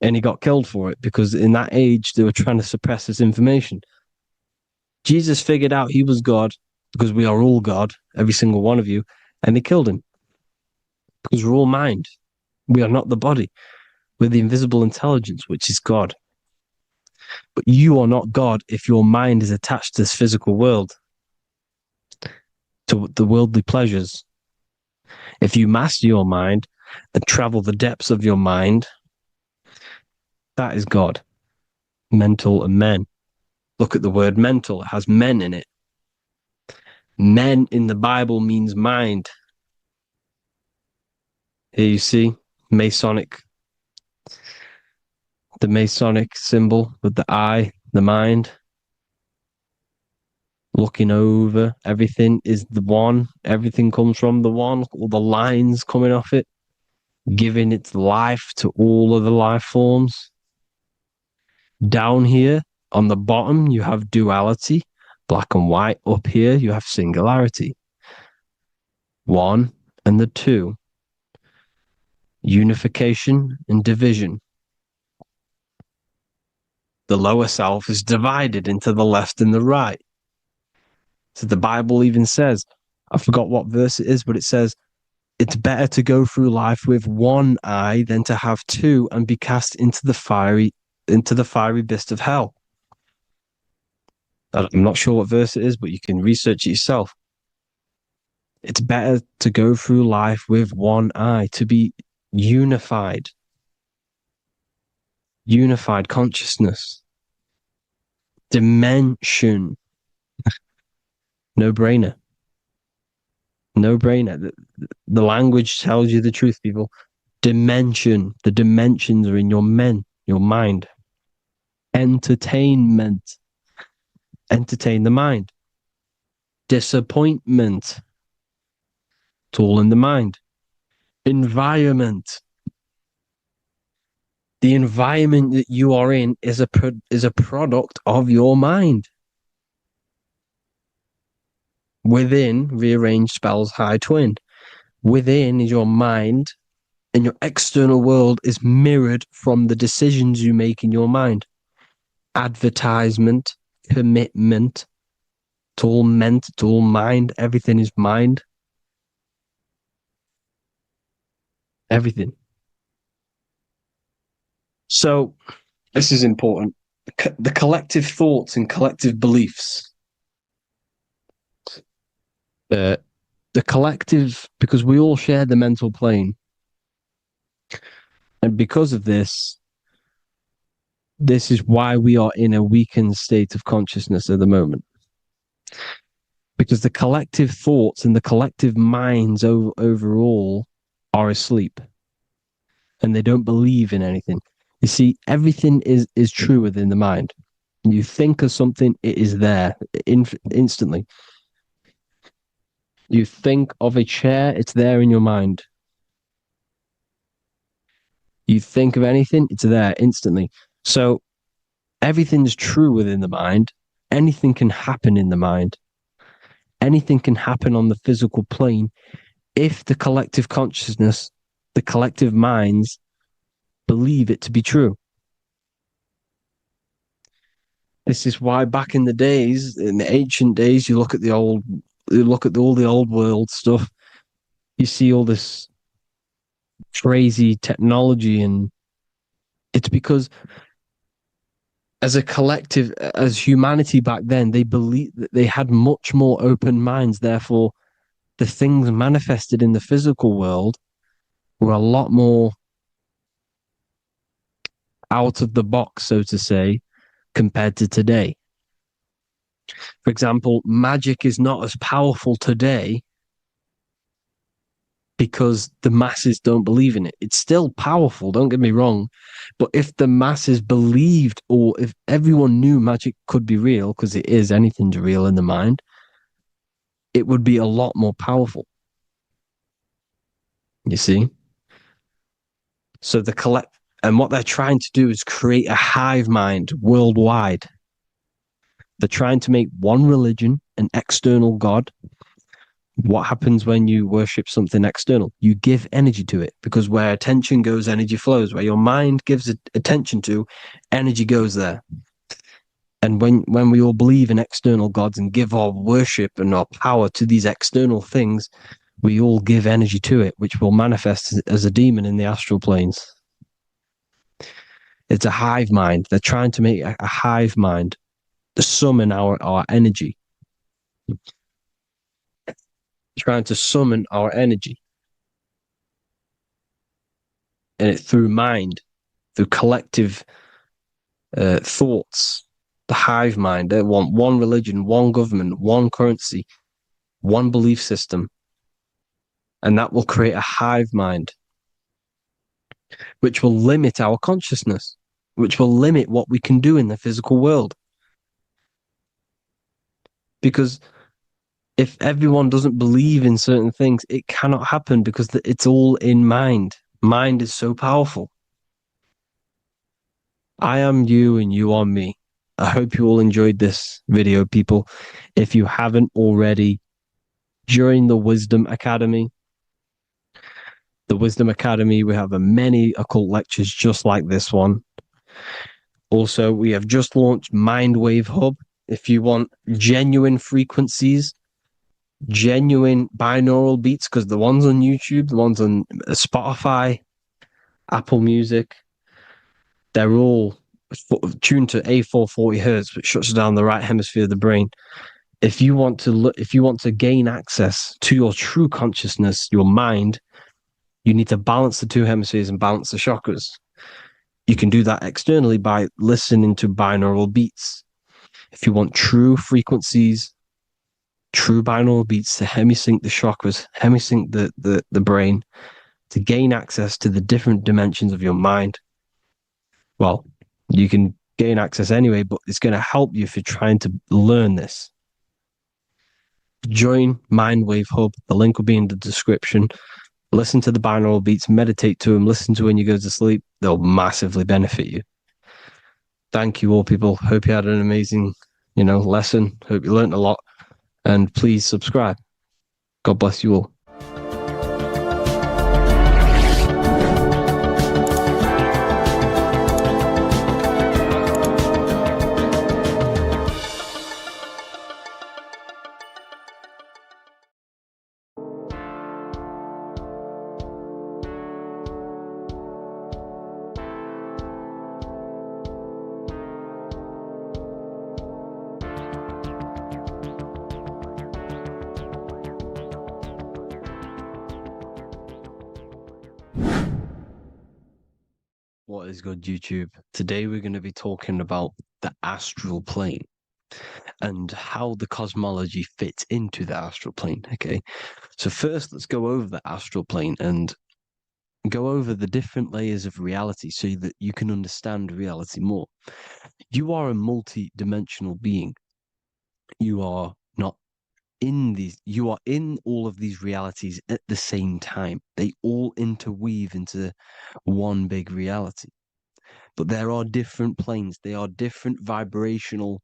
And he got killed for it because in that age they were trying to suppress this information. Jesus figured out he was God because we are all God, every single one of you, and they killed him because we're all mind. We are not the body. We're the invisible intelligence, which is God. But you are not God if your mind is attached to this physical world, to the worldly pleasures. If you master your mind and travel the depths of your mind, that is God. Mental and men. Look at the word mental. It has men in it. Men in the Bible means mind. Here you see Masonic. The Masonic symbol with the eye, the mind. Looking over everything is the one. Everything comes from the one. All the lines coming off it. Giving its life to all of the life forms. Down here on the bottom, you have duality, black and white. Up here, you have singularity. One and the two. Unification and division. The lower self is divided into the left and the right. So the Bible even says, I forgot what verse it is, but it says, it's better to go through life with one eye than to have two and be cast into the fiery abyss of hell. I'm not sure what verse it is, but you can research it yourself. It's better to go through life with one eye, to be unified. Unified consciousness. Dimension. No brainer. No brainer. The language tells you the truth, people. Dimension. The dimensions are in your mind. Entertainment. Entertain the mind. Disappointment. It's all in the mind. Environment. The environment that you are in is a product of your mind. Within, rearranged spells high twin. Within is your mind. And your external world is mirrored from the decisions you make in your mind. Advertisement, commitment, it's all meant, it's all mind. Everything is mind. Everything. So, this is important. The collective thoughts and collective beliefs. The collective, because we all share the mental plane. And because of this is why we are in a weakened state of consciousness at the moment. Because the collective thoughts and the collective minds overall are asleep. And they don't believe in anything. You see, everything is true within the mind. You think of something, it is there instantly. You think of a chair, it's there in your mind. You think of anything, it's there instantly. So everything's true within the mind. Anything can happen in the mind. Anything can happen on the physical plane if the collective consciousness, the collective minds, believe it to be true. This is why back in the days, in the ancient days, you look at all the old world stuff, you see all this crazy technology, and it's because as a collective, as humanity back then, they believed that they had much more open minds. Therefore, the things manifested in the physical world were a lot more out of the box, so to say, compared to today. For example, magic is not as powerful today because the masses don't believe in it. It's still powerful, don't get me wrong, but if the masses believed, or if everyone knew magic could be real, because it is, anything's real in the mind, it would be a lot more powerful. You see? So and what they're trying to do is create a hive mind worldwide. They're trying to make one religion, an external God. What happens when you worship something external? You give energy to it, because where attention goes, energy flows. Where your mind gives attention to, energy goes there. And when we all believe in external gods and give our worship and our power to these external things, we all give energy to it, which will manifest as a demon in the astral planes. It's a hive mind. They're trying to make a hive mind to summon our energy. Trying to summon our energy. And it through mind, through collective thoughts. The hive mind. They want one religion, one government, one currency, one belief system. And that will create a hive mind, which will limit our consciousness, which will limit what we can do in the physical world. Because if everyone doesn't believe in certain things, it cannot happen, because it's all in mind. Mind is so powerful. I am you and you are me. I hope you all enjoyed this video, people. If you haven't already, join the Wisdom Academy. The Wisdom Academy, we have many occult lectures just like this one. Also, we have just launched Mindwave Hub. If you want genuine frequencies, genuine binaural beats, because the ones on YouTube, the ones on Spotify, Apple Music, they're all tuned to A440 hertz, which shuts down the right hemisphere of the brain. If you want to gain access to your true consciousness, your mind, you need to balance the two hemispheres and balance the chakras. You can do that externally by listening to binaural beats. If you want true frequencies, true binaural beats to hemisync the chakras, hemisync the brain, to gain access to the different dimensions of your mind, well, you can gain access anyway, but it's going to help you if you're trying to learn this. Join Mindwave Hub. The link will be in the description. Listen to the binaural beats, meditate to them, listen to when you go to sleep. They'll massively benefit you. Thank you all, people. Hope you had an amazing, lesson. Hope you learned a lot. And please subscribe. God bless you all. What is good, YouTube? Today we're going to be talking about the astral plane and how the cosmology fits into the astral plane. Okay, so first let's go over the astral plane and go over the different layers of reality so that you can understand reality more. You are a multi-dimensional being. You are not in these, you are in all of these realities at the same time. They all interweave into one big reality. But there are different planes, they are different vibrational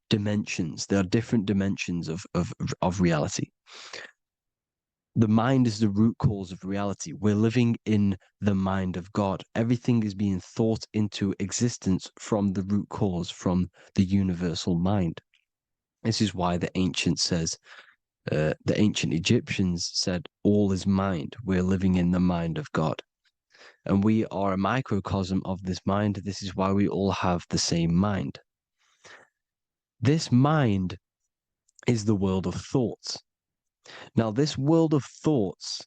dimensions, there are different dimensions of reality. The mind is the root cause of reality. We're living in the mind of God. Everything is being thought into existence from the root cause, from the universal mind. This is why the ancient Egyptians said, all is mind. We're living in the mind of God. And we are a microcosm of this mind. This is why we all have the same mind. This mind is the world of thoughts. Now, this world of thoughts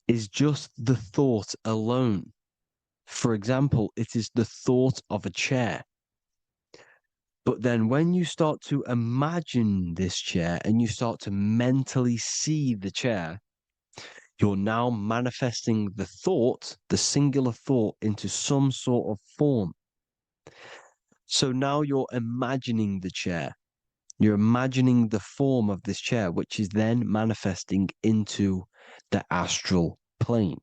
is just the thought alone. For example, it is the thought of a chair. But then when you start to imagine this chair and you start to mentally see the chair, you're now manifesting the thought, the singular thought, into some sort of form. So now you're imagining the chair. You're imagining the form of this chair, which is then manifesting into the astral plane.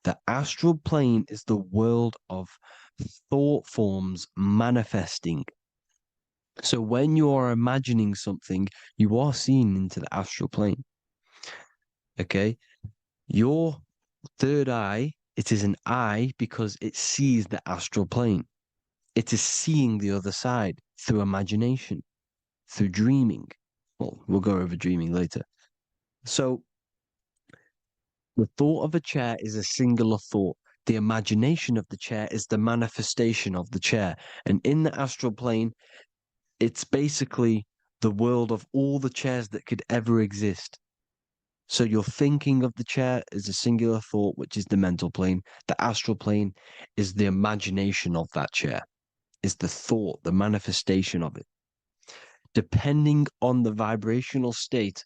The astral plane is the world of thought forms manifesting. So when you are imagining something, you are seeing into the astral plane. Okay? Your third eye, it is an eye because it sees the astral plane. It is seeing the other side through imagination, through dreaming. Well, we'll go over dreaming later. So the thought of a chair is a singular thought. The imagination of the chair is the manifestation of the chair. And in the astral plane, it's basically the world of all the chairs that could ever exist. So you're thinking of the chair as a singular thought, which is the mental plane. The astral plane is the imagination of that chair, is the thought, the manifestation of it. Depending on the vibrational state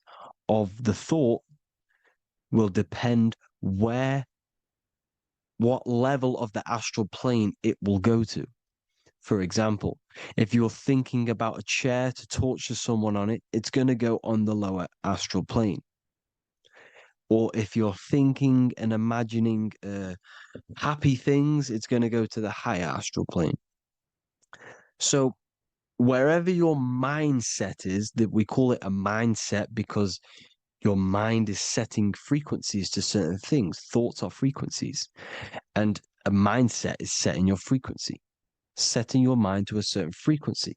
of the thought will depend what level of the astral plane it will go to. For example, if you're thinking about a chair to torture someone on it, it's going to go on the lower astral plane. Or if you're thinking and imagining happy things, it's going to go to the higher astral plane. So wherever your mindset is, that we call it a mindset because your mind is setting frequencies to certain things. Thoughts are frequencies. And a mindset is setting your frequency, setting your mind to a certain frequency.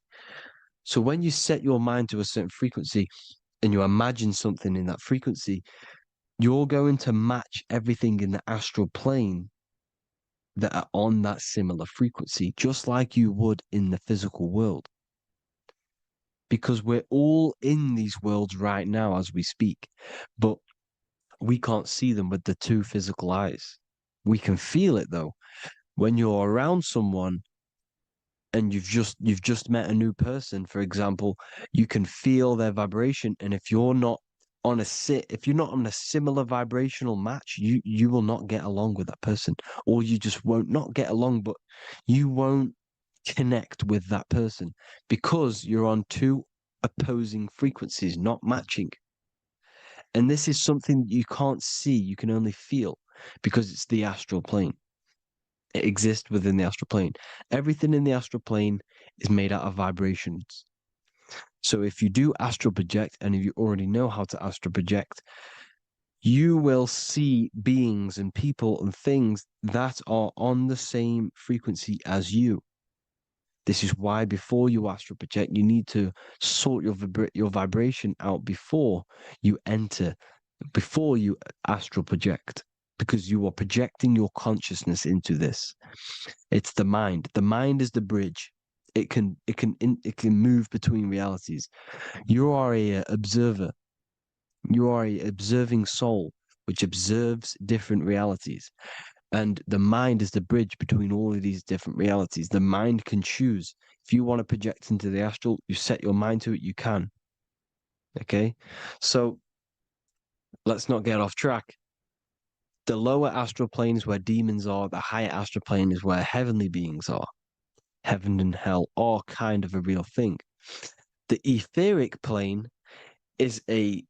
So when you set your mind to a certain frequency and you imagine something in that frequency, you're going to match everything in the astral plane that are on that similar frequency, just like you would in the physical world. Because we're all in these worlds right now as we speak, but we can't see them with the two physical eyes. We can feel it though. When you're around someone and you've just met a new person, for example, you can feel their vibration, and if you're not on a similar vibrational match, you will not get along with that person, or you just won't not get along, but you won't connect with that person because you're on two opposing frequencies, not matching. And this is something that you can't see, you can only feel, because it's the astral plane. It exists within the astral plane. Everything in the astral plane is made out of vibrations. So if you do astral project, and if you already know how to astral project, you will see beings and people and things that are on the same frequency as you. This is why before you astral project, you need to sort your vibration out before you astral project, because you are projecting your consciousness into this. It's the mind. The mind is the bridge. It can move between realities. You are a observer. You are a observing soul which observes different realities. And the mind is the bridge between all of these different realities. The mind can choose. If you want to project into the astral, you set your mind to it, you can. Okay? So let's not get off track. The lower astral plane is where demons are. The higher astral plane is where heavenly beings are. Heaven and hell are kind of a real thing. The etheric plane is a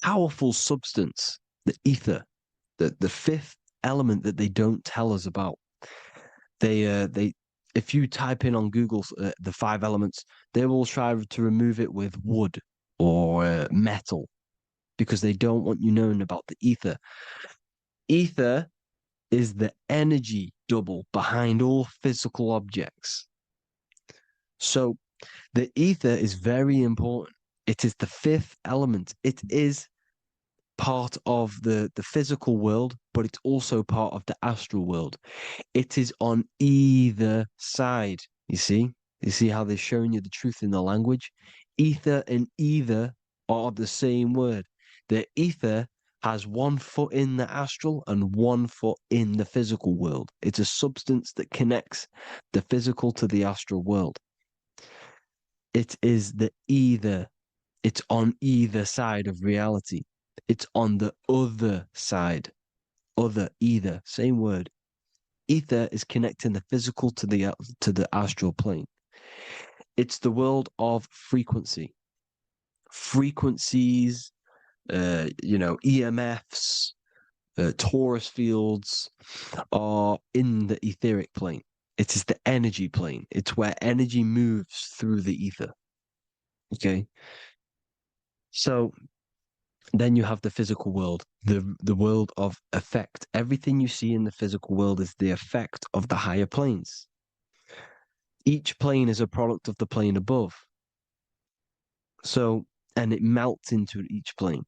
powerful substance, the ether, the fifth element that they don't tell us about. If you type in on Google the 5 elements, they will try to remove it with wood or metal because they don't want you knowing about the ether. Ether is the energy double behind all physical objects. So the ether is very important. It is the 5th element. It is part of the physical world, but it's also part of the astral world. It is on either side. You see how they're showing you the truth in the language. Ether and either are the same word. The ether has 1 foot in the astral and 1 foot in the physical world. It's a substance that connects the physical to the astral world. It is the either. It's on either side of reality. It's on the other side. Other, either, same word. Ether is connecting the physical to the astral plane. It's the world of frequency. Frequencies, EMFs, torus fields are in the etheric plane. It is the energy plane. It's where energy moves through the ether. Okay? So then you have the physical world, the world of effect. Everything you see in the physical world is the effect of the higher planes. Each plane is a product of the plane above. So, and it melts into each plane.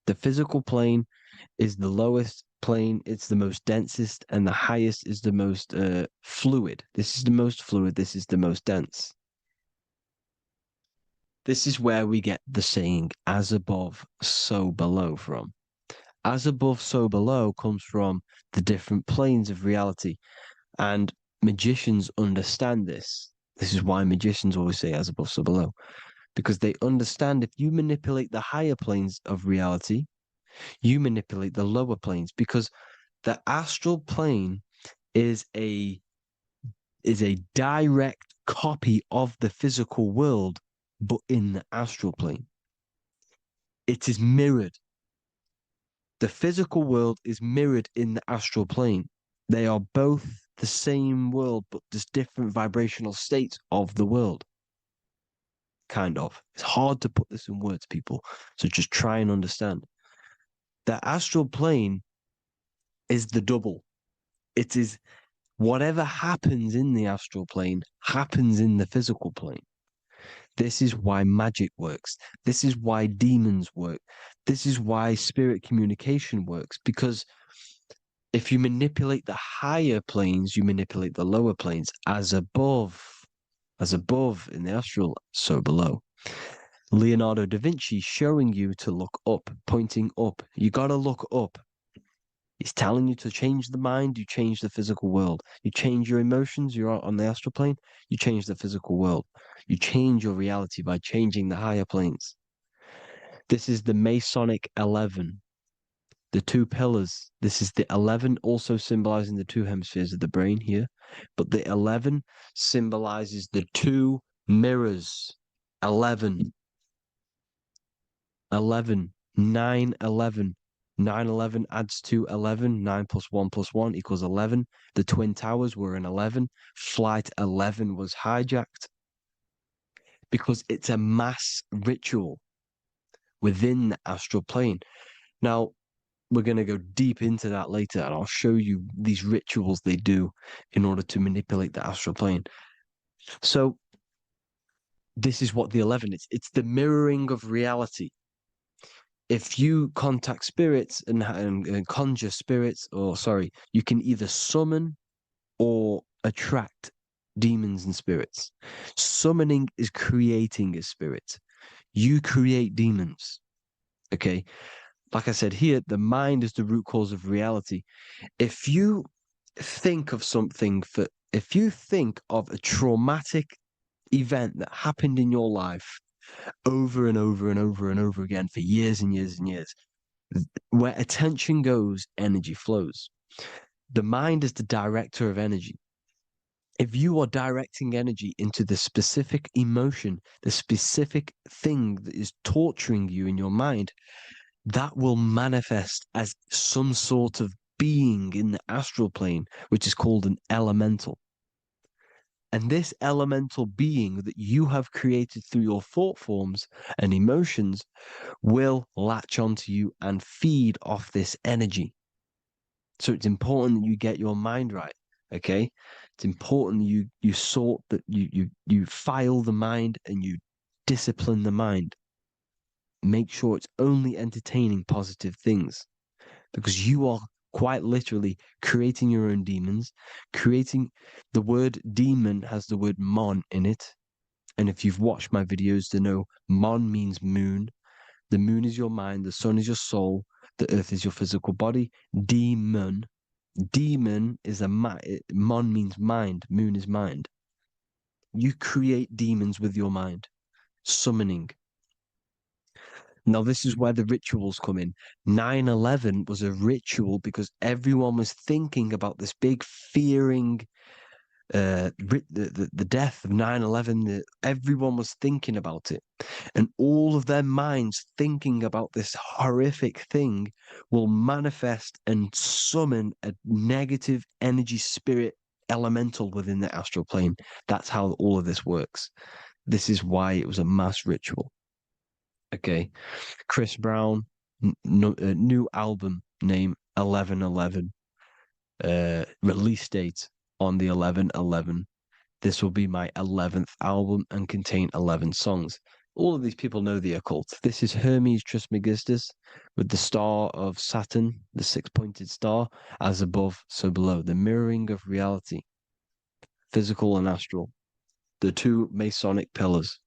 The physical plane is the lowest plane, it's the most densest, and the highest is the most fluid. This is the most fluid, this is the most dense. This is where we get the saying, as above, so below from. As above, so below comes from the different planes of reality. And magicians understand this. This is why magicians always say as above, so below. Because they understand if you manipulate the higher planes of reality, you manipulate the lower planes. Because the astral plane is a direct copy of the physical world, but in the astral plane. It is mirrored. The physical world is mirrored in the astral plane. They are both the same world, but just different vibrational states of the world. Kind of. It's hard to put this in words, people. So just try and understand. The astral plane is the double. It is whatever happens in the astral plane happens in the physical plane. This is why magic works. This is why demons work. This is why spirit communication works. Because if you manipulate the higher planes, you manipulate the lower planes. As above in the astral, so below. Leonardo da Vinci showing you to look up, pointing up. You got to look up. He's telling you to change the mind, you change the physical world. You change your emotions, you're on the astral plane, you change the physical world. You change your reality by changing the higher planes. This is the Masonic 11, the 2 pillars. This is the 11 also symbolizing the 2 hemispheres of the brain here. But the 11 symbolizes the 2 mirrors. 11, 9, 11. 9, 11 adds to 11. 9 plus 1 plus 1 equals 11. The Twin Towers were in 11. Flight 11 was hijacked. Because it's a mass ritual within the astral plane. Now, we're going to go deep into that later, and I'll show you these rituals they do in order to manipulate the astral plane. So, this is what the 11 is. It's the mirroring of reality. If you contact spirits and conjure spirits, you can either summon or attract demons and spirits. Summoning is creating a spirit. You create demons. Okay? like I said here, the mind is the root cause of reality. If you think of something if you think of a traumatic event that happened in your life over and over and over and over again for years and years and years, where attention goes, energy flows. The mind is the director of energy. If you are directing energy into the specific emotion, the specific thing that is torturing you in your mind, that will manifest as some sort of being in the astral plane, which is called an elemental. And this elemental being that you have created through your thought forms and emotions will latch onto you and feed off this energy. So it's important that you get your mind right, okay? It's important that you sort that you file the mind and you discipline the mind. Make sure it's only entertaining positive things, because you are quite literally creating your own demons. The word demon has the word mon in it. And if you've watched my videos, you know mon means moon. The moon is your mind, the sun is your soul, the earth is your physical body. Demon is mon means mind, moon is mind. You create demons with your mind, summoning. Now, this is where the rituals come in. 9/11 was a ritual because everyone was thinking about this big fearing, the death of 9/11. Everyone was thinking about it. And all of their minds thinking about this horrific thing will manifest and summon a negative energy spirit elemental within the astral plane. That's how all of this works. This is why it was a mass ritual. Okay, Chris Brown, new album name 11/11, release date on the 11/11. This will be my 11th album and contain 11 songs. All of these people know the occult. This is Hermes Trismegistus with the star of Saturn, the six-pointed star, as above, so below. The mirroring of reality, physical and astral, the two Masonic pillars.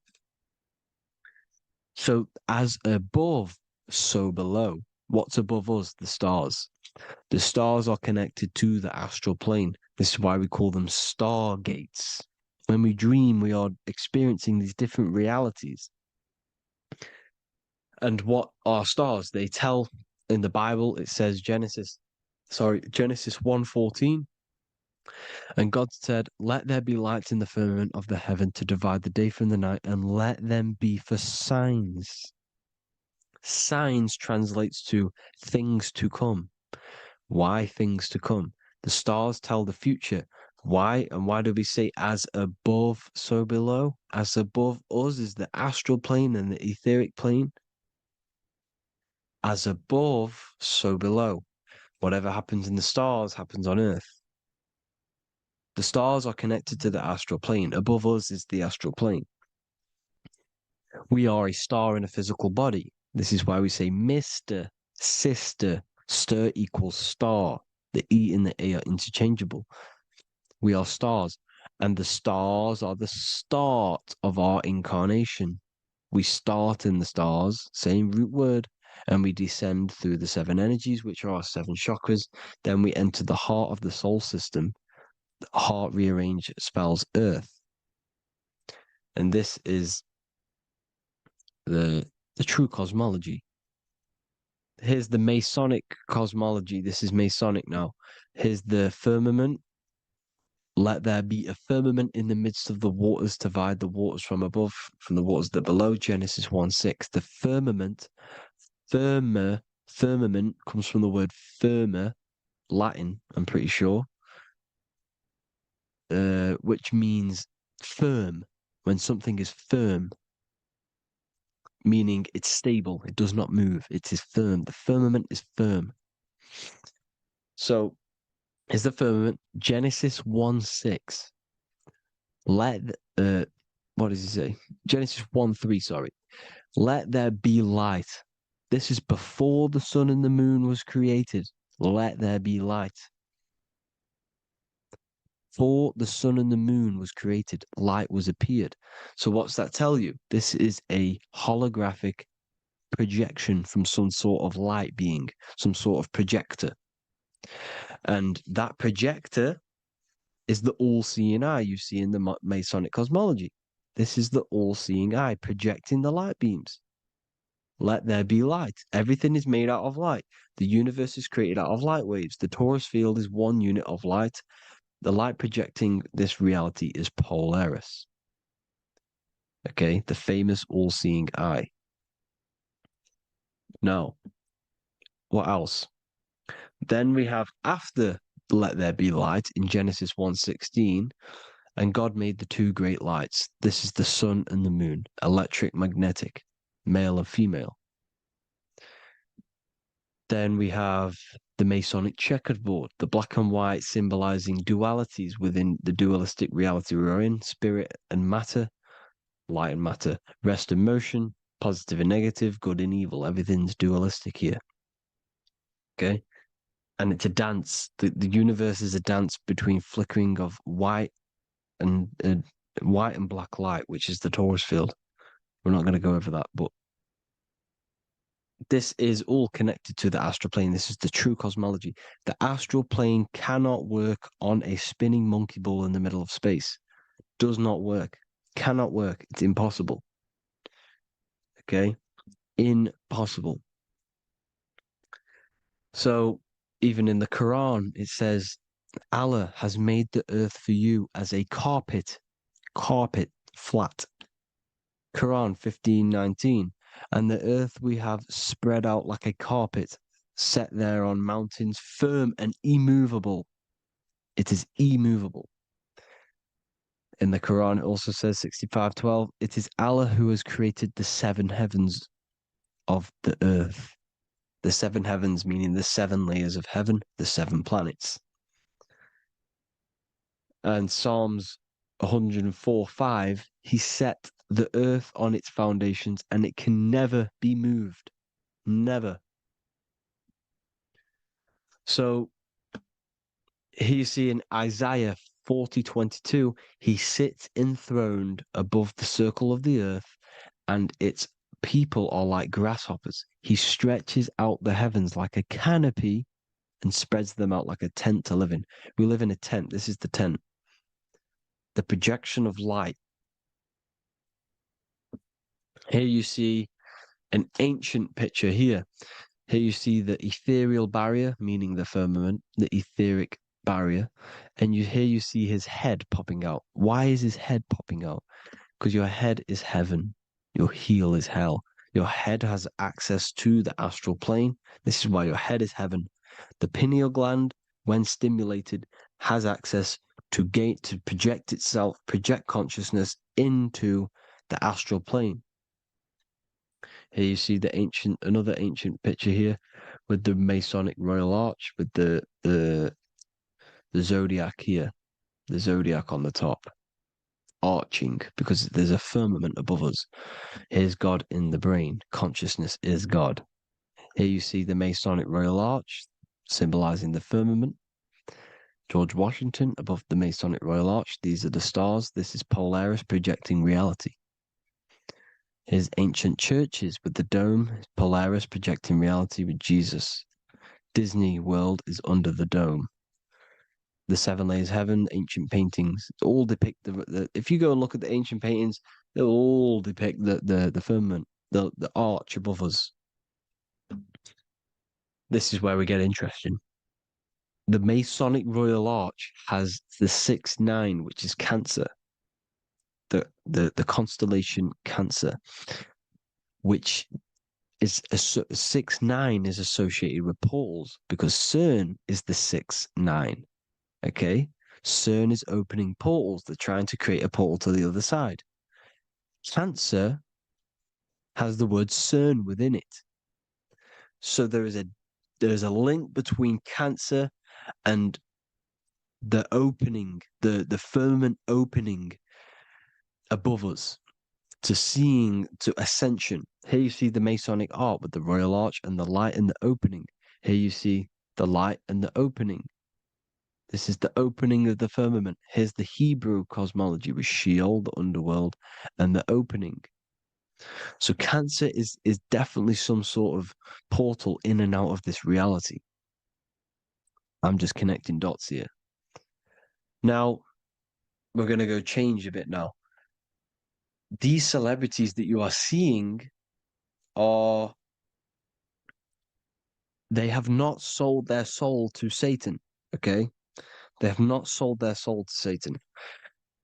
So as above, so below. What's above us? The stars. The stars are connected to the astral plane. This is why we call them stargates. When we dream, we are experiencing these different realities. And what are stars? They tell in the Bible, it says Genesis 1:14. And God said, "Let there be lights in the firmament of the heaven to divide the day from the night, and let them be for signs." Signs translates to things to come. Why things to come? The stars tell the future. Why? And why do we say as above, so below? As above us is the astral plane and the etheric plane. As above, so below. Whatever happens in the stars happens on Earth. The stars are connected to the astral plane. Above us is the astral plane. We are a star in a physical body. This is why we say Mr., sister, stir equals star. The E and the A are interchangeable. We are stars, and the stars are the start of our incarnation. We start in the stars, same root word, and we descend through the seven energies, which are our seven chakras. Then we enter the heart of the soul system. The heart rearranged spells earth. And this is the true cosmology. Here's the Masonic cosmology. This is Masonic now. Here's the firmament. Let there be a firmament in the midst of the waters to divide the waters from above, from the waters that below. Genesis 1:6. The firmament, firmament comes from the word firma, Latin, I'm pretty sure, which means firm. When something is firm, meaning it's stable, it does not move, it is firm. The firmament is firm. So, is the firmament Genesis 1:6. What does he say? Genesis 1:3, sorry. Let there be light. This is before the sun and the moon was created. Let there be light. Before the sun and the moon was created, light was appeared. So what's that tell you? This is a holographic projection from some sort of light being, some sort of projector. And that projector is the all-seeing eye you see in the Masonic cosmology. This is the all-seeing eye projecting the light beams. Let there be light. Everything is made out of light. The universe is created out of light waves. The torus field is one unit of light. The light projecting this reality is Polaris. Okay, the famous all-seeing eye. Now, what else? Then we have after let there be light in Genesis 1:16, and God made the two great lights. This is the sun and the moon, electric, magnetic, male and female. Then we have the Masonic checkerboard, the black and white symbolizing dualities within the dualistic reality we're in, spirit and matter, light and matter, rest and motion, positive and negative, good and evil. Everything's dualistic here. Okay? And it's a dance. The universe is a dance between flickering of white and black light, which is the torus field. We're not going to go over that, but this is all connected to the astral plane. This is the true cosmology. The astral plane cannot work on a spinning monkey ball in the middle of space. Does not work. Cannot work. It's impossible. Okay? Impossible. So, even in the Quran, it says, Allah has made the earth for you as a carpet, flat. Quran 15:19. And the earth we have spread out like a carpet, set there on mountains, firm and immovable. It is immovable. In the Quran, it also says 65:12, it is Allah who has created the seven heavens of the earth. The seven heavens meaning the seven layers of heaven, the seven planets. And Psalms 104:5, he set the earth on its foundations and it can never be moved. Never. So here you see in Isaiah 40:22, he sits enthroned above the circle of the earth and its people are like grasshoppers. He stretches out the heavens like a canopy and spreads them out like a tent to live in. We live in a tent. This is the tent. The projection of light. Here you see an ancient picture here. Here you see the ethereal barrier, meaning the firmament, the etheric barrier. And here you see his head popping out. Why is his head popping out? Because your head is heaven. Your heel is hell. Your head has access to the astral plane. This is why your head is heaven. The pineal gland, when stimulated, has access to project itself, project consciousness into the astral plane. Here you see another ancient picture here with the Masonic Royal Arch with the zodiac here, the zodiac on the top, arching because there's a firmament above us. Here's God in the brain. Consciousness is God. Here you see the Masonic Royal Arch symbolizing the firmament. George Washington above the Masonic Royal Arch. These are the stars. This is Polaris projecting reality. Here's ancient churches with the dome, Polaris projecting reality with Jesus. Disney World is under the dome. The seven layers of heaven, ancient paintings, all depict if you go and look at the ancient paintings, they'll all depict the firmament, the arch above us. This is where we get interesting. The Masonic Royal Arch has the 6-9, which is Cancer. The constellation Cancer, which is 6-9 is associated with portals because CERN is the 6-9. Okay, CERN is opening portals. They're trying to create a portal to the other side. Cancer has the word CERN within it, so there is a link between Cancer and the opening, the firmament opening above us to ascension. Here you see the Masonic Arch with the Royal Arch and the light and the opening. Here you see the light and the opening. This is the opening of the firmament. Here's the Hebrew cosmology with Sheol, the underworld, and the opening. So Cancer is definitely some sort of portal in and out of this reality. I'm just connecting dots here. Now, we're going to go change a bit now. These celebrities that you are seeing they have not sold their soul to Satan, okay? They have not sold their soul to Satan.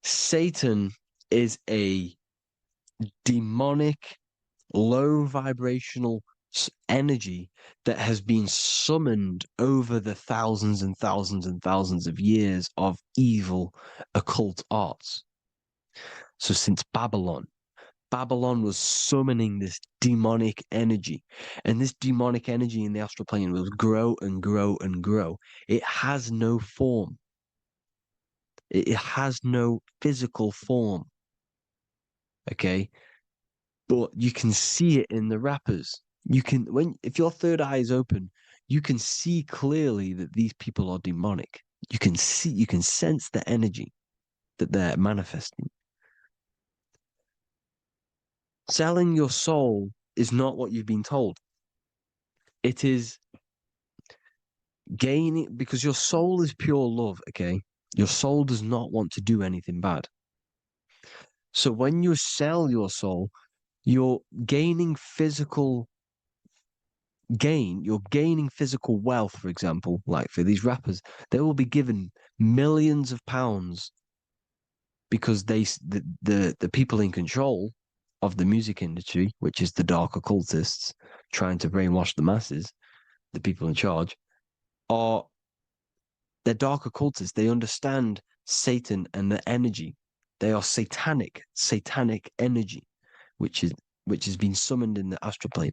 Satan is a demonic, low vibrational energy that has been summoned over the thousands and thousands and thousands of years of evil occult arts. So since Babylon was summoning this demonic energy, and this demonic energy in the astral plane will grow and grow and grow. It has no form. It has no physical form. Okay? But you can see it in the rappers. If your third eye is open, you can see clearly that these people are demonic. You can sense the energy that they're manifesting. Selling your soul is not what you've been told. It is gaining, because your soul is pure love, okay? Your soul does not want to do anything bad. So when you sell your soul, you're gaining physical gain, you're gaining physical wealth, for example, like for these rappers, they will be given millions of pounds because the people in control of the music industry, which is the dark occultists trying to brainwash the masses, the people in charge, they're dark occultists. They understand Satan and the energy. They are satanic energy, which has been summoned in the astral plane.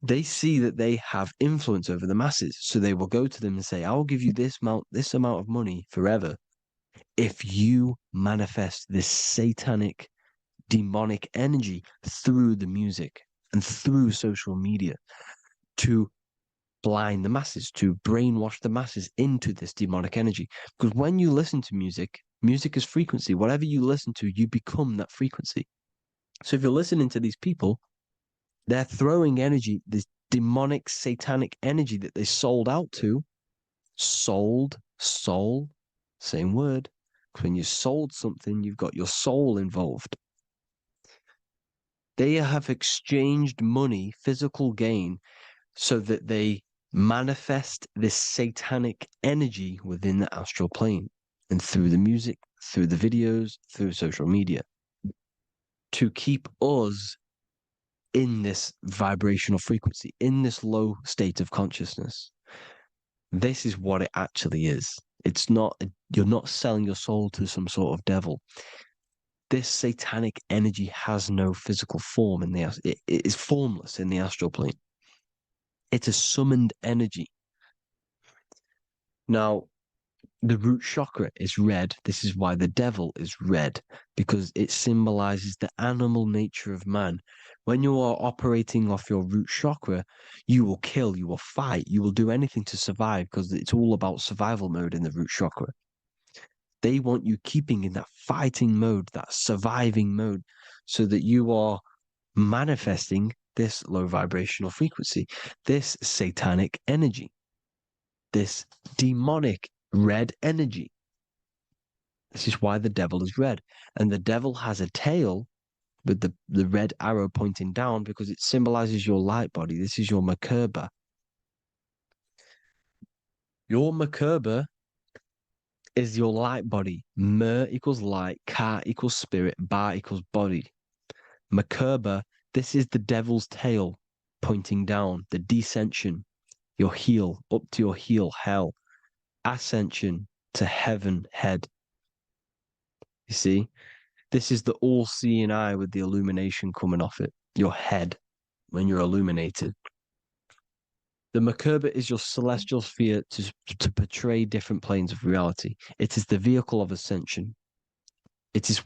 They see that they have influence over the masses, so they will go to them and say, "I will give you this amount of money forever if you manifest this satanic, demonic energy through the music and through social media to blind the masses, to brainwash the masses into this demonic energy." Because when you listen to music, music is frequency. Whatever you listen to, you become that frequency. So if you're listening to these people, they're throwing energy, this demonic, satanic energy that they sold out to. Sold, soul, same word. When you sold something, you've got your soul involved. They have exchanged money, physical gain, so that they manifest this satanic energy within the astral plane and through the music, through the videos, through social media to keep us in this vibrational frequency, in this low state of consciousness. This is what it actually is. It's not, you're not selling your soul to some sort of devil. This satanic energy has no physical form it is formless in the astral plane. It's a summoned energy. Now, the root chakra is red. This is why the devil is red, because it symbolizes the animal nature of man. When you are operating off your root chakra, you will kill, you will fight, you will do anything to survive, because it's all about survival mode in the root chakra. They want you keeping in that fighting mode, that surviving mode, so that you are manifesting this low vibrational frequency, this satanic energy, this demonic red energy. This is why the devil is red. And the devil has a tail with the red arrow pointing down, because it symbolizes your light body. This is your Merkaba. Your Merkaba is your light body. Mer equals light, Ka equals spirit, Ba equals body. Merkaba, this is the devil's tail pointing down, the descension, your heel, up to your heel, hell. Ascension to heaven, head. You see? This is the all-seeing eye with the illumination coming off it, your head, when you're illuminated. The Merkaba is your celestial sphere to portray different planes of reality. It is the vehicle of ascension. It's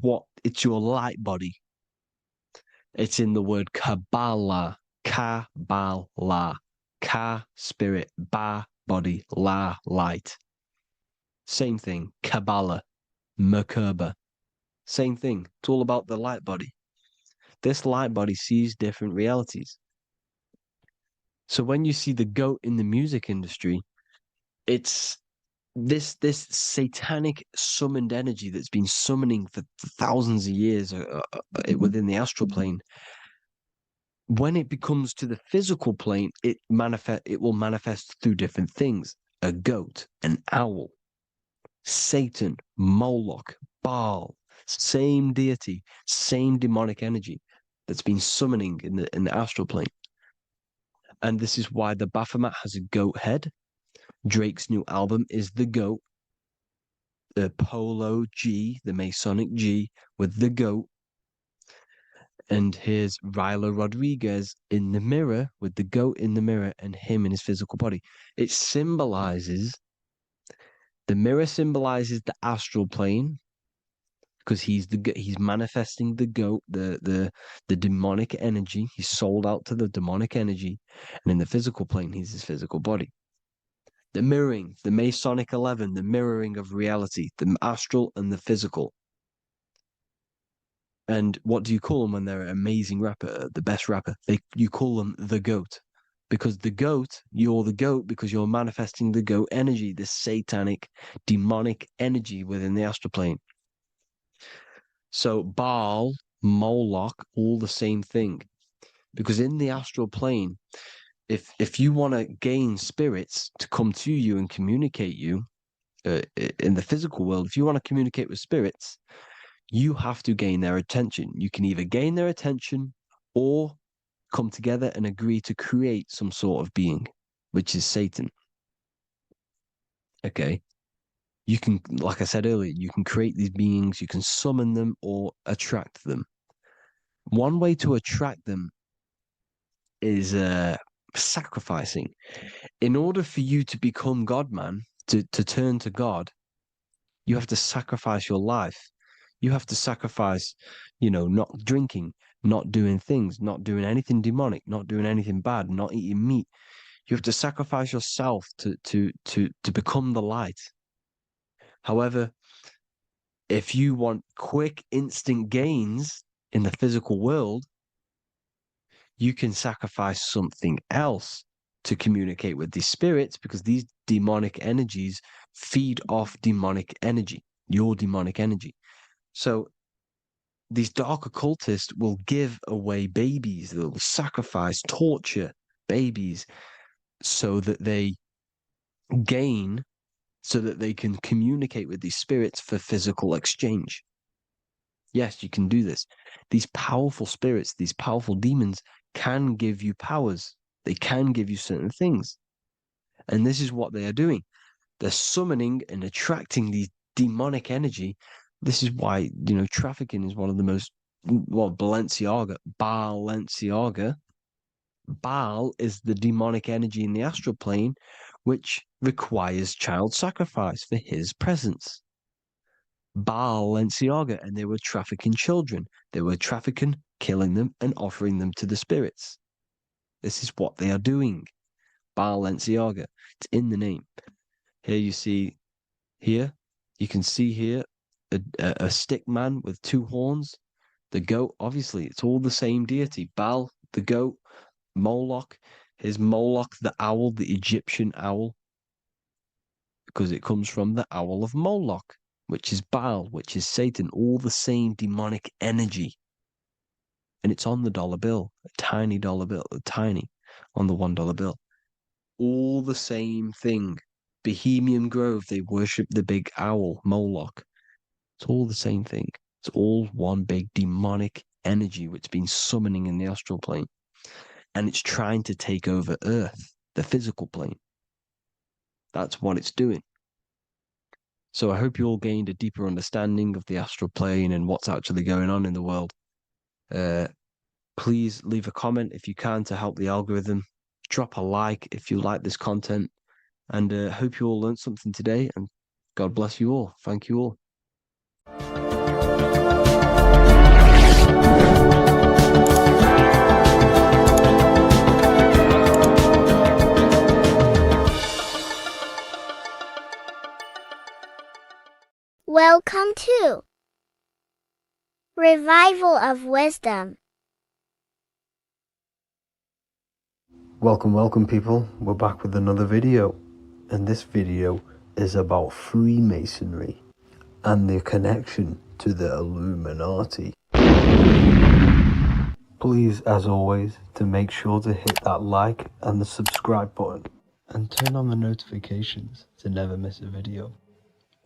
your light body. It's in the word Kabbalah, Kabbalah, Ka, spirit, Ba, body, La, light. Same thing, Kabbalah, Merkaba. Same thing. It's all about the light body. This light body sees different realities. So when you see the goat in the music industry, it's this satanic summoned energy that's been summoning for thousands of years within the astral plane. When it becomes to the physical plane, it will manifest through different things. A goat, an owl, Satan, Moloch, Baal, same deity, same demonic energy that's been summoning in the astral plane. And this is why the Baphomet has a goat head. Drake's new album is the goat. The Polo G, the Masonic G, with the goat. And here's Ryla Rodriguez in the mirror with the goat in the mirror and him in his physical body. It symbolizes, the mirror symbolizes the astral plane because he's manifesting the goat, the demonic energy. He's sold out to the demonic energy, and in the physical plane, he's his physical body. The mirroring, the Masonic 11, the mirroring of reality, the astral and the physical. And what do you call them when they're an amazing rapper, the best rapper? You call them the GOAT. Because the GOAT, you're the GOAT because you're manifesting the GOAT energy, this satanic, demonic energy within the astral plane. So Baal, Moloch, all the same thing. Because in the astral plane, if you want to gain spirits to come to you and communicate you in the physical world, if you want to communicate with spirits, you have to gain their attention. You can either gain their attention or come together and agree to create some sort of being, which is Satan. Okay. You can, like I said earlier, you can create these beings, you can summon them or attract them. One way to attract them is sacrificing. In order for you to become God, man, to turn to God, you have to sacrifice your life. You have to sacrifice, not drinking, not doing things, not doing anything demonic, not doing anything bad, not eating meat. You have to sacrifice yourself to become the light. However, if you want quick, instant gains in the physical world, you can sacrifice something else to communicate with these spirits, because these demonic energies feed off demonic energy, your demonic energy. So these dark occultists will give away babies, they'll sacrifice, torture babies so that they gain, so that they can communicate with these spirits for physical exchange. Yes, you can do this. These powerful spirits, these powerful demons can give you powers. They can give you certain things. And this is what they are doing. They're summoning and attracting these demonic energy. This is why, trafficking is one of the most, Balenciaga. Baal is the demonic energy in the astral plane, which requires child sacrifice for his presence. Balenciaga, and they were trafficking children. They were trafficking, killing them, and offering them to the spirits. This is what they are doing. Balenciaga. It's in the name. Here you see, you can see here a stick man with two horns. The goat, obviously, it's all the same deity. Baal, the goat, Moloch, here's Moloch, the owl, the Egyptian owl, because it comes from the owl of Moloch, which is Baal, which is Satan, all the same demonic energy. And it's on the dollar bill, a tiny dollar bill, tiny, on the $1 bill. All the same thing. Bohemian Grove, they worship the big owl, Moloch. It's all the same thing. It's all one big demonic energy which has been summoning in the astral plane. And it's trying to take over Earth, the physical plane. That's what it's doing. So I hope you all gained a deeper understanding of the astral plane and what's actually going on in the world. Please leave a comment if you can to help the algorithm. Drop a like if you like this content. And hope you all learned something today. And God bless you all. Thank you all. Welcome to Revival of Wisdom. Welcome people, we're back with another video, and this video is about Freemasonry and their connection to the Illuminati. Please, as always, to make sure to hit that like and the subscribe button and turn on the notifications to never miss a video.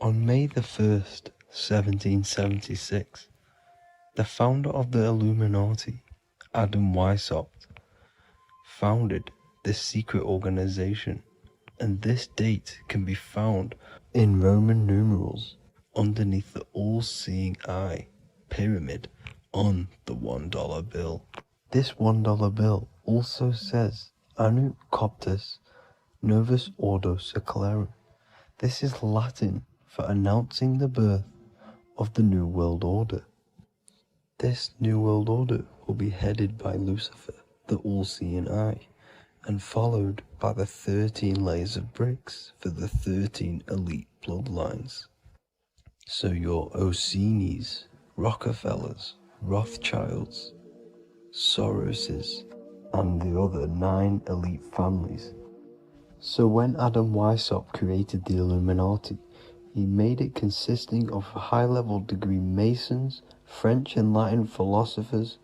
On May the 1st, 1776, the founder of the Illuminati, Adam Weishaupt, founded this secret organization, and this date can be found in Roman numerals underneath the all-seeing eye pyramid on the $1 bill. This $1 bill also says Anu Coptus Novus Ordo Secularum. This is Latin for announcing the birth of the New World Order. This New World Order will be headed by Lucifer, the all-seeing eye, and followed by the 13 layers of bricks for the 13 elite bloodlines. So your Orsini's, Rockefellers, Rothschilds, Soroses, and the other 9 elite families. So when Adam Weishaupt created the Illuminati, he made it consisting of high-level degree Masons, French and Latin philosophers,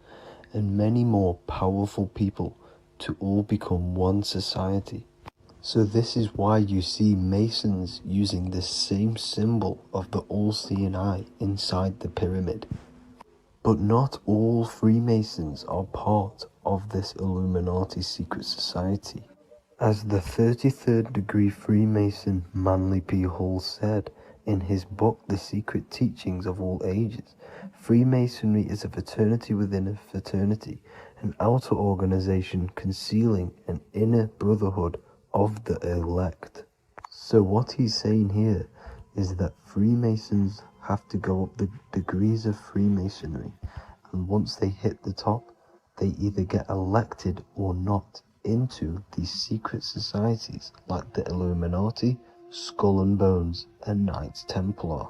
and many more powerful people to all become one society. So this is why you see Masons using the same symbol of the all-seeing eye inside the pyramid. But not all Freemasons are part of this Illuminati secret society. As the 33rd degree Freemason Manly P. Hall said in his book The Secret Teachings of All Ages, Freemasonry is a fraternity within a fraternity, an outer organization concealing an inner brotherhood of the elect. So what he's saying here is that Freemasons have to go up the degrees of Freemasonry, and once they hit the top, they either get elected or not into these secret societies like the Illuminati, Skull and Bones, and Knights Templar.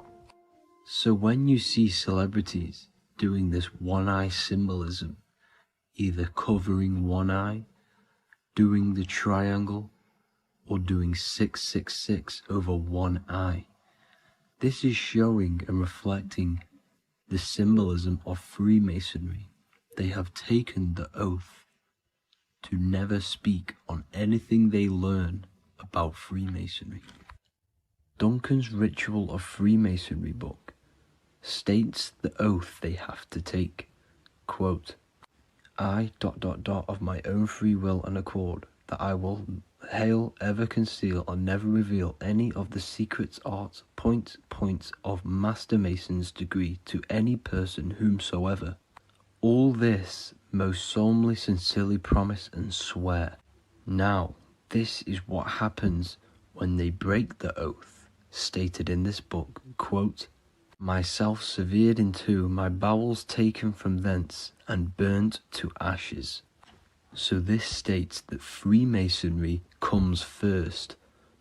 So when you see celebrities doing this one-eye symbolism, either covering one eye, doing the triangle, or doing 666 over one eye, this is showing and reflecting the symbolism of Freemasonry. They have taken the oath to never speak on anything they learn about Freemasonry. Duncan's Ritual of Freemasonry book states the oath they have to take. Quote, I ... of my own free will and accord, that I will hail, ever conceal, or never reveal any of the secrets, arts, points of Master Mason's degree to any person whomsoever. All this most solemnly, sincerely promise and swear. Now, this is what happens when they break the oath, stated in this book, quote, myself severed in two, my bowels taken from thence, and burnt to ashes. So this states that Freemasonry comes first,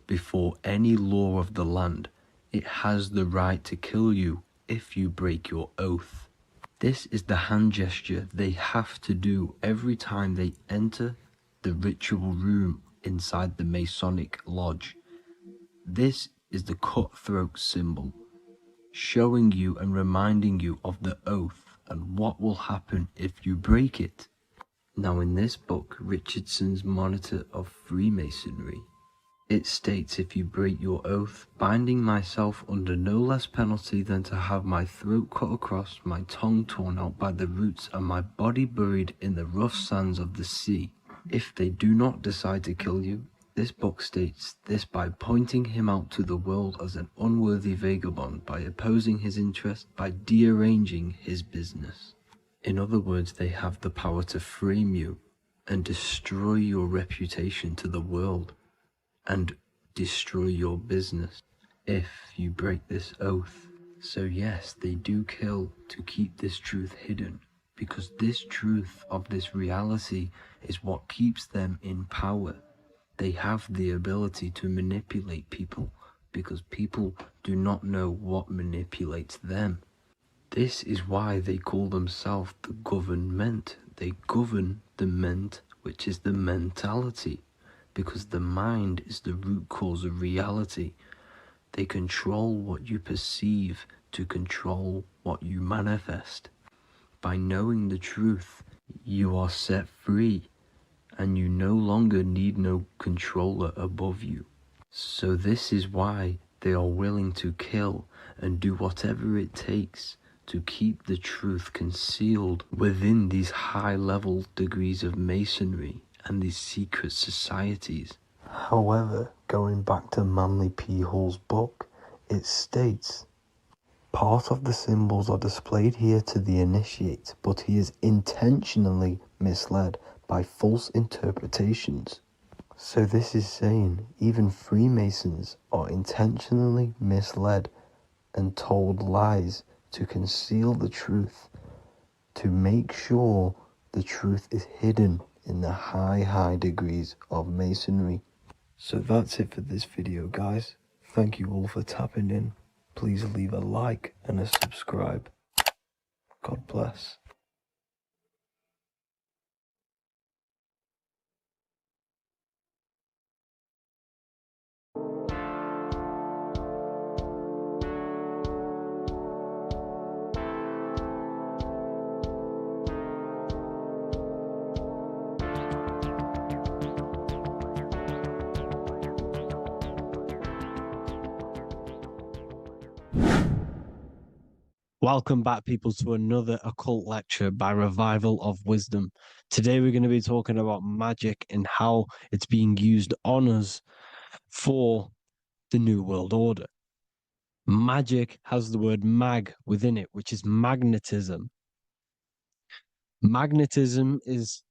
before any law of the land. It has the right to kill you if you break your oath. This is the hand gesture they have to do every time they enter the ritual room inside the Masonic lodge. This is the cutthroat symbol, showing you and reminding you of the oath and what will happen if you break it. Now in this book, Richardson's Monitor of Freemasonry, it states if you break your oath, binding myself under no less penalty than to have my throat cut across, my tongue torn out by the roots, and my body buried in the rough sands of the sea. If they do not decide to kill you, this book states this by pointing him out to the world as an unworthy vagabond, by opposing his interest, by dearranging his business. In other words, they have the power to frame you and destroy your reputation to the world and destroy your business if you break this oath. So yes, they do kill to keep this truth hidden, because this truth of this reality is what keeps them in power. They have the ability to manipulate people because people do not know what manipulates them. This is why they call themselves the government. They govern the ment which is the mentality, because the mind is the root cause of reality. They control what you perceive to control what you manifest. By knowing the truth, you are set free, and you no longer need no controller above you. So this is why they are willing to kill and do whatever it takes to keep the truth concealed within these high-level degrees of masonry and these secret societies. However, going back to Manly P. Hall's book, it states, part of the symbols are displayed here to the initiate, but he is intentionally misled by false interpretations. So this is saying even Freemasons are intentionally misled and told lies to conceal the truth, to make sure the truth is hidden in the high degrees of Masonry. So that's it for this video, guys. Thank you all for tapping in. Please leave a like and a subscribe. God bless. Welcome back, people, to another occult lecture by Revival of Wisdom. Today we're going to be talking about magic and how it's being used on us for the New World Order. Magic has the word mag within it, which is magnetism. Magnetism is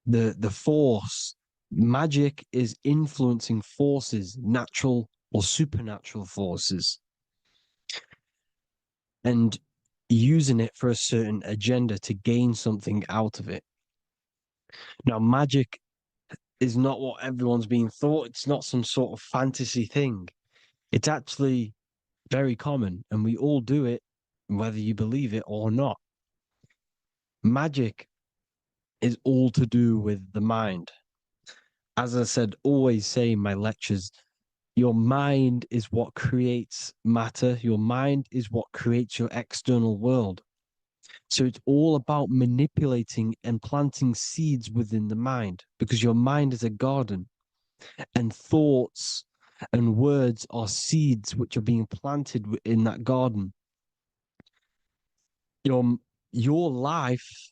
the force. Magic is influencing forces, natural or supernatural forces, and using it for a certain agenda to gain something out of it. Now, magic is not what everyone's being thought. It's not some sort of fantasy thing. It's actually very common, and we all do it, whether you believe it or not. Magic is all to do with the mind. As I said, always say in my lectures, your mind is what creates matter. Your mind is what creates your external world. So it's all about manipulating and planting seeds within the mind, because your mind is a garden, and thoughts and words are seeds which are being planted in that garden. Your life,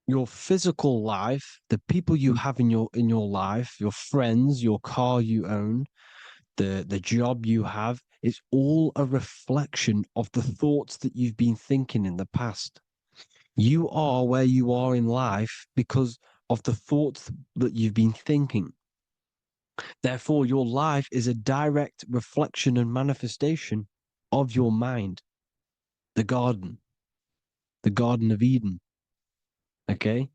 your physical life, the people you have in your life, your friends, your car you own, the job you have, is all a reflection of the thoughts that you've been thinking in the past. You are where you are in life because of the thoughts that you've been thinking. Therefore, your life is a direct reflection and manifestation of your mind, the Garden of Eden. Okay?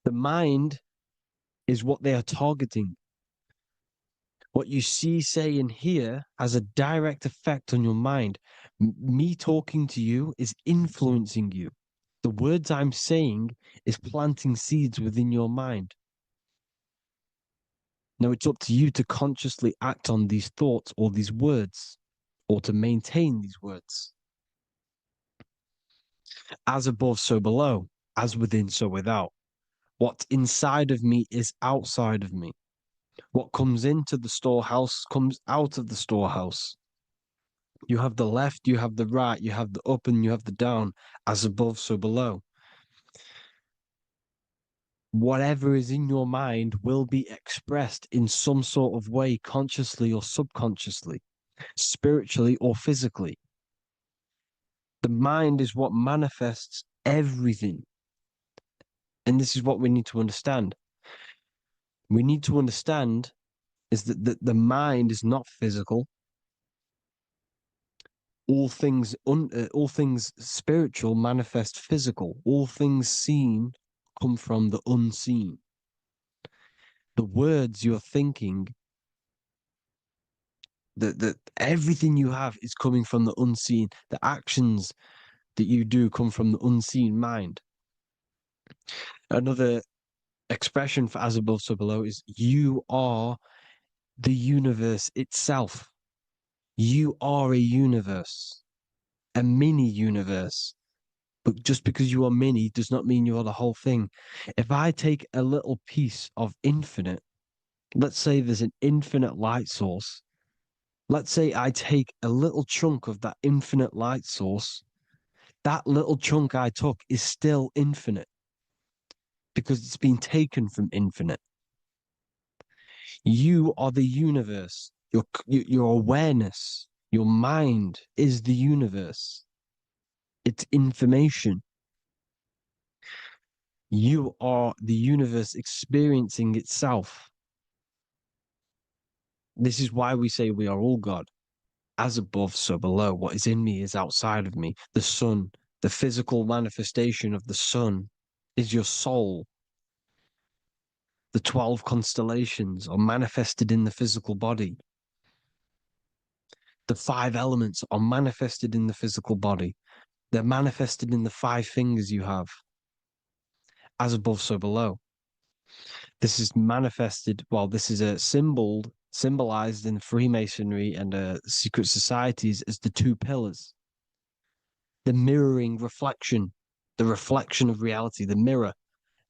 The mind is what they are targeting. What you see, say, and hear has a direct effect on your mind. Me talking to you is influencing you. The words I'm saying is planting seeds within your mind. Now it's up to you to consciously act on these thoughts or these words, or to maintain these words. As above, so below. As within, so without. What's inside of me is outside of me. What comes into the storehouse comes out of the storehouse. You have the left, you have the right, you have the up, and you have the down. As above, so below. Whatever is in your mind will be expressed in some sort of way, consciously or subconsciously, spiritually or physically. The mind is what manifests everything. And this is what we need to understand. We need to understand is that the mind is not physical. All things spiritual manifest physical. All things seen come from the unseen. The words you're thinking, that everything you have is coming from the unseen. The actions that you do come from the unseen mind. Another expression for as above, so below is you are the universe itself. You are a universe, a mini universe. But just because you are mini does not mean you are the whole thing. If I take a little piece of infinite, let's say there's an infinite light source. Let's say I take a little chunk of that infinite light source. That little chunk I took is still infinite because it's been taken from infinite. You are the universe. Your awareness, your mind is the universe. It's information. You are the universe experiencing itself. This is why we say we are all God. As above, so below. What is in me is outside of me. The sun, the physical manifestation of the sun is your soul. The 12 constellations are manifested in the physical body. The 5 elements are manifested in the physical body. They're manifested in the 5 fingers you have. As above, so below. This is manifested, well, this is a symbolized in Freemasonry and secret societies as the 2 pillars. The mirroring reflection, the reflection of reality, the mirror,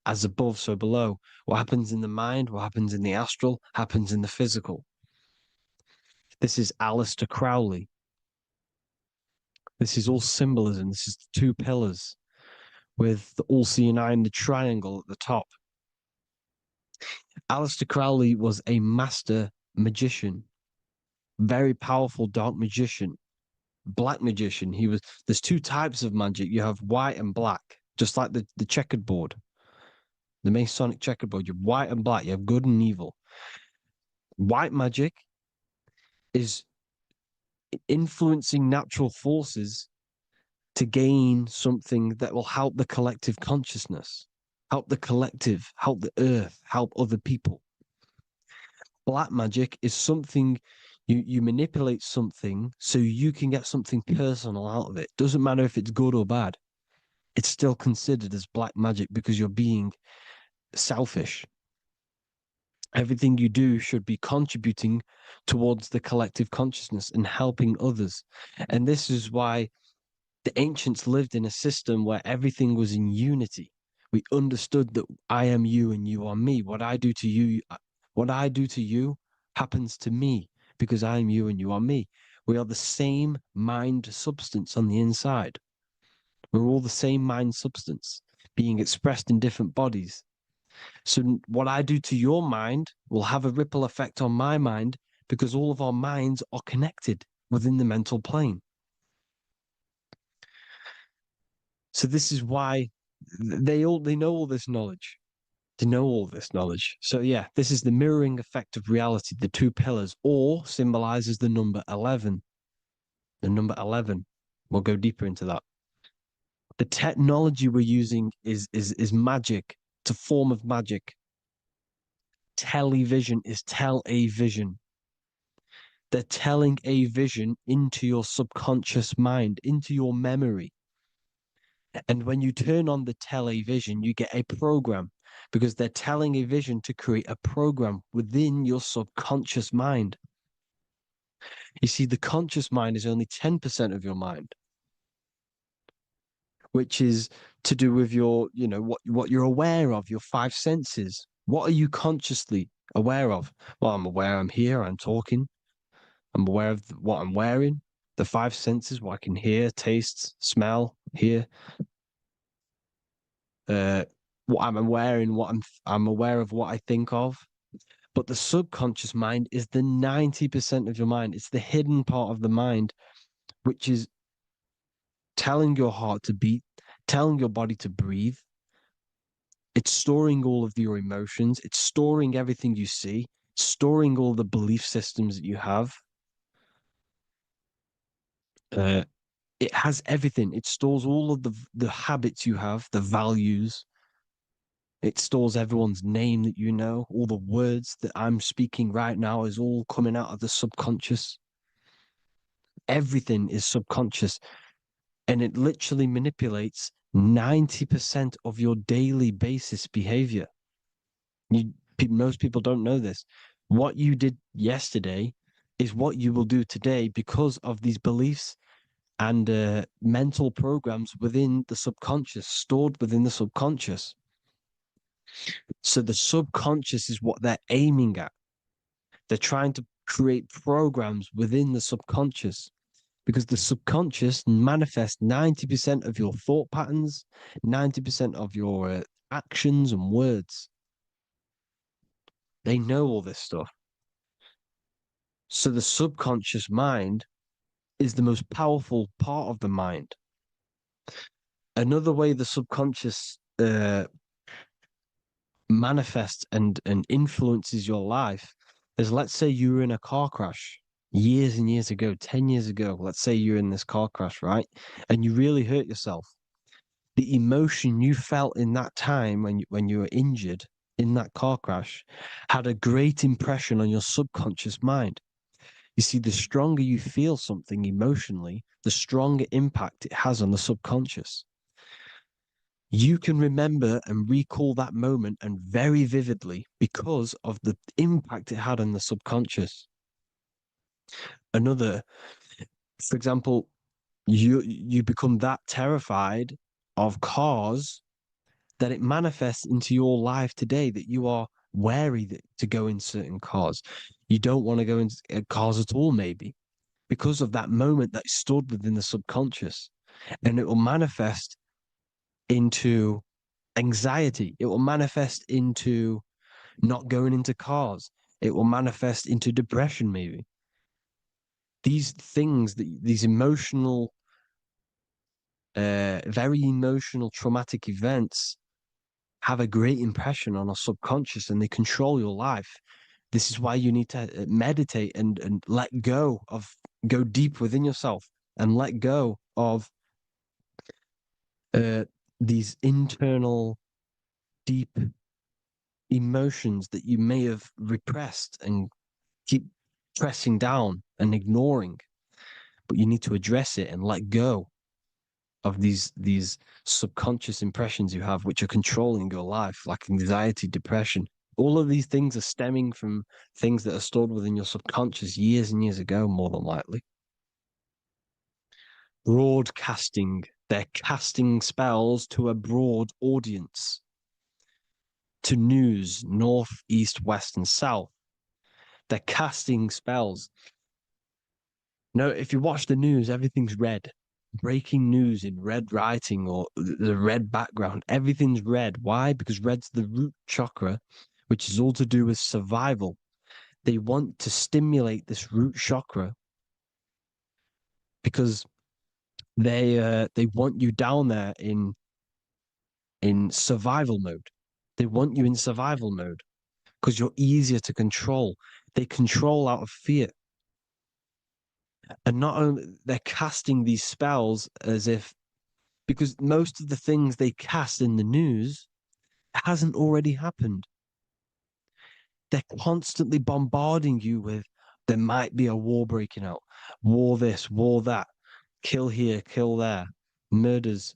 as above, so below. What happens in the mind, what happens in the astral, happens in the physical. This is Aleister Crowley. This is all symbolism. This is the 2 pillars with the all-seeing eye and the triangle at the top. Aleister Crowley was a master magician, very powerful dark magician, black magician. There's 2 types of magic. You have white and black, just like the checkered board, the Masonic checkered board. You have white and black. You have good and evil. White magic is influencing natural forces to gain something that will help the collective consciousness, help the collective, help the earth, help other people. Black magic is something you manipulate something so you can get something personal out of it. Doesn't matter if it's good or bad. It's still considered as black magic because you're being selfish. Everything you do should be contributing towards the collective consciousness and helping others. And this is why the ancients lived in a system where everything was in unity. We understood that I am you and you are me. What I do to you happens to me because I am you and you are me. We are the same mind substance on the inside. We're all the same mind substance being expressed in different bodies. So what I do to your mind will have a ripple effect on my mind because all of our minds are connected within the mental plane. So this is why they know all this knowledge. They know all this knowledge. So yeah, this is the mirroring effect of reality, the 2 pillars, or symbolizes the number 11. The number 11. We'll go deeper into that. The technology we're using is magic. It's a form of magic. Television is tell a vision. They're telling a vision into your subconscious mind, into your memory. And when you turn on the television, you get a program because they're telling a vision to create a program within your subconscious mind. You see, the conscious mind is only 10% of your mind, which is to do with your, what you're aware of, your 5 senses. What are you consciously aware of? Well, I'm aware I'm here, I'm talking. I'm aware of what I'm wearing, the 5 senses, what I can hear, taste, smell, hear. What I'm wearing, I'm aware of what I think of. But the subconscious mind is the 90% of your mind. It's the hidden part of the mind, which is telling your heart to beat, telling your body to breathe. It's storing all of your emotions. It's storing everything you see, storing all the belief systems that you have. It has everything. It stores all of the habits you have, the values. It stores everyone's name that you know. All the words that I'm speaking right now is all coming out of the subconscious. Everything is subconscious. And it literally manipulates 90% of your daily basis behavior. Most people don't know this. What you did yesterday is what you will do today because of these beliefs and mental programs within the subconscious, stored within the subconscious. So the subconscious is what they're aiming at. They're trying to create programs within the subconscious because the subconscious manifests 90% of your thought patterns, 90% of your actions and words. They know all this stuff. So the subconscious mind is the most powerful part of the mind. Another way the subconscious manifests and influences your life is, let's say you were in a car crash years and years ago, 10 years ago. Let's say you're in this car crash, right? And you really hurt yourself. The emotion you felt in that time when you were injured in that car crash had a great impression on your subconscious mind. You see, the stronger you feel something emotionally, the stronger impact it has on the subconscious. You can remember and recall that moment and very vividly because of the impact it had on the subconscious. Another, for example, you become that terrified of cars that it manifests into your life today, that you are wary to go in certain cars. You don't want to go into cars at all, maybe, because of that moment that stood within the subconscious. And it will manifest into anxiety. It will manifest into not going into cars. It will manifest into depression, maybe. These things, these emotional, very emotional, traumatic events have a great impression on our subconscious and they control your life. This is why you need to meditate and let go go deep within yourself and let go of these internal, deep emotions that you may have repressed and keep pressing down and ignoring. But you need to address it and let go of these subconscious impressions you have, which are controlling your life, like anxiety, depression. All of these things are stemming from things that are stored within your subconscious years and years ago, more than likely. Broadcasting. They're casting spells to a broad audience, to news, north, east, west, and south. They're casting spells. No, if you watch the news, everything's red. Breaking news in red writing or the red background, everything's red. Why? Because red's the root chakra, which is all to do with survival. They want to stimulate this root chakra because they want you down there in survival mode. They want you in survival mode because you're easier to control. They control out of fear. And not only they're casting these spells as if, because most of the things they cast in the news hasn't already happened. They're constantly bombarding you with, there might be a war breaking out, war this, war that, kill here, kill there, murders.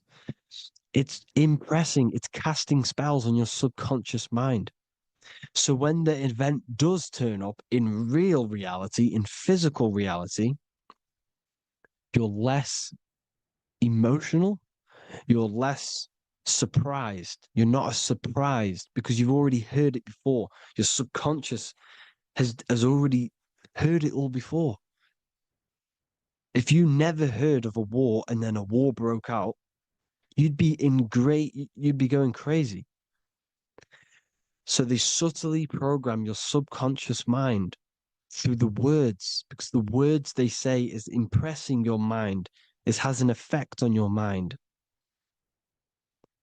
It's impressing, it's casting spells on your subconscious mind. So when the event does turn up in real reality, in physical reality, you're less emotional, you're less surprised. You're not as surprised because you've already heard it before. Your subconscious has already heard it all before. If you never heard of a war and then a war broke out, you'd be going crazy. So they subtly program your subconscious mind through the words, because the words they say is impressing your mind. It has an effect on your mind,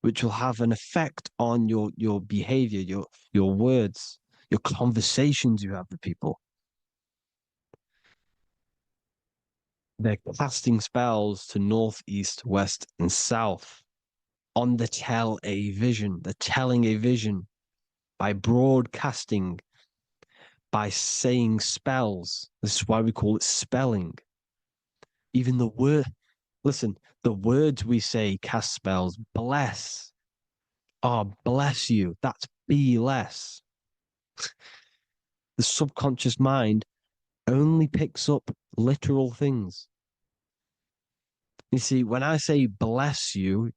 which will have an effect on your behavior, your words, your conversations you have with people. They're casting spells to north, east, west, and south on the tell a vision. They're telling a vision by broadcasting, by saying spells. This is why we call it spelling. Even the word, listen, the words we say cast spells. Bless. Oh, bless you. That's be less. The subconscious mind only picks up literal things. You see, when I say bless you,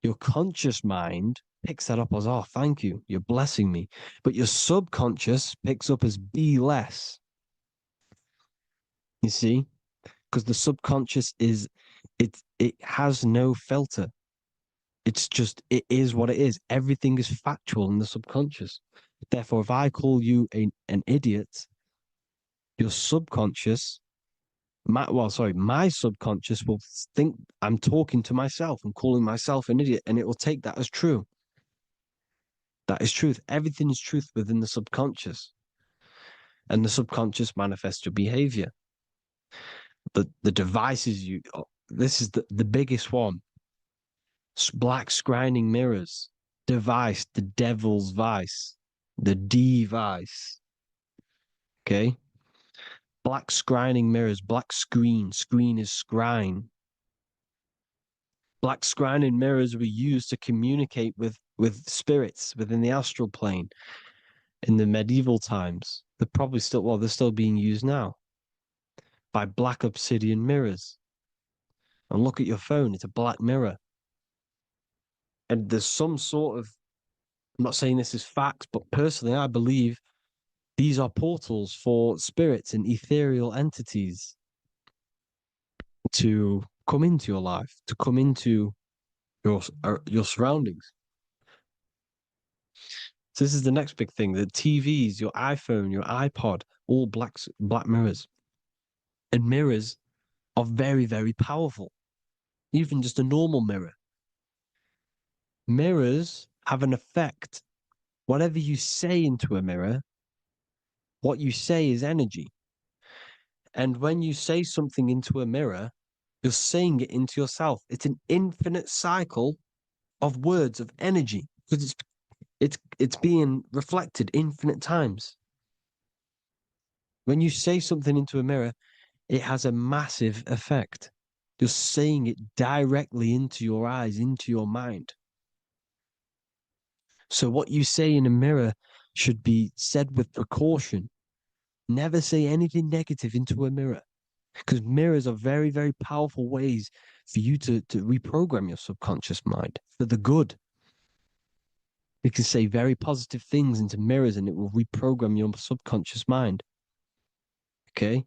your conscious mind picks that up as, oh, thank you, you're blessing me. But your subconscious picks up as be less. You see? Because the subconscious it has no filter. It's just, it is what it is. Everything is factual in the subconscious. Therefore, if I call you an idiot, your subconscious, my subconscious will think I'm talking to myself and calling myself an idiot, and it will take that as true. That is truth. Everything is truth within the subconscious. And the subconscious manifests your behavior. The devices this is the biggest one. Black scrying mirrors, device, the devil's vice, the device. Okay? Black scrying mirrors, black screen is scrying. Black scrying mirrors were used to communicate with spirits within the astral plane in the medieval times. They're still being used now by black obsidian mirrors. And look at your phone, it's a black mirror. And there's some sort of, I'm not saying this is fact, but personally, I believe these are portals for spirits and ethereal entities to come into your life, to come into your surroundings. So this is the next big thing: the TVs, your iPhone, your iPod, all black mirrors. And mirrors are very, very powerful. Even just a normal mirror. Mirrors have an effect. Whatever you say into a mirror, what you say is energy. And when you say something into a mirror, you're saying it into yourself. It's an infinite cycle of words of energy because it's being reflected infinite times. When you say something into a mirror, it has a massive effect. You're saying it directly into your eyes, into your mind. So what you say in a mirror should be said with precaution. Never say anything negative into a mirror, because mirrors are very, very powerful ways for you to reprogram your subconscious mind for the good. You can say very positive things into mirrors and it will reprogram your subconscious mind. Okay?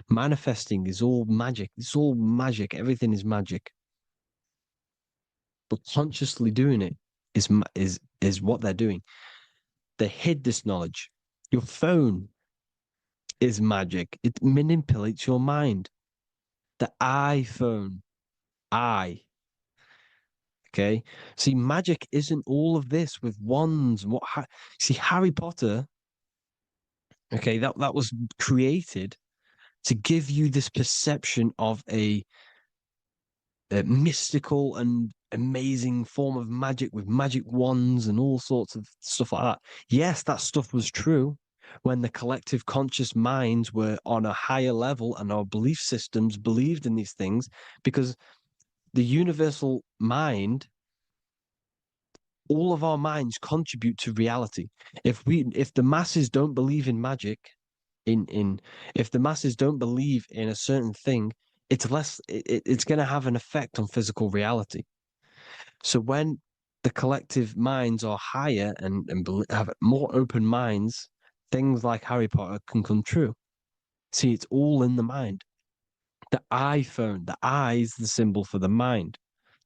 Manifesting is all magic. It's all magic. Everything is magic. But consciously doing it is what they're doing. They hid this knowledge. Your phone is magic. It manipulates your mind. The iPhone. Okay? See, magic isn't all of this with wands. See, Harry Potter, okay, that was created to give you this perception of a mystical and amazing form of magic with magic wands and all sorts of stuff like that. Yes, that stuff was true when the collective conscious minds were on a higher level and our belief systems believed in these things, because the universal mind, all of our minds contribute to reality. If the masses don't believe in magic, if the masses don't believe in a certain thing, it's going to have an effect on physical reality. So when the collective minds are higher and have more open minds, things like Harry Potter can come true. See, it's all in the mind. The iPhone, the eye is the symbol for the mind,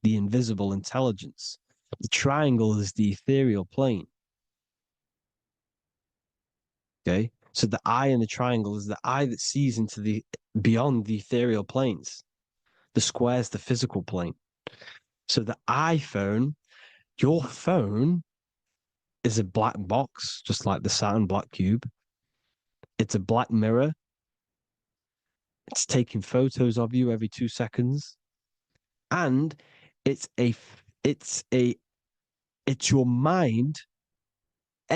the invisible intelligence. The triangle is the ethereal plane. Okay, so the eye in the triangle is the eye that sees into beyond the ethereal planes. The square is the physical plane. So the iPhone, your phone, is a black box, just like the Saturn black cube. It's a black mirror. It's taking photos of you every 2 seconds, and it's your mind.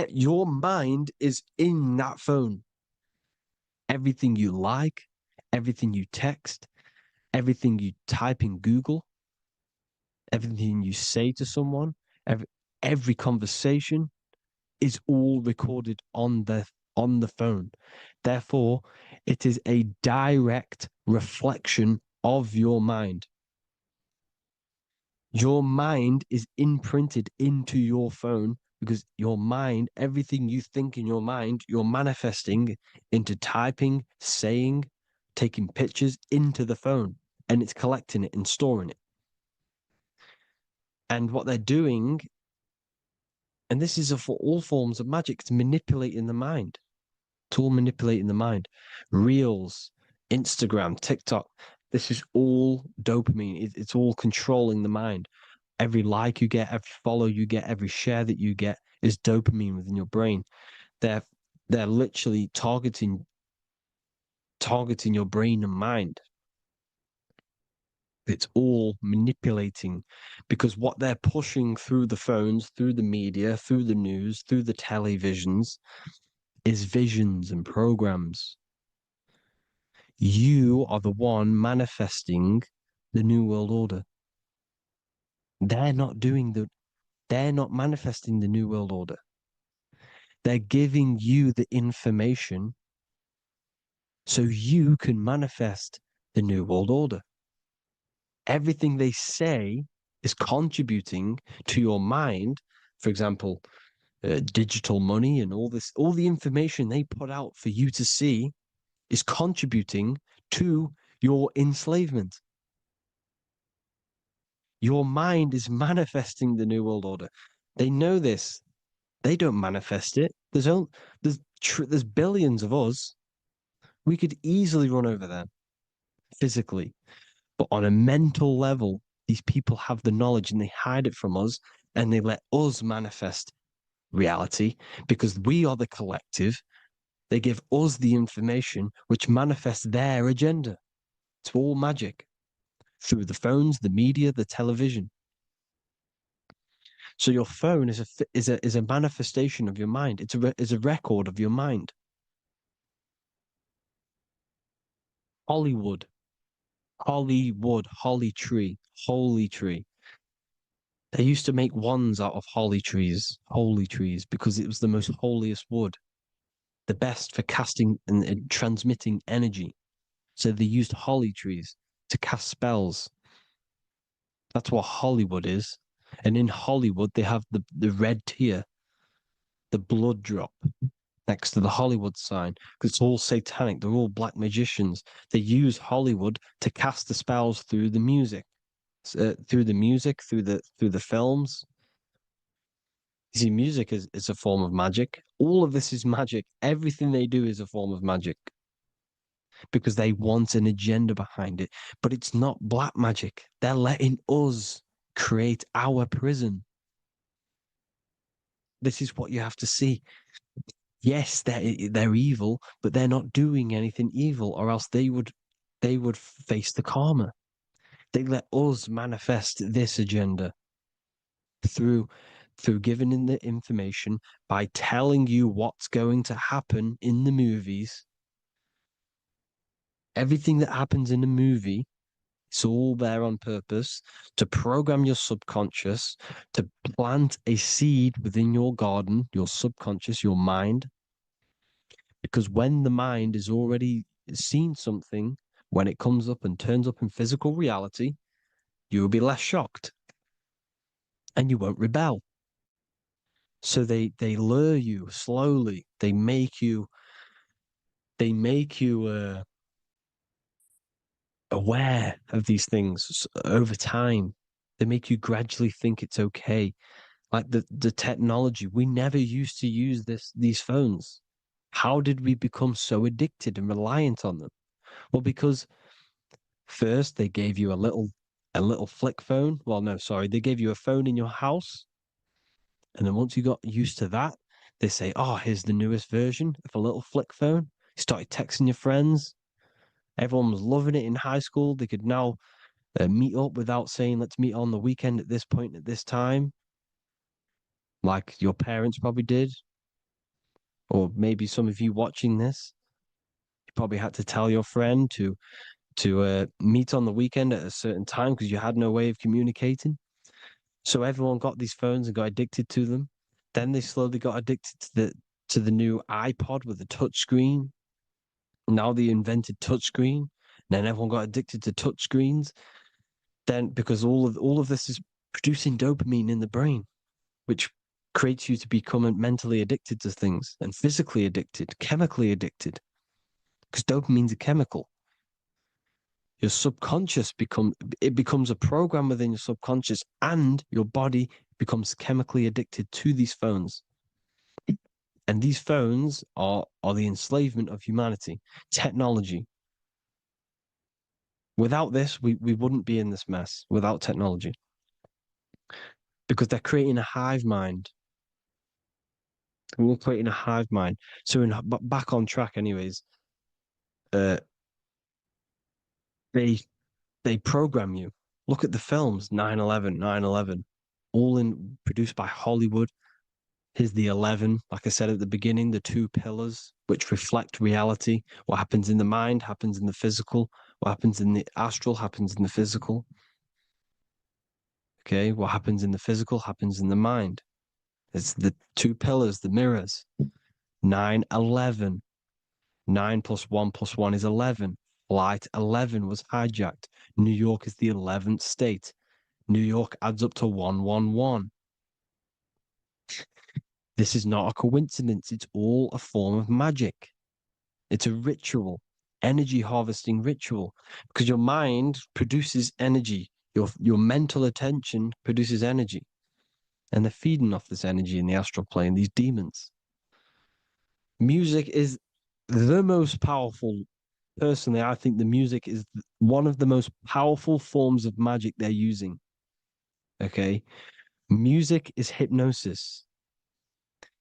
Your mind is in that phone. Everything you like, everything you text, everything you type in Google, everything you say to someone, every conversation, is all recorded on the phone. Therefore, it is a direct reflection of your mind. Your mind is imprinted into your phone because your mind, everything you think in your mind, you're manifesting into typing, saying, taking pictures into the phone, and it's collecting it and storing it. And what they're doing, and this is for all forms of magic, it's manipulating the mind. It's all manipulating the mind. Reels, Instagram, TikTok, this is all dopamine. It's all controlling the mind. Every like you get, every follow you get, every share that you get is dopamine within your brain. They're literally targeting your brain and mind. It's all manipulating, because what they're pushing through the phones, through the media, through the news, through the televisions is visions and programs. You are the one manifesting the New World Order. They're not manifesting the New World Order. They're giving you the information so you can manifest the New World Order. Everything they say is contributing to your mind. For example, digital money and all the information they put out for you to see is contributing to your enslavement. Your mind is manifesting the New World Order. They know this. They don't manifest it. There's billions of us. We could easily run over them physically. But on a mental level, these people have the knowledge and they hide it from us, and they let us manifest reality because we are the collective. They give us the information which manifests their agenda. It's all magic through the phones, the media, the television. So your phone is a manifestation of your mind. It's a record of your mind. Hollywood, holly tree, holy tree. They used to make wands out of holy trees, because it was the most holiest wood, the best for casting and transmitting energy. So they used holly trees to cast spells. That's what Hollywood is. And in Hollywood, they have the red tear, the blood drop next to the Hollywood sign, because it's all satanic. They're all black magicians. They use Hollywood to cast the spells through the music, through the films. You see, music is a form of magic. All of this is magic. Everything they do is a form of magic because they want an agenda behind it. But it's not black magic. They're letting us create our prison. This is what you have to see. Yes, they're evil, but they're not doing anything evil, or else they would face the karma. They let us manifest this agenda through giving in the information, by telling you what's going to happen in the movies. Everything that happens in a movie, it's all there on purpose to program your subconscious, to plant a seed within your garden, your subconscious, your mind. Because when the mind has already seen something, when it comes up and turns up in physical reality, you will be less shocked and you won't rebel. So they lure you slowly. They make you aware of these things over time. They make you gradually think it's okay. Like the technology, we never used to use these phones. How did we become so addicted and reliant on them? Well, because first they gave you a little flick phone. Well, no, sorry, they gave you a phone in your house. And then once you got used to that, they say, oh, here's the newest version of a little flick phone. You started texting your friends. Everyone was loving it in high school. They could now meet up without saying, let's meet on the weekend at this point at this time, like your parents probably did. Or maybe some of you watching this, you probably had to tell your friend to meet on the weekend at a certain time because you had no way of communicating. So everyone got these phones and got addicted to them. Then they slowly got addicted to the new iPod with the touch screen. Now they invented touchscreen. Then everyone got addicted to touchscreens. Then because all of this is producing dopamine in the brain, which creates you to become mentally addicted to things and physically addicted, chemically addicted. Because dopamine's a chemical. Your subconscious becomes a program within your subconscious, and your body becomes chemically addicted to these phones. And these phones are the enslavement of humanity, technology. Without this, we wouldn't be in this mess without technology. Because they're creating a hive mind. We're creating a hive mind. So back on track anyways, they program you. Look at the films, 9/11, 9/11, all produced by Hollywood. Here's the 11, like I said at the beginning, the two pillars which reflect reality. What happens in the mind happens in the physical. What happens in the astral happens in the physical. Okay, what happens in the physical happens in the mind. It's the two pillars, the mirrors. 9/11. 9 plus 1 plus 1 is 11. Flight 11 was hijacked. New York is the 11th state. New York adds up to 111. This is not a coincidence. It's all a form of magic. It's a ritual, energy harvesting ritual, because your mind produces energy. Your mental attention produces energy. And they're feeding off this energy in the astral plane, these demons. Music is the most powerful. Personally, I think the music is one of the most powerful forms of magic they're using. Okay? Music is hypnosis.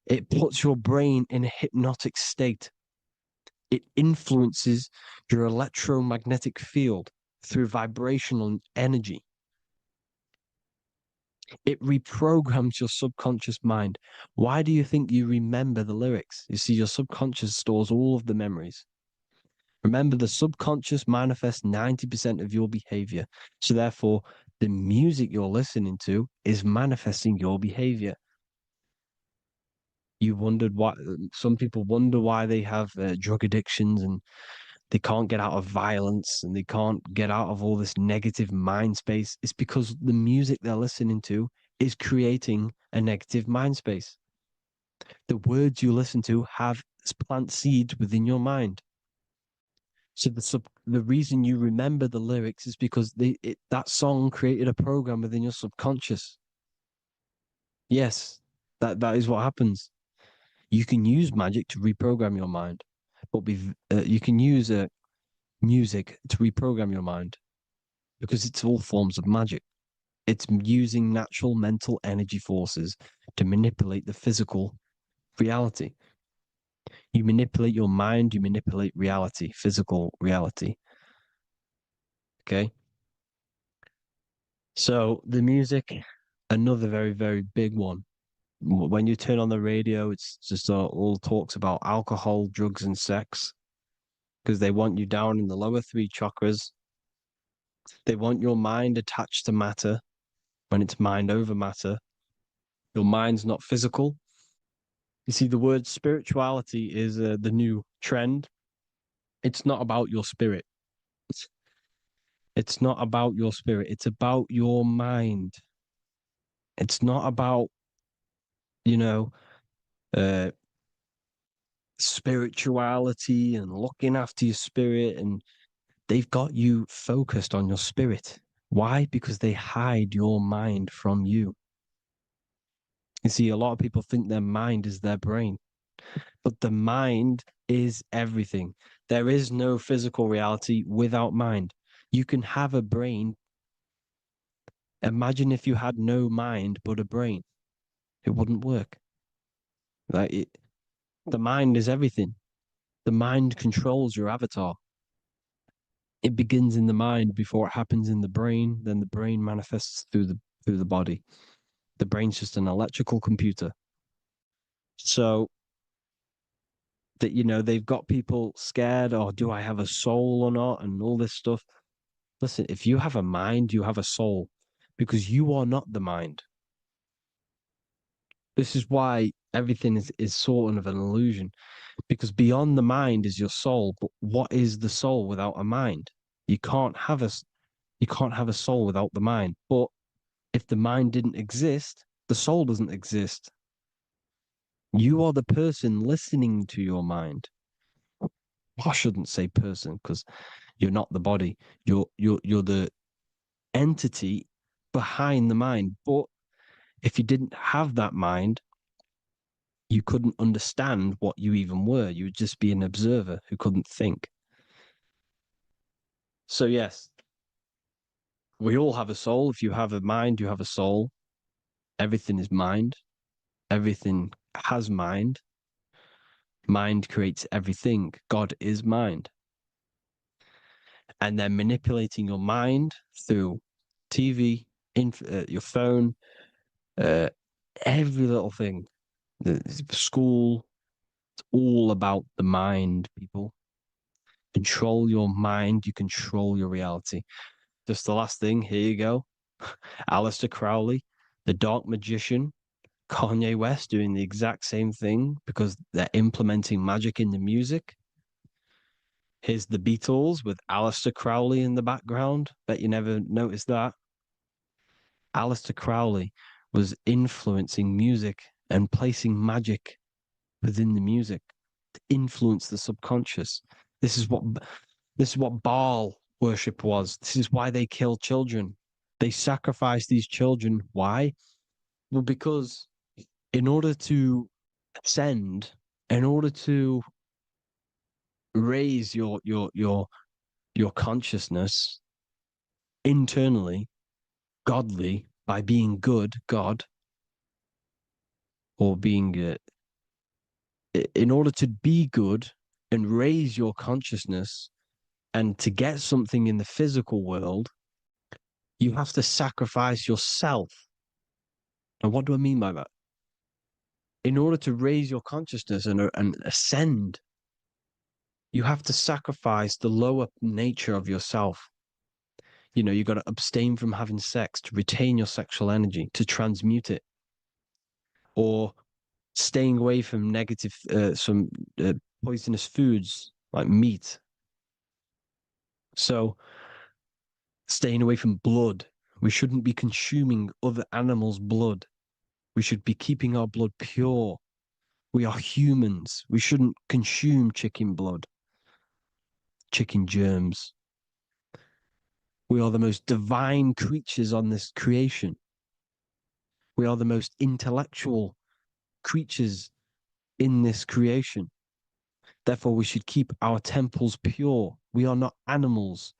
It puts your brain in a hypnotic state. It influences your electromagnetic field through vibrational energy. It reprograms your subconscious mind. Why do you think you remember the lyrics? You see, your subconscious stores all of the memories. Remember, the subconscious manifests 90% of your behavior. So therefore, the music you're listening to is manifesting your behavior. You wondered why some people wonder why they have drug addictions and they can't get out of violence and they can't get out of all this negative mind space. It's because the music they're listening to is creating a negative mind space. The words you listen to have plant seeds within your mind. So the reason you remember the lyrics is because that song created a program within your subconscious. Yes, that is what happens. You can use magic to reprogram your mind, but you can use music to reprogram your mind because it's all forms of magic. It's using natural mental energy forces to manipulate the physical reality. You manipulate your mind, you manipulate reality, physical reality. Okay? So the music, another very, very big one. When you turn on the radio, it's just all talks about alcohol, drugs, and sex because they want you down in the lower three chakras. They want your mind attached to matter when it's mind over matter. Your mind's not physical. You see, the word spirituality is the new trend. It's not about your spirit. It's not about your spirit. It's about your mind. It's not about, uh, spirituality and looking after your spirit. And they've got you focused on your spirit. Why? Because they hide your mind from you. You see, a lot of people think their mind is their brain, but the mind is everything. There is no physical reality without mind. You can have a brain. Imagine if you had no mind but a brain. It wouldn't work. The mind is everything. The mind controls your avatar. It begins in the mind before it happens in the brain. Then the brain manifests through the body. The brain's just an electrical computer. So that they've got people scared. Oh, do I have a soul or not? And all this stuff. Listen, if you have a mind, you have a soul, because you are not the mind. This is why everything is sort of an illusion, because beyond the mind is your soul. But what is the soul without a mind? You can't have a soul without the mind. But if the mind didn't exist, the soul doesn't exist. You are the person listening to your mind. I shouldn't say person because you're not the body. You're the entity behind the mind. But if you didn't have that mind, you couldn't understand what you even were. You would just be an observer who couldn't think. So yes, we all have a soul. If you have a mind, you have a soul. Everything is mind. Everything has mind. Mind creates everything. God is mind. And then manipulating your mind through TV, your phone, every little thing, the school, it's all about the mind, people. Control your mind, you control your reality. Just the last thing, here you go. Aleister Crowley, the dark magician, Kanye West doing the exact same thing because they're implementing magic in the music. Here's the Beatles with Aleister Crowley in the background. Bet you never noticed that. Aleister Crowley was influencing music and placing magic within the music to influence the subconscious. This is what Baal worship was. This is why they kill children. They sacrifice these children. Why? Well, because in order to ascend, in order to raise your consciousness internally, godly, by being good, God, or being in order to be good and raise your consciousness and to get something in the physical world, you have to sacrifice yourself. And what do I mean by that? In order to raise your consciousness and ascend, you have to sacrifice the lower nature of yourself. You know, you got to abstain from having sex to retain your sexual energy, to transmute it, or staying away from negative, some poisonous foods like meat. So, staying away from blood. We shouldn't be consuming other animals' blood. We should be keeping our blood pure. We are humans. We shouldn't consume chicken blood, chicken germs. We are the most divine creatures on this creation. We are the most intellectual creatures in this creation. Therefore, we should keep our temples pure. We are not animals.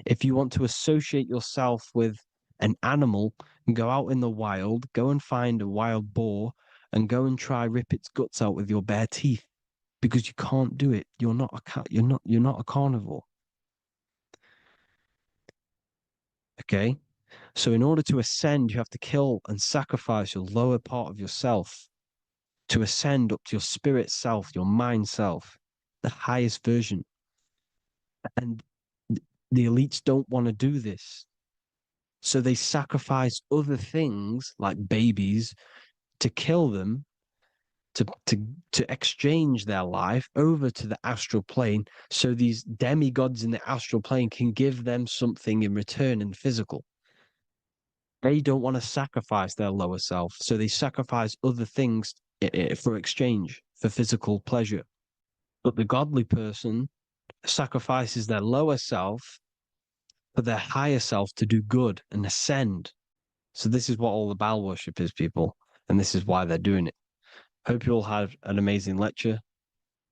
If you want to associate yourself with an animal, go out in the wild, go and find a wild boar and go and try rip its guts out with your bare teeth, because you can't do it. You're not a cat. You're not a carnivore. Okay? So in order to ascend, you have to kill and sacrifice your lower part of yourself to ascend up to your spirit self, your mind self, the highest version. And the elites don't want to do this. So they sacrifice other things like babies to kill them, to exchange their life over to the astral plane, so these demigods in the astral plane can give them something in return in physical. They don't want to sacrifice their lower self, so they sacrifice other things for exchange, for physical pleasure. But the godly person sacrifices their lower self for their higher self to do good and ascend. So this is what all the Baal worship is, people, and this is why they're doing it. Hope you all had an amazing lecture.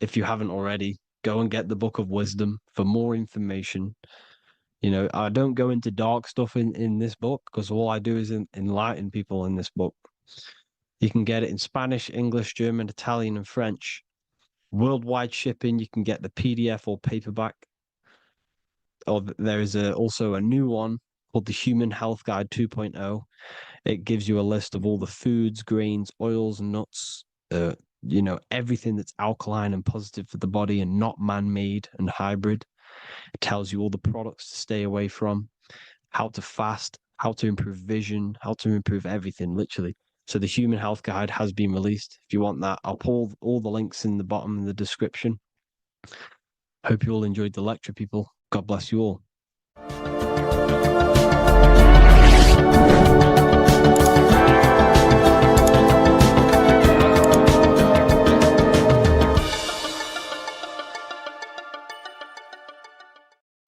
If you haven't already, go and get the Book of Wisdom for more information. You know, I don't go into dark stuff in this book because all I do is enlighten people in this book. You can get it in Spanish, English, German, Italian, and French. Worldwide shipping, you can get the PDF or paperback. Or there is also a new one called the Human Health Guide 2.0. It gives you a list of all the foods, grains, oils, nuts, you know, everything that's alkaline and positive for the body and not man-made and hybrid. It tells you all the products to stay away from, how to fast, how to improve vision, how to improve everything, literally. So the Human Health Guide has been released. If you want that, I'll pull all the links in the bottom in the description. Hope you all enjoyed the lecture, people. God bless you all.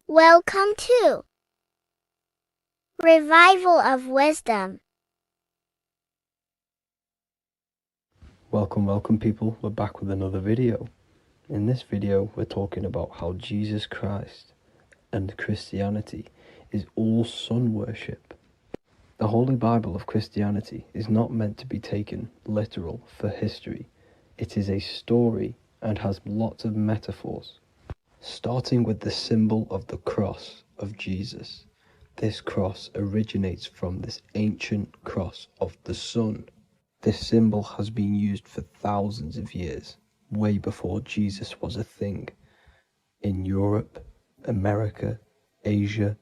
Welcome to Revival of Wisdom. Welcome people, we're back with another video. In this video we're talking about how Jesus Christ and Christianity is all sun worship. The Holy Bible of Christianity is not meant to be taken literal for history. It is a story and has lots of metaphors. Starting with the symbol of the cross of Jesus. This cross originates from this ancient cross of the sun. This symbol has been used for thousands of years, way before Jesus was a thing, in Europe, America, Asia,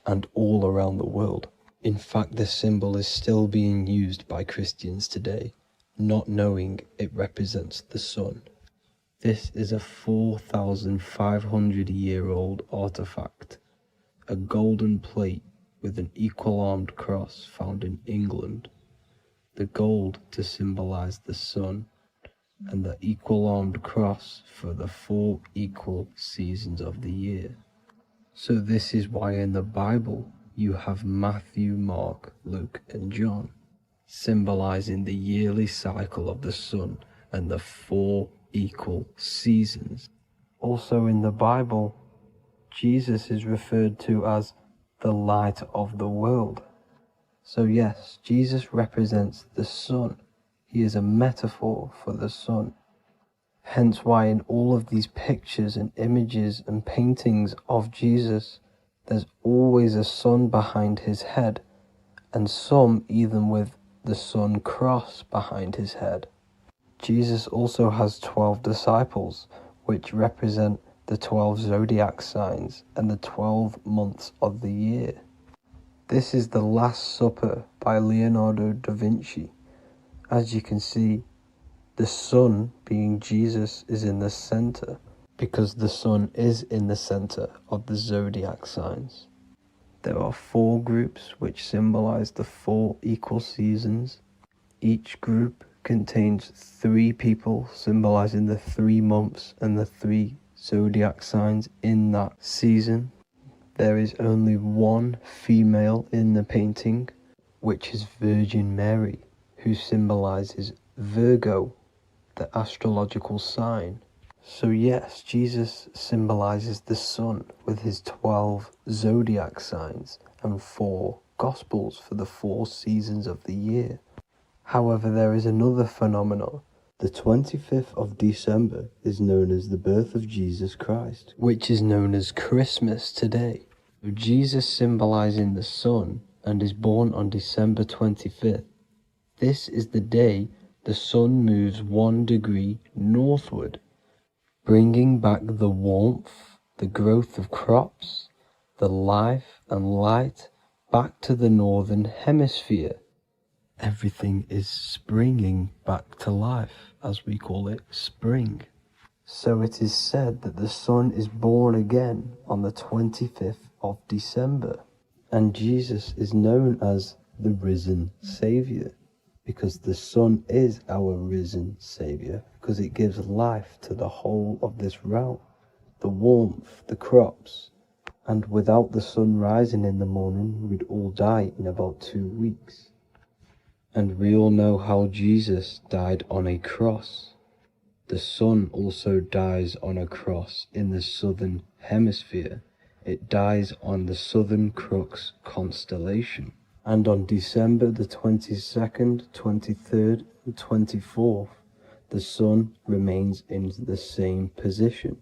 and all around the world. In fact, this symbol is still being used by Christians today, not knowing it represents the sun. This is a 4,500-year-old artifact, a golden plate with an equal-armed cross found in England. The gold to symbolize the sun, and the equal-armed cross for the 4 equal seasons of the year. So this is why in the Bible you have Matthew, Mark, Luke, and John, symbolizing the yearly cycle of the sun and the 4 equal seasons. Also in the Bible, Jesus is referred to as the light of the world. So yes, Jesus represents the sun. He is a metaphor for the sun. Hence why in all of these pictures and images and paintings of Jesus, there's always a sun behind his head, and some even with the sun cross behind his head. Jesus also has 12 disciples, which represent the 12 zodiac signs and the 12 months of the year. This is the Last Supper by Leonardo da Vinci. As you can see, the sun, being Jesus, is in the center, because the sun is in the center of the zodiac signs. There are 4 groups which symbolize the 4 equal seasons. Each group contains 3 people symbolizing the 3 months and the 3 zodiac signs in that season. There is only 1 female in the painting, which is Virgin Mary, who symbolizes Virgo, the astrological sign. So yes, Jesus symbolizes the sun with his 12 zodiac signs and 4 gospels for the 4 seasons of the year. However, there is another phenomenon. The 25th of December is known as the birth of Jesus Christ, which is known as Christmas today. Jesus symbolizing the sun and is born on December 25th. This is the day the sun moves 1 degree northward, bringing back the warmth, the growth of crops, the life and light back to the northern hemisphere. Everything is springing back to life, as we call it, spring. So it is said that the sun is born again on the 25th of December, and Jesus is known as the risen Saviour, because the sun is our risen Saviour, because it gives life to the whole of this realm, the warmth, the crops, and without the sun rising in the morning, we'd all die in about 2 weeks. And we all know how Jesus died on a cross. The sun also dies on a cross in the southern hemisphere. It dies on the Southern Crux constellation. And on December the 22nd, 23rd, and 24th, the sun remains in the same position.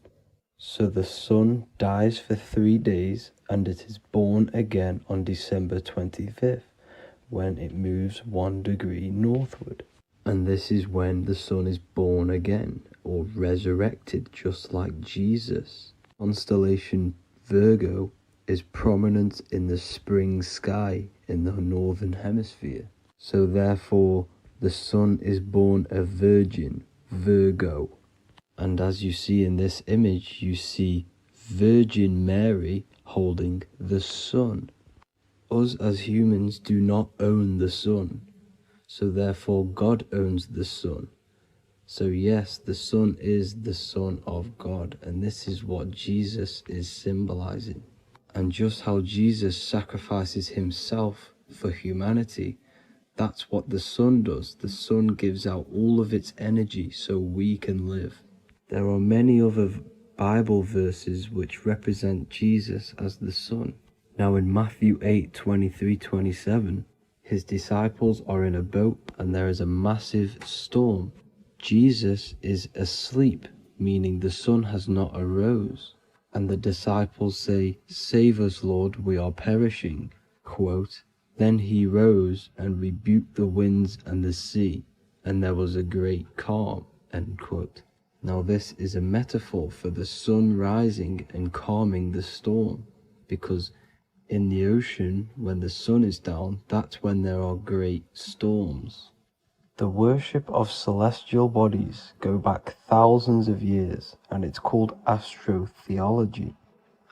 So the sun dies for 3 days and it is born again on December 25th, when it moves 1 degree northward. And this is when the sun is born again, or resurrected, just like Jesus. Constellation Virgo is prominent in the spring sky in the northern hemisphere. So therefore, the Son is born a virgin, Virgo. And as you see in this image, you see Virgin Mary holding the Son. Us as humans do not own the Son, so therefore God owns the Son. So yes, the Son is the Son of God, and this is what Jesus is symbolizing. And just how Jesus sacrifices himself for humanity, that's what the Son does. The Son gives out all of its energy so we can live. There are many other Bible verses which represent Jesus as the Son. Now in Matthew 8:23-27, his disciples are in a boat and there is a massive storm. Jesus is asleep, meaning the sun has not arose. And the disciples say, "Save us, Lord, we are perishing." Quote, "Then he rose and rebuked the winds and the sea, and there was a great calm." End quote. Now this is a metaphor for the sun rising and calming the storm, because in the ocean, when the sun is down, that's when there are great storms. The worship of celestial bodies go back thousands of years, and it's called astrotheology,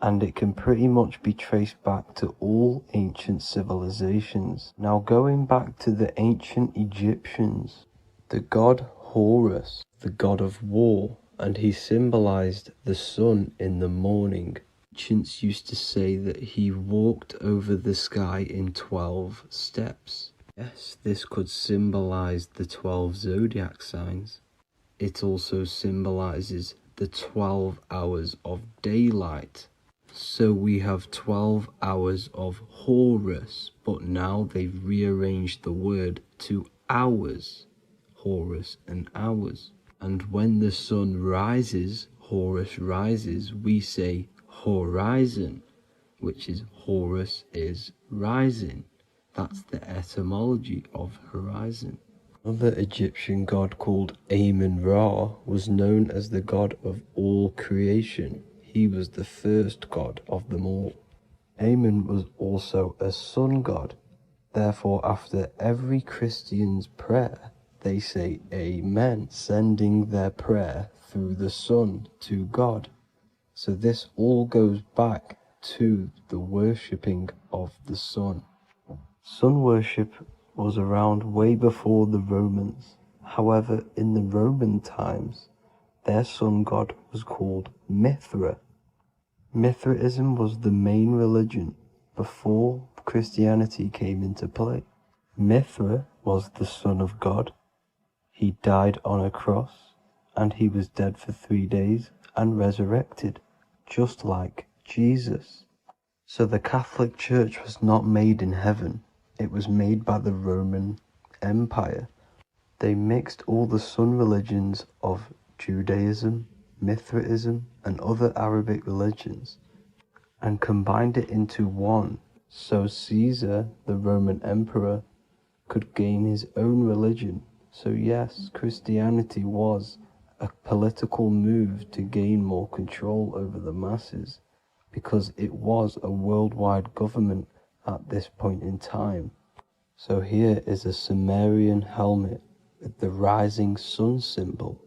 and it can pretty much be traced back to all ancient civilizations. Now going back to the ancient Egyptians, the god Horus, the god of war, and he symbolized the sun in the morning. Ancients used to say that he walked over the sky in 12 steps. Yes, this could symbolize the 12 zodiac signs. It also symbolizes the 12 hours of daylight. So we have 12 hours of Horus, but now they've rearranged the word to hours. Horus and hours. And when the sun rises, Horus rises, we say horizon, which is Horus is rising. That's the etymology of horizon. Another Egyptian god called Amun-Ra was known as the god of all creation. He was the first god of them all. Amun was also a sun god. Therefore, after every Christian's prayer, they say Amen, sending their prayer through the sun to God. So this all goes back to the worshipping of the sun. Sun worship was around way before the Romans. However, in the Roman times, their sun god was called Mithra. Mithraism was the main religion before Christianity came into play. Mithra was the son of God. He died on a cross, and he was dead for 3 days and resurrected, just like Jesus. So the Catholic Church was not made in heaven. It was made by the Roman Empire. They mixed all the sun religions of Judaism, Mithraism, and other Arabic religions and combined it into one, so Caesar, the Roman emperor, could gain his own religion. So yes, Christianity was a political move to gain more control over the masses, because it was a worldwide government at this point in time. So here is a Sumerian helmet with the rising sun symbol.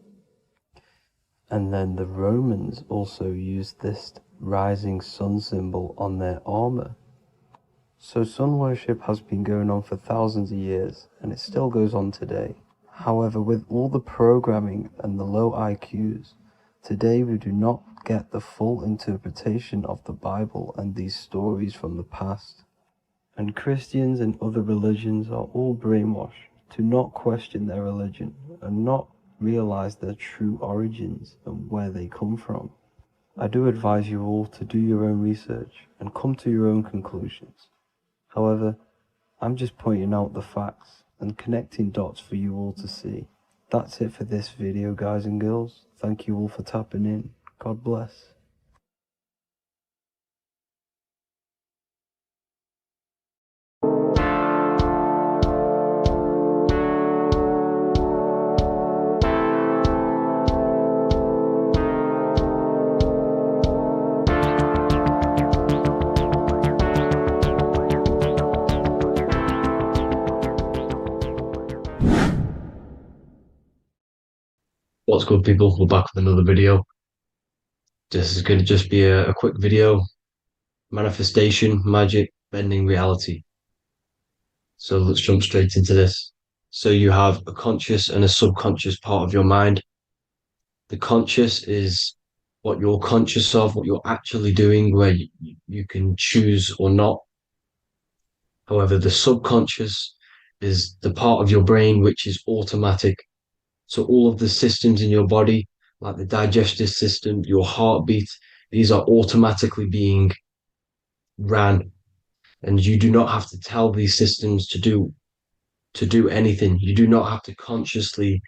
And then the Romans also used this rising sun symbol on their armor. So sun worship has been going on for thousands of years, and it still goes on today. However, with all the programming and the low IQs, today we do not get the full interpretation of the Bible and these stories from the past. And Christians and other religions are all brainwashed to not question their religion and not realize their true origins and where they come from. I do advise you all to do your own research and come to your own conclusions. However, I'm just pointing out the facts and connecting dots for you all to see. That's it for this video, guys and girls. Thank you all for tapping in. God bless. What's good, people? We're back with another video. This is going to just be a quick video. Manifestation, magic, bending reality. So let's jump straight into this. So you have a conscious and a subconscious part of your mind. The conscious is what you're conscious of, what you're actually doing, where you can choose or not. However, the subconscious is the part of your brain which is automatic. So all of the systems in your body, like the digestive system, your heartbeat, these are automatically being ran. And you do not have to tell these systems to do anything. You do not have to consciously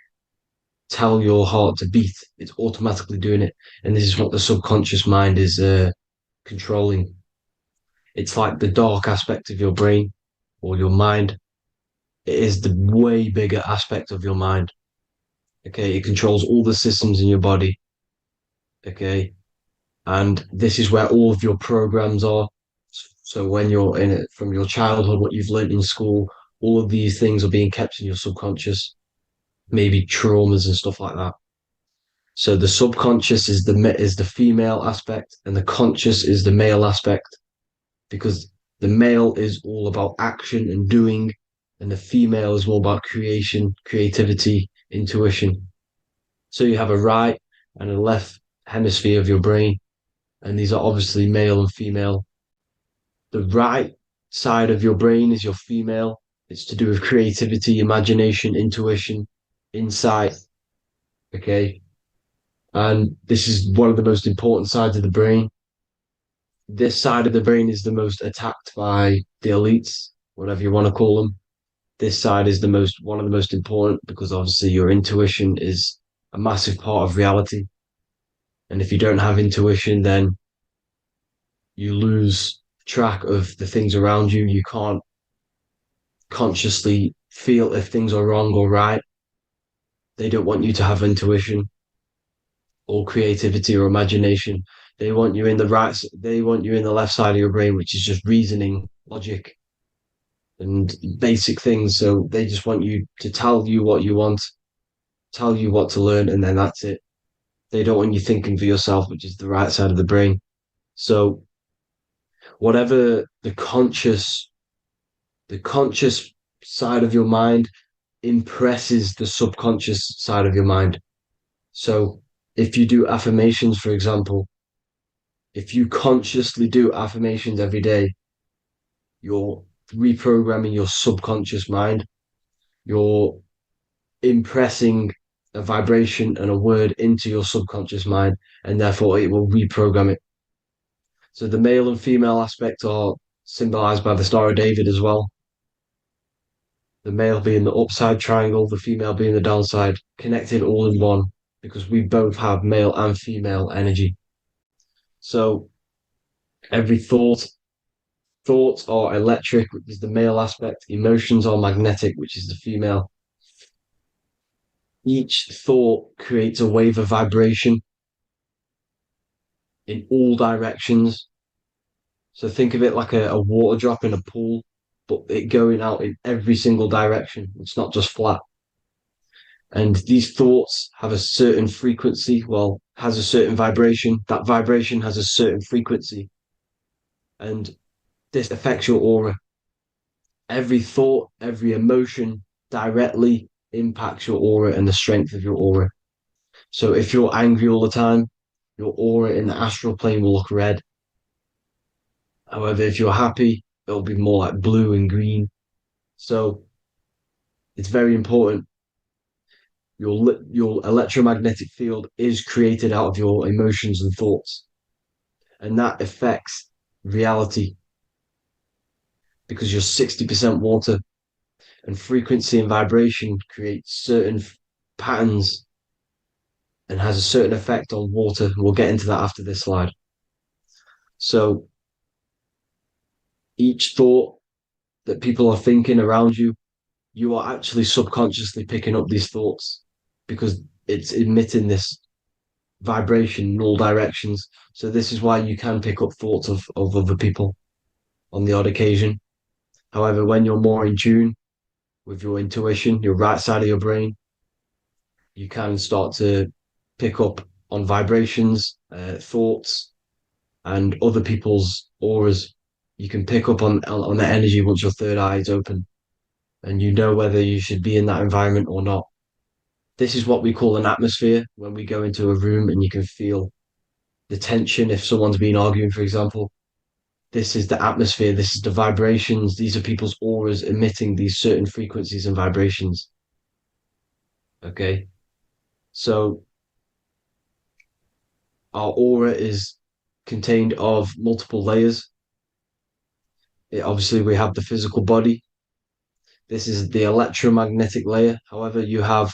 tell your heart to beat. It's automatically doing it. And this is what the subconscious mind is controlling. It's like the dark aspect of your brain or your mind. It is the way bigger aspect of your mind. Okay, it controls all the systems in your body. Okay, and this is where all of your programs are. So when you're in it from your childhood, what you've learned in school, all of these things are being kept in your subconscious, maybe traumas and stuff like that. So the subconscious is the female aspect, and the conscious is the male aspect, because the male is all about action and doing, and the female is more about creation, creativity, intuition. So you have a right and a left hemisphere of your brain, and these are obviously male and female. The right side of your brain is your female. It's to do with creativity, imagination, intuition, insight. Okay. And this is one of the most important sides of the brain. This side of the brain is the most attacked by the elites, whatever you want to call them. This side is one of the most important, because obviously your intuition is a massive part of reality. And if you don't have intuition, then you lose track of the things around you. You can't consciously feel if things are wrong or right. They don't want you to have intuition or creativity or imagination. They want you in the left side of your brain, which is just reasoning, logic, and basic things. So they just want you to tell you what you want, tell you what to learn, and then that's it. They don't want you thinking for yourself, which is the right side of the brain. So whatever the conscious side of your mind impresses the subconscious side of your mind. So if you do affirmations, for example, if you consciously do affirmations every day, you're reprogramming your subconscious mind. You're impressing a vibration and a word into your subconscious mind, and therefore it will reprogram it. So the male and female aspect are symbolized by the Star of David as well. The male being the upside triangle, the female being the downside, connected all in one, because we both have male and female energy. So every thoughts are electric, which is the male aspect. Emotions are magnetic, which is the female. Each thought creates a wave of vibration in all directions. So think of it like a water drop in a pool, but it going out in every single direction. It's not just flat. And these thoughts have a certain frequency, has a certain vibration. That vibration has a certain frequency. And this affects your aura. Every thought, every emotion directly impacts your aura and the strength of your aura. So if you're angry all the time, your aura in the astral plane will look red. However, if you're happy, it'll be more like blue and green. So it's very important. Your electromagnetic field is created out of your emotions and thoughts. And that affects reality, because you're 60% water, and frequency and vibration create certain patterns and has a certain effect on water. We'll get into that after this slide. So each thought that people are thinking around you, you are actually subconsciously picking up these thoughts, because it's emitting this vibration in all directions. So this is why you can pick up thoughts of other people on the odd occasion. However, when you're more in tune with your intuition, your right side of your brain, You can start to pick up on vibrations, thoughts, and other people's auras. You can pick up on the energy once your third eye is open, and you know whether you should be in that environment or not. This is what we call an atmosphere. When we go into a room and you can feel the tension if someone's been arguing, for example. This is the atmosphere, this is the vibrations, these are people's auras emitting these certain frequencies and vibrations. Okay, so our aura is contained of multiple layers. Obviously, we have the physical body. This is the electromagnetic layer. However, you have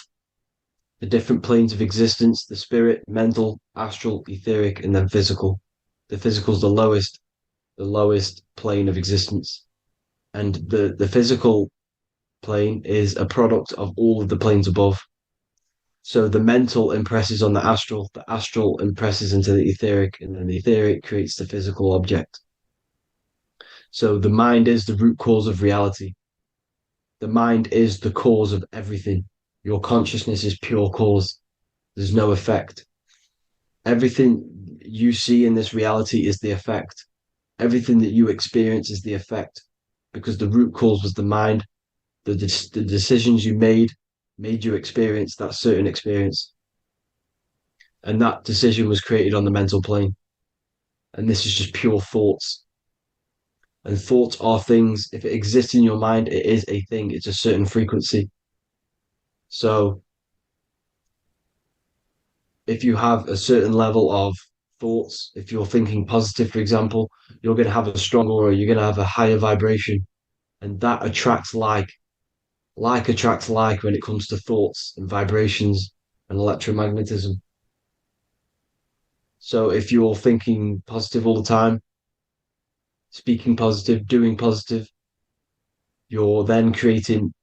the different planes of existence, the spirit, mental, astral, etheric, and then physical. The physical is the lowest plane of existence. And the physical plane is a product of all of the planes above. So the mental impresses on the astral impresses into the etheric, and then the etheric creates the physical object. So the mind is the root cause of reality. The mind is the cause of everything. Your consciousness is pure cause. There's no effect. Everything you see in this reality is the effect. Everything that you experience is the effect, because the root cause was the mind. The decisions you made you experience that certain experience. And that decision was created on the mental plane. And this is just pure thoughts. And thoughts are things. If it exists in your mind, it is a thing. It's a certain frequency. So if you have a certain level of thoughts, if you're thinking positive, for example, you're going to have a strong aura, you're going to have a higher vibration. And that attracts like. Like attracts like when it comes to thoughts and vibrations and electromagnetism. So if you're thinking positive all the time, speaking positive, doing positive, you're then creating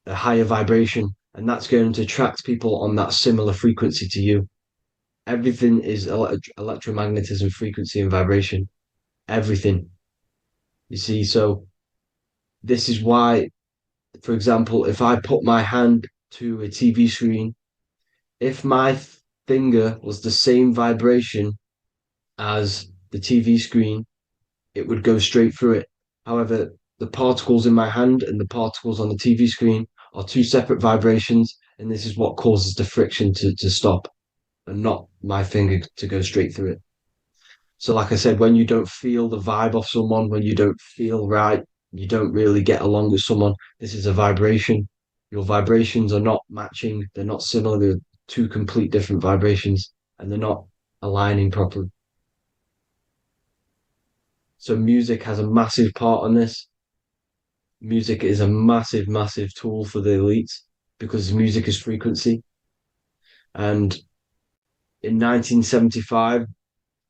a higher vibration, and that's going to attract people on that similar frequency to you. Everything is electromagnetism, frequency, and vibration. Everything. You see, so this is why, for example, if I put my hand to a TV screen, if my finger was the same vibration as the TV screen, it would go straight through it. However, the particles in my hand and the particles on the TV screen are two separate vibrations, and this is what causes the friction to stop and not my finger to go straight through it. So, like I said, when you don't feel the vibe of someone, when you don't feel right, you don't really get along with someone, this is a vibration. Your vibrations are not matching, they're not similar, they're two complete different vibrations, and they're not aligning properly. So music has a massive part on this. Music is a massive, massive tool for the elites because music is frequency. And in 1975,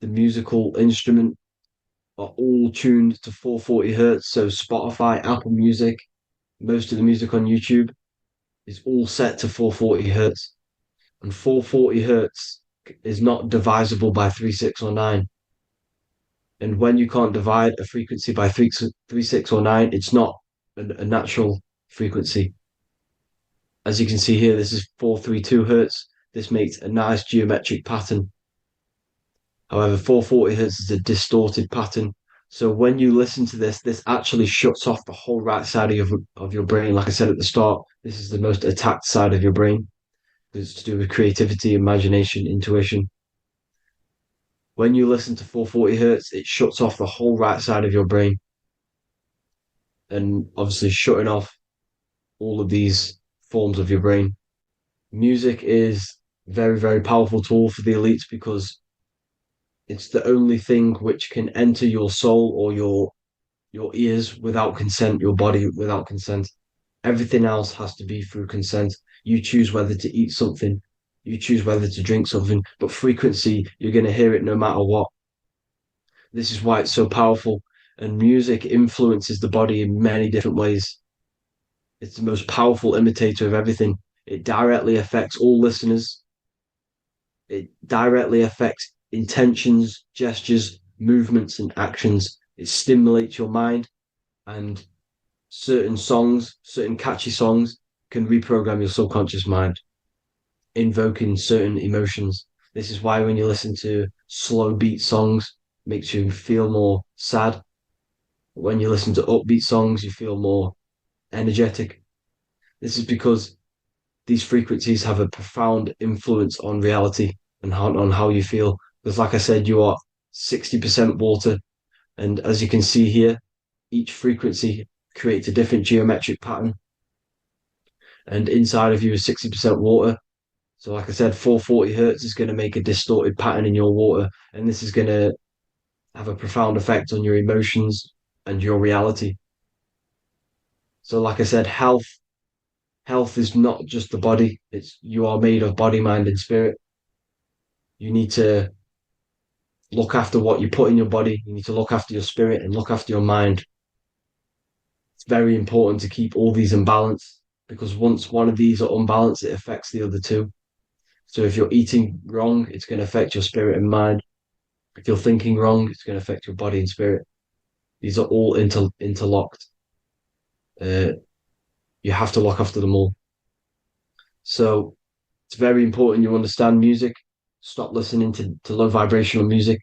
the musical instrument are all tuned to 440 hertz. So Spotify, Apple Music, most of the music on YouTube is all set to 440 hertz. And 440 hertz is not divisible by 3, 6, or 9. And when you can't divide a frequency by 3, 6, or 9, it's not a natural frequency. As you can see here, this is 432 hertz. This makes a nice geometric pattern. However, 440 hertz is a distorted pattern. So when you listen to this, this actually shuts off the whole right side of your brain. Like I said at the start, this is the most attacked side of your brain. It's to do with creativity, imagination, intuition. When you listen to 440 hertz, it shuts off the whole right side of your brain. And obviously shutting off all of these forms of your brain. Music is a very, very powerful tool for the elites because it's the only thing which can enter your soul or your ears without consent, your body without consent. Everything else has to be through consent. You choose whether to eat something, you choose whether to drink something, but frequency, you're going to hear it no matter what. This is why it's so powerful. And music influences the body in many different ways. It's the most powerful imitator of everything. It directly affects all listeners. It directly affects intentions, gestures, movements, and actions. It stimulates your mind, and certain songs, certain catchy songs can reprogram your subconscious mind. invoking certain emotions. This is why when you listen to slow beat songs, it makes you feel more sad. When you listen to upbeat songs, you feel more energetic. This is because these frequencies have a profound influence on reality and on how you feel. Because, like I said, you are 60% water. And as you can see here, each frequency creates a different geometric pattern. And inside of you is 60% water. So, like I said, 440 hertz is going to make a distorted pattern in your water. And this is going to have a profound effect on your emotions and your reality. So, like I said, health is not just the body. It's you are made of body, mind, and spirit. You need to look after what you put in your body. You need to look after your spirit and look after your mind. It's very important to keep all these in balance because once one of these are unbalanced, it affects the other two. So if you're eating wrong, it's going to affect your spirit and mind. If you're thinking wrong, it's going to affect your body and spirit. These are all interlocked. You have to look after them all. So it's very important you understand music. Stop listening to low vibrational music.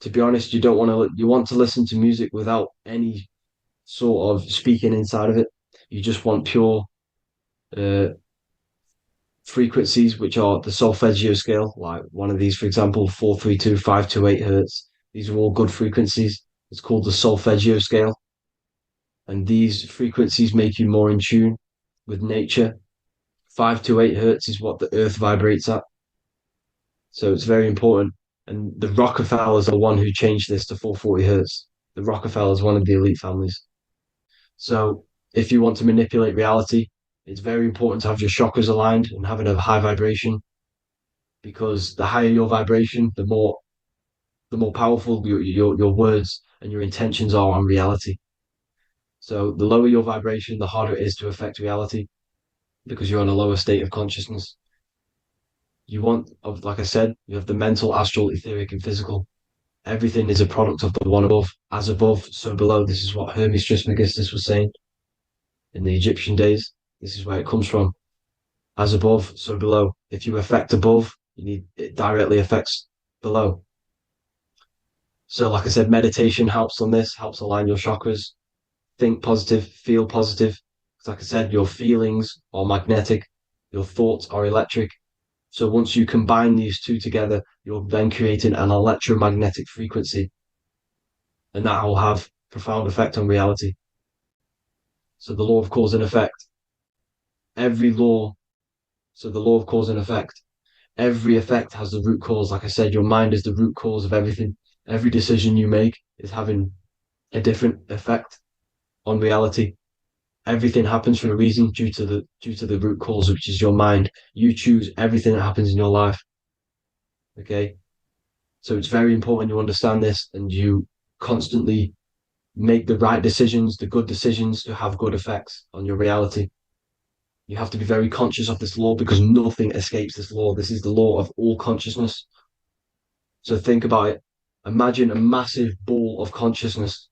To be honest, you want to listen to music without any sort of speaking inside of it. You just want pure frequencies, which are the solfeggio scale, like one of these, for example, 432, 528 hertz. These are all good frequencies. It's called the solfeggio scale. And these frequencies make you more in tune with nature. 528 hertz is what the earth vibrates at. So it's very important. And the Rockefellers are the one who changed this to 440 hertz. The Rockefellers, one of the elite families. So if you want to manipulate reality, it's very important to have your chakras aligned and having a high vibration, because the higher your vibration, the more powerful your words and your intentions are on reality. So the lower your vibration, the harder it is to affect reality because you're on a lower state of consciousness. Like I said, you have the mental, astral, etheric, and physical. Everything is a product of the one above. As above, so below. This is what Hermes Trismegistus was saying in the Egyptian days. This is where it comes from. As above, so below. If you affect above, it directly affects below. So, like I said, meditation helps on this, helps align your chakras. Think positive, feel positive. Like I said, your feelings are magnetic, your thoughts are electric. So once you combine these two together, you're then creating an electromagnetic frequency. And that will have profound effect on reality. So the law of cause and effect. The law of cause and effect. Every effect has the root cause. Like I said, your mind is the root cause of everything. Every decision you make is having a different effect on reality. Everything happens for a reason due to the root cause, which is your mind. You choose everything that happens in your life. Okay? So it's very important you understand this and you constantly make the right decisions, the good decisions to have good effects on your reality. You have to be very conscious of this law because nothing escapes this law. This is the law of all consciousness. So think about it. Imagine a massive ball of consciousness.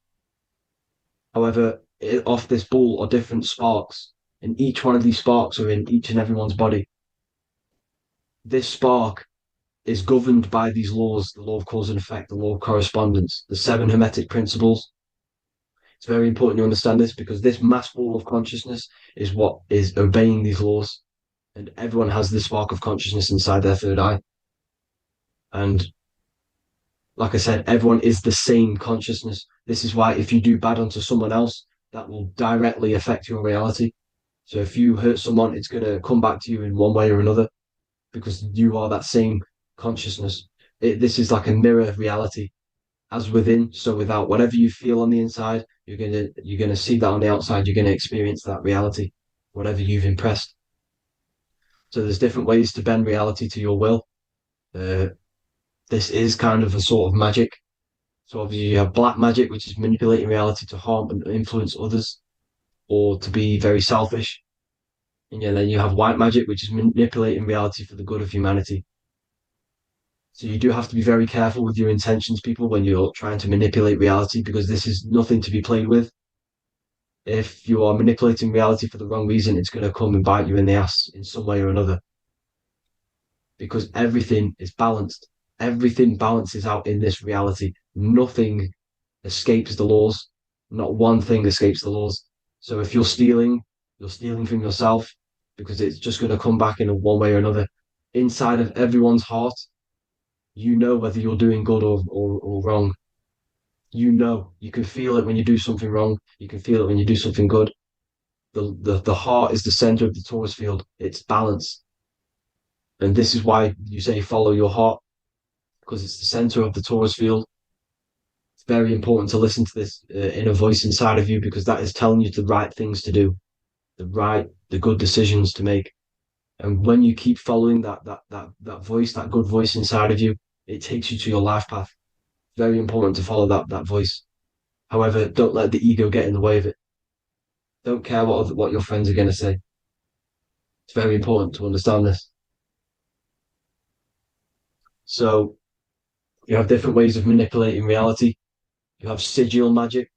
However, off this ball are different sparks, and each one of these sparks are in each and everyone's body. This spark is governed by these laws, the law of cause and effect, the law of correspondence, the 7 Hermetic principles. It's very important you understand this because this mass ball of consciousness is what is obeying these laws, and everyone has this spark of consciousness inside their third eye. And like I said, everyone is the same consciousness. This is why if you do bad unto someone else, that will directly affect your reality. So if you hurt someone, it's going to come back to you in one way or another because you are that same consciousness. This is like a mirror reality. As within, so without. Whatever you feel on the inside, you're gonna see that on the outside. You're gonna experience that reality, whatever you've impressed. So there's different ways to bend reality to your will. This is kind of a sort of magic. So obviously you have black magic, which is manipulating reality to harm and influence others or to be very selfish. And then you have white magic, which is manipulating reality for the good of humanity. So you do have to be very careful with your intentions, people, when you're trying to manipulate reality, because this is nothing to be played with. If you are manipulating reality for the wrong reason, it's going to come and bite you in the ass in some way or another. because everything is balanced. Everything balances out in this reality. Nothing escapes the laws. Not one thing escapes the laws. So if you're stealing from yourself because it's just going to come back in one way or another. Inside of everyone's heart, you know whether you're doing good or wrong. You can feel it when you do something wrong. You can feel it when you do something good. The heart is the center of the torus field. It's balance. And this is why you say follow your heart, because it's the center of the torus field. It's very important to listen to this inner voice inside of you, because that is telling you the right things to do, the good decisions to make. And when you keep following that voice, that good voice inside of you, it takes you to your life path. Very important to follow that voice. However, don't let the ego get in the way of it. Don't care what your friends are going to say. It's very important to understand this. So you have different ways of manipulating reality. You have sigil magic.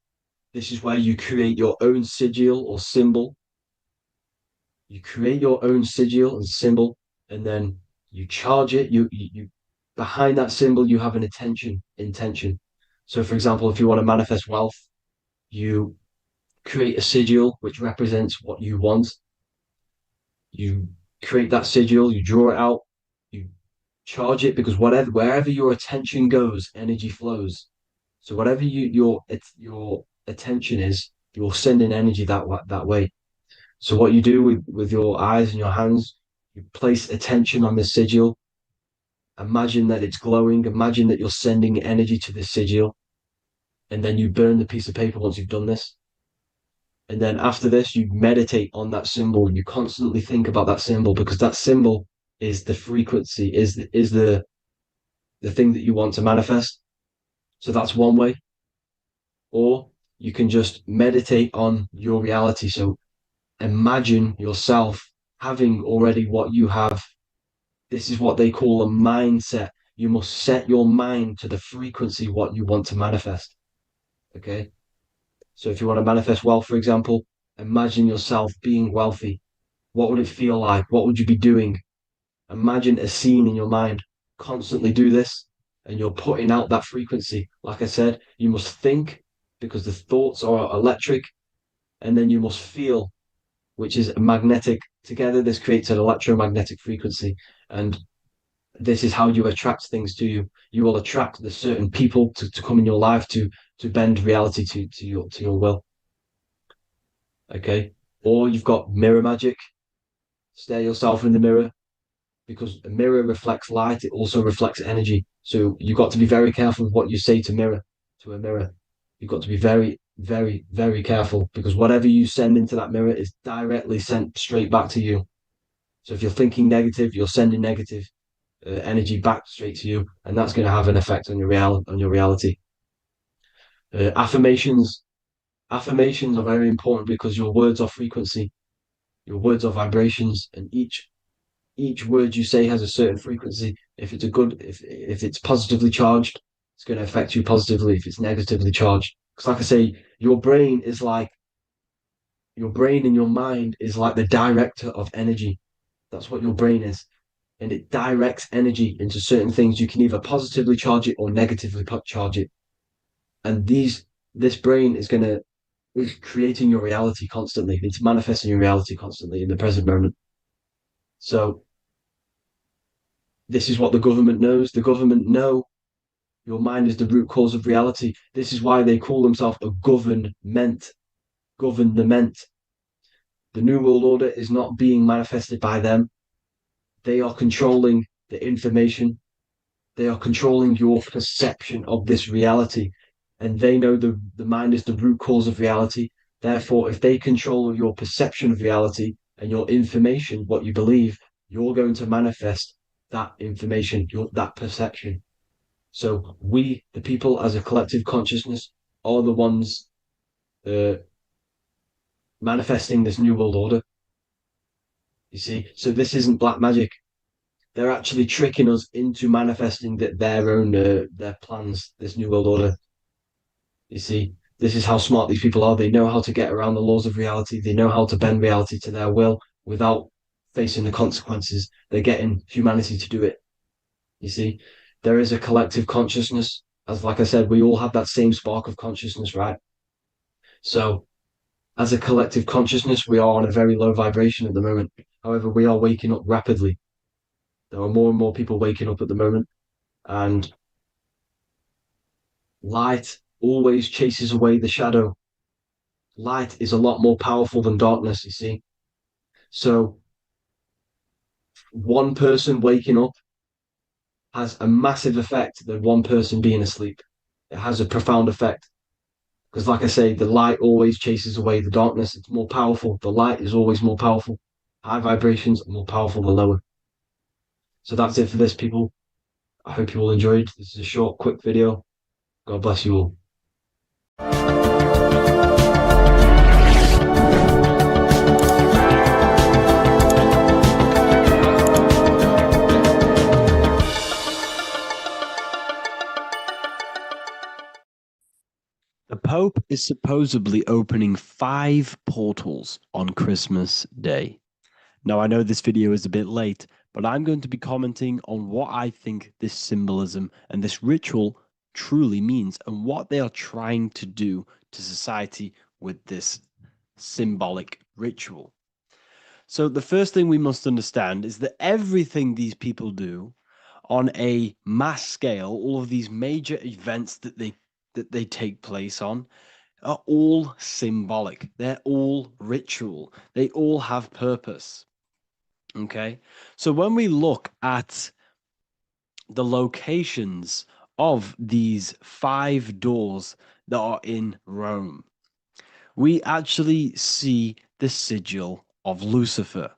This is where you create your own sigil or symbol. You create your own sigil and symbol, and then you charge it. You behind that symbol, you have an intention. So, for example, if you want to manifest wealth, you create a sigil which represents what you want. You create that sigil, you draw it out, you charge it, because wherever your attention goes, energy flows. So whatever your attention is, you're sending energy that way. So what you do with your eyes and your hands, you place attention on the sigil. Imagine that it's glowing. Imagine that you're sending energy to the sigil, and then you burn the piece of paper once you've done this. And then after this, you meditate on that symbol. You constantly think about that symbol, because that symbol is the frequency, is the thing that you want to manifest. So that's one way. Or you can just meditate on your reality. So imagine yourself having already what you have. This is what they call a mindset. You must set your mind to the frequency what you want to manifest. Okay? So if you want to manifest wealth, for example, imagine yourself being wealthy. What would it feel like? What would you be doing? Imagine a scene in your mind. Constantly do this, and you're putting out that frequency. Like I said, you must think, because the thoughts are electric, and then you must feel, which is magnetic. Together, this creates an electromagnetic frequency, and this is how you attract things to you. You will attract the certain people to come in your life to bend reality to your will. Okay? Or you've got mirror magic. Stare yourself in the mirror, because a mirror reflects light. It also reflects energy. So you've got to be very careful with what you say to a mirror. You've got to be very, very, very careful, because whatever you send into that mirror is directly sent straight back to you. So if you're thinking negative, you're sending negative energy back straight to you, and that's going to have an effect on your reality. Affirmations are very important, because your words are frequency, your words are vibrations, and each word you say has a certain frequency. If it's positively charged, it's going to affect you positively. If it's negatively charged, because like I say, your brain and your mind is like the director of energy. That's what your brain is. And it directs energy into certain things. You can either positively charge it or negatively charge it. And this brain is creating your reality constantly. It's manifesting your reality constantly in the present moment. So this is what the government knows. The government know your mind is the root cause of reality. This is why they call themselves a government. Government. The New World Order is not being manifested by them. They are controlling the information. They are controlling your perception of this reality. And they know the mind is the root cause of reality. Therefore, if they control your perception of reality and your information, what you believe, you're going to manifest that information, that perception. So we, the people as a collective consciousness, are the ones manifesting this New World Order. You see, so this isn't black magic. They're actually tricking us into manifesting their own their plans, this New World Order. You see, this is how smart these people are. They know how to get around the laws of reality. They know how to bend reality to their will without facing the consequences. They're getting humanity to do it. You see, there is a collective consciousness. As like I said, we all have that same spark of consciousness, right? So as a collective consciousness, we are on a very low vibration at the moment. However, we are waking up rapidly. There are more and more people waking up at the moment, and light always chases away the shadow. Light is a lot more powerful than darkness, you see. So one person waking up has a massive effect than one person being asleep. It has a profound effect. Because, like I say, the light always chases away the darkness. It's more powerful. The light is always more powerful. High vibrations are more powerful than lower. So that's it for this, people. I hope you all enjoyed. This is a short, quick video. God bless you all. The Pope is supposedly opening 5 portals on Christmas Day. Now, I know this video is a bit late, but I'm going to be commenting on what I think this symbolism and this ritual truly means and what they are trying to do to society with this symbolic ritual. So the first thing we must understand is that everything these people do on a mass scale, all of these major events that they take place on, are all symbolic. They're all ritual. They all have purpose. Okay, so when we look at the locations of these 5 doors that are in Rome, we actually see the sigil of Lucifer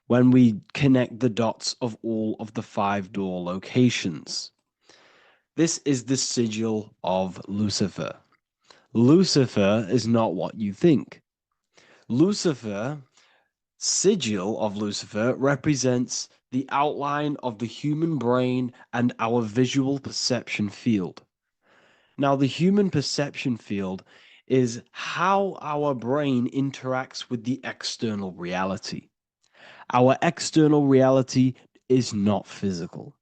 when we connect the dots of all of the 5 door locations. This is the sigil of Lucifer. Lucifer is not what you think. Lucifer, sigil of Lucifer, represents the outline of the human brain and our visual perception field. Now, the human perception field is how our brain interacts with the external reality. Our external reality is not physical.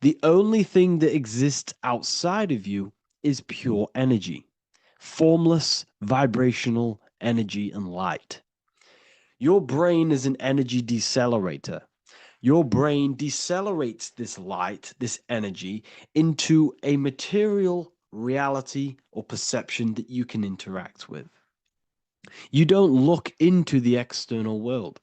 The only thing that exists outside of you is pure energy, formless, vibrational energy and light. Your brain is an energy decelerator. Your brain decelerates this light, this energy, into a material reality or perception that you can interact with. You don't look into the external world.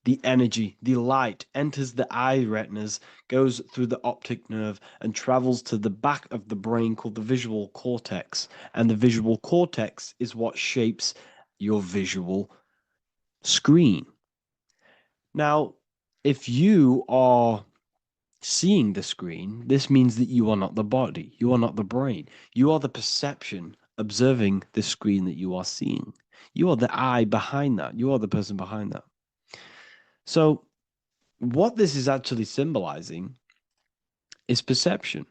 The energy, the light, enters the eye retinas, goes through the optic nerve, and travels to the back of the brain called the visual cortex. And the visual cortex is what shapes your visual screen. Now, if you are seeing the screen, this means that you are not the body, you are not the brain, you are the perception observing the screen that you are seeing. You are the eye behind that, you are the person behind that. So, what this is actually symbolizing is perception.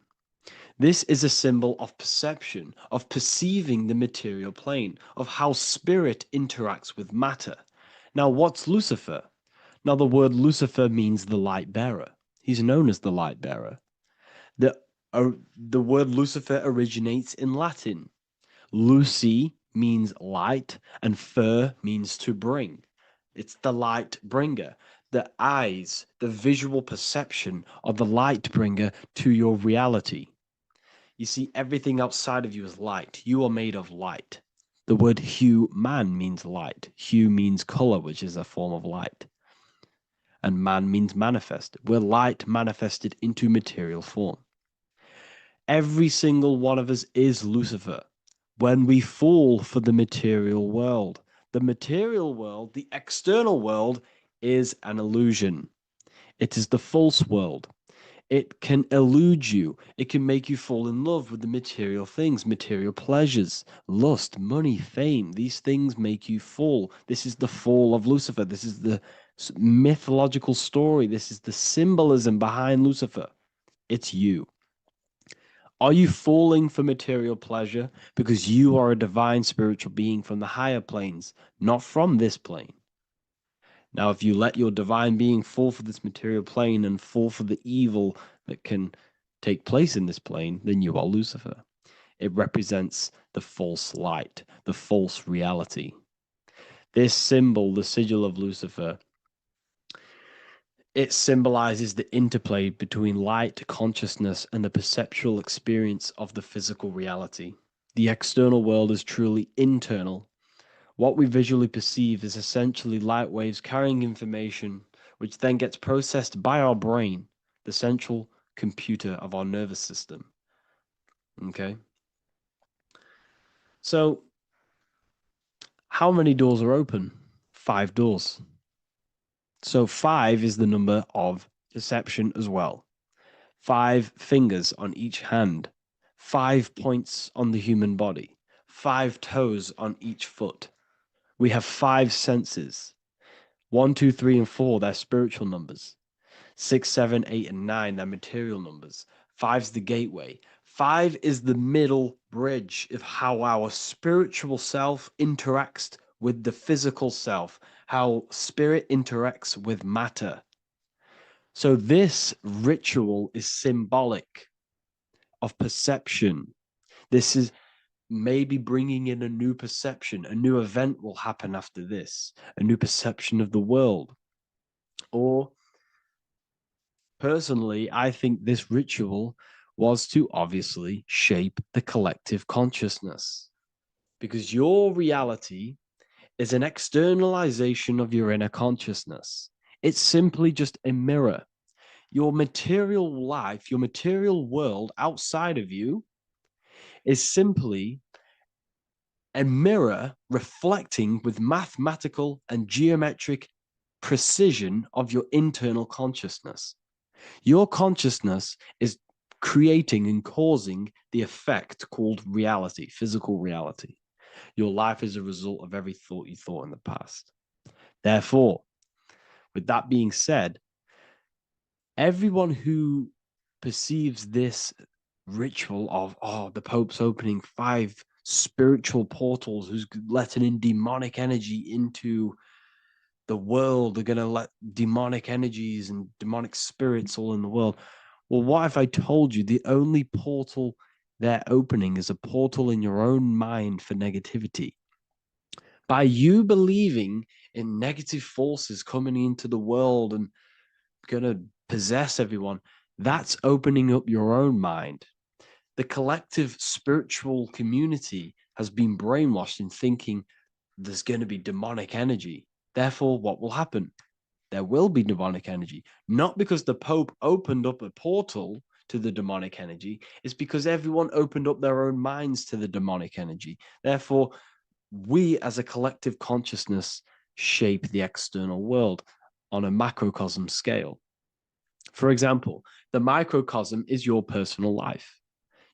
This is a symbol of perception, of perceiving the material plane, of how spirit interacts with matter. Now, what's Lucifer? Now, the word Lucifer means the light bearer. He's known as the light bearer. The word Lucifer originates in Latin. Luci means light, and fer means to bring. It's the light bringer. The eyes, the visual perception of the light bringer to your reality. You see, everything outside of you is light. You are made of light. The word hue, man, means light. Hue means color, which is a form of light. And man means manifest. We're light manifested into material form. Every single one of us is Lucifer. When we fall for the material world, the external world, is an illusion. It is the false world. It can elude you. It can make you fall in love with the material things, material pleasures, lust, money, fame. These things make you fall. This is the fall of Lucifer. This is the mythological story. This is the symbolism behind Lucifer. It's you. Are you falling for material pleasure because you are a divine spiritual being from the higher planes, not from this plane? Now, if you let your divine being fall for this material plane and fall for the evil that can take place in this plane, then you are Lucifer. It represents the false light, the false reality. This symbol, the sigil of Lucifer, it symbolizes the interplay between light, consciousness, and the perceptual experience of the physical reality. The external world is truly internal. What we visually perceive is essentially light waves carrying information, which then gets processed by our brain, the central computer of our nervous system. Okay? So, how many doors are open? 5 doors. So 5 is the number of perception as well. 5 fingers on each hand, 5 points on the human body, 5 toes on each foot. We have 5 senses. 1, 2, 3, and 4, they're spiritual numbers. 6, 7, 8, and 9, they're material numbers. 5's the gateway. 5 is the middle bridge of how our spiritual self interacts with the physical self, how spirit interacts with matter. So this ritual is symbolic of perception. This is maybe bringing in a new perception. A new event will happen after this, a new perception of the world. Or personally, I think this ritual was to obviously shape the collective consciousness, because your reality is an externalization of your inner consciousness. It's simply just a mirror. Your material life, your material world outside of you is simply a mirror reflecting with mathematical and geometric precision of your internal consciousness. Your consciousness is creating and causing the effect called reality, physical reality. Your life is a result of every thought you thought in the past. Therefore, with that being said, everyone who perceives this ritual of, the Pope's opening 5 spiritual portals, who's letting in demonic energy into the world, they're going to let demonic energies and demonic spirits all in the world. Well, what if I told you the only portal they're opening is a portal in your own mind for negativity? By you believing in negative forces coming into the world and going to possess everyone, that's opening up your own mind. The collective spiritual community has been brainwashed in thinking there's going to be demonic energy. Therefore, what will happen? There will be demonic energy. Not because the Pope opened up a portal to the demonic energy, it's because everyone opened up their own minds to the demonic energy. Therefore, we as a collective consciousness shape the external world on a macrocosm scale. For example, the microcosm is your personal life.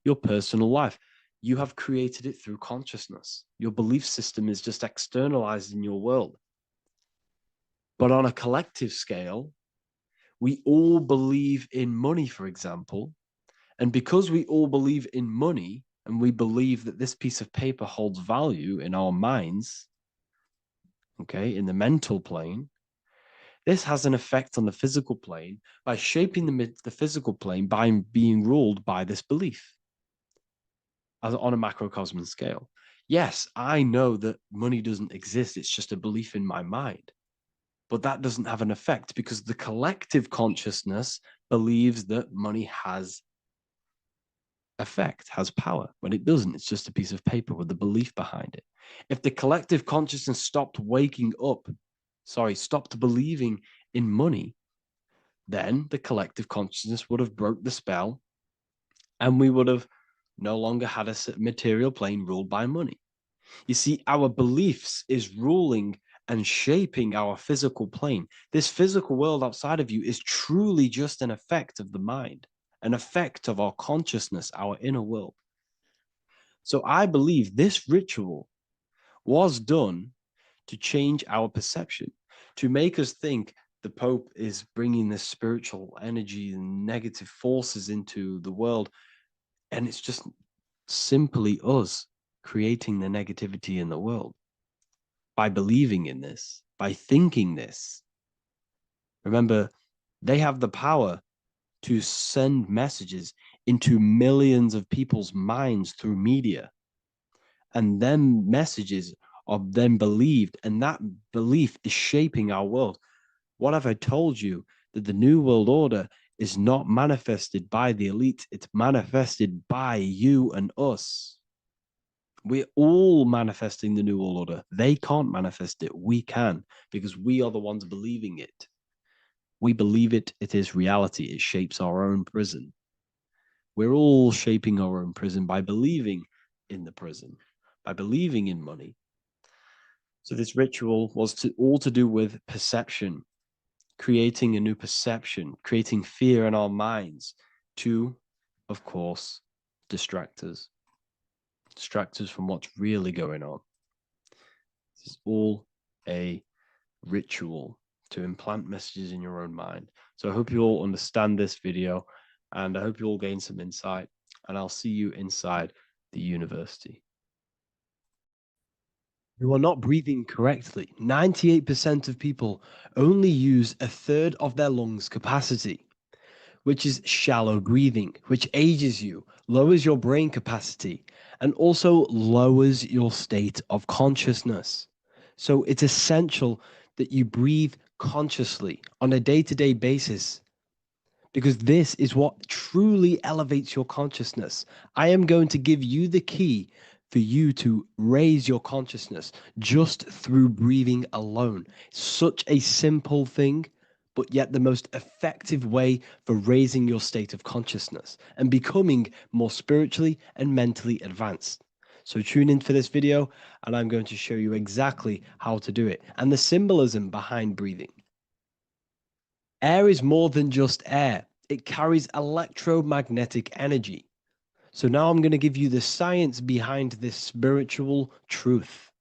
Your personal life. You have created it through consciousness. Your belief system is just externalized in your world. But on a collective scale, we all believe in money, for example. And because we all believe in money, and we believe that this piece of paper holds value in our minds, okay, in the mental plane, this has an effect on the physical plane by shaping the physical plane by being ruled by this belief on a macrocosm scale. Yes, I know that money doesn't exist. It's just a belief in my mind. But that doesn't have an effect because the collective consciousness believes that money has effect, has power. When it doesn't, it's just a piece of paper with a belief behind it. If the collective consciousness stopped stopped believing in money, then the collective consciousness would have broke the spell and we would have no longer had a material plane ruled by money. You see, our beliefs is ruling and shaping our physical plane. This physical world outside of you is truly just an effect of the mind, an effect of our consciousness, our inner world. So I believe this ritual was done to change our perception, to make us think the Pope is bringing this spiritual energy and negative forces into the world. And it's just simply us creating the negativity in the world by believing in this, by thinking this. Remember, they have the power to send messages into millions of people's minds through media. And then messages are then believed, and that belief is shaping our world. What have I told you? That the New World Order is not manifested by the elite, it's manifested by you and us. We're all manifesting the New World Order. They can't manifest it. We can, because we are the ones believing it. We believe it. It is reality. It shapes our own prison. We're all shaping our own prison by believing in the prison, by believing in money. So this ritual was all to do with perception, creating a new perception, creating fear in our minds to, of course, distract us from what's really going on. This is all a ritual to implant messages in your own mind. So I hope you all understand this video, and I hope you all gain some insight, and I'll see you inside the university. You are not breathing correctly. 98% of people only use a third of their lungs capacity, which is shallow breathing, which ages you, lowers your brain capacity, and also lowers your state of consciousness. So it's essential that you breathe consciously on a day-to-day basis, because this is what truly elevates your consciousness. I am going to give you the key for you to raise your consciousness just through breathing alone. Such a simple thing, but yet the most effective way for raising your state of consciousness and becoming more spiritually and mentally advanced. So tune in for this video, and I'm going to show you exactly how to do it and the symbolism behind breathing. Air is more than just air. It carries electromagnetic energy. So now I'm going to give you the science behind this spiritual truth.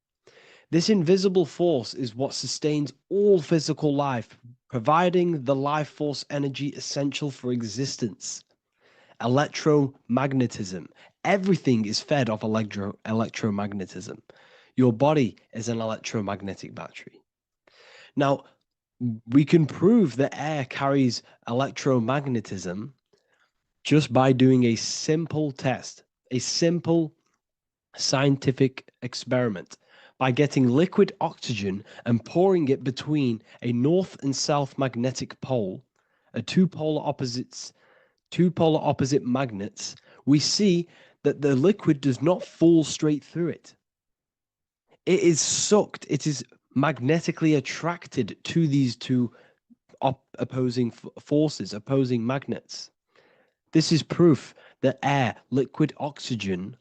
This invisible force is what sustains all physical life, providing the life force energy essential for existence. Electromagnetism. Everything is fed off electromagnetism. Your body is an electromagnetic battery. Now, we can prove that air carries electromagnetism just by doing a simple test, a simple scientific experiment, by getting liquid oxygen and pouring it between a north and south magnetic pole, two polar opposite magnets. We see that the liquid does not fall straight through it. It is sucked, it is magnetically attracted to these two opposing forces, opposing magnets. This is proof that air, liquid oxygen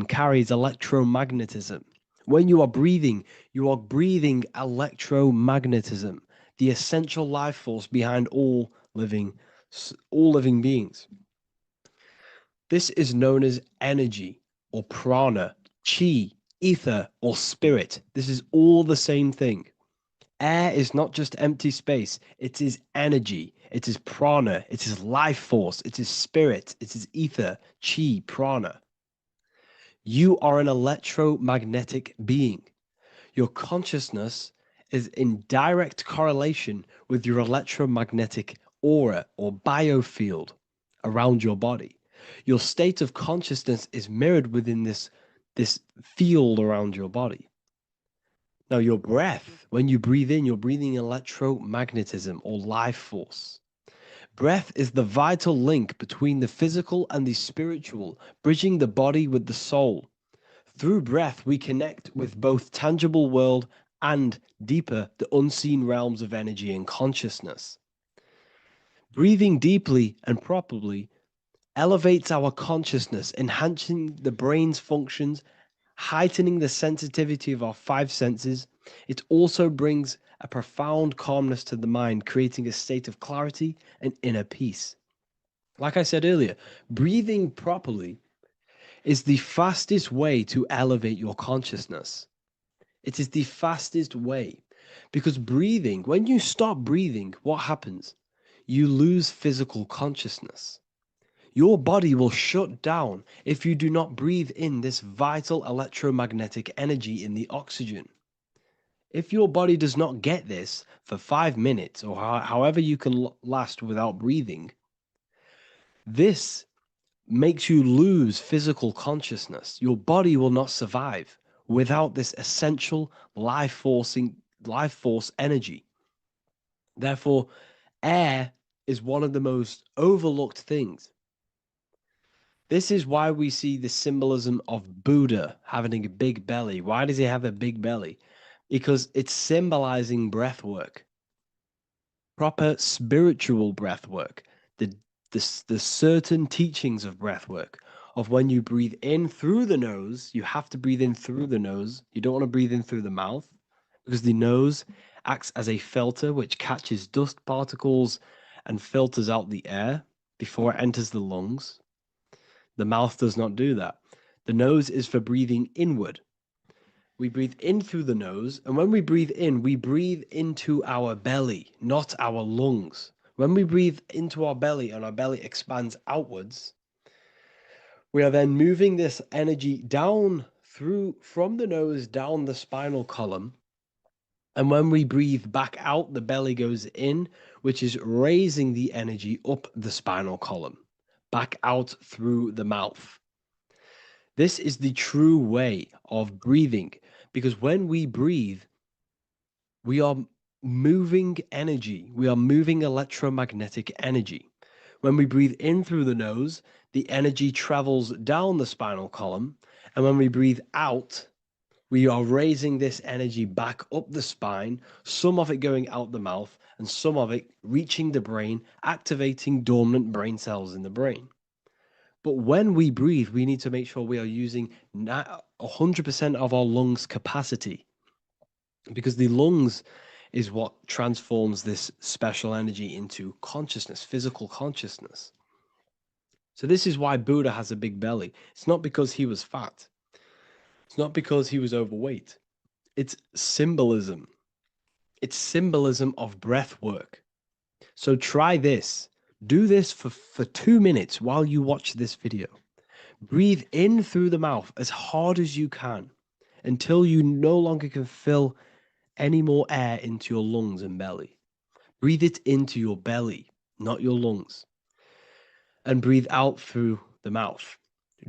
carries electromagnetism. When you are breathing electromagnetism, the essential life force behind all living beings. This is known as energy or prana, chi, ether, or spirit. This is all the same thing. Air is not just empty space. It is energy. It is prana. It is life force. It is spirit. It is ether, chi, prana. You are an electromagnetic being. Your consciousness is in direct correlation with your electromagnetic aura or biofield around your body. Your state of consciousness is mirrored within this field around your body. Now, your breath, when you breathe in, you're breathing electromagnetism or life force. Breath is the vital link between the physical and the spiritual, bridging the body with the soul. Through breath, we connect with both tangible world and deeper, the unseen realms of energy and consciousness. Breathing deeply and properly elevates our consciousness, enhancing the brain's functions, heightening the sensitivity of our five senses. It also brings a profound calmness to the mind, creating a state of clarity and inner peace. Like I said earlier, breathing properly is the fastest way to elevate your consciousness. It is the fastest way, because breathing, when you stop breathing, what happens? You lose physical consciousness. Your body will shut down if you do not breathe in this vital electromagnetic energy in the oxygen. If your body does not get this for 5 minutes or however you can last without breathing, this makes you lose physical consciousness. Your body will not survive without this essential life force energy. Therefore, air is one of the most overlooked things. This is why we see the symbolism of Buddha having a big belly. Why does he have a big belly? Because it's symbolizing breath work, proper spiritual breath work, the certain teachings of breath work, of when you breathe in through the nose, you have to breathe in through the nose. You don't want to breathe in through the mouth because the nose acts as a filter which catches dust particles and filters out the air before it enters the lungs. The mouth does not do that. The nose is for breathing inward. We breathe in through the nose, and when we breathe in, we breathe into our belly, not our lungs. When we breathe into our belly and our belly expands outwards, we are then moving this energy down from the nose down the spinal column. And when we breathe back out, the belly goes in, which is raising the energy up the spinal column, back out through the mouth. This is the true way of breathing, because when we breathe, we are moving energy. We are moving electromagnetic energy. When we breathe in through the nose, the energy travels down the spinal column. And when we breathe out, we are raising this energy back up the spine, some of it going out the mouth, and some of it reaching the brain, activating dormant brain cells in the brain. But when we breathe, we need to make sure we are using 100% of our lungs' capacity, because the lungs is what transforms this special energy into consciousness, physical consciousness. So this is why Buddha has a big belly. It's not because he was fat. It's not because he was overweight. It's symbolism. It's symbolism of breath work. So try this. Do this for 2 minutes while you watch this video. Breathe in through the mouth as hard as you can until you no longer can fill any more air into your lungs and belly. Breathe it into your belly, not your lungs. And breathe out through the mouth.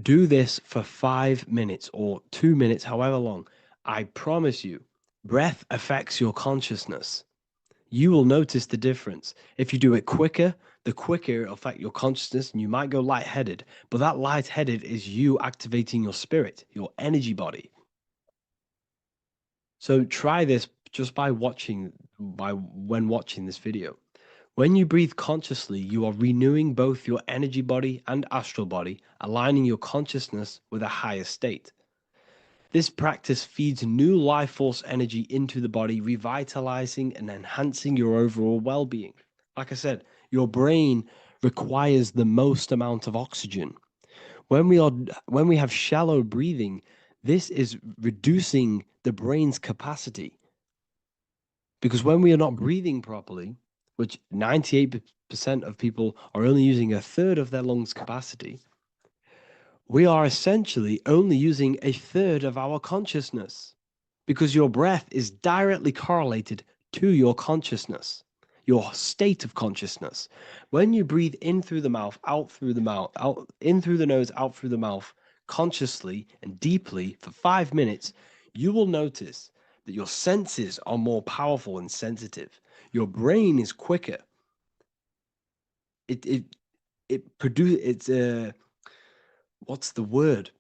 Do this for 5 minutes or 2 minutes, however long. I promise you, breath affects your consciousness. You will notice the difference. If you do it quicker, the quicker it'll affect your consciousness, and you might go lightheaded. But that lightheaded is you activating your spirit, your energy body. So try this just when watching this video. When you breathe consciously, you are renewing both your energy body and astral body, aligning your consciousness with a higher state. This practice feeds new life force energy into the body, revitalizing and enhancing your overall well-being. Like I said, your brain requires the most amount of oxygen. When we have shallow breathing, this is reducing the brain's capacity. Because when we are not breathing properly, which 98% of people are only using a third of their lungs capacity, we are essentially only using a third of our consciousness, because your breath is directly correlated to your consciousness, your state of consciousness. When you breathe in through the mouth, out through the mouth, out in through the nose, out through the mouth, consciously and deeply for 5 minutes, you will notice that your senses are more powerful and sensitive. Your brain is quicker. What's the word?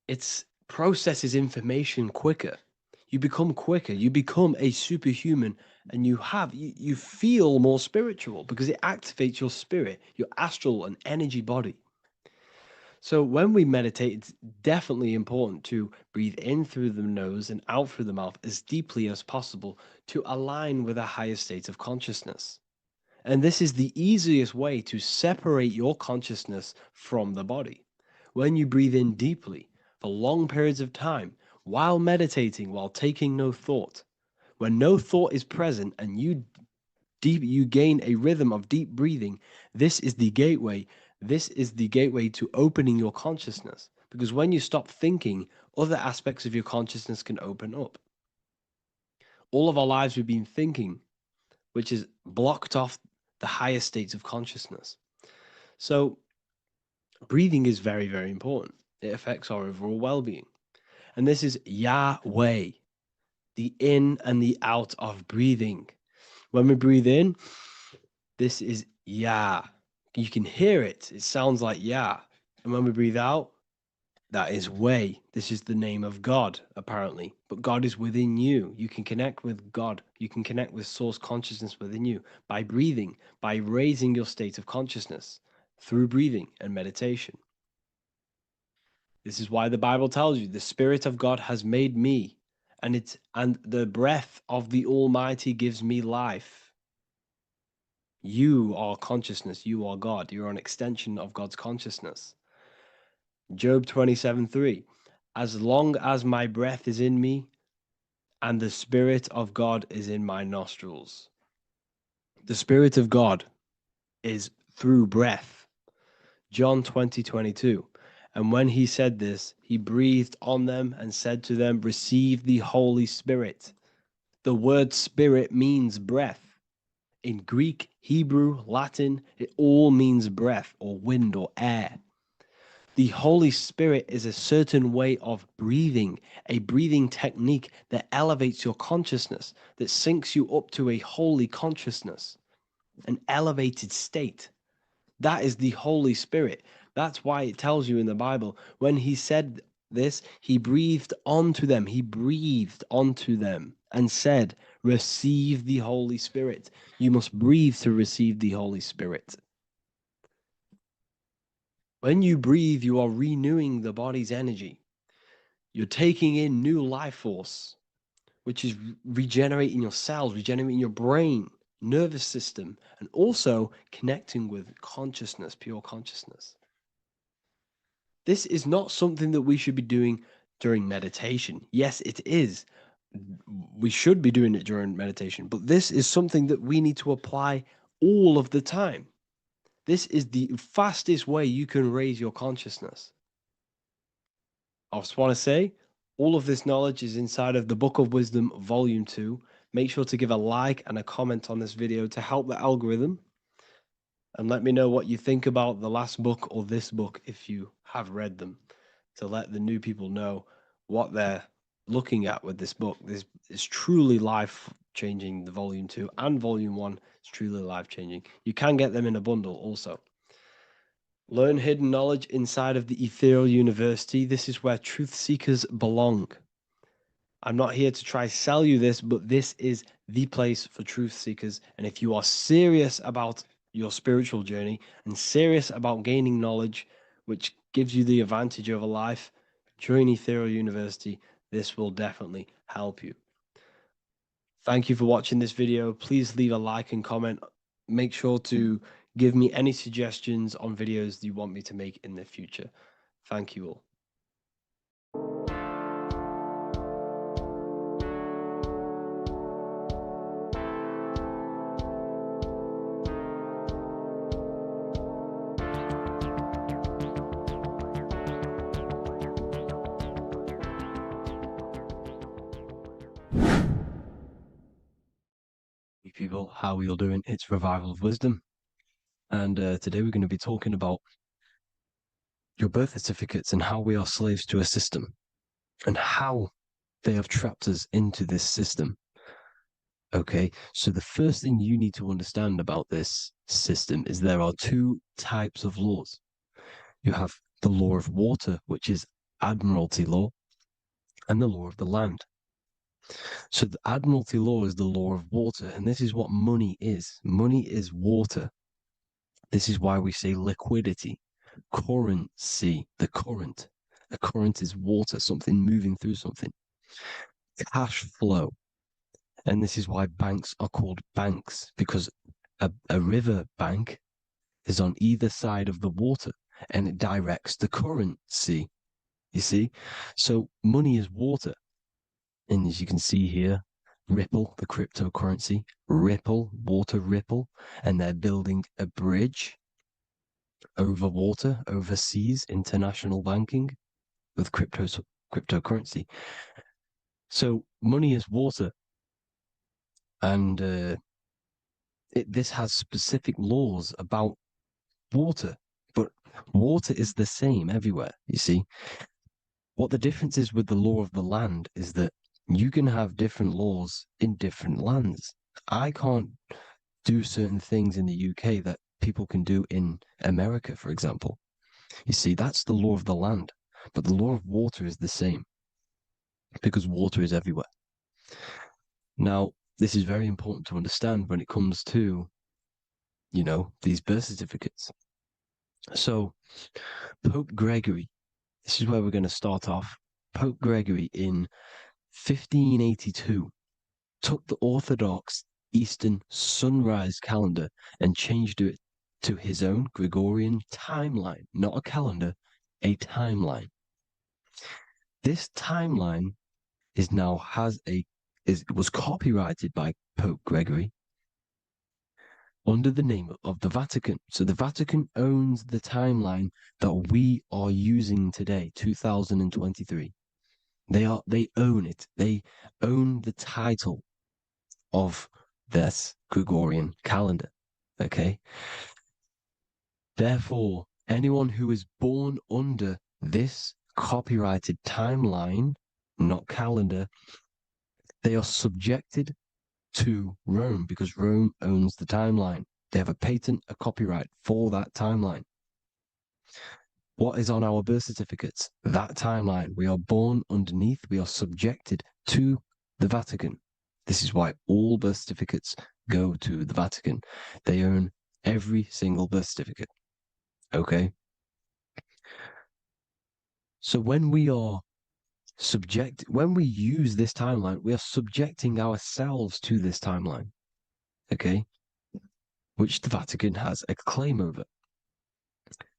It processes information quicker. You become quicker. You become a superhuman, and you feel more spiritual because it activates your spirit, your astral and energy body. So when we meditate, it's definitely important to breathe in through the nose and out through the mouth as deeply as possible to align with a higher state of consciousness. And this is the easiest way to separate your consciousness from the body. When you breathe in deeply for long periods of time, while meditating, while taking no thought, when no thought is present and you gain a rhythm of deep breathing, this is the gateway. This is the gateway to opening your consciousness. Because when you stop thinking, other aspects of your consciousness can open up. All of our lives we've been thinking, which is blocked off the higher states of consciousness. So breathing is very, very important. It affects our overall well-being. And this is Yahweh, the in and the out of breathing. When we breathe in, this is Yah. You can hear it. It sounds like Yah. And when we breathe out, that is Way. This is the name of God, apparently. But God is within you. You can connect with God. You can connect with source consciousness within you by breathing, by raising your state of consciousness through breathing and meditation. This is why the Bible tells you the Spirit of God has made me, and the breath of the Almighty gives me life. You are consciousness. You are God. You're an extension of God's consciousness. Job 27:3. As long as my breath is in me and the Spirit of God is in my nostrils. The Spirit of God is through breath. John 20:22. And when he said this, he breathed on them and said to them, receive the Holy Spirit. The word spirit means breath. In Greek, Hebrew, Latin, it all means breath or wind or air. The Holy Spirit is a certain way of breathing, a breathing technique that elevates your consciousness, that syncs you up to a holy consciousness, an elevated state. That is the Holy Spirit. That's why it tells you in the Bible, when he said this, he breathed onto them. He breathed onto them and said, receive the Holy Spirit. You must breathe to receive the Holy Spirit. When you breathe, you are renewing the body's energy. You're taking in new life force, which is regenerating your cells, regenerating your brain, nervous system, and also connecting with consciousness, pure consciousness. This is not something that we should be doing during meditation. Yes, it is. We should be doing it during meditation, but this is something that we need to apply all of the time. This is the fastest way you can raise your consciousness. I just want to say, all of this knowledge is inside of the Book of Wisdom, Volume 2. Make sure to give a like and a comment on this video to help the algorithm. And let me know what you think about the last book or this book if you have read them, to let the new people know what they're looking at with this book. This is truly life-changing, the Volume 2 and Volume 1 is truly life-changing. You can get them in a bundle also. Learn hidden knowledge inside of the Ethereal University. This is where truth seekers belong. I'm not here to try sell you this, but this is the place for truth seekers. And if you are serious about your spiritual journey and serious about gaining knowledge, which gives you the advantage over life, join Ethereal University. This will definitely help you. Thank you for watching this video. Please leave a like and comment. Make sure to give me any suggestions on videos you want me to make in the future. Thank you all. Hey people, how are you all doing? It's Revival of Wisdom. And today we're going to be talking about your birth certificates and how we are slaves to a system and how they have trapped us into this system. Okay, so the first thing you need to understand about this system is there are two types of laws. You have the law of water, which is admiralty law, and the law of the land. So the admiralty law is the law of water, and this is what money is. Money is water. This is why we say liquidity, currency, the current. A current is water, something moving through something. Cash flow. And this is why banks are called banks, because a river bank is on either side of the water and it directs the currency. You see? So money is water. And as you can see here, Ripple, the cryptocurrency, Ripple, water Ripple, and they're building a bridge over water, overseas, international banking with cryptocurrency. So money is water. And this has specific laws about water, but water is the same everywhere, you see. What the difference is with the law of the land is that you can have different laws in different lands. I can't do certain things in the UK that people can do in America, for example. You see, that's the law of the land, but the law of water is the same because water is everywhere. Now, this is very important to understand when it comes to, you know, these birth certificates. So, Pope Gregory, this is where we're going to start off. Pope Gregory in 1582 took the Orthodox Eastern sunrise calendar and changed it to his own Gregorian timeline, not a calendar, a timeline. This timeline was copyrighted by Pope Gregory under the name of the Vatican. So the Vatican owns the timeline that we are using today, 2023. They own it. They own the title of this Gregorian calendar. Okay. Therefore, anyone who is born under this copyrighted timeline, not calendar, they are subjected to Rome because Rome owns the timeline. They have a patent, a copyright for that timeline. What is on our birth certificates? That timeline. We are born underneath, we are subjected to the Vatican. This is why all birth certificates go to the Vatican. They own every single birth certificate. Okay? So when we use this timeline, we are subjecting ourselves to this timeline. Okay? Which the Vatican has a claim over.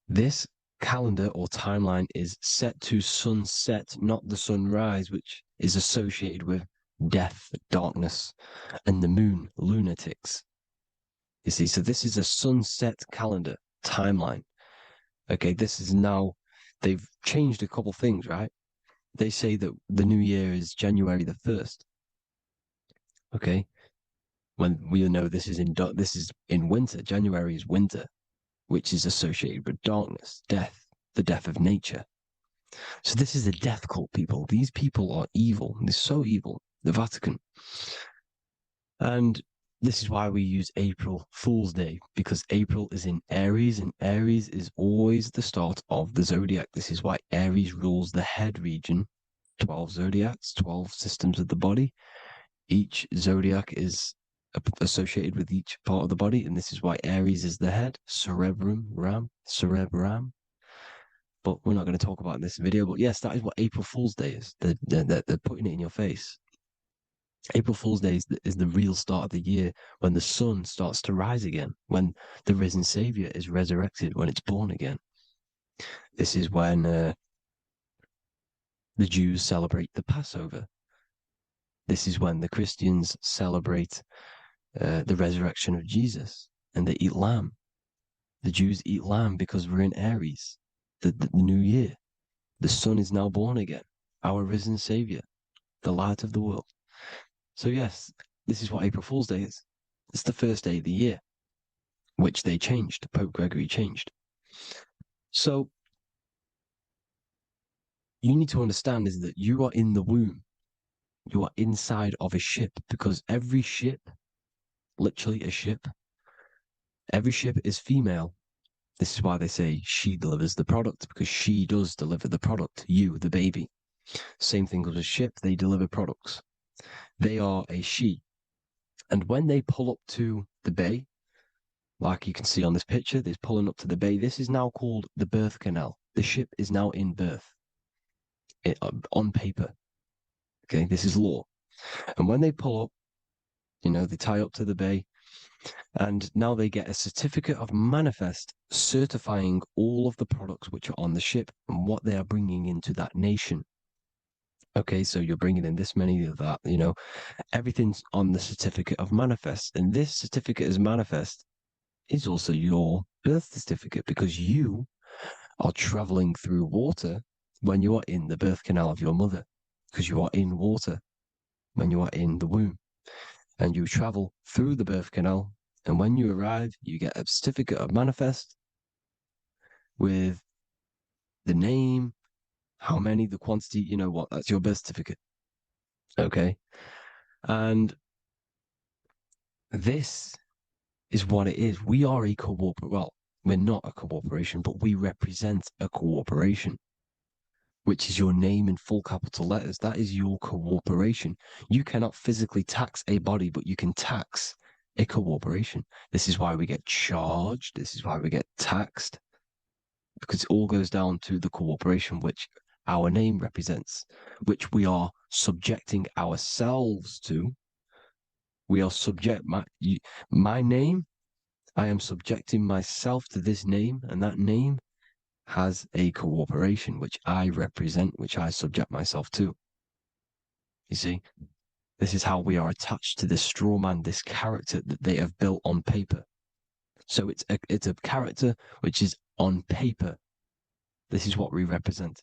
This calendar or timeline is set to sunset, not the sunrise, which is associated with death, darkness, and the moon, lunatics. You see, so this is a sunset calendar timeline. Okay, this is now, they've changed a couple things, right? They say that the new year is January the 1st. Okay, when we know this is in winter. January is winter, which is associated with darkness, death, the death of nature. So this is a death cult, people. These people are evil. They're so evil. The Vatican. And this is why we use April Fool's Day, because April is in Aries, and Aries is always the start of the zodiac. This is why Aries rules the head region. 12 zodiacs, 12 systems of the body. Each zodiac is associated with each part of the body, and this is why Aries is the head, cerebrum. But we're not going to talk about it in this video. But yes, that is what April Fool's Day is. They're putting it in your face. April Fool's Day is the real start of the year, when the sun starts to rise again, when the risen Savior is resurrected, when it's born again. This is when the Jews celebrate the Passover. This is when the Christians celebrate the resurrection of Jesus, and they eat lamb. The Jews eat lamb because we're in Aries, the new year. The sun is now born again, our risen Savior, the light of the world. So yes, this is what April Fool's Day is. It's the first day of the year, which they changed. Pope Gregory changed. So you need to understand is that you are in the womb. You are inside of a ship, because every ship, literally a ship, every ship is female. This is why they say she delivers the product, because she does deliver the product, you, the baby. Same thing with a ship, they deliver products. They are a she. And when they pull up to the bay, like you can see on this picture, they're pulling up to the bay. This is now called the birth canal. The ship is now in birth on paper. Okay, this is law. And when they pull up, you know, they tie up to the bay, and now they get a certificate of manifest certifying all of the products which are on the ship and what they are bringing into that nation. Okay, so you're bringing in this many of that, you know, everything's on the certificate of manifest. And this certificate of manifest is also your birth certificate, because you are traveling through water when you are in the birth canal of your mother, because you are in water when you are in the womb. and you travel through the birth canal. And when you arrive, you get a certificate of manifest with the name, how many, the quantity, you know what, that's your birth certificate. Okay. And this is what it is. We are a well, we're not a corporation, but we represent a corporation, which is your name in full capital letters. That is your corporation. You cannot physically tax a body, but you can tax a corporation. This is why we get charged. This is why we get taxed, because it all goes down to the corporation which our name represents, which we are subjecting ourselves to. We are subject, my name, I am subjecting myself to this name, and that name has a corporation which I represent, which I subject myself to. You see, this is how we are attached to this straw man, this character that they have built on paper. So it's a character which is on paper. This is what we represent.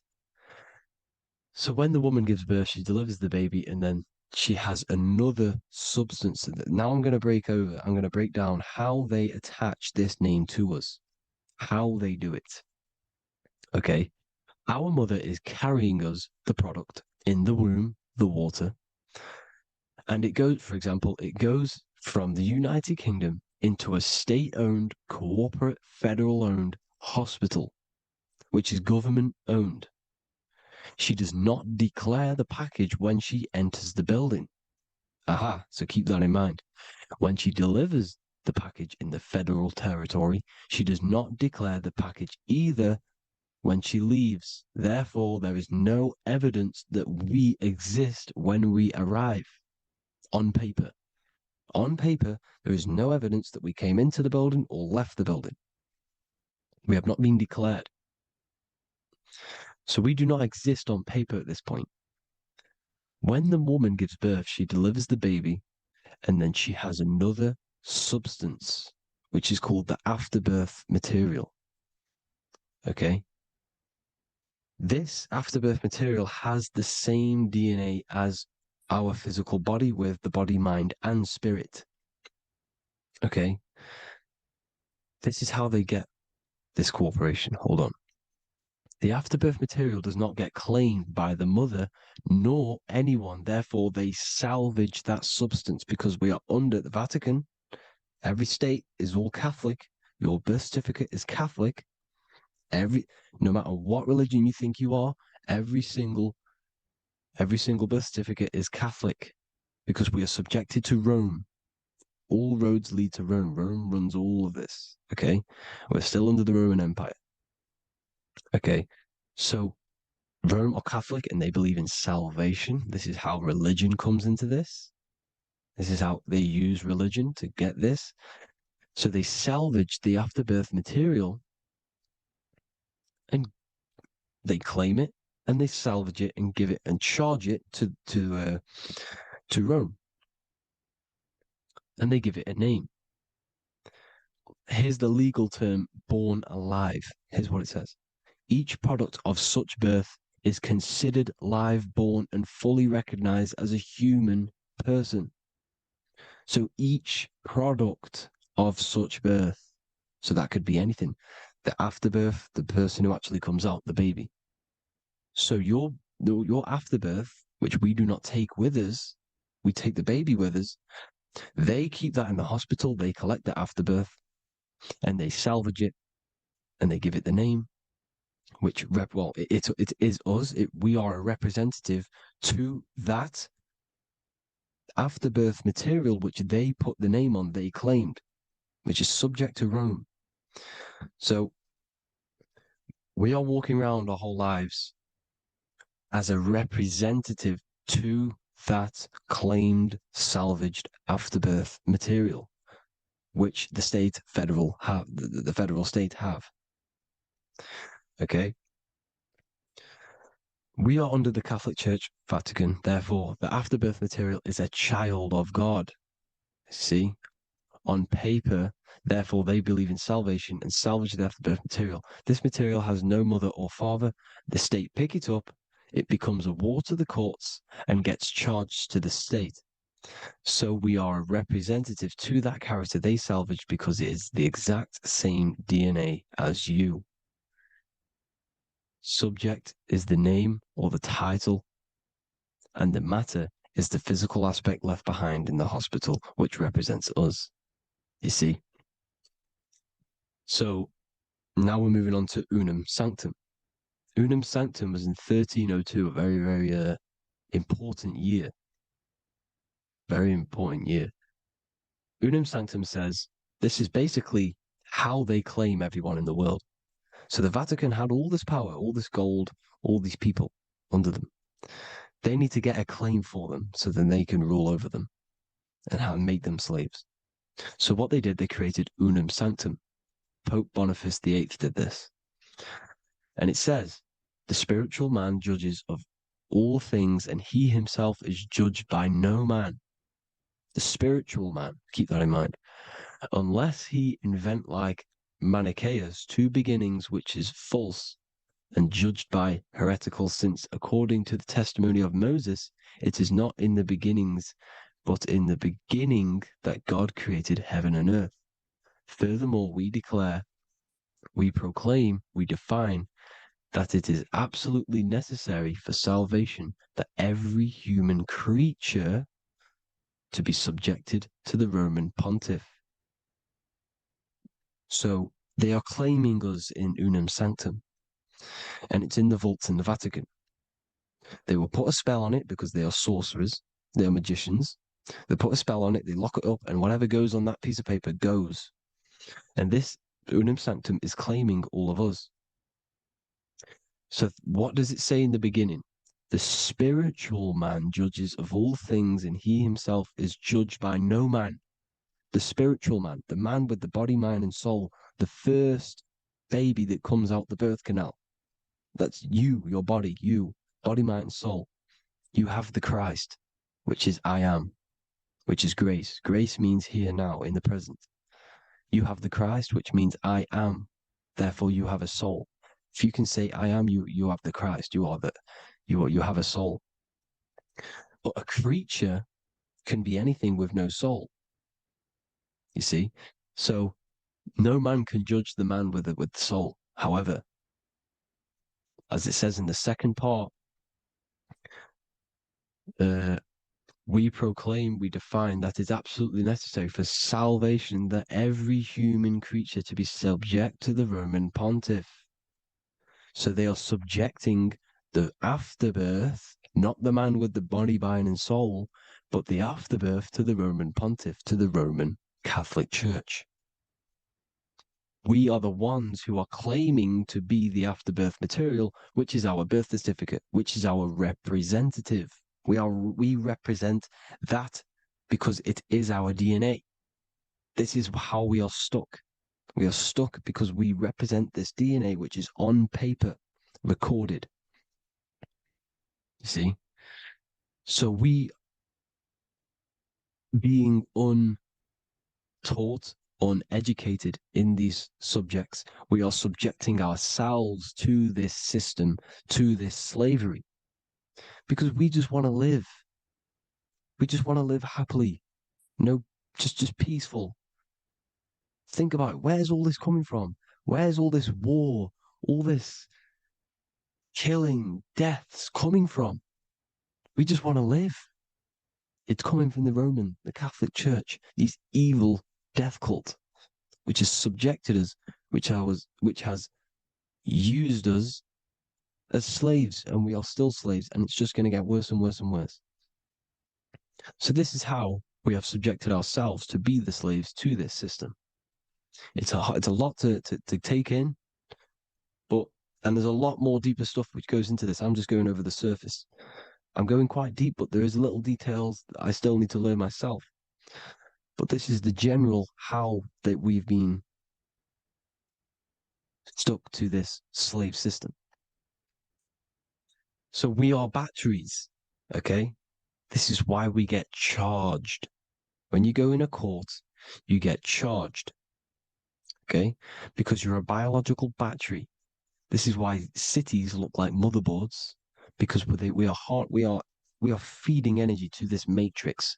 So when the woman gives birth, she delivers the baby, and then she has another substance. Now I'm going to break down how they attach this name to us, how they do it. Okay. Our mother is carrying us the product in the womb, the water. And it goes, for example, it goes from the United Kingdom into a state-owned, corporate, federal-owned hospital, which is government-owned. She does not declare the package when she enters the building. Aha, so keep that in mind. When she delivers the package in the federal territory, she does not declare the package either when she leaves. Therefore, there is no evidence that we exist when we arrive. On paper. On paper, there is no evidence that we came into the building or left the building. We have not been declared. So we do not exist on paper at this point. When the woman gives birth, she delivers the baby, and then she has another substance, which is called the afterbirth material. Okay? This afterbirth material has the same DNA as our physical body, with the body, mind, and spirit. Okay? This is how they get this corporation. Hold on. The afterbirth material does not get claimed by the mother nor anyone. Therefore, they salvage that substance because we are under the Vatican. Every state is all Catholic. Your birth certificate is Catholic. No matter what religion you think you are, every single birth certificate is Catholic because we are subjected to Rome. All roads lead to Rome. Rome runs all of this. Okay? We're still under the Roman Empire. Okay, so Rome are Catholic and they believe in salvation. This is how religion comes into this. This is how they use religion to get this. So they salvage the afterbirth material and they claim it and they salvage it and give it and charge it to Rome. And they give it a name. Here's the legal term, born alive. Here's what it says. Each product of such birth is considered live, born, and fully recognized as a human person. So each product of such birth, so that could be anything, the afterbirth, the person who actually comes out, the baby. So your afterbirth, which we do not take with us, we take the baby with us, they keep that in the hospital, they collect the afterbirth, and they salvage it, and they give it the name, which it is us. We are a representative to that afterbirth material, which they put the name on, they claimed, which is subject to Rome. So we are walking around our whole lives as a representative to that claimed salvaged afterbirth material, which the federal state have. Okay. We are under the Catholic Church, Vatican. Therefore, the afterbirth material is a child of God. See, on paper, therefore, they believe in salvation and salvage the afterbirth material. This material has no mother or father. The state pick it up. It becomes a war to the courts and gets charged to the state. So we are a representative to that character they salvaged because it is the exact same DNA as you. Subject is the name or the title, and the matter is the physical aspect left behind in the hospital, which represents us. You see? So now we're moving on to Unum Sanctum. Unum Sanctum was in 1302, a very, very important year. Very important year. Unum Sanctum says this is basically how they claim everyone in the world. So the Vatican had all this power, all this gold, all these people under them. They need to get a claim for them so then they can rule over them and make them slaves. So what they did, they created Unum Sanctum. Pope Boniface VIII did this. And it says, the spiritual man judges of all things, and he himself is judged by no man. The spiritual man, keep that in mind, unless he invent like Manichaeus, two beginnings which is false and judged by heretical, since according to the testimony of Moses, it is not in the beginnings, but in the beginning that God created heaven and earth. Furthermore, we declare, we proclaim, we define that it is absolutely necessary for salvation that every human creature to be subjected to the Roman pontiff. So they are claiming us in Unum Sanctum, and it's in the vaults in the Vatican. They will put a spell on it because they are sorcerers, they are magicians. They put a spell on it, they lock it up, and whatever goes on that piece of paper goes. And this Unum Sanctum is claiming all of us. So what does it say in the beginning? The spiritual man judges of all things, and he himself is judged by no man. The spiritual man, the man with the body, mind, and soul, the first baby that comes out the birth canal. That's you, your body, you, body, mind, and soul. You have the Christ, which is I am, which is grace. Grace means here now, in the present. You have the Christ, which means I am. Therefore, you have a soul. If you can say I am, you have the Christ. You have a soul. But a creature can be anything with no soul. You see, so no man can judge the man with the soul. However, as it says in the second part, we proclaim, we define that it's absolutely necessary for salvation that every human creature to be subject to the Roman pontiff. So they are subjecting the afterbirth, not the man with the body, mind, and soul, but the afterbirth to the Roman pontiff, to the Roman Catholic Church. We are the ones who are claiming to be the afterbirth material, which is our birth certificate, which is our representative. We represent that because it is our DNA. This is how we are stuck. We are stuck because we represent this DNA, which is on paper, recorded. You see? So we, being untaught, uneducated in these subjects, we are subjecting ourselves to this system, to this slavery, because we just want to live. We just want to live happily, just peaceful. Think about it. Where's all this coming from? Where's all this war, all this killing, deaths coming from? We just want to live. It's coming from the Catholic Church, these evil death cult, which has subjected us, which has used us as slaves, and we are still slaves, and it's just going to get worse and worse and worse. So this is how we have subjected ourselves to be the slaves to this system. It's a lot to take in, and there's a lot more deeper stuff which goes into this. I'm just going over the surface. I'm going quite deep, but there is little details that I still need to learn myself. But this is the general how that we've been stuck to this slave system. So we are batteries, okay? This is why we get charged. When you go in a court, you get charged, okay? Because you're a biological battery. This is why cities look like motherboards, because we are feeding energy to this matrix,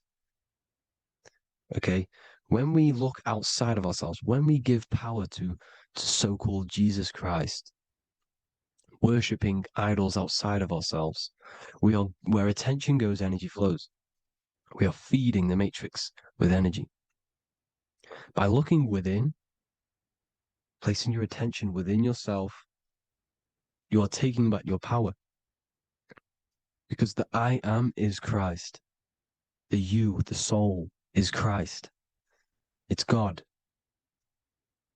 Okay? When we look outside of ourselves, when we give power to so-called Jesus Christ, worshipping idols outside of ourselves, where attention goes, energy flows. We are feeding the matrix with energy. By looking within, placing your attention within yourself, you are taking back your power. Because the I am is Christ. The you, the soul, is Christ. It's God.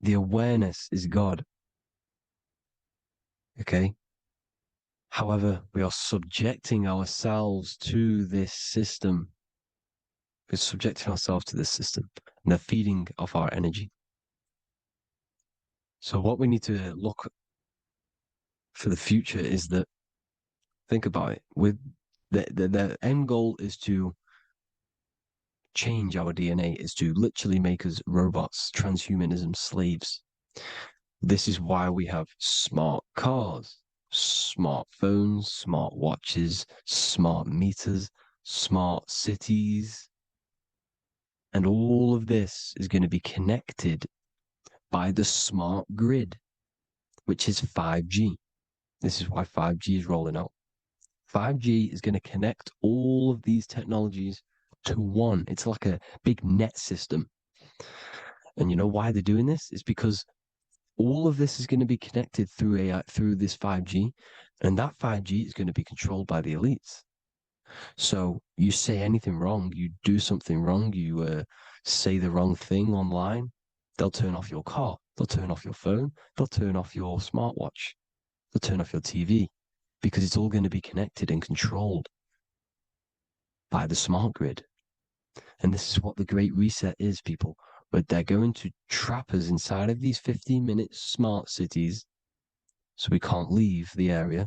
The awareness is God. Okay? However, we are subjecting ourselves to this system. We're subjecting ourselves to this system and the feeding of our energy. So what we need to look for the future is that, think about it, with the end goal is to change our DNA, is to literally make us robots, transhumanism, slaves. This is why we have smart cars, smartphones, smart watches, smart meters, smart cities. And all of this is going to be connected by the smart grid, which is 5G. This is why 5G is rolling out. 5G is going to connect all of these technologies to one. It's like a big net system. And you know why they're doing this? It's because all of this is going to be connected through AI, through this 5G, and that 5G is going to be controlled by the elites. So you say anything wrong, you do something wrong, you say the wrong thing online, they'll turn off your car, they'll turn off your phone, they'll turn off your smartwatch, they'll turn off your TV, because it's all going to be connected and controlled by the smart grid. And this is what the Great Reset is, people. But they're going to trap us inside of these 15-minute smart cities so we can't leave the area,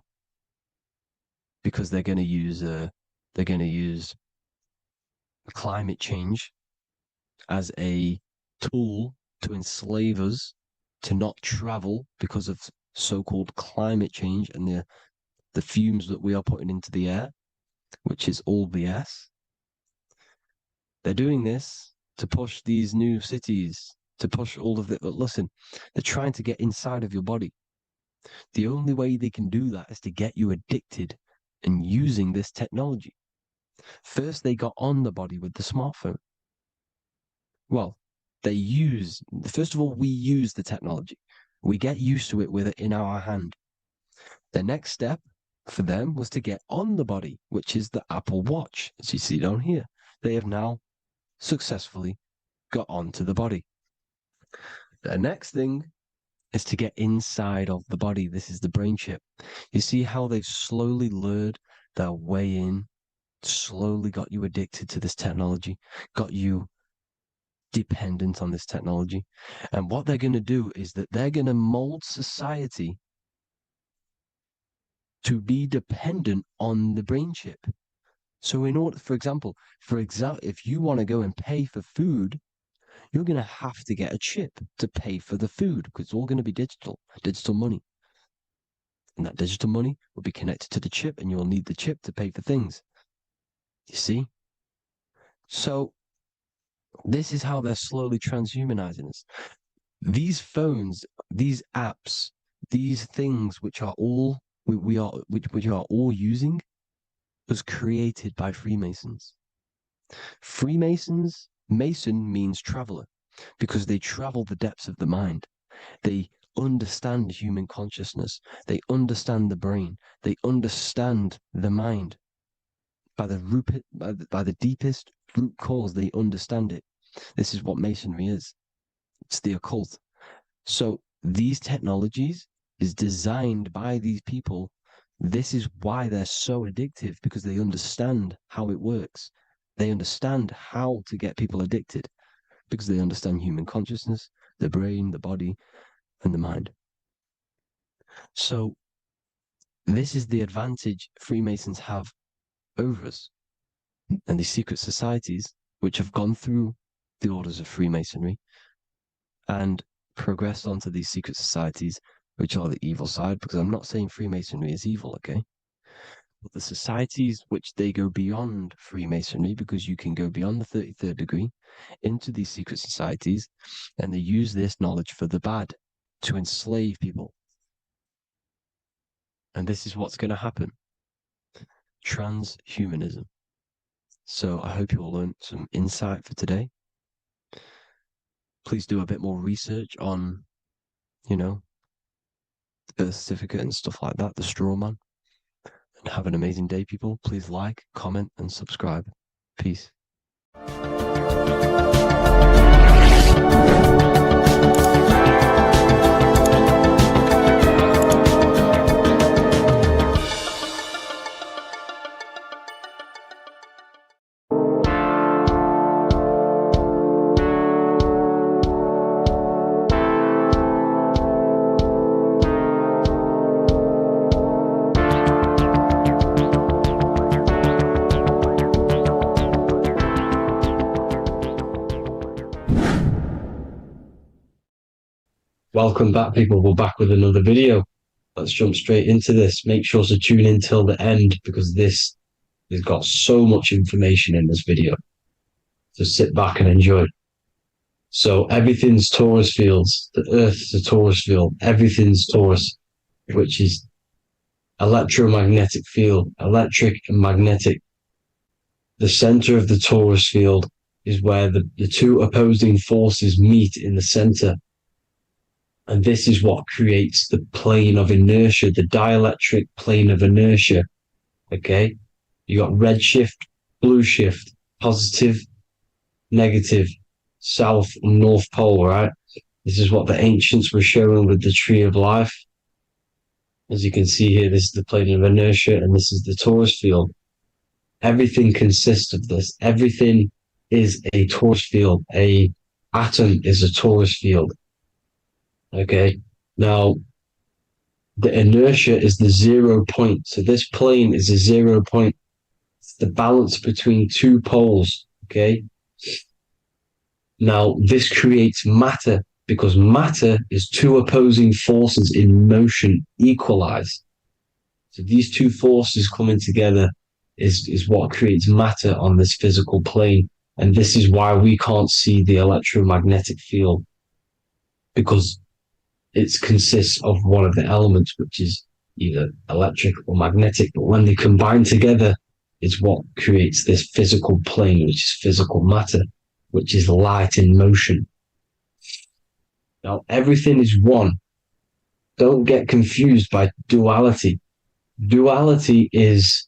because they're going to use climate change as a tool to enslave us to not travel because of so-called climate change and the fumes that we are putting into the air, which is all BS. They're doing this to push these new cities, to push all of it. But listen, they're trying to get inside of your body. The only way they can do that is to get you addicted and using this technology. First, they got on the body with the smartphone. Well, first of all, we use the technology. We get used to it with it in our hand. The next step for them was to get on the body, which is the Apple Watch, as you see down here. They have now successfully got onto the body. The next thing is to get inside of the body. This is the brain chip. You see how they've slowly lured their way in, slowly got you addicted to this technology, got you dependent on this technology. And what they're going to do is that they're going to mold society to be dependent on the brain chip. So in order, for example, if you want to go and pay for food, you're going to have to get a chip to pay for the food, because it's all going to be digital money. And that digital money will be connected to the chip, and you'll need the chip to pay for things. You see? So this is how they're slowly transhumanizing us. These phones, these apps, these things which are all we are all using was created by Freemasons. Mason means traveler, because they travel the depths of the mind. They understand human consciousness. They understand the brain. They understand the mind. By the deepest root cause, they understand it. This is what Masonry is. It's the occult. So these technologies is designed by these people. This is why they're so addictive, because they understand how it works. They understand how to get people addicted, because they understand human consciousness, the brain, the body, and the mind. So this is the advantage Freemasons have over us. And these secret societies, which have gone through the orders of Freemasonry and progressed onto these secret societies, which are the evil side, because I'm not saying Freemasonry is evil, okay? But the societies which they go beyond Freemasonry, because you can go beyond the 33rd degree into these secret societies, and they use this knowledge for the bad, to enslave people. And this is what's going to happen. Transhumanism. So I hope you all learned some insight for today. Please do a bit more research on, the birth certificate and stuff like that, the straw man. And have an amazing day, people. Please like, comment, and subscribe. Peace. Welcome back, people. We're back with another video. Let's jump straight into this. Make sure to tune in till the end, because this has got so much information in this video. So sit back and enjoy. So everything's torus fields. The Earth's a torus field. Everything's torus, which is electromagnetic field, electric and magnetic. The center of the torus field is where the two opposing forces meet in the center. And this is what creates the plane of inertia, the dielectric plane of inertia. Okay? You got red shift, blue shift, positive, negative, south and north pole, right? This is what the ancients were showing with the tree of life. As you can see here, this is the plane of inertia, and this is the torus field. Everything consists of this. Everything is a torus field. A atom is a torus field. Okay, now the inertia is the 0 point. So this plane is a 0 point. It's the balance between two poles. Okay, now this creates matter, because matter is two opposing forces in motion equalized. So these two forces coming together is what creates matter on this physical plane. And this is why we can't see the electromagnetic field, because it consists of one of the elements, which is either electric or magnetic. But when they combine together, it's what creates this physical plane, which is physical matter, which is light in motion. Now, everything is one. Don't get confused by duality. Duality is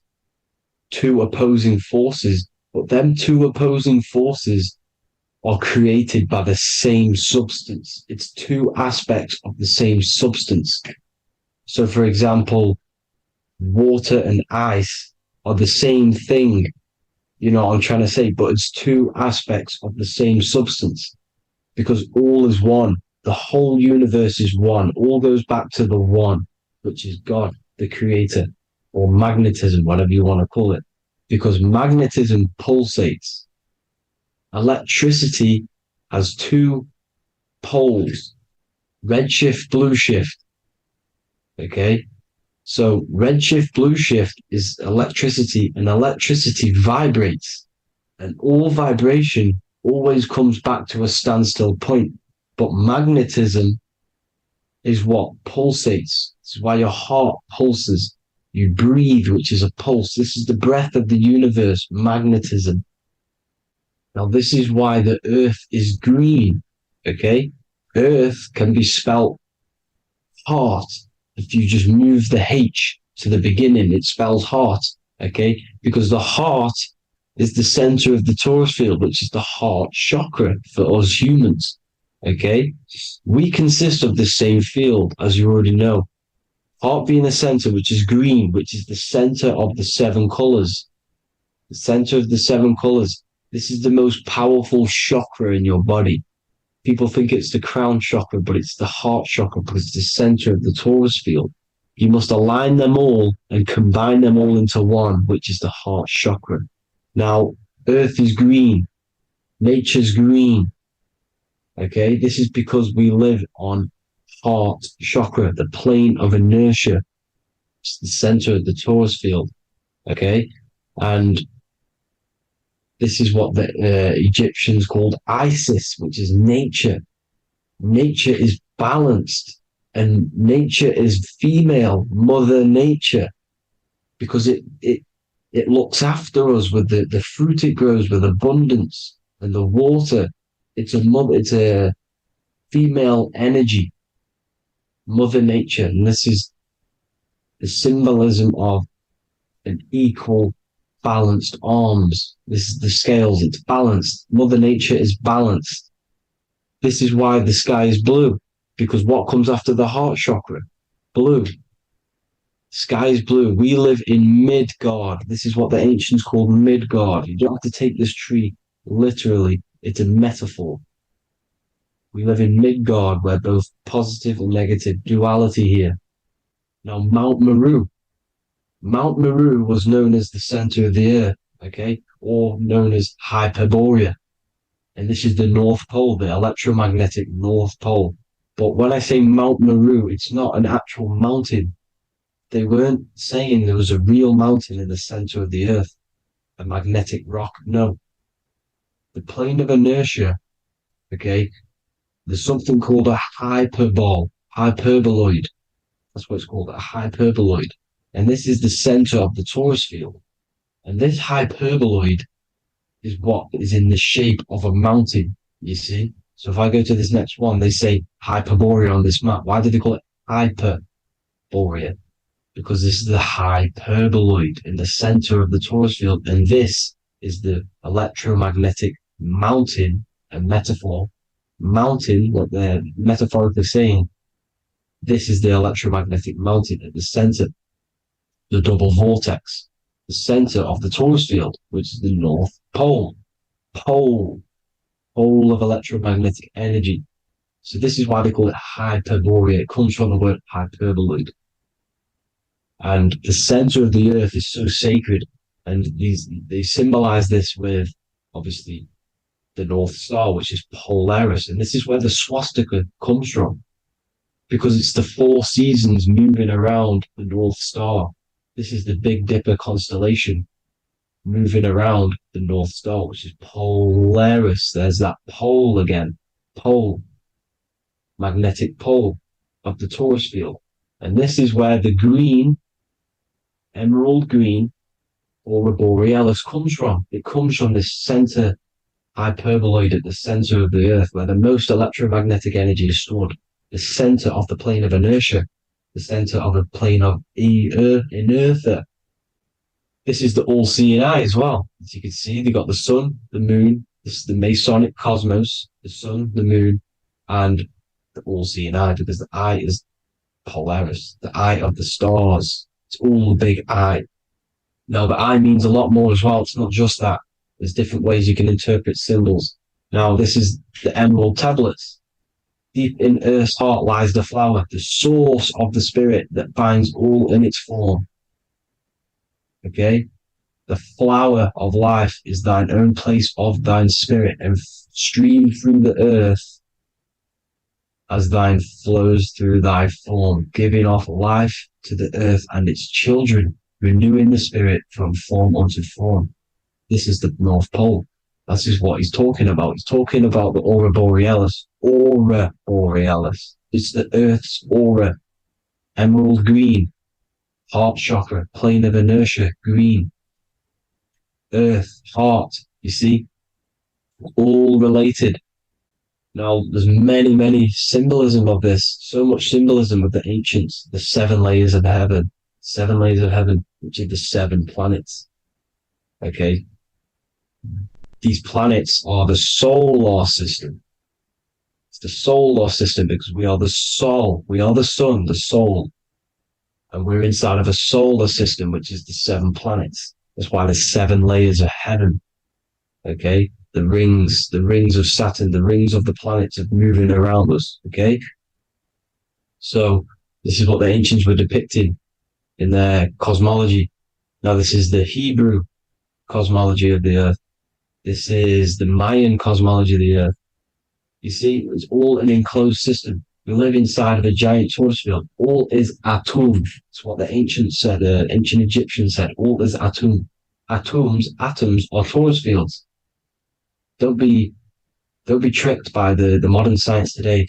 two opposing forces, but them two opposing forces are created by the same substance. It's two aspects of the same substance. So, for example, water and ice are the same thing, you know what I'm trying to say, but it's two aspects of the same substance, because all is one. The whole universe is one. All goes back to the one, which is God, the creator, or magnetism, whatever you want to call it, because magnetism pulsates. Electricity has two poles, red shift, blue shift. Okay, so red shift, blue shift is electricity, and electricity vibrates, and all vibration always comes back to a standstill point. But magnetism is what pulsates. This is why your heart pulses. You breathe, which is a pulse. This is the breath of the universe, magnetism. Now, this is why the earth is green, okay? Earth can be spelt heart. If you just move the H to the beginning, it spells heart, okay? Because the heart is the center of the torus field, which is the heart chakra for us humans, okay? We consist of the same field, as you already know. Heart being the center, which is green, which is the center of the seven colors. The center of the seven colors. This is the most powerful chakra in your body. People think it's the crown chakra, but it's the heart chakra, because it's the center of the torus field. You must align them all and combine them all into one, which is the heart chakra. Now, earth is green. Nature's green. Okay, this is because we live on heart chakra, the plane of inertia. It's the center of the torus field. Okay, and this is what the Egyptians called Isis, which is nature. Nature is balanced, and nature is female, Mother Nature, because it looks after us with the fruit it grows with abundance, and the water. It's a female energy, Mother Nature, and this is the symbolism of an equal, balanced arms. This is the scales, it's balanced. Mother Nature is balanced. This is why the sky is blue, because what comes after the heart chakra? Blue. Sky is blue. We live in Midgard. This is what the ancients called Midgard. You don't have to take this tree literally. It's a metaphor. We live in Midgard, where both positive and negative duality here. Now, Mount Meru. Mount Meru was known as the center of the earth, okay, or known as Hyperborea. And this is the North Pole, the electromagnetic North Pole. But when I say Mount Meru, it's not an actual mountain. They weren't saying there was a real mountain in the center of the earth, a magnetic rock. No. The plane of inertia, okay, there's something called a hyperboloid. That's what it's called, a hyperboloid. And this is the center of the torus field. And this hyperboloid is what is in the shape of a mountain, you see? So if I go to this next one, they say Hyperborea on this map. Why did they call it Hyperborea? Because this is the hyperboloid in the center of the torus field. And this is the electromagnetic mountain, a metaphor. Mountain, what they're metaphorically saying, this is the electromagnetic mountain at the center, the double vortex, the center of the torus field, which is the North Pole. Pole of electromagnetic energy. So this is why they call it Hyperborea. It comes from the word hyperboloid. And the center of the earth is so sacred. And they symbolize this with, obviously, the North Star, which is Polaris. And this is where the swastika comes from, because it's the 4 seasons moving around the North Star. This is the Big Dipper constellation moving around the North Star, which is Polaris. There's that pole again. Pole. Magnetic pole of the torus field. And this is where the green, emerald green, aurora borealis comes from. It comes from this center hyperboloid at the center of the earth, where the most electromagnetic energy is stored. The center of the plane of inertia. The center of the plane of inertia. This is the all-seeing eye as well. As you can see, they got the sun, the moon, this is the Masonic cosmos, the sun, the moon, and the all-seeing eye, because the eye is Polaris, the eye of the stars. It's all a big eye. Now, the eye means a lot more as well. It's not just that. There's different ways you can interpret symbols. Now, this is the emerald tablets. Deep in Earth's heart lies the flower, the source of the spirit that binds all in its form. Okay? The flower of life is thine own place of thine spirit, and stream through the earth as thine flows through thy form, giving off life to the earth and its children, renewing the spirit from form unto form. This is the North Pole. This is what he's talking about. He's talking about the aurora borealis. Aurora borealis. It's the earth's aura. Emerald green. Heart chakra. Plane of inertia. Green. Earth. Heart. You see? All related. Now, there's many symbolism of this. So much symbolism of the ancients. The 7 layers of heaven. 7 layers of heaven, which are the 7 planets. Okay? These planets are the solar system. It's the solar system because we are the soul. We are the sun, the soul. And we're inside of a solar system, which is the 7 planets. That's why there's 7 layers of heaven. Okay? The rings of Saturn, the rings of the planets are moving around us. Okay? So, this is what the ancients were depicting in their cosmology. Now, this is the Hebrew cosmology of the earth. This is the Mayan cosmology of the earth. You see, it's all an enclosed system. We live inside of a giant torus field. All is atum. It's what the ancients said, the ancient Egyptians said. All is atum. Atoms are torus fields. Don't be tricked by the modern science today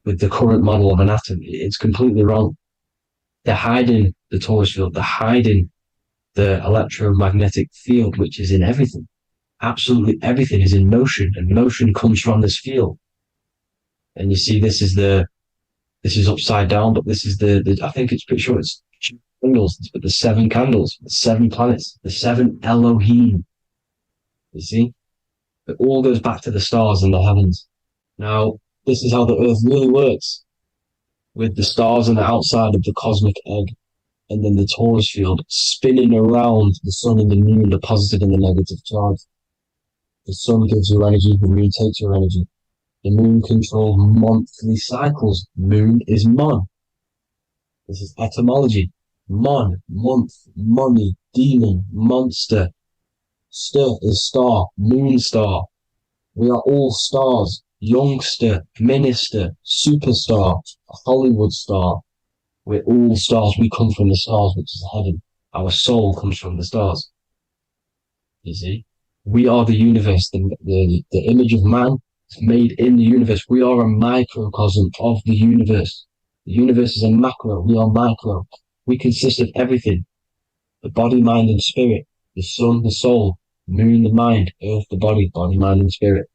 with the current model of an atom. It's completely wrong. They're hiding the torus field. They're hiding the electromagnetic field, which is in everything. Absolutely everything is in motion, and motion comes from this field. And you see, this is upside down, but this is the I think it's pretty sure it's candles, but the 7 candles, the 7 planets, the 7 Elohim. You see, it all goes back to the stars and the heavens. Now, this is how the Earth really works, with the stars on the outside of the cosmic egg, and then the torus field spinning around the sun and the moon, the positive and the negative charge. The sun gives you energy, the moon takes your energy. The moon controls monthly cycles. Moon is mon. This is etymology. Mon, month, money, demon, monster. Stir is star, moon star. We are all stars. Youngster, minister, superstar, Hollywood star. We're all stars. We come from the stars, which is heaven. Our soul comes from the stars. You see? We are the universe, the image of man is made in the universe. We are a microcosm of the universe. The universe is a macro. We are micro. We consist of everything. The body, mind, and spirit. The sun, the soul. Moon, the mind. Earth, the body. Body, mind, and spirit.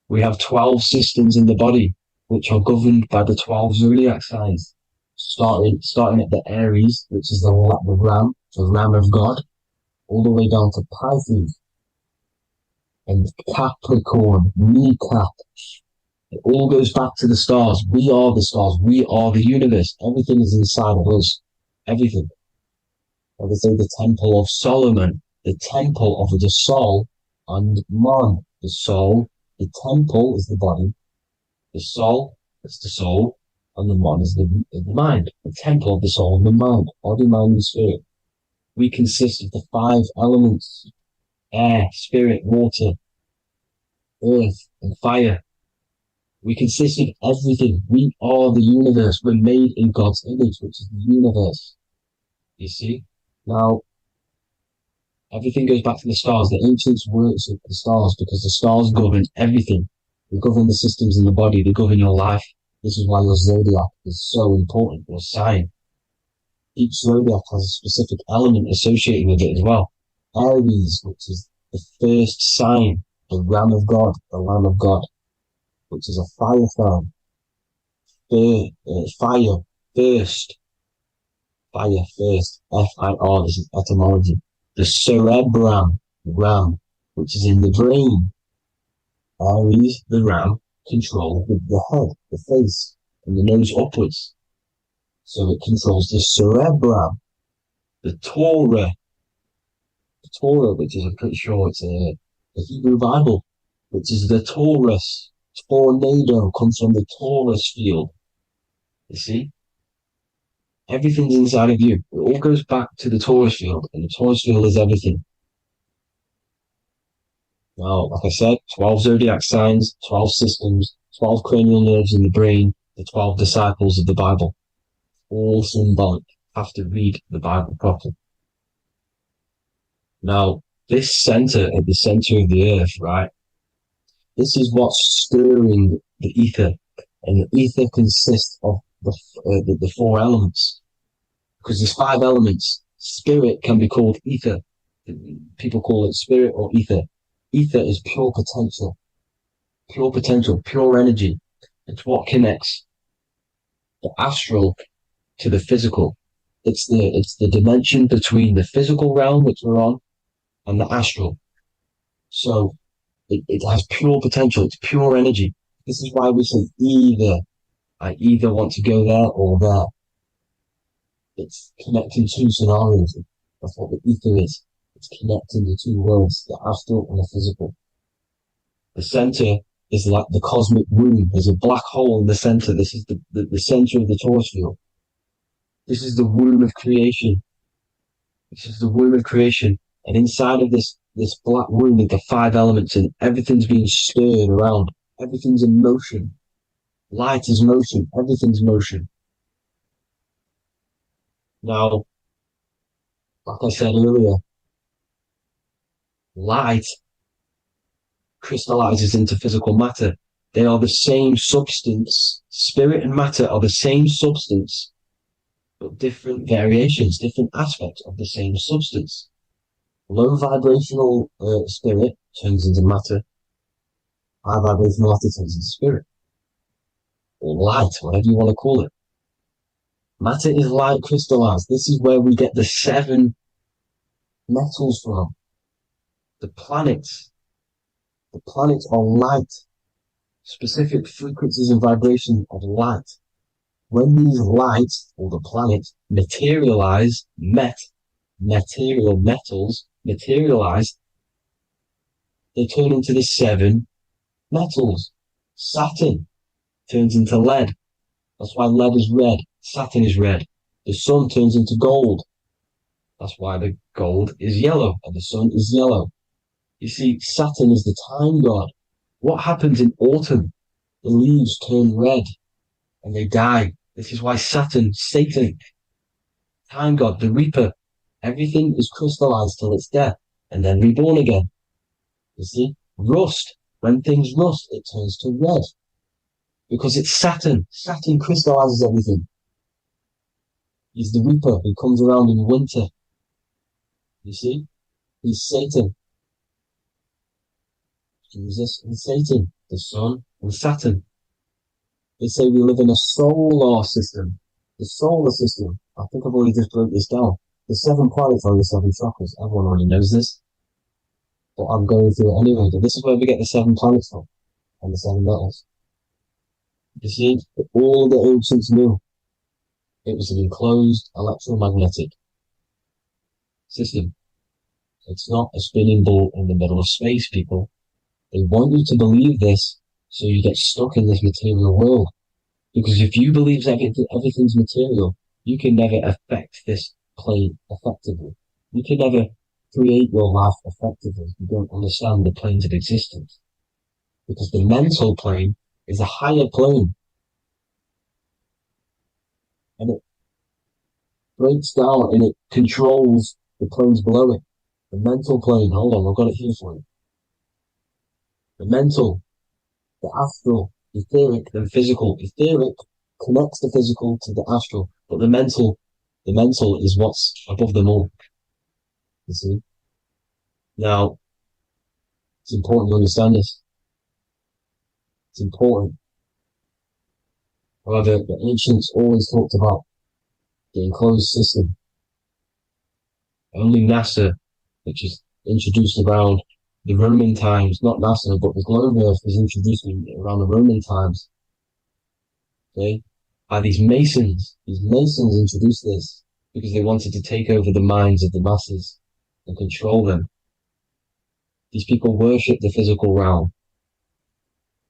We have 12 systems in the body, which are governed by the 12 zodiac signs. Starting at the Aries, which is the ram of God, all the way down to Pisces and Capricorn, kneecap. It all goes back to the stars. We are the stars. We are the universe. Everything is inside of us. Everything. Like I say, the Temple of Solomon, the Temple of the Soul, and man. The soul, the temple is the body. The soul is the soul, and the man is the mind. The temple of the soul and the mind. Body, mind, and spirit. We consist of the 5 elements: air, spirit, water, earth, and fire. We consist of everything. We are the universe. We're made in God's image, which is the universe. You see? Now, everything goes back to the stars. The ancients worship the stars because the stars govern everything. They govern the systems in the body. They govern your life. This is why your zodiac is so important, your sign. Each zodiac has a specific element associated with it as well. Aries, which is the first sign, the Ram of God, the Lamb of God, which is a fire sign. Fire, first. Fire, first. F-I-R, this is etymology. The cerebrum, ram, which is in the brain. Aries, the ram, controls the head, the face, and the nose upwards. So it controls the cerebrum. The Torah, which is, I'm pretty sure it's the Hebrew Bible, which is the Taurus. Tornado comes from the Taurus field. You see? Everything's inside of you. It all goes back to the Taurus field, and the Taurus field is everything. Now, like I said, 12 zodiac signs, 12 systems, 12 cranial nerves in the brain, the 12 disciples of the Bible. All symbolic. Have to read the Bible properly. Now, this center, at the center of the earth, right? This is what's stirring the ether. And the ether consists of the 4 elements. Because there's 5 elements. Spirit can be called ether. People call it spirit or ether. Ether is pure potential, pure energy. It's what connects the astral to the physical. It's the dimension between the physical realm, which we're on, and the astral. So it has pure potential. It's pure energy. This is why we say either. I either want to go there or there. It's connecting 2 scenarios. That's what the ether is. It's connecting the 2 worlds, the astral and the physical. The center is like the cosmic womb. There's a black hole in the center. This is the center of the Taurus field. This is the womb of creation. This is the womb of creation. And inside of this black womb are the 5 elements, and everything's being stirred around. Everything's in motion. Light is motion. Everything's motion. Now, like I said earlier, light crystallizes into physical matter. They are the same substance. Spirit and matter are the same substance, but different variations, different aspects of the same substance. Low vibrational spirit turns into matter. High vibrational matter turns into spirit. Or light, whatever you want to call it. Matter is light crystallized. This is where we get the 7 metals from. The planets. The planets are light. Specific frequencies and vibrations of light. When these lights, or the planets, materialize, material metals, materialize, they turn into the 7 metals. Saturn turns into lead. That's why lead is red. Saturn is red. The sun turns into gold. That's why the gold is yellow and the sun is yellow. You see, Saturn is the time god. What happens in autumn? The leaves turn red and they die. This is why Satan, time god, the reaper, everything is crystallized till its death and then reborn again. You see, rust, when things rust, it turns to red because it's Saturn. Saturn crystallizes everything. He's the reaper who comes around in winter. You see, he's Satan. Jesus and Satan, the sun and Saturn. They say we live in a solar system. The solar system, I think I've already just broke this down. The 7 planets are the 7 chakras. Everyone already knows this. But I'm going through it anyway. But this is where we get the 7 planets from. And the 7 metals. You see, all the ancients knew. It was an enclosed electromagnetic system. It's not a spinning ball in the middle of space, people. They want you to believe this so you get stuck in this material world. Because if you believe everything's material, you can never affect this plane effectively. You can never create your life effectively if you don't understand the planes of existence. Because the mental plane is a higher plane. And it breaks down and it controls the planes below it. The mental plane, hold on, I've got it here for you. The mental, the astral, etheric, then physical. Etheric connects the physical to the astral, but the mental is what's above them all. You see? Now, it's important to understand this. It's important. However, the ancients always talked about the enclosed system. Only NASA, which is introduced around the Roman times, not NASA, but the globe Earth was introduced around the Roman times. Okay? By these Masons. These Masons introduced this because they wanted to take over the minds of the masses and control them. These people worship the physical realm.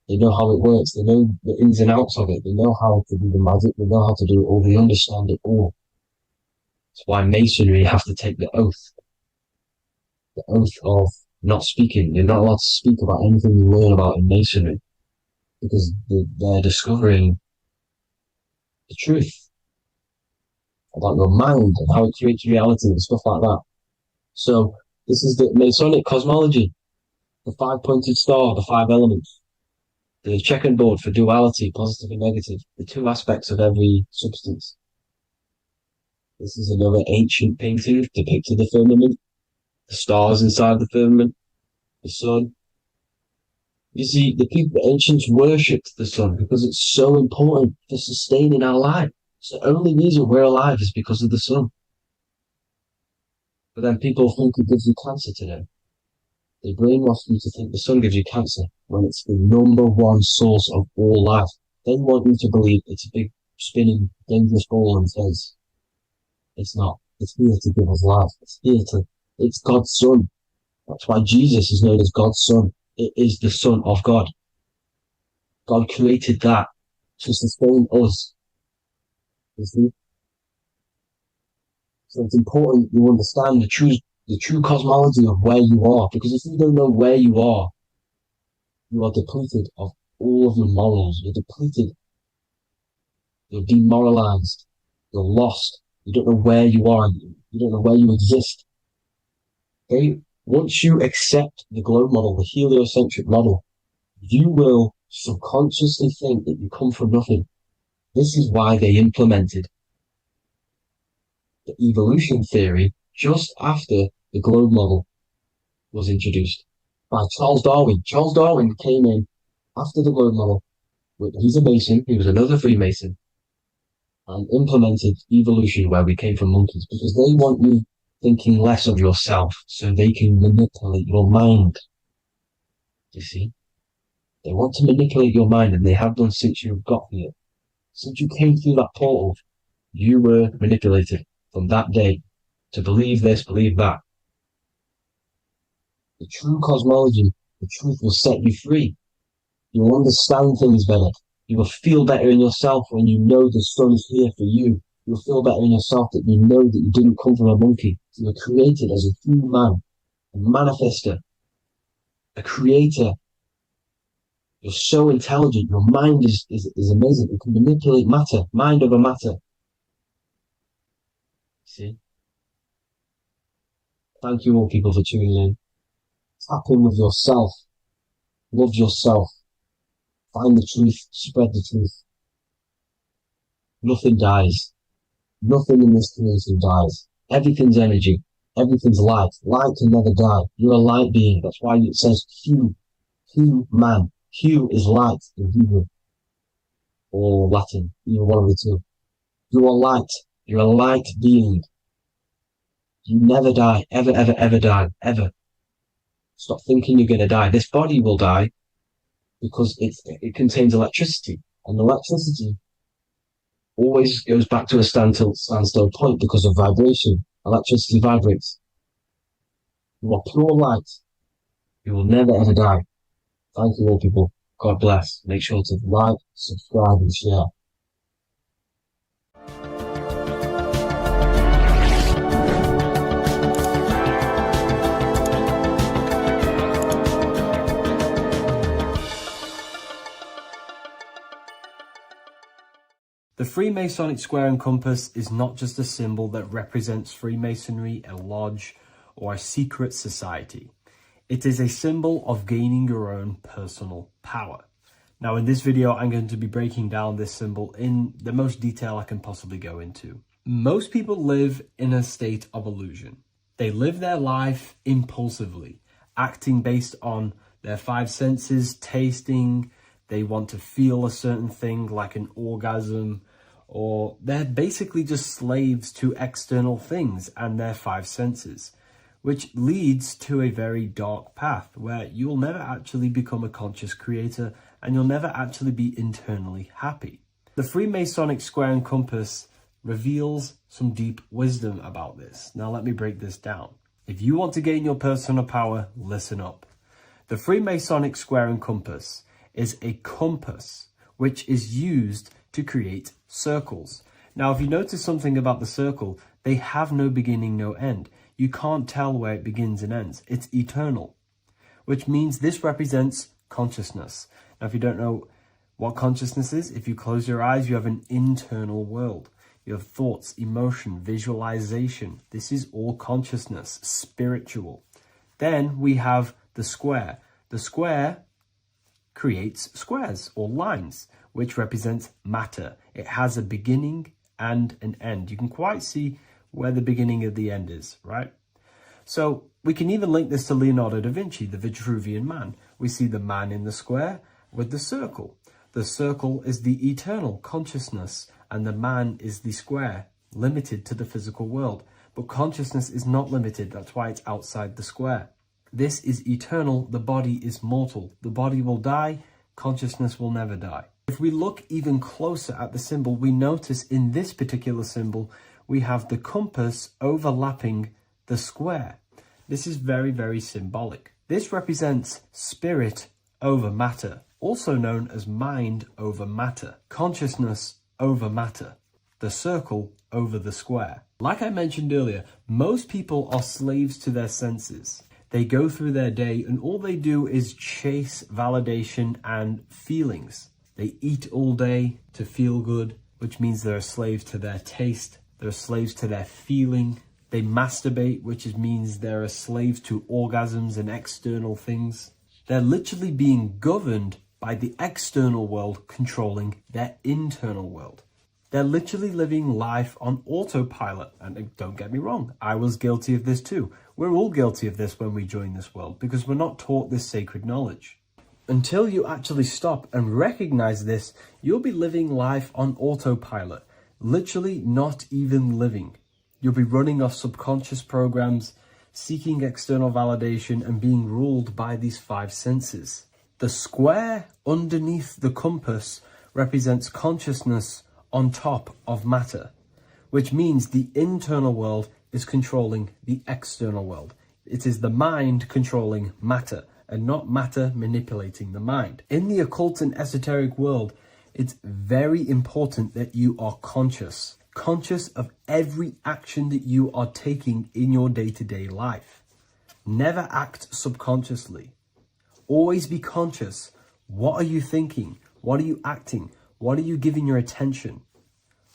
They know how it works. They know the ins and outs of it. They know how to do the magic. They know how to do it all. They understand it all. That's why Masonry have to take the oath. The oath of not speaking. You're not allowed to speak about anything you learn about in Masonry because they're discovering the truth about your mind and how it creates reality and stuff like that. So this is the Masonic cosmology, the 5-pointed star, the 5 elements, the checkerboard for duality, positive and negative, the 2 aspects of every substance. This is another ancient painting depicting the firmament, the stars inside the firmament, the sun. You see, the ancients worshipped the sun because it's so important for sustaining our life. It's the only reason we're alive is because of the sun. But then people think it gives you cancer today. They brainwash you to think the sun gives you cancer when it's the #1 source of all life. They want you to believe it's a big, spinning, dangerous ball and says, it's not. It's here to give us life. It's God's son. That's why Jesus is known as God's son. It is the Son of God. God created that to sustain us. You see? So it's important you understand the true cosmology of where you are, because if you don't know where you are depleted of all of your morals. You're depleted You're demoralized. You're lost. You don't know where you are. You don't know where you exist. Okay? Once you accept the globe model, the heliocentric model, you will subconsciously think that you come from nothing. This is why they implemented the evolution theory just after the globe model was introduced by Charles Darwin. Charles Darwin came in after the globe model. He's a Mason, he was another Freemason, and implemented evolution where we came from monkeys because they want you thinking less of yourself so they can manipulate your mind. You see? They want to manipulate your mind, and they have done since you got here. Since you came through that portal, you were manipulated from that day to believe this, believe that. The true cosmology, the truth will set you free. You'll understand things better. You will feel better in yourself when you know the sun is here for you. You'll feel better in yourself that you know that you didn't come from a monkey. You were created as a human, a manifester, a creator. You're so intelligent. Your mind is amazing. You can manipulate matter, mind over matter. See? Thank you all people for tuning in. Tap in with yourself. Love yourself. Find the truth. Spread the truth. Nothing dies. Nothing in this creation dies. Everything's energy. Everything's light. Light can never die. You're a light being. That's why it says Hu. Hu man. Hu is light in Hebrew. Or Latin. Either one of the two. You are light. You're a light being. You never die. Ever, ever, ever die. Ever. Stop thinking you're going to die. This body will die because it contains electricity. And electricity always goes back to a standstill point because of vibration. Electricity vibrates. You are pure light. You will never ever die. Thank you all people. God bless. Make sure to like, subscribe and share. The Freemasonic square and compass is not just a symbol that represents Freemasonry, a lodge, or a secret society. It is a symbol of gaining your own personal power. Now in this video, I'm going to be breaking down this symbol in the most detail I can possibly go into. Most people live in a state of illusion. They live their life impulsively, acting based on their five senses, tasting. They want to feel a certain thing like an orgasm, or they're basically just slaves to external things and their five senses, which leads to a very dark path where you'll never actually become a conscious creator and you'll never actually be internally happy. The Freemasonic square and compass reveals some deep wisdom about this. Now let me break this down. If you want to gain your personal power, listen up. The Freemasonic square and compass is a compass which is used to create circles. Now, if you notice something about the circle, they have no beginning, no end. You can't tell where it begins and ends. It's eternal, which means this represents consciousness. Now, if you don't know what consciousness is, if you close your eyes, you have an internal world. You have thoughts, emotion, visualization. This is all consciousness, spiritual. Then we have the square. The square creates squares or lines, which represents matter. It has a beginning and an end. You can quite see where the beginning of the end is, right? So we can even link this to Leonardo da Vinci, the Vitruvian Man. We see the man in the square with the circle. The circle is the eternal consciousness, and the man is the square, limited to the physical world. But consciousness is not limited. That's why it's outside the square. This is eternal. The body is mortal. The body will die. Consciousness will never die. If we look even closer at the symbol, we notice in this particular symbol, we have the compass overlapping the square. This is very, very symbolic. This represents spirit over matter, also known as mind over matter, consciousness over matter, the circle over the square. Like I mentioned earlier, most people are slaves to their senses. They go through their day and all they do is chase validation and feelings. They eat all day to feel good, which means they're slaves to their taste, they're slaves to their feeling. They masturbate, which means they're a slave to orgasms and external things. They're literally being governed by the external world controlling their internal world. They're literally living life on autopilot. And don't get me wrong, I was guilty of this too. We're all guilty of this when we join this world because we're not taught this sacred knowledge. Until you actually stop and recognize this, you'll be living life on autopilot, literally not even living. You'll be running off subconscious programs, seeking external validation and being ruled by these five senses. The square underneath the compass represents consciousness on top of matter, which means the internal world is controlling the external world. It is the mind controlling matter and not matter manipulating the mind. In the occult and esoteric world, it's very important that you are conscious of every action that you are taking in your day-to-day life. Never act subconsciously. Always be conscious. What are you thinking? What are you acting? What are you giving your attention?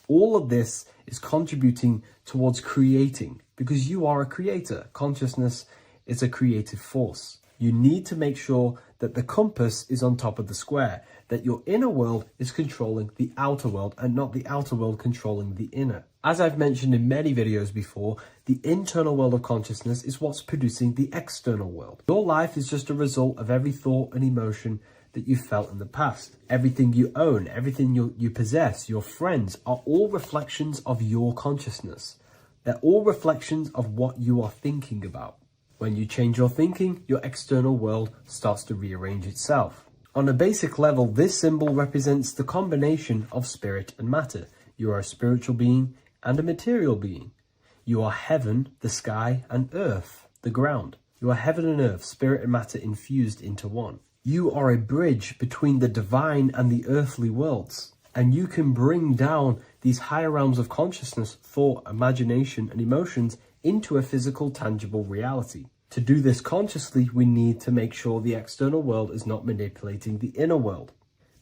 All of this is contributing towards creating because you are a creator. Consciousness is a creative force. You need to make sure that the compass is on top of the square, that your inner world is controlling the outer world and not the outer world controlling the inner. As I've mentioned in many videos before, the internal world of consciousness is what's producing the external world. Your life is just a result of every thought and emotion that you felt in the past. Everything you own, everything you possess, your friends are all reflections of your consciousness. They're all reflections of what you are thinking about. When you change your thinking, your external world starts to rearrange itself. On a basic level, this symbol represents the combination of spirit and matter. You are a spiritual being and a material being. You are heaven, the sky, and earth, the ground. You are heaven and earth, spirit and matter infused into one. You are a bridge between the divine and the earthly worlds. And you can bring down these higher realms of consciousness, thought, imagination, and emotions into a physical, tangible reality. To do this consciously, we need to make sure the external world is not manipulating the inner world.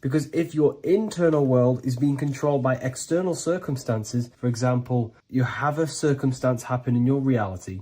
Because if your internal world is being controlled by external circumstances, for example, you have a circumstance happen in your reality,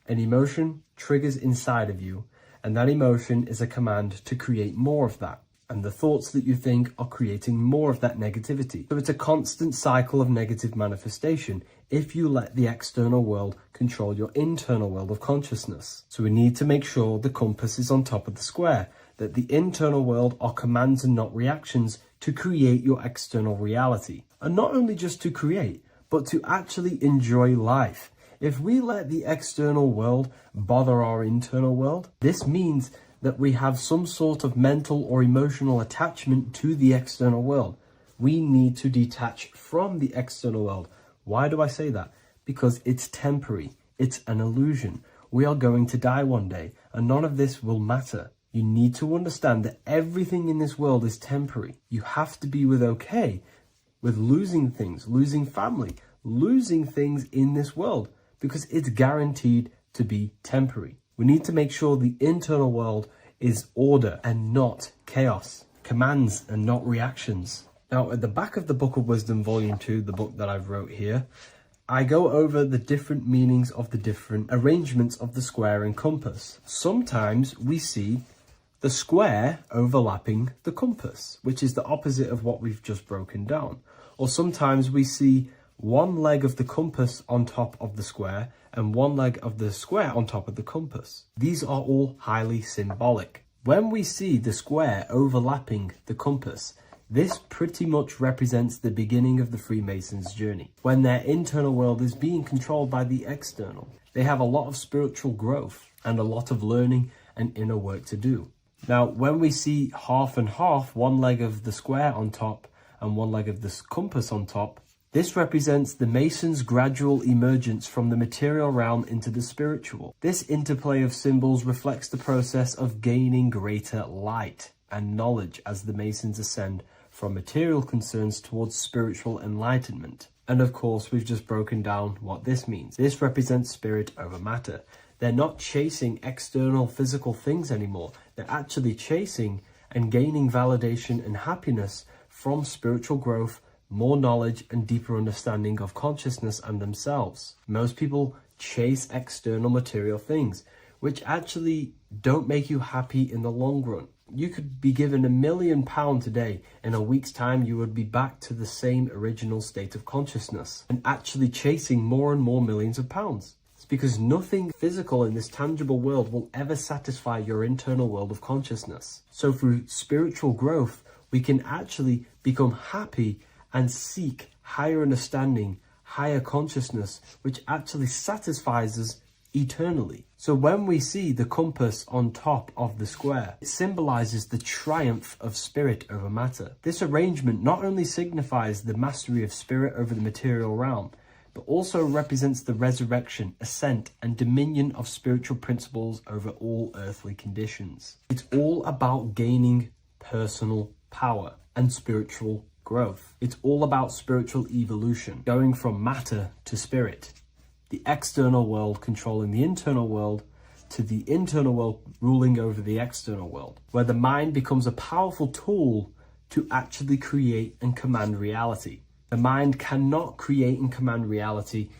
an emotion triggers inside of you, and that emotion is a command to create more of that. And the thoughts that you think are creating more of that negativity. So it's a constant cycle of negative manifestation if you let the external world control your internal world of consciousness. So we need to make sure the compass is on top of the square, that the internal world are commands and not reactions to create your external reality. And not only just to create, but to actually enjoy life. If we let the external world bother our internal world, this means that we have some sort of mental or emotional attachment to the external world. We need to detach from the external world. Why do I say that? Because it's temporary. It's an illusion. We are going to die one day, and none of this will matter. You need to understand that everything in this world is temporary. You have to be okay with losing things, losing family, losing things in this world, because it's guaranteed to be temporary. We need to make sure the internal world is order and not chaos, commands and not reactions. Now, at the back of the Book of Wisdom, Volume 2, the book that I've wrote here, I go over the different meanings of the different arrangements of the square and compass. Sometimes we see the square overlapping the compass, which is the opposite of what we've just broken down. Or sometimes we see one leg of the compass on top of the square and one leg of the square on top of the compass. These are all highly symbolic. When we see the square overlapping the compass, this pretty much represents the beginning of the Freemasons' journey, when their internal world is being controlled by the external. They have a lot of spiritual growth and a lot of learning and inner work to do. Now, when we see half and half, one leg of the square on top and one leg of the compass on top, this represents the Masons' gradual emergence from the material realm into the spiritual. This interplay of symbols reflects the process of gaining greater light and knowledge as the Masons ascend from material concerns towards spiritual enlightenment. And of course, we've just broken down what this means. This represents spirit over matter. They're not chasing external physical things anymore. They're actually chasing and gaining validation and happiness from spiritual growth, more knowledge, and deeper understanding of consciousness and themselves. Most people chase external material things, which actually don't make you happy in the long run. You could be given £1 million today, in a week's time you would be back to the same original state of consciousness and actually chasing more and more millions of pounds. It's because nothing physical in this tangible world will ever satisfy your internal world of consciousness. So through spiritual growth, we can actually become happy and seek higher understanding, higher consciousness, which actually satisfies us eternally. So when we see the compass on top of the square, it symbolizes the triumph of spirit over matter. This arrangement not only signifies the mastery of spirit over the material realm, but also represents the resurrection, ascent, and dominion of spiritual principles over all earthly conditions. It's all about gaining personal power and spiritual growth. It's all about spiritual evolution, going from matter to spirit. The external world controlling the internal world, to the internal world ruling over the external world, where the mind becomes a powerful tool to actually create and command reality. The mind cannot create and command reality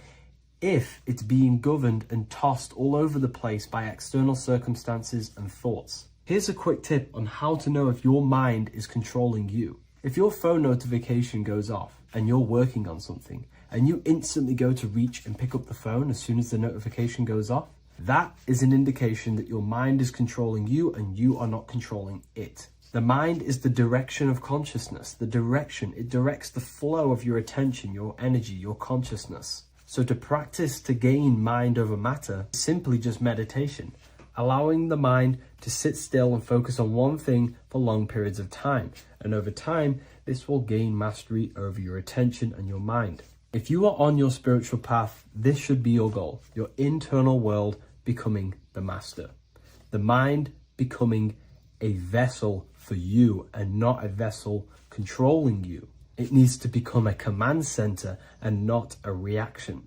if it's being governed and tossed all over the place by external circumstances and thoughts. Here's a quick tip on how to know if your mind is controlling you. If your phone notification goes off and you're working on something, and you instantly go to reach and pick up the phone as soon as the notification goes off, that is an indication that your mind is controlling you and you are not controlling it. The mind is the direction of consciousness. The direction, it directs the flow of your attention, your energy, your consciousness. So to practice to gain mind over matter is simply just meditation, allowing the mind to sit still and focus on one thing for long periods of time. And over time, this will gain mastery over your attention and your mind. If you are on your spiritual path, this should be your goal, your internal world becoming the master. The mind becoming a vessel for you and not a vessel controlling you. It needs to become a command center and not a reaction.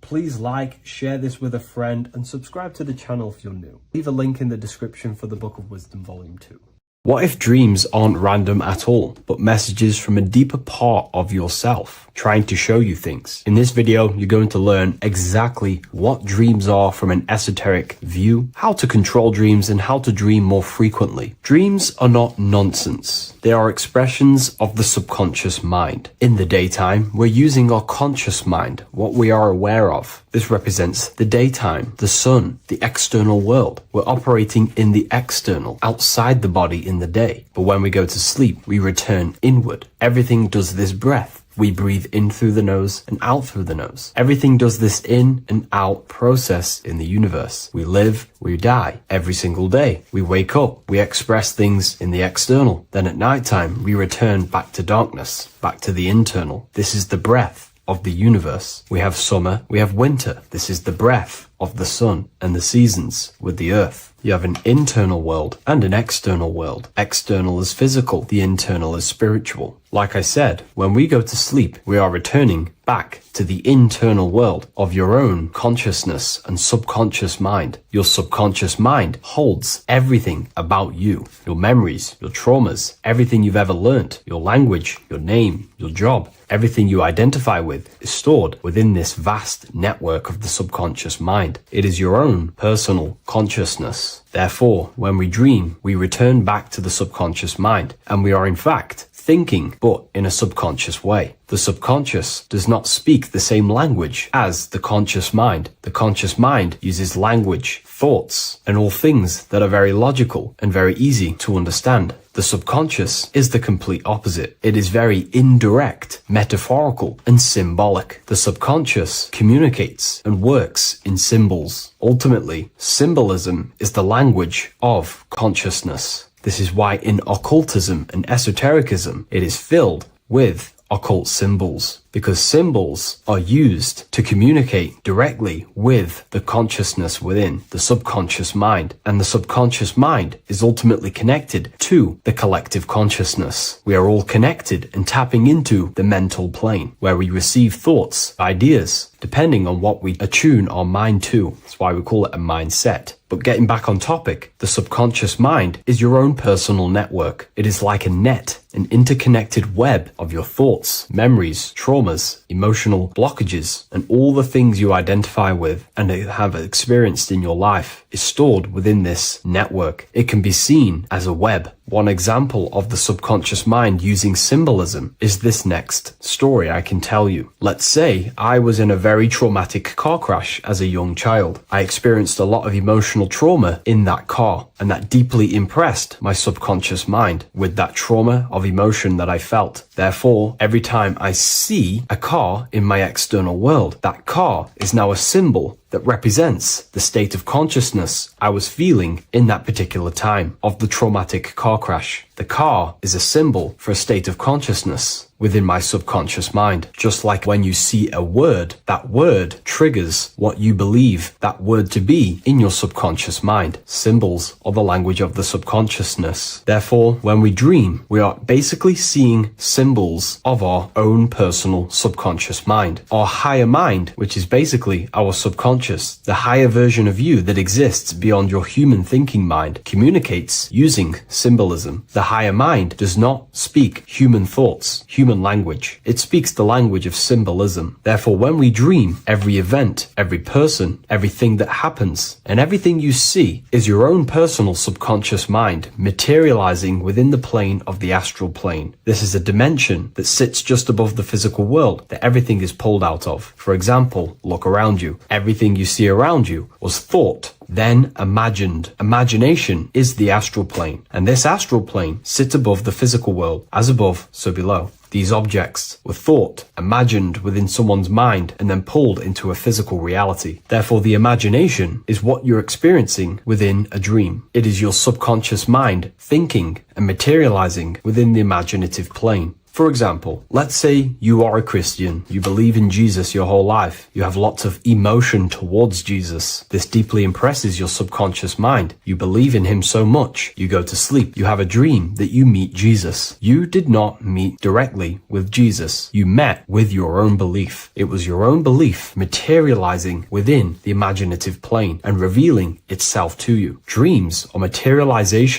Please like, share this with a friend, and subscribe to the channel if you're new. Leave a link in the description for the Book of Wisdom Volume 2. What if dreams aren't random at all, but messages from a deeper part of yourself, trying to show you things? In this video, you're going to learn exactly what dreams are from an esoteric view, how to control dreams, and how to dream more frequently. Dreams are not nonsense. They are expressions of the subconscious mind. In the daytime, we're using our conscious mind, what we are aware of. This represents the daytime, the sun, the external world. We're operating in the external, outside the body in the day. But when we go to sleep, we return inward. Everything does this breath. We breathe in through the nose and out through the nose. Everything does this in and out process in the universe. We live, we die every single day. We wake up, we express things in the external. Then at nighttime, we return back to darkness, back to the internal. This is the breath of the universe. We have summer, we have winter. This is the breath of the sun and the seasons with the earth. You have an internal world and an external world. External is physical, the internal is spiritual. Like I said, when we go to sleep, we are returning back to the internal world of your own consciousness and subconscious mind. Your subconscious mind holds everything about you, your memories, your traumas, everything you've ever learnt, your language, your name, your job, everything you identify with is stored within this vast network of the subconscious mind. It is your own personal consciousness. Therefore, when we dream, we return back to the subconscious mind, and we are in fact thinking, but in a subconscious way. The subconscious does not speak the same language as the conscious mind. The conscious mind uses language, thoughts, and all things that are very logical and very easy to understand. The subconscious is the complete opposite. It is very indirect, metaphorical, and symbolic. The subconscious communicates and works in symbols. Ultimately, symbolism is the language of consciousness. This is why in occultism and esotericism, it is filled with occult symbols, because symbols are used to communicate directly with the consciousness within the subconscious mind, and the subconscious mind is ultimately connected to the collective consciousness. We are all connected and tapping into the mental plane, where we receive thoughts, ideas, depending on what we attune our mind to. That's why we call it a mindset. But getting back on topic, the subconscious mind is your own personal network. It is like a net, an interconnected web of your thoughts, memories, traumas, emotional blockages, and all the things you identify with and have experienced in your life is stored within this network. It can be seen as a web. One example of the subconscious mind using symbolism is this next story I can tell you. Let's say I was in a very traumatic car crash as a young child. I experienced a lot of emotional trauma in that car, and that deeply impressed my subconscious mind with that trauma of emotion that I felt. Therefore, every time I see a car in my external world, that car is now a symbol that represents the state of consciousness I was feeling in that particular time of the traumatic car crash. The car is a symbol for a state of consciousness within my subconscious mind. Just like when you see a word, that word triggers what you believe that word to be in your subconscious mind. Symbols are the language of the subconsciousness. Therefore, when we dream, we are basically seeing symbols of our own personal subconscious mind. Our higher mind, which is basically our subconscious, the higher version of you that exists beyond your human thinking mind, communicates using symbolism. The higher mind does not speak human thoughts, human language. It speaks the language of symbolism. Therefore, when we dream, every event, every person, everything that happens, and everything you see is your own personal subconscious mind materializing within the plane of the astral plane. This is a dimension that sits just above the physical world that everything is pulled out of. For example, look around you. Everything you see around you was thought, then imagined. Imagination is the astral plane, and this astral plane sits above the physical world. As above, so below. These objects were thought, imagined within someone's mind, and then pulled into a physical reality. Therefore, the imagination is what you're experiencing within a dream. It is your subconscious mind thinking and materializing within the imaginative plane. For example, let's say you are a Christian, you believe in Jesus your whole life, you have lots of emotion towards Jesus. This deeply impresses your subconscious mind. You believe in him so much, you go to sleep, you have a dream that you meet Jesus. You did not meet directly with Jesus. You met with your own belief. It was your own belief materializing within the imaginative plane and revealing itself to you. Dreams are materialization